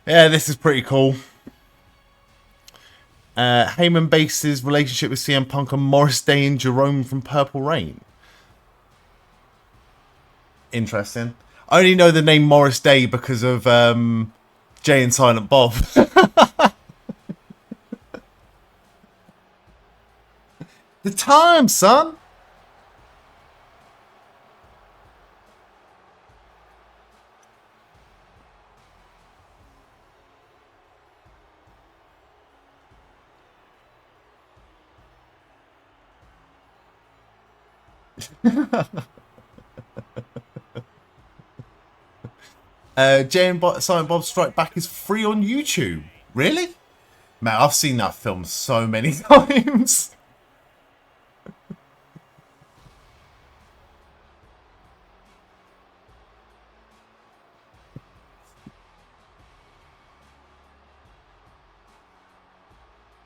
[SPEAKER 1] Yeah, this is pretty cool. Heyman based his relationship with CM Punk on Morris Day and Jerome from Purple Rain. Interesting. I only know the name Morris Day because of Jay and Silent Bob. The time, son. Jay and Silent Bob Strike Back is free on YouTube. Really? Man, I've seen that film so many times.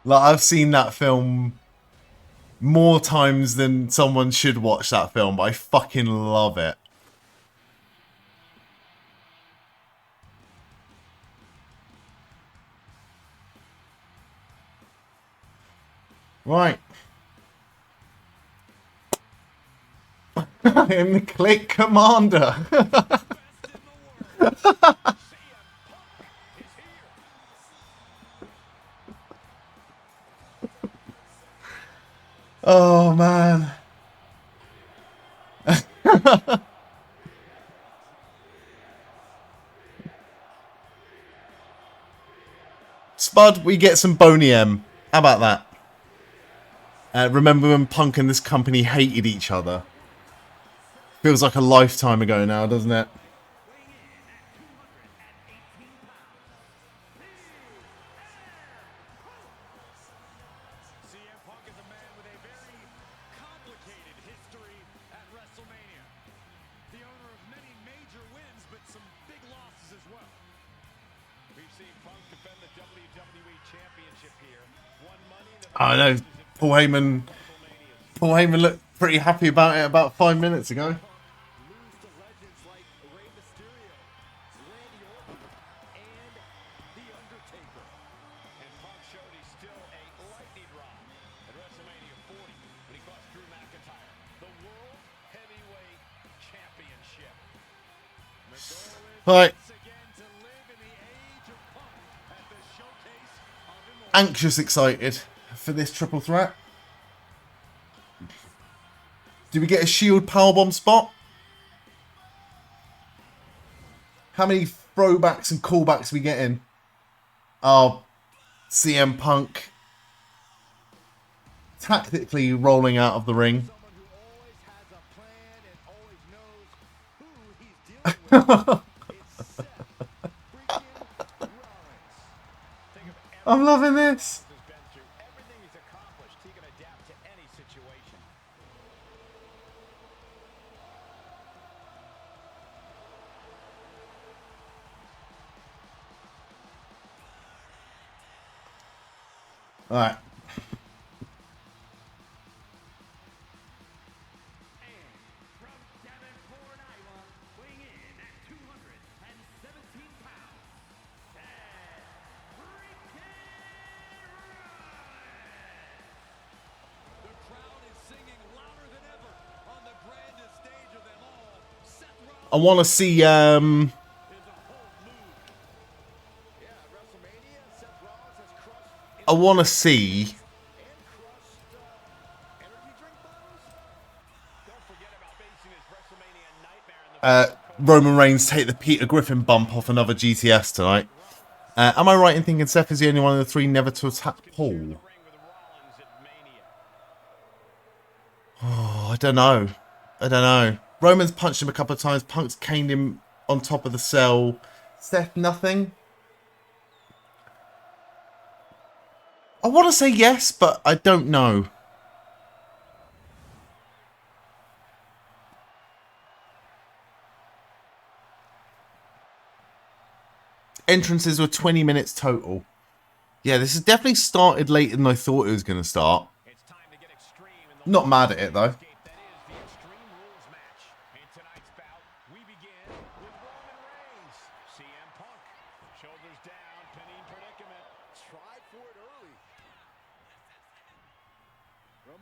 [SPEAKER 1] Like, I've seen that film more times than someone should watch that film, but I fucking love it. Right. I am the Click Commander. Oh, man. Spud, we get some Boney M. How about that? Remember when Punk and this company hated each other? Feels like a lifetime ago now, doesn't it?
[SPEAKER 3] CM Punk is a man with a very complicated history at WrestleMania. The owner of many major wins, but some big losses as well. We've seen Punk defend the WWE Championship here. Won money in the
[SPEAKER 1] I know. Paul Heyman looked pretty happy about it about 5 minutes ago.
[SPEAKER 3] lose to legends like Rey Mysterio, Randy Orton, and The Undertaker. And Punk showed he's still a lightning rod at WrestleMania 40 when he cost Drew McIntyre the World Heavyweight Championship. The goal is
[SPEAKER 1] Right.
[SPEAKER 3] once again to live in the age of Punk at the showcase of immortality.
[SPEAKER 1] Anxious excited for this triple threat. Do we get a Shield powerbomb spot? How many throwbacks and callbacks we get in? Oh, CM Punk tactically rolling out of the ring.
[SPEAKER 3] Someone who always has a plan and always knows who he's dealing with. It's Seth freaking Rollins. Think of
[SPEAKER 1] I'm loving this.
[SPEAKER 3] has been through, everything he's accomplished. He can adapt to any situation.
[SPEAKER 1] All right.
[SPEAKER 4] And from Davenport, Iowa, weighing in at 217 pounds, Seth freaking Rollins.
[SPEAKER 3] The crowd is singing louder than ever on the grandest stage of them all. Seth Rollins
[SPEAKER 1] I want to see
[SPEAKER 3] is a whole mood. Yeah, at WrestleMania, Seth Rollins has crushed
[SPEAKER 1] I want to see
[SPEAKER 3] and crushed energy drink bottles. Don't forget about facing his WrestleMania nightmare in the
[SPEAKER 1] Roman Reigns take the Peter Griffin bump off another GTS tonight. Am I right in thinking Seth is the only one of the three never to attack Paul?
[SPEAKER 3] ring with Rollins at Mania.
[SPEAKER 1] Oh, I don't know. Roman's punched him a couple of times. Punk's caned him on top of the cell. Seth, nothing. I want to say yes, but I don't know. Entrances were 20 minutes total. Yeah, this has definitely started later than I thought it was going to start.
[SPEAKER 3] It's time to get extreme in the
[SPEAKER 1] Not mad at it, though.
[SPEAKER 3] landscape that is the Extreme Rules match. In tonight's bout, we begin with Roman Reigns. CM Punk, shoulders down,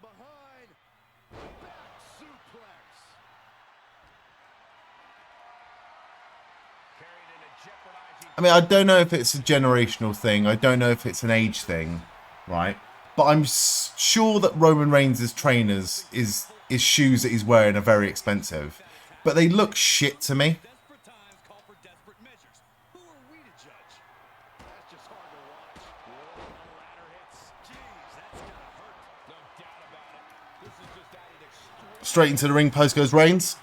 [SPEAKER 5] From behind. Back suplex.
[SPEAKER 2] Carried into jeopardizing.
[SPEAKER 1] I mean, I don't know if it's a generational thing. I don't know if it's an age thing, right? But I'm sure that Roman Reigns' trainers, his shoes that he's wearing are very expensive. But they look shit to me.
[SPEAKER 3] Desperate times call for desperate measures. Who are we to judge?
[SPEAKER 2] That's just hard to watch. Whoa, ladder hits. Jeez, that's gotta hurt. No doubt about it. This is just added extreme.
[SPEAKER 1] Straight into the ring post goes Reigns.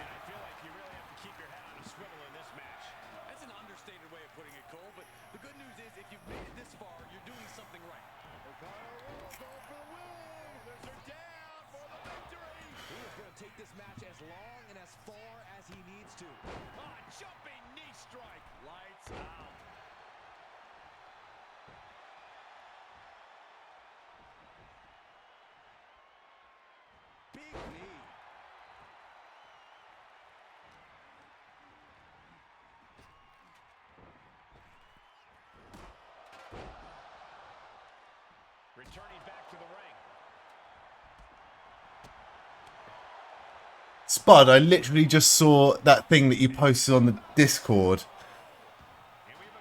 [SPEAKER 2] And I feel like you really have to keep your head on a swivel in this match.
[SPEAKER 3] That's an understated way of putting it, Cole, but the good news is if you've made it this far, you're doing something right.
[SPEAKER 2] There's her down for the victory.
[SPEAKER 3] He is going to take this match as long and as far as he needs to.
[SPEAKER 2] Jumping knee strike. Lights out.
[SPEAKER 3] Big knee.
[SPEAKER 2] Returning back to the ring.
[SPEAKER 1] Spud, I literally just saw that thing that you posted on the Discord.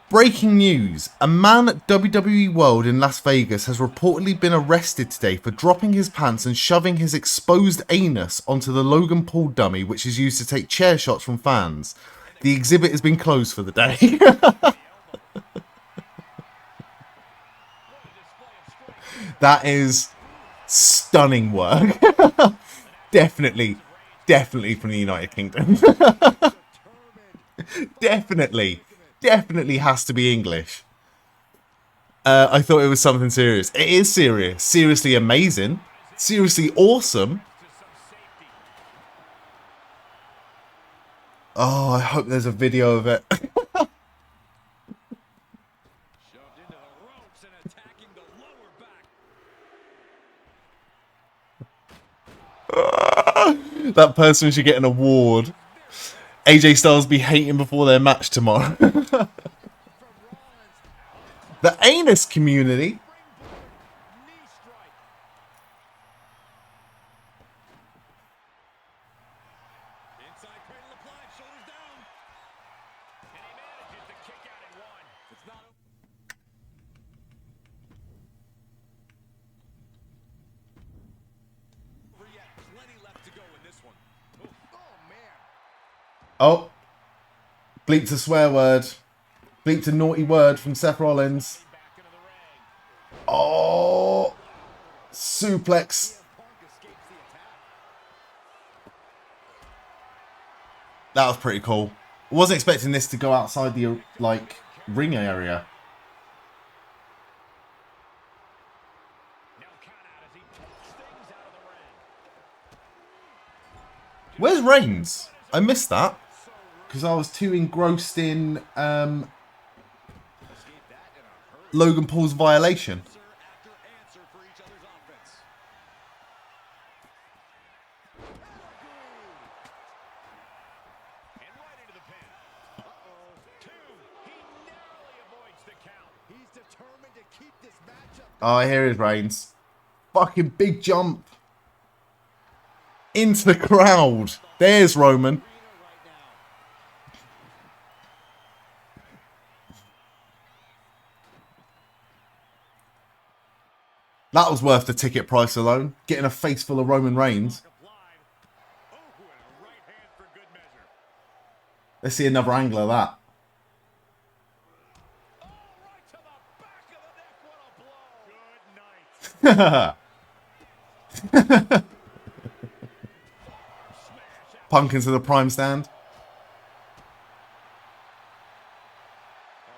[SPEAKER 1] Breaking news. A man at WWE World in Las Vegas has reportedly been arrested today for dropping his pants and shoving his exposed anus onto the Logan Paul dummy, which is used to take chair shots from fans. The exhibit has been closed for the day. That is stunning work. Definitely from the United Kingdom. Definitely has to be English. I thought it was something serious. It is serious. Seriously amazing. Seriously awesome. Oh, I hope there's a video of it.
[SPEAKER 3] Shoved into the ropes and attacking the lower back.
[SPEAKER 1] That person should get an award. AJ Styles be hating before their match tomorrow. The anus community.
[SPEAKER 2] Knee strike.
[SPEAKER 3] Inside cradle applied, shoulders down.
[SPEAKER 2] And he manages to kick out at one.
[SPEAKER 3] It's not over yet. Plenty left to go in this one.
[SPEAKER 2] Oh, man.
[SPEAKER 1] Oh. Bleep to swear word. Bleep to naughty word from Seth Rollins.
[SPEAKER 2] Back into the ring.
[SPEAKER 1] Oh. Suplex.
[SPEAKER 3] Punk escapes the attack.
[SPEAKER 1] That was pretty cool. I wasn't expecting this to go outside the, like, ring area.
[SPEAKER 2] No count out as he takes things out of the ring.
[SPEAKER 1] Where's Reigns? I missed that. Because I was too engrossed in Logan Paul's violation.
[SPEAKER 3] Answer after answer for each other's offense.
[SPEAKER 2] And right into the pin. Uh-oh. Two. He narrowly avoids the count.
[SPEAKER 3] He's determined to keep this matchup.
[SPEAKER 1] Oh, here is Reigns. Fucking big jump. Into the crowd. There's Roman. That was worth the ticket price alone. Getting a face full of Roman Reigns.
[SPEAKER 2] Applied. Oh, and a right hand for good measure.
[SPEAKER 1] Let's see another angle of that.
[SPEAKER 2] Oh, right to the back of the neck. What a blow. Good night.
[SPEAKER 1] Punk into the prime stand.
[SPEAKER 3] As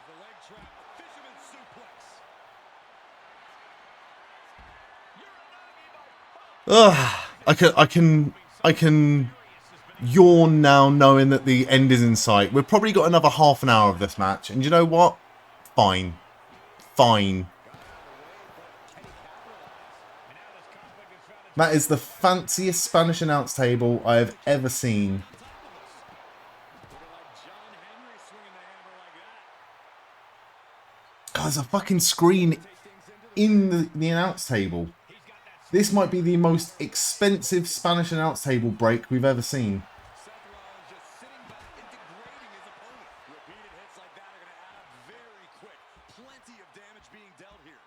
[SPEAKER 3] the leg trap, fisherman suplex.
[SPEAKER 1] Ugh. I can yawn now knowing that the end is in sight. We've probably got another half an hour of this match. And you know what? Fine. Fine. That is the fanciest Spanish announce table I have ever seen. God, there's a fucking screen in the announce table.
[SPEAKER 2] He's got
[SPEAKER 1] This might be the most expensive Spanish announce table break we've ever seen.
[SPEAKER 2] Seth Rollins just sitting back and degrading his opponent. Repeated hits like that are going to add up very quick. Plenty of damage being dealt here.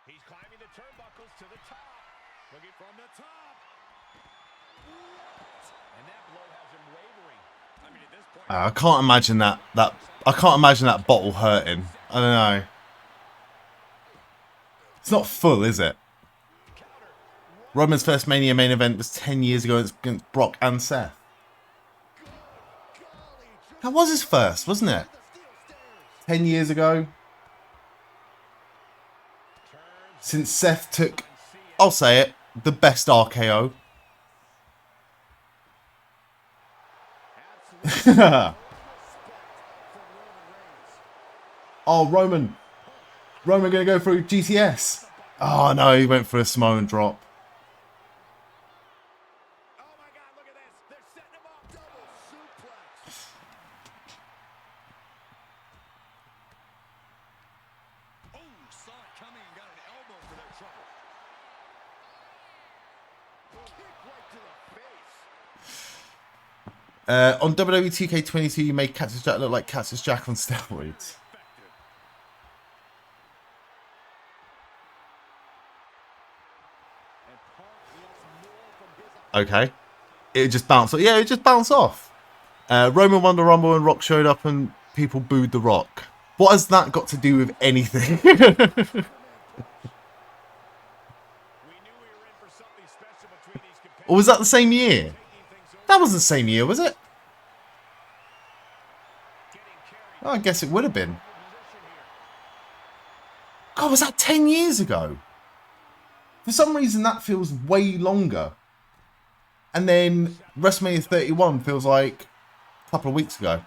[SPEAKER 4] He's climbing the turnbuckles to the top. Looking from the top. And that blow has him wavering. I mean, at this point,
[SPEAKER 1] I can't imagine I can't imagine that bottle hurting. I don't know. It's not full, is it? Roman's first Mania main event was 10 years ago against Brock and Seth. That was his first, wasn't it? 10 years ago. Since Seth took, I'll say it, the best RKO. Oh, Roman. Roman going to go through GTS. Oh, no, he went for a Samoan drop.
[SPEAKER 2] Oh my God, look at this. They're setting him up. Double suplex. Oh, saw it coming and got an elbow for their trouble. Kick right to the face.
[SPEAKER 1] On WWE 2K22, you made Cactus Jack look like Cactus Jack on steroids. Okay. It just bounced off. Yeah, it just bounced off. Roman won the Rumble and Rock showed up and people booed The Rock. What has that got to do with anything? Or was that the same year? That wasn't the same year, was it? Oh, I guess it would have been. God, was that 10 years ago? For some reason, that feels way longer. And then WrestleMania 31 feels like a couple of weeks ago.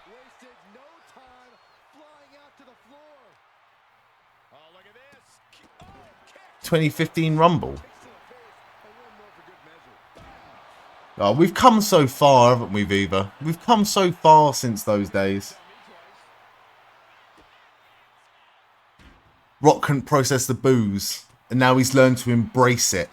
[SPEAKER 2] Wasted no time flying out to the floor. Oh, look at this. Oh, kick.
[SPEAKER 1] 2015 Rumble. Oh, we've come so far, haven't we, Viva? We've come so far since those days. Rock couldn't process the booze, and now he's learned to embrace it.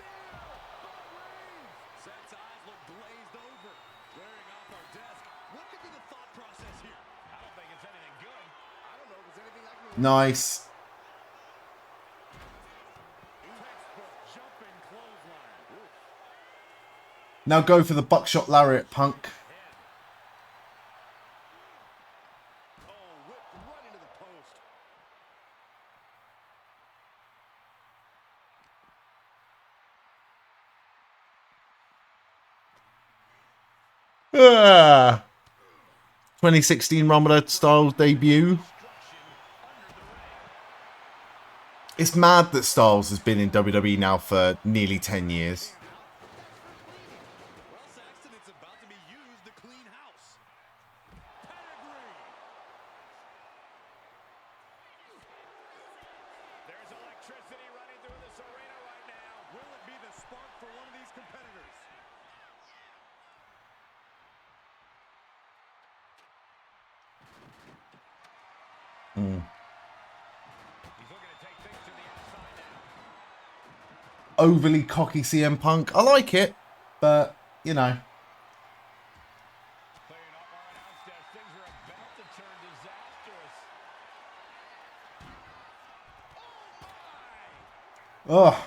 [SPEAKER 2] Seth's eyes look glazed over. Glaring off our desk. What could be the thought process here? I don't think it's anything good. I don't know if it's anything I can...
[SPEAKER 1] Nice.
[SPEAKER 2] Textbook jumping clothesline. Ooh.
[SPEAKER 1] Now go for the buckshot lariat, Punk.
[SPEAKER 2] Oh, whipped right into the post.
[SPEAKER 1] Ah. 2016 Rumble Styles debut. It's mad that Styles has been in WWE now for nearly 10 years.
[SPEAKER 2] Well, Saxton, it's about to be used to clean house. Pedigree. There's electricity running through this arena right now. Will it be the spark for one of these competitors? He's looking to take things to the outside now.
[SPEAKER 1] Overly cocky CM Punk. I like it, but, you know.
[SPEAKER 2] Clearing up our announce desk. Things are about to turn disastrous. Oh, my!
[SPEAKER 1] Ugh.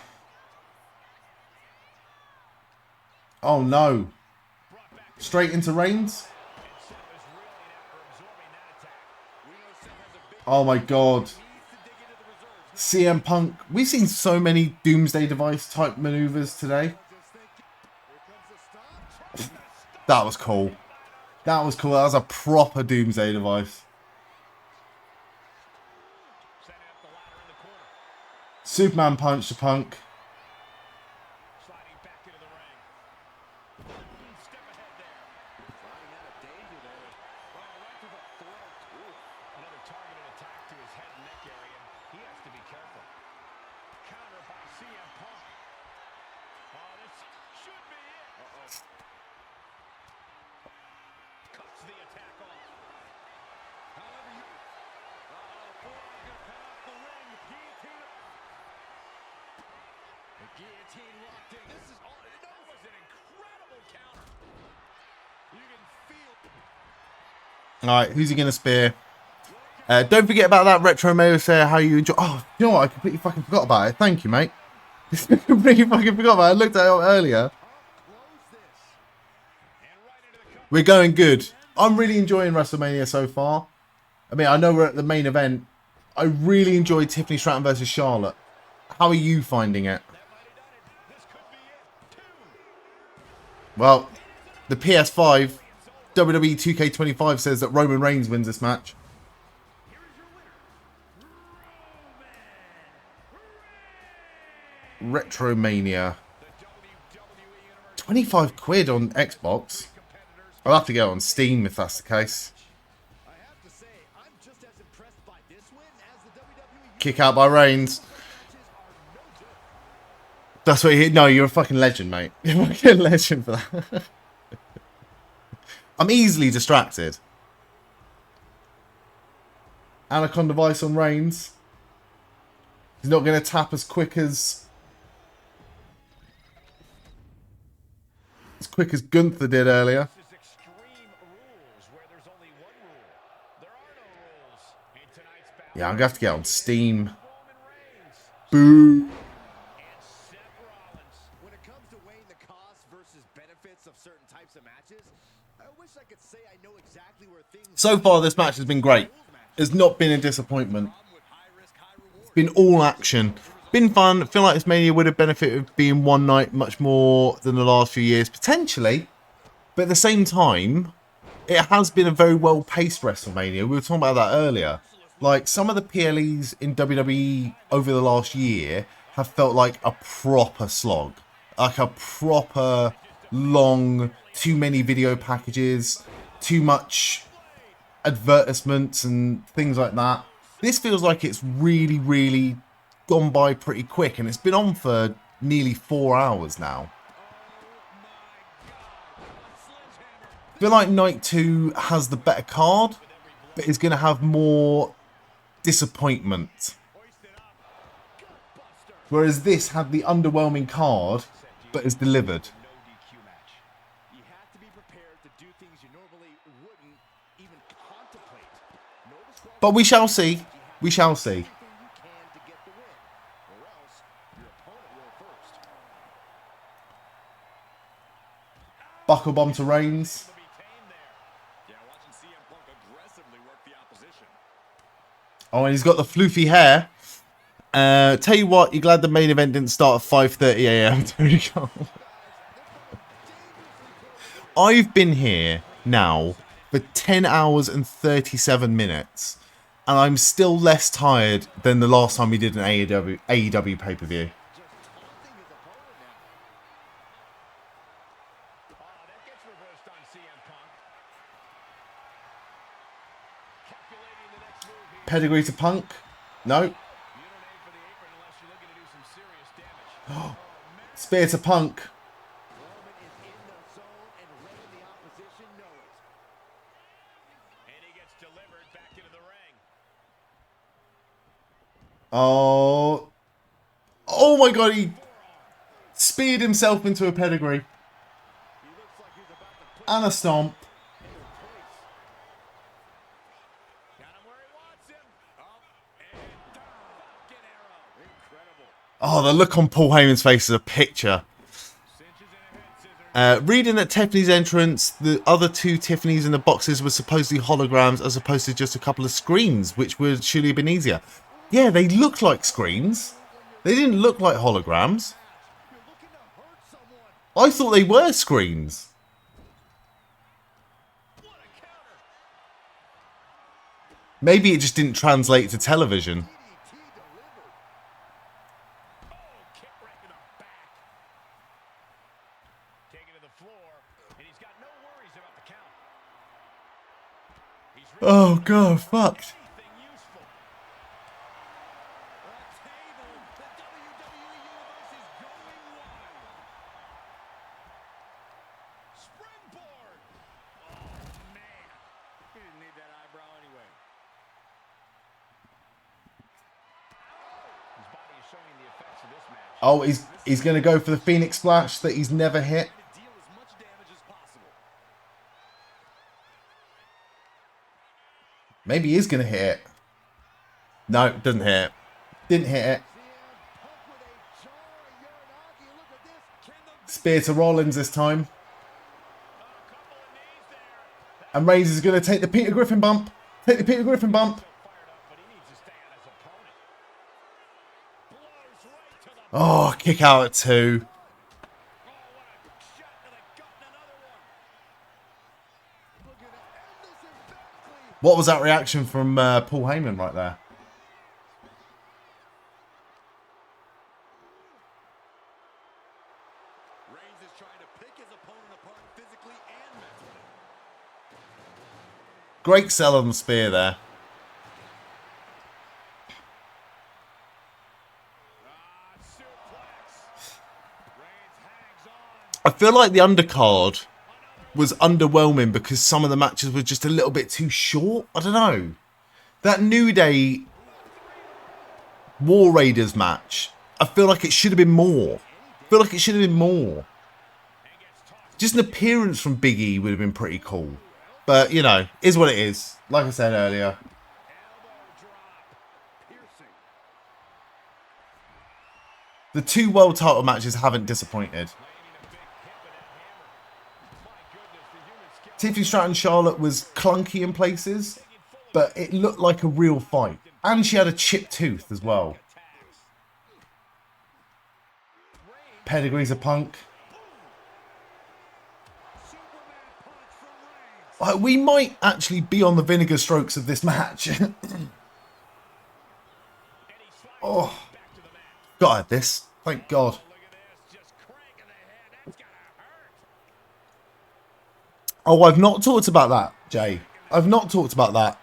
[SPEAKER 1] Oh, no. Straight into Reigns? Oh, my God. CM Punk. We've seen so many Doomsday Device type maneuvers today. That was cool. That was cool. That was a proper Doomsday Device. Superman punch to Punk.
[SPEAKER 2] Sliding back into the ring. Step ahead there. Sliding out of danger there. Oh, right to the throat. Ooh. Another targeted attack to his head and neck area. He has to be careful. Counter by CM Punk. Oh, this should be it. Uh-oh. Cuts the attack off. However, Forearm's gonna cut off the ring. Guillotine. The guillotine locked in. This is all. That was an incredible counter. You can feel.
[SPEAKER 1] All right, who's he gonna spear? Don't forget about that retro mail. Say how you enjoy. Oh, you know what? I completely fucking forgot about it. Thank you, mate. Completely fucking forgot about it. I looked at it earlier. We're going good. I'm really enjoying WrestleMania so far. I mean, I know we're at the main event. I really enjoyed Tiffany Stratton versus Charlotte. How are you finding it? Well, the PS5 WWE 2K25 says that Roman Reigns wins this match. Retromania. 25 quid on Xbox. I'll have to get it on Steam if that's the case. Kick out by Reigns. That's what you... No, you're a fucking legend, mate. You're a fucking legend for that. I'm easily distracted. Anaconda Vice on Reigns. He's not going to tap as quick as Gunther did earlier. Yeah, I'm going to have to get on Steam. Boo.
[SPEAKER 3] When it comes to weighing the costs versus benefits of certain types of matches, I wish I could say I know exactly where things.
[SPEAKER 1] So far, this match has been great. It's not been a disappointment. It's been all action. Been fun. I feel like this Mania would have benefited being one night much more than the last few years, potentially. But at the same time, it has been a very well-paced WrestleMania. We were talking about that earlier. Like, some of the PLEs in WWE over the last year have felt like a proper slog. Like a proper, long, too many video packages, too much advertisements and things like that. This feels like it's really, really gone by pretty quick, and it's been on for nearly 4 hours now. I feel like Night 2 has the better card, but is going to have more disappointment. Whereas this had the underwhelming card, but is delivered. But we shall see. We shall see. Buckle bomb to Reigns. Oh, and he's got the floofy hair. Tell you what, you're glad the main event didn't start at 5:30 a.m. I've been here now for 10 hours and 37 minutes. And I'm still less tired than the last time we did an AEW pay-per-view. Pedigree to Punk? No. Spear to Punk. Oh. Oh my god, he speared himself into a pedigree. And a stomp. Oh, the look on Paul Heyman's face is a picture. Reading at Tiffany's entrance, the other two Tiffany's in the boxes were supposedly holograms as opposed to just a couple of screens, which would surely have been easier. Yeah, they look like screens. They didn't look like holograms. I thought they were screens. Maybe it just didn't translate to television. Oh god, fucked. Oh, he's going to go for the Phoenix Splash that he's never hit.
[SPEAKER 3] Deal as much damage as possible.
[SPEAKER 1] Maybe he is going to hit it. No, doesn't hit it. Didn't hit it. Spear to Rollins this time. And Reigns is going to take the Peter Griffin bump. Take the Peter Griffin bump. Oh, kick out at 2. What was that reaction from Paul Heyman right there?
[SPEAKER 3] Reigns is trying to pick his opponent apart physically and mentally.
[SPEAKER 1] Great sell on the spear there. I feel like the undercard was underwhelming because some of the matches were just a little bit too short. I don't know. That New Day War Raiders match, I feel like it should have been more. Just an appearance from Big E would have been pretty cool. But, you know, is what it is. Like I said earlier. The 2 world title matches haven't disappointed. Tiffany Stratton Charlotte was clunky in places, but it looked like a real fight. And she had a chipped tooth as well. Pedigree's a Punk. We might actually be on the vinegar strokes of this match. Oh, God, had this. Thank God. Oh, I've not talked about that, Jay. I've not talked about that.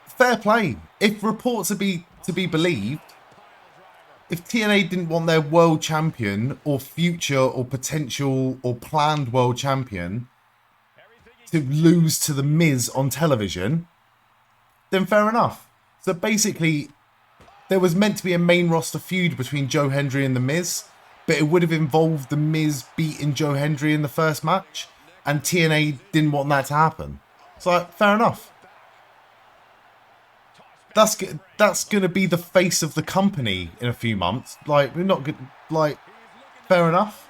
[SPEAKER 1] Fair play. If reports are to be believed, if TNA didn't want their world champion or future or potential or planned world champion to lose to The Miz on television, then fair enough. So basically, there was meant to be a main roster feud between Joe Hendry and The Miz, but it would have involved The Miz beating Joe Hendry in the first match, and TNA didn't want that to happen. So, fair enough. That's going to be the face of the company in a few months. Like, we're not good. Like, fair enough.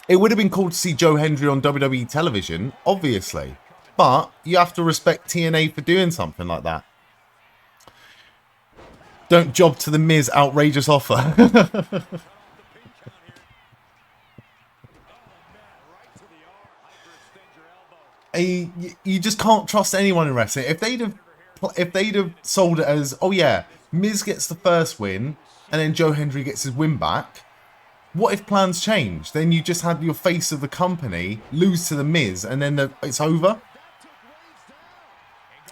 [SPEAKER 1] It would have been cool to see Joe Hendry on WWE television, obviously. But you have to respect TNA for doing something like that. Don't job to The Miz outrageous offer. You just can't trust anyone in wrestling. If they'd have sold it as, oh yeah, Miz gets the first win and then Joe Hendry gets his win back. What if plans change? Then you just had your face of the company lose to The Miz and then it's over.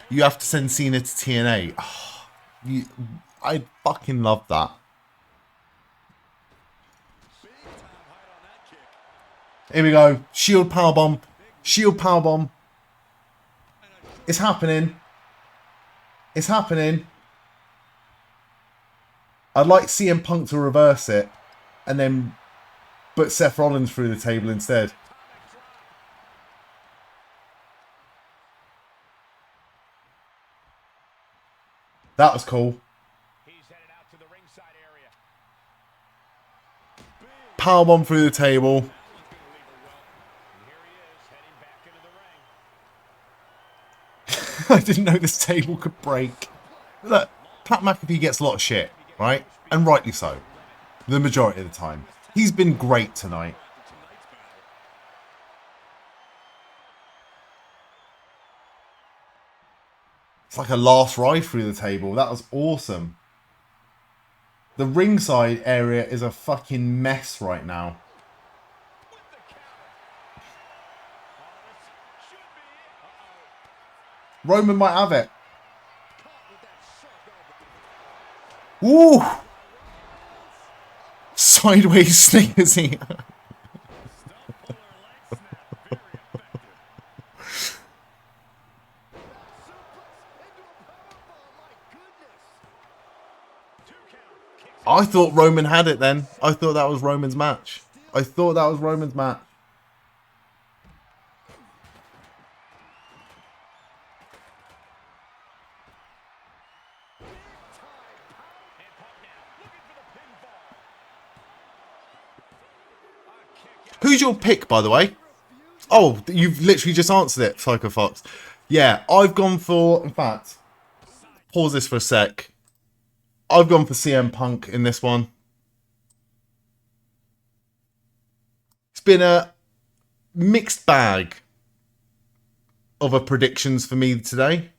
[SPEAKER 1] You have to send Cena to TNA. Oh, I fucking love that. Here we go. Shield powerbomb. Shield powerbomb. It's happening. It's happening. I'd like CM Punk to reverse it and then put Seth Rollins through the table instead. That was cool. Powerbomb through the table. I didn't know this table could break. Look, Pat McAfee gets a lot of shit, right? And rightly so. The majority of the time. He's been great tonight. It's like a last ride through the table. That was awesome. The ringside area is a fucking mess right now. Roman might have it. Woo! Sideways sneakers here. I thought Roman had it then. I thought that was Roman's match. I thought that was Roman's match. Who's your pick, by the way? Oh, you've literally just answered it, Psycho Fox. Yeah, I've gone for... In fact, pause this for a sec. I've gone for CM Punk in this one. It's been a mixed bag of a predictions for me today.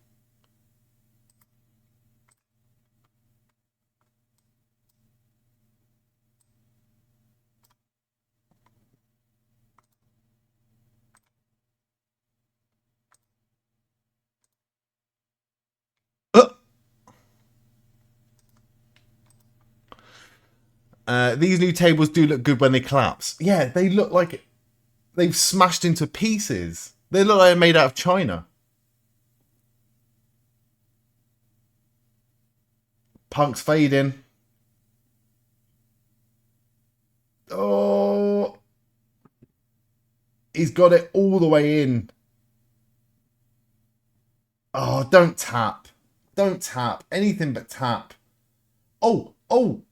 [SPEAKER 1] These new tables do look good when they collapse. Yeah, they look like they've smashed into pieces. They look like they're made out of China. Punk's fading. Oh, he's got it all the way in. Oh, don't tap. Don't tap. Anything but tap. Oh, oh.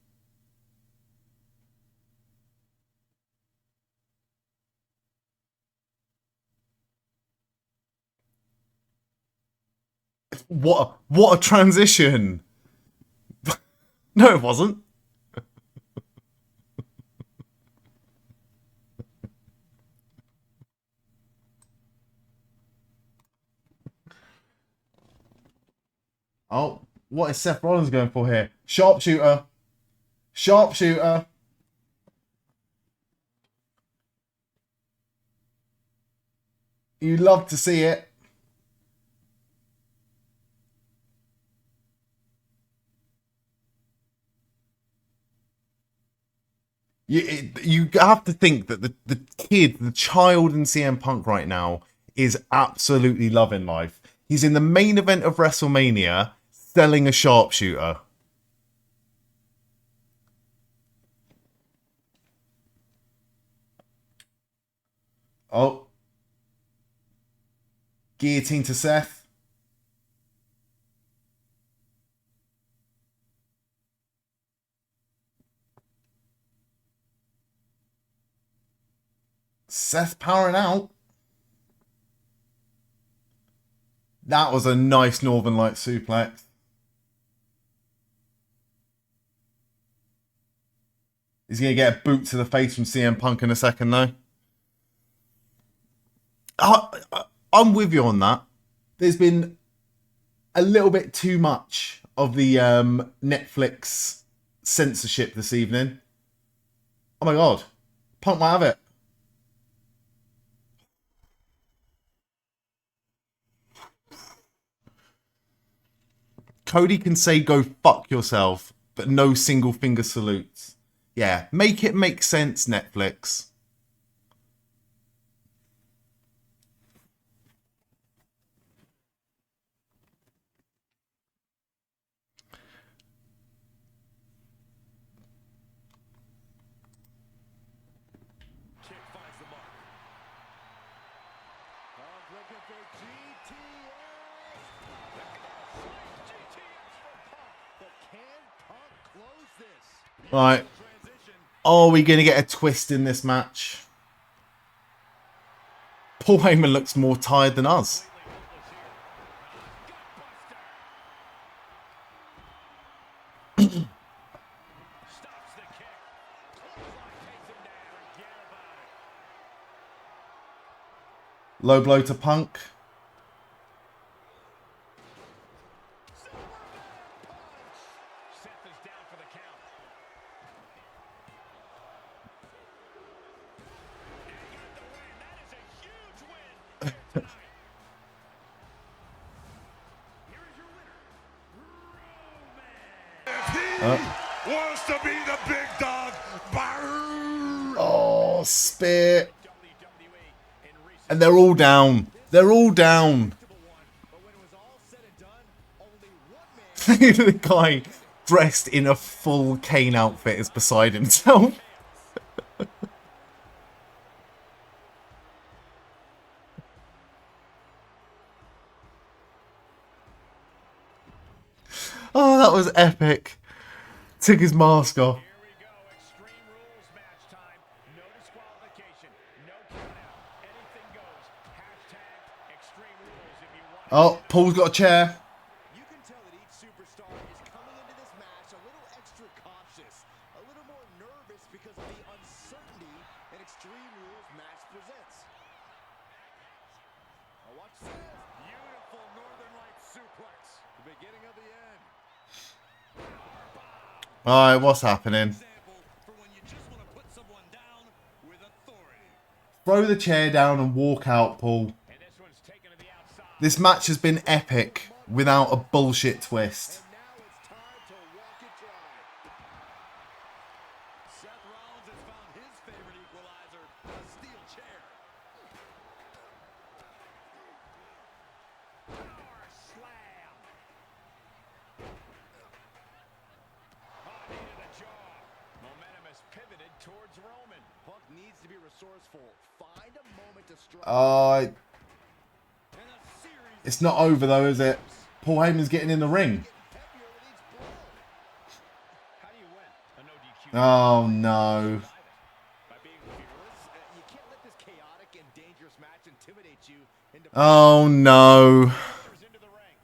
[SPEAKER 1] What a transition. No, it wasn't. Oh, what is Seth Rollins going for here? Sharpshooter. Sharpshooter. You love to see it. You have to think that the kid, the child in CM Punk right now is absolutely loving life. He's in the main event of WrestleMania selling a sharpshooter. Oh. Guillotine to Seth. Seth powering out. That was a nice Northern Light suplex. He's going to get a boot to the face from CM Punk in a second, though. I'm with you on that. There's been a little bit too much of the Netflix censorship this evening. Oh my God. Punk might have it. Cody can say go fuck yourself, but no single finger salutes. Yeah, make it make sense, Netflix. Right. Are we going to get a twist in this match? Paul Heyman looks more tired than us. Low blow to Punk.
[SPEAKER 9] Wants to be the big dog.
[SPEAKER 1] Oh, spear. And they're all down. They're all down. The guy dressed in a full Kane outfit is beside himself. Oh, that was epic. Took his mask off.
[SPEAKER 2] Here we go. Extreme Rules match time. No disqualification. No countout. Anything goes. Hashtag Extreme Rules if you want.
[SPEAKER 1] Oh, Paul's got a chair.
[SPEAKER 11] You can tell that each superstar is coming into this match a little extra cautious, a little more nervous because of the uncertainty an Extreme Rules match presents. Now watch this.
[SPEAKER 2] Beautiful Northern Lights suplex. The beginning of the end.
[SPEAKER 1] Alright, what's happening?
[SPEAKER 2] For when you just want to put someone down with authority.
[SPEAKER 1] Throw the chair down and walk out, Paul.
[SPEAKER 2] And this one's taken to the outside.
[SPEAKER 1] This match has been epic without a bullshit twist.
[SPEAKER 11] And now it's time to walk it dry.
[SPEAKER 2] Seth Rollins has found his favorite equalizer, a steel chair. Power slam. Knee to the jaw. Momentum has pivoted towards Roman.
[SPEAKER 11] Punk needs to be resourceful. Find a moment to strike.
[SPEAKER 2] And a series
[SPEAKER 1] It's not over though, is it? Paul Heyman's getting in the ring.
[SPEAKER 11] heavier with each blow.
[SPEAKER 2] How do you win? A no DQ.
[SPEAKER 1] Oh no.
[SPEAKER 2] By being fearless.
[SPEAKER 11] You can't let this chaotic and dangerous match intimidate you into
[SPEAKER 1] Oh no.
[SPEAKER 2] Into the ring.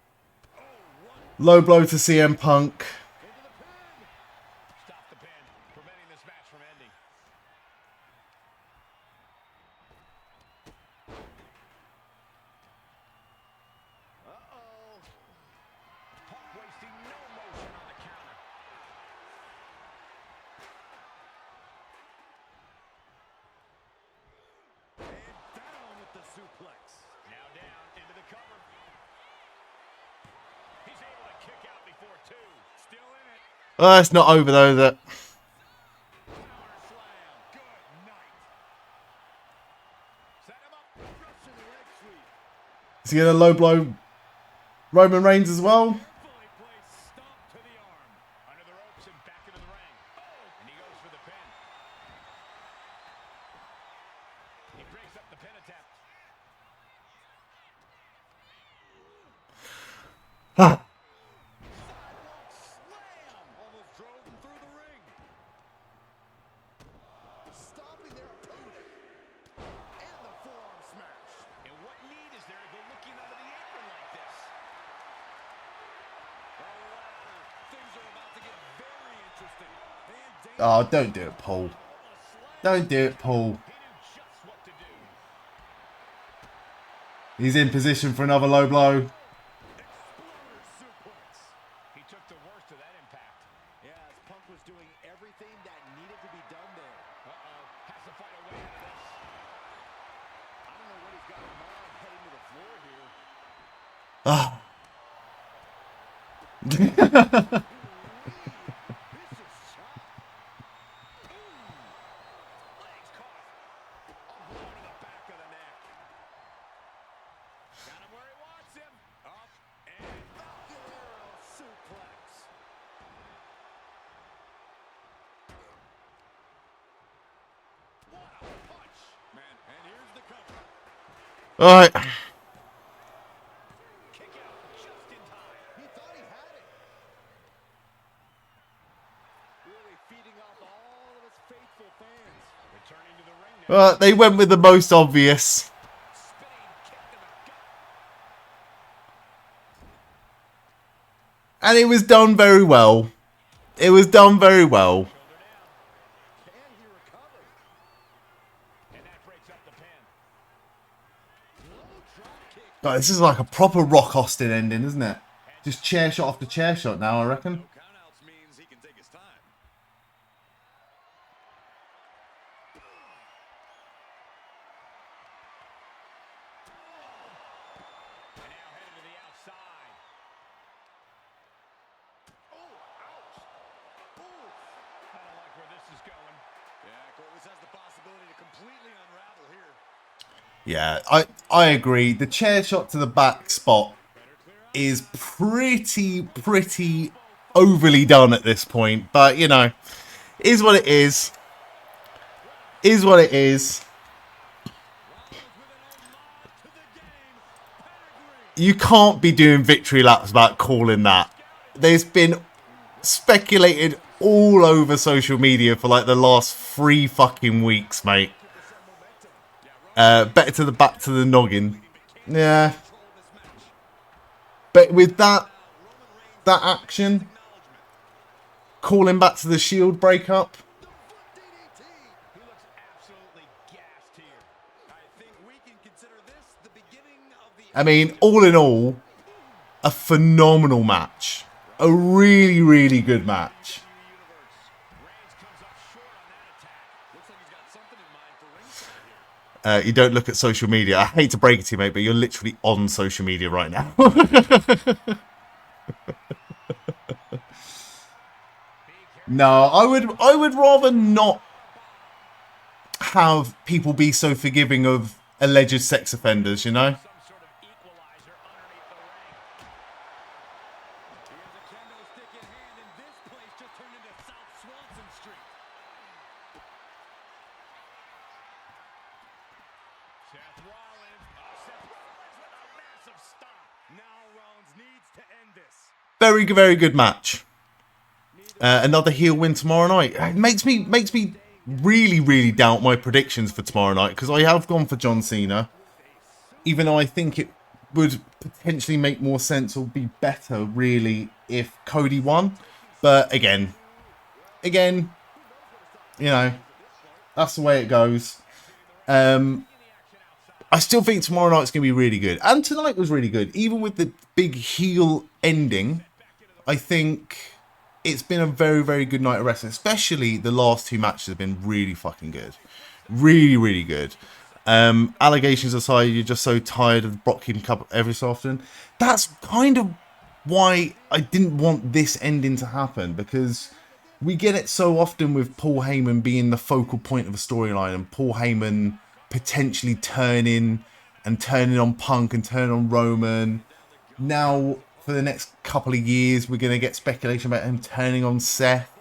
[SPEAKER 1] Low blow to CM Punk.
[SPEAKER 2] Stop the pin, preventing this match from ending.
[SPEAKER 11] Uh-oh.
[SPEAKER 2] Punk wasting no motion on the counter. And down with the suplex. Now down into the cover. He's able to kick out before two. Still in it.
[SPEAKER 1] Oh, it's not over though, is it?
[SPEAKER 2] Power slam. Good night. Set him up. Russian leg sweep.
[SPEAKER 1] Is he gonna low blow Roman Reigns as well?
[SPEAKER 2] Fully placed stomp to the arm. Under the ropes and back into the ring. Oh, and he goes for the pin. He breaks up the pin attempt.
[SPEAKER 1] Ah.
[SPEAKER 2] Sidewalk slam. Almost drove him through the ring.
[SPEAKER 11] Stopping their opponent. And the forearm smash.
[SPEAKER 2] And what need is there to go looking under the apron like this? Oh, wow. Things are about to get very interesting. And
[SPEAKER 1] Oh, don't do it, Paul. Don't do it, Paul.
[SPEAKER 2] he knew just what to do.
[SPEAKER 1] He's in position for another low blow.
[SPEAKER 2] Exploder suplex. He took the worst of that impact.
[SPEAKER 11] Yeah, as Punk was doing everything that needed to be done there.
[SPEAKER 2] Uh-oh. Has to find a way out of this.
[SPEAKER 11] I don't know what he's got in mind heading to the floor here.
[SPEAKER 1] Ah.
[SPEAKER 11] Vicious shot.
[SPEAKER 2] Legs caught. A blow to the back of the neck. Got him where he wants him. Up and
[SPEAKER 11] Falcon suplex.
[SPEAKER 2] what a punch. Man, and here's the cover.
[SPEAKER 1] Alright.
[SPEAKER 2] Kick out just in time.
[SPEAKER 11] He thought he had it. Really feeding off all of his faithful fans.
[SPEAKER 2] Returning to the ring now.
[SPEAKER 1] They went with the most obvious.
[SPEAKER 2] Spinning kick to the gut.
[SPEAKER 1] And it was done very well. It was done very well.
[SPEAKER 2] Shoulder down.
[SPEAKER 11] Can he recover?
[SPEAKER 2] And that breaks up the pin.
[SPEAKER 11] Low drop kick.
[SPEAKER 1] God, this is like a proper Rock Austin ending, isn't it? Just chair shot after chair shot now, I reckon.
[SPEAKER 2] No countouts means he can take his time. And now headed to the outside. Oh, ouch. Ooh. I don't like where this is going. Yeah, Cole, this has the possibility to completely unravel here.
[SPEAKER 1] Yeah, I agree. The chair shot to the back spot is pretty overly done at this point. But, you know, is what it is. Is what it is. You can't be doing victory laps about calling that. There's been speculated all over social media for like the last 3 fucking weeks, mate. Better to the back to the noggin. Yeah. But with that action, calling back to the Shield breakup. I mean, all in all, a phenomenal match. A really, really good match. You don't look at social media. I hate to break it to you, mate, but you're literally on social media right now. No, I would rather not have people be so forgiving of alleged sex offenders, you know? Very, very good match. Another heel win tomorrow night. It makes me really, really doubt my predictions for tomorrow night, because I have gone for John Cena, even though I think it would potentially make more sense or be better, really, if Cody won. But again, you know, that's the way it goes. I still think tomorrow night's going to be really good. And tonight was really good. Even with the big heel ending, I think it's been a very, very good night of wrestling. Especially the last 2 matches have been really fucking good. Really, really good. Allegations aside, you're just so tired of Brock keeping cup every so often. That's kind of why I didn't want this ending to happen. Because we get it so often with Paul Heyman being the focal point of a storyline. And Paul Heyman potentially turning on Punk and turning on Roman. Now, for the next couple of years, we're going to get speculation about him turning on Seth.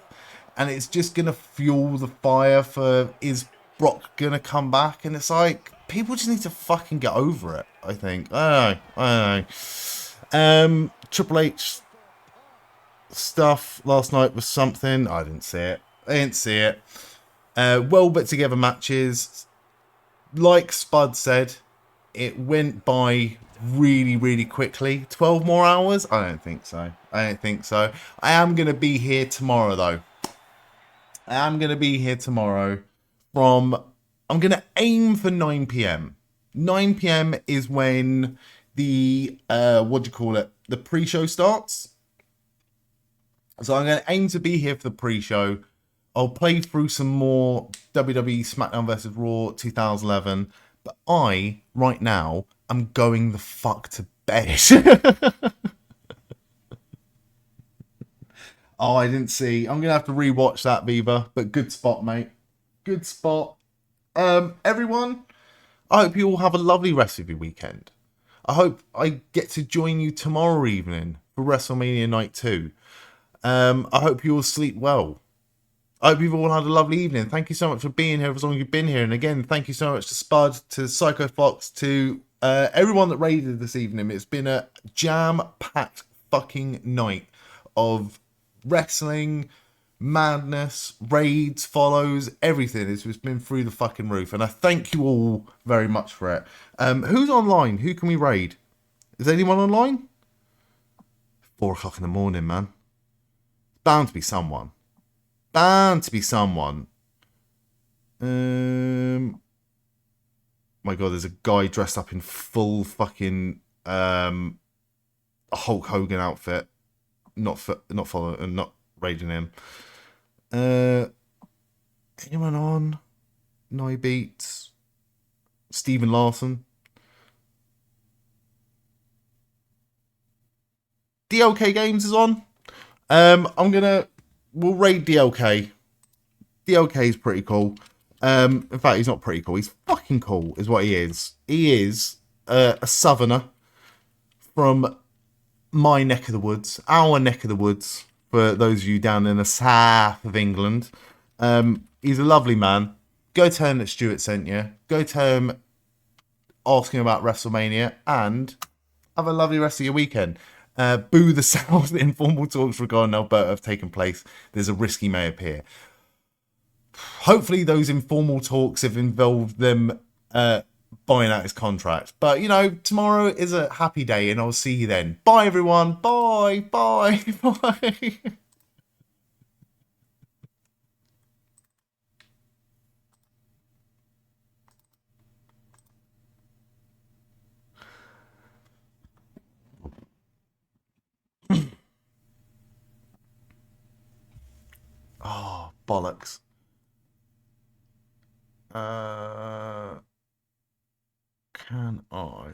[SPEAKER 1] And it's just going to fuel the fire for, is Brock going to come back? And it's like, people just need to fucking get over it, I think. I don't know. Triple H stuff last night was something. I didn't see it. Well put together matches. Like Spud said, it went by really, really quickly. 12 more hours? I don't think so. I am going to be here tomorrow, though. I'm going to aim for 9 p.m. 9 p.m. is when the, the pre-show starts. So I'm going to aim to be here for the pre-show. I'll play through some more WWE SmackDown vs. Raw 2011. But right now, I'm going the fuck to bed. Oh, I didn't see. I'm going to have to rewatch that, Viva. But good spot, mate. Good spot. Everyone, I hope you all have a lovely rest of your weekend. I hope I get to join you tomorrow evening for WrestleMania Night 2. I hope you all sleep well. I hope you've all had a lovely evening. Thank you so much for being here as long as you've been here. And again, thank you so much to Spud, to Psycho Fox, to everyone that raided this evening. It's been a jam-packed fucking night of wrestling, madness, raids, follows, everything. It's been through the fucking roof. And I thank you all very much for it. Who's online? Who can we raid? Is anyone online? 4 o'clock in the morning, man. Bound to be someone. My God, there's a guy dressed up in full fucking a Hulk Hogan outfit. Not raiding him. Anyone on? No Beats. Stephen Larson. DLK Games is on. We'll raid DLK. DLK is pretty cool. In fact, he's not pretty cool. He's fucking cool, is what he is. He is a southerner from my neck of the woods, our neck of the woods, for those of you down in the south of England. He's a lovely man. Go tell him that Stuart sent you. Go tell him, ask him about WrestleMania, and have a lovely rest of your weekend. Boo the South. Informal talks regarding Alberta have taken place. There's a risk he may appear. Hopefully those informal talks have involved them buying out his contract. But, you know, tomorrow is a happy day, and I'll see you then. Bye, everyone. Bye. Bye. Bye. Oh, bollocks. Can I?